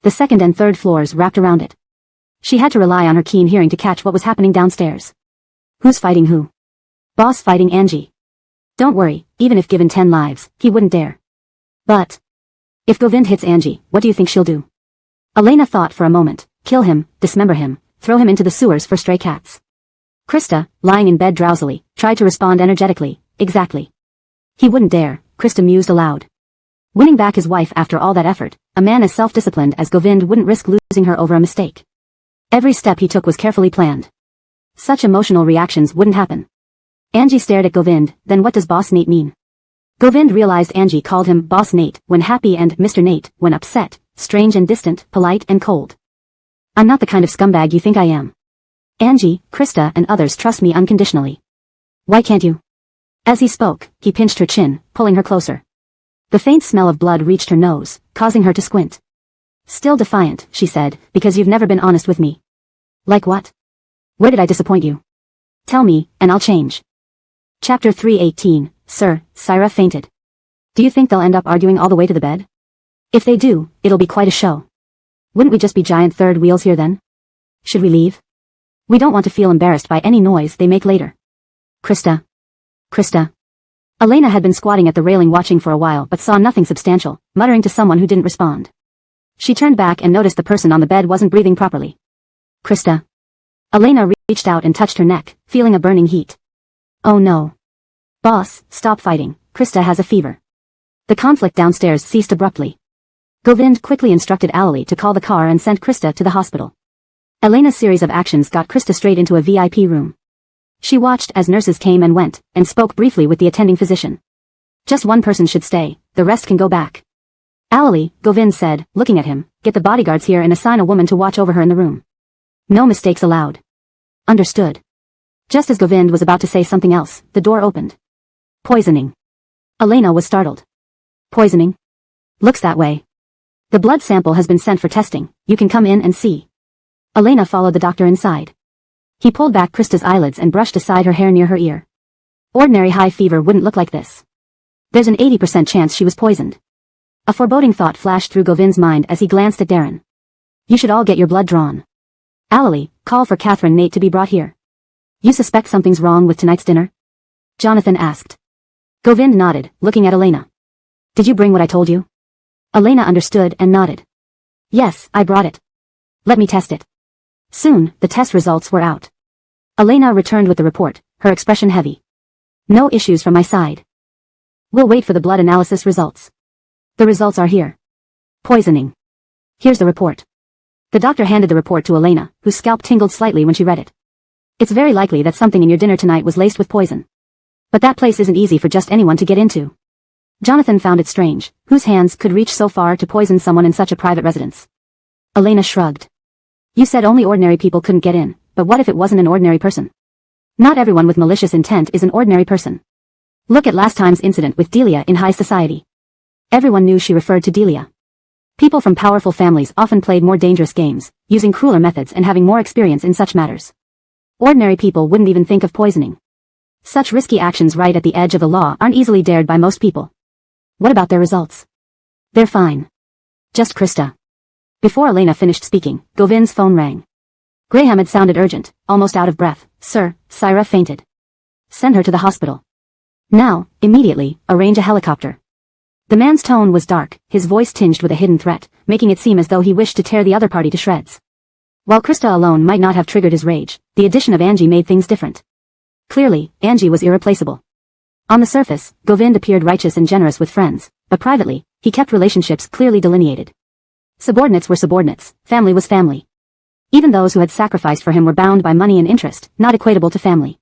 The second and third floors wrapped around it. She had to rely on her keen hearing to catch what was happening downstairs. Who's fighting who? Boss fighting Angie. Don't worry, even if given 10 lives, he wouldn't dare. But if Govind hits Angie, what do you think she'll do? Elena thought for a moment. Kill him, dismember him, throw him into the sewers for stray cats. Krista, lying in bed drowsily, tried to respond energetically. Exactly. He wouldn't dare, Krista mused aloud. Winning back his wife after all that effort, a man as self-disciplined as Govind wouldn't risk losing her over a mistake. Every step he took was carefully planned. Such emotional reactions wouldn't happen. Angie stared at Govind. Then what does Boss Nate mean? Govind realized Angie called him Boss Nate when happy and Mr. Nate when upset, strange and distant, polite and cold. I'm not the kind of scumbag you think I am. Angie, Krista and others trust me unconditionally. Why can't you? As he spoke, he pinched her chin, pulling her closer. The faint smell of blood reached her nose, causing her to squint. Still defiant, she said, because you've never been honest with me. Like what? Where did I disappoint you? Tell me, and I'll change. Chapter 318, Sir, Syra fainted. Do you think they'll end up arguing all the way to the bed? If they do, it'll be quite a show. Wouldn't we just be giant third wheels here then? Should we leave? We don't want to feel embarrassed by any noise they make later. Krista. Elena had been squatting at the railing watching for a while but saw nothing substantial, muttering to someone who didn't respond. She turned back and noticed the person on the bed wasn't breathing properly. Krista. Elena reached out and touched her neck, feeling a burning heat. Oh no. Boss, stop fighting, Krista has a fever. The conflict downstairs ceased abruptly. Govind quickly instructed Alali to call the car and sent Krista to the hospital. Elena's series of actions got Krista straight into a VIP room. She watched as nurses came and went, and spoke briefly with the attending physician. Just one person should stay, the rest can go back. Alali, Govind said, looking at him, get the bodyguards here and assign a woman to watch over her in the room. No mistakes allowed. Understood. Just as Govind was about to say something else, the door opened. Poisoning. Elena was startled. Poisoning? Looks that way. The blood sample has been sent for testing, you can come in and see. Elena followed the doctor inside. He pulled back Krista's eyelids and brushed aside her hair near her ear. Ordinary high fever wouldn't look like this. There's an 80% chance she was poisoned. A foreboding thought flashed through Govind's mind as he glanced at Darren. You should all get your blood drawn. Alali, call for Catherine Nate to be brought here. You suspect something's wrong with tonight's dinner? Jonathan asked. Govind nodded, looking at Elena. Did you bring what I told you? Elena understood and nodded. Yes, I brought it. Let me test it. Soon, the test results were out. Elena returned with the report, her expression heavy. No issues from my side. We'll wait for the blood analysis results. The results are here. Poisoning. Here's the report. The doctor handed the report to Elena, whose scalp tingled slightly when she read it. It's very likely that something in your dinner tonight was laced with poison. But that place isn't easy for just anyone to get into. Jonathan found it strange, whose hands could reach so far to poison someone in such a private residence. Elena shrugged. You said only ordinary people couldn't get in, but what if it wasn't an ordinary person? Not everyone with malicious intent is an ordinary person. Look at last time's incident with Delia in high society. Everyone knew she referred to Delia. People from powerful families often played more dangerous games, using crueler methods and having more experience in such matters. Ordinary people wouldn't even think of poisoning. Such risky actions right at the edge of the law aren't easily dared by most people. What about their results? They're fine. Just Krista. Before Elena finished speaking, Govind's phone rang. Graham had sounded urgent, almost out of breath. Sir, Syra fainted. Send her to the hospital. Now, immediately, arrange a helicopter. The man's tone was dark, his voice tinged with a hidden threat, making it seem as though he wished to tear the other party to shreds. While Krista alone might not have triggered his rage, the addition of Angie made things different. Clearly, Angie was irreplaceable. On the surface, Govind appeared righteous and generous with friends, but privately, he kept relationships clearly delineated. Subordinates were subordinates, family was family. Even those who had sacrificed for him were bound by money and interest, not equatable to family.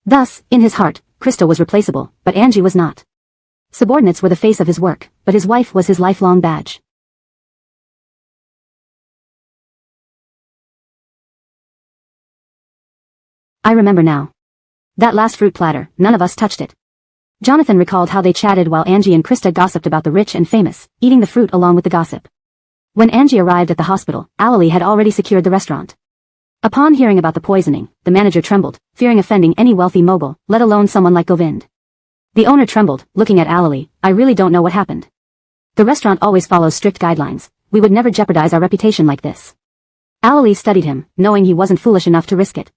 Thus, in his heart, Krista was replaceable, but Angie was not. Subordinates were the face of his work, but his wife was his lifelong badge. I remember now. That last fruit platter, none of us touched it. Jonathan recalled how they chatted while Angie and Krista gossiped about the rich and famous, eating the fruit along with the gossip. When Angie arrived at the hospital, Alali had already secured the restaurant. Upon hearing about the poisoning, the manager trembled, fearing offending any wealthy mogul, let alone someone like Govind. The owner trembled, looking at Alali. I really don't know what happened. The restaurant always follows strict guidelines. We would never jeopardize our reputation like this. Alali studied him, knowing he wasn't foolish enough to risk it.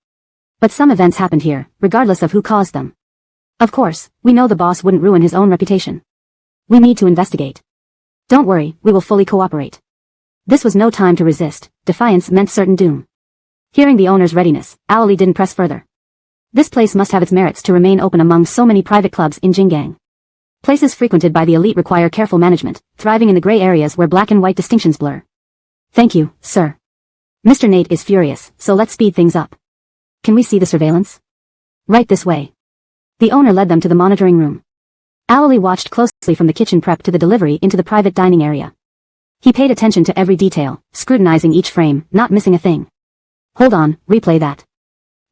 But some events happened here, regardless of who caused them. Of course, we know the boss wouldn't ruin his own reputation. We need to investigate. Don't worry, we will fully cooperate. This was no time to resist. Defiance meant certain doom. Hearing the owner's readiness, Alali didn't press further. This place must have its merits to remain open among so many private clubs in Jingang. Places frequented by the elite require careful management, thriving in the gray areas where black and white distinctions blur. Thank you, sir. Mr. Nate is furious, so let's speed things up. Can we see the surveillance? Right this way. The owner led them to the monitoring room. Alali watched closely from the kitchen prep to the delivery into the private dining area. He paid attention to every detail, scrutinizing each frame, not missing a thing. Hold on, replay that.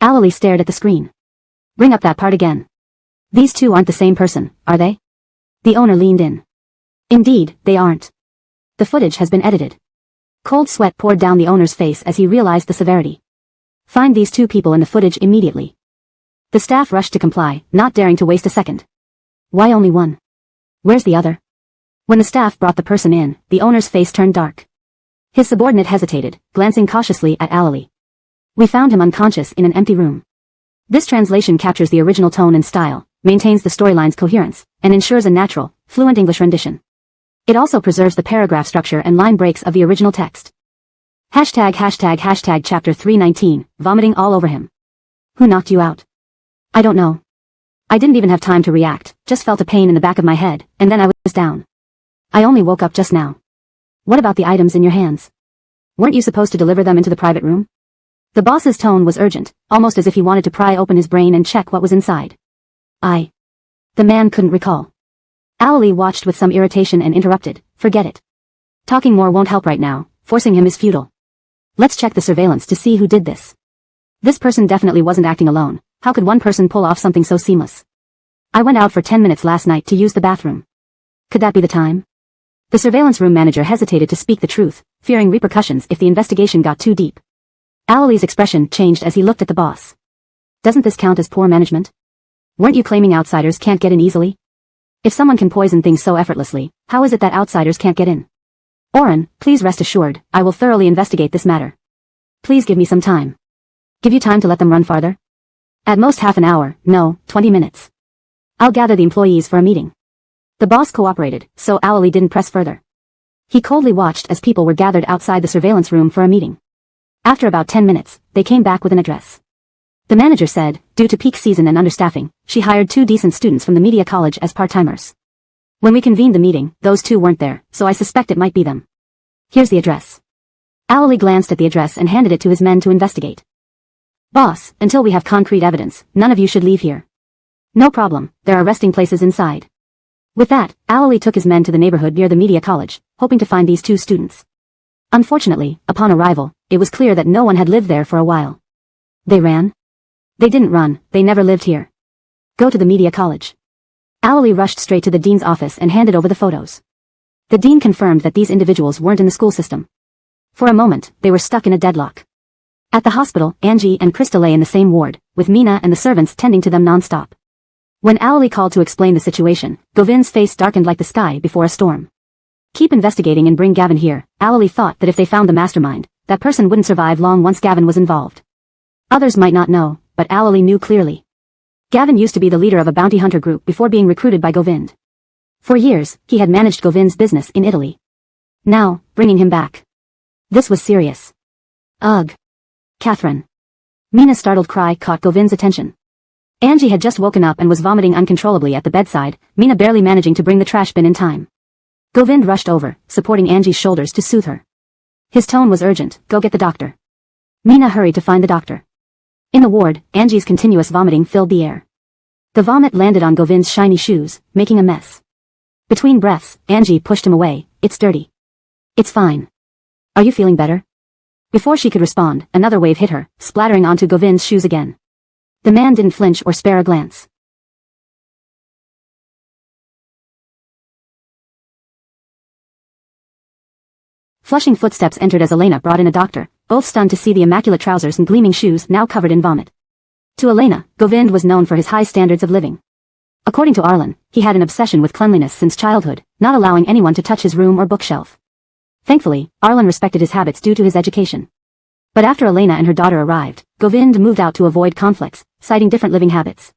Alali stared at the screen. Bring up that part again. These two aren't the same person, are they? The owner leaned in. Indeed, they aren't. The footage has been edited. Cold sweat poured down the owner's face as he realized the severity. Find these two people in the footage immediately. The staff rushed to comply, not daring to waste a second. Why only one? Where's the other? When the staff brought the person in, the owner's face turned dark. His subordinate hesitated, glancing cautiously at Alali. We found him unconscious in an empty room. This translation captures the original tone and style, maintains the storyline's coherence, and ensures a natural, fluent English rendition. It also preserves the paragraph structure and line breaks of the original text. ####Chapter 319, vomiting all over him. Who knocked you out? I don't know. I didn't even have time to react, just felt a pain in the back of my head, and then I was down. I only woke up just now. What about the items in your hands? Weren't you supposed to deliver them into the private room? The boss's tone was urgent, almost as if he wanted to pry open his brain and check what was inside. The man couldn't recall. Alali watched with some irritation and interrupted. Forget it. Talking more won't help right now, forcing him is futile. Let's check the surveillance to see who did this. This person definitely wasn't acting alone. How could one person pull off something so seamless? I went out for 10 minutes last night to use the bathroom. Could that be the time? The surveillance room manager hesitated to speak the truth, fearing repercussions if the investigation got too deep. Alali's expression changed as he looked at the boss. Doesn't this count as poor management? Weren't you claiming outsiders can't get in easily? If someone can poison things so effortlessly, how is it that outsiders can't get in? Oren, please rest assured, I will thoroughly investigate this matter. Please give me some time. Give you time to let them run farther? At most half an hour, no, 20 minutes. I'll gather the employees for a meeting. The boss cooperated, so Alali didn't press further. He coldly watched as people were gathered outside the surveillance room for a meeting. After about 10 minutes, they came back with an address. The manager said, due to peak season and understaffing, she hired 2 decent students from the media college as part-timers. When we convened the meeting, those two weren't there, so I suspect it might be them. Here's the address. Ali glanced at the address and handed it to his men to investigate. Boss, until we have concrete evidence, none of you should leave here. No problem, there are resting places inside. With that, Ali took his men to the neighborhood near the media college, hoping to find these two students. Unfortunately, upon arrival, it was clear that no one had lived there for a while. They ran? They didn't run, they never lived here. Go to the media college. Ali rushed straight to the dean's office and handed over the photos. The dean confirmed that these individuals weren't in the school system. For a moment, they were stuck in a deadlock. At the hospital, Angie and Krista lay in the same ward, with Mina and the servants tending to them non-stop. When Ali called to explain the situation, Govind's face darkened like the sky before a storm. Keep investigating and bring Gavin here. Ali thought that if they found the mastermind, that person wouldn't survive long once Gavin was involved. Others might not know, but Ali knew clearly. Gavin used to be the leader of a bounty hunter group before being recruited by Govind. For years, he had managed Govind's business in Italy. Now, bringing him back. This was serious. Ugh. Catherine. Mina's startled cry caught Govind's attention. Angie had just woken up and was vomiting uncontrollably at the bedside, Mina barely managing to bring the trash bin in time. Govind rushed over, supporting Angie's shoulders to soothe her. His tone was urgent, go get the doctor. Mina hurried to find the doctor. In the ward, Angie's continuous vomiting filled the air. The vomit landed on Govind's shiny shoes, making a mess. Between breaths, Angie pushed him away, it's dirty. It's fine. Are you feeling better? Before she could respond, another wave hit her, splattering onto Govind's shoes again. The man didn't flinch or spare a glance. Flushing footsteps entered as Elena brought in a doctor, both stunned to see the immaculate trousers and gleaming shoes now covered in vomit. To Elena, Govind was known for his high standards of living. According to Arlen, he had an obsession with cleanliness since childhood, not allowing anyone to touch his room or bookshelf. Thankfully, Arlen respected his habits due to his education. But after Elena and her daughter arrived, Govind moved out to avoid conflicts, citing different living habits.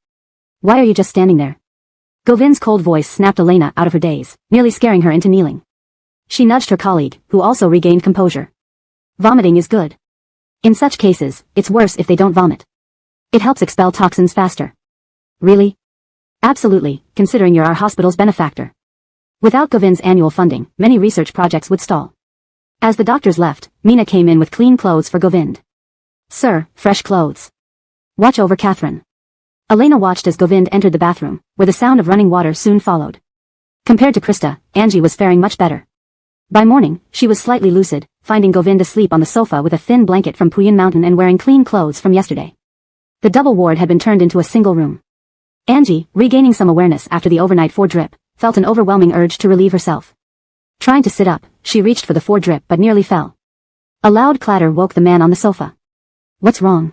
Why are you just standing there? Govind's cold voice snapped Elena out of her daze, nearly scaring her into kneeling. She nudged her colleague, who also regained composure. Vomiting is good. In such cases, it's worse if they don't vomit. It helps expel toxins faster. Really? Absolutely, considering you're our hospital's benefactor. Without Govind's annual funding, many research projects would stall. As the doctors left, Mina came in with clean clothes for Govind. Sir, fresh clothes. Watch over Catherine. Elena watched as Govind entered the bathroom, where the sound of running water soon followed. Compared to Krista, Angie was faring much better. By morning, she was slightly lucid, finding Govind asleep on the sofa with a thin blanket from Puyan Mountain and wearing clean clothes from yesterday. The double ward had been turned into a single room. Angie, regaining some awareness after the overnight 4-drip, felt an overwhelming urge to relieve herself. Trying to sit up, she reached for the 4-drip but nearly fell. A loud clatter woke the man on the sofa. What's wrong?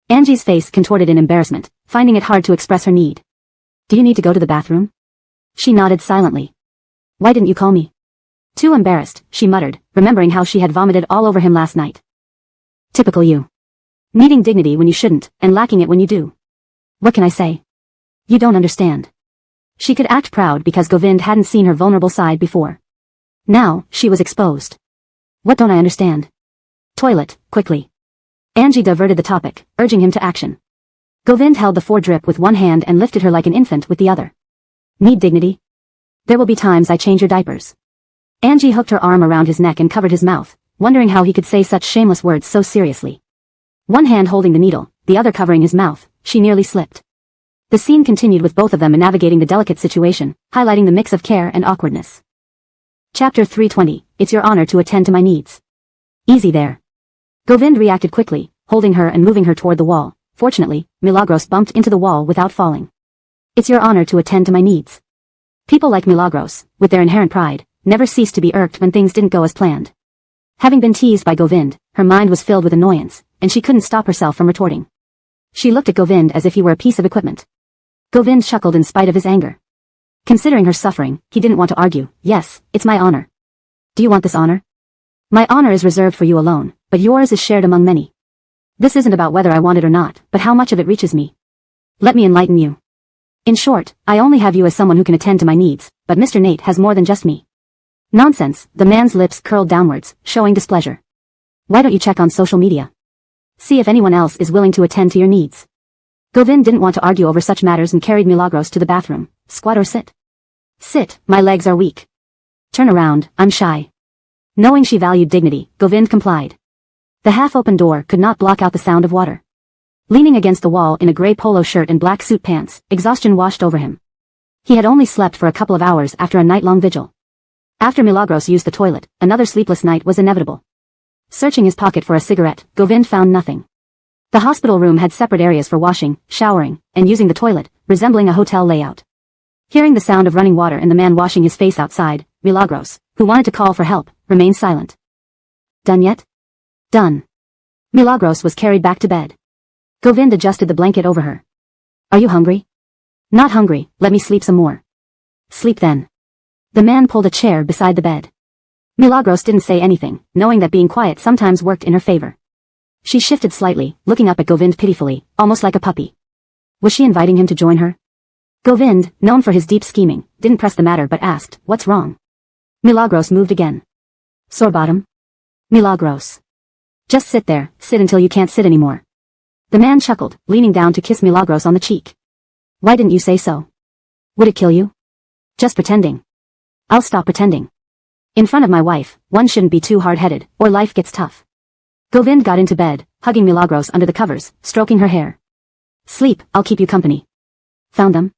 Angie's face contorted in embarrassment, finding it hard to express her need. Do you need to go to the bathroom? She nodded silently. Why didn't you call me? Too embarrassed, she muttered, remembering how she had vomited all over him last night. Typical you. Needing dignity when you shouldn't, and lacking it when you do. What can I say? You don't understand. She could act proud because Govind hadn't seen her vulnerable side before. Now, she was exposed. What don't I understand? Toilet, quickly. Angie diverted the topic, urging him to action. Govind held the 4-drip with one hand and lifted her like an infant with the other. Need dignity? There will be times I change your diapers. Angie hooked her arm around his neck and covered his mouth, wondering how he could say such shameless words so seriously. One hand holding the needle, the other covering his mouth, she nearly slipped. The scene continued with both of them navigating the delicate situation, highlighting the mix of care and awkwardness. Chapter 320, It's your honor to attend to my needs. Easy there. Govind reacted quickly, holding her and moving her toward the wall. Fortunately, Milagros bumped into the wall without falling. It's your honor to attend to my needs. People like Milagros, with their inherent pride, never ceased to be irked when things didn't go as planned. Having been teased by Govind, her mind was filled with annoyance, and she couldn't stop herself from retorting. She looked at Govind as if he were a piece of equipment. Govind chuckled in spite of his anger. Considering her suffering, he didn't want to argue. Yes, it's my honor. Do you want this honor? My honor is reserved for you alone, but yours is shared among many. This isn't about whether I want it or not, but how much of it reaches me. Let me enlighten you. In short, I only have you as someone who can attend to my needs, but Mr. Nate has more than just me. Nonsense, the man's lips curled downwards, showing displeasure. Why don't you check on social media? See if anyone else is willing to attend to your needs. Govind didn't want to argue over such matters and carried Milagros to the bathroom. Squat or sit? Sit, my legs are weak. Turn around, I'm shy. Knowing she valued dignity, Govind complied. The half-open door could not block out the sound of water. Leaning against the wall in a gray polo shirt and black suit pants, exhaustion washed over him. He had only slept for a couple of hours after a night-long vigil. After Milagros used the toilet, another sleepless night was inevitable. Searching his pocket for a cigarette, Govind found nothing. The hospital room had separate areas for washing, showering, and using the toilet, resembling a hotel layout. Hearing the sound of running water and the man washing his face outside, Milagros, who wanted to call for help, remained silent. Done yet? Done. Milagros was carried back to bed. Govind adjusted the blanket over her. Are you hungry? Not hungry, let me sleep some more. Sleep then. The man pulled a chair beside the bed. Milagros didn't say anything, knowing that being quiet sometimes worked in her favor. She shifted slightly, looking up at Govind pitifully, almost like a puppy. Was she inviting him to join her? Govind, known for his deep scheming, didn't press the matter but asked, what's wrong? Milagros moved again. Sore bottom? Milagros. Just sit there, sit until you can't sit anymore. The man chuckled, leaning down to kiss Milagros on the cheek. Why didn't you say so? Would it kill you? Just pretending. I'll stop pretending. In front of my wife, one shouldn't be too hard-headed, or life gets tough. Govind got into bed, hugging Milagros under the covers, stroking her hair. Sleep, I'll keep you company. Found them?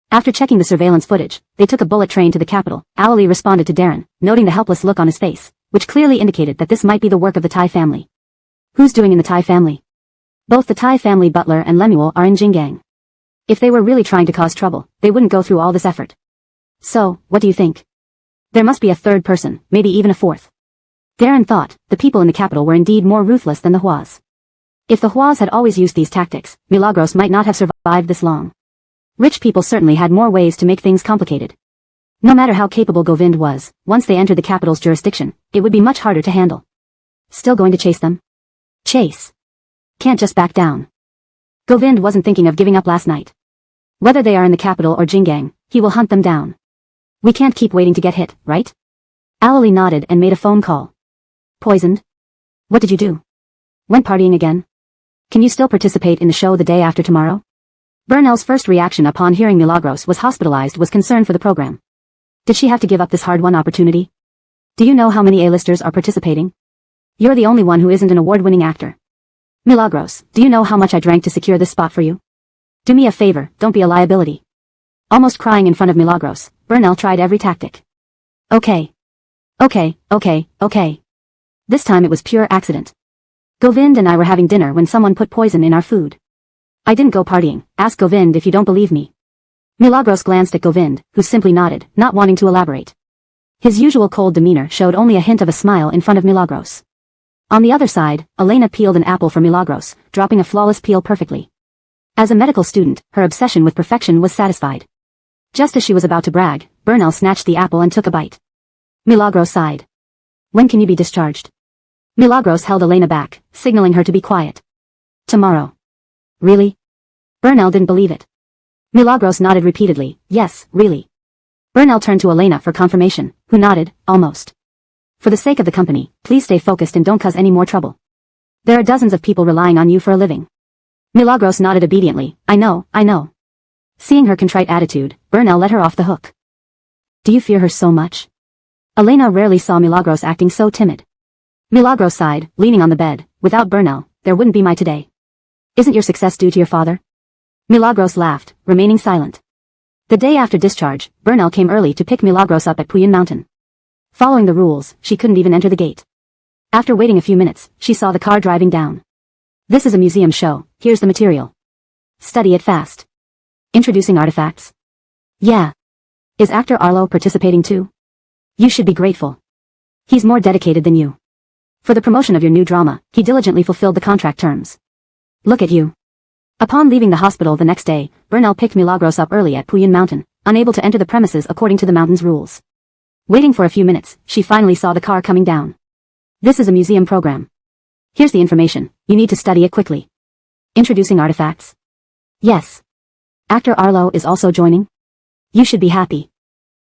After checking the surveillance footage, they took a bullet train to the capital. Ali responded to Darren, noting the helpless look on his face, which clearly indicated that this might be the work of the Thai family. Who's doing in the Thai family? Both the Thai family butler and Lemuel are in Jinggang. If they were really trying to cause trouble, they wouldn't go through all this effort. So, what do you think? There must be a third person, maybe even a fourth. Darren thought, the people in the capital were indeed more ruthless than the Huas. If the Huas had always used these tactics, Milagros might not have survived this long. Rich people certainly had more ways to make things complicated. No matter how capable Govind was, once they entered the capital's jurisdiction, it would be much harder to handle. Still going to chase them? Chase. Can't just back down. Govind wasn't thinking of giving up last night. Whether they are in the capital or Jinggang, he will hunt them down. We can't keep waiting to get hit, right? Ali nodded and made a phone call. Poisoned? What did you do? Went partying again? Can you still participate in the show the day after tomorrow? Burnell's first reaction upon hearing Milagros was hospitalized was concern for the program. Did she have to give up this hard-won opportunity? Do you know how many A-listers are participating? You're the only one who isn't an award-winning actor. Milagros, do you know how much I drank to secure this spot for you? Do me a favor, don't be a liability. Almost crying in front of Milagros, Burnell tried every tactic. Okay. Okay. This time it was pure accident. Govind and I were having dinner when someone put poison in our food. I didn't go partying, ask Govind if you don't believe me. Milagros glanced at Govind, who simply nodded, not wanting to elaborate. His usual cold demeanor showed only a hint of a smile in front of Milagros. On the other side, Elena peeled an apple for Milagros, dropping a flawless peel perfectly. As a medical student, her obsession with perfection was satisfied. Just as she was about to brag, Burnell snatched the apple and took a bite. Milagros sighed. When can you be discharged? Milagros held Elena back, signaling her to be quiet. Tomorrow. Really? Burnell didn't believe it. Milagros nodded repeatedly, yes, really. Burnell turned to Elena for confirmation, who nodded, almost. For the sake of the company, please stay focused and don't cause any more trouble. There are dozens of people relying on you for a living. Milagros nodded obediently, I know. Seeing her contrite attitude, Burnell let her off the hook. Do you fear her so much? Elena rarely saw Milagros acting so timid. Milagros sighed, leaning on the bed, without Burnell, there wouldn't be my today. Isn't your success due to your father? Milagros laughed, remaining silent. The day after discharge, Burnell came early to pick Milagros up at Puyan Mountain. Following the rules, she couldn't even enter the gate. After waiting a few minutes, she saw the car driving down. This is a museum show, here's the material. Study it fast. Introducing artifacts? Yeah. Is actor Arlo participating too? You should be grateful. He's more dedicated than you. For the promotion of your new drama, he diligently fulfilled the contract terms. Look at you. Upon leaving the hospital the next day, Burnell picked Milagros up early at Puyan Mountain, unable to enter the premises according to the mountain's rules. Waiting for a few minutes, she finally saw the car coming down. This is a museum program. Here's the information, you need to study it quickly. Introducing artifacts? Yes. Actor Arlo is also joining? You should be happy.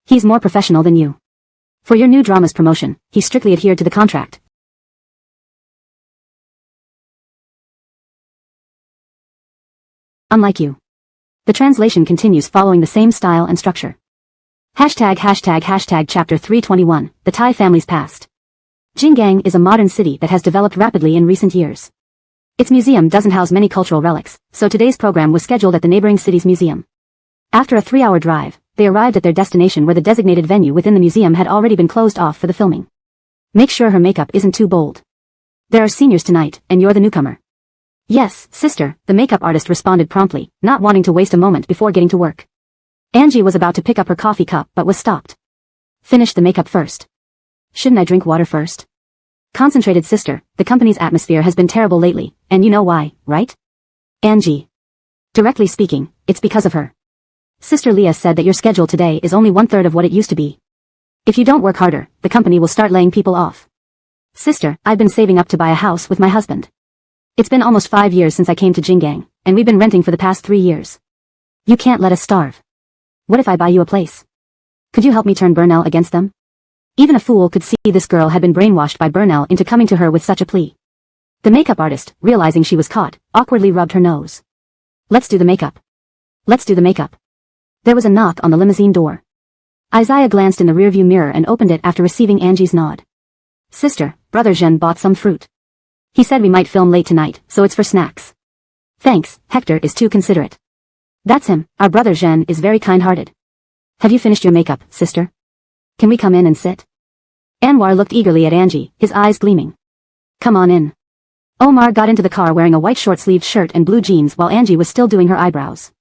He's more professional than you. For your new drama's promotion, he strictly adhered to the contract. Unlike you. The translation continues following the same style and structure. Chapter 321, The Thai Family's Past. Jinggang is a modern city that has developed rapidly in recent years. Its museum doesn't house many cultural relics, so today's program was scheduled at the neighboring city's museum. After a 3-hour drive, they arrived at their destination where the designated venue within the museum had already been closed off for the filming. Make sure her makeup isn't too bold. There are seniors tonight, and you're the newcomer. Yes, sister, the makeup artist responded promptly, not wanting to waste a moment before getting to work. Angie was about to pick up her coffee cup but was stopped. Finish the makeup first. Shouldn't I drink water first? Concentrated sister, the company's atmosphere has been terrible lately, and you know why, right? Angie. Directly speaking, it's because of her. Sister Leah said that your schedule today is only 1/3 of what it used to be. If you don't work harder, the company will start laying people off. Sister, I've been saving up to buy a house with my husband. It's been almost 5 years since I came to Jinggang, and we've been renting for the past 3 years. You can't let us starve. What if I buy you a place? Could you help me turn Burnell against them? Even a fool could see this girl had been brainwashed by Burnell into coming to her with such a plea. The makeup artist, realizing she was caught, awkwardly rubbed her nose. Let's do the makeup. Let's do the makeup. There was a knock on the limousine door. Isaiah glanced in the rearview mirror and opened it after receiving Angie's nod. Sister, brother Jean bought some fruit. He said we might film late tonight, so it's for snacks. Thanks, Hector is too considerate. That's him, our brother Jean is very kind-hearted. Have you finished your makeup, sister? Can we come in and sit? Anwar looked eagerly at Angie, his eyes gleaming. Come on in. Omar got into the car wearing a white short-sleeved shirt and blue jeans while Angie was still doing her eyebrows.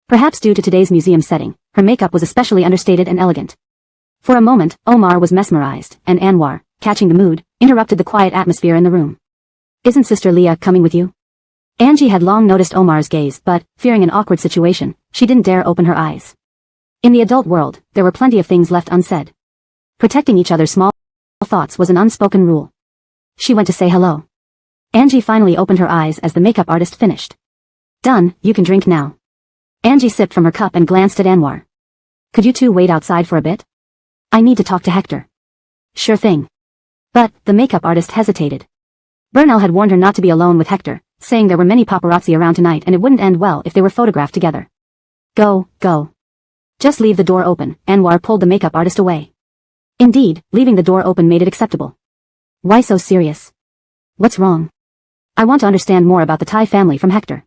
Perhaps due to today's museum setting, her makeup was especially understated and elegant. For a moment, Omar was mesmerized, and Anwar, catching the mood, interrupted the quiet atmosphere in the room. Isn't Sister Leah coming with you? Angie had long noticed Omar's gaze but, fearing an awkward situation, she didn't dare open her eyes. In the adult world, there were plenty of things left unsaid. Protecting each other's small thoughts was an unspoken rule. She went to say hello. Angie finally opened her eyes as the makeup artist finished. Done, you can drink now. Angie sipped from her cup and glanced at Anwar. Could you two wait outside for a bit? I need to talk to Hector. Sure thing. But, the makeup artist hesitated. Burnell had warned her not to be alone with Hector, saying there were many paparazzi around tonight and it wouldn't end well if they were photographed together. Go. Just leave the door open, Anwar pulled the makeup artist away. Indeed, leaving the door open made it acceptable. Why so serious? What's wrong? I want to understand more about the Thai family from Hector.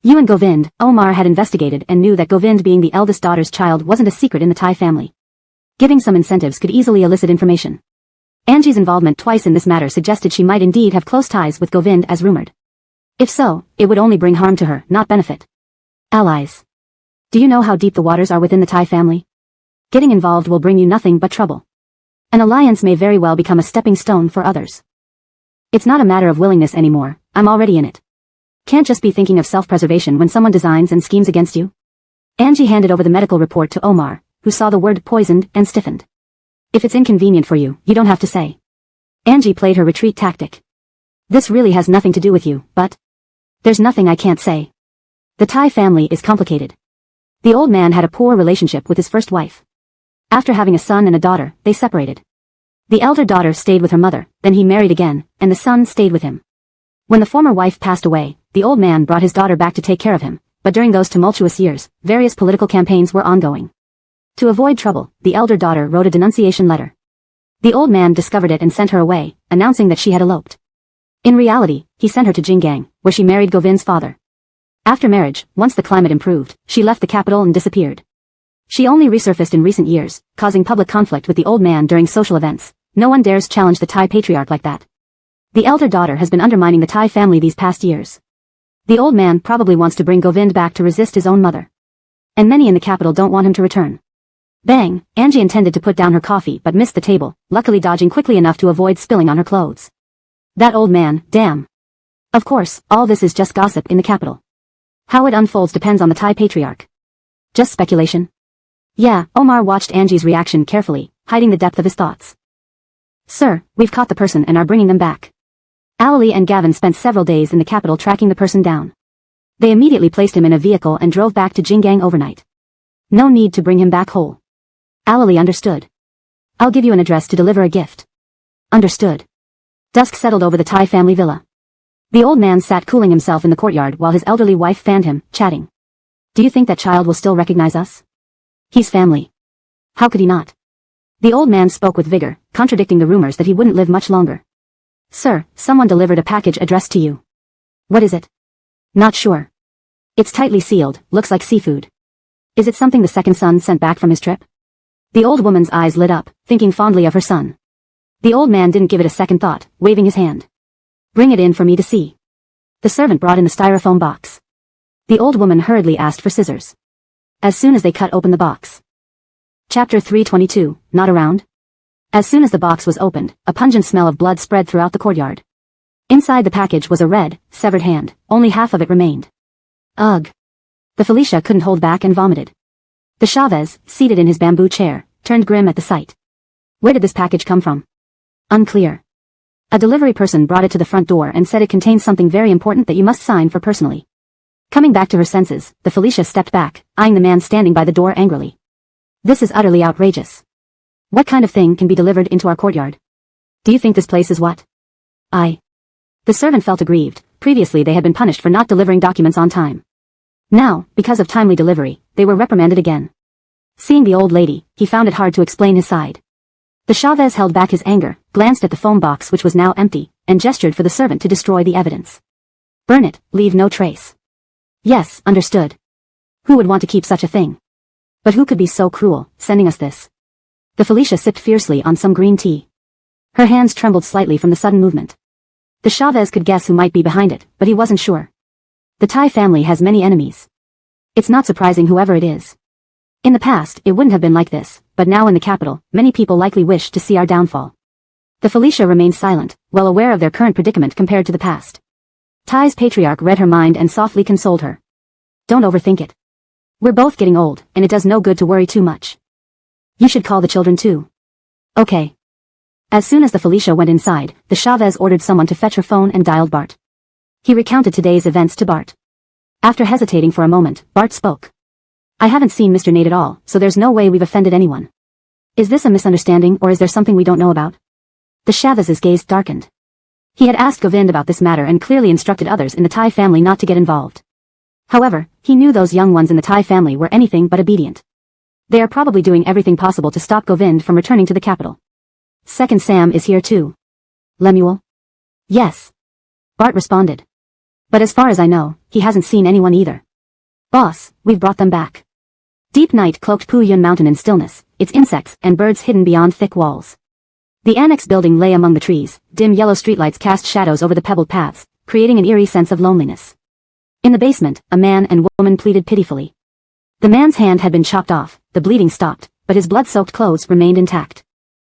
You and Govind, Omar had investigated and knew that Govind being the eldest daughter's child wasn't a secret in the Thai family. Giving some incentives could easily elicit information. Angie's involvement twice in this matter suggested she might indeed have close ties with Govind as rumored. If so, it would only bring harm to her, not benefit. Allies. Do you know how deep the waters are within the Thai family? Getting involved will bring you nothing but trouble. An alliance may very well become a stepping stone for others. It's not a matter of willingness anymore, I'm already in it. Can't just be thinking of self-preservation when someone designs and schemes against you. Angie handed over the medical report to Omar, who saw the word poisoned and stiffened. If it's inconvenient for you, you don't have to say. Angie played her retreat tactic. This really has nothing to do with you, but there's nothing I can't say. The Thai family is complicated. The old man had a poor relationship with his first wife. After having a son and a daughter, they separated. The elder daughter stayed with her mother, then he married again, and the son stayed with him. When the former wife passed away, the old man brought his daughter back to take care of him, but during those tumultuous years, various political campaigns were ongoing. To avoid trouble, the elder daughter wrote a denunciation letter. The old man discovered it and sent her away, announcing that she had eloped. In reality, he sent her to Jinggang, where she married Govind's father. After marriage, once the climate improved, she left the capital and disappeared. She only resurfaced in recent years, causing public conflict with the old man during social events. No one dares challenge the Thai patriarch like that. The elder daughter has been undermining the Thai family these past years. The old man probably wants to bring Govind back to resist his own mother. And many in the capital don't want him to return. Bang! Angie intended to put down her coffee but missed the table, luckily dodging quickly enough to avoid spilling on her clothes. That old man, damn. Of course, all this is just gossip in the capital. How it unfolds depends on the Thai patriarch. Just speculation. Yeah, Omar watched Angie's reaction carefully, hiding the depth of his thoughts. Sir, we've caught the person and are bringing them back. Alalie and Gavin spent several days in the capital tracking the person down. They immediately placed him in a vehicle and drove back to Jinggang overnight. No need to bring him back whole. Alalie understood. I'll give you an address to deliver a gift. Understood. Dusk settled over the Thai family villa. The old man sat cooling himself in the courtyard while his elderly wife fanned him, chatting. Do you think that child will still recognize us? He's family. How could he not? The old man spoke with vigor, contradicting the rumors that he wouldn't live much longer. Sir, someone delivered a package addressed to you. What is it? Not sure. It's tightly sealed, looks like seafood. Is it something the second son sent back from his trip? The old woman's eyes lit up, thinking fondly of her son. The old man didn't give it a second thought, waving his hand. Bring it in for me to see. The servant brought in the styrofoam box. The old woman hurriedly asked for scissors. As soon as they cut open the box. Chapter 322, Not Around? As soon as the box was opened, a pungent smell of blood spread throughout the courtyard. Inside the package was a red, severed hand, only half of it remained. Ugh. The Felicia couldn't hold back and vomited. The Chavez, seated in his bamboo chair, turned grim at the sight. Where did this package come from? Unclear. A delivery person brought it to the front door and said it contains something very important that you must sign for personally. Coming back to her senses, the Felicia stepped back, eyeing the man standing by the door angrily. This is utterly outrageous. What kind of thing can be delivered into our courtyard? Do you think this place is what? The servant felt aggrieved. Previously they had been punished for not delivering documents on time. Now, because of timely delivery, they were reprimanded again. Seeing the old lady, he found it hard to explain his side. The Chavez held back his anger, glanced at the foam box which was now empty, and gestured for the servant to destroy the evidence. Burn it, leave no trace. Yes, understood. Who would want to keep such a thing? But who could be so cruel, sending us this? The Felicia sipped fiercely on some green tea. Her hands trembled slightly from the sudden movement. The Chavez could guess who might be behind it, but he wasn't sure. The Thai family has many enemies. It's not surprising whoever it is. In the past, it wouldn't have been like this, but now in the capital, many people likely wish to see our downfall. The Felicia remained silent, well aware of their current predicament compared to the past. Thai's patriarch read her mind and softly consoled her. Don't overthink it. We're both getting old, and it does no good to worry too much. You should call the children too. Okay. As soon as the Felicia went inside, the Chavez ordered someone to fetch her phone and dialed Bart. He recounted today's events to Bart. After hesitating for a moment, Bart spoke. I haven't seen Mr. Nate at all, so there's no way we've offended anyone. Is this a misunderstanding or is there something we don't know about? The Chavez's gaze darkened. He had asked Govind about this matter and clearly instructed others in the Thai family not to get involved. However, he knew those young ones in the Thai family were anything but obedient. They are probably doing everything possible to stop Govind from returning to the capital. Second Sam is here too. Lemuel? Yes. Bart responded. But as far as I know, he hasn't seen anyone either. Boss, we've brought them back. Deep night cloaked Puyun Mountain in stillness, its insects and birds hidden beyond thick walls. The annex building lay among the trees, dim yellow streetlights cast shadows over the pebbled paths, creating an eerie sense of loneliness. In the basement, a man and woman pleaded pitifully. The man's hand had been chopped off, the bleeding stopped, but his blood-soaked clothes remained intact.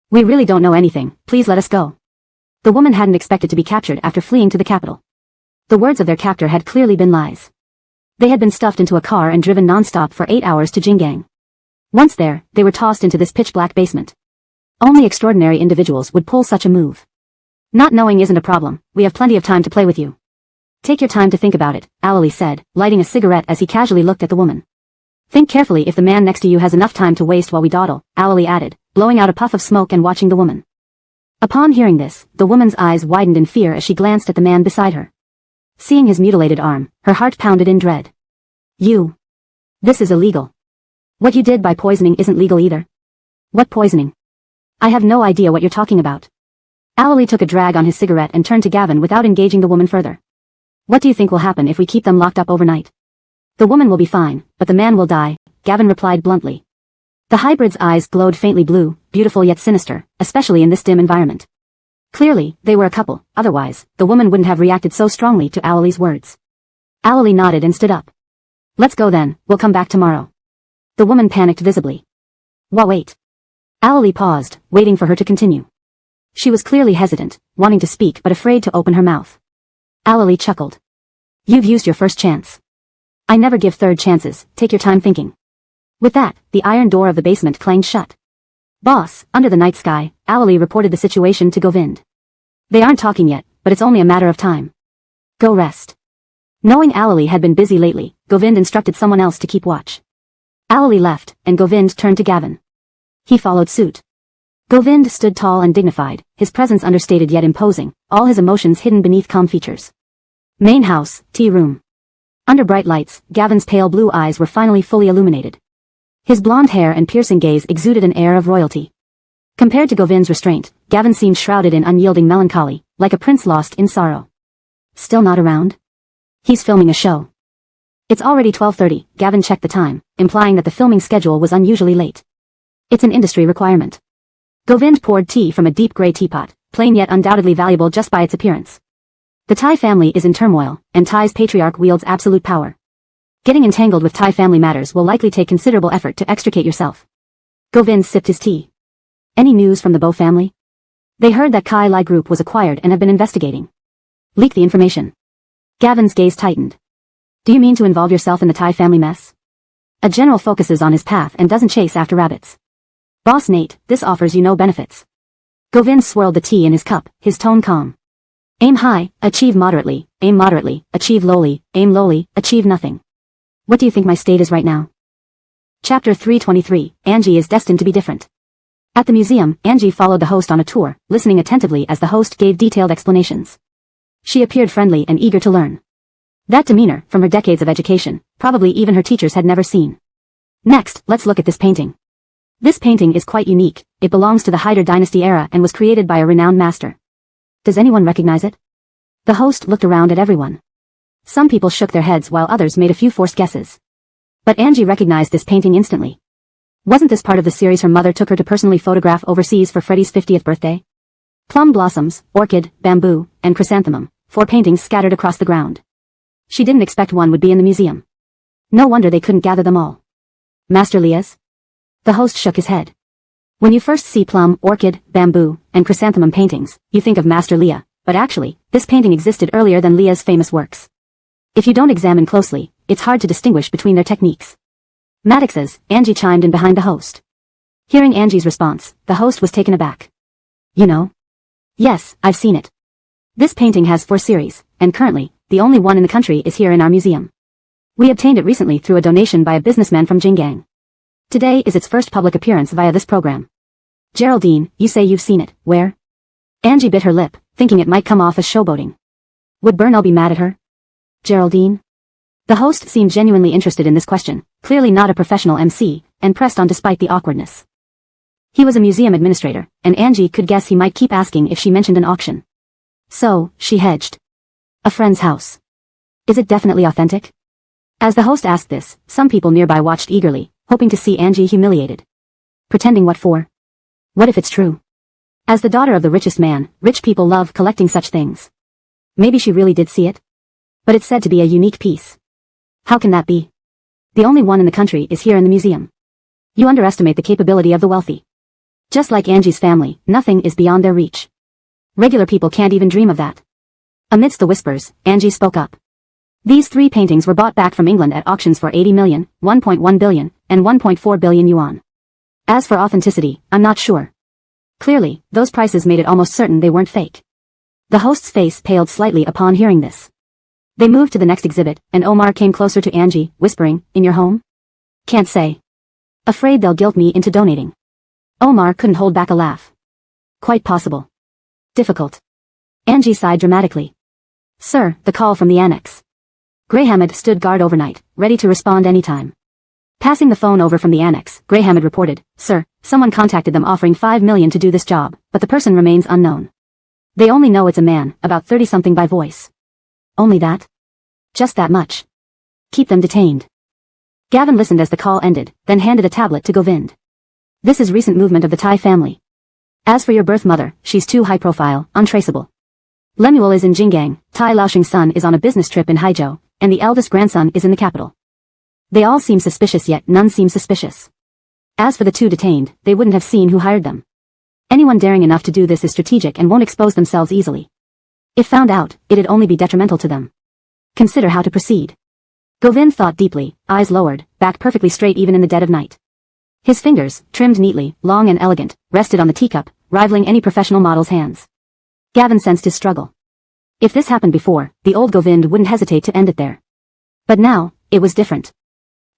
We really don't know anything, please let us go. The woman hadn't expected to be captured after fleeing to the capital. The words of their captor had clearly been lies. They had been stuffed into a car and driven non-stop for 8 hours to Jingang. Once there, they were tossed into this pitch-black basement. Only extraordinary individuals would pull such a move. Not knowing isn't a problem, we have plenty of time to play with you. Take your time to think about it, Alali said, lighting a cigarette as he casually looked at the woman. Think carefully if the man next to you has enough time to waste while we dawdle, Alali added, blowing out a puff of smoke and watching the woman. Upon hearing this, the woman's eyes widened in fear as she glanced at the man beside her. Seeing his mutilated arm, her heart pounded in dread. This is illegal. What you did by poisoning isn't legal either. What poisoning? I have no idea what you're talking about. Alali took a drag on his cigarette and turned to Gavin without engaging the woman further. What do you think will happen if we keep them locked up overnight? The woman will be fine, but the man will die, Gavin replied bluntly. The hybrid's eyes glowed faintly blue, beautiful yet sinister, especially in this dim environment. Clearly, they were a couple, otherwise, the woman wouldn't have reacted so strongly to Alali's words. Alali nodded and stood up. Let's go then, we'll come back tomorrow. The woman panicked visibly. Wait. Alali paused, waiting for her to continue. She was clearly hesitant, wanting to speak but afraid to open her mouth. Alali chuckled. You've used your first chance. I never give third chances, take your time thinking. With that, the iron door of the basement clanged shut. Boss, under the night sky, Alali reported the situation to Govind. They aren't talking yet, but it's only a matter of time. Go rest. Knowing Alali had been busy lately, Govind instructed someone else to keep watch. Alali left, and Govind turned to Gavin. He followed suit. Govind stood tall and dignified, his presence understated yet imposing, all his emotions hidden beneath calm features. Main house, tea room. Under bright lights, Gavin's pale blue eyes were finally fully illuminated. His blonde hair and piercing gaze exuded an air of royalty. Compared to Govind's restraint, Gavin seemed shrouded in unyielding melancholy, like a prince lost in sorrow. Still not around? He's filming a show. It's already 12:30, Gavin checked the time, implying that the filming schedule was unusually late. It's an industry requirement. Govind poured tea from a deep grey teapot, plain yet undoubtedly valuable just by its appearance. The Thai family is in turmoil, and Thai's patriarch wields absolute power. Getting entangled with Thai family matters will likely take considerable effort to extricate yourself. Govind sipped his tea. Any news from the Bo family? They heard that Kai Lai Group was acquired and have been investigating. Leak the information. Gavin's gaze tightened. Do you mean to involve yourself in the Thai family mess? A general focuses on his path and doesn't chase after rabbits. Boss Nate, this offers you no benefits. Govind swirled the tea in his cup, his tone calm. Aim high, achieve moderately, achieve lowly, aim lowly, achieve nothing. What do you think my state is right now? Chapter 323, Angie is destined to be different. At the museum, Angie followed the host on a tour, listening attentively as the host gave detailed explanations. She appeared friendly and eager to learn. That demeanor, from her decades of education, probably even her teachers had never seen. Next, let's look at this painting. This painting is quite unique. It belongs to the Hyder dynasty era and was created by a renowned master. Does anyone recognize it? The host looked around at everyone. Some people shook their heads while others made a few forced guesses. But Angie recognized this painting instantly. Wasn't this part of the series her mother took her to personally photograph overseas for Freddie's 50th birthday? Plum blossoms, orchid, bamboo, and chrysanthemum, 4 paintings scattered across the ground. She didn't expect one would be in the museum. No wonder they couldn't gather them all. Master Leah's? The host shook his head. When you first see plum, orchid, bamboo, and chrysanthemum paintings, you think of Master Leah, but actually, this painting existed earlier than Leah's famous works. If you don't examine closely, it's hard to distinguish between their techniques. Maddox's, Angie chimed in behind the host. Hearing Angie's response, the host was taken aback. You know? Yes, I've seen it. This painting has 4 series, and currently, the only one in the country is here in our museum. We obtained it recently through a donation by a businessman from Jinggang. Today is its first public appearance via this program. Geraldine, you say you've seen it, where? Angie bit her lip, thinking it might come off as showboating. Would Bernal be mad at her? Geraldine? The host seemed genuinely interested in this question, clearly not a professional MC, and pressed on despite the awkwardness. He was a museum administrator, and Angie could guess he might keep asking if she mentioned an auction. So, she hedged. A friend's house. Is it definitely authentic? As the host asked this, some people nearby watched eagerly, hoping to see Angie humiliated. Pretending what for? What if it's true? As the daughter of the richest man, rich people love collecting such things. Maybe she really did see it? But it's said to be a unique piece. How can that be? The only one in the country is here in the museum. You underestimate the capability of the wealthy. Just like Angie's family, nothing is beyond their reach. Regular people can't even dream of that. Amidst the whispers, Angie spoke up. These 3 paintings were bought back from England at auctions for 80 million, 1.1 billion, and 1.4 billion yuan. As for authenticity, I'm not sure. Clearly, those prices made it almost certain they weren't fake. The host's face paled slightly upon hearing this. They moved to the next exhibit, and Omar came closer to Angie, whispering, "In your home?" "Can't say. Afraid they'll guilt me into donating." Omar couldn't hold back a laugh. "Quite possible. Difficult." Angie sighed dramatically. "Sir, the call from the annex." Greyhammed stood guard overnight, ready to respond anytime. Passing the phone over from the annex, Greyhammed reported, "Sir, someone contacted them offering 5 million to do this job, but the person remains unknown. They only know it's a man, about 30-something by voice." "Only that?" "Just that much. Keep them detained." Gavin listened as the call ended, then handed a tablet to Govind. "This is recent movement of the Thai family. As for your birth mother, she's too high profile, untraceable. Lemuel is in Jinggang, Tai Laoshing's son is on a business trip in Haijiao, and the eldest grandson is in the capital. They all seem suspicious yet none seem suspicious. As for the 2 detained, they wouldn't have seen who hired them. Anyone daring enough to do this is strategic and won't expose themselves easily. If found out, it'd only be detrimental to them. Consider how to proceed." Govind thought deeply, eyes lowered, back perfectly straight even in the dead of night. His fingers, trimmed neatly, long and elegant, rested on the teacup, rivaling any professional model's hands. Gavin sensed his struggle. If this happened before, the old Govind wouldn't hesitate to end it there. But now, it was different.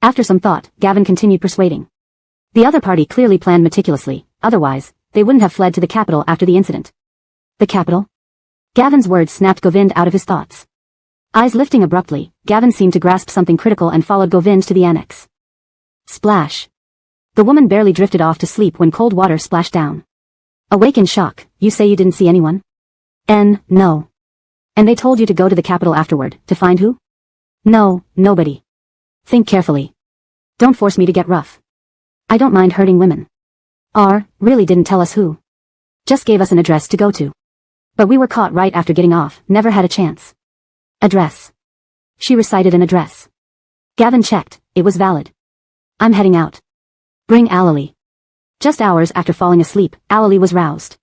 After some thought, Gavin continued persuading. The other party clearly planned meticulously, otherwise, they wouldn't have fled to the capital after the incident. The capital? Gavin's words snapped Govind out of his thoughts. Eyes lifting abruptly, Gavin seemed to grasp something critical and followed Govind to the annex. Splash. The woman barely drifted off to sleep when cold water splashed down. Awake in shock, you say you didn't see anyone? No. And they told you to go to the capital afterward, to find who? No, nobody. Think carefully. Don't force me to get rough. I don't mind hurting women. Really didn't tell us who. Just gave us an address to go to. But we were caught right after getting off, never had a chance. Address. She recited an address. Gavin checked, it was valid. I'm heading out. Bring Allely. Just hours after falling asleep, Allely was roused.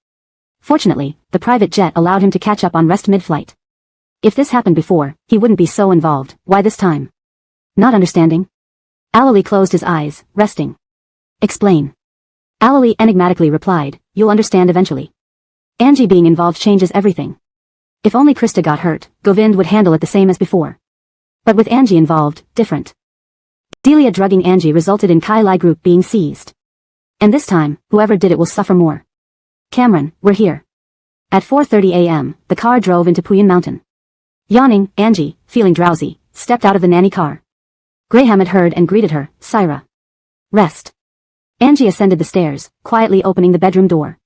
Fortunately, the private jet allowed him to catch up on rest mid-flight. If this happened before, he wouldn't be so involved. Why this time? Not understanding. Allely closed his eyes, resting. Explain. Allely enigmatically replied, you'll understand eventually. Angie being involved changes everything. If only Krista got hurt, Govind would handle it the same as before. But with Angie involved, different. Delia drugging Angie resulted in Kai Lai Group being seized. And this time, whoever did it will suffer more. Cameron, we're here. At 4:30 a.m., the car drove into Puyan Mountain. Yawning, Angie, feeling drowsy, stepped out of the nanny car. Graham had heard and greeted her, Syra. Rest. Angie ascended the stairs, quietly opening the bedroom door.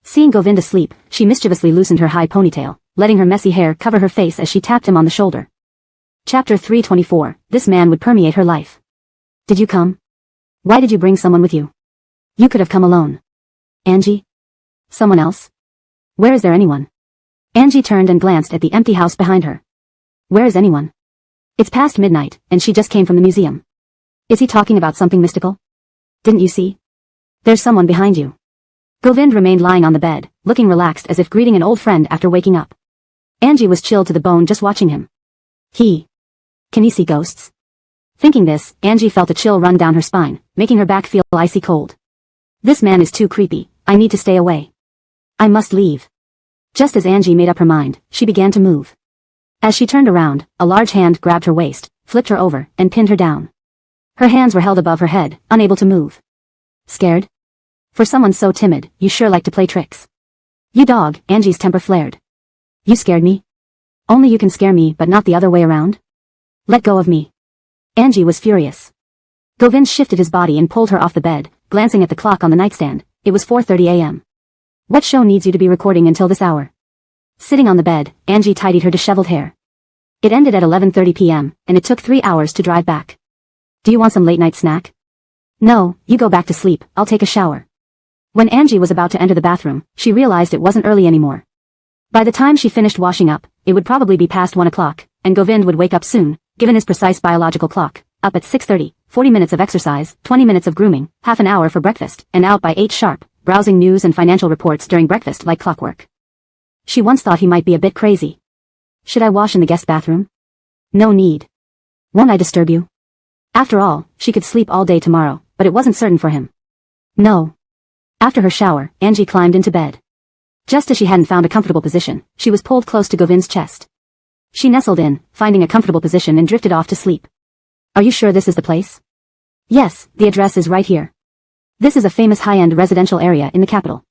Seeing Govind asleep, she mischievously loosened her high ponytail, letting her messy hair cover her face as she tapped him on the shoulder. Chapter 324, this man would permeate her life. Did you come? Why did you bring someone with you? You could have come alone. Angie? Someone else? Where is there anyone? Angie turned and glanced at the empty house behind her. Where is anyone? It's past midnight, and she just came from the museum. Is he talking about something mystical? Didn't you see? There's someone behind you. Govind remained lying on the bed, looking relaxed as if greeting an old friend after waking up. Angie was chilled to the bone just watching him. Can he see ghosts? Thinking this, Angie felt a chill run down her spine, making her back feel icy cold. This man is too creepy, I need to stay away. I must leave. Just as Angie made up her mind, she began to move. As she turned around, a large hand grabbed her waist, flipped her over, and pinned her down. Her hands were held above her head, unable to move. Scared? For someone so timid, you sure like to play tricks. You dog, Angie's temper flared. You scared me? Only you can scare me but not the other way around? Let go of me. Angie was furious. Govind shifted his body and pulled her off the bed, glancing at the clock on the nightstand. It was 4:30 a.m. What show needs you to be recording until this hour? Sitting on the bed, Angie tidied her disheveled hair. It ended at 11:30 p.m., and it took 3 hours to drive back. Do you want some late-night snack? No, you go back to sleep, I'll take a shower. When Angie was about to enter the bathroom, she realized it wasn't early anymore. By the time she finished washing up, it would probably be past 1 o'clock, and Govind would wake up soon, given his precise biological clock, up at 6:30, 40 minutes of exercise, 20 minutes of grooming, half an hour for breakfast, and out by 8 sharp, browsing news and financial reports during breakfast like clockwork. She once thought he might be a bit crazy. Should I wash in the guest bathroom? No need. Won't I disturb you? After all, she could sleep all day tomorrow, but it wasn't certain for him. No. After her shower, Angie climbed into bed. Just as she hadn't found a comfortable position, she was pulled close to Govind's chest. She nestled in, finding a comfortable position and drifted off to sleep. Are you sure this is the place? Yes, the address is right here. This is a famous high-end residential area in the capital.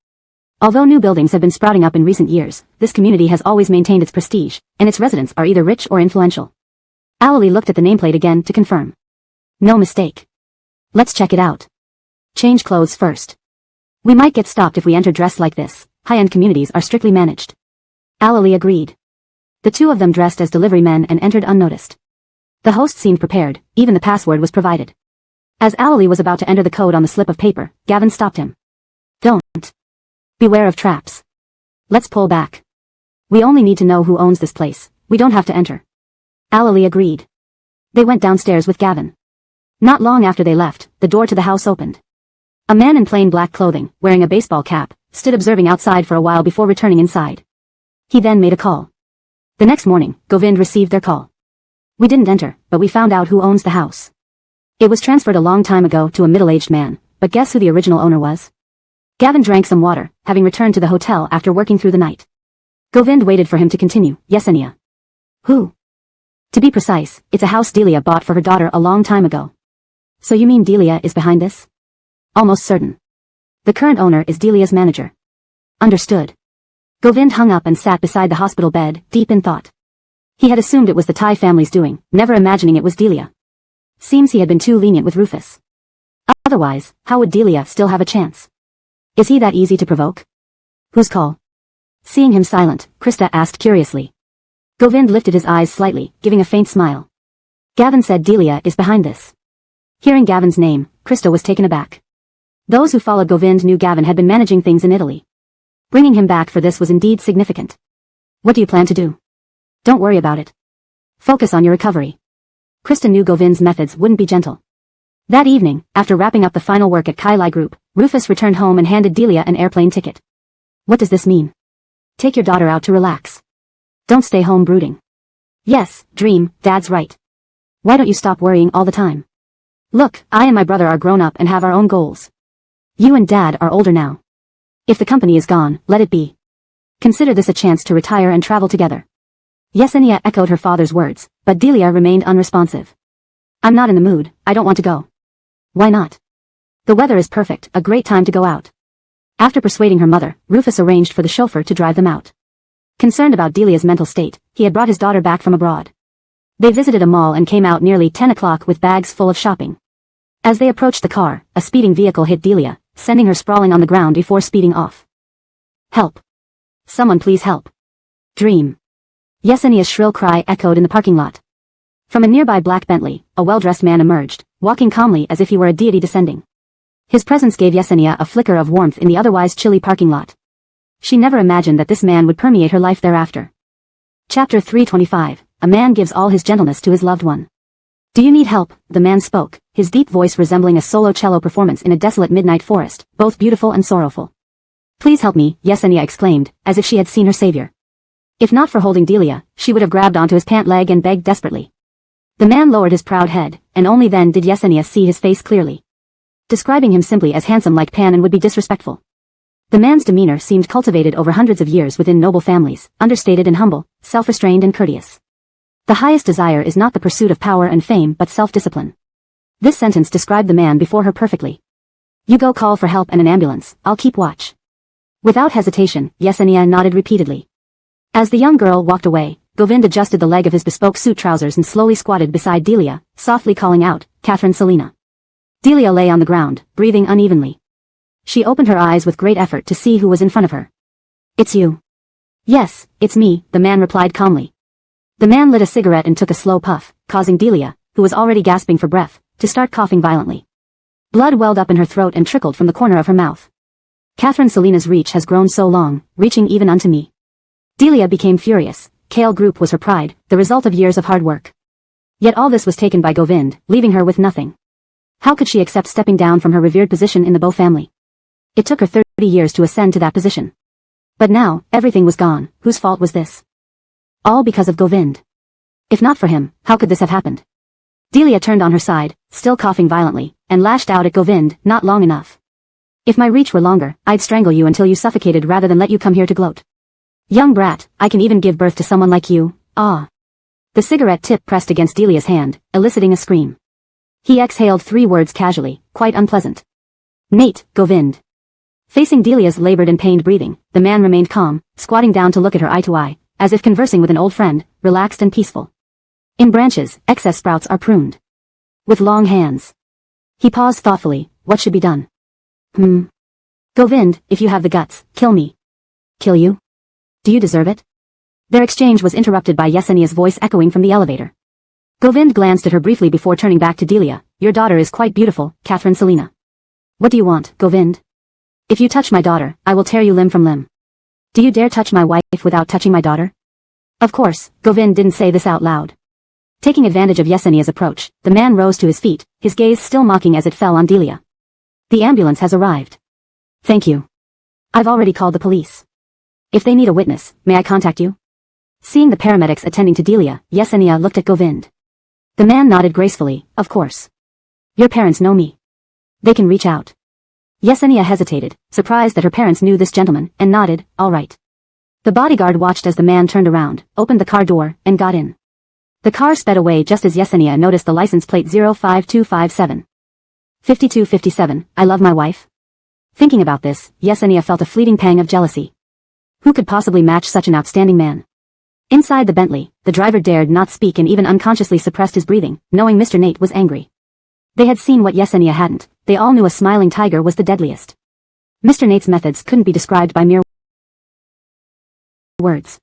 Although new buildings have been sprouting up in recent years, this community has always maintained its prestige, and its residents are either rich or influential. Allely looked at the nameplate again to confirm. No mistake. Let's check it out. Change clothes first. We might get stopped if we enter dressed like this. High-end communities are strictly managed. Allely agreed. The two of them dressed as delivery men and entered unnoticed. The host seemed prepared, even the password was provided. As Allely was about to enter the code on the slip of paper, Gavin stopped him. Don't. Beware of traps. Let's pull back. We only need to know who owns this place. We don't have to enter. Allely agreed. They went downstairs with Gavin. Not long after they left, the door to the house opened. A man in plain black clothing, wearing a baseball cap, stood observing outside for a while before returning inside. He then made a call. The next morning, Govind received their call. We didn't enter, but we found out who owns the house. It was transferred a long time ago to a middle-aged man, but guess who the original owner was? Gavin drank some water, having returned to the hotel after working through the night. Govind waited for him to continue. Yesenia. Who? To be precise, it's a house Delia bought for her daughter a long time ago. So you mean Delia is behind this? Almost certain. The current owner is Delia's manager. Understood. Govind hung up and sat beside the hospital bed, deep in thought. He had assumed it was the Thai family's doing, never imagining it was Delia. Seems he had been too lenient with Rufus. Otherwise, how would Delia still have a chance? Is he that easy to provoke? Whose call? Seeing him silent, Krista asked curiously. Govind lifted his eyes slightly, giving a faint smile. Gavin said Delia is behind this. Hearing Gavin's name, Krista was taken aback. Those who followed Govind knew Gavin had been managing things in Italy. Bringing him back for this was indeed significant. What do you plan to do? Don't worry about it. Focus on your recovery. Krista knew Govind's methods wouldn't be gentle. That evening, after wrapping up the final work at Kailai Group, Rufus returned home and handed Delia an airplane ticket. What does this mean? Take your daughter out to relax. Don't stay home brooding. Yes, Dream, Dad's right. Why don't you stop worrying all the time? Look, I and my brother are grown up and have our own goals. You and Dad are older now. If the company is gone, let it be. Consider this a chance to retire and travel together. Yesenia echoed her father's words, but Delia remained unresponsive. I'm not in the mood, I don't want to go. Why not? The weather is perfect, a great time to go out. After persuading her mother, Rufus arranged for the chauffeur to drive them out. Concerned about Delia's mental state, he had brought his daughter back from abroad. They visited a mall and came out nearly 10 o'clock with bags full of shopping. As they approached the car, a speeding vehicle hit Delia, sending her sprawling on the ground before speeding off. Help. Someone please help. Dream. Yesenia's shrill cry echoed in the parking lot. From a nearby black Bentley, a well-dressed man emerged, walking calmly as if he were a deity descending. His presence gave Yesenia a flicker of warmth in the otherwise chilly parking lot. She never imagined that this man would permeate her life thereafter. Chapter 325, A Man Gives All His Gentleness to His Loved One. Do you need help? The man spoke, his deep voice resembling a solo cello performance in a desolate midnight forest, both beautiful and sorrowful. Please help me, Yesenia exclaimed, as if she had seen her savior. If not for holding Delia, she would have grabbed onto his pant leg and begged desperately. The man lowered his proud head, and only then did Yesenia see his face clearly. Describing him simply as handsome like Pan and would be disrespectful. The man's demeanor seemed cultivated over hundreds of years within noble families, understated and humble, self-restrained and courteous. The highest desire is not the pursuit of power and fame but self-discipline. This sentence described the man before her perfectly. You go call for help and an ambulance, I'll keep watch. Without hesitation, Yesenia nodded repeatedly. As the young girl walked away, Govind adjusted the leg of his bespoke suit trousers and slowly squatted beside Delia, softly calling out, Catherine Selina. Delia lay on the ground, breathing unevenly. She opened her eyes with great effort to see who was in front of her. It's you. Yes, it's me, the man replied calmly. The man lit a cigarette and took a slow puff, causing Delia, who was already gasping for breath, to start coughing violently. Blood welled up in her throat and trickled from the corner of her mouth. Catherine Selina's reach has grown so long, reaching even unto me. Delia became furious. Kale Group was her pride, the result of years of hard work. Yet all this was taken by Govind, leaving her with nothing. How could she accept stepping down from her revered position in the Bow family? It took her 30 years to ascend to that position. But now, everything was gone. Whose fault was this? All because of Govind. If not for him, how could this have happened? Delia turned on her side, still coughing violently, and lashed out at Govind, not long enough. If my reach were longer, I'd strangle you until you suffocated rather than let you come here to gloat. Young brat, I can even give birth to someone like you, ah. The cigarette tip pressed against Delia's hand, eliciting a scream. He exhaled 3 words casually, quite unpleasant. Nate, Govind. Facing Delia's labored and pained breathing, the man remained calm, squatting down to look at her eye to eye, as if conversing with an old friend, relaxed and peaceful. In branches, excess sprouts are pruned. With long hands. He paused thoughtfully, what should be done? Govind, if you have the guts, kill me. Kill you? Do you deserve it? Their exchange was interrupted by Yesenia's voice echoing from the elevator. Govind glanced at her briefly before turning back to Delia. Your daughter is quite beautiful, Catherine Selina. What do you want, Govind? If you touch my daughter, I will tear you limb from limb. Do you dare touch my wife without touching my daughter? Of course, Govind didn't say this out loud. Taking advantage of Yesenia's approach, the man rose to his feet, his gaze still mocking as it fell on Delia. The ambulance has arrived. Thank you. I've already called the police. If they need a witness, may I contact you? Seeing the paramedics attending to Delia, Yesenia looked at Govind. The man nodded gracefully, of course. Your parents know me. They can reach out. Yesenia hesitated, surprised that her parents knew this gentleman, and nodded, all right. The bodyguard watched as the man turned around, opened the car door, and got in. The car sped away just as Yesenia noticed the license plate 05257. 5257, I love my wife. Thinking about this, Yesenia felt a fleeting pang of jealousy. Who could possibly match such an outstanding man? Inside the Bentley, the driver dared not speak and even unconsciously suppressed his breathing, knowing Mr. Nate was angry. They had seen what Yesenia hadn't, they all knew a smiling tiger was the deadliest. Mr. Nate's methods couldn't be described by mere words.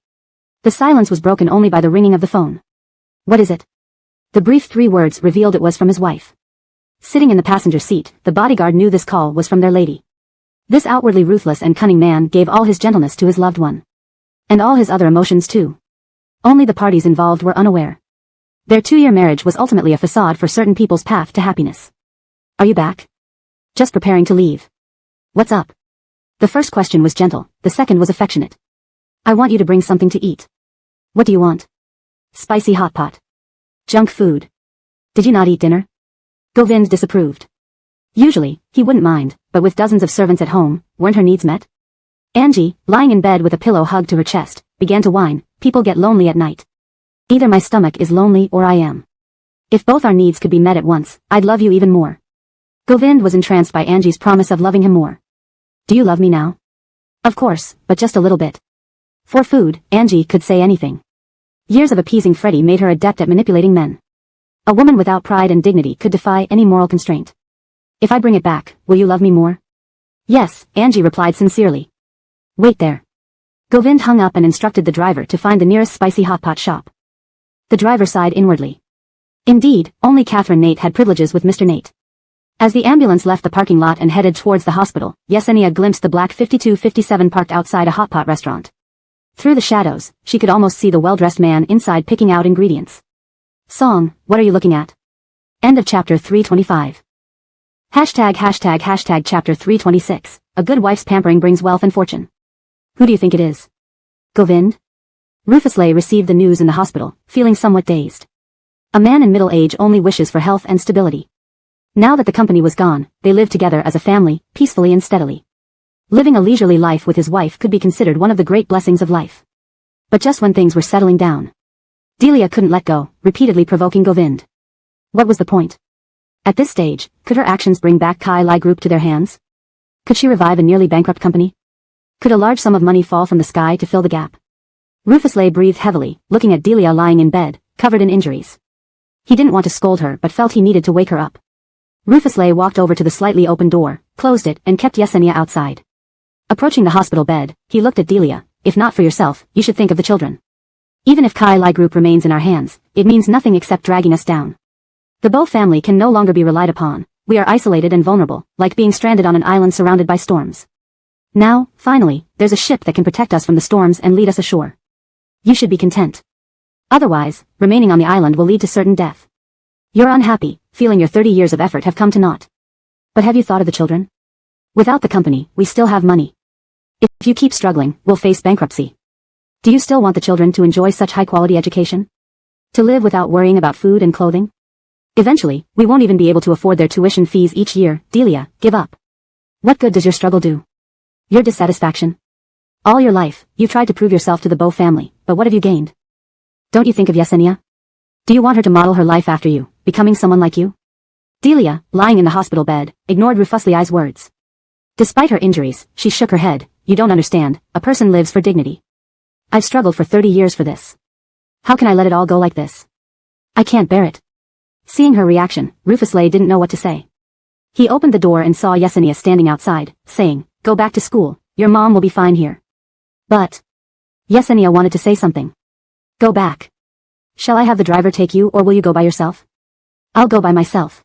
The silence was broken only by the ringing of the phone. What is it? The brief 3 words revealed it was from his wife. Sitting in the passenger seat, the bodyguard knew this call was from their lady. This outwardly ruthless and cunning man gave all his gentleness to his loved one. And all his other emotions too. Only the parties involved were unaware. Their 2-year marriage was ultimately a facade for certain people's path to happiness. Are you back? Just preparing to leave. What's up? The first question was gentle, the second was affectionate. I want you to bring something to eat. What do you want? Spicy hot pot. Junk food. Did you not eat dinner? Govind disapproved. Usually, he wouldn't mind, but with dozens of servants at home, weren't her needs met? Angie, lying in bed with a pillow hugged to her chest, began to whine, people get lonely at night. Either my stomach is lonely or I am. If both our needs could be met at once, I'd love you even more. Govind was entranced by Angie's promise of loving him more. Do you love me now? Of course, but just a little bit. For food, Angie could say anything. Years of appeasing Freddie made her adept at manipulating men. A woman without pride and dignity could defy any moral constraint. If I bring it back, will you love me more? Yes, Angie replied sincerely. Wait there. Govind hung up and instructed the driver to find the nearest spicy hot pot shop. The driver sighed inwardly. Indeed, only Catherine Nate had privileges with Mr. Nate. As the ambulance left the parking lot and headed towards the hospital, Yesenia glimpsed the black 5257 parked outside a hot pot restaurant. Through the shadows, she could almost see the well-dressed man inside picking out ingredients. Song, what are you looking at? End of chapter 325. ### chapter 326. A good wife's pampering brings wealth and fortune. Who do you think it is? Govind? Rufus Lay received the news in the hospital, feeling somewhat dazed. A man in middle age only wishes for health and stability. Now that the company was gone, they lived together as a family, peacefully and steadily. Living a leisurely life with his wife could be considered one of the great blessings of life. But just when things were settling down, Delia couldn't let go, repeatedly provoking Govind. What was the point? At this stage, could her actions bring back Kai Lai Group to their hands? Could she revive a nearly bankrupt company? Could a large sum of money fall from the sky to fill the gap? Rufus Lay breathed heavily, looking at Delia lying in bed, covered in injuries. He didn't want to scold her but felt he needed to wake her up. Rufus Lay walked over to the slightly open door, closed it, and kept Yesenia outside. Approaching the hospital bed, he looked at Delia. If not for yourself, you should think of the children. Even if Kai Lai Group remains in our hands, it means nothing except dragging us down. The Bo family can no longer be relied upon. We are isolated and vulnerable, like being stranded on an island surrounded by storms. Now, finally, there's a ship that can protect us from the storms and lead us ashore. You should be content. Otherwise, remaining on the island will lead to certain death. You're unhappy, feeling your 30 years of effort have come to naught. But have you thought of the children? Without the company, we still have money. If you keep struggling, we'll face bankruptcy. Do you still want the children to enjoy such high-quality education? To live without worrying about food and clothing? Eventually, we won't even be able to afford their tuition fees each year. Delia, give up. What good does your struggle do? Your dissatisfaction? All your life, you've tried to prove yourself to the Bo family, but what have you gained? Don't you think of Yesenia? Do you want her to model her life after you, becoming someone like you? Delia, lying in the hospital bed, ignored Rufus Lay's words. Despite her injuries, she shook her head. You don't understand, a person lives for dignity. I've struggled for 30 years for this. How can I let it all go like this? I can't bear it. Seeing her reaction, Rufus Lay didn't know what to say. He opened the door and saw Yesenia standing outside, saying, Go back to school, your mom will be fine here. But Yesenia wanted to say something. Go back. Shall I have the driver take you or will you go by yourself? I'll go by myself.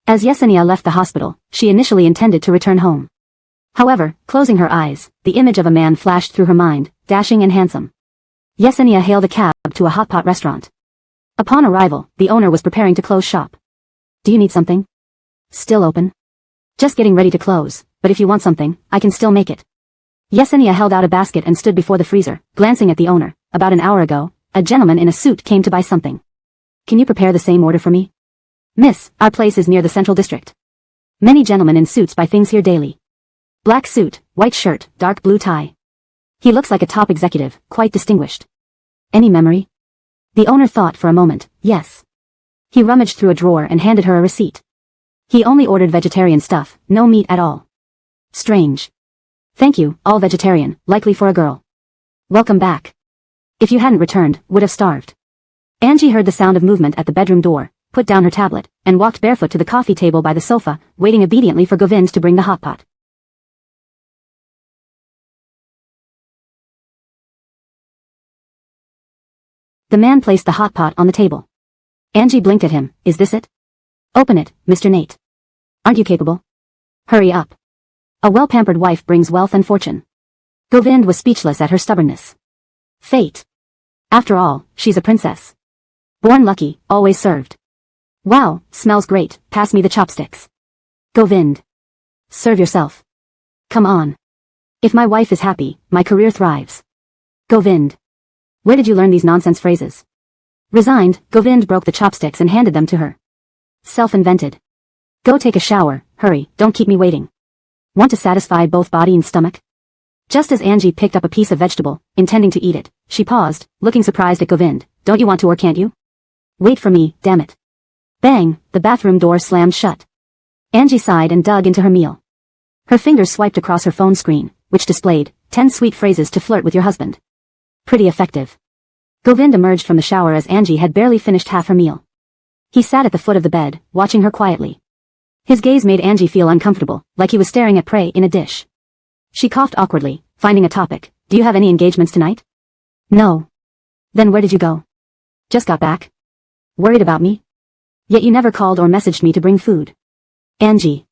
As Yesenia left the hospital, she initially intended to return home. However, closing her eyes, the image of a man flashed through her mind, dashing and handsome. Yesenia hailed a cab to a hot pot restaurant. Upon arrival, the owner was preparing to close shop. Do you need something? Still open? Just getting ready to close, but if you want something, I can still make it. Yesenia held out a basket and stood before the freezer, glancing at the owner. About an hour ago, a gentleman in a suit came to buy something. Can you prepare the same order for me? Miss, our place is near the Central District. Many gentlemen in suits buy things here daily. Black suit, white shirt, dark blue tie. He looks like a top executive, quite distinguished. Any memory? The owner thought for a moment. Yes. He rummaged through a drawer and handed her a receipt. He only ordered vegetarian stuff, no meat at all. Strange. Thank you, all vegetarian, likely for a girl. Welcome back. If you hadn't returned, would have starved. Angie heard the sound of movement at the bedroom door, put down her tablet, and walked barefoot to the coffee table by the sofa, waiting obediently for Govind to bring the hot pot. The man placed the hot pot on the table. Angie blinked at him. Is this it? Open it, Mr. Nate. Aren't you capable? Hurry up. A well-pampered wife brings wealth and fortune. Govind was speechless at her stubbornness. Fate. After all, she's a princess. Born lucky, always served. Wow, smells great, pass me the chopsticks. Govind. Serve yourself. Come on. If my wife is happy, my career thrives. Govind. Where did you learn these nonsense phrases? Resigned, Govind broke the chopsticks and handed them to her. Self-invented. Go take a shower, hurry, don't keep me waiting. Want to satisfy both body and stomach? Just as Angie picked up a piece of vegetable, intending to eat it, she paused, looking surprised at Govind. Don't you want to or can't you? Wait for me, damn it. Bang, the bathroom door slammed shut. Angie sighed and dug into her meal. Her fingers swiped across her phone screen, which displayed 10 sweet phrases to flirt with your husband. Pretty effective. Govind emerged from the shower as Angie had barely finished half her meal. He sat at the foot of the bed, watching her quietly. His gaze made Angie feel uncomfortable, like he was staring at prey in a dish. She coughed awkwardly, finding a topic. Do you have any engagements tonight? No. Then where did you go? Just got back. Worried about me? Yet you never called or messaged me to bring food. Angie.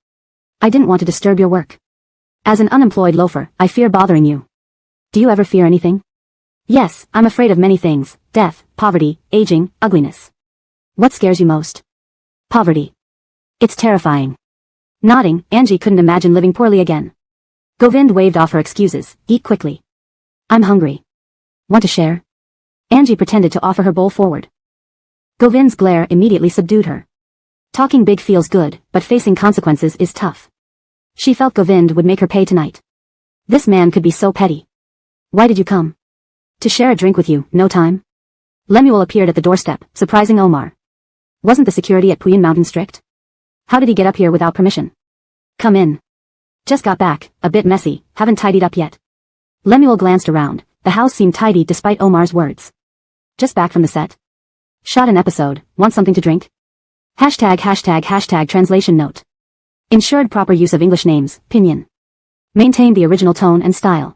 I didn't want to disturb your work. As an unemployed loafer, I fear bothering you. Do you ever fear anything? Yes, I'm afraid of many things. Death, poverty, aging, ugliness. What scares you most? Poverty. It's terrifying. Nodding, Angie couldn't imagine living poorly again. Govind waved off her excuses. Eat quickly. I'm hungry. Want to share? Angie pretended to offer her bowl forward. Govind's glare immediately subdued her. Talking big feels good, but facing consequences is tough. She felt Govind would make her pay tonight. This man could be so petty. Why did you come? To share a drink with you, no time? Lemuel appeared at the doorstep, surprising Omar. Wasn't the security at Puyan Mountain strict? How did he get up here without permission? Come in. Just got back, a bit messy, haven't tidied up yet. Lemuel glanced around, the house seemed tidy despite Omar's words. Just back from the set? Shot an episode, want something to drink? #### translation note. Ensured proper use of English names, Pinyin. Maintained the original tone and style.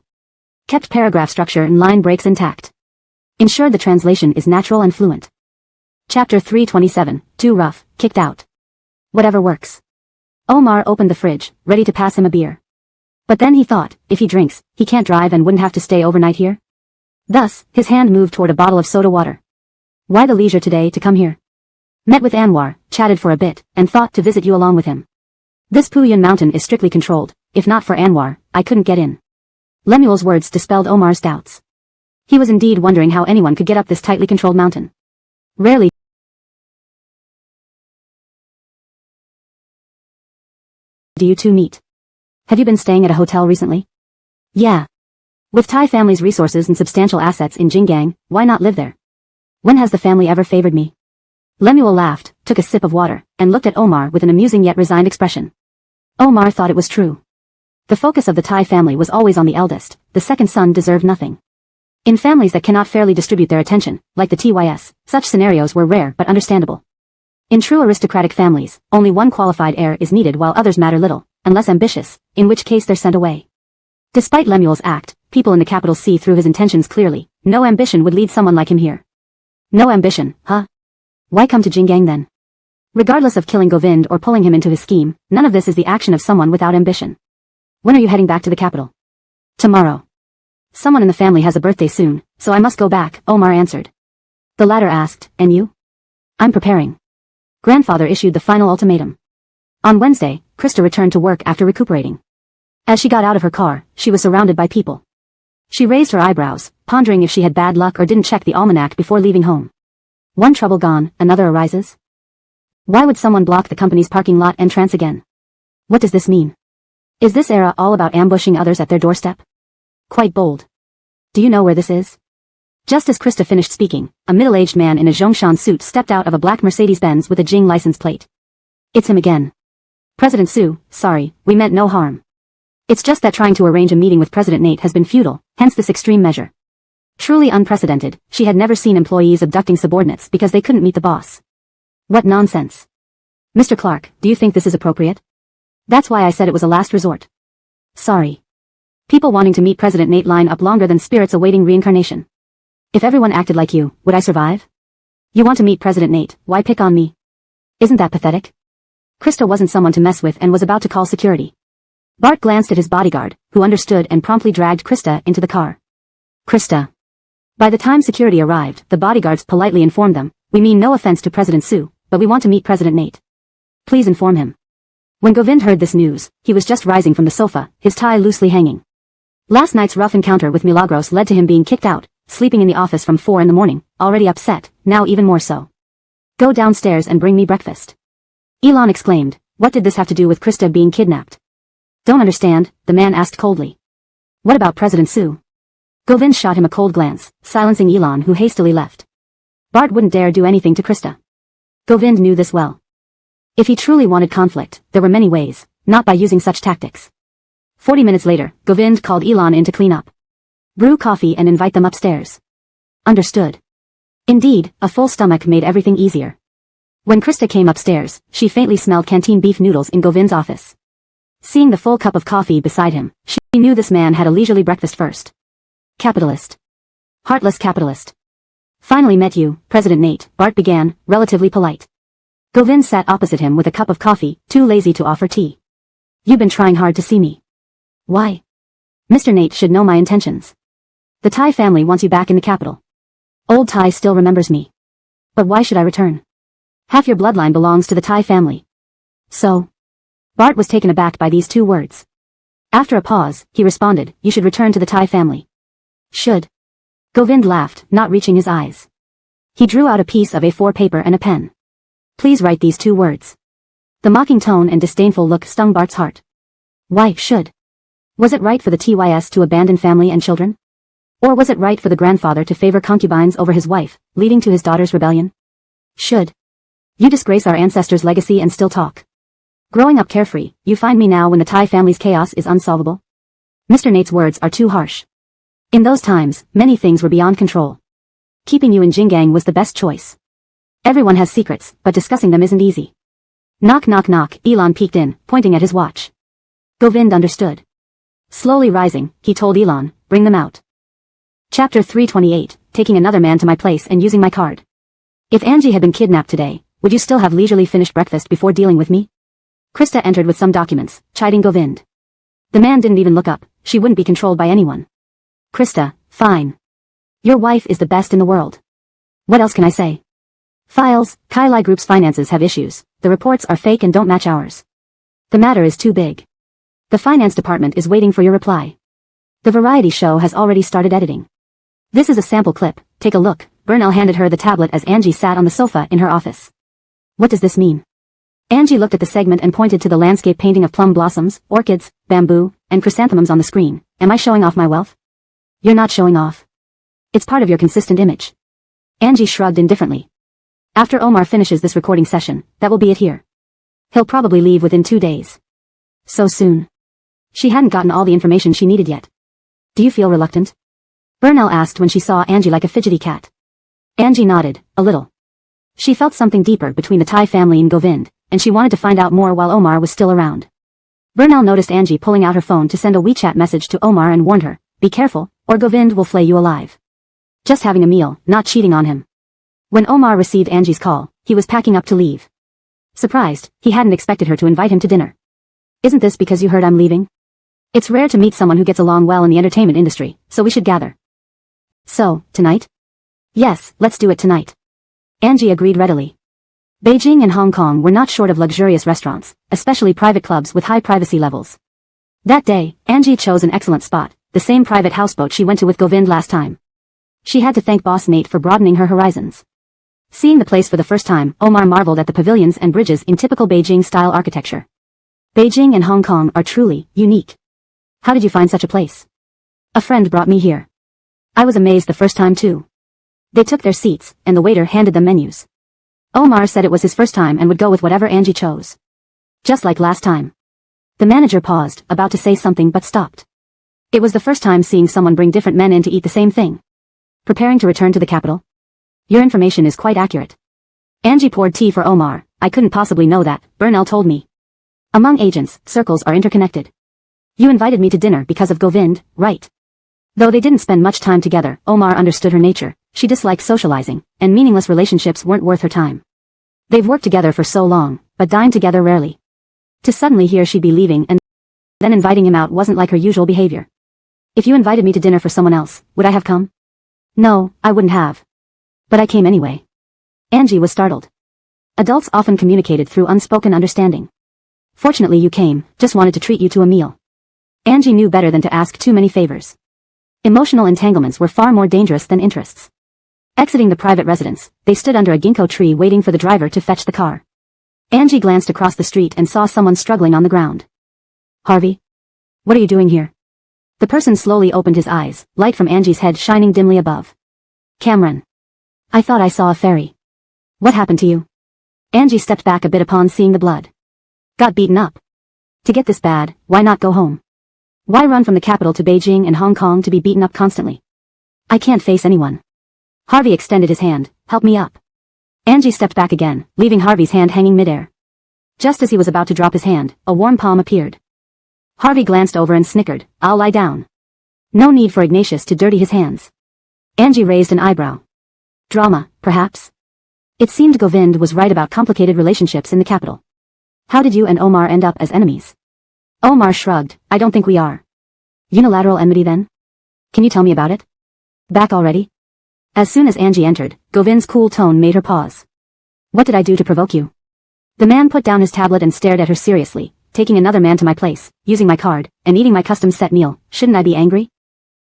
Kept paragraph structure and line breaks intact. Ensured the translation is natural and fluent. Chapter 327, Too rough, kicked out. Whatever works. Omar opened the fridge, ready to pass him a beer. But then he thought, if he drinks, he can't drive and wouldn't have to stay overnight here. Thus, his hand moved toward a bottle of soda water. Why the leisure today to come here? Met with Anwar, chatted for a bit, and thought to visit you along with him. This Puyan Mountain is strictly controlled. If not for Anwar, I couldn't get in. Lemuel's words dispelled Omar's doubts. He was indeed wondering how anyone could get up this tightly controlled mountain. Rarely do you two meet. Have you been staying at a hotel recently? Yeah. With Thai family's resources and substantial assets in Jinggang, why not live there? When has the family ever favored me? Lemuel laughed, took a sip of water, and looked at Omar with an amusing yet resigned expression. Omar thought it was true. The focus of the Thai family was always on the eldest. The second son deserved nothing. In families that cannot fairly distribute their attention, like the TYS, such scenarios were rare but understandable. In true aristocratic families, only one qualified heir is needed while others matter little, unless ambitious, in which case they're sent away. Despite Lemuel's act, people in the capital see through his intentions clearly. No ambition would lead someone like him here. No ambition, huh? Why come to Jinggang then? Regardless of killing Govind or pulling him into his scheme, none of this is the action of someone without ambition. When are you heading back to the capital? Tomorrow. Someone in the family has a birthday soon, so I must go back, Omar answered. The latter asked, and you? I'm preparing. Grandfather issued the final ultimatum. On Wednesday, Krista returned to work after recuperating. As she got out of her car, she was surrounded by people. She raised her eyebrows, pondering if she had bad luck or didn't check the almanac before leaving home. One trouble gone, another arises. Why would someone block the company's parking lot entrance again? What does this mean? Is this era all about ambushing others at their doorstep? Quite bold. Do you know where this is? Just as Krista finished speaking, a middle-aged man in a Zhongshan suit stepped out of a black Mercedes-Benz with a Jing license plate. It's him again. President Su, sorry, we meant no harm. It's just that trying to arrange a meeting with President Nate has been futile, hence this extreme measure. Truly unprecedented, she had never seen employees abducting subordinates because they couldn't meet the boss. What nonsense. Mr. Clark, do you think this is appropriate? That's why I said it was a last resort. Sorry. People wanting to meet President Nate line up longer than spirits awaiting reincarnation. If everyone acted like you, would I survive? You want to meet President Nate, why pick on me? Isn't that pathetic? Krista wasn't someone to mess with and was about to call security. Bart glanced at his bodyguard, who understood and promptly dragged Krista into the car. Krista. By the time security arrived, the bodyguards politely informed them, we mean no offense to President Sue, but we want to meet President Nate. Please inform him. When Govind heard this news, he was just rising from the sofa, his tie loosely hanging. Last night's rough encounter with Milagros led to him being kicked out, sleeping in the office from 4 in the morning, already upset, now even more so. Go downstairs and bring me breakfast. Elon exclaimed, what did this have to do with Krista being kidnapped? Don't understand, the man asked coldly. What about President Sue? Govind shot him a cold glance, silencing Elon who hastily left. Bart wouldn't dare do anything to Krista. Govind knew this well. If he truly wanted conflict, there were many ways, not by using such tactics. 40 minutes later, Govind called Elon in to clean up. Brew coffee and invite them upstairs. Understood. Indeed, a full stomach made everything easier. When Krista came upstairs, she faintly smelled canteen beef noodles in Govind's office. Seeing the full cup of coffee beside him, she knew this man had a leisurely breakfast first. Capitalist. Heartless capitalist. Finally met you, President Nate, Bart began, relatively polite. Govind sat opposite him with a cup of coffee, too lazy to offer tea. You've been trying hard to see me. Why? Mr. Nate should know my intentions. The Thai family wants you back in the capital. Old Thai still remembers me. But why should I return? Half your bloodline belongs to the Thai family. So? Bart was taken aback by these 2 words. After a pause, he responded, you should return to the Thai family. Should? Govind laughed, not reaching his eyes. He drew out a piece of A4 paper and a pen. Please write these 2 words. The mocking tone and disdainful look stung Bart's heart. Why should? Was it right for the TYS to abandon family and children? Or was it right for the grandfather to favor concubines over his wife, leading to his daughter's rebellion? Should. You disgrace our ancestors' legacy and still talk. Growing up carefree, you find me now when the Thai family's chaos is unsolvable? Mr. Nate's words are too harsh. In those times, many things were beyond control. Keeping you in Jingang was the best choice. Everyone has secrets, but discussing them isn't easy. Knock knock knock, Elon peeked in, pointing at his watch. Govind understood. Slowly rising, he told Elon, bring them out. Chapter 328, taking another man to my place and using my card. If Angie had been kidnapped today, would you still have leisurely finished breakfast before dealing with me? Krista entered with some documents, chiding Govind. The man didn't even look up, she wouldn't be controlled by anyone. Krista, fine. Your wife is the best in the world. What else can I say? Files, Kailai Group's finances have issues, the reports are fake and don't match ours. The matter is too big. The finance department is waiting for your reply. The variety show has already started editing. This is a sample clip, take a look. Bernal handed her the tablet as Angie sat on the sofa in her office. What does this mean? Angie looked at the segment and pointed to the landscape painting of plum blossoms, orchids, bamboo, and chrysanthemums on the screen. Am I showing off my wealth? You're not showing off. It's part of your consistent image. Angie shrugged indifferently. After Omar finishes this recording session, that will be it here. He'll probably leave within 2 days. So soon. She hadn't gotten all the information she needed yet. Do you feel reluctant? Bernal asked when she saw Angie like a fidgety cat. Angie nodded, a little. She felt something deeper between the Thai family and Govind, and she wanted to find out more while Omar was still around. Bernal noticed Angie pulling out her phone to send a WeChat message to Omar and warned her, be careful, or Govind will flay you alive. Just having a meal, not cheating on him. When Omar received Angie's call, he was packing up to leave. Surprised, he hadn't expected her to invite him to dinner. Isn't this because you heard I'm leaving? It's rare to meet someone who gets along well in the entertainment industry, so we should gather. So, tonight? Yes, let's do it tonight. Angie agreed readily. Beijing and Hong Kong were not short of luxurious restaurants, especially private clubs with high privacy levels. That day, Angie chose an excellent spot, the same private houseboat she went to with Govind last time. She had to thank Boss Nate for broadening her horizons. Seeing the place for the first time, Omar marveled at the pavilions and bridges in typical Beijing-style architecture. Beijing and Hong Kong are truly unique. How did you find such a place? A friend brought me here. I was amazed the first time too. They took their seats, and the waiter handed them menus. Omar said it was his first time and would go with whatever Angie chose. Just like last time. The manager paused, about to say something but stopped. It was the first time seeing someone bring different men in to eat the same thing. Preparing to return to the capital? Your information is quite accurate. Angie poured tea for Omar. I couldn't possibly know that, Burnell told me. Among agents, circles are interconnected. You invited me to dinner because of Govind, right? Though they didn't spend much time together, Omar understood her nature. She disliked socializing, and meaningless relationships weren't worth her time. They've worked together for so long, but dined together rarely. To suddenly hear she'd be leaving and then inviting him out wasn't like her usual behavior. If you invited me to dinner for someone else, would I have come? No, I wouldn't have. But I came anyway. Angie was startled. Adults often communicated through unspoken understanding. Fortunately you came, just wanted to treat you to a meal. Angie knew better than to ask too many favors. Emotional entanglements were far more dangerous than interests. Exiting the private residence, they stood under a ginkgo tree waiting for the driver to fetch the car. Angie glanced across the street and saw someone struggling on the ground. Harvey? What are you doing here? The person slowly opened his eyes, light from Angie's head shining dimly above. Cameron. I thought I saw a fairy. What happened to you? Angie stepped back a bit upon seeing the blood. Got beaten up. To get this bad, why not go home? Why run from the capital to Beijing and Hong Kong to be beaten up constantly? I can't face anyone. Harvey extended his hand. Help me up. Angie stepped back again, leaving Harvey's hand hanging midair. Just as he was about to drop his hand, a warm palm appeared. Harvey glanced over and snickered. I'll lie down. No need for Ignatius to dirty his hands. Angie raised an eyebrow. Drama, perhaps? It seemed Govind was right about complicated relationships in the capital. How did you and Omar end up as enemies? Omar shrugged. I don't think we are. Unilateral enmity then? Can you tell me about it? Back already? As soon as Angie entered, Govind's cool tone made her pause. What did I do to provoke you? The man put down his tablet and stared at her seriously, taking another man to my place, using my card, and eating my custom set meal. Shouldn't I be angry?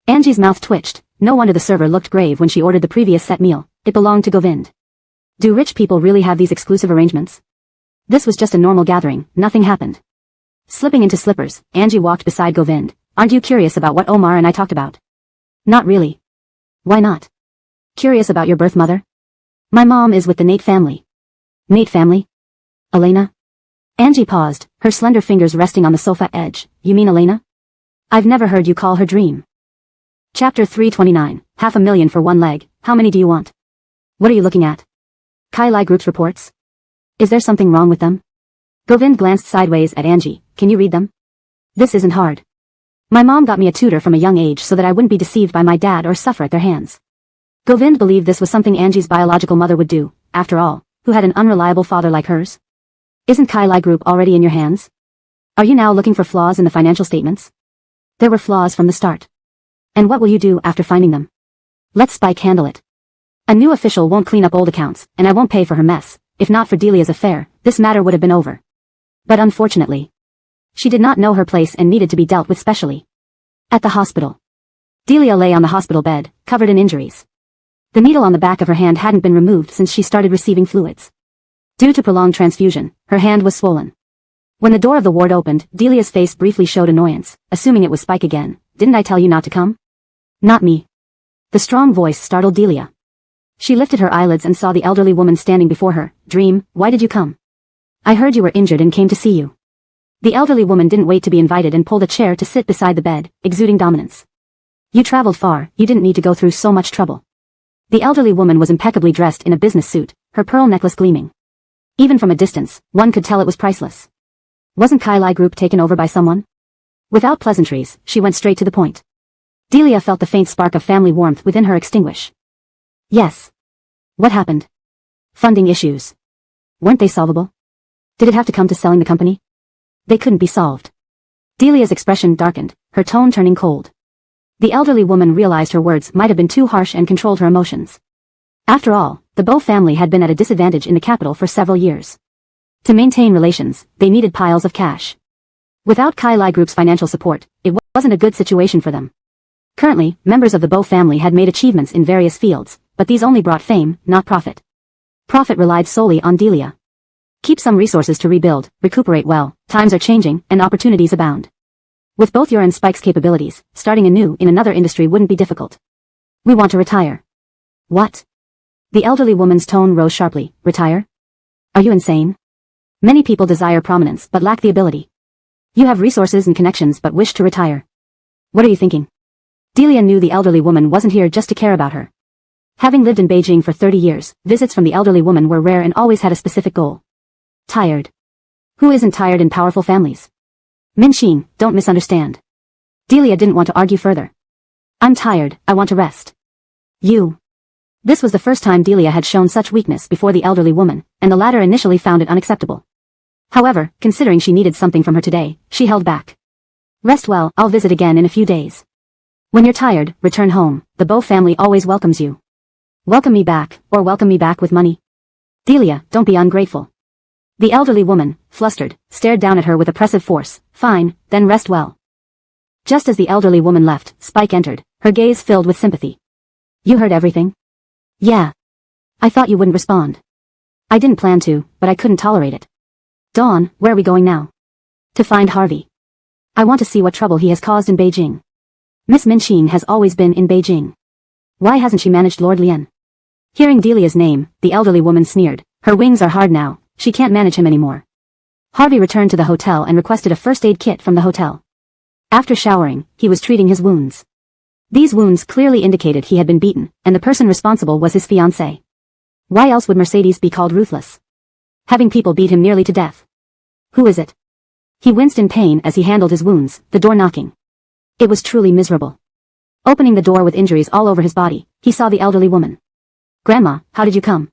Angie's mouth twitched. No wonder the server looked grave when she ordered the previous set meal. It belonged to Govind. Do rich people really have these exclusive arrangements? This was just a normal gathering, nothing happened. Slipping into slippers, Angie walked beside Govind. Aren't you curious about what Omar and I talked about? Not really. Why not? Curious about your birth mother? My mom is with the Nate family. Nate family? Elena? Angie paused, her slender fingers resting on the sofa edge. You mean Elena? I've never heard you call her Dream. Chapter 329, $500,000 for one leg. How many do you want? What are you looking at? Kai Lai Group's reports? Is there something wrong with them? Govind glanced sideways at Angie. Can you read them? This isn't hard. My mom got me a tutor from a young age so that I wouldn't be deceived by my dad or suffer at their hands. Govind believed this was something Angie's biological mother would do, after all, who had an unreliable father like hers? Isn't Kai Lai Group already in your hands? Are you now looking for flaws in the financial statements? There were flaws from the start. And what will you do after finding them? Let Spike handle it. A new official won't clean up old accounts, and I won't pay for her mess. If not for Delia's affair, this matter would have been over. But unfortunately, she did not know her place and needed to be dealt with specially. At the hospital. Delia lay on the hospital bed, covered in injuries. The needle on the back of her hand hadn't been removed since she started receiving fluids. Due to prolonged transfusion, her hand was swollen. When the door of the ward opened, Delia's face briefly showed annoyance, assuming it was Spike again. Didn't I tell you not to come? Not me. The strong voice startled Delia. She lifted her eyelids and saw the elderly woman standing before her. Dream, why did you come? I heard you were injured and came to see you. The elderly woman didn't wait to be invited and pulled a chair to sit beside the bed, exuding dominance. You traveled far, you didn't need to go through so much trouble. The elderly woman was impeccably dressed in a business suit, her pearl necklace gleaming. Even from a distance, one could tell it was priceless. Wasn't Kai Lai Group taken over by someone? Without pleasantries, she went straight to the point. Delia felt the faint spark of family warmth within her extinguish. Yes. What happened? Funding issues. Weren't they solvable? Did it have to come to selling the company? They couldn't be solved. Delia's expression darkened, her tone turning cold. The elderly woman realized her words might have been too harsh and controlled her emotions. After all, the Bo family had been at a disadvantage in the capital for several years. To maintain relations, they needed piles of cash. Without Kai Lai Group's financial support, it wasn't a good situation for them. Currently, members of the Bo family had made achievements in various fields, but these only brought fame, not profit. Profit relied solely on Delia. Keep some resources to rebuild, recuperate well, times are changing, and opportunities abound. With both your and Spike's capabilities, starting anew in another industry wouldn't be difficult. We want to retire. What? The elderly woman's tone rose sharply. Retire? Are you insane? Many people desire prominence but lack the ability. You have resources and connections but wish to retire. What are you thinking? Delia knew the elderly woman wasn't here just to care about her. Having lived in Beijing for 30 years, visits from the elderly woman were rare and always had a specific goal. Tired. Who isn't tired in powerful families? Min-Xin, don't misunderstand. Delia didn't want to argue further. I'm tired, I want to rest. You. This was the first time Delia had shown such weakness before the elderly woman, and the latter initially found it unacceptable. However, considering she needed something from her today, she held back. Rest well, I'll visit again in a few days. When you're tired, return home, the Bo family always welcomes you. Welcome me back, or welcome me back with money. Delia, don't be ungrateful. The elderly woman, flustered, stared down at her with oppressive force. Fine, then rest well. Just as the elderly woman left, Spike entered, her gaze filled with sympathy. You heard everything? Yeah. I thought you wouldn't respond. I didn't plan to, but I couldn't tolerate it. Dawn, where are we going now? To find Harvey. I want to see what trouble he has caused in Beijing. Miss Min-Xin has always been in Beijing. Why hasn't she managed Lord Lian? Hearing Delia's name, the elderly woman sneered. Her wings are hard now, she can't manage him anymore. Harvey returned to the hotel and requested a first aid kit from the hotel. After showering, he was treating his wounds. These wounds clearly indicated he had been beaten, and the person responsible was his fiancée. Why else would Mercedes be called ruthless? Having people beat him nearly to death. Who is it? He winced in pain as he handled his wounds, the door knocking. It was truly miserable. Opening the door with injuries all over his body, he saw the elderly woman. Grandma, how did you come?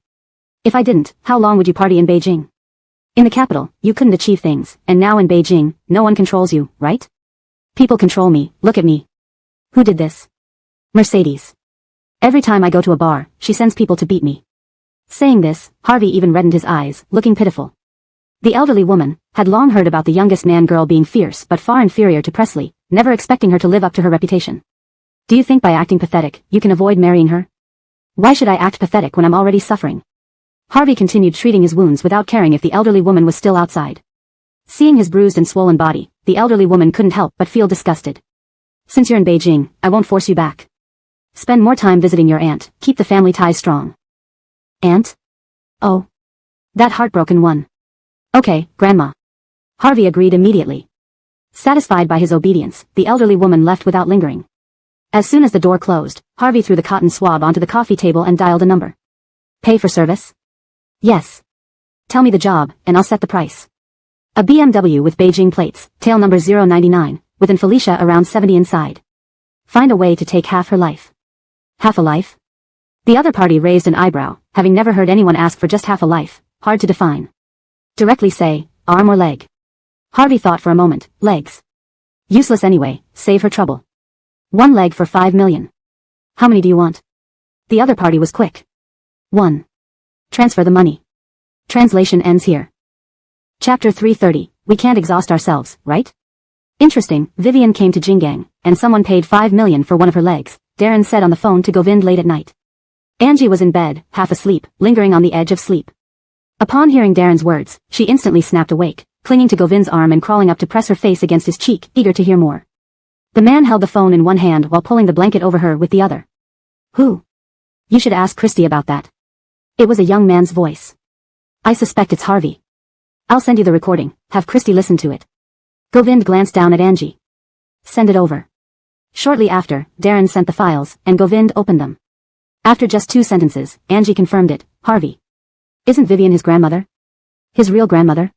If I didn't, how long would you party in Beijing? In the capital, you couldn't achieve things, and now in Beijing, no one controls you, right? People control me, look at me. Who did this? Mercedes. Every time I go to a bar, she sends people to beat me. Saying this, Harvey even reddened his eyes, looking pitiful. The elderly woman had long heard about the youngest man-girl being fierce but far inferior to Presley, never expecting her to live up to her reputation. Do you think by acting pathetic, you can avoid marrying her? Why should I act pathetic when I'm already suffering? Harvey continued treating his wounds without caring if the elderly woman was still outside. Seeing his bruised and swollen body, the elderly woman couldn't help but feel disgusted. Since you're in Beijing, I won't force you back. Spend more time visiting your aunt, keep the family ties strong. Aunt? Oh. That heartbroken one. Okay, Grandma. Harvey agreed immediately. Satisfied by his obedience, the elderly woman left without lingering. As soon as the door closed, Harvey threw the cotton swab onto the coffee table and dialed a number. Pay for service? Yes. Tell me the job, and I'll set the price. A BMW with Beijing plates, tail number 099, with an Felicia around 70 inside. Find a way to take half her life. Half a life? The other party raised an eyebrow, having never heard anyone ask for just half a life, hard to define. Directly say, arm or leg. Harvey thought for a moment, legs. Useless anyway, save her trouble. One leg for 5 million. How many do you want? The other party was quick. 1. Transfer the money. Translation ends here. Chapter 330, we can't exhaust ourselves, right? Interesting, Vivian came to Jingang, and someone paid 5 million for one of her legs, Darren said on the phone to Govind late at night. Angie was in bed, half asleep, lingering on the edge of sleep. Upon hearing Darren's words, she instantly snapped awake, clinging to Govind's arm and crawling up to press her face against his cheek, eager to hear more. The man held the phone in one hand while pulling the blanket over her with the other. Who? You should ask Christy about that. It was a young man's voice. I suspect it's Harvey. I'll send you the recording, have Christy listen to it. Govind glanced down at Angie. Send it over. Shortly after, Darren sent the files, and Govind opened them. After just 2 sentences, Angie confirmed it, Harvey. Isn't Vivian his grandmother? His real grandmother?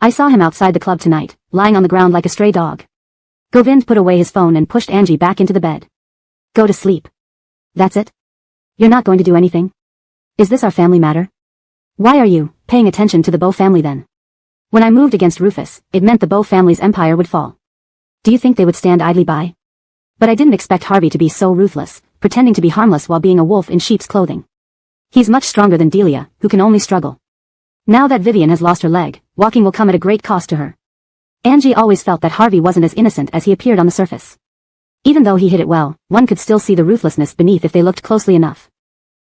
I saw him outside the club tonight, lying on the ground like a stray dog. Govind put away his phone and pushed Angie back into the bed. Go to sleep. That's it? You're not going to do anything? Is this our family matter? Why are you paying attention to the Bo family then? When I moved against Rufus, it meant the Bo family's empire would fall. Do you think they would stand idly by? But I didn't expect Harvey to be so ruthless, pretending to be harmless while being a wolf in sheep's clothing. He's much stronger than Delia, who can only struggle. Now that Vivian has lost her leg, walking will come at a great cost to her. Angie always felt that Harvey wasn't as innocent as he appeared on the surface. Even though he hid it well, one could still see the ruthlessness beneath if they looked closely enough.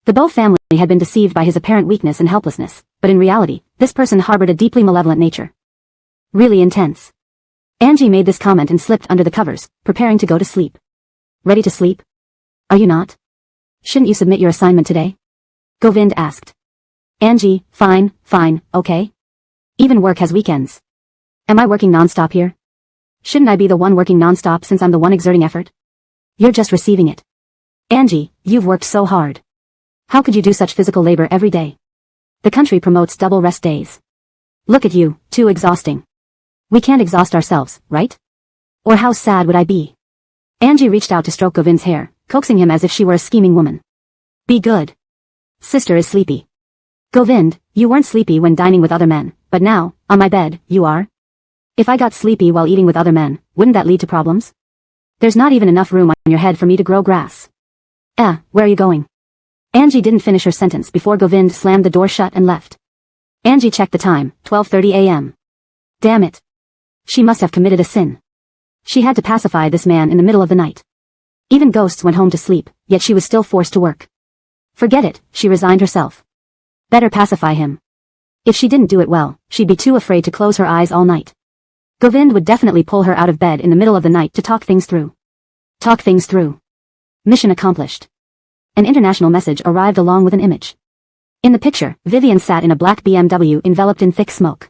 The Bo family had been deceived by his apparent weakness and helplessness, but in reality, this person harbored a deeply malevolent nature. Really intense. Angie made this comment and slipped under the covers, preparing to go to sleep. Ready to sleep? Are you not? Shouldn't you submit your assignment today? Govind asked. Angie, fine, okay. Even work has weekends. Am I working non-stop here? Shouldn't I be the one working non-stop since I'm the one exerting effort? You're just receiving it. Angie, you've worked so hard. How could you do such physical labor every day? The country promotes double rest days. Look at you, too exhausting. We can't exhaust ourselves, right? Or how sad would I be? Angie reached out to stroke Govind's hair, coaxing him as if she were a scheming woman. Be good. Sister is sleepy. Govind, you weren't sleepy when dining with other men, but now, on my bed, you are? If I got sleepy while eating with other men, wouldn't that lead to problems? There's not even enough room on your head for me to grow grass. Where are you going? Angie didn't finish her sentence before Govind slammed the door shut and left. Angie checked the time, 12:30 a.m. Damn it. She must have committed a sin. She had to pacify this man in the middle of the night. Even ghosts went home to sleep, yet she was still forced to work. Forget it, she resigned herself. Better pacify him. If she didn't do it well, she'd be too afraid to close her eyes all night. Govind would definitely pull her out of bed in the middle of the night to talk things through. Talk things through. Mission accomplished. An international message arrived along with an image. In the picture, Vivian sat in a black BMW enveloped in thick smoke.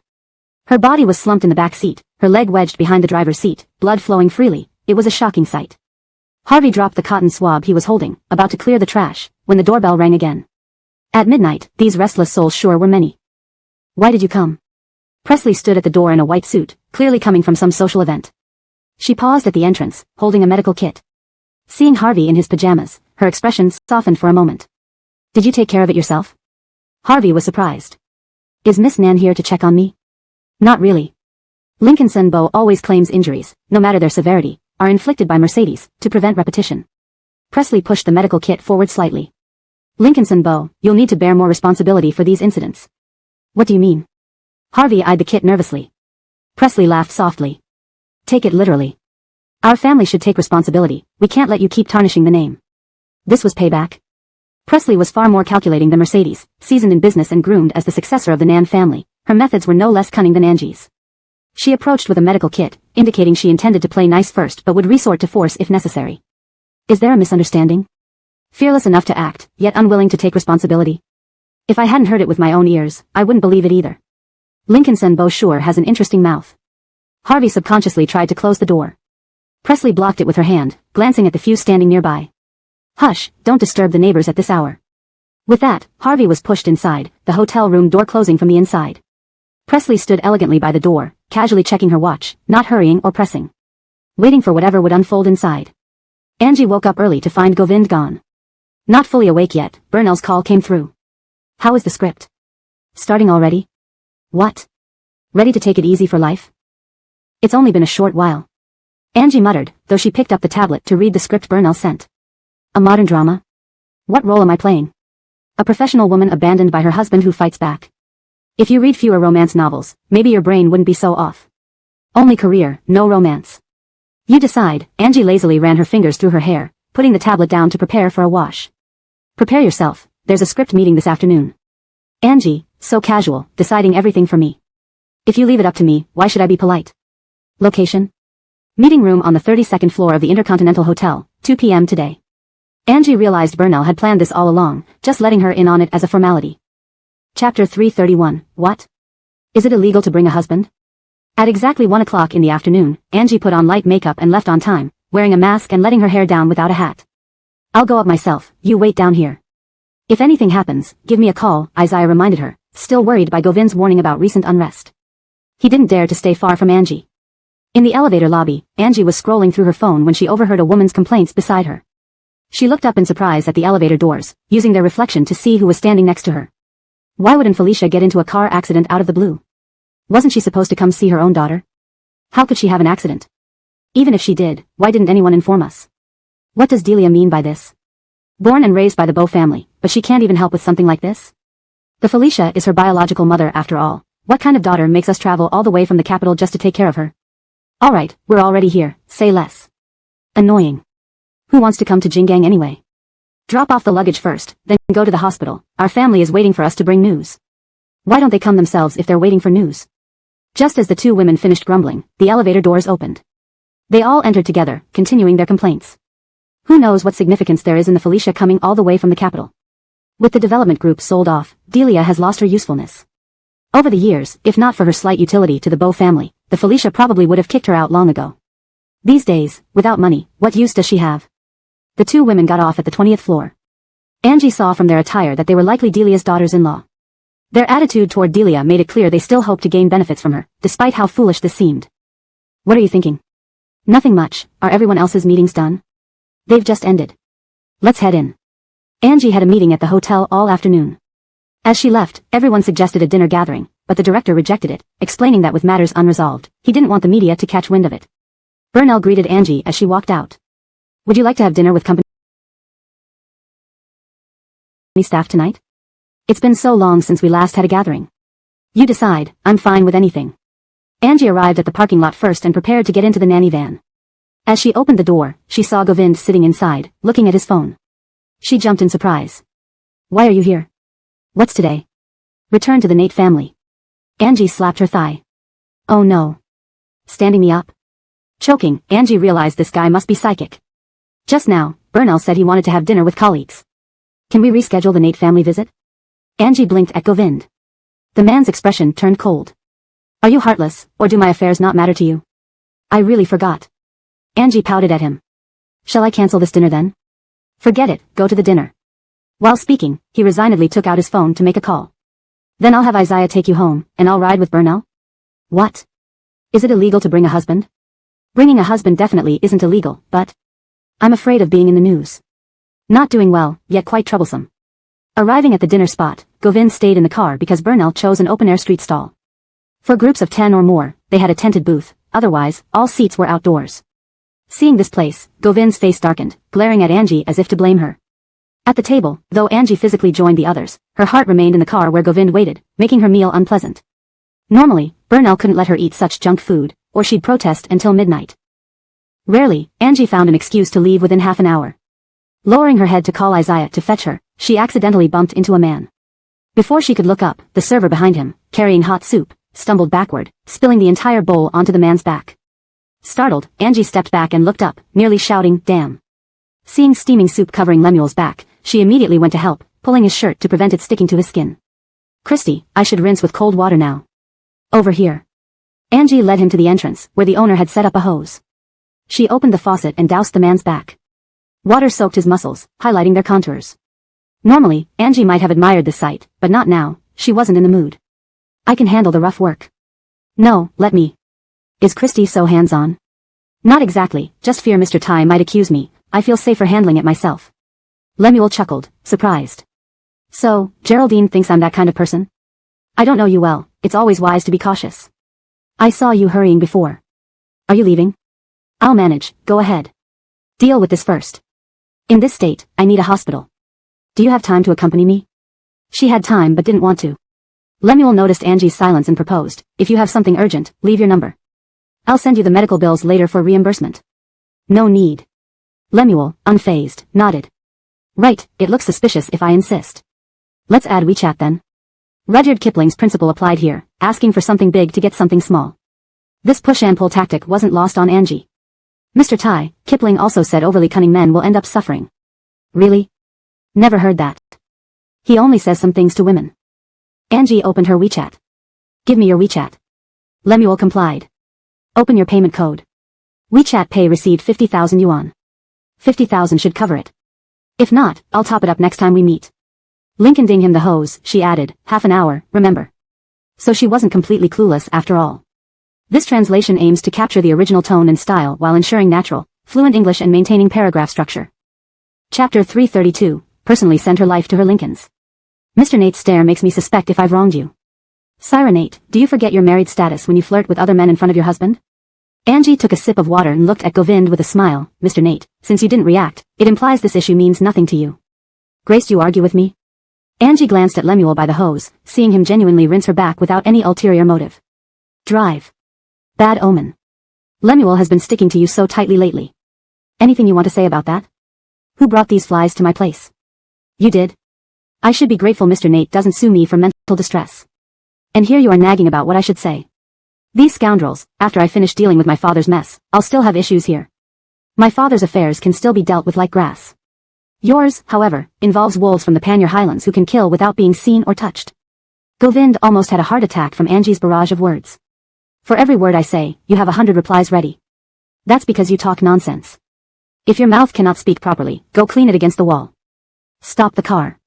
Her body was slumped in the back seat, her leg wedged behind the driver's seat, blood flowing freely. It was a shocking sight. Harvey dropped the cotton swab he was holding, about to clear the trash, when the doorbell rang again. At midnight, these restless souls sure were many. Why did you come? Presley stood at the door in a white suit, clearly coming from some social event. She paused at the entrance, holding a medical kit. Seeing Harvey in his pajamas, her expression softened for a moment. Did you take care of it yourself? Harvey was surprised. Is Miss Nan here to check on me? Not really. Lincolnson Bow always claims injuries, no matter their severity, are inflicted by Mercedes, to prevent repetition. Presley pushed the medical kit forward slightly. Lincolnson Bow, you'll need to bear more responsibility for these incidents. What do you mean? Harvey eyed the kit nervously. Presley laughed softly. Take it literally. Our family should take responsibility, we can't let you keep tarnishing the name. This was payback. Presley was far more calculating than Mercedes, seasoned in business and groomed as the successor of the Nan family. Her methods were no less cunning than Angie's. She approached with a medical kit, indicating she intended to play nice first but would resort to force if necessary. Is there a misunderstanding? Fearless enough to act, yet unwilling to take responsibility. If I hadn't heard it with my own ears, I wouldn't believe it either. Lincolnson Bow sure has an interesting mouth. Harvey subconsciously tried to close the door. Presley blocked it with her hand, glancing at the few standing nearby. Hush, don't disturb the neighbors at this hour. With that, Harvey was pushed inside, the hotel room door closing from the inside. Presley stood elegantly by the door, casually checking her watch, not hurrying or pressing. Waiting for whatever would unfold inside. Angie woke up early to find Govind gone. Not fully awake yet, Burnell's call came through. How is the script? Starting already? What? Ready to take it easy for life? It's only been a short while. Angie muttered, though she picked up the tablet to read the script Burnell sent. A modern drama? What role am I playing? A professional woman abandoned by her husband who fights back. If you read fewer romance novels, maybe your brain wouldn't be so off. Only career, no romance. You decide. Angie lazily ran her fingers through her hair, putting the tablet down to prepare for a wash. Prepare yourself, there's a script meeting this afternoon. Angie, so casual, deciding everything for me. If you leave it up to me, why should I be polite? Location? Meeting room on the 32nd floor of the Intercontinental Hotel, 2 p.m. today. Angie realized Burnell had planned this all along, just letting her in on it as a formality. Chapter 331, What? Is it illegal to bring a husband? At exactly 1 o'clock in the afternoon, Angie put on light makeup and left on time, wearing a mask and letting her hair down without a hat. I'll go up myself, you wait down here. If anything happens, give me a call, Isaiah reminded her, still worried by Govind's warning about recent unrest. He didn't dare to stay far from Angie. In the elevator lobby, Angie was scrolling through her phone when she overheard a woman's complaints beside her. She looked up in surprise at the elevator doors, using their reflection to see who was standing next to her. Why wouldn't Felicia get into a car accident out of the blue? Wasn't she supposed to come see her own daughter? How could she have an accident? Even if she did, why didn't anyone inform us? What does Delia mean by this? Born and raised by the Bow family, but she can't even help with something like this? The Felicia is her biological mother after all. What kind of daughter makes us travel all the way from the capital just to take care of her? Alright, we're already here, say less. Annoying. Who wants to come to Jingang anyway? Drop off the luggage first, then go to the hospital. Our family is waiting for us to bring news. Why don't they come themselves if they're waiting for news? Just as the two women finished grumbling, the elevator doors opened. They all entered together, continuing their complaints. Who knows what significance there is in the Felicia coming all the way from the capital? With the development group sold off, Delia has lost her usefulness. Over the years, if not for her slight utility to the Bow family, the Felicia probably would have kicked her out long ago. These days, without money, what use does she have? The two women got off at the 20th floor. Angie saw from their attire that they were likely Delia's daughters-in-law. Their attitude toward Delia made it clear they still hoped to gain benefits from her, despite how foolish this seemed. What are you thinking? Nothing much. Are everyone else's meetings done? They've just ended. Let's head in. Angie had a meeting at the hotel all afternoon. As she left, everyone suggested a dinner gathering, but the director rejected it, explaining that with matters unresolved, he didn't want the media to catch wind of it. Burnell greeted Angie as she walked out. Would you like to have dinner with company staff tonight? It's been so long since we last had a gathering. You decide, I'm fine with anything. Angie arrived at the parking lot first and prepared to get into the nanny van. As she opened the door, she saw Govind sitting inside, looking at his phone. She jumped in surprise. Why are you here? What's today? Return to the Nate family. Angie slapped her thigh. Oh no. Standing me up? Choking, Angie realized this guy must be psychic. Just now, Burnell said he wanted to have dinner with colleagues. Can we reschedule the Nate family visit? Angie blinked at Govind. The man's expression turned cold. Are you heartless, or do my affairs not matter to you? I really forgot. Angie pouted at him. Shall I cancel this dinner then? Forget it, go to the dinner. While speaking, he resignedly took out his phone to make a call. Then I'll have Isaiah take you home, and I'll ride with Burnell? What? Is it illegal to bring a husband? Bringing a husband definitely isn't illegal, but I'm afraid of being in the news. Not doing well, yet quite troublesome. Arriving at the dinner spot, Govind stayed in the car because Burnell chose an open-air street stall. For groups of 10 or more, they had a tented booth, otherwise, all seats were outdoors. Seeing this place, Govind's face darkened, glaring at Angie as if to blame her. At the table, though Angie physically joined the others, her heart remained in the car where Govind waited, making her meal unpleasant. Normally, Burnell couldn't let her eat such junk food, or she'd protest until midnight. Rarely, Angie found an excuse to leave within half an hour. Lowering her head to call Isaiah to fetch her, she accidentally bumped into a man. Before she could look up, the server behind him, carrying hot soup, stumbled backward, spilling the entire bowl onto the man's back. Startled, Angie stepped back and looked up, nearly shouting, "Damn." Seeing steaming soup covering Lemuel's back, she immediately went to help, pulling his shirt to prevent it sticking to his skin. "Christy, I should rinse with cold water now." "Over here." Angie led him to the entrance, where the owner had set up a hose. She opened the faucet and doused the man's back. Water soaked his muscles, highlighting their contours. Normally, Angie might have admired this sight, but not now, she wasn't in the mood. "I can handle the rough work." "No, let me." "Is Christy so hands-on?" "Not exactly, just fear Mr. Ty might accuse me, I feel safer handling it myself." Lemuel chuckled, surprised. "So, Geraldine thinks I'm that kind of person?" "I don't know you well, it's always wise to be cautious." "I saw you hurrying before." "Are you leaving?" "I'll manage, go ahead." "Deal with this first. In this state, I need a hospital. Do you have time to accompany me?" She had time but didn't want to. Lemuel noticed Angie's silence and proposed, "If you have something urgent, leave your number. I'll send you the medical bills later for reimbursement." "No need." Lemuel, unfazed, nodded. "Right, it looks suspicious if I insist. Let's add WeChat then." Rudyard Kipling's principle applied here, asking for something big to get something small. This push-and-pull tactic wasn't lost on Angie. Mr. Ty, Kipling also said overly cunning men will end up suffering. Really? Never heard that. He only says some things to women. Angie opened her WeChat. "Give me your WeChat." Lemuel complied. "Open your payment code." WeChat Pay received 50,000 yuan. 50,000 should cover it. If not, I'll top it up next time we meet. Lincoln ding him the hose, she added, "half an hour, remember." So she wasn't completely clueless after all. This translation aims to capture the original tone and style while ensuring natural, fluent English and maintaining paragraph structure. Chapter 332, Personally send her life to her Lincolns. Mr. Nate's stare makes me suspect if I've wronged you. Sire Nate, do you forget your married status when you flirt with other men in front of your husband? Angie took a sip of water and looked at Govind with a smile. "Mr. Nate, since you didn't react, it implies this issue means nothing to you. Grace, do you argue with me?" Angie glanced at Lemuel by the hose, seeing him genuinely rinse her back without any ulterior motive. Drive. Bad omen. Lemuel has been sticking to you so tightly lately. Anything you want to say about that? Who brought these flies to my place? You did. I should be grateful Mr. Nate doesn't sue me for mental distress. And here you are nagging about what I should say. These scoundrels, after I finish dealing with my father's mess, I'll still have issues here. My father's affairs can still be dealt with like grass. Yours, however, involves wolves from the Panyar Highlands who can kill without being seen or touched. Govind almost had a heart attack from Angie's barrage of words. For every word I say, you have 100 replies ready. That's because you talk nonsense. If your mouth cannot speak properly, go clean it against the wall. Stop the car.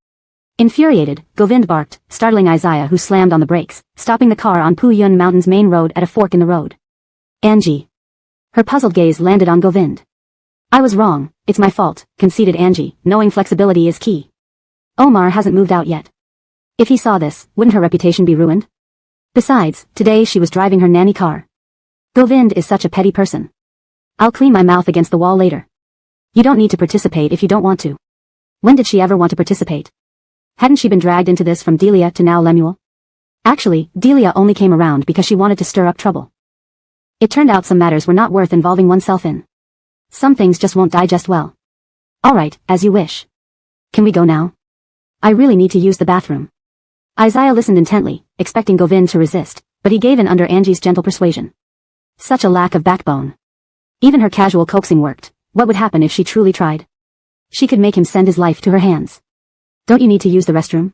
Infuriated, Govind barked, startling Isaiah, who slammed on the brakes, stopping the car on Puyun Mountain's main road at a fork in the road. Angie. Her puzzled gaze landed on Govind. I was wrong, it's my fault, conceded Angie, knowing flexibility is key. Omar hasn't moved out yet. If he saw this, wouldn't her reputation be ruined? Besides, today she was driving her nanny car. Govind is such a petty person. I'll clean my mouth against the wall later. You don't need to participate if you don't want to. When did she ever want to participate? Hadn't she been dragged into this from Delia to now Lemuel? Actually, Delia only came around because she wanted to stir up trouble. It turned out some matters were not worth involving oneself in. Some things just won't digest well. Alright, as you wish. Can we go now? I really need to use the bathroom. Isaiah listened intently, expecting Govind to resist, but he gave in under Angie's gentle persuasion. Such a lack of backbone. Even her casual coaxing worked. What would happen if she truly tried? She could make him send his life to her hands. Don't you need to use the restroom?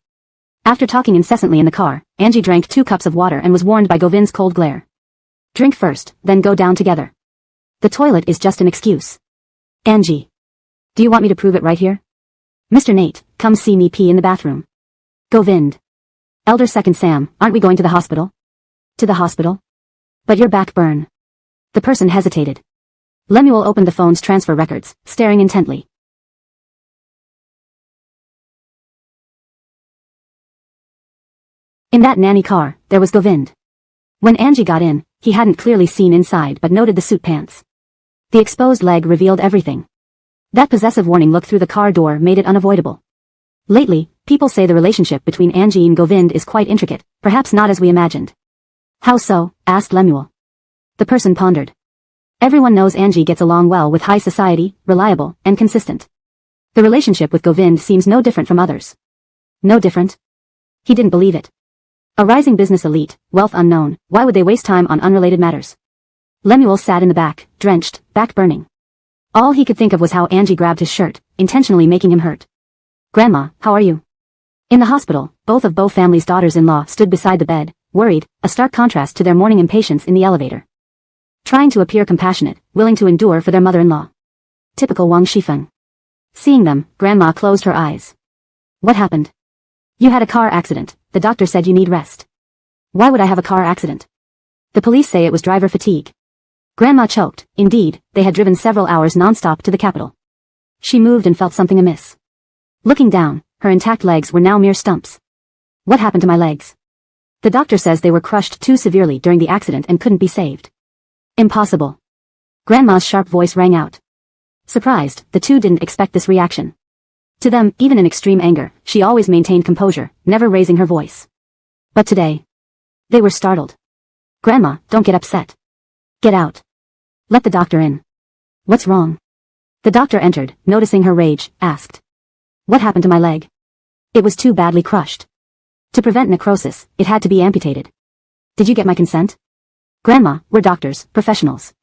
After talking incessantly in the car, Angie drank 2 cups of water and was warned by Govind's cold glare. Drink first, then go down together. The toilet is just an excuse. Angie. Do you want me to prove it right here? Mr. Nate, come see me pee in the bathroom. Govind. Elder Second Sam, aren't we going to the hospital? To the hospital? But your back burn. The person hesitated. Lemuel opened the phone's transfer records, staring intently. In that nanny car, there was Govind. When Angie got in, he hadn't clearly seen inside but noted the suit pants. The exposed leg revealed everything. That possessive warning look through the car door made it unavoidable. Lately, people say the relationship between Angie and Govind is quite intricate, perhaps not as we imagined. How so? Asked Lemuel. The person pondered. Everyone knows Angie gets along well with high society, reliable, and consistent. The relationship with Govind seems no different from others. No different? He didn't believe it. A rising business elite, wealth unknown, why would they waste time on unrelated matters? Lemuel sat in the back, drenched, back burning. All he could think of was how Angie grabbed his shirt, intentionally making him hurt. Grandma, how are you? In the hospital, both of Bo family's daughters-in-law stood beside the bed, worried, a stark contrast to their morning impatience in the elevator. Trying to appear compassionate, willing to endure for their mother-in-law. Typical Wang Shifeng. Seeing them, Grandma closed her eyes. What happened? You had a car accident. The doctor said you need rest. Why would I have a car accident? The police say it was driver fatigue. Grandma choked. Indeed, they had driven several hours non-stop to the capital. She moved and felt something amiss. Looking down, her intact legs were now mere stumps. What happened to my legs? The doctor says they were crushed too severely during the accident and couldn't be saved. Impossible. Grandma's sharp voice rang out. Surprised, the two didn't expect this reaction. To them, even in extreme anger, she always maintained composure, never raising her voice. But today, they were startled. Grandma, don't get upset. Get out. Let the doctor in. What's wrong? The doctor entered, noticing her rage, asked. What happened to my leg? It was too badly crushed. To prevent necrosis, it had to be amputated. Did you get my consent? Grandma, we're doctors, professionals.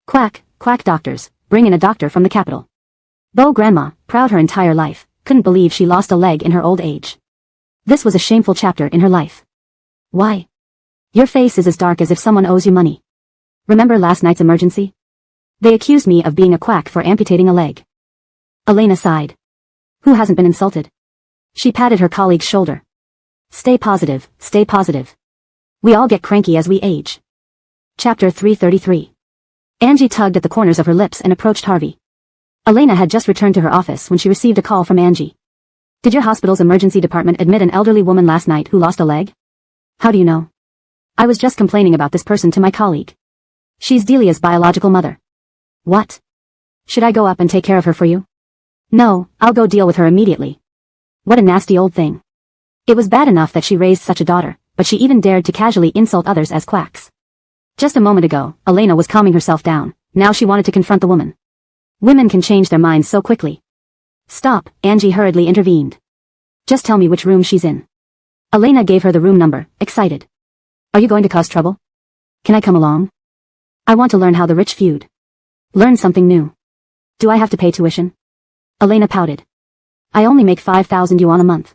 Quack, quack doctors, bring in a doctor from the capital. Bo Grandma, proud her entire life, couldn't believe she lost a leg in her old age. This was a shameful chapter in her life. Why? Your face is as dark as if someone owes you money. Remember last night's emergency? They accused me of being a quack for amputating a leg. Elena sighed. Who hasn't been insulted? She patted her colleague's shoulder. Stay positive, stay positive. We all get cranky as we age. Chapter 333. Angie tugged at the corners of her lips and approached Harvey. Elena had just returned to her office when she received a call from Angie. Did your hospital's emergency department admit an elderly woman last night who lost a leg? How do you know? I was just complaining about this person to my colleague. She's Delia's biological mother. What? Should I go up and take care of her for you? No, I'll go deal with her immediately. What a nasty old thing. It was bad enough that she raised such a daughter, but she even dared to casually insult others as quacks. Just a moment ago, Elena was calming herself down. Now she wanted to confront the woman. Women can change their minds so quickly. Stop, Angie hurriedly intervened. Just tell me which room she's in. Elena gave her the room number, excited. Are you going to cause trouble? Can I come along? I want to learn how the rich feud. Learn something new. Do I have to pay tuition? Elena pouted. I only make 5,000 yuan a month.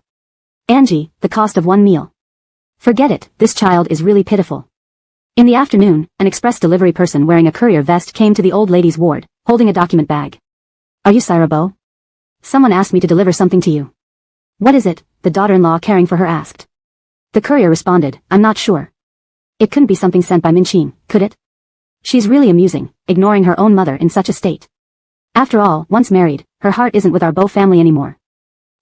Angie, the cost of one meal. Forget it, this child is really pitiful. In the afternoon, an express delivery person wearing a courier vest came to the old lady's ward, holding a document bag. Are you Weibo? Someone asked me to deliver something to you. What is it? The daughter-in-law caring for her asked. The courier responded, I'm not sure. It couldn't be something sent by Minqing, could it? She's really amusing, ignoring her own mother in such a state. After all, once married, her heart isn't with our Bo family anymore.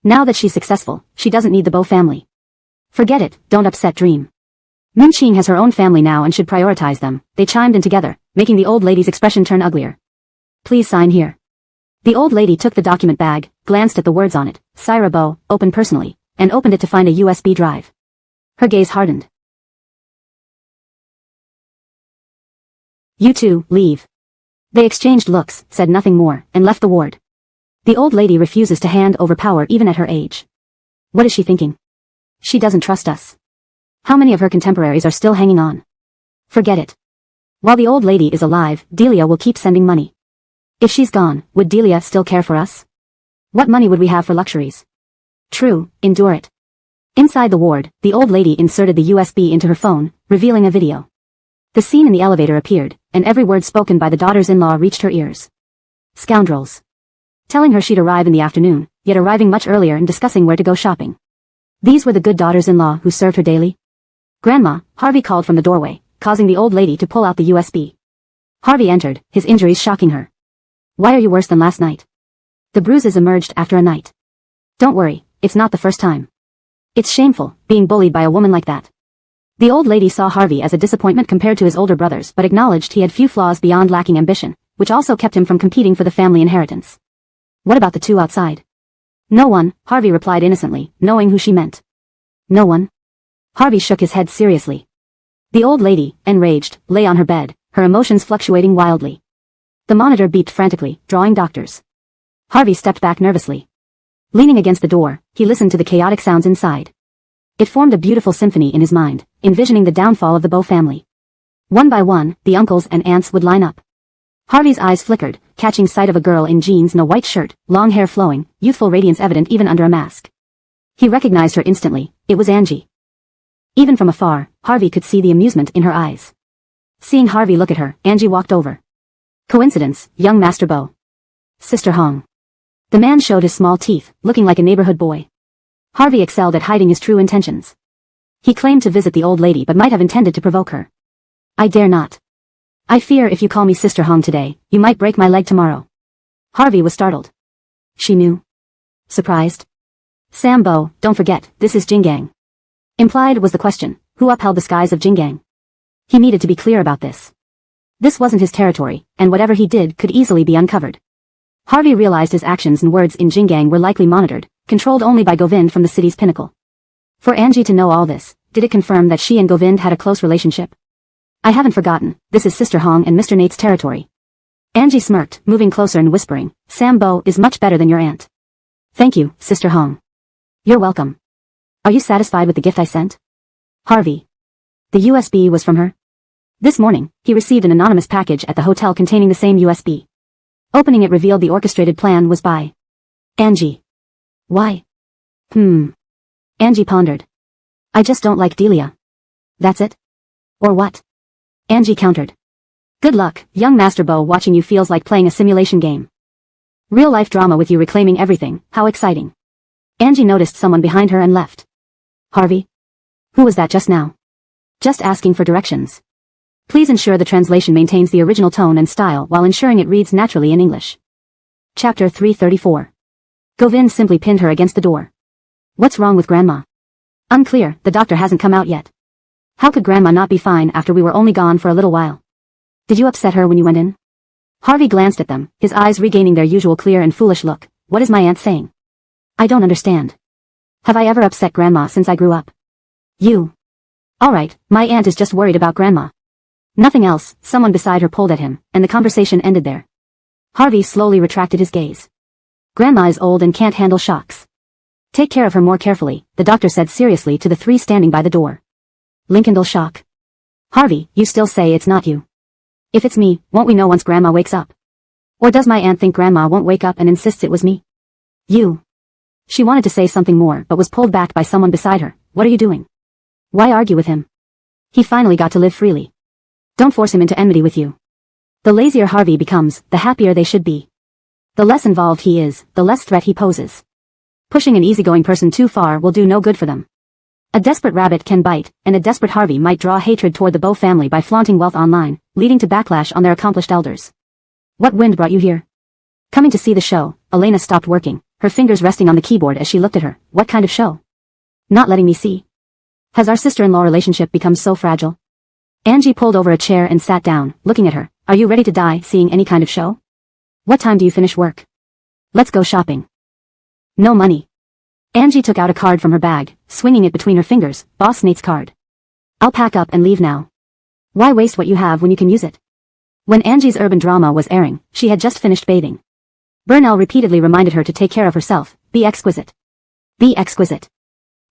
Now that she's successful, she doesn't need the Bo family. Forget it, don't upset Dream. Minqing has her own family now and should prioritize them. They chimed in together, making the old lady's expression turn uglier. Please sign here. The old lady took the document bag, glanced at the words on it, Syra Bo, open personally, and opened it to find a USB drive. Her gaze hardened. You two, leave. They exchanged looks, said nothing more, and left the ward. The old lady refuses to hand over power even at her age. What is she thinking? She doesn't trust us. How many of her contemporaries are still hanging on? Forget it. While the old lady is alive, Delia will keep sending money. If she's gone, would Delia still care for us? What money would we have for luxuries? True, endure it. Inside the ward, the old lady inserted the USB into her phone, revealing a video. The scene in the elevator appeared, and every word spoken by the daughters-in-law reached her ears. Scoundrels. Telling her she'd arrive in the afternoon, yet arriving much earlier and discussing where to go shopping. These were the good daughters-in-law who served her daily. Grandma, Harvey called from the doorway, causing the old lady to pull out the USB. Harvey entered, his injuries shocking her. Why are you worse than last night? The bruises emerged after a night. Don't worry, it's not the first time. It's shameful, being bullied by a woman like that. The old lady saw Harvey as a disappointment compared to his older brothers but acknowledged he had few flaws beyond lacking ambition, which also kept him from competing for the family inheritance. What about the two outside? No one, Harvey replied innocently, knowing who she meant. No one? Harvey shook his head seriously. The old lady, enraged, lay on her bed, her emotions fluctuating wildly. The monitor beeped frantically, drawing doctors. Harvey stepped back nervously. Leaning against the door, he listened to the chaotic sounds inside. It formed a beautiful symphony in his mind, envisioning the downfall of the Bo family. One by one, the uncles and aunts would line up. Harvey's eyes flickered, catching sight of a girl in jeans and a white shirt, long hair flowing, youthful radiance evident even under a mask. He recognized her instantly, it was Angie. Even from afar, Harvey could see the amusement in her eyes. Seeing Harvey look at her, Angie walked over. Coincidence, young Master Bo. Sister Hong. The man showed his small teeth, looking like a neighborhood boy. Harvey excelled at hiding his true intentions. He claimed to visit the old lady but might have intended to provoke her. I dare not. I fear if you call me Sister Hong today, you might break my leg tomorrow. Harvey was startled. She knew. Surprised. Sam Bo, don't forget, this is Jingang. Implied was the question, who upheld the skies of Jingang? He needed to be clear about this. This wasn't his territory, and whatever he did could easily be uncovered. Harvey realized his actions and words in Jingang were likely monitored, controlled only by Govind from the city's pinnacle. For Angie to know all this, did it confirm that she and Govind had a close relationship? I haven't forgotten, this is Sister Hong and Mr. Nate's territory. Angie smirked, moving closer and whispering, Sam Bo is much better than your aunt. Thank you, Sister Hong. You're welcome. Are you satisfied with the gift I sent? Harvey. The USB was from her? This morning, he received an anonymous package at the hotel containing the same USB. Opening it revealed the orchestrated plan was by Angie. Why? Angie pondered. I just don't like Delia. That's it? Or what? Angie countered. Good luck, young Master Bo. Watching you feels like playing a simulation game. Real-life drama with you reclaiming everything, how exciting. Angie noticed someone behind her and left. Harvey? Who was that just now? Just asking for directions. Please ensure the translation maintains the original tone and style while ensuring it reads naturally in English. Chapter 334. Govind simply pinned her against the door. What's wrong with Grandma? Unclear, the doctor hasn't come out yet. How could Grandma not be fine after we were only gone for a little while? Did you upset her when you went in? Harvey glanced at them, his eyes regaining their usual clear and foolish look. What is my aunt saying? I don't understand. Have I ever upset Grandma since I grew up? You. Alright, my aunt is just worried about Grandma. Nothing else. Someone beside her pulled at him, and the conversation ended there. Harvey slowly retracted his gaze. Grandma is old and can't handle shocks. Take care of her more carefully, the doctor said seriously to the three standing by the door. Lincoln'll shock. Harvey, you still say it's not you. If it's me, won't we know once Grandma wakes up? Or does my aunt think Grandma won't wake up and insists it was me? You. She wanted to say something more but was pulled back by someone beside her. What are you doing? Why argue with him? He finally got to live freely. Don't force him into enmity with you. The lazier Harvey becomes, the happier they should be. The less involved he is, the less threat he poses. Pushing an easygoing person too far will do no good for them. A desperate rabbit can bite, and a desperate Harvey might draw hatred toward the Bo family by flaunting wealth online, leading to backlash on their accomplished elders. What wind brought you here? Coming to see the show. Elena stopped working, her fingers resting on the keyboard as she looked at her. What kind of show? Not letting me see. Has our sister-in-law relationship become so fragile? Angie pulled over a chair and sat down, looking at her. Are you ready to die seeing any kind of show? What time do you finish work? Let's go shopping. No money. Angie took out a card from her bag, swinging it between her fingers. Boss Nate's card. I'll pack up and leave now. Why waste what you have when you can use it? When Angie's urban drama was airing, she had just finished bathing. Burnell repeatedly reminded her to take care of herself. Be exquisite. Be exquisite.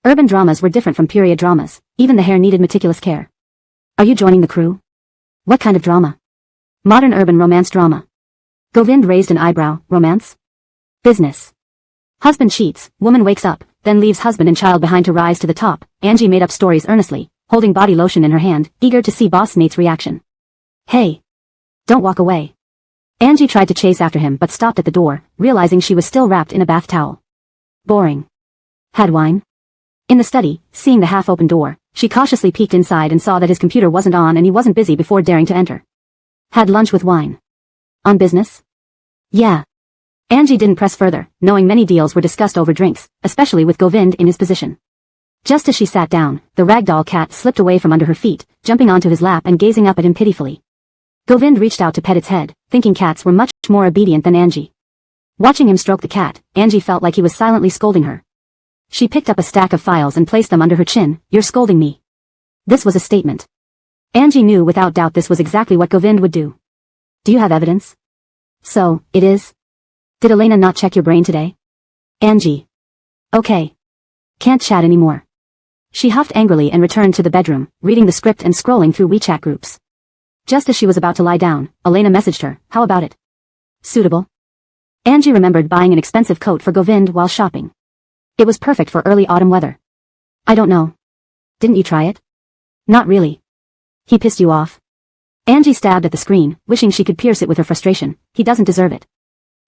Urban dramas were different from period dramas. Even the hair needed meticulous care. Are you joining the crew? What kind of drama? Modern urban romance drama. Govind raised an eyebrow. Romance? Business. Husband cheats, woman wakes up, then leaves husband and child behind to rise to the top. Angie made up stories earnestly, holding body lotion in her hand, eager to see Boss Nate's reaction. Hey. Don't walk away. Angie tried to chase after him but stopped at the door, realizing she was still wrapped in a bath towel. Boring. Had wine? In the study, seeing the half-open door, she cautiously peeked inside and saw that his computer wasn't on and he wasn't busy before daring to enter. Had lunch with wine. On business? Yeah. Angie didn't press further, knowing many deals were discussed over drinks, especially with Govind in his position. Just as she sat down, the ragdoll cat slipped away from under her feet, jumping onto his lap and gazing up at him pitifully. Govind reached out to pet its head, thinking cats were much more obedient than Angie. Watching him stroke the cat, Angie felt like he was silently scolding her. She picked up a stack of files and placed them under her chin. You're scolding me. This was a statement. Angie knew without doubt this was exactly what Govind would do. Do you have evidence? So, it is? Did Elena not check your brain today? Angie. Okay. Can't chat anymore. She huffed angrily and returned to the bedroom, reading the script and scrolling through WeChat groups. Just as she was about to lie down, Elena messaged her. How about it? Suitable? Angie remembered buying an expensive coat for Govind while shopping. It was perfect for early autumn weather. I don't know. Didn't you try it? Not really. He pissed you off? Angie stabbed at the screen, wishing she could pierce it with her frustration. He doesn't deserve it.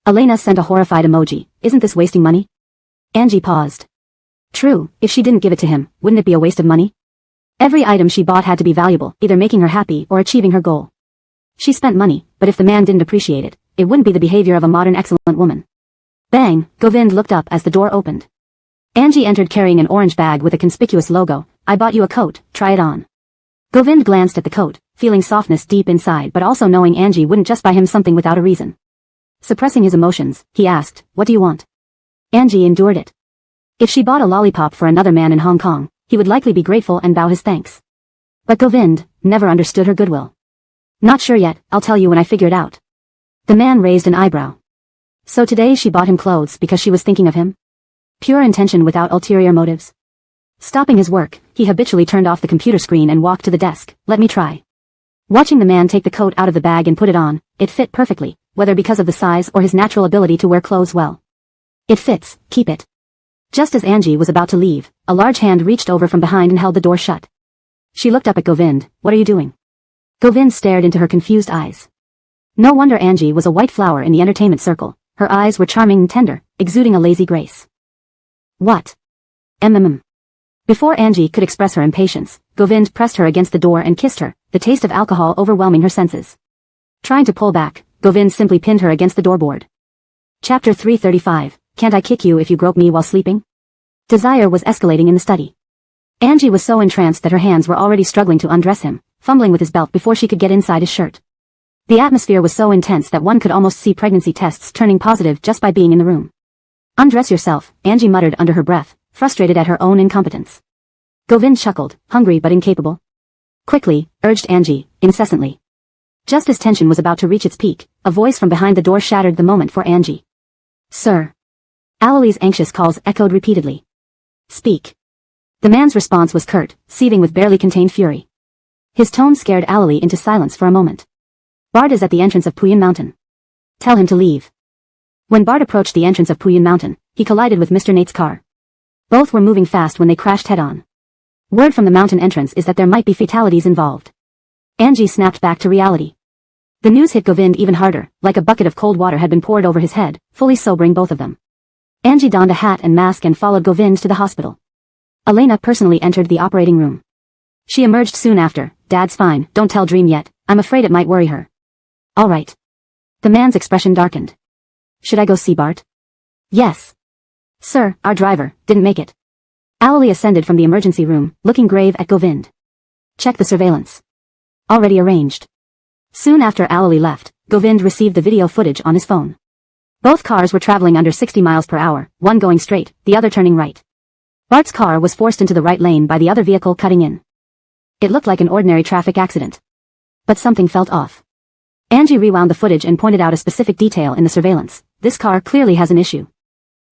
Elena sent a horrified emoji. Isn't this wasting money? Angie paused. True, if she didn't give it to him, wouldn't it be a waste of money? Every item she bought had to be valuable, either making her happy or achieving her goal. She spent money, but if the man didn't appreciate it, it wouldn't be the behavior of a modern excellent woman. Bang, Govind looked up as the door opened. Angie entered carrying an orange bag with a conspicuous logo. I bought you a coat, try it on. Govind glanced at the coat, feeling softness deep inside but also knowing Angie wouldn't just buy him something without a reason. Suppressing his emotions, he asked, what do you want? Angie endured it. If she bought a lollipop for another man in Hong Kong, he would likely be grateful and bow his thanks. But Govind never understood her goodwill. Not sure yet, I'll tell you when I figure it out. The man raised an eyebrow. So today she bought him clothes because she was thinking of him? Pure intention without ulterior motives. Stopping his work, he habitually turned off the computer screen and walked to the desk. Let me try. Watching the man take the coat out of the bag and put it on, it fit perfectly, whether because of the size or his natural ability to wear clothes well. It fits, keep it. Just as Angie was about to leave, a large hand reached over from behind and held the door shut. She looked up at Govind. What are you doing? Govind stared into her confused eyes. No wonder Angie was a white flower in the entertainment circle. Her eyes were charming and tender, exuding a lazy grace. What? Before Angie could express her impatience, Govind pressed her against the door and kissed her, the taste of alcohol overwhelming her senses. Trying to pull back, Govind simply pinned her against the doorboard. Chapter 335, Can't I kick you if you grope me while sleeping? Desire was escalating in the study. Angie was so entranced that her hands were already struggling to undress him, fumbling with his belt before she could get inside his shirt. The atmosphere was so intense that one could almost see pregnancy tests turning positive just by being in the room. Undress yourself, Angie muttered under her breath, frustrated at her own incompetence. Govind chuckled, hungry but incapable. Quickly, urged Angie, incessantly. Just as tension was about to reach its peak, a voice from behind the door shattered the moment for Angie. Sir. Alali's anxious calls echoed repeatedly. Speak. The man's response was curt, seething with barely contained fury. His tone scared Alali into silence for a moment. Bart is at the entrance of Puyin Mountain. Tell him to leave. When Bart approached the entrance of Puyin Mountain, he collided with Mr. Nate's car. Both were moving fast when they crashed head-on. Word from the mountain entrance is that there might be fatalities involved. Angie snapped back to reality. The news hit Govind even harder, like a bucket of cold water had been poured over his head, fully sobering both of them. Angie donned a hat and mask and followed Govind to the hospital. Elena personally entered the operating room. She emerged soon after. Dad's fine, don't tell Dream yet, I'm afraid it might worry her. All right. The man's expression darkened. Should I go see Bart? Yes. Sir, our driver, didn't make it. Alali ascended from the emergency room, looking grave at Govind. Check the surveillance. Already arranged. Soon after Alali left, Govind received the video footage on his phone. Both cars were traveling under 60 miles per hour, one going straight, the other turning right. Bart's car was forced into the right lane by the other vehicle cutting in. It looked like an ordinary traffic accident. But something felt off. Angie rewound the footage and pointed out a specific detail in the surveillance. This car clearly has an issue.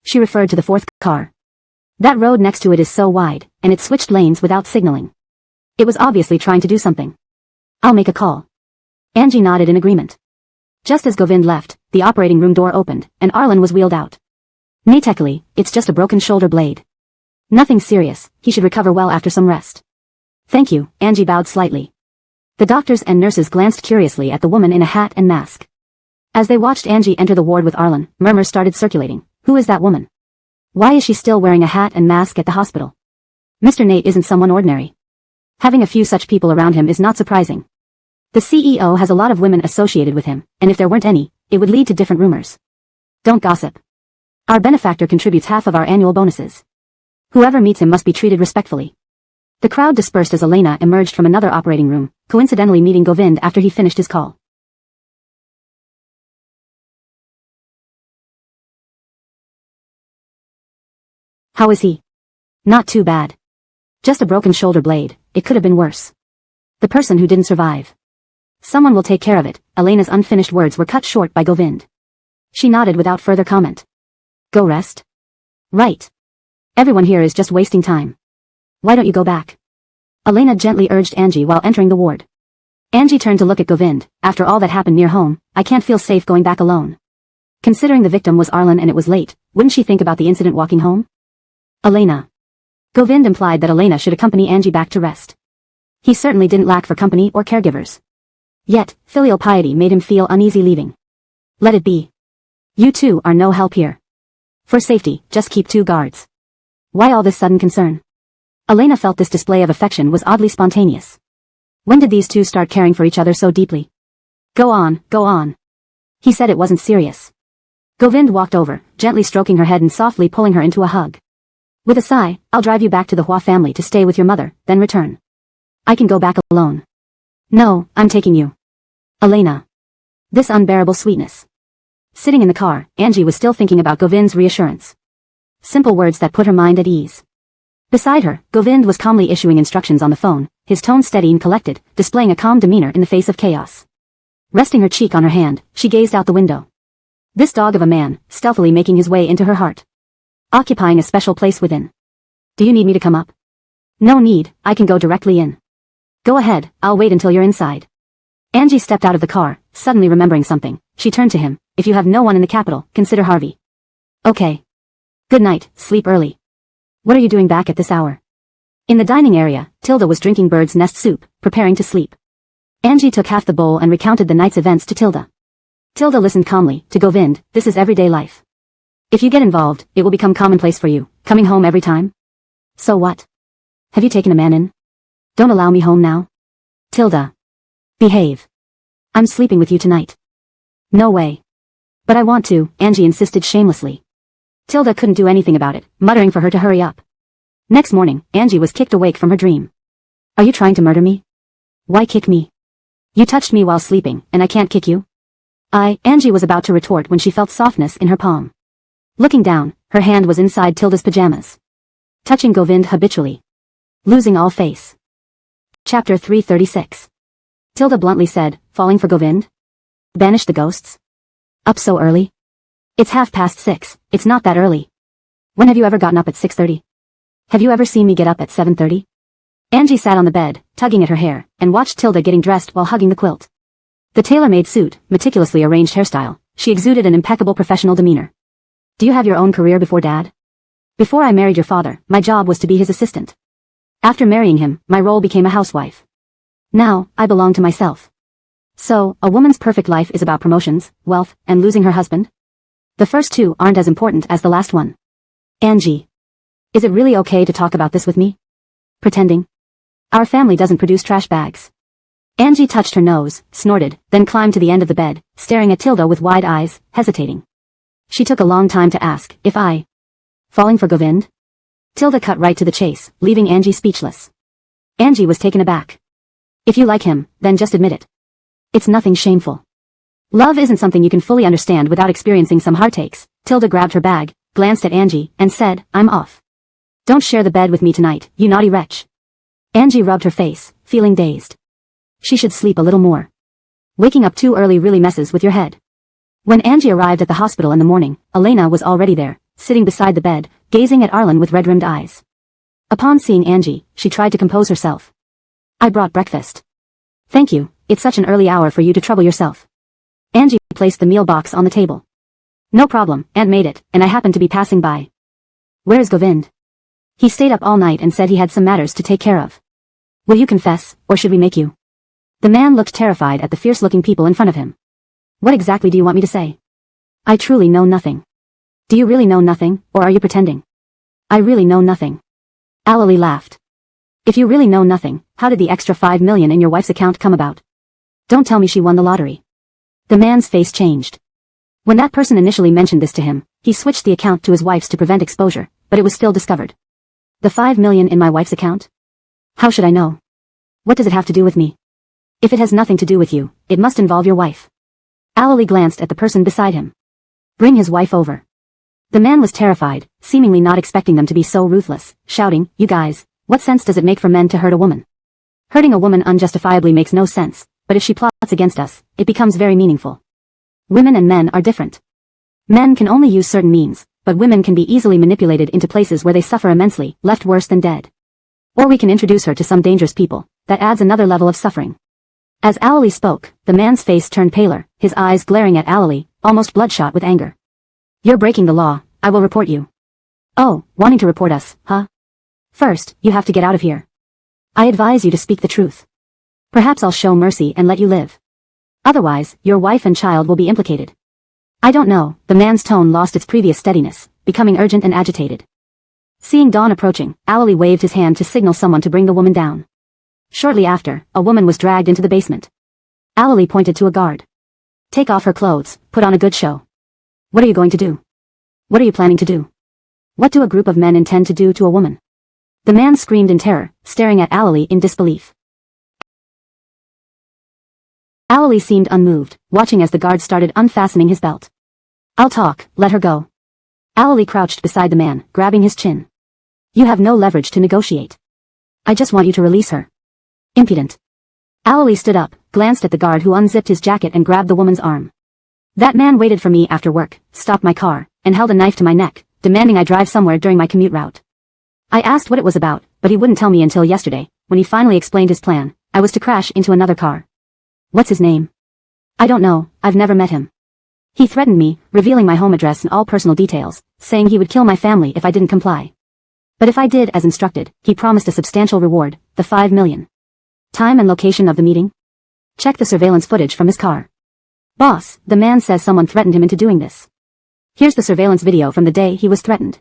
She referred to the fourth car. That road next to it is so wide, and it switched lanes without signaling. It was obviously trying to do something. I'll make a call. Angie nodded in agreement. Just as Govind left, the operating room door opened, and Arlen was wheeled out. Technically, it's just a broken shoulder blade. Nothing serious, he should recover well after some rest. Thank you, Angie bowed slightly. The doctors and nurses glanced curiously at the woman in a hat and mask. As they watched Angie enter the ward with Arlen, murmurs started circulating. Who is that woman? Why is she still wearing a hat and mask at the hospital? Mr. Nate isn't someone ordinary. Having a few such people around him is not surprising. The CEO has a lot of women associated with him, and if there weren't any, it would lead to different rumors. Don't gossip. Our benefactor contributes half of our annual bonuses. Whoever meets him must be treated respectfully. The crowd dispersed as Elena emerged from another operating room, coincidentally meeting Govind after he finished his call. How is he? Not too bad. Just a broken shoulder blade, it could have been worse. The person who didn't survive. Someone will take care of it. Elena's unfinished words were cut short by Govind. She nodded without further comment. Go rest? Right. Everyone here is just wasting time. Why don't you go back? Elena gently urged Angie while entering the ward. Angie turned to look at Govind. After all that happened near home, I can't feel safe going back alone. Considering the victim was Arlen and it was late, wouldn't she think about the incident walking home? Elena. Govind implied that Elena should accompany Angie back to rest. He certainly didn't lack for company or caregivers. Yet, filial piety made him feel uneasy leaving. Let it be. You two are no help here. For safety, just keep 2 guards. Why all this sudden concern? Elena felt this display of affection was oddly spontaneous. When did these two start caring for each other so deeply? Go on, go on. He said it wasn't serious. Govind walked over, gently stroking her head and softly pulling her into a hug. With a sigh, I'll drive you back to the Hua family to stay with your mother, then return. I can go back alone. No, I'm taking you. Elena. This unbearable sweetness. Sitting in the car, Angie was still thinking about Govind's reassurance. Simple words that put her mind at ease. Beside her, Govind was calmly issuing instructions on the phone, his tone steady and collected, displaying a calm demeanor in the face of chaos. Resting her cheek on her hand, she gazed out the window. This dog of a man, stealthily making his way into her heart. Occupying a special place within. Do you need me to come up? No need, I can go directly in. Go ahead, I'll wait until you're inside. Angie stepped out of the car, suddenly remembering something. She turned to him. If you have no one in the capital, consider Harvey. Okay. Good night, sleep early. What are you doing back at this hour? In the dining area, Tilda was drinking bird's nest soup, preparing to sleep. Angie took half the bowl and recounted the night's events to Tilda. Tilda listened calmly. To Govind, this is everyday life. If you get involved, it will become commonplace for you, coming home every time. So what? Have you taken a man in? Don't allow me home now. Tilda. Behave. I'm sleeping with you tonight. No way. But I want to, Angie insisted shamelessly. Tilda couldn't do anything about it, muttering for her to hurry up. Next morning, Angie was kicked awake from her dream. Are you trying to murder me? Why kick me? You touched me while sleeping, and I can't kick you? Angie was about to retort when she felt softness in her palm. Looking down, her hand was inside Tilda's pajamas. Touching Govind habitually. Losing all face. Chapter 336. Tilda bluntly said, falling for Govind? Banish the ghosts? Up so early? It's 6:30. It's not that early. When have you ever gotten up at 6:30? Have you ever seen me get up at 7:30? Angie sat on the bed, tugging at her hair, and watched Tilda getting dressed while hugging the quilt. The tailor-made suit, meticulously arranged hairstyle, she exuded an impeccable professional demeanor. Do you have your own career before Dad? Before I married your father, my job was to be his assistant. After marrying him, my role became a housewife. Now, I belong to myself. So, a woman's perfect life is about promotions, wealth, and losing her husband? The first two aren't as important as the last one. Angie. Is it really okay to talk about this with me? Pretending. Our family doesn't produce trash bags. Angie touched her nose, snorted, then climbed to the end of the bed, staring at Tilda with wide eyes, hesitating. She took a long time to ask, if I... falling for Govind? Tilda cut right to the chase, leaving Angie speechless. Angie was taken aback. If you like him, then just admit it. It's nothing shameful. Love isn't something you can fully understand without experiencing some heartaches. Tilda grabbed her bag, glanced at Angie, and said, I'm off. Don't share the bed with me tonight, you naughty wretch. Angie rubbed her face, feeling dazed. She should sleep a little more. Waking up too early really messes with your head. When Angie arrived at the hospital in the morning, Elena was already there, sitting beside the bed, gazing at Arlen with red-rimmed eyes. Upon seeing Angie, she tried to compose herself. I brought breakfast. Thank you, it's such an early hour for you to trouble yourself. Angie placed the meal box on the table. No problem, Aunt made it, and I happened to be passing by. Where is Govind? He stayed up all night and said he had some matters to take care of. Will you confess, or should we make you? The man looked terrified at the fierce-looking people in front of him. What exactly do you want me to say? I truly know nothing. Do you really know nothing, or are you pretending? I really know nothing. Alali laughed. If you really know nothing, how did the extra 5 million in your wife's account come about? Don't tell me she won the lottery. The man's face changed. When that person initially mentioned this to him, he switched the account to his wife's to prevent exposure, but it was still discovered. The 5 million in my wife's account? How should I know? What does it have to do with me? If it has nothing to do with you, it must involve your wife. Alali glanced at the person beside him. Bring his wife over. The man was terrified, seemingly not expecting them to be so ruthless, shouting, You guys, what sense does it make for men to hurt a woman? Hurting a woman unjustifiably makes no sense, but if she plots against us, it becomes very meaningful. Women and men are different. Men can only use certain means, but women can be easily manipulated into places where they suffer immensely, left worse than dead. Or we can introduce her to some dangerous people, that adds another level of suffering. As Alali spoke, the man's face turned paler, his eyes glaring at Alali, almost bloodshot with anger. You're breaking the law, I will report you. Oh, wanting to report us, huh? First, you have to get out of here. I advise you to speak the truth. Perhaps I'll show mercy and let you live. Otherwise, your wife and child will be implicated. I don't know, the man's tone lost its previous steadiness, becoming urgent and agitated. Seeing dawn approaching, Alali waved his hand to signal someone to bring the woman down. Shortly after, a woman was dragged into the basement. Alali pointed to a guard. Take off her clothes, put on a good show. What are you going to do? What are you planning to do? What do a group of men intend to do to a woman? The man screamed in terror, staring at Alali in disbelief. Alali seemed unmoved, watching as the guard started unfastening his belt. I'll talk, let her go. Alali crouched beside the man, grabbing his chin. You have no leverage to negotiate. I just want you to release her. Impudent. Alali stood up, glanced at the guard who unzipped his jacket and grabbed the woman's arm. That man waited for me after work, stopped my car, and held a knife to my neck, demanding I drive somewhere during my commute route. I asked what it was about, but he wouldn't tell me until yesterday, when he finally explained his plan. I was to crash into another car. What's his name? I don't know, I've never met him. He threatened me, revealing my home address and all personal details, saying he would kill my family if I didn't comply. But if I did as instructed, he promised a substantial reward, the 5 million. Time and location of the meeting? Check the surveillance footage from his car. Boss, the man says someone threatened him into doing this. Here's the surveillance video from the day he was threatened.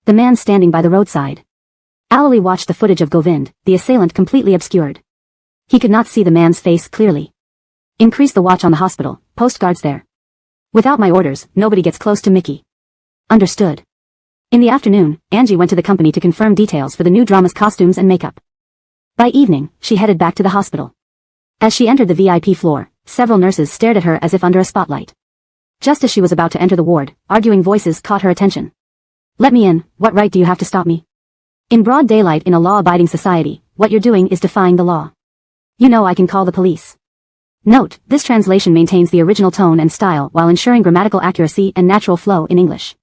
The man standing by the roadside. Alali watched the footage of Govind, the assailant completely obscured. He could not see the man's face clearly. Increase the watch on the hospital, post guards there. Without my orders, nobody gets close to Mickey. Understood. In the afternoon, Angie went to the company to confirm details for the new drama's costumes and makeup. By evening, she headed back to the hospital. As she entered the VIP floor, several nurses stared at her as if under a spotlight. Just as she was about to enter the ward, arguing voices caught her attention. Let me in, what right do you have to stop me? In broad daylight in a law-abiding society, what you're doing is defying the law. You know I can call the police. Note, this translation maintains the original tone and style while ensuring grammatical accuracy and natural flow in English.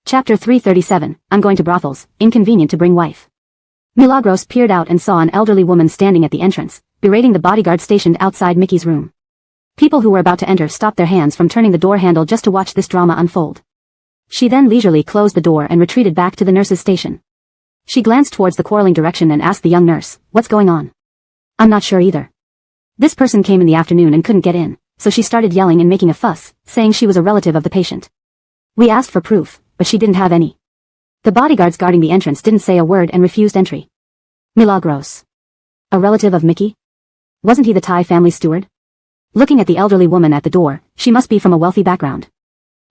Chapter 337, I'm going to brothels, inconvenient to bring wife. Milagros peered out and saw an elderly woman standing at the entrance, berating the bodyguard stationed outside Mickey's room. People who were about to enter stopped their hands from turning the door handle just to watch this drama unfold. She then leisurely closed the door and retreated back to the nurse's station. She glanced towards the quarreling direction and asked the young nurse, what's going on? I'm not sure either. This person came in the afternoon and couldn't get in, so she started yelling and making a fuss, saying she was a relative of the patient. We asked for proof, but she didn't have any. The bodyguards guarding the entrance didn't say a word and refused entry. Milagros. A relative of Mickey? Wasn't he the Thai family steward? Looking at the elderly woman at the door, she must be from a wealthy background.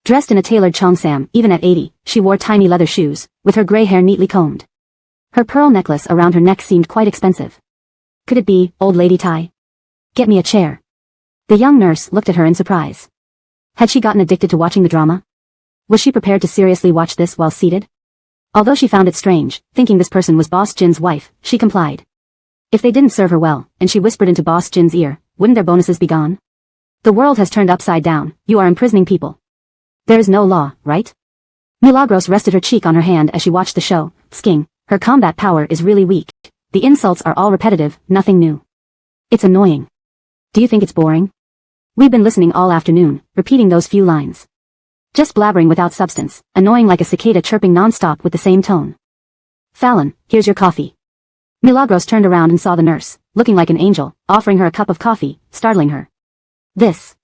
Dressed in a tailored cheongsam, even at 80, she wore tiny leather shoes, with her gray hair neatly combed. Her pearl necklace around her neck seemed quite expensive. Could it be, old lady Thai? Get me a chair. The young nurse looked at her in surprise. Had she gotten addicted to watching the drama? Was she prepared to seriously watch this while seated? Although she found it strange, thinking this person was Boss Jin's wife, she complied. If they didn't serve her well, and she whispered into Boss Jin's ear, wouldn't their bonuses be gone? The world has turned upside down, you are imprisoning people. There is no law, right? Milagros rested her cheek on her hand as she watched the show. Sking, her combat power is really weak. The insults are all repetitive, nothing new. It's annoying. Do you think it's boring? We've been listening all afternoon, repeating those few lines. Just blabbering without substance, annoying like a cicada chirping non-stop with the same tone. Fallon, here's your coffee. Milagros turned around and saw the nurse, looking like an angel, offering her a cup of coffee, startling her. This.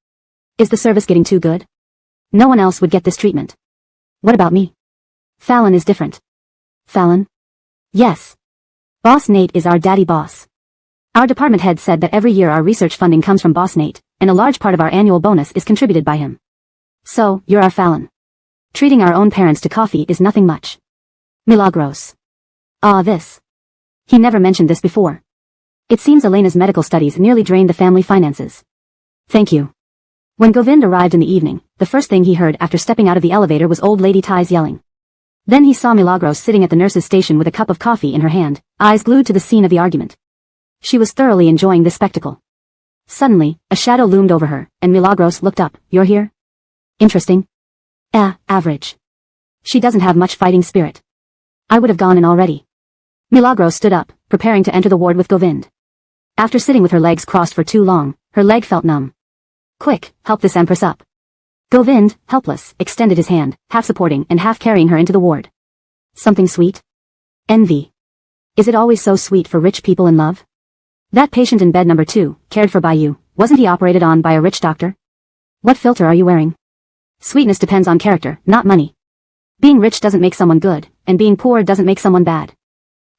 Is the service getting too good? No one else would get this treatment. What about me? Fallon is different. Fallon? Yes. Boss Nate is our daddy boss. Our department head said that every year our research funding comes from Boss Nate, and a large part of our annual bonus is contributed by him. So, you're our Fallon. Treating our own parents to coffee is nothing much. Milagros. This. He never mentioned this before. It seems Elena's medical studies nearly drained the family finances. Thank you. When Govind arrived in the evening, the first thing he heard after stepping out of the elevator was old lady Thai's yelling. Then he saw Milagros sitting at the nurse's station with a cup of coffee in her hand, eyes glued to the scene of the argument. She was thoroughly enjoying this spectacle. Suddenly, a shadow loomed over her, and Milagros looked up. You're here? Interesting. Average. She doesn't have much fighting spirit. I would have gone in already. Milagros stood up, preparing to enter the ward with Govind. After sitting with her legs crossed for too long, her leg felt numb. Quick, help this empress up. Govind, helpless, extended his hand, half supporting and half carrying her into the ward. Something sweet? Envy. Is it always so sweet for rich people in love? That patient in bed number 2, cared for by you, wasn't he operated on by a rich doctor? What filter are you wearing? Sweetness depends on character, not money. Being rich doesn't make someone good, and being poor doesn't make someone bad.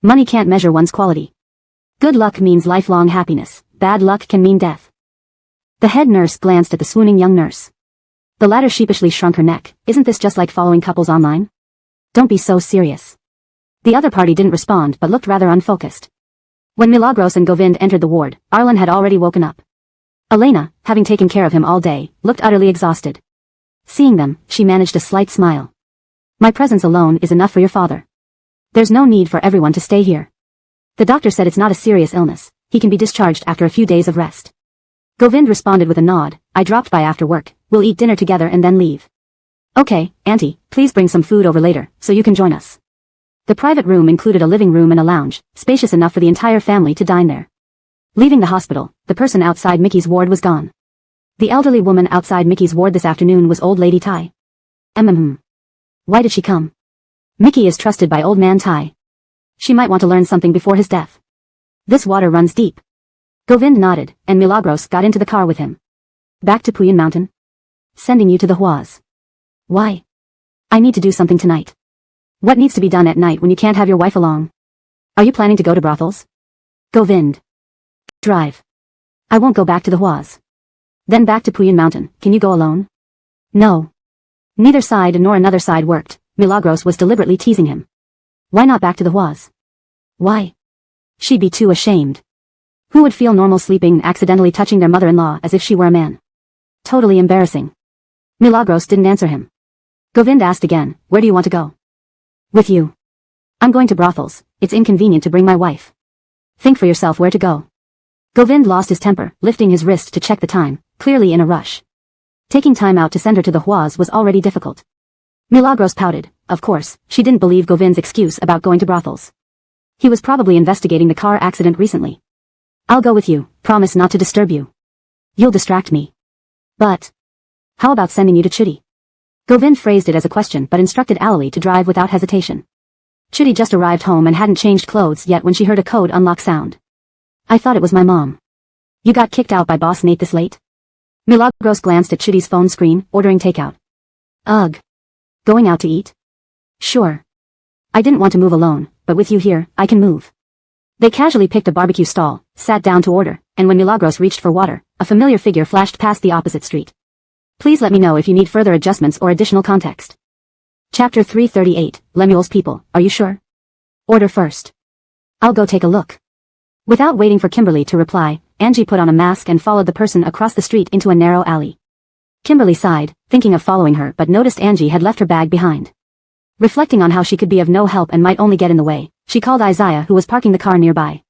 Money can't measure one's quality. Good luck means lifelong happiness, bad luck can mean death. The head nurse glanced at the swooning young nurse. The latter sheepishly shrunk her neck. Isn't this just like following couples online? Don't be so serious. The other party didn't respond but looked rather unfocused. When Milagros and Govind entered the ward, Arlen had already woken up. Elena, having taken care of him all day, looked utterly exhausted. Seeing them, she managed a slight smile. My presence alone is enough for your father. There's no need for everyone to stay here. The doctor said it's not a serious illness. He can be discharged after a few days of rest. Govind responded with a nod. I dropped by after work. We'll eat dinner together and then leave. Okay, Auntie, please bring some food over later, so you can join us. The private room included a living room and a lounge, spacious enough for the entire family to dine there. Leaving the hospital, the person outside Mickey's ward was gone. The elderly woman outside Mickey's ward this afternoon was old lady Thai. Why did she come? Mickey is trusted by old man Thai. She might want to learn something before his death. This water runs deep. Govind nodded, and Milagros got into the car with him. Back to Puyan Mountain? Sending you to the Huas. Why? I need to do something tonight. What needs to be done at night when you can't have your wife along? Are you planning to go to brothels? Govind. Drive. I won't go back to the Huas. Then back to Puyan Mountain. Can you go alone? No. Neither side nor another side worked. Milagros was deliberately teasing him. Why not back to the Huas? Why? She'd be too ashamed. Who would feel normal sleeping and accidentally touching their mother-in-law as if she were a man? Totally embarrassing. Milagros didn't answer him. Govind asked again, where do you want to go? With you. I'm going to brothels. It's inconvenient to bring my wife. Think for yourself where to go. Govind lost his temper, lifting his wrist to check the time, clearly in a rush. Taking time out to send her to the Huas was already difficult. Milagros pouted. Of course, she didn't believe Govind's excuse about going to brothels. He was probably investigating the car accident recently. I'll go with you, promise not to disturb you. You'll distract me. But how about sending you to Chudi? Govind phrased it as a question but instructed Alali to drive without hesitation. Chudi just arrived home and hadn't changed clothes yet when she heard a code unlock sound. I thought it was my mom. You got kicked out by Boss Nate this late? Milagros glanced at Chudi's phone screen, ordering takeout. Ugh. Going out to eat? Sure. I didn't want to move alone, but with you here, I can move. They casually picked a barbecue stall, sat down to order, and when Milagros reached for water, a familiar figure flashed past the opposite street. Please let me know if you need further adjustments or additional context. Chapter 338, Lemuel's people, are you sure? Order first. I'll go take a look. Without waiting for Kimberly to reply, Angie put on a mask and followed the person across the street into a narrow alley. Kimberly sighed, thinking of following her but noticed Angie had left her bag behind. Reflecting on how she could be of no help and might only get in the way, she called Isaiah who was parking the car nearby.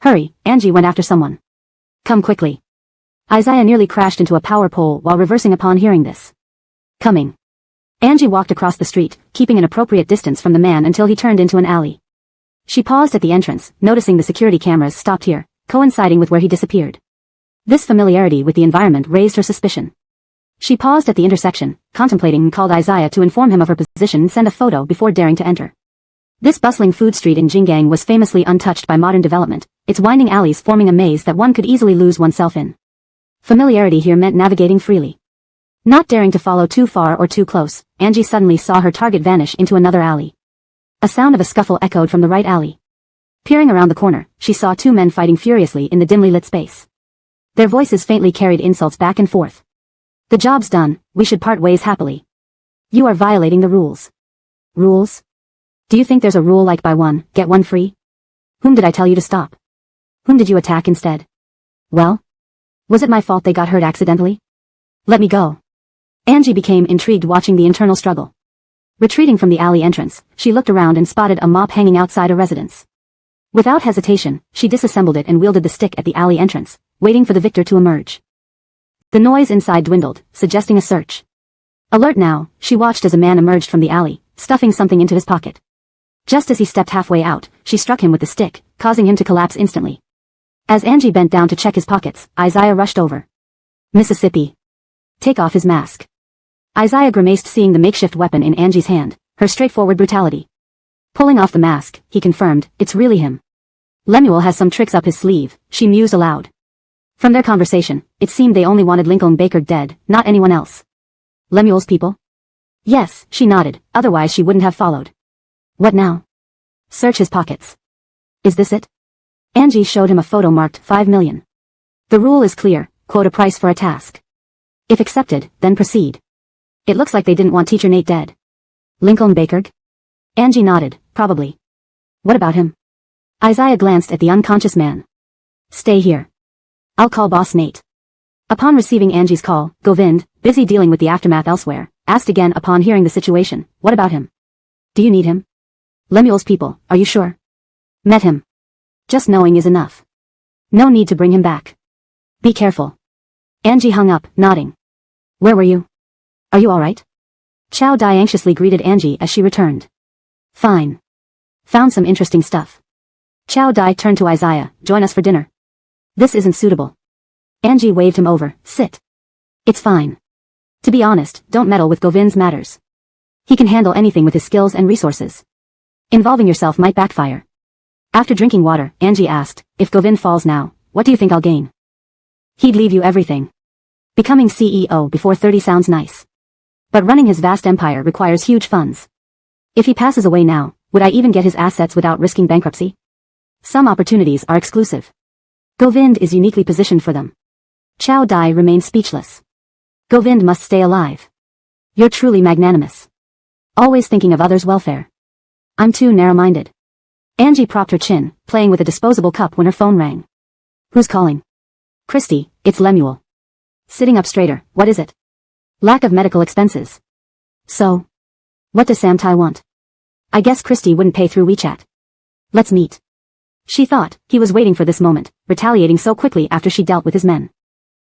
Hurry, Angie went after someone. Come quickly. Isaiah nearly crashed into a power pole while reversing upon hearing this. Coming. Angie walked across the street, keeping an appropriate distance from the man until he turned into an alley. She paused at the entrance, noticing the security cameras stopped here, coinciding with where he disappeared. This familiarity with the environment raised her suspicion. She paused at the intersection, contemplating and called Isaiah to inform him of her position and send a photo before daring to enter. This bustling food street in Jingang was famously untouched by modern development, its winding alleys forming a maze that one could easily lose oneself in. Familiarity here meant navigating freely. Not daring to follow too far or too close, Angie suddenly saw her target vanish into another alley. A sound of a scuffle echoed from the right alley. Peering around the corner, she saw two men fighting furiously in the dimly lit space. Their voices faintly carried insults back and forth. The job's done, we should part ways happily. You are violating the rules. Rules? Do you think there's a rule like buy one, get one free? Whom did I tell you to stop? Whom did you attack instead? Well? Was it my fault they got hurt accidentally? Let me go. Angie became intrigued watching the internal struggle. Retreating from the alley entrance, she looked around and spotted a mop hanging outside a residence. Without hesitation, she disassembled it and wielded the stick at the alley entrance, waiting for the victor to emerge. The noise inside dwindled, suggesting a search. Alert now, she watched as a man emerged from the alley, stuffing something into his pocket. Just as he stepped halfway out, she struck him with the stick, causing him to collapse instantly. As Angie bent down to check his pockets, Isaiah rushed over. Mississippi. Take off his mask. Isaiah grimaced seeing the makeshift weapon in Angie's hand, her straightforward brutality. Pulling off the mask, he confirmed, it's really him. Lemuel has some tricks up his sleeve, she mused aloud. From their conversation, it seemed they only wanted Lincoln Baker dead, not anyone else. Lemuel's people? Yes, she nodded, otherwise she wouldn't have followed. What now? Search his pockets. Is this it? Angie showed him a photo marked 5 million. The rule is clear, quote a price for a task. If accepted, then proceed. It looks like they didn't want Teacher Nate dead. Lincoln Baker? Angie nodded, probably. What about him? Isaiah glanced at the unconscious man. Stay here. I'll call Boss Nate. Upon receiving Angie's call, Govind, busy dealing with the aftermath elsewhere, asked again upon hearing the situation, what about him? Do you need him? Lemuel's people, are you sure? Met him. Just knowing is enough. No need to bring him back. Be careful. Angie hung up, nodding. Where were you? Are you alright? Chow Dai anxiously greeted Angie as she returned. Fine. Found some interesting stuff. Chow Dai turned to Isaiah, join us for dinner. This isn't suitable. Angie waved him over, sit. It's fine. To be honest, don't meddle with Govind's matters. He can handle anything with his skills and resources. Involving yourself might backfire. After drinking water, Angie asked, if Govind falls now, what do you think I'll gain? He'd leave you everything. Becoming CEO before 30 sounds nice. But running his vast empire requires huge funds. If he passes away now, would I even get his assets without risking bankruptcy? Some opportunities are exclusive. Govind is uniquely positioned for them. Chow Dai remained speechless. Govind must stay alive. You're truly magnanimous. Always thinking of others' welfare. I'm too narrow-minded. Angie propped her chin, playing with a disposable cup when her phone rang. Who's calling? Christy, it's Lemuel. Sitting up straighter, what is it? Lack of medical expenses. So? What does Sam Tai want? I guess Christy wouldn't pay through WeChat. Let's meet. She thought, he was waiting for this moment, retaliating so quickly after she dealt with his men.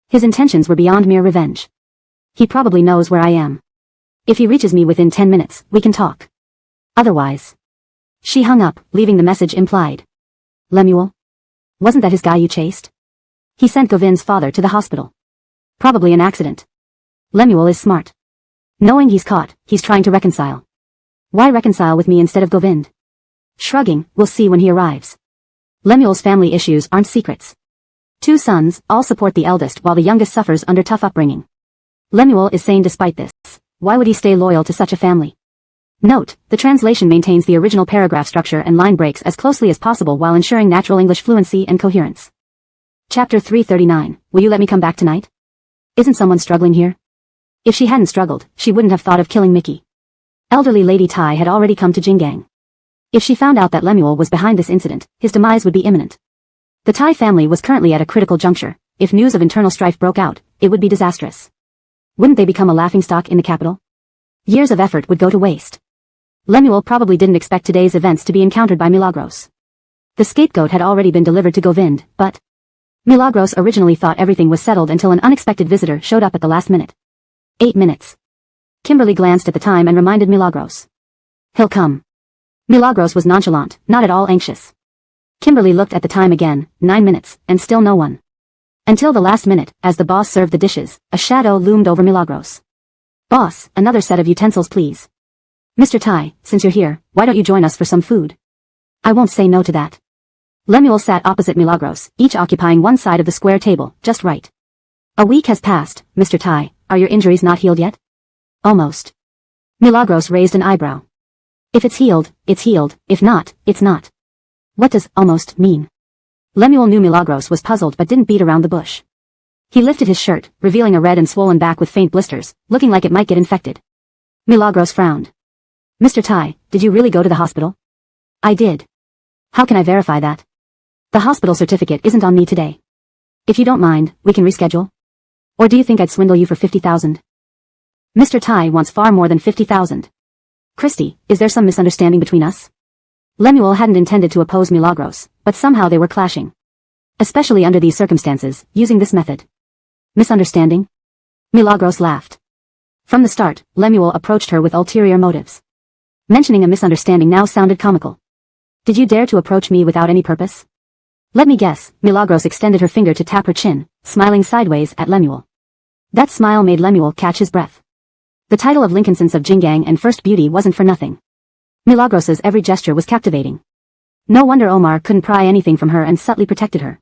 His intentions were beyond mere revenge. He probably knows where I am. If he reaches me within 10 minutes, we can talk. Otherwise. She hung up, leaving the message implied. Lemuel? Wasn't that his guy you chased? He sent Govind's father to the hospital. Probably an accident. Lemuel is smart. Knowing he's caught, he's trying to reconcile. Why reconcile with me instead of Govind? Shrugging, we'll see when he arrives. Lemuel's family issues aren't secrets. 2 sons, all support the eldest while the youngest suffers under tough upbringing. Lemuel is sane despite this. Why would he stay loyal to such a family? Note, the translation maintains the original paragraph structure and line breaks as closely as possible while ensuring natural English fluency and coherence. Chapter 339. Will you let me come back tonight? Isn't someone struggling here? If she hadn't struggled, she wouldn't have thought of killing Mickey. Elderly Lady Tai had already come to Jingang. If she found out that Lemuel was behind this incident, his demise would be imminent. The Tai family was currently at a critical juncture. If news of internal strife broke out, it would be disastrous. Wouldn't they become a laughingstock in the capital? Years of effort would go to waste. Lemuel probably didn't expect today's events to be encountered by Milagros. The scapegoat had already been delivered to Govind, but Milagros originally thought everything was settled until an unexpected visitor showed up at the last minute. 8 minutes. Kimberly glanced at the time and reminded Milagros. He'll come. Milagros was nonchalant, not at all anxious. Kimberly looked at the time again, 9 minutes, and still no one. Until the last minute, as the boss served the dishes, a shadow loomed over Milagros. Boss, another set of utensils please. Mr. Tai, since you're here, why don't you join us for some food? I won't say no to that. Lemuel sat opposite Milagros, each occupying one side of the square table, just right. A week has passed, Mr. Tai, are your injuries not healed yet? Almost. Milagros raised an eyebrow. If it's healed, if not, it's not. What does almost mean? Lemuel knew Milagros was puzzled but didn't beat around the bush. He lifted his shirt, revealing a red and swollen back with faint blisters, looking like it might get infected. Milagros frowned. Mr. Tai, did you really go to the hospital? I did. How can I verify that? The hospital certificate isn't on me today. If you don't mind, we can reschedule. Or do you think I'd swindle you for 50,000? Mr. Tai wants far more than 50,000. Christy, is there some misunderstanding between us? Lemuel hadn't intended to oppose Milagros, but somehow they were clashing. Especially under these circumstances, using this method. Misunderstanding? Milagros laughed. From the start, Lemuel approached her with ulterior motives. Mentioning a misunderstanding now sounded comical. Did you dare to approach me without any purpose? Let me guess, Milagros extended her finger to tap her chin, smiling sideways at Lemuel. That smile made Lemuel catch his breath. The title of Lincolnsons of Jingang and First Beauty wasn't for nothing. Milagros's every gesture was captivating. No wonder Omar couldn't pry anything from her and subtly protected her.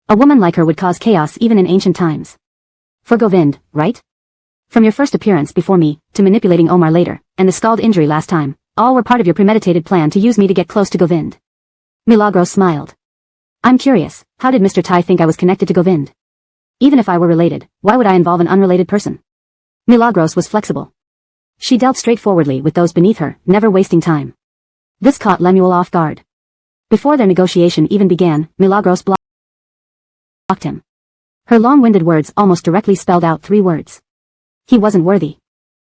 A woman like her would cause chaos even in ancient times. For Govind, right? From your first appearance before me, to manipulating Omar later, and the scald injury last time, all were part of your premeditated plan to use me to get close to Govind. Milagros smiled. I'm curious, how did Mr. Tai think I was connected to Govind? Even if I were related, why would I involve an unrelated person? Milagros was flexible. She dealt straightforwardly with those beneath her, never wasting time. This caught Lemuel off guard. Before their negotiation even began, Milagros blocked him. Her long-winded words almost directly spelled out 3 words. He wasn't worthy.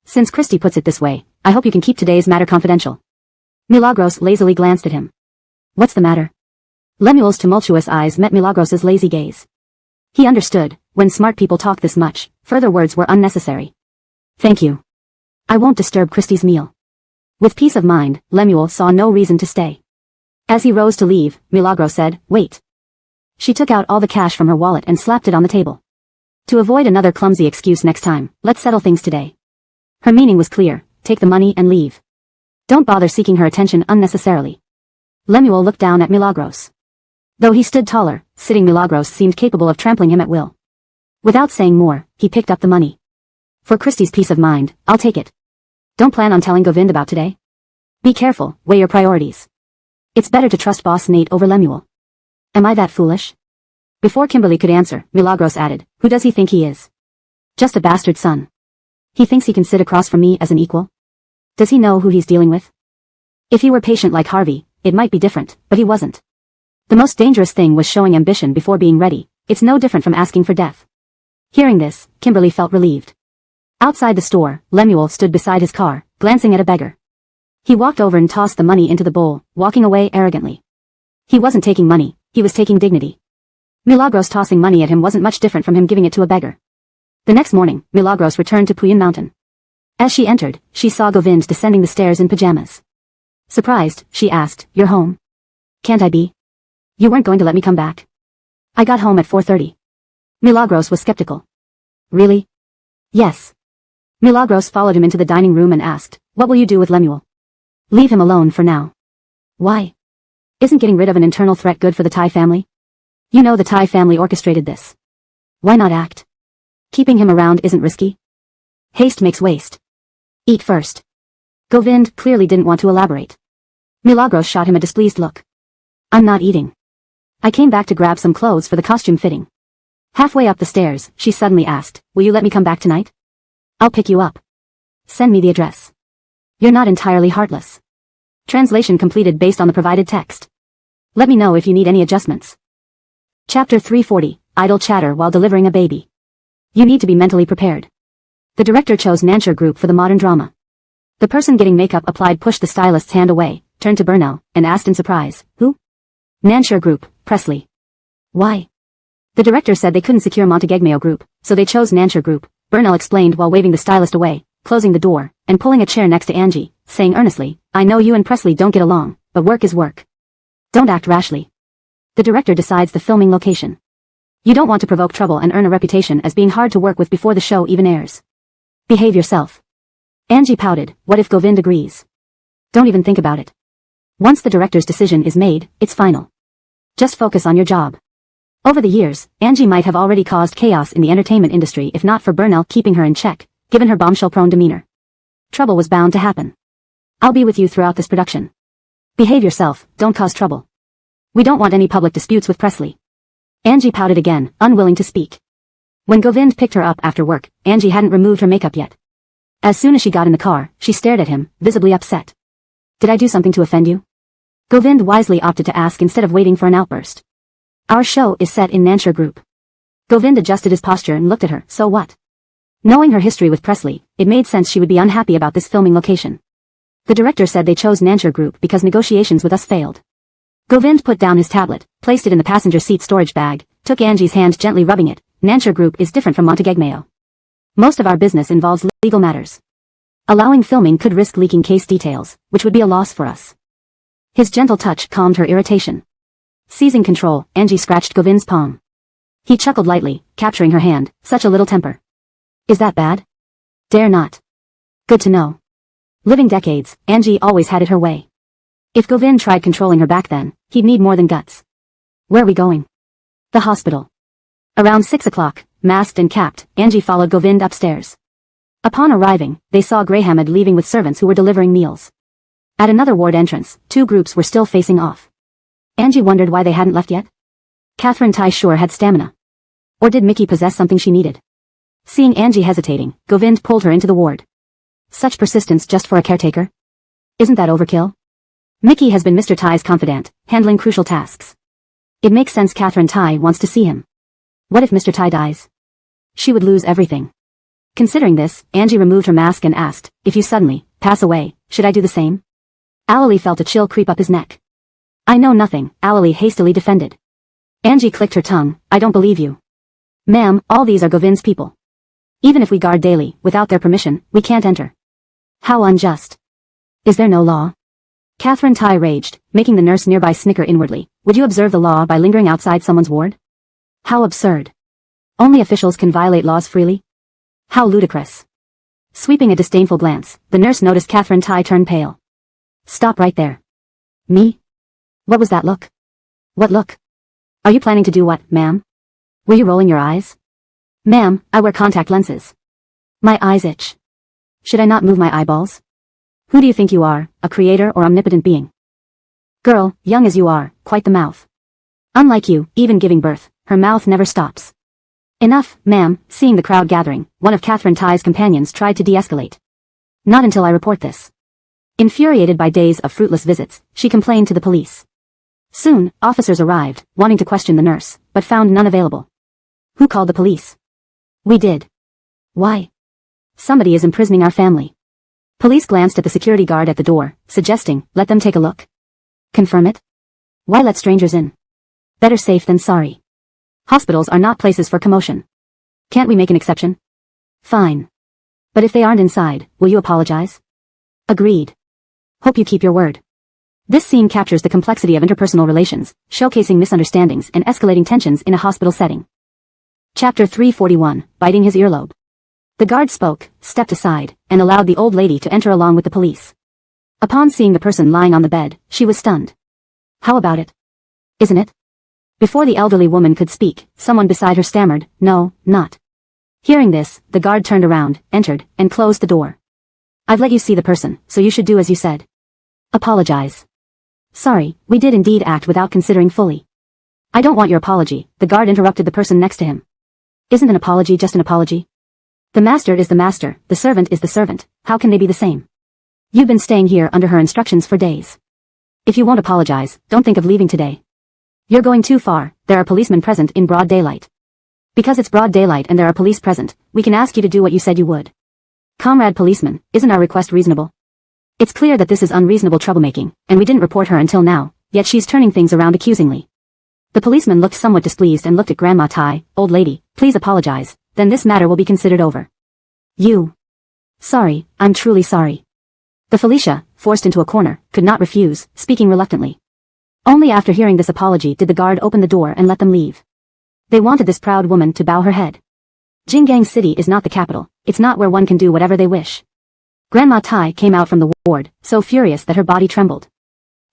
Since Christy puts it this way, I hope you can keep today's matter confidential. Milagros lazily glanced at him. What's the matter? Lemuel's tumultuous eyes met Milagros's lazy gaze. He understood, when smart people talk this much, further words were unnecessary. Thank you. I won't disturb Christy's meal. With peace of mind, Lemuel saw no reason to stay. As he rose to leave, Milagros said, wait. She took out all the cash from her wallet and slapped it on the table. To avoid another clumsy excuse next time, let's settle things today. Her meaning was clear, take the money and leave. Don't bother seeking her attention unnecessarily. Lemuel looked down at Milagros. Though he stood taller, sitting Milagros seemed capable of trampling him at will. Without saying more, he picked up the money. For Christy's peace of mind, I'll take it. Don't plan on telling Govind about today. Be careful, weigh your priorities. It's better to trust Boss Nate over Lemuel. Am I that foolish? Before Kimberly could answer, Milagros added, who does he think he is? Just a bastard son. He thinks he can sit across from me as an equal? Does he know who he's dealing with? If he were patient like Harvey, it might be different, but he wasn't. The most dangerous thing was showing ambition before being ready. It's no different from asking for death. Hearing this, Kimberly felt relieved. Outside the store, Lemuel stood beside his car, glancing at a beggar. He walked over and tossed the money into the bowl, walking away arrogantly. He wasn't taking money, he was taking dignity. Milagros tossing money at him wasn't much different from him giving it to a beggar. The next morning, Milagros returned to Puyan Mountain. As she entered, she saw Govind descending the stairs in pajamas. Surprised, she asked, you're home? Can't I be? You weren't going to let me come back? I got home at 4:30. Milagros was skeptical. Really? Yes. Milagros followed him into the dining room and asked, what will you do with Lemuel? Leave him alone for now. Why? Isn't getting rid of an internal threat good for the Tai family? You know the Tai family orchestrated this. Why not act? Keeping him around isn't risky. Haste makes waste. Eat first. Govind clearly didn't want to elaborate. Milagros shot him a displeased look. I'm not eating. I came back to grab some clothes for the costume fitting. Halfway up the stairs, she suddenly asked, will you let me come back tonight? I'll pick you up. Send me the address. You're not entirely heartless. Translation completed based on the provided text. Let me know if you need any adjustments. Chapter 340, Idle Chatter While Delivering a Baby. You need to be mentally prepared. The director chose Nancher Group for the modern drama. The person getting makeup applied pushed the stylist's hand away, turned to Burnell, and asked in surprise, who? Nancher Group, Presley. Why? The director said they couldn't secure Montegegmeo Group, so they chose Nancher Group, Burnell explained while waving the stylist away, closing the door, and pulling a chair next to Angie, saying earnestly, I know you and Presley don't get along, but work is work. Don't act rashly. The director decides the filming location. You don't want to provoke trouble and earn a reputation as being hard to work with before the show even airs. Behave yourself. Angie pouted, what if Govind agrees? Don't even think about it. Once the director's decision is made, it's final. Just focus on your job. Over the years, Angie might have already caused chaos in the entertainment industry if not for Burnell keeping her in check, given her bombshell-prone demeanor. Trouble was bound to happen. I'll be with you throughout this production. Behave yourself, don't cause trouble. We don't want any public disputes with Presley. Angie pouted again, unwilling to speak. When Govind picked her up after work, Angie hadn't removed her makeup yet. As soon as she got in the car, she stared at him, visibly upset. Did I do something to offend you? Govind wisely opted to ask instead of waiting for an outburst. Our show is set in Nancher Group. Govind adjusted his posture and looked at her, so what? Knowing her history with Presley, it made sense she would be unhappy about this filming location. The director said they chose Nancher Group because negotiations with us failed. Govind put down his tablet, placed it in the passenger seat storage bag, took Angie's hand gently rubbing it. Nancher Group is different from Montegegmeo. Most of our business involves legal matters. Allowing filming could risk leaking case details, which would be a loss for us. His gentle touch calmed her irritation. Seizing control, Angie scratched Govind's palm. He chuckled lightly, capturing her hand, such a little temper. Is that bad? Dare not. Good to know. Living decades, Angie always had it her way. If Govind tried controlling her back then, he'd need more than guts. Where are we going? The hospital. Around 6 o'clock, masked and capped, Angie followed Govind upstairs. Upon arriving, they saw Greyhammed leaving with servants who were delivering meals. At another ward entrance, two groups were still facing off. Angie wondered why they hadn't left yet. Catherine Tai sure had stamina. Or did Mickey possess something she needed? Seeing Angie hesitating, Govind pulled her into the ward. Such persistence just for a caretaker? Isn't that overkill? Mickey has been Mr. Tai's confidant, handling crucial tasks. It makes sense Catherine Tai wants to see him. What if Mr. Tai dies? She would lose everything. Considering this, Angie removed her mask and asked, if you suddenly pass away, should I do the same? Alali felt a chill creep up his neck. I know nothing, Alali hastily defended. Angie clicked her tongue, I don't believe you. Ma'am, all these are Govind's people. Even if we guard daily, without their permission, we can't enter. How unjust. Is there no law? Catherine Tai raged, making the nurse nearby snicker inwardly. Would you observe the law by lingering outside someone's ward? How absurd. Only officials can violate laws freely? How ludicrous. Sweeping a disdainful glance, the nurse noticed Catherine Tai turn pale. Stop right there. Me? What was that look? What look? Are you planning to do what, ma'am? Were you rolling your eyes? Ma'am, I wear contact lenses. My eyes itch. Should I not move my eyeballs? Who do you think you are, a creator or omnipotent being? Girl, young as you are, quite the mouth. Unlike you, even giving birth, her mouth never stops. Enough, ma'am. Seeing the crowd gathering, one of Catherine Tai's companions tried to de-escalate. Not until I report this. Infuriated by days of fruitless visits, she complained to the police. Soon, officers arrived, wanting to question the nurse, but found none available. Who called the police? We did. Why? Somebody is imprisoning our family. Police glanced at the security guard at the door, suggesting, let them take a look. Confirm it? Why let strangers in? Better safe than sorry. Hospitals are not places for commotion. Can't we make an exception? Fine. But if they aren't inside, will you apologize? Agreed. Hope you keep your word. This scene captures the complexity of interpersonal relations, showcasing misunderstandings and escalating tensions in a hospital setting. Chapter 341, Biting His Earlobe. The guard spoke, stepped aside, and allowed the old lady to enter along with the police. Upon seeing the person lying on the bed, she was stunned. How about it? Isn't it? Before the elderly woman could speak, someone beside her stammered, no, not. Hearing this, the guard turned around, entered, and closed the door. I've let you see the person, so you should do as you said. Apologize. Sorry, we did indeed act without considering fully. I don't want your apology, the guard interrupted the person next to him. Isn't an apology just an apology? The master is the master, the servant is the servant, how can they be the same? You've been staying here under her instructions for days. If you won't apologize, don't think of leaving today. You're going too far, there are policemen present in broad daylight. Because it's broad daylight and there are police present, we can ask you to do what you said you would. Comrade policeman, isn't our request reasonable? It's clear that this is unreasonable troublemaking, and we didn't report her until now, yet she's turning things around accusingly. The policeman looked somewhat displeased and looked at Grandma Tai. Old lady, please apologize, then this matter will be considered over. You. Sorry, I'm truly sorry. The Felicia, forced into a corner, could not refuse, speaking reluctantly. Only after hearing this apology did the guard open the door and let them leave. They wanted this proud woman to bow her head. Jingang City is not the capital, it's not where one can do whatever they wish. Grandma Tai came out from the ward, so furious that her body trembled.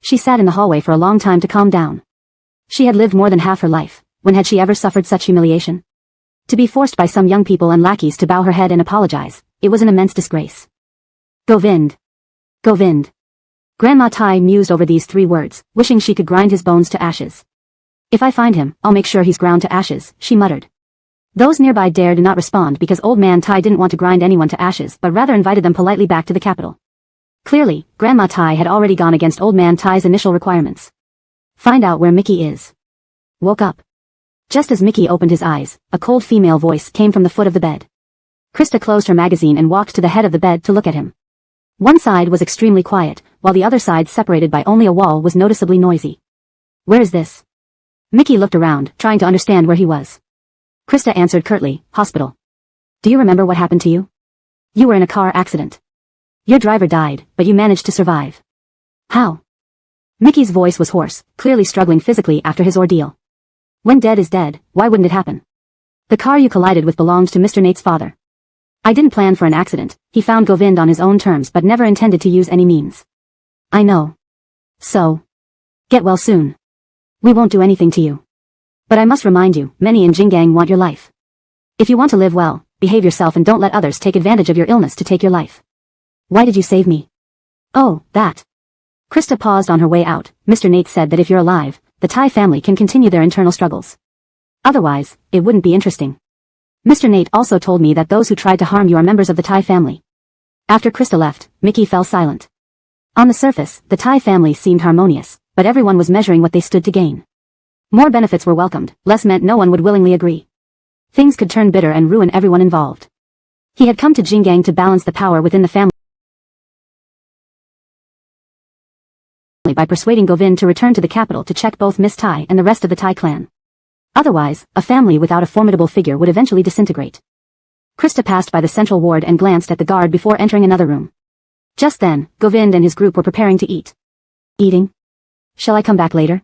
She sat in the hallway for a long time to calm down. She had lived more than half her life, when had she ever suffered such humiliation? To be forced by some young people and lackeys to bow her head and apologize, it was an immense disgrace. Govind. Govind. Grandma Tai mused over these 3 words, wishing she could grind his bones to ashes. If I find him, I'll make sure he's ground to ashes, she muttered. Those nearby dared not respond because old man Tai didn't want to grind anyone to ashes but rather invited them politely back to the capital. Clearly, Grandma Tai had already gone against old man Tai's initial requirements. Find out where Mickey is. Woke up. Just as Mickey opened his eyes, a cold female voice came from the foot of the bed. Krista closed her magazine and walked to the head of the bed to look at him. One side was extremely quiet, while the other side, separated by only a wall, was noticeably noisy. Where is this? Mickey looked around, trying to understand where he was. Krista answered curtly, hospital. Do you remember what happened to you? You were in a car accident. Your driver died, but you managed to survive. How? Mickey's voice was hoarse, clearly struggling physically after his ordeal. When dead is dead, why wouldn't it happen? The car you collided with belonged to Mr. Nate's father. I didn't plan for an accident, he found Govind on his own terms but never intended to use any means. I know. So. Get well soon. We won't do anything to you. But I must remind you, many in Jingang want your life. If you want to live well, behave yourself and don't let others take advantage of your illness to take your life. Why did you save me? Oh, that. Krista paused on her way out. Mr. Nate said that if you're alive, the Tai family can continue their internal struggles. Otherwise, it wouldn't be interesting. Mr. Nate also told me that those who tried to harm you are members of the Tai family. After Krista left, Mickey fell silent. On the surface, the Tai family seemed harmonious, but everyone was measuring what they stood to gain. More benefits were welcomed, less meant no one would willingly agree. Things could turn bitter and ruin everyone involved. He had come to Jingang to balance the power within the family by persuading Govind to return to the capital to check both Miss Tai and the rest of the Tai clan. Otherwise, a family without a formidable figure would eventually disintegrate. Krista passed by the central ward and glanced at the guard before entering another room. Just then, Govind and his group were preparing to eat. Eating? Shall I come back later?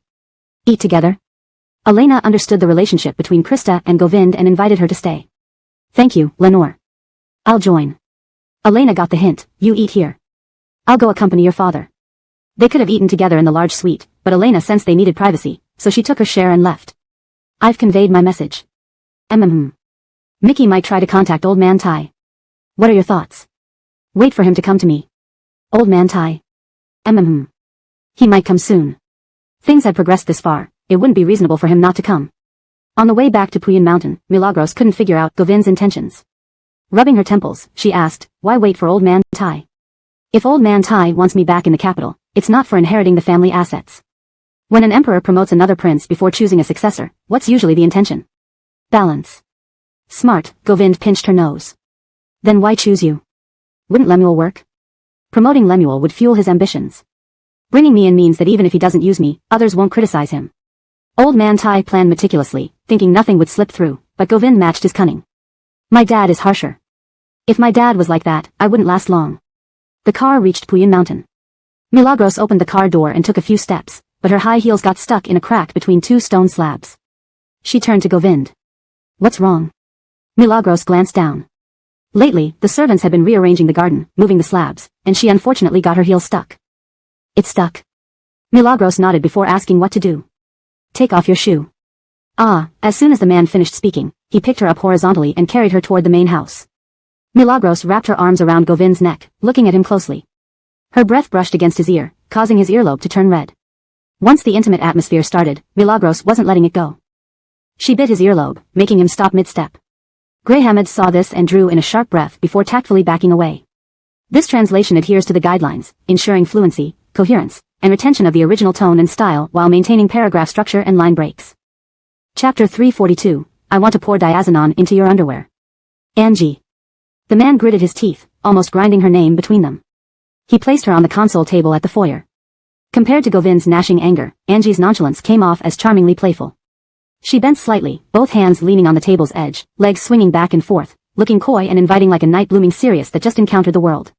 Eat together? Elena understood the relationship between Krista and Govind and invited her to stay. Thank you, Lenore. I'll join. Elena got the hint, you eat here. I'll go accompany your father. They could have eaten together in the large suite, but Elena sensed they needed privacy, so she took her share and left. I've conveyed my message. Mickey might try to contact Old Man Tai. What are your thoughts? Wait for him to come to me. Old Man Tai. He might come soon. Things had progressed this far, it wouldn't be reasonable for him not to come. On the way back to Puyan Mountain, Milagros couldn't figure out Govind's intentions. Rubbing her temples, she asked, why wait for Old Man Tai? If Old Man Tai wants me back in the capital, it's not for inheriting the family assets. When an emperor promotes another prince before choosing a successor, what's usually the intention? Balance. Smart, Govind pinched her nose. Then why choose you? Wouldn't Lemuel work? Promoting Lemuel would fuel his ambitions. Bringing me in means that even if he doesn't use me, others won't criticize him. Old Man Tai planned meticulously, thinking nothing would slip through, but Govind matched his cunning. My dad is harsher. If my dad was like that, I wouldn't last long. The car reached Puyan Mountain. Milagros opened the car door and took a few steps, but her high heels got stuck in a crack between 2 stone slabs. She turned to Govind. What's wrong? Milagros glanced down. Lately, the servants had been rearranging the garden, moving the slabs, and she unfortunately got her heels stuck. It's stuck. Milagros nodded before asking what to do. Take off your shoe. As soon as the man finished speaking, he picked her up horizontally and carried her toward the main house. Milagros wrapped her arms around Govind's neck, looking at him closely. Her breath brushed against his ear, causing his earlobe to turn red. Once the intimate atmosphere started, Milagros wasn't letting it go. She bit his earlobe, making him stop mid-step. Greyhamed saw this and drew in a sharp breath before tactfully backing away. This translation adheres to the guidelines, ensuring fluency, coherence, and retention of the original tone and style while maintaining paragraph structure and line breaks. Chapter 342, I want to pour diazinon into your underwear. Angie. The man gritted his teeth, almost grinding her name between them. He placed her on the console table at the foyer. Compared to Govind's gnashing anger, Angie's nonchalance came off as charmingly playful. She bent slightly, both hands leaning on the table's edge, legs swinging back and forth, looking coy and inviting like a night blooming Sirius that just encountered the world.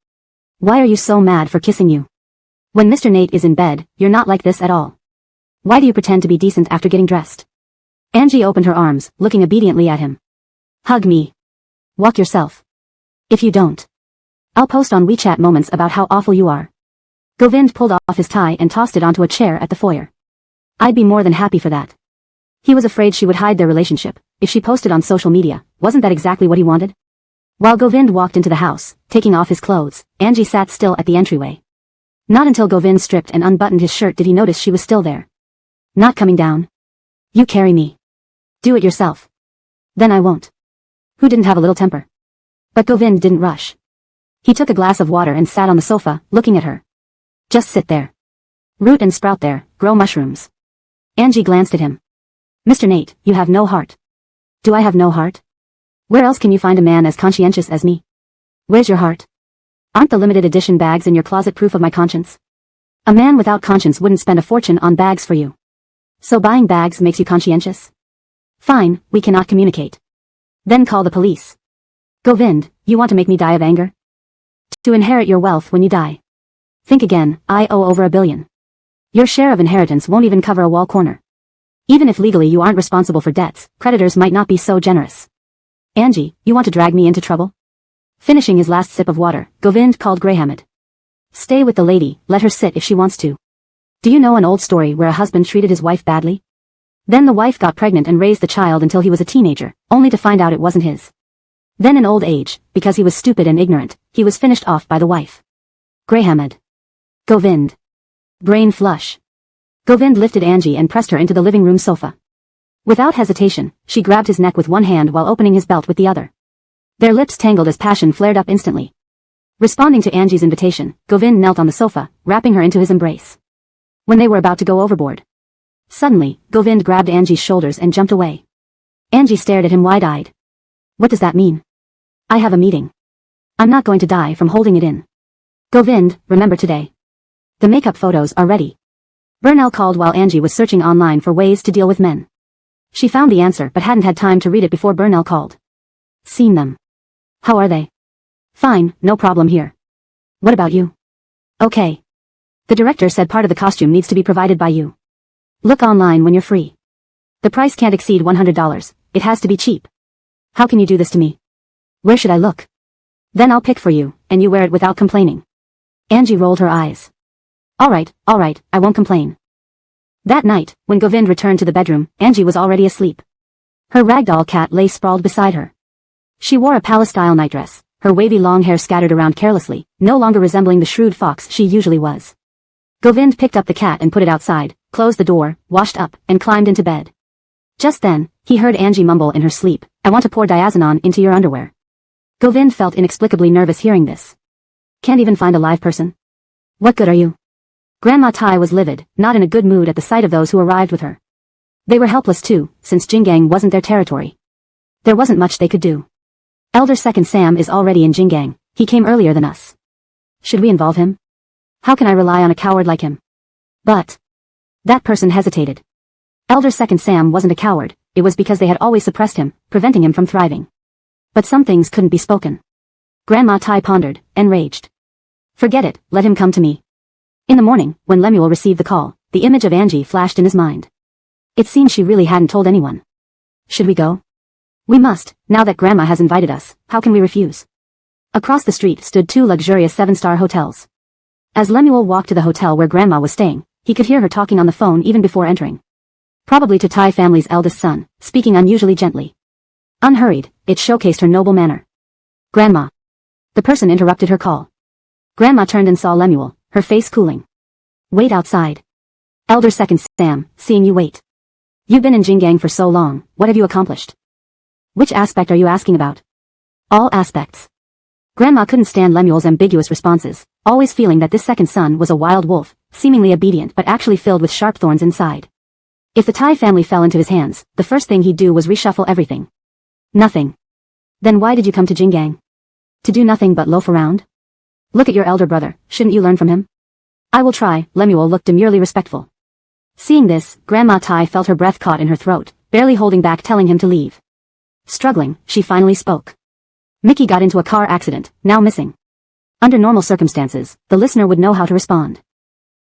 Why are you so mad for kissing you? When Mr. Nate is in bed, you're not like this at all. Why do you pretend to be decent after getting dressed? Angie opened her arms, looking obediently at him. Hug me. Walk yourself. If you don't, I'll post on WeChat moments about how awful you are. Govind pulled off his tie and tossed it onto a chair at the foyer. I'd be more than happy for that. He was afraid she would hide their relationship. If she posted on social media, wasn't that exactly what he wanted? While Govind walked into the house, taking off his clothes, Angie sat still at the entryway. Not until Govind stripped and unbuttoned his shirt did he notice she was still there. Not coming down. You carry me. Do it yourself. Then I won't. Who didn't have a little temper? But Govind didn't rush. He took a glass of water and sat on the sofa, looking at her. Just sit there. Root and sprout there, grow mushrooms. Angie glanced at him. Mr. Nate, you have no heart. Do I have no heart? Where else can you find a man as conscientious as me? Where's your heart? Aren't the limited edition bags in your closet proof of my conscience? A man without conscience wouldn't spend a fortune on bags for you. So buying bags makes you conscientious? Fine, we cannot communicate. Then call the police. Govind, you want to make me die of anger? To inherit your wealth when you die. Think again, I owe over $1 billion. Your share of inheritance won't even cover a wall corner. Even if legally you aren't responsible for debts, creditors might not be so generous. Angie, you want to drag me into trouble? Finishing his last sip of water, Govind called Greyhamed. Stay with the lady, let her sit if she wants to. Do you know an old story where a husband treated his wife badly? Then the wife got pregnant and raised the child until he was a teenager, only to find out it wasn't his. Then in old age, because he was stupid and ignorant, he was finished off by the wife. Greyhamed. Govind. Brain flush. Govind lifted Angie and pressed her into the living room sofa. Without hesitation, she grabbed his neck with one hand while opening his belt with the other. Their lips tangled as passion flared up instantly. Responding to Angie's invitation, Govind knelt on the sofa, wrapping her into his embrace. When they were about to go overboard. Suddenly, Govind grabbed Angie's shoulders and jumped away. Angie stared at him wide-eyed. What does that mean? I have a meeting. I'm not going to die from holding it in. Govind, remember today. The makeup photos are ready. Burnell called while Angie was searching online for ways to deal with men. She found the answer but hadn't had time to read it before Burnell called. Seen them. How are they? Fine, no problem here. What about you? Okay. The director said part of the costume needs to be provided by you. Look online when you're free. The price can't exceed $100. It has to be cheap. How can you do this to me? Where should I look? Then I'll pick for you, and you wear it without complaining. Angie rolled her eyes. All right, I won't complain. That night, when Govind returned to the bedroom, Angie was already asleep. Her ragdoll cat lay sprawled beside her. She wore a palace-style nightdress, her wavy long hair scattered around carelessly, no longer resembling the shrewd fox she usually was. Govind picked up the cat and put it outside, closed the door, washed up, and climbed into bed. Just then, he heard Angie mumble in her sleep, I want to pour diazinon into your underwear. Govind felt inexplicably nervous hearing this. Can't even find a live person? What good are you? Grandma Tai was livid, not in a good mood at the sight of those who arrived with her. They were helpless too, since Jingang wasn't their territory. There wasn't much they could do. Elder Second Sam is already in Jingang. He came earlier than us. Should we involve him? How can I rely on a coward like him? But that person hesitated. Elder Second Sam wasn't a coward, it was because they had always suppressed him, preventing him from thriving. But some things couldn't be spoken. Grandma Tai pondered, enraged. Forget it, let him come to me. In the morning, when Lemuel received the call, the image of Angie flashed in his mind. It seemed she really hadn't told anyone. Should we go? We must, now that Grandma has invited us, how can we refuse? Across the street stood 2 luxurious 7-star hotels. As Lemuel walked to the hotel where Grandma was staying, he could hear her talking on the phone even before entering. Probably to Tai family's eldest son, speaking unusually gently. Unhurried, it showcased her noble manner. Grandma. The person interrupted her call. Grandma turned and saw Lemuel, her face cooling. Wait outside. Elder Second Sam, seeing you wait. You've been in Jingang for so long, what have you accomplished? Which aspect are you asking about? All aspects. Grandma couldn't stand Lemuel's ambiguous responses, always feeling that this second son was a wild wolf, seemingly obedient but actually filled with sharp thorns inside. If the Tai family fell into his hands, the first thing he'd do was reshuffle everything. Nothing. Then why did you come to Jingang? To do nothing but loaf around? Look at your elder brother, shouldn't you learn from him? I will try. Lemuel looked demurely respectful. Seeing this, Grandma Tai felt her breath caught in her throat, barely holding back telling him to leave. Struggling, she finally spoke. Mickey got into a car accident, now missing. Under normal circumstances, the listener would know how to respond.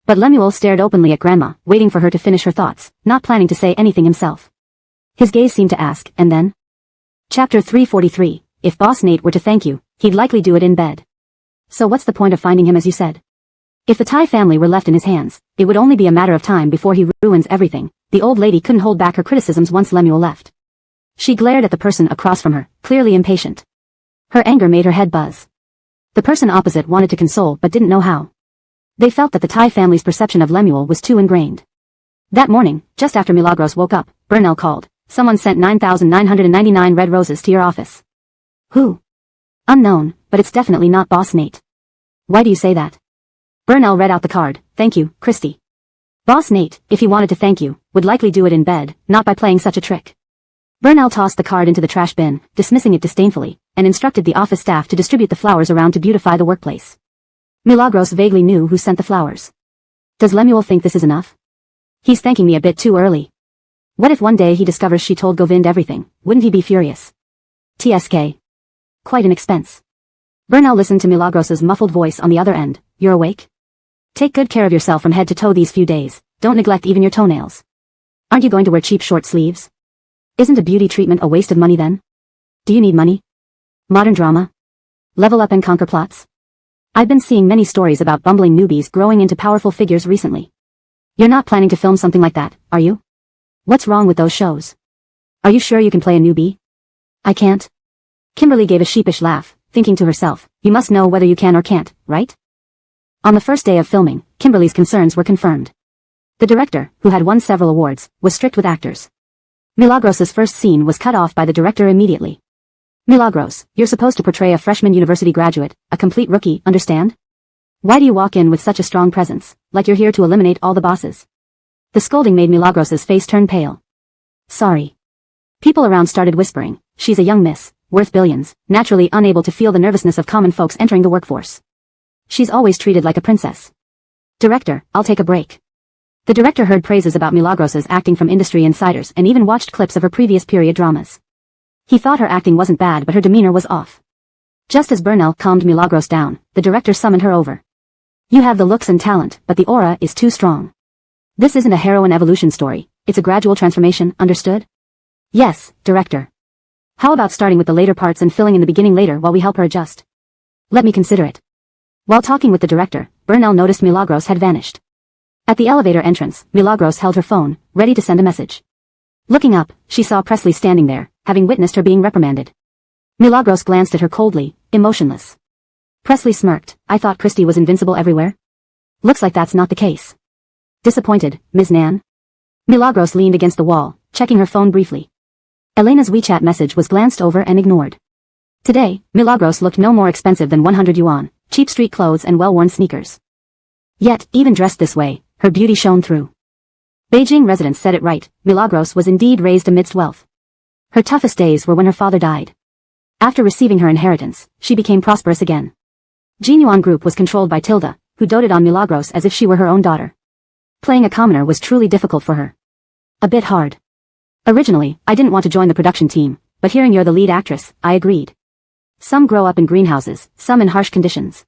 But Lemuel stared openly at Grandma, waiting for her to finish her thoughts, not planning to say anything himself. His gaze seemed to ask, and then? Chapter 343, if Boss Nate were to thank you, he'd likely do it in bed. So what's the point of finding him as you said? If the Tai family were left in his hands, it would only be a matter of time before he ruins everything. The old lady couldn't hold back her criticisms once Lemuel left. She glared at the person across from her, clearly impatient. Her anger made her head buzz. The person opposite wanted to console but didn't know how. They felt that the Tai family's perception of Lemuel was too ingrained. That morning, just after Milagros woke up, Burnell called. Someone sent 9,999 red roses to your office. Who? Unknown, but it's definitely not Boss Nate. Why do you say that? Burnell read out the card. Thank you, Christy. Boss Nate, if he wanted to thank you, would likely do it in bed, not by playing such a trick. Burnell tossed the card into the trash bin, dismissing it disdainfully, and instructed the office staff to distribute the flowers around to beautify the workplace. Milagros vaguely knew who sent the flowers. Does Lemuel think this is enough? He's thanking me a bit too early. What if one day he discovers she told Govind everything? Wouldn't he be furious? TSK. Quite an expense. Burnell listened to Milagros's muffled voice on the other end. You're awake? Take good care of yourself from head to toe these few days. Don't neglect even your toenails. Aren't you going to wear cheap short sleeves? Isn't a beauty treatment a waste of money then? Do you need money? Modern drama? Level up and conquer plots? I've been seeing many stories about bumbling newbies growing into powerful figures recently. You're not planning to film something like that, are you? What's wrong with those shows? Are you sure you can play a newbie? I can't. Kimberly gave a sheepish laugh, thinking to herself, you must know whether you can or can't, right? On the first day of filming, Kimberly's concerns were confirmed. The director, who had won several awards, was strict with actors. Milagros's first scene was cut off by the director immediately. Milagros, you're supposed to portray a freshman university graduate, a complete rookie, understand? Why do you walk in with such a strong presence, like you're here to eliminate all the bosses? The scolding made Milagros's face turn pale. Sorry. People around started whispering, she's a young miss, worth billions, naturally unable to feel the nervousness of common folks entering the workforce. She's always treated like a princess. Director, I'll take a break. The director heard praises about Milagros's acting from industry insiders and even watched clips of her previous period dramas. He thought her acting wasn't bad but her demeanor was off. Just as Burnell calmed Milagros down, the director summoned her over. You have the looks and talent, but the aura is too strong. This isn't a heroine evolution story, it's a gradual transformation, understood? Yes, director. How about starting with the later parts and filling in the beginning later while we help her adjust? Let me consider it. While talking with the director, Burnell noticed Milagros had vanished. At the elevator entrance, Milagros held her phone, ready to send a message. Looking up, she saw Presley standing there, having witnessed her being reprimanded. Milagros glanced at her coldly, emotionless. Presley smirked, I thought Christy was invincible everywhere? Looks like that's not the case. Disappointed, Ms. Nan? Milagros leaned against the wall, checking her phone briefly. Elena's WeChat message was glanced over and ignored. Today, Milagros looked no more expensive than 100 yuan, cheap street clothes and well-worn sneakers. Yet, even dressed this way, her beauty shone through. Beijing residents said it right, Milagros was indeed raised amidst wealth. Her toughest days were when her father died. After receiving her inheritance, she became prosperous again. Jinyuan Group was controlled by Tilda, who doted on Milagros as if she were her own daughter. Playing a commoner was truly difficult for her. A bit hard. Originally, I didn't want to join the production team, but hearing you're the lead actress, I agreed. Some grow up in greenhouses, some in harsh conditions.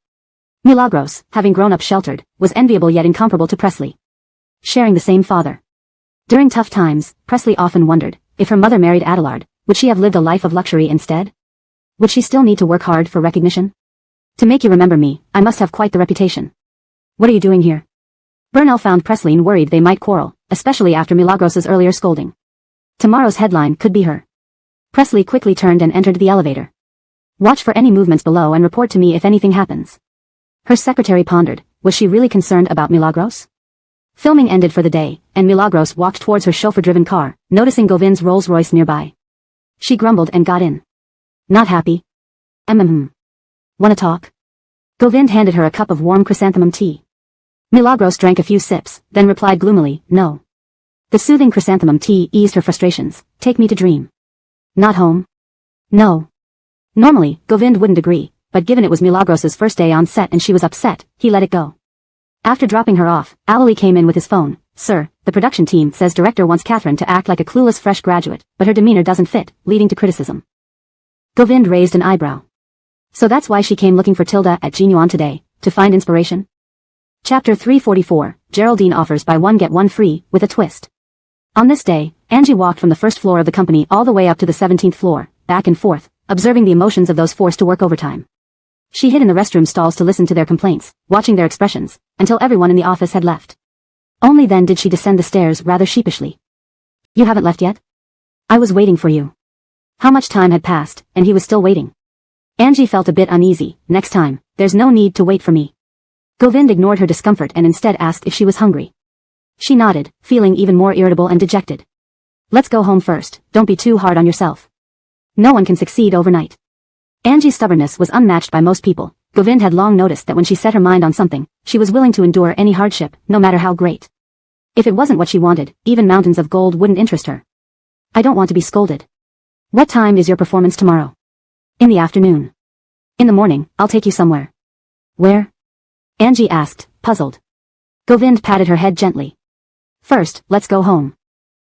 Milagros, having grown up sheltered, was enviable yet incomparable to Presley. Sharing the same father. During tough times, Presley often wondered, if her mother married Adelard, would she have lived a life of luxury instead? Would she still need to work hard for recognition? To make you remember me, I must have quite the reputation. What are you doing here? Burnell found Presley and worried they might quarrel, especially after Milagros's earlier scolding. Tomorrow's headline could be her. Presley quickly turned and entered the elevator. Watch for any movements below and report to me if anything happens. Her secretary pondered. Was she really concerned about Milagros? Filming ended for the day, and Milagros walked towards her chauffeur-driven car, noticing Govind's Rolls-Royce nearby. She grumbled and got in. Not happy? Wanna talk? Govind handed her a cup of warm chrysanthemum tea. Milagros drank a few sips, then replied gloomily, no. The soothing chrysanthemum tea eased her frustrations. Take me to dream. Not home? No. Normally, Govind wouldn't agree, but given it was Milagros's first day on set and she was upset, he let it go. After dropping her off, Alali came in with his phone. Sir, the production team says director wants Catherine to act like a clueless fresh graduate, but her demeanor doesn't fit, leading to criticism. Govind raised an eyebrow. So that's why she came looking for Tilda at Yuan today, to find inspiration? Chapter 344, Geraldine offers buy one get one free, with a twist. On this day, Angie walked from the first floor of the company all the way up to the 17th floor, back and forth, observing the emotions of those forced to work overtime. She hid in the restroom stalls to listen to their complaints, watching their expressions, until everyone in the office had left. Only then did she descend the stairs rather sheepishly. You haven't left yet? I was waiting for you. How much time had passed, and he was still waiting. Angie felt a bit uneasy. Next time, there's no need to wait for me. Govind ignored her discomfort and instead asked if she was hungry. She nodded, feeling even more irritable and dejected. Let's go home first, don't be too hard on yourself. No one can succeed overnight. Angie's stubbornness was unmatched by most people. Govind had long noticed that when she set her mind on something, she was willing to endure any hardship, no matter how great. If it wasn't what she wanted, even mountains of gold wouldn't interest her. I don't want to be scolded. What time is your performance tomorrow? In the afternoon. In the morning, I'll take you somewhere. Where? Angie asked, puzzled. Govind patted her head gently. First, let's go home.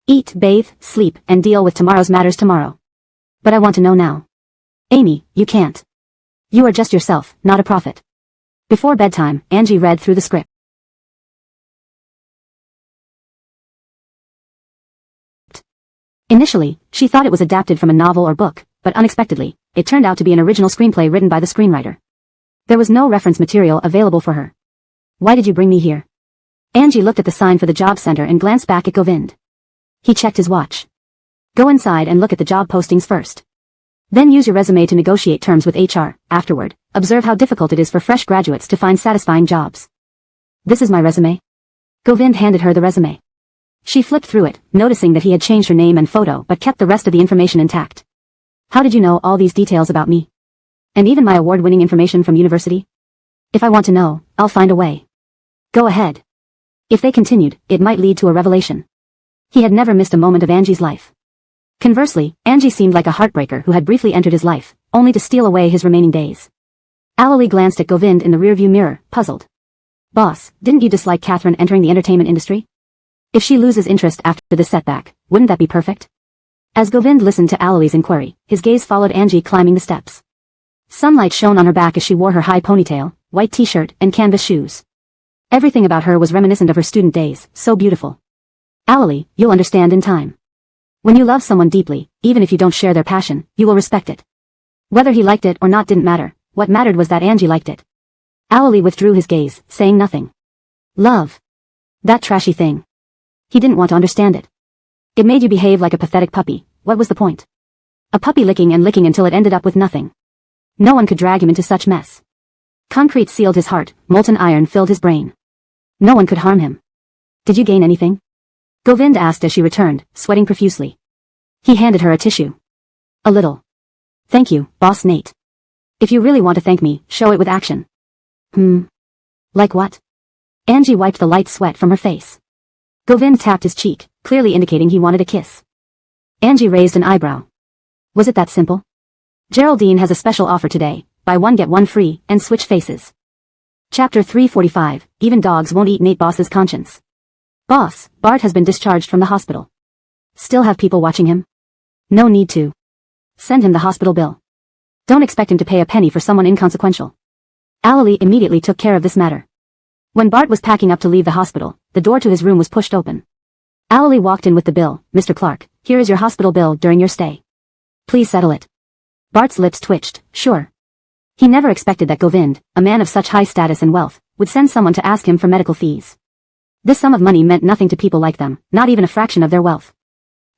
Eat, bathe, sleep, and deal with tomorrow's matters tomorrow. But I want to know now. Amy, you can't. You are just yourself, not a prophet. Before bedtime, Angie read through the script. Initially, she thought it was adapted from a novel or book, but unexpectedly, it turned out to be an original screenplay written by the screenwriter. There was no reference material available for her. Why did you bring me here? Angie looked at the sign for the job center and glanced back at Govind. He checked his watch. Go inside and look at the job postings first. Then use your resume to negotiate terms with HR. Afterward, observe how difficult it is for fresh graduates to find satisfying jobs. This is my resume. Govind handed her the resume. She flipped through it, noticing that he had changed her name and photo but kept the rest of the information intact. How did you know all these details about me? And even my award-winning information from university? If I want to know, I'll find a way. Go ahead. If they continued, it might lead to a revelation. He had never missed a moment of Angie's life. Conversely, Angie seemed like a heartbreaker who had briefly entered his life, only to steal away his remaining days. Alali glanced at Govind in the rearview mirror, puzzled. Boss, didn't you dislike Catherine entering the entertainment industry? If she loses interest after this setback, wouldn't that be perfect? As Govind listened to Alali's inquiry, his gaze followed Angie climbing the steps. Sunlight shone on her back as she wore her high ponytail, white t-shirt, and canvas shoes. Everything about her was reminiscent of her student days, so beautiful. Alali, you'll understand in time. When you love someone deeply, even if you don't share their passion, you will respect it. Whether he liked it or not didn't matter. What mattered was that Angie liked it. Alali withdrew his gaze, saying nothing. Love. That trashy thing. He didn't want to understand it. It made you behave like a pathetic puppy. What was the point? A puppy licking and licking until it ended up with nothing. No one could drag him into such mess. Concrete sealed his heart, molten iron filled his brain. No one could harm him. Did you gain anything? Govind asked as she returned, sweating profusely. He handed her a tissue. A little. Thank you, Boss Nate. If you really want to thank me, show it with action. Like what? Angie wiped the light sweat from her face. Govind tapped his cheek, clearly indicating he wanted a kiss. Angie raised an eyebrow. Was it that simple? Geraldine has a special offer today. Buy one get one free, and switch faces. Chapter 345, Even Dogs Won't Eat Nate Boss's Conscience. Boss, Bart has been discharged from the hospital. Still have people watching him? No need to. Send him the hospital bill. Don't expect him to pay a penny for someone inconsequential. Alali immediately took care of this matter. When Bart was packing up to leave the hospital, the door to his room was pushed open. Alali walked in with the bill. Mr. Clark, here is your hospital bill during your stay. Please settle it. Bart's lips twitched. Sure. He never expected that Govind, a man of such high status and wealth, would send someone to ask him for medical fees. This sum of money meant nothing to people like them, not even a fraction of their wealth.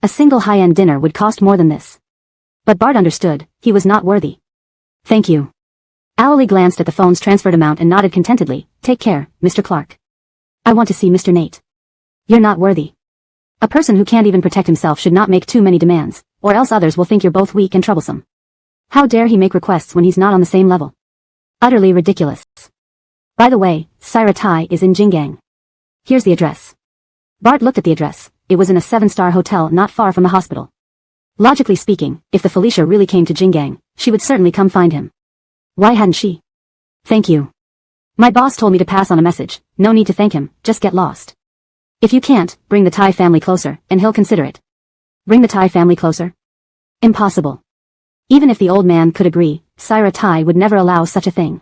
A single high-end dinner would cost more than this. But Bart understood, he was not worthy. Thank you. Allie glanced at the phone's transferred amount and nodded contentedly. Take care, Mr. Clark. I want to see Mr. Nate. You're not worthy. A person who can't even protect himself should not make too many demands, or else others will think you're both weak and troublesome. How dare he make requests when he's not on the same level? Utterly ridiculous. By the way, Syra Tai is in Jingang. Here's the address. Bart looked at the address. It was in a 7-star hotel not far from the hospital. Logically speaking, if the Felicia really came to Jingang, she would certainly come find him. Why hadn't she? Thank you. My boss told me to pass on a message. No need to thank him, just get lost. If you can't, bring the Tai family closer, and he'll consider it. Bring the Tai family closer? Impossible. Even if the old man could agree, Syra Tai would never allow such a thing.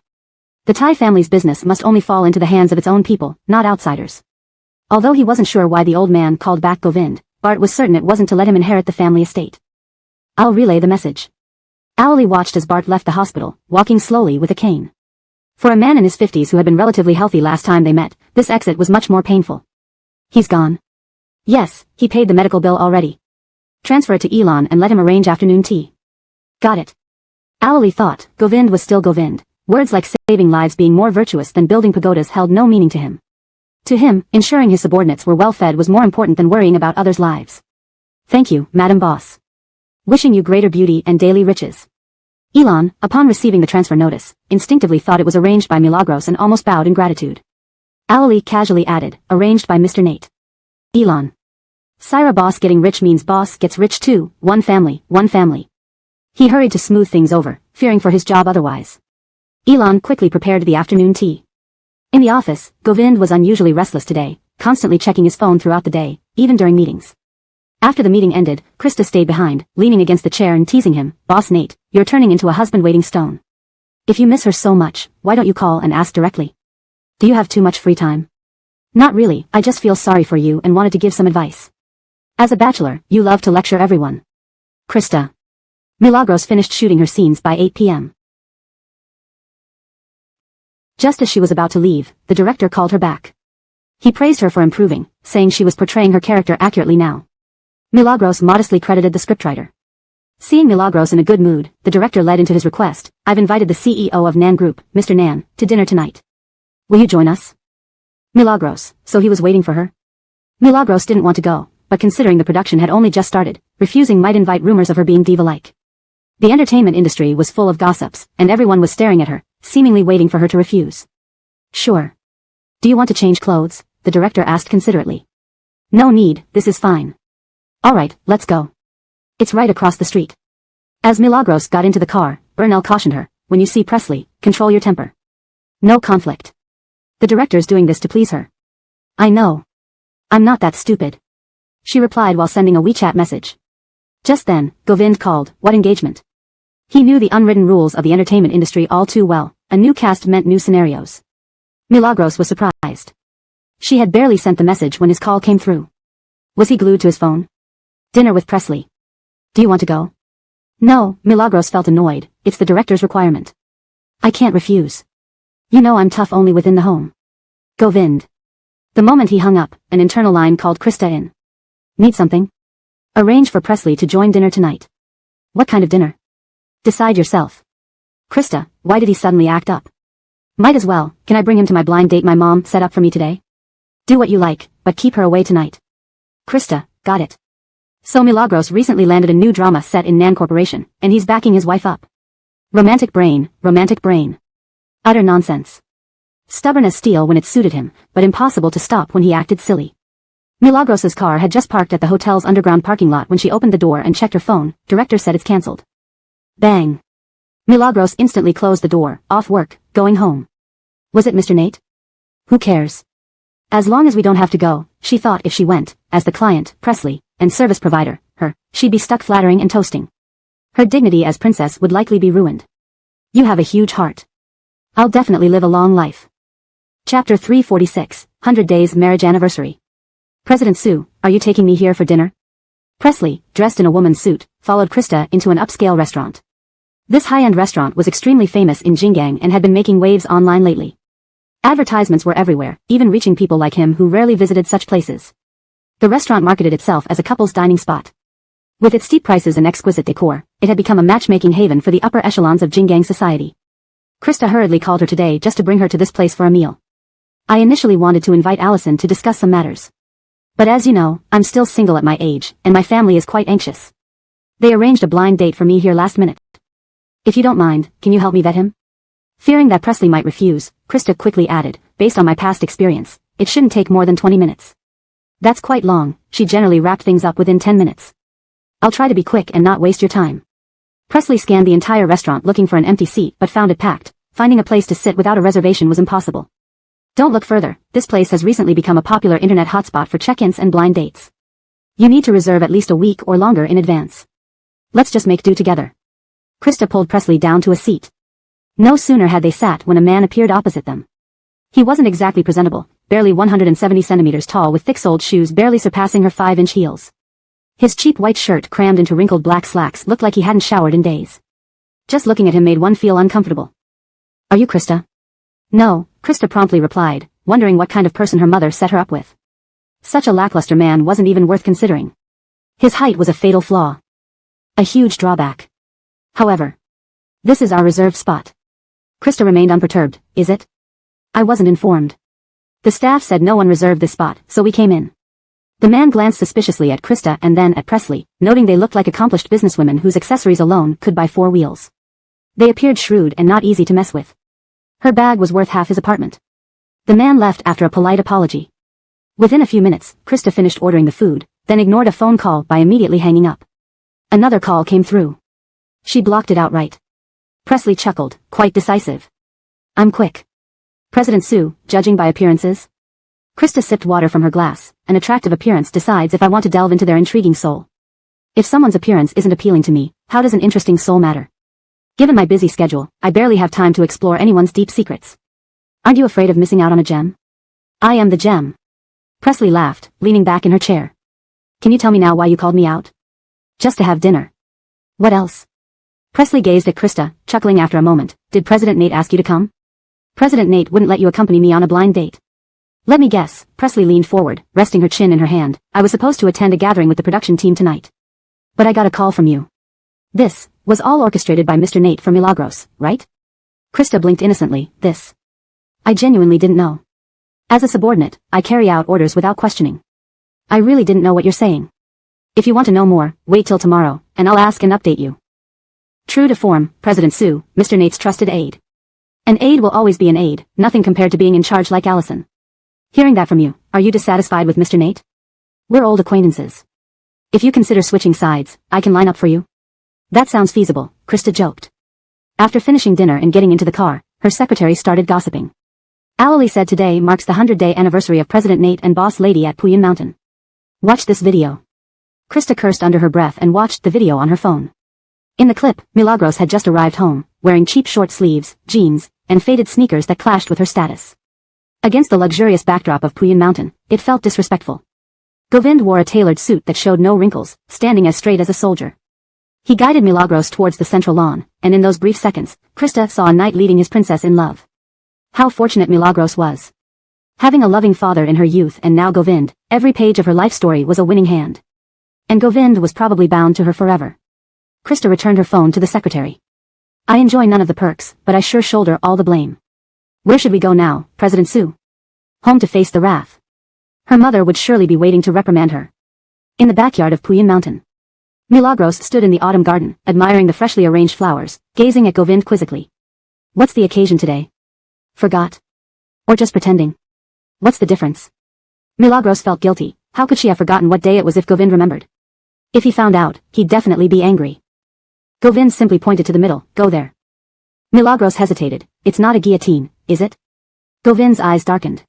The Tai family's business must only fall into the hands of its own people, not outsiders. Although he wasn't sure why the old man called back Govind, Bart was certain it wasn't to let him inherit the family estate. I'll relay the message. Allie watched as Bart left the hospital, walking slowly with a cane. For a man in his 50s who had been relatively healthy last time they met, this exit was much more painful. He's gone. Yes, he paid the medical bill already. Transfer it to Elon and let him arrange afternoon tea. Got it. Allie thought, Govind was still Govind. Words like saving lives being more virtuous than building pagodas held no meaning to him. To him, ensuring his subordinates were well fed was more important than worrying about others' lives. Thank you, Madam Boss. Wishing you greater beauty and daily riches. Elon, upon receiving the transfer notice, instinctively thought it was arranged by Milagros and almost bowed in gratitude. Allie casually added, arranged by Mr. Nate. Elon. Syra boss getting rich means boss gets rich too, one family, one family. He hurried to smooth things over, fearing for his job otherwise. Elon quickly prepared the afternoon tea. In the office, Govind was unusually restless today, constantly checking his phone throughout the day, even during meetings. After the meeting ended, Krista stayed behind, leaning against the chair and teasing him, Boss Nate, you're turning into a husband-waiting stone. If you miss her so much, why don't you call and ask directly? Do you have too much free time? Not really, I just feel sorry for you and wanted to give some advice. As a bachelor, you love to lecture everyone. Krista. Milagros finished shooting her scenes by 8 p.m. Just as she was about to leave, the director called her back. He praised her for improving, saying she was portraying her character accurately now. Milagros modestly credited the scriptwriter. Seeing Milagros in a good mood, the director led into his request. I've invited the CEO of Nan Group, Mr. Nan, to dinner tonight. Will you join us? Milagros, so he was waiting for her? Milagros didn't want to go, but considering the production had only just started, refusing might invite rumors of her being diva-like. The entertainment industry was full of gossips, and everyone was staring at her, seemingly waiting for her to refuse. Sure. Do you want to change clothes? The director asked considerately. No need, this is fine. Alright, let's go. It's right across the street. As Milagros got into the car, Burnell cautioned her, when you see Presley, control your temper. No conflict. The director's doing this to please her. I know. I'm not that stupid. She replied while sending a WeChat message. Just then, Govind called, what engagement? He knew the unwritten rules of the entertainment industry all too well, a new cast meant new scenarios. Milagros was surprised. She had barely sent the message when his call came through. Was he glued to his phone? Dinner with Presley. Do you want to go? No, Milagros felt annoyed, it's the director's requirement. I can't refuse. You know I'm tough only within the home. Govind. The moment he hung up, an internal line called Krista in. Need something? Arrange for Presley to join dinner tonight. What kind of dinner? Decide yourself. Krista, why did he suddenly act up? Might as well, can I bring him to my blind date my mom set up for me today? Do what you like, but keep her away tonight. Krista, got it. So Milagros recently landed a new drama set in Nan Corporation, and he's backing his wife up. Romantic brain, romantic brain. Utter nonsense. Stubborn as steel when it suited him, but impossible to stop when he acted silly. Milagros's car had just parked at the hotel's underground parking lot when she opened the door and checked her phone. Director said it's cancelled. Bang. Milagros instantly closed the door, off work, going home. Was it Mr. Nate? Who cares? As long as we don't have to go, she thought if she went, as the client, Presley, and service provider, she'd be stuck flattering and toasting. Her dignity as princess would likely be ruined. You have a huge heart. I'll definitely live a long life. Chapter 346, 100 Days Marriage Anniversary. President Sue, are you taking me here for dinner? Presley, dressed in a woman's suit, followed Krista into an upscale restaurant. This high-end restaurant was extremely famous in Jingang and had been making waves online lately. Advertisements were everywhere, even reaching people like him who rarely visited such places. The restaurant marketed itself as a couple's dining spot. With its steep prices and exquisite decor, it had become a matchmaking haven for the upper echelons of Jinggang society. Krista hurriedly called her today just to bring her to this place for a meal. I initially wanted to invite Allison to discuss some matters. But as you know, I'm still single at my age, and my family is quite anxious. They arranged a blind date for me here last minute. If you don't mind, can you help me vet him? Fearing that Presley might refuse, Krista quickly added, based on my past experience, it shouldn't take more than 20 minutes. That's quite long, she generally wrapped things up within 10 minutes. I'll try to be quick and not waste your time. Presley scanned the entire restaurant looking for an empty seat but found it packed. Finding a place to sit without a reservation was impossible. Don't look further, this place has recently become a popular internet hotspot for check-ins and blind dates. You need to reserve at least a week or longer in advance. Let's just make do together. Krista pulled Presley down to a seat. No sooner had they sat when a man appeared opposite them. He wasn't exactly presentable, barely 170 centimeters tall with thick-soled shoes barely surpassing her 5-inch heels. His cheap white shirt crammed into wrinkled black slacks looked like he hadn't showered in days. Just looking at him made one feel uncomfortable. Are you Krista? No, Krista promptly replied, wondering what kind of person her mother set her up with. Such a lackluster man wasn't even worth considering. His height was a fatal flaw. A huge drawback. However, this is our reserved spot. Krista remained unperturbed. Is it? I wasn't informed. The staff said no one reserved this spot, so we came in. The man glanced suspiciously at Krista and then at Presley, noting they looked like accomplished businesswomen whose accessories alone could buy 4 wheels. They appeared shrewd and not easy to mess with. Her bag was worth half his apartment. The man left after a polite apology. Within a few minutes, Krista finished ordering the food, then ignored a phone call by immediately hanging up. Another call came through. She blocked it outright. Presley chuckled, quite decisive. I'm quick. President Sue, judging by appearances? Krista sipped water from her glass. An attractive appearance decides if I want to delve into their intriguing soul. If someone's appearance isn't appealing to me, how does an interesting soul matter? Given my busy schedule, I barely have time to explore anyone's deep secrets. Aren't you afraid of missing out on a gem? I am the gem. Presley laughed, leaning back in her chair. Can you tell me now why you called me out? Just to have dinner. What else? Presley gazed at Krista, chuckling after a moment. Did President Nate ask you to come? President Nate wouldn't let you accompany me on a blind date. Let me guess. Presley leaned forward, resting her chin in her hand. I was supposed to attend a gathering with the production team tonight. But I got a call from you. This was all orchestrated by Mr. Nate from Milagros, right? Krista blinked innocently. This. I genuinely didn't know. As a subordinate, I carry out orders without questioning. I really didn't know what you're saying. If you want to know more, wait till tomorrow, and I'll ask and update you. True to form, President Sue, Mr. Nate's trusted aide. An aide will always be an aide, nothing compared to being in charge like Allison. Hearing that from you, are you dissatisfied with Mr. Nate? We're old acquaintances. If you consider switching sides, I can line up for you. That sounds feasible, Krista joked. After finishing dinner and getting into the car, her secretary started gossiping. Allely said today marks the 100-day anniversary of President Nate and Boss Lady at Puyin Mountain. Watch this video. Krista cursed under her breath and watched the video on her phone. In the clip, Milagros had just arrived home, wearing cheap short sleeves, jeans, and faded sneakers that clashed with her status. Against the luxurious backdrop of Puyin Mountain, it felt disrespectful. Govind wore a tailored suit that showed no wrinkles, standing as straight as a soldier. He guided Milagros towards the central lawn, and in those brief seconds, Krista saw a knight leading his princess in love. How fortunate Milagros was. Having a loving father in her youth and now Govind, every page of her life story was a winning hand. And Govind was probably bound to her forever. Krista returned her phone to the secretary. I enjoy none of the perks, but I sure shoulder all the blame. Where should we go now, President Sue? Home to face the wrath. Her mother would surely be waiting to reprimand her. In the backyard of Puyin Mountain. Milagros stood in the autumn garden, admiring the freshly arranged flowers, gazing at Govind quizzically. What's the occasion today? Forgot? Or just pretending? What's the difference? Milagros felt guilty. How could she have forgotten what day it was if Govind remembered? If he found out, he'd definitely be angry. Govind simply pointed to the middle. Go there. Milagros hesitated. It's not a guillotine, is it? Govind's eyes darkened.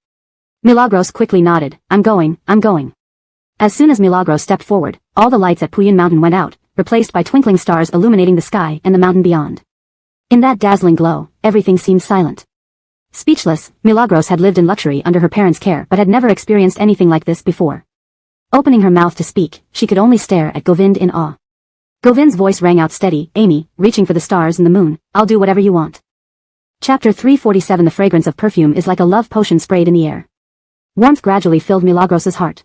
Milagros quickly nodded. I'm going. As soon as Milagros stepped forward, all the lights at Puyin Mountain went out, replaced by twinkling stars illuminating the sky and the mountain beyond. In that dazzling glow, everything seemed silent. Speechless, Milagros had lived in luxury under her parents' care but had never experienced anything like this before. Opening her mouth to speak, she could only stare at Govind in awe. Govind's voice rang out steady. Amy, reaching for the stars and the moon, I'll do whatever you want. Chapter 347. The fragrance of perfume is like a love potion sprayed in the air. Warmth gradually filled Milagros's heart.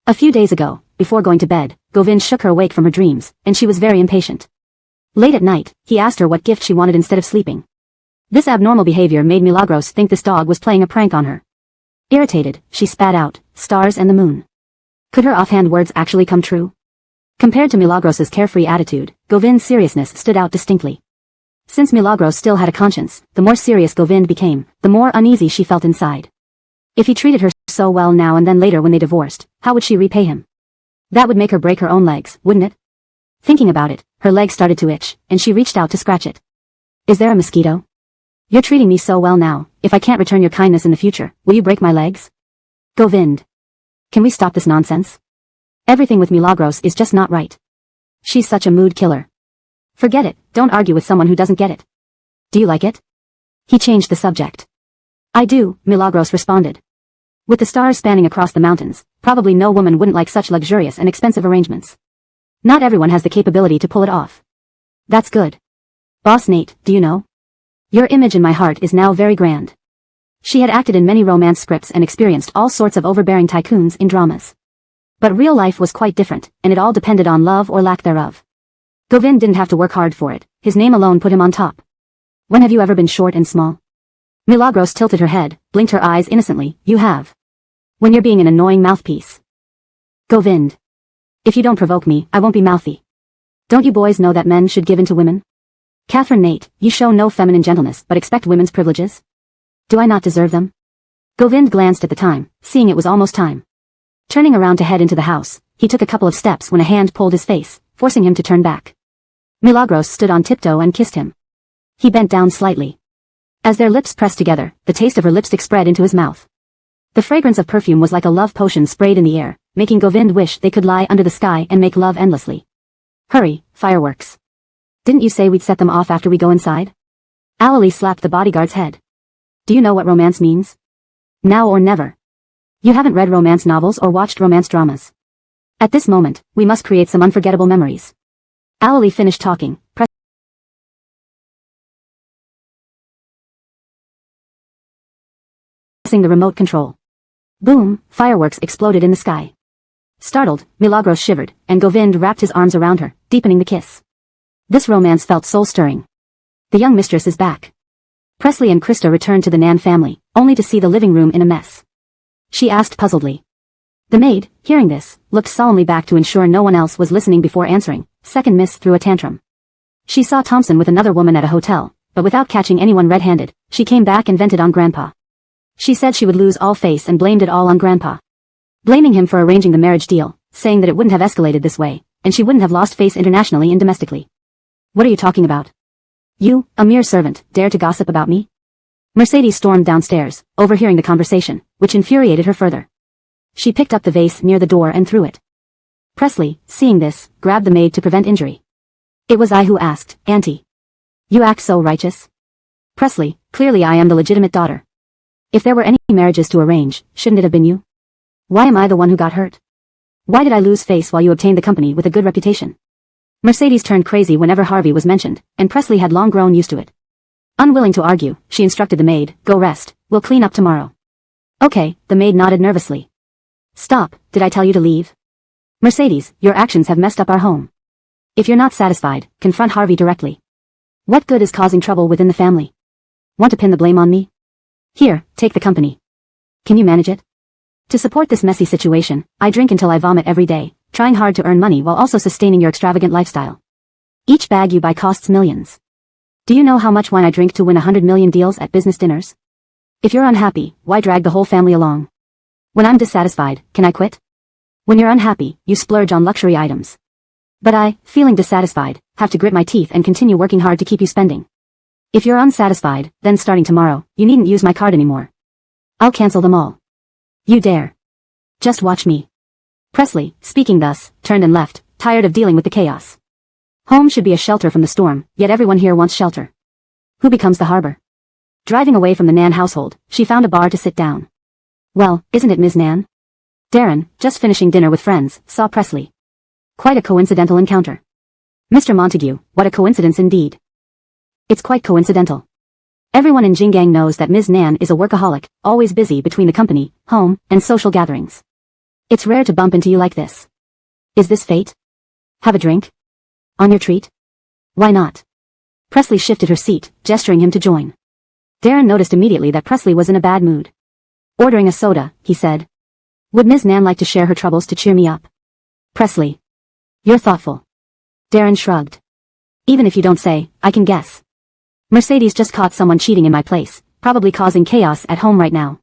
A few days ago, before going to bed, Govind shook her awake from her dreams, and she was very impatient. Late at night, he asked her what gift she wanted instead of sleeping. This abnormal behavior made Milagros think this dog was playing a prank on her. Irritated, she spat out, "Stars and the moon." Could her offhand words actually come true? Compared to Milagros's carefree attitude, Govind's seriousness stood out distinctly. Since Milagros still had a conscience, the more serious Govind became, the more uneasy she felt inside. If he treated her so well now and then later when they divorced, how would she repay him? That would make her break her own legs, wouldn't it? Thinking about it, her leg started to itch, and she reached out to scratch it. "Is there a mosquito? You're treating me so well now, if I can't return your kindness in the future, will you break my legs?" "Govind. Can we stop this nonsense? Everything with Milagros is just not right. She's such a mood killer. Forget it, don't argue with someone who doesn't get it. Do you like it?" He changed the subject. "I do," Milagros responded. With the stars spanning across the mountains, probably no woman wouldn't like such luxurious and expensive arrangements. Not everyone has the capability to pull it off. "That's good. Boss Nate, do you know? Your image in my heart is now very grand." She had acted in many romance scripts and experienced all sorts of overbearing tycoons in dramas. But real life was quite different, and it all depended on love or lack thereof. Govind didn't have to work hard for it, his name alone put him on top. "When have you ever been short and small?" Milagros tilted her head, blinked her eyes innocently. "You have. When you're being an annoying mouthpiece." "Govind. If you don't provoke me, I won't be mouthy. Don't you boys know that men should give in to women? Catherine Nate, you show no feminine gentleness but expect women's privileges? Do I not deserve them?" Govind glanced at the time, seeing it was almost time. Turning around to head into the house, he took a couple of steps when a hand pulled his face, forcing him to turn back. Milagros stood on tiptoe and kissed him. He bent down slightly. As their lips pressed together, the taste of her lipstick spread into his mouth. The fragrance of perfume was like a love potion sprayed in the air, making Govind wish they could lie under the sky and make love endlessly. "Hurry, fireworks. Didn't you say we'd set them off after we go inside?" Alali slapped the bodyguard's head. "Do you know what romance means? Now or never. You haven't read romance novels or watched romance dramas. At this moment, we must create some unforgettable memories." Alali finished talking, pressing the remote control. Boom, fireworks exploded in the sky. Startled, Milagros shivered, and Govind wrapped his arms around her, deepening the kiss. This romance felt soul-stirring. The young mistress is back. Presley and Krista returned to the Nan family, only to see the living room in a mess. She asked puzzledly. The maid, hearing this, looked solemnly back to ensure no one else was listening before answering. Second Miss threw a tantrum. She saw Thompson with another woman at a hotel, but without catching anyone red-handed, she came back and vented on Grandpa. She said she would lose all face and blamed it all on Grandpa. Blaming him for arranging the marriage deal, saying that it wouldn't have escalated this way, and she wouldn't have lost face internationally and domestically. "What are you talking about? You, a mere servant, dare to gossip about me?" Mercedes stormed downstairs, overhearing the conversation, which infuriated her further. She picked up the vase near the door and threw it. Presley, seeing this, grabbed the maid to prevent injury. "It was I who asked, Auntie. You act so righteous." "Presley, clearly I am the legitimate daughter. If there were any marriages to arrange, shouldn't it have been you? Why am I the one who got hurt? Why did I lose face while you obtained the company with a good reputation?" Mercedes turned crazy whenever Harvey was mentioned, and Presley had long grown used to it. Unwilling to argue, she instructed the maid, "Go rest, we'll clean up tomorrow." "Okay," the maid nodded nervously. "Stop, did I tell you to leave? Mercedes, your actions have messed up our home. If you're not satisfied, confront Harvey directly. What good is causing trouble within the family? Want to pin the blame on me? Here, take the company. Can you manage it? To support this messy situation, I drink until I vomit every day, trying hard to earn money while also sustaining your extravagant lifestyle. Each bag you buy costs millions. Do you know how much wine I drink to win 100 million deals at business dinners? If you're unhappy, why drag the whole family along? When I'm dissatisfied, can I quit? When you're unhappy, you splurge on luxury items. But I, feeling dissatisfied, have to grit my teeth and continue working hard to keep you spending. If you're unsatisfied, then starting tomorrow, you needn't use my card anymore. I'll cancel them all. You dare. Just watch me." Presley, speaking thus, turned and left, tired of dealing with the chaos. Home should be a shelter from the storm, yet everyone here wants shelter. Who becomes the harbor? Driving away from the Nan household, she found a bar to sit down. "Well, isn't it Ms. Nan?" Darren, just finishing dinner with friends, saw Presley. Quite a coincidental encounter. Mr. Montague, what a coincidence indeed. It's quite coincidental. Everyone in Jingang knows that Ms. Nan is a workaholic, always busy between the company, home, and social gatherings. It's rare to bump into you like this. Is this fate? Have a drink? On your treat? Why not? Presley shifted her seat, gesturing him to join. Darren noticed immediately that Presley was in a bad mood. Ordering a soda, he said. Would Ms. Nan like to share her troubles to cheer me up? Presley. You're thoughtful. Darren shrugged. Even if you don't say, I can guess. Mercedes just caught someone cheating in my place, probably causing chaos at home right now.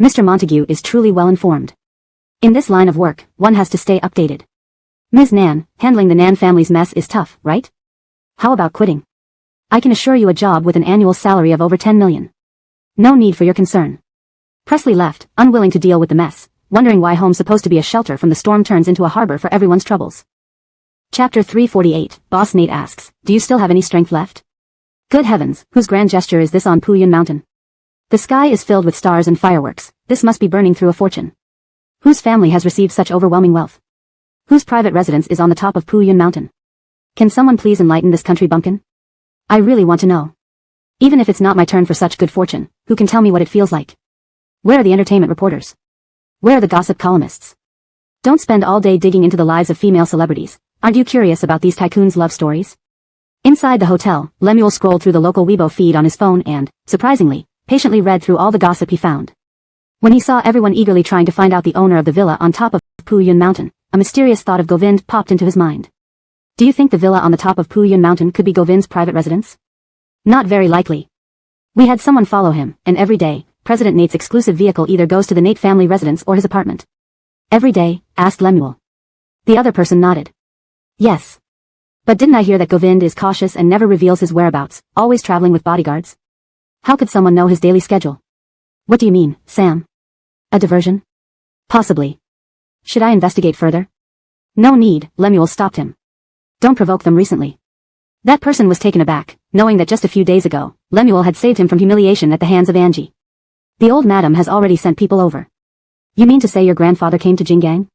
Mr. Montague is truly well informed. In this line of work, one has to stay updated. Ms. Nan, handling the Nan family's mess is tough, right? How about quitting? I can assure you a job with an annual salary of over 10 million. No need for your concern. Presley left, unwilling to deal with the mess, wondering why home supposed to be a shelter from the storm turns into a harbor for everyone's troubles. Chapter 348, Boss Nate asks, do you still have any strength left? Good heavens, whose grand gesture is this on Puyun Mountain? The sky is filled with stars and fireworks, this must be burning through a fortune. Whose family has received such overwhelming wealth? Whose private residence is on the top of Puyun Mountain? Can someone please enlighten this country bumpkin? I really want to know. Even if it's not my turn for such good fortune, who can tell me what it feels like? Where are the entertainment reporters? Where are the gossip columnists? Don't spend all day digging into the lives of female celebrities. Aren't you curious about these tycoons' love stories? Inside the hotel, Lemuel scrolled through the local Weibo feed on his phone and, surprisingly, patiently read through all the gossip he found. When he saw everyone eagerly trying to find out the owner of the villa on top of Puyun Mountain, a mysterious thought of Govind popped into his mind. Do you think the villa on the top of Puyun Mountain could be Govind's private residence? Not very likely. We had someone follow him, and every day, President Nate's exclusive vehicle either goes to the Nate family residence or his apartment. Every day? Asked Lemuel. The other person nodded. Yes. But didn't I hear that Govind is cautious and never reveals his whereabouts, always traveling with bodyguards? How could someone know his daily schedule? What do you mean, Sam? A diversion? Possibly. Should I investigate further? No need, Lemuel stopped him. Don't provoke them recently. That person was taken aback, knowing that just a few days ago, Lemuel had saved him from humiliation at the hands of Angie. The old madam has already sent people over. You mean to say your grandfather came to Jingang?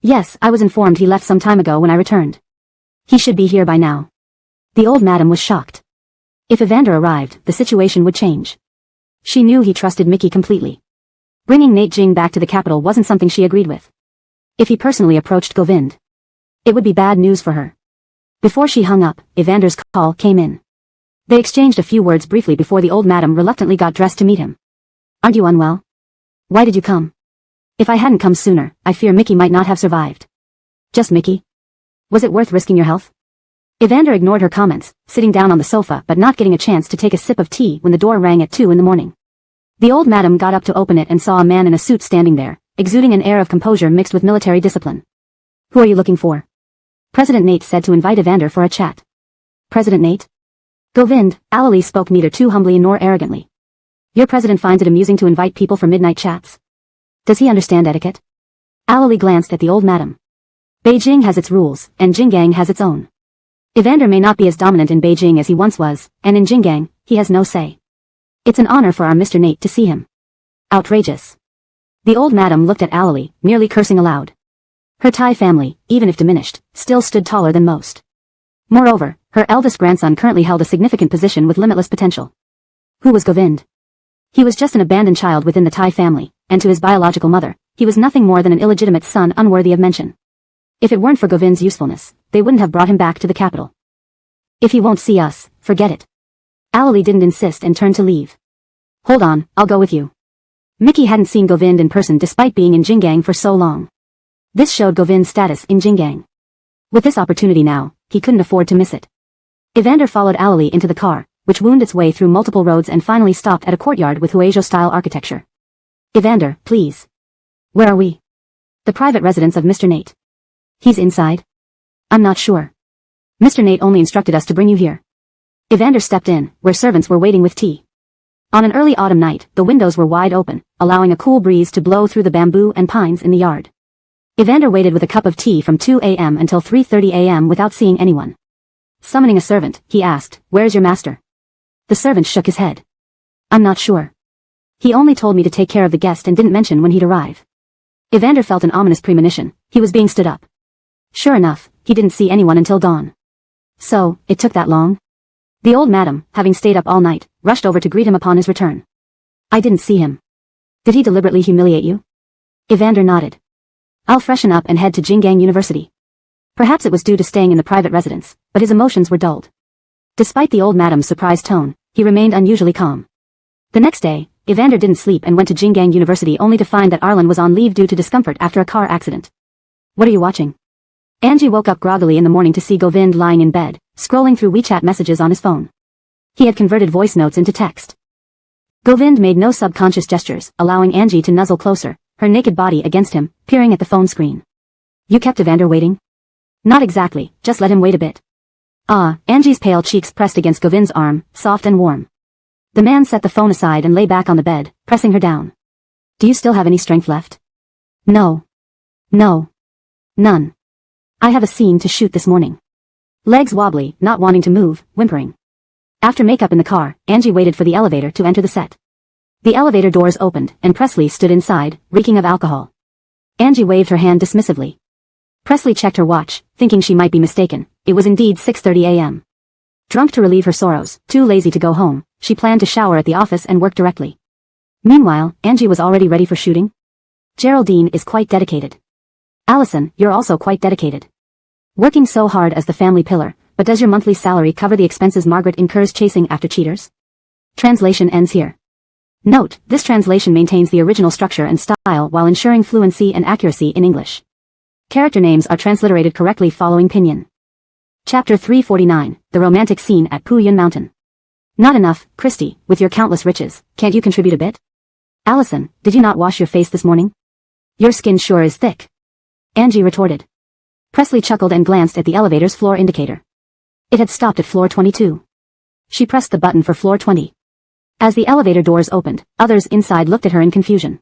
Yes, I was informed he left some time ago when I returned. He should be here by now. The old madam was shocked. If Evander arrived, the situation would change. She knew he trusted Mickey completely. Bringing Nate Jing back to the capital wasn't something she agreed with. If he personally approached Govind, it would be bad news for her. Before she hung up, Evander's call came in. They exchanged a few words briefly before the old madam reluctantly got dressed to meet him. Aren't you unwell? Why did you come? If I hadn't come sooner, I fear Mickey might not have survived. Just Mickey? Was it worth risking your health? Evander ignored her comments, sitting down on the sofa but not getting a chance to take a sip of tea when the door rang at 2 in the morning. The old madam got up to open it and saw a man in a suit standing there, exuding an air of composure mixed with military discipline. Who are you looking for? President Nate said to invite Evander for a chat. President Nate? Govind, Alali spoke neither too humbly nor arrogantly. Your president finds it amusing to invite people for midnight chats. Does he understand etiquette? Alali glanced at the old madam. Beijing has its rules, and Jingang has its own. Evander may not be as dominant in Beijing as he once was, and in Jingang, he has no say. It's an honor for our Mr. Nate to see him. Outrageous. The old madam looked at Alali, nearly cursing aloud. Her Thai family, even if diminished, still stood taller than most. Moreover, her eldest grandson currently held a significant position with limitless potential. Who was Govind? He was just an abandoned child within the Thai family, and to his biological mother, he was nothing more than an illegitimate son unworthy of mention. If it weren't for Govind's usefulness, they wouldn't have brought him back to the capital. If he won't see us, forget it. Alali didn't insist and turned to leave. Hold on, I'll go with you. Mickey hadn't seen Govind in person despite being in Jingang for so long. This showed Govind's status in Jingang. With this opportunity now, he couldn't afford to miss it. Evander followed Alali into the car, which wound its way through multiple roads and finally stopped at a courtyard with Huizhou-style architecture. Evander, please. Where are we? The private residence of Mr. Nate. He's inside? I'm not sure. Mr. Nate only instructed us to bring you here. Evander stepped in, where servants were waiting with tea. On an early autumn night, the windows were wide open, allowing a cool breeze to blow through the bamboo and pines in the yard. Evander waited with a cup of tea from 2 a.m. until 3:30 a.m. without seeing anyone. Summoning a servant, he asked, "Where's your master?" The servant shook his head. "I'm not sure. He only told me to take care of the guest and didn't mention when he'd arrive." Evander felt an ominous premonition. He was being stood up. Sure enough, he didn't see anyone until dawn. So, it took that long? The old madam, having stayed up all night, rushed over to greet him upon his return. "I didn't see him. Did he deliberately humiliate you?" Evander nodded. I'll freshen up and head to Jinggang University. Perhaps it was due to staying in the private residence, but his emotions were dulled. Despite the old madam's surprised tone, he remained unusually calm. The next day, Evander didn't sleep and went to Jinggang University only to find that Arlen was on leave due to discomfort after a car accident. What are you watching? Angie woke up groggily in the morning to see Govind lying in bed, scrolling through WeChat messages on his phone. He had converted voice notes into text. Govind made no subconscious gestures, allowing Angie to nuzzle closer, her naked body against him, peering at the phone screen. You kept Evander waiting? Not exactly, just let him wait a bit. Ah, Angie's pale cheeks pressed against Govind's arm, soft and warm. The man set the phone aside and lay back on the bed, pressing her down. Do you still have any strength left? No. No. None. I have a scene to shoot this morning. Legs wobbly, not wanting to move, whimpering. After makeup in the car, Angie waited for the elevator to enter the set. The elevator doors opened, and Presley stood inside, reeking of alcohol. Angie waved her hand dismissively. Presley checked her watch, thinking she might be mistaken. It was indeed 6:30 a.m. Drunk to relieve her sorrows, too lazy to go home, she planned to shower at the office and work directly. Meanwhile, Angie was already ready for shooting. Geraldine is quite dedicated. Allison, you're also quite dedicated. Working so hard as the family pillar, but does your monthly salary cover the expenses Margaret incurs chasing after cheaters? Translation ends here. Note, this translation maintains the original structure and style while ensuring fluency and accuracy in English. Character names are transliterated correctly following pinyin. Chapter 349, The Romantic Scene at Puyun Mountain. Not enough, Christy, with your countless riches, can't you contribute a bit? Allison, did you not wash your face this morning? Your skin sure is thick. Angie retorted. Presley chuckled and glanced at the elevator's floor indicator. It had stopped at floor 22. She pressed the button for floor 20. As the elevator doors opened, others inside looked at her in confusion.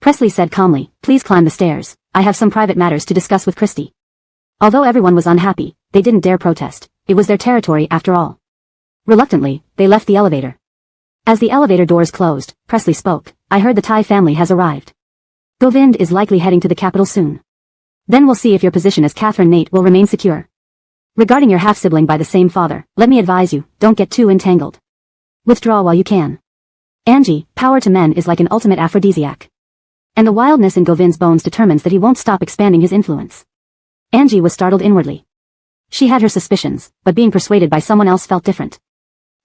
Presley said calmly, please climb the stairs, I have some private matters to discuss with Christy. Although everyone was unhappy, they didn't dare protest, it was their territory after all. Reluctantly, they left the elevator. As the elevator doors closed, Presley spoke, I heard the Thai family has arrived. Govind is likely heading to the capital soon. Then we'll see if your position as Catherine Nate will remain secure. Regarding your half-sibling by the same father, let me advise you, don't get too entangled. Withdraw while you can. Angie, power to men is like an ultimate aphrodisiac. And the wildness in Govind's bones determines that he won't stop expanding his influence. Angie was startled inwardly. She had her suspicions, but being persuaded by someone else felt different.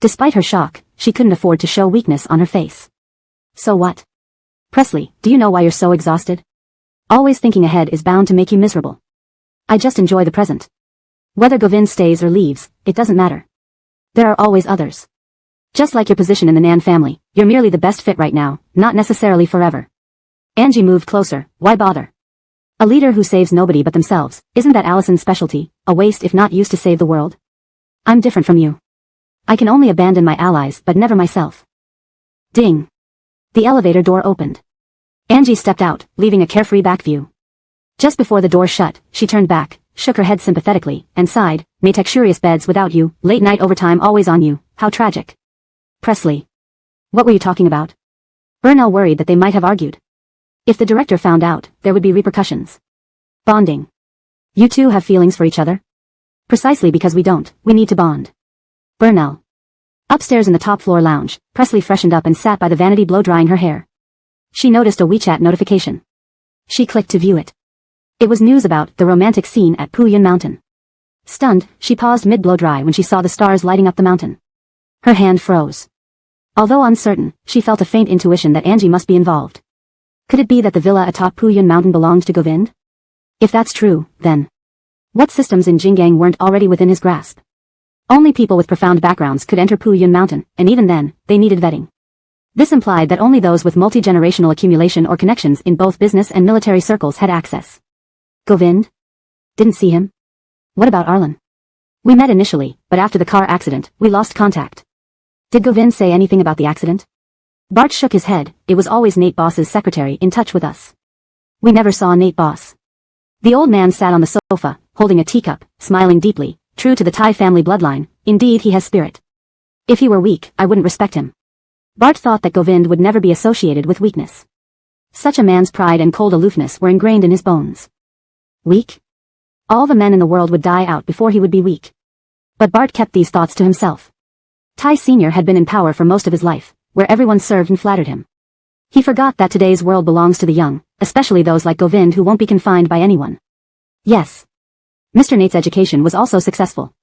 Despite her shock, she couldn't afford to show weakness on her face. So what? Presley, do you know why you're so exhausted? Always thinking ahead is bound to make you miserable. I just enjoy the present. Whether Govind stays or leaves, it doesn't matter. There are always others. Just like your position in the Nan family, you're merely the best fit right now, not necessarily forever. Angie moved closer, why bother? A leader who saves nobody but themselves, isn't that Allison's specialty, a waste if not used to save the world? I'm different from you. I can only abandon my allies but never myself. Ding. The elevator door opened. Angie stepped out, leaving a carefree back view. Just before the door shut, she turned back, shook her head sympathetically, and sighed, may luxurious beds without you, late night overtime always on you, how tragic. Presley. What were you talking about? Burnell worried that they might have argued. If the director found out, there would be repercussions. Bonding. You two have feelings for each other? Precisely because we don't, we need to bond. Burnell. Upstairs in the top floor lounge, Presley freshened up and sat by the vanity blow-drying her hair. She noticed a WeChat notification. She clicked to view it. It was news about the romantic scene at Puyun Mountain. Stunned, she paused mid-blow-dry when she saw the stars lighting up the mountain. Her hand froze. Although uncertain, she felt a faint intuition that Angie must be involved. Could it be that the villa atop Puyun Mountain belonged to Govind? If that's true, then what systems in Jinggang weren't already within his grasp? Only people with profound backgrounds could enter Puyun Mountain, and even then, they needed vetting. This implied that only those with multi-generational accumulation or connections in both business and military circles had access. Govind? Didn't see him? What about Arlen? We met initially, but after the car accident, we lost contact. Did Govind say anything about the accident? Bart shook his head, it was always Nate Boss's secretary in touch with us. We never saw Nate Boss. The old man sat on the sofa, holding a teacup, smiling deeply, true to the Thai family bloodline, indeed he has spirit. If he were weak, I wouldn't respect him. Bart thought that Govind would never be associated with weakness. Such a man's pride and cold aloofness were ingrained in his bones. Weak? All the men in the world would die out before he would be weak. But Bart kept these thoughts to himself. Tai Sr. had been in power for most of his life, where everyone served and flattered him. He forgot that today's world belongs to the young, especially those like Govind who won't be confined by anyone. Yes. Mr. Nate's education was also successful.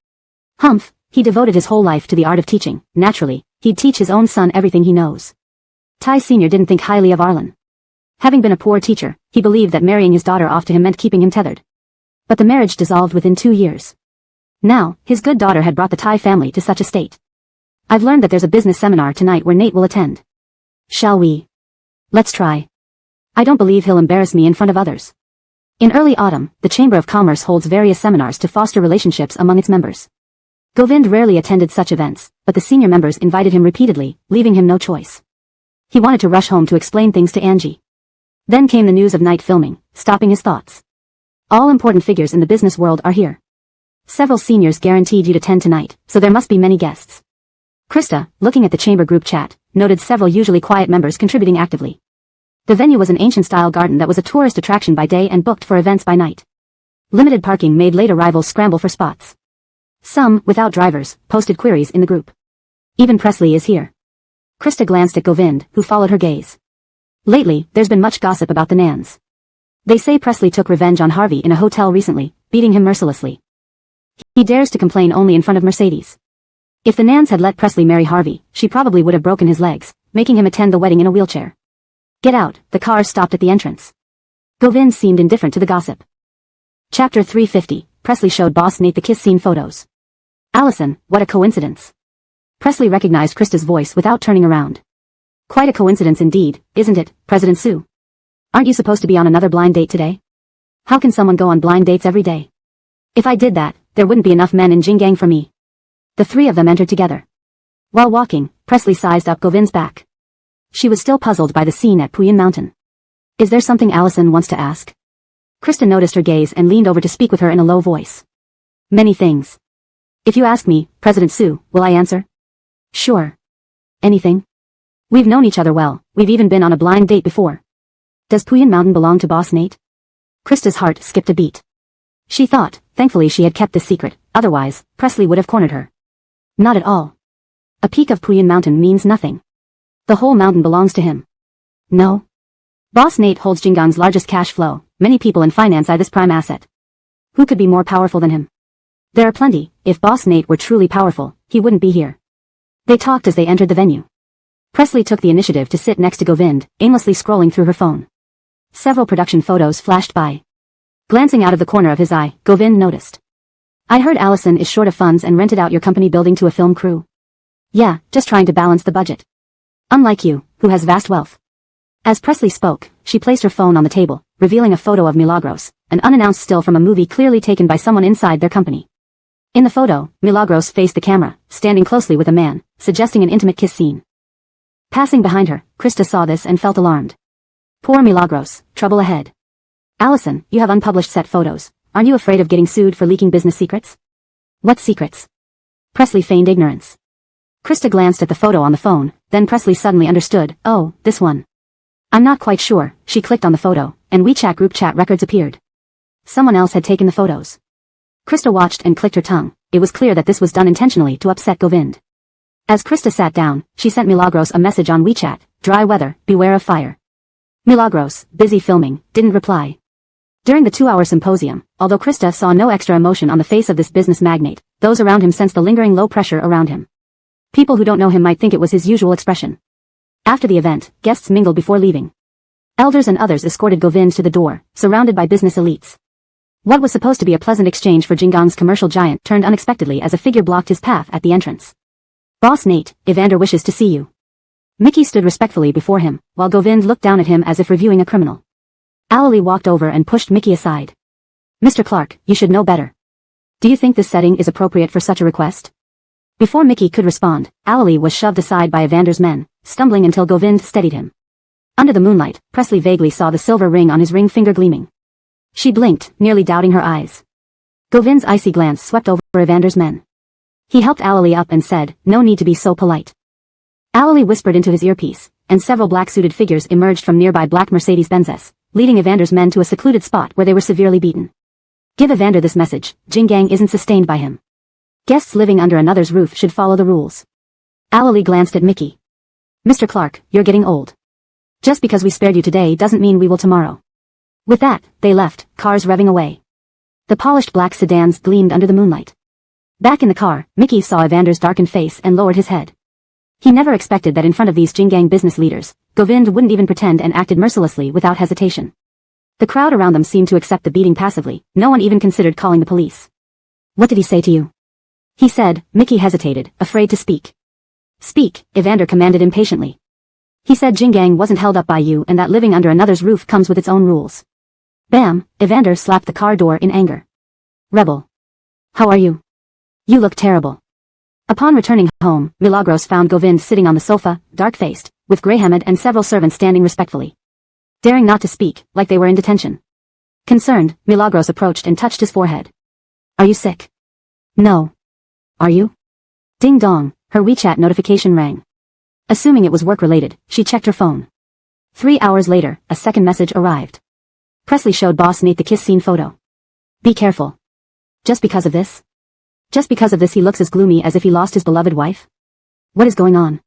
Humph, he devoted his whole life to the art of teaching. Naturally, he'd teach his own son everything he knows. Tai Sr. didn't think highly of Arlen. Having been a poor teacher, he believed that marrying his daughter off to him meant keeping him tethered. But the marriage dissolved within 2 years. Now, his good daughter had brought the Tai family to such a state. I've learned that there's a business seminar tonight where Nate will attend. Shall we? Let's try. I don't believe he'll embarrass me in front of others. In early autumn, the Chamber of Commerce holds various seminars to foster relationships among its members. Govind rarely attended such events, but the senior members invited him repeatedly, leaving him no choice. He wanted to rush home to explain things to Angie. Then came the news of night filming, stopping his thoughts. All important figures in the business world are here. Several seniors guaranteed you'd attend tonight, so there must be many guests. Krista, looking at the chamber group chat, noted several usually quiet members contributing actively. The venue was an ancient-style garden that was a tourist attraction by day and booked for events by night. Limited parking made late arrivals scramble for spots. Some, without drivers, posted queries in the group. Even Presley is here. Krista glanced at Govind, who followed her gaze. Lately, there's been much gossip about the Nans. They say Presley took revenge on Harvey in a hotel recently, beating him mercilessly. He dares to complain only in front of Mercedes. If the Nans had let Presley marry Harvey, she probably would have broken his legs, making him attend the wedding in a wheelchair. Get out, the car stopped at the entrance. Govind seemed indifferent to the gossip. Chapter 350, Presley showed Boss Nate the kiss scene photos. Allison, what a coincidence. Presley recognized Krista's voice without turning around. Quite a coincidence indeed, isn't it, President Sue? Aren't you supposed to be on another blind date today? How can someone go on blind dates every day? If I did that, there wouldn't be enough men in Jingang for me. The three of them entered together. While walking, Presley sized up Govind's back. She was still puzzled by the scene at Puyin Mountain. Is there something Allison wants to ask? Krista noticed her gaze and leaned over to speak with her in a low voice. Many things. If you ask me, President Sue, will I answer? Sure. Anything? We've known each other well, we've even been on a blind date before. Does Puyin Mountain belong to Boss Nate? Krista's heart skipped a beat. She thought, thankfully she had kept this secret, otherwise, Presley would have cornered her. Not at all. A peak of Puyin Mountain means nothing. The whole mountain belongs to him. No. Boss Nate holds Jingang's largest cash flow, many people in finance eye this prime asset. Who could be more powerful than him? There are plenty, if Boss Nate were truly powerful, he wouldn't be here. They talked as they entered the venue. Presley took the initiative to sit next to Govind, aimlessly scrolling through her phone. Several production photos flashed by. Glancing out of the corner of his eye, Govind noticed. I heard Allison is short of funds and rented out your company building to a film crew. Yeah, just trying to balance the budget. Unlike you, who has vast wealth. As Presley spoke, she placed her phone on the table, revealing a photo of Milagros, an unannounced still from a movie clearly taken by someone inside their company. In the photo, Milagros faced the camera, standing closely with a man, suggesting an intimate kiss scene. Passing behind her, Krista saw this and felt alarmed. Poor Milagros, trouble ahead. Allison, you have unpublished set photos. Aren't you afraid of getting sued for leaking business secrets? What secrets? Presley feigned ignorance. Krista glanced at the photo on the phone, then Presley suddenly understood, oh, this one. I'm not quite sure, she clicked on the photo, and WeChat group chat records appeared. Someone else had taken the photos. Krista watched and clicked her tongue, it was clear that this was done intentionally to upset Govind. As Krista sat down, she sent Milagros a message on WeChat, dry weather, beware of fire. Milagros, busy filming, didn't reply. During the 2-hour symposium, although Krista saw no extra emotion on the face of this business magnate, those around him sensed the lingering low pressure around him. People who don't know him might think it was his usual expression. After the event, guests mingled before leaving. Elders and others escorted Govind to the door, surrounded by business elites. What was supposed to be a pleasant exchange for Jingang's commercial giant turned unexpectedly as a figure blocked his path at the entrance. Boss Nate, Evander wishes to see you. Mickey stood respectfully before him, while Govind looked down at him as if reviewing a criminal. Alley walked over and pushed Mickey aside. Mr. Clark, you should know better. Do you think this setting is appropriate for such a request? Before Mickey could respond, Alley was shoved aside by Evander's men, stumbling until Govind steadied him. Under the moonlight, Presley vaguely saw the silver ring on his ring finger gleaming. She blinked, nearly doubting her eyes. Govind's icy glance swept over Evander's men. He helped Alley up and said, no need to be so polite. Alley whispered into his earpiece, and several black-suited figures emerged from nearby black Mercedes-Benzes, leading Evander's men to a secluded spot where they were severely beaten. Give Evander this message, Jingang isn't sustained by him. Guests living under another's roof should follow the rules. Alley glanced at Mickey. Mr. Clark, you're getting old. Just because we spared you today doesn't mean we will tomorrow. With that, they left, cars revving away. The polished black sedans gleamed under the moonlight. Back in the car, Mickey saw Evander's darkened face and lowered his head. He never expected that in front of these Jingang business leaders, Govind wouldn't even pretend and acted mercilessly without hesitation. The crowd around them seemed to accept the beating passively, no one even considered calling the police. What did he say to you? He said. Mickey hesitated, afraid to speak. Speak, Evander commanded impatiently. He said Jingang wasn't held up by you and that living under another's roof comes with its own rules. Bam, Evander slapped the car door in anger. Rebel. How are you? You look terrible. Upon returning home, Milagros found Govind sitting on the sofa, dark-faced, with Greyhamed and several servants standing respectfully, daring not to speak, like they were in detention. Concerned, Milagros approached and touched his forehead. Are you sick? No. Are you? Ding dong, her WeChat notification rang. Assuming it was work-related, she checked her phone. 3 hours later, a second message arrived. Presley showed Boss Nate the kiss scene photo. Be careful. Just because of this? Just because of this he looks as gloomy as if he lost his beloved wife? What is going on?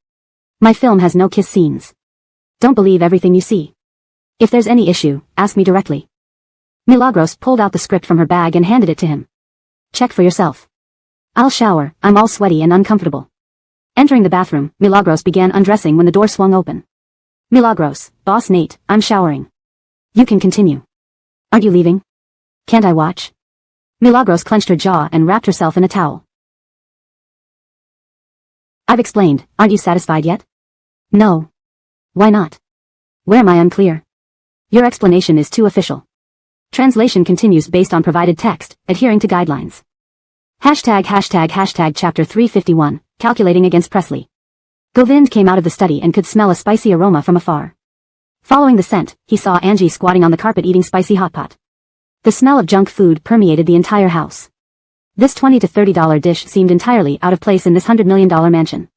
My film has no kiss scenes. Don't believe everything you see. If there's any issue, ask me directly. Milagros pulled out the script from her bag and handed it to him. Check for yourself. I'll shower, I'm all sweaty and uncomfortable. Entering the bathroom, Milagros began undressing when the door swung open. Milagros, Boss Nate, I'm showering. You can continue. Aren't you leaving? Can't I watch? Milagros clenched her jaw and wrapped herself in a towel. I've explained, aren't you satisfied yet? No. Why not? Where am I unclear? Your explanation is too official. Translation continues based on provided text, adhering to guidelines. ####Chapter 351, Calculating Against Presley. Govind came out of the study and could smell a spicy aroma from afar. Following the scent, he saw Angie squatting on the carpet eating spicy hot pot. The smell of junk food permeated the entire house. This $20 to $30 dish seemed entirely out of place in this $100 million mansion.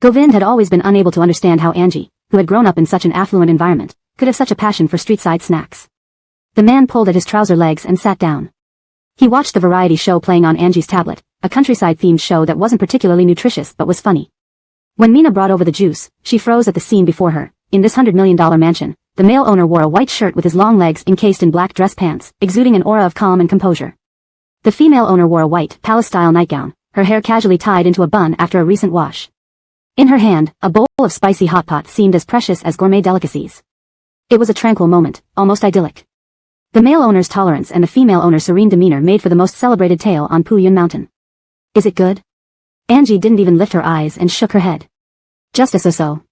Govind had always been unable to understand how Angie, who had grown up in such an affluent environment, could have such a passion for street-side snacks. The man pulled at his trouser legs and sat down. He watched the variety show playing on Angie's tablet, a countryside-themed show that wasn't particularly nutritious but was funny. When Mina brought over the juice, she froze at the scene before her. In this $100 million mansion, the male owner wore a white shirt with his long legs encased in black dress pants, exuding an aura of calm and composure. The female owner wore a white, palace-style nightgown, her hair casually tied into a bun after a recent wash. In her hand, a bowl of spicy hot pot seemed as precious as gourmet delicacies. It was a tranquil moment, almost idyllic. The male owner's tolerance and the female owner's serene demeanor made for the most celebrated tale on Puyun Mountain. Is it good? Angie didn't even lift her eyes and shook her head. Just a so-so.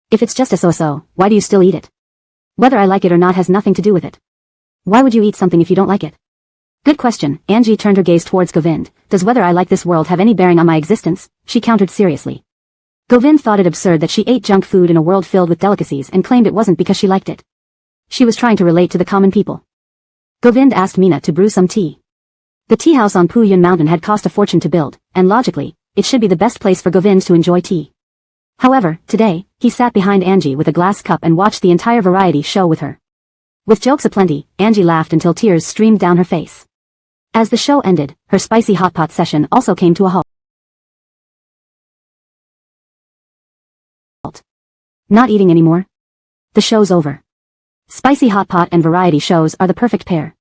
If it's just a so-so, why do you still eat it? Whether I like it or not has nothing to do with it. Why would you eat something if you don't like it? Good question. Angie turned her gaze towards Govind. Does whether I like this world have any bearing on my existence? She countered seriously. Govind thought it absurd that she ate junk food in a world filled with delicacies and claimed it wasn't because she liked it. She was trying to relate to the common people. Govind asked Mina to brew some tea. The tea house on Puyun Mountain had cost a fortune to build, and logically, it should be the best place for Govind to enjoy tea. However, today, he sat behind Angie with a glass cup and watched the entire variety show with her. With jokes aplenty, Angie laughed until tears streamed down her face. As the show ended, her spicy hot pot session also came to a halt. Not eating anymore? The show's over. Spicy hot pot and variety shows are the perfect pair.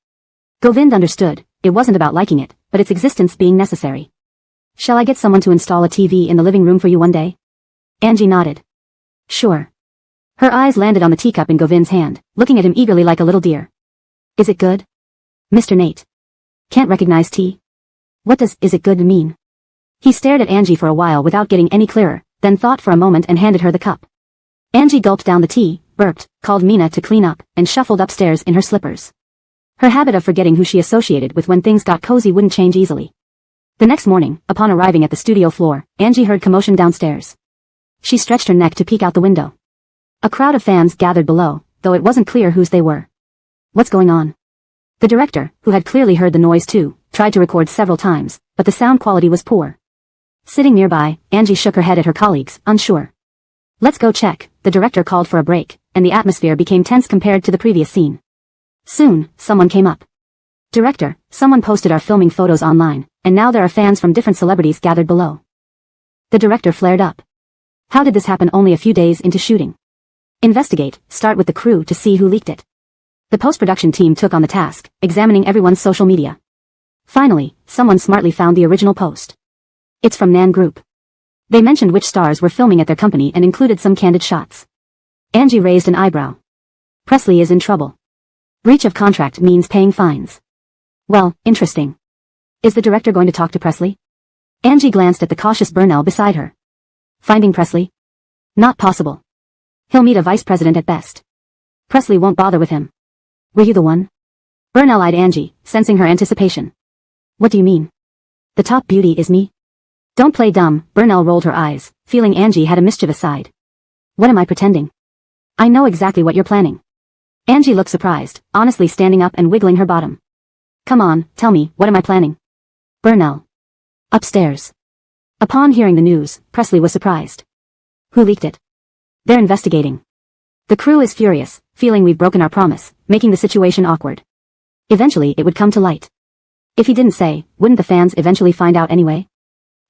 Govind understood, it wasn't about liking it, but its existence being necessary. Shall I get someone to install a TV in the living room for you one day? Angie nodded. Sure. Her eyes landed on the teacup in Govind's hand, looking at him eagerly like a little deer. Is it good? Mr. Nate. Can't recognize tea? What does is it good mean? He stared at Angie for a while without getting any clearer, then thought for a moment and handed her the cup. Angie gulped down the tea, burped, called Mina to clean up, and shuffled upstairs in her slippers. Her habit of forgetting who she associated with when things got cozy wouldn't change easily. The next morning, upon arriving at the studio floor, Angie heard commotion downstairs. She stretched her neck to peek out the window. A crowd of fans gathered below, though it wasn't clear whose they were. What's going on? The director, who had clearly heard the noise too, tried to record several times, but the sound quality was poor. Sitting nearby, Angie shook her head at her colleagues, unsure. Let's go check. The director called for a break, and the atmosphere became tense compared to the previous scene. Soon, someone came up. Director, someone posted our filming photos online, and now there are fans from different celebrities gathered below. The director flared up. How did this happen only a few days into shooting? Investigate, start with the crew to see who leaked it. The post-production team took on the task, examining everyone's social media. Finally, someone smartly found the original post. It's from Nan Group. They mentioned which stars were filming at their company and included some candid shots. Angie raised an eyebrow. Presley is in trouble. Breach of contract means paying fines. Well, interesting. Is the director going to talk to Presley? Angie glanced at the cautious Burnell beside her. Finding Presley? Not possible. He'll meet a vice president at best. Presley won't bother with him. Were you the one? Burnell eyed Angie, sensing her anticipation. What do you mean? The top beauty is me? Don't play dumb, Burnell rolled her eyes, feeling Angie had a mischievous side. What am I pretending? I know exactly what you're planning. Angie looked surprised, honestly standing up and wiggling her bottom. Come on, tell me, what am I planning? Burnell. Upstairs. Upon hearing the news, Presley was surprised. Who leaked it? They're investigating. The crew is furious, feeling we've broken our promise, making the situation awkward. Eventually it would come to light. If he didn't say, wouldn't the fans eventually find out anyway?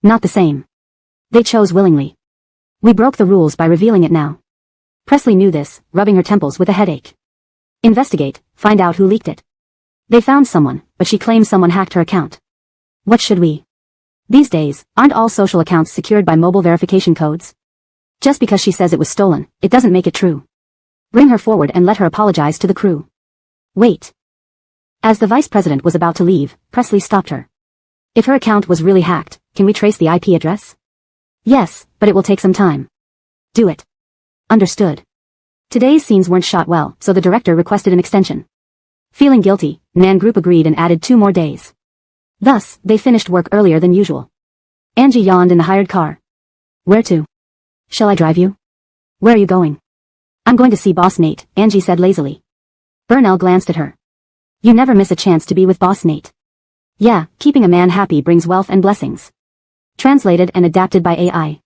Not the same. They chose willingly. We broke the rules by revealing it now. Presley knew this, rubbing her temples with a headache. Investigate, find out who leaked it. They found someone, but she claims someone hacked her account. What should we? These days, aren't all social accounts secured by mobile verification codes? Just because she says it was stolen, it doesn't make it true. Bring her forward and let her apologize to the crew. Wait. As the vice president was about to leave, Presley stopped her. If her account was really hacked, can we trace the IP address? Yes, but it will take some time. Do it. Understood. Today's scenes weren't shot well, so the director requested an extension. Feeling guilty, Nan Group agreed and added 2 more days. Thus, they finished work earlier than usual. Angie yawned in the hired car. Where to? Shall I drive you? Where are you going? I'm going to see Boss Nate, Angie said lazily. Burnell glanced at her. You never miss a chance to be with Boss Nate. Yeah, keeping a man happy brings wealth and blessings. Translated and adapted by AI.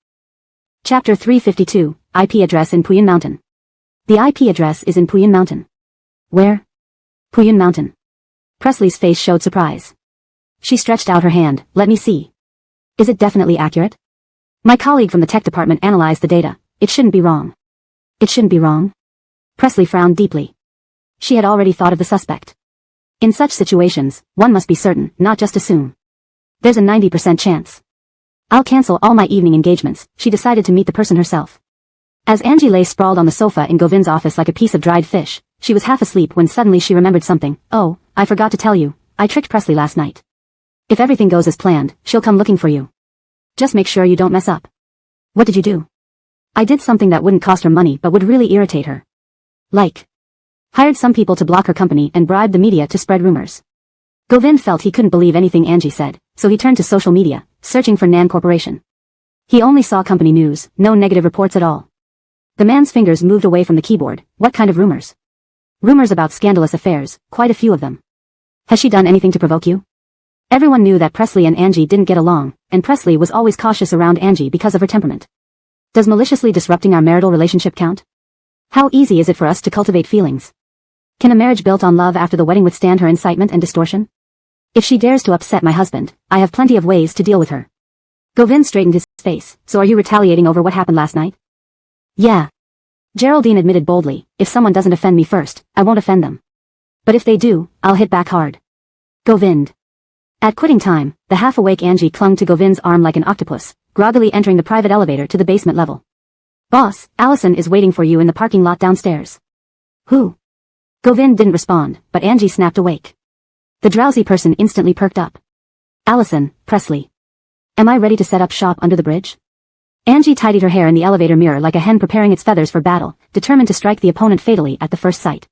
Chapter 352, IP address in Puyin Mountain. The IP address is in Puyin Mountain. Where? Puyin Mountain. Presley's face showed surprise. She stretched out her hand, let me see. Is it definitely accurate? My colleague from the tech department analyzed the data. It shouldn't be wrong. It shouldn't be wrong? Presley frowned deeply. She had already thought of the suspect. In such situations, one must be certain, not just assume. There's a 90% chance. I'll cancel all my evening engagements, she decided to meet the person herself. As Angie lay sprawled on the sofa in Govind's office like a piece of dried fish, she was half asleep when suddenly she remembered something. Oh, I forgot to tell you, I tricked Presley last night. If everything goes as planned, she'll come looking for you. Just make sure you don't mess up. What did you do? I did something that wouldn't cost her money but would really irritate her. Like. Hired some people to block her company and bribed the media to spread rumors. Govind felt he couldn't believe anything Angie said, so he turned to social media, searching for Nan Corporation. He only saw company news, no negative reports at all. The man's fingers moved away from the keyboard. What kind of rumors? Rumors about scandalous affairs, quite a few of them. Has she done anything to provoke you? Everyone knew that Presley and Angie didn't get along, and Presley was always cautious around Angie because of her temperament. Does maliciously disrupting our marital relationship count? How easy is it for us to cultivate feelings? Can a marriage built on love after the wedding withstand her incitement and distortion? If she dares to upset my husband, I have plenty of ways to deal with her. Govind straightened his face. So are you retaliating over what happened last night? Yeah. Geraldine admitted boldly, if someone doesn't offend me first, I won't offend them. But if they do, I'll hit back hard. Govind. At quitting time, the half-awake Angie clung to Govind's arm like an octopus, groggily entering the private elevator to the basement level. Boss, Allison is waiting for you in the parking lot downstairs. Who? Govind didn't respond, but Angie snapped awake. The drowsy person instantly perked up. Allison, Presley. Am I ready to set up shop under the bridge? Angie tidied her hair in the elevator mirror like a hen preparing its feathers for battle, determined to strike the opponent fatally at the first sight.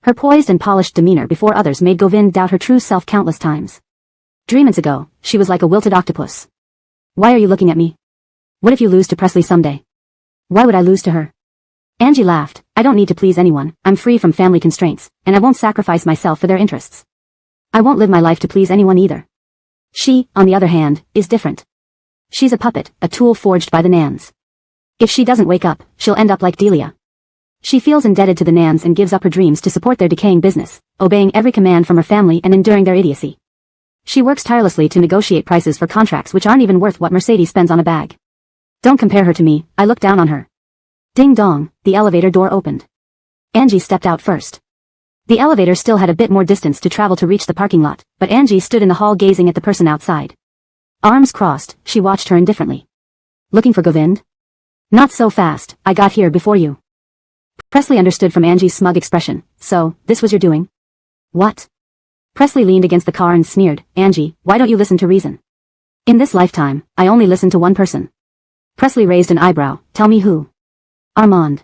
Her poised and polished demeanor before others made Govind doubt her true self countless times. Dreamings ago, she was like a wilted octopus. Why are you looking at me? What if you lose to Presley someday? Why would I lose to her? Angie laughed. I don't need to please anyone, I'm free from family constraints, and I won't sacrifice myself for their interests. I won't live my life to please anyone either. She, on the other hand, is different. She's a puppet, a tool forged by the Nans. If she doesn't wake up, she'll end up like Delia. She feels indebted to the Nans and gives up her dreams to support their decaying business, obeying every command from her family and enduring their idiocy. She works tirelessly to negotiate prices for contracts which aren't even worth what Mercedes spends on a bag. Don't compare her to me, I look down on her. Ding dong, the elevator door opened. Angie stepped out first. The elevator still had a bit more distance to travel to reach the parking lot, but Angie stood in the hall gazing at the person outside. Arms crossed, she watched her indifferently. Looking for Govind? Not so fast, I got here before you. Presley understood from Angie's smug expression. So, this was your doing? What? Presley leaned against the car and sneered, Angie, why don't you listen to reason? In this lifetime, I only listen to one person. Presley raised an eyebrow, tell me who? Armand.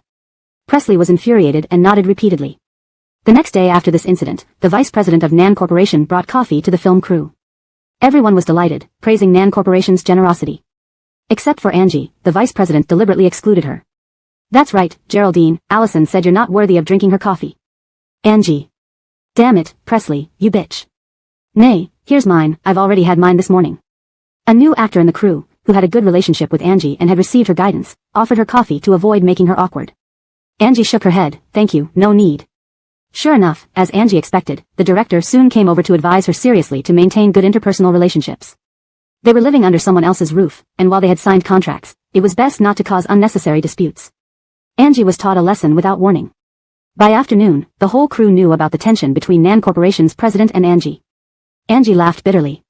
Presley was infuriated and nodded repeatedly. The next day after this incident, the vice president of Nan Corporation brought coffee to the film crew. Everyone was delighted, praising Nan Corporation's generosity. Except for Angie, the vice president deliberately excluded her. That's right, Geraldine, Allison said you're not worthy of drinking her coffee. Angie. Damn it, Presley, you bitch. Nay, here's mine, I've already had mine this morning. A new actor in the crew, who had a good relationship with Angie and had received her guidance, offered her coffee to avoid making her awkward. Angie shook her head, thank you, no need. Sure enough, as Angie expected, the director soon came over to advise her seriously to maintain good interpersonal relationships. They were living under someone else's roof, and while they had signed contracts, it was best not to cause unnecessary disputes. Angie was taught a lesson without warning. By afternoon, the whole crew knew about the tension between Nan Corporation's president and Angie. Angie laughed bitterly.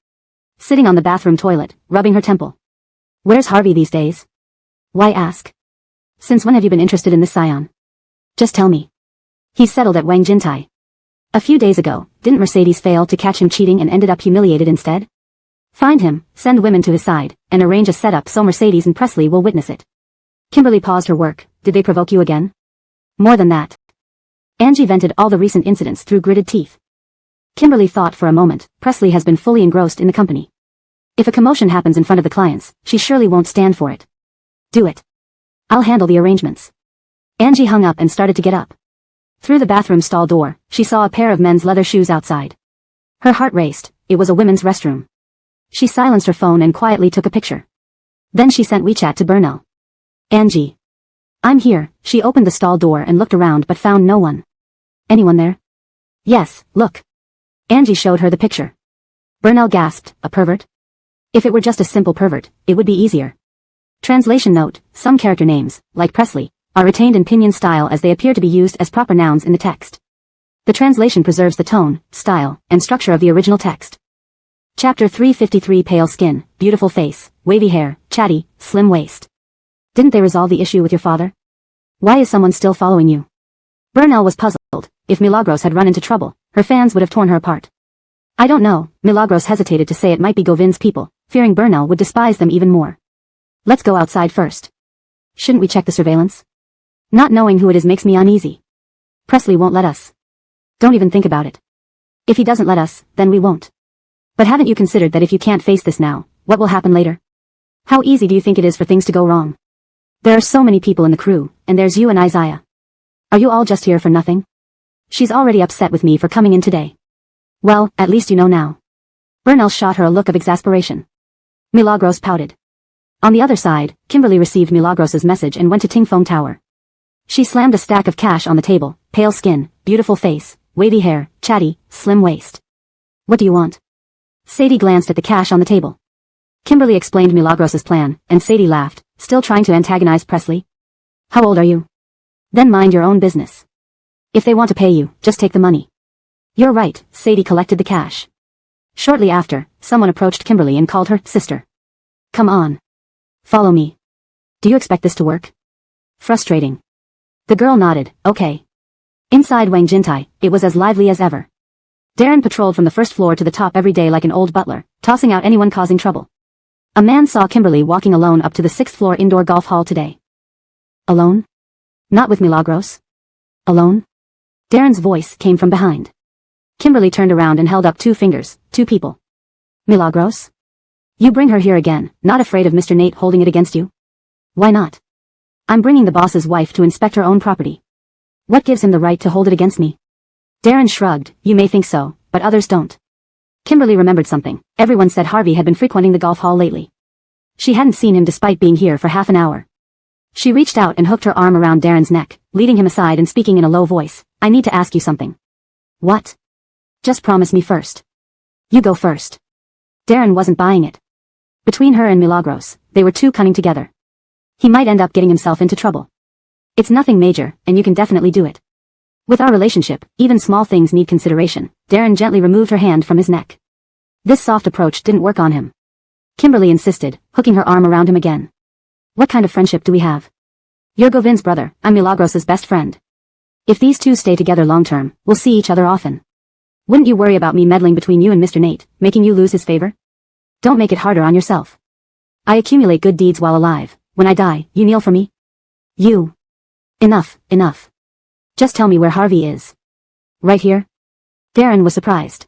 Sitting on the bathroom toilet, rubbing her temple. Where's Harvey these days? Why ask? Since when have you been interested in this scion? Just tell me. He's settled at Wang Jintai. A few days ago, didn't Mercedes fail to catch him cheating and ended up humiliated instead? Find him, send women to his side, and arrange a setup so Mercedes and Presley will witness it. Kimberly paused her work. Did they provoke you again? More than that. Angie vented all the recent incidents through gritted teeth. Kimberly thought for a moment. Presley has been fully engrossed in the company. If a commotion happens in front of the clients, she surely won't stand for it. Do it. I'll handle the arrangements. Angie hung up and started to get up. Through the bathroom stall door, she saw a pair of men's leather shoes outside. Her heart raced. It was a women's restroom. She silenced her phone and quietly took a picture. Then she sent WeChat to Burnell. Angie. I'm here. She opened the stall door and looked around but found no one. Anyone there? Yes, look. Angie showed her the picture. Burnell gasped, a pervert? If it were just a simple pervert, it would be easier. Translation note, some character names, like Presley, are retained in pinyin style as they appear to be used as proper nouns in the text. The translation preserves the tone, style, and structure of the original text. Chapter 353 Pale skin, beautiful face, wavy hair, chatty, slim waist. Didn't they resolve the issue with your father? Why is someone still following you? Burnell was puzzled. If Milagros had run into trouble, her fans would have torn her apart. I don't know. Milagros hesitated to say it might be Govind's people, fearing Burnell would despise them even more. Let's go outside first. Shouldn't we check the surveillance? Not knowing who it is makes me uneasy. Presley won't let us. Don't even think about it. If he doesn't let us, then we won't. But haven't you considered that if you can't face this now, what will happen later? How easy do you think it is for things to go wrong? There are so many people in the crew, and there's you and Isaiah. Are you all just here for nothing? She's already upset with me for coming in today. Well, at least you know now. Burnell shot her a look of exasperation. Milagros pouted. On the other side, Kimberly received Milagros's message and went to Ting Fong Tower. She slammed a stack of cash on the table, pale skin, beautiful face, wavy hair, chatty, slim waist. What do you want? Sadie glanced at the cash on the table. Kimberly explained Milagros's plan, and Sadie laughed, still trying to antagonize Presley. How old are you? Then mind your own business. If they want to pay you, just take the money. You're right, Sadie collected the cash. Shortly after, someone approached Kimberly and called her sister. Come on. Follow me. Do you expect this to work? Frustrating. The girl nodded, okay. Inside Wang Jintai, it was as lively as ever. Darren patrolled from the first floor to the top every day like an old butler, tossing out anyone causing trouble. A man saw Kimberly walking alone up to the 6th floor indoor golf hall today. Alone? Not with Milagros? Alone? Darren's voice came from behind. Kimberly turned around and held up 2 fingers, 2 people. Milagros? You bring her here again, not afraid of Mr. Nate holding it against you? Why not? I'm bringing the boss's wife to inspect her own property. What gives him the right to hold it against me? Darren shrugged, you may think so, but others don't. Kimberly remembered something. Everyone said Harvey had been frequenting the golf hall lately. She hadn't seen him despite being here for half an hour. She reached out and hooked her arm around Darren's neck, leading him aside and speaking in a low voice. I need to ask you something. What? Just promise me first. You go first. Darren wasn't buying it. Between her and Milagros, they were too cunning together. He might end up getting himself into trouble. It's nothing major, and you can definitely do it. With our relationship, even small things need consideration. Darren gently removed her hand from his neck. This soft approach didn't work on him. Kimberly insisted, hooking her arm around him again. What kind of friendship do we have? You're Govin's brother, I'm Milagros' best friend. If these two stay together long-term, we'll see each other often. Wouldn't you worry about me meddling between you and Mr. Nate, making you lose his favor? Don't make it harder on yourself. I accumulate good deeds while alive. When I die, you kneel for me? You. Enough. Just tell me where Harvey is. Right here? Darren was surprised.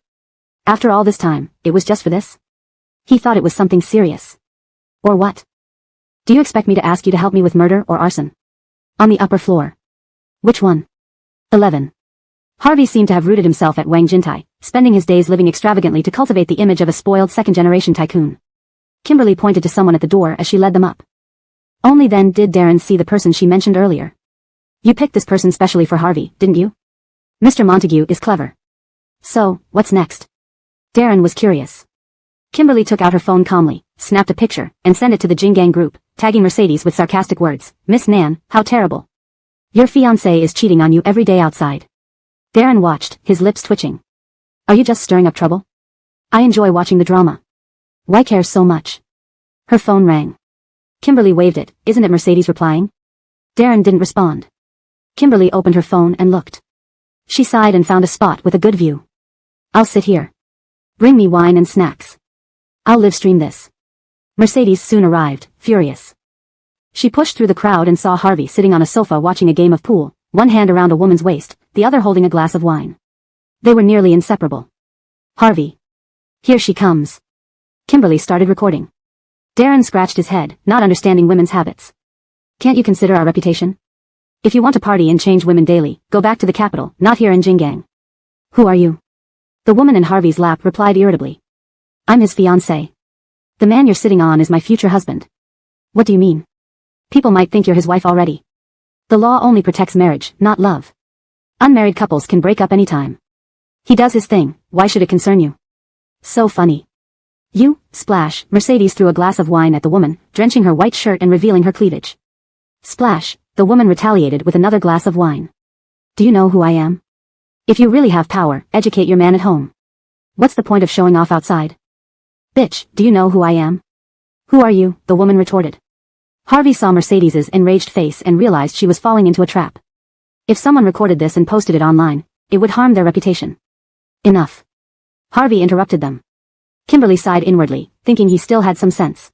After all this time, it was just for this? He thought it was something serious. Or what? Do you expect me to ask you to help me with murder or arson? On the upper floor. Which one? 11. Harvey seemed to have rooted himself at Wang Jintai, spending his days living extravagantly to cultivate the image of a spoiled second-generation tycoon. Kimberly pointed to someone at the door as she led them up. Only then did Darren see the person she mentioned earlier. You picked this person specially for Harvey, didn't you? Mr. Montague is clever. So, what's next? Darren was curious. Kimberly took out her phone calmly, snapped a picture, and sent it to the Jingang group, tagging Mercedes with sarcastic words. Miss Nan, how terrible. Your fiancé is cheating on you every day outside. Darren watched, his lips twitching. Are you just stirring up trouble? I enjoy watching the drama. Why care so much? Her phone rang. Kimberly waved it. Isn't it Mercedes replying? Darren didn't respond. Kimberly opened her phone and looked. She sighed and found a spot with a good view. I'll sit here. Bring me wine and snacks. I'll live stream this. Mercedes soon arrived, furious. She pushed through the crowd and saw Harvey sitting on a sofa watching a game of pool, one hand around a woman's waist, the other holding a glass of wine. They were nearly inseparable. Harvey. Here she comes. Kimberly started recording. Darren scratched his head, not understanding women's habits. Can't you consider our reputation? If you want to party and change women daily, go back to the capital, not here in Jingang. Who are you? The woman in Harvey's lap replied irritably. I'm his fiancé. The man you're sitting on is my future husband. What do you mean? People might think you're his wife already. The law only protects marriage, not love. Unmarried couples can break up anytime. He does his thing, why should it concern you? So funny. You, splash, Mercedes threw a glass of wine at the woman, drenching her white shirt and revealing her cleavage. Splash, the woman retaliated with another glass of wine. Do you know who I am? If you really have power, educate your man at home. What's the point of showing off outside? Bitch, do you know who I am? Who are you? The woman retorted. Harvey saw Mercedes's enraged face and realized she was falling into a trap. If someone recorded this and posted it online, it would harm their reputation. Enough. Harvey interrupted them. Kimberly sighed inwardly, thinking he still had some sense.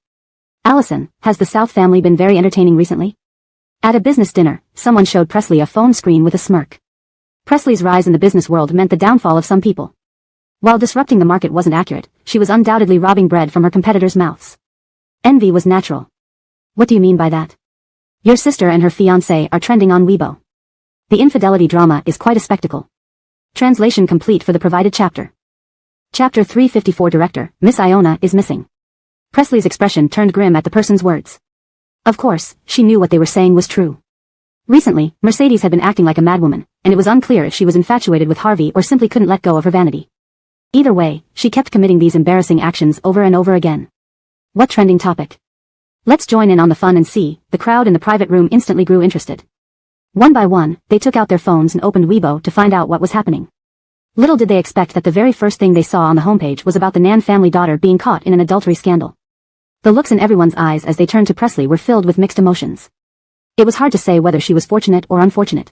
Allison, has the South family been very entertaining recently? At a business dinner, someone showed Presley a phone screen with a smirk. Presley's rise in the business world meant the downfall of some people. While disrupting the market wasn't accurate, she was undoubtedly robbing bread from her competitors' mouths. Envy was natural. What do you mean by that? Your sister and her fiancé are trending on Weibo. The infidelity drama is quite a spectacle. Translation complete for the provided chapter. Chapter 354 Director, Miss Iona is missing. Presley's expression turned grim at the person's words. Of course, she knew what they were saying was true. Recently, Mercedes had been acting like a madwoman, and it was unclear if she was infatuated with Harvey or simply couldn't let go of her vanity. Either way, she kept committing these embarrassing actions over and over again. What trending topic? Let's join in on the fun and see. The crowd in the private room instantly grew interested. One by one, they took out their phones and opened Weibo to find out what was happening. Little did they expect that the very first thing they saw on the homepage was about the Nan family daughter being caught in an adultery scandal. The looks in everyone's eyes as they turned to Presley were filled with mixed emotions. It was hard to say whether she was fortunate or unfortunate.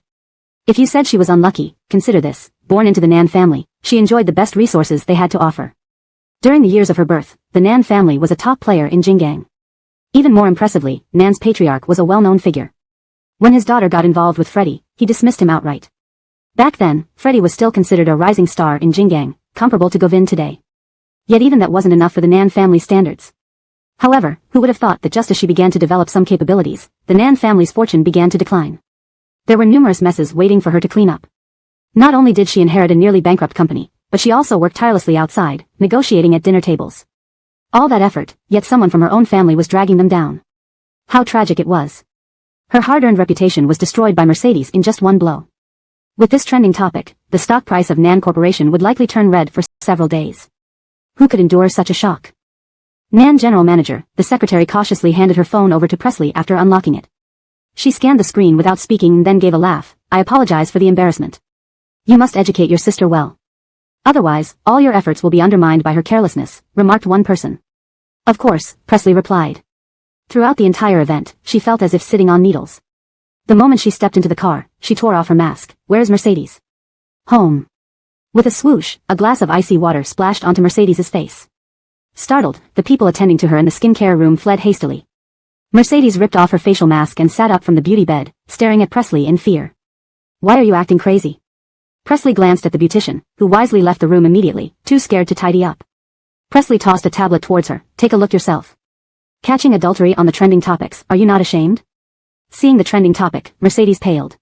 If you said she was unlucky, consider this: born into the Nan family, she enjoyed the best resources they had to offer. During the years of her birth, the Nan family was a top player in Jingang. Even more impressively, Nan's patriarch was a well-known figure. When his daughter got involved with Freddie, he dismissed him outright. Back then, Freddie was still considered a rising star in Jingang, comparable to Govin today. Yet even that wasn't enough for the Nan family's standards. However, who would have thought that just as she began to develop some capabilities, the Nan family's fortune began to decline. There were numerous messes waiting for her to clean up. Not only did she inherit a nearly bankrupt company, but she also worked tirelessly outside, negotiating at dinner tables. All that effort, yet someone from her own family was dragging them down. How tragic it was. Her hard-earned reputation was destroyed by Mercedes in just one blow. With this trending topic, the stock price of Nan Corporation would likely turn red for several days. Who could endure such a shock? Nan General Manager, the secretary cautiously handed her phone over to Presley after unlocking it. She scanned the screen without speaking and then gave a laugh. I apologize for the embarrassment. You must educate your sister well. Otherwise, all your efforts will be undermined by her carelessness, remarked one person. Of course, Presley replied. Throughout the entire event, she felt as if sitting on needles. The moment she stepped into the car, she tore off her mask. Where's Mercedes? Home. With a swoosh, a glass of icy water splashed onto Mercedes's face. Startled, the people attending to her in the skincare room fled hastily. Mercedes ripped off her facial mask and sat up from the beauty bed, staring at Presley in fear. Why are you acting crazy? Presley glanced at the beautician, who wisely left the room immediately, too scared to tidy up. Presley tossed a tablet towards her. Take a look yourself. Catching adultery on the trending topics, are you not ashamed? Seeing the trending topic, Mercedes paled.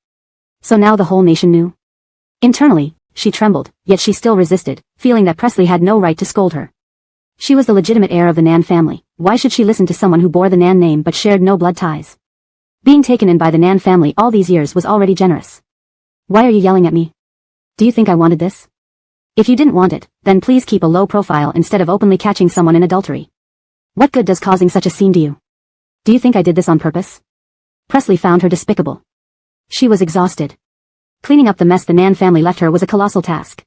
So now the whole nation knew? Internally, she trembled, yet she still resisted, feeling that Presley had no right to scold her. She was the legitimate heir of the Nan family. Why should she listen to someone who bore the Nan name but shared no blood ties? Being taken in by the Nan family all these years was already generous. Why are you yelling at me? Do you think I wanted this? If you didn't want it, then please keep a low profile instead of openly catching someone in adultery. What good does causing such a scene do you? Do you think I did this on purpose? Presley found her despicable. She was exhausted. Cleaning up the mess the Nan family left her was a colossal task.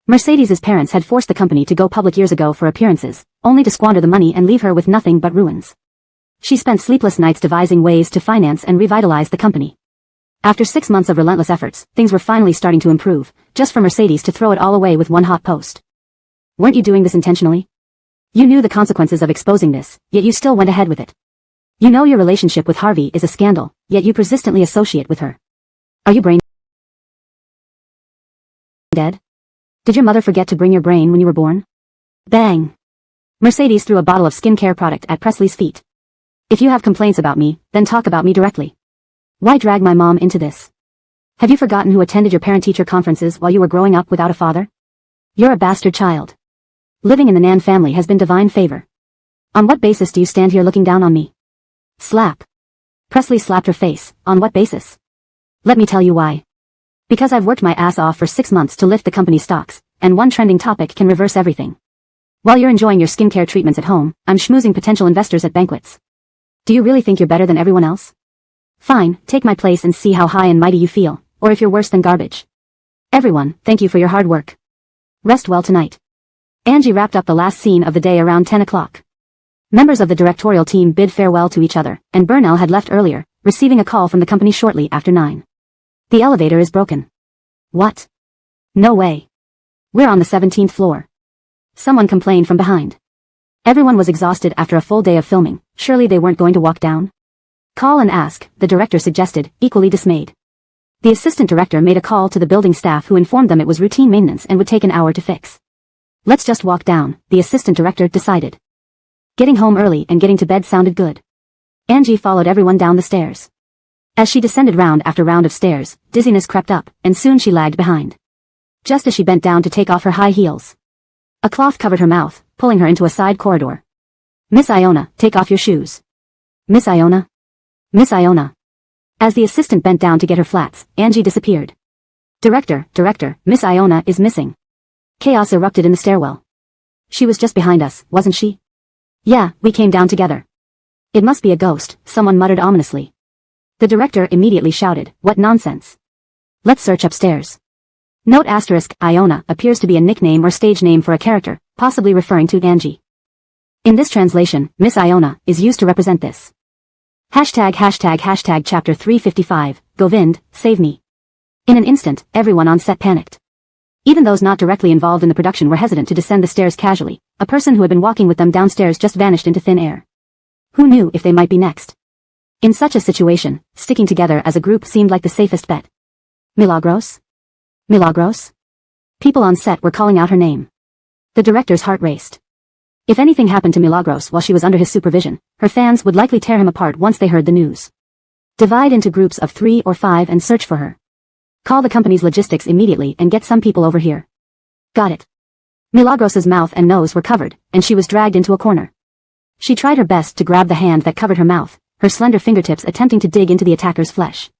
Mercedes's parents had forced the company to go public years ago for appearances, only to squander the money and leave her with nothing but ruins. She spent sleepless nights devising ways to finance and revitalize the company. After 6 months of relentless efforts, things were finally starting to improve, just for Mercedes to throw it all away with one hot post. Weren't you doing this intentionally? You knew the consequences of exposing this, yet you still went ahead with it. You know your relationship with Harvey is a scandal, yet you persistently associate with her. Are you brain dead? Did your mother forget to bring your brain when you were born? Bang! Mercedes threw a bottle of skincare product at Presley's feet. If you have complaints about me, then talk about me directly. Why drag my mom into this? Have you forgotten who attended your parent-teacher conferences while you were growing up without a father? You're a bastard child. Living in the Nan family has been divine favor. On what basis do you stand here looking down on me? Slap. Presley slapped her face. On what basis? Let me tell you why. Because I've worked my ass off for 6 months to lift the company's stocks, and one trending topic can reverse everything. While you're enjoying your skincare treatments at home, I'm schmoozing potential investors at banquets. Do you really think you're better than everyone else? Fine, take my place and see how high and mighty you feel, or if you're worse than garbage. Everyone, thank you for your hard work. Rest well tonight. Angie wrapped up the last scene of the day around 10 o'clock. Members of the directorial team bid farewell to each other, and Burnell had left earlier, receiving a call from the company shortly after 9. The elevator is broken. What? No way. We're on the 17th floor. Someone complained from behind. Everyone was exhausted after a full day of filming. Surely they weren't going to walk down? Call and ask, the director suggested, equally dismayed. The assistant director made a call to the building staff who informed them it was routine maintenance and would take an hour to fix. Let's just walk down, the assistant director decided. Getting home early and getting to bed sounded good. Angie followed everyone down the stairs. As she descended round after round of stairs, dizziness crept up, and soon she lagged behind. Just as she bent down to take off her high heels, a cloth covered her mouth, pulling her into a side corridor. Miss Iona, take off your shoes. Miss Iona? Miss Iona. As the assistant bent down to get her flats, Angie disappeared. Director, Miss Iona is missing. Chaos erupted in the stairwell. She was just behind us, wasn't she? Yeah, we came down together. It must be a ghost, someone muttered ominously. The director immediately shouted, what nonsense. Let's search upstairs. Note asterisk, Iona appears to be a nickname or stage name for a character, possibly referring to Angie. In this translation, Miss Iona is used to represent this. Hashtag chapter 355, Govind, save me. In an instant, everyone on set panicked. Even those not directly involved in the production were hesitant to descend the stairs casually. A person who had been walking with them downstairs just vanished into thin air. Who knew if they might be next? In such a situation, sticking together as a group seemed like the safest bet. Milagros? Milagros? People on set were calling out her name. The director's heart raced. If anything happened to Milagros while she was under his supervision, her fans would likely tear him apart once they heard the news. Divide into groups of 3 or 5 and search for her. Call the company's logistics immediately and get some people over here. Got it. Milagros's mouth and nose were covered, and she was dragged into a corner. She tried her best to grab the hand that covered her mouth, her slender fingertips attempting to dig into the attacker's flesh.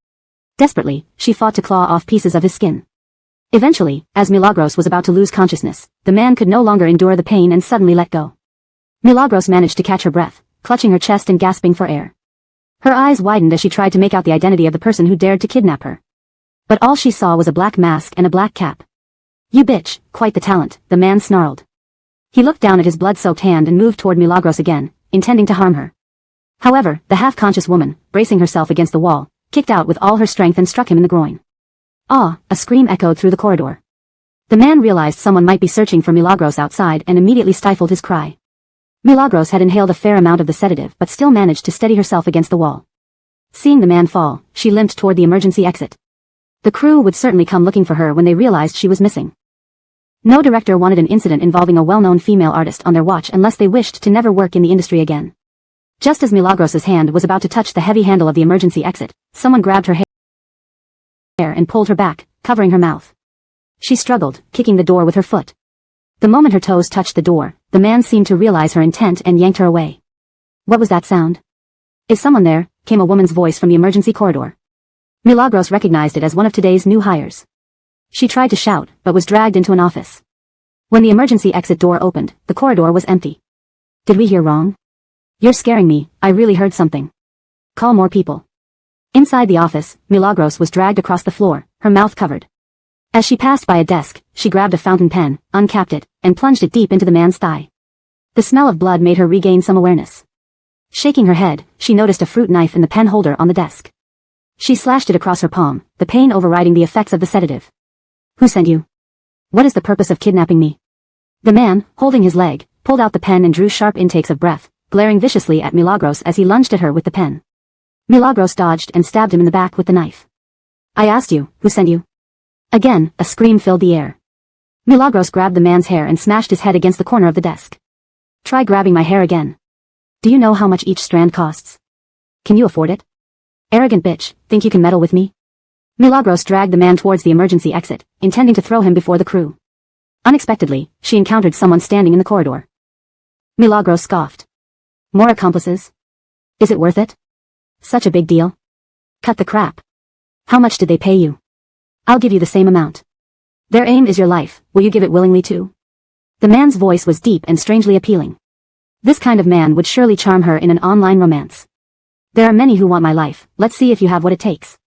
Desperately, she fought to claw off pieces of his skin. Eventually, as Milagros was about to lose consciousness, the man could no longer endure the pain and suddenly let go. Milagros managed to catch her breath, clutching her chest and gasping for air. Her eyes widened as she tried to make out the identity of the person who dared to kidnap her. But all she saw was a black mask and a black cap. "You bitch, quite the talent," the man snarled. He looked down at his blood-soaked hand and moved toward Milagros again, intending to harm her. However, the half-conscious woman, bracing herself against the wall, kicked out with all her strength and struck him in the groin. "Ah!" a scream echoed through the corridor. The man realized someone might be searching for Milagros outside and immediately stifled his cry. Milagros had inhaled a fair amount of the sedative but still managed to steady herself against the wall. Seeing the man fall, she limped toward the emergency exit. The crew would certainly come looking for her when they realized she was missing. No director wanted an incident involving a well-known female artist on their watch unless they wished to never work in the industry again. Just as Milagros's hand was about to touch the heavy handle of the emergency exit, someone grabbed her hair and pulled her back, covering her mouth. She struggled, kicking the door with her foot. The moment her toes touched the door, the man seemed to realize her intent and yanked her away. "What was that sound?" "Is someone there?" came a woman's voice from the emergency corridor. Milagros recognized it as one of today's new hires. She tried to shout, but was dragged into an office. When the emergency exit door opened, the corridor was empty. "Did we hear wrong?" "You're scaring me, I really heard something." "Call more people." Inside the office, Milagros was dragged across the floor, her mouth covered. As she passed by a desk, she grabbed a fountain pen, uncapped it, and plunged it deep into the man's thigh. The smell of blood made her regain some awareness. Shaking her head, she noticed a fruit knife in the pen holder on the desk. She slashed it across her palm, the pain overriding the effects of the sedative. "Who sent you? What is the purpose of kidnapping me?" The man, holding his leg, pulled out the pen and drew sharp intakes of breath, glaring viciously at Milagros as he lunged at her with the pen. Milagros dodged and stabbed him in the back with the knife. "I asked you, who sent you?" Again, a scream filled the air. Milagros grabbed the man's hair and smashed his head against the corner of the desk. "Try grabbing my hair again. Do you know how much each strand costs? Can you afford it? Arrogant bitch, think you can meddle with me?" Milagros dragged the man towards the emergency exit, intending to throw him before the crew. Unexpectedly, she encountered someone standing in the corridor. Milagros scoffed. "More accomplices? Is it worth it? Such a big deal? Cut the crap. How much did they pay you?" "I'll give you the same amount. Their aim is your life, will you give it willingly too?" The man's voice was deep and strangely appealing. This kind of man would surely charm her in an online romance. "There are many who want my life, let's see if you have what it takes."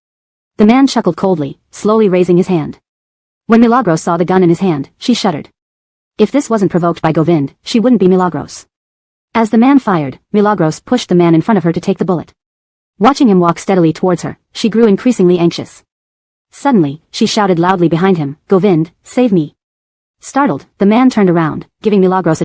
The man chuckled coldly, slowly raising his hand. When Milagros saw the gun in his hand, she shuddered. If this wasn't provoked by Govind, she wouldn't be Milagros. As the man fired, Milagros pushed the man in front of her to take the bullet. Watching him walk steadily towards her, she grew increasingly anxious. Suddenly, she shouted loudly behind him, "Govind, save me." Startled, the man turned around, giving Milagros a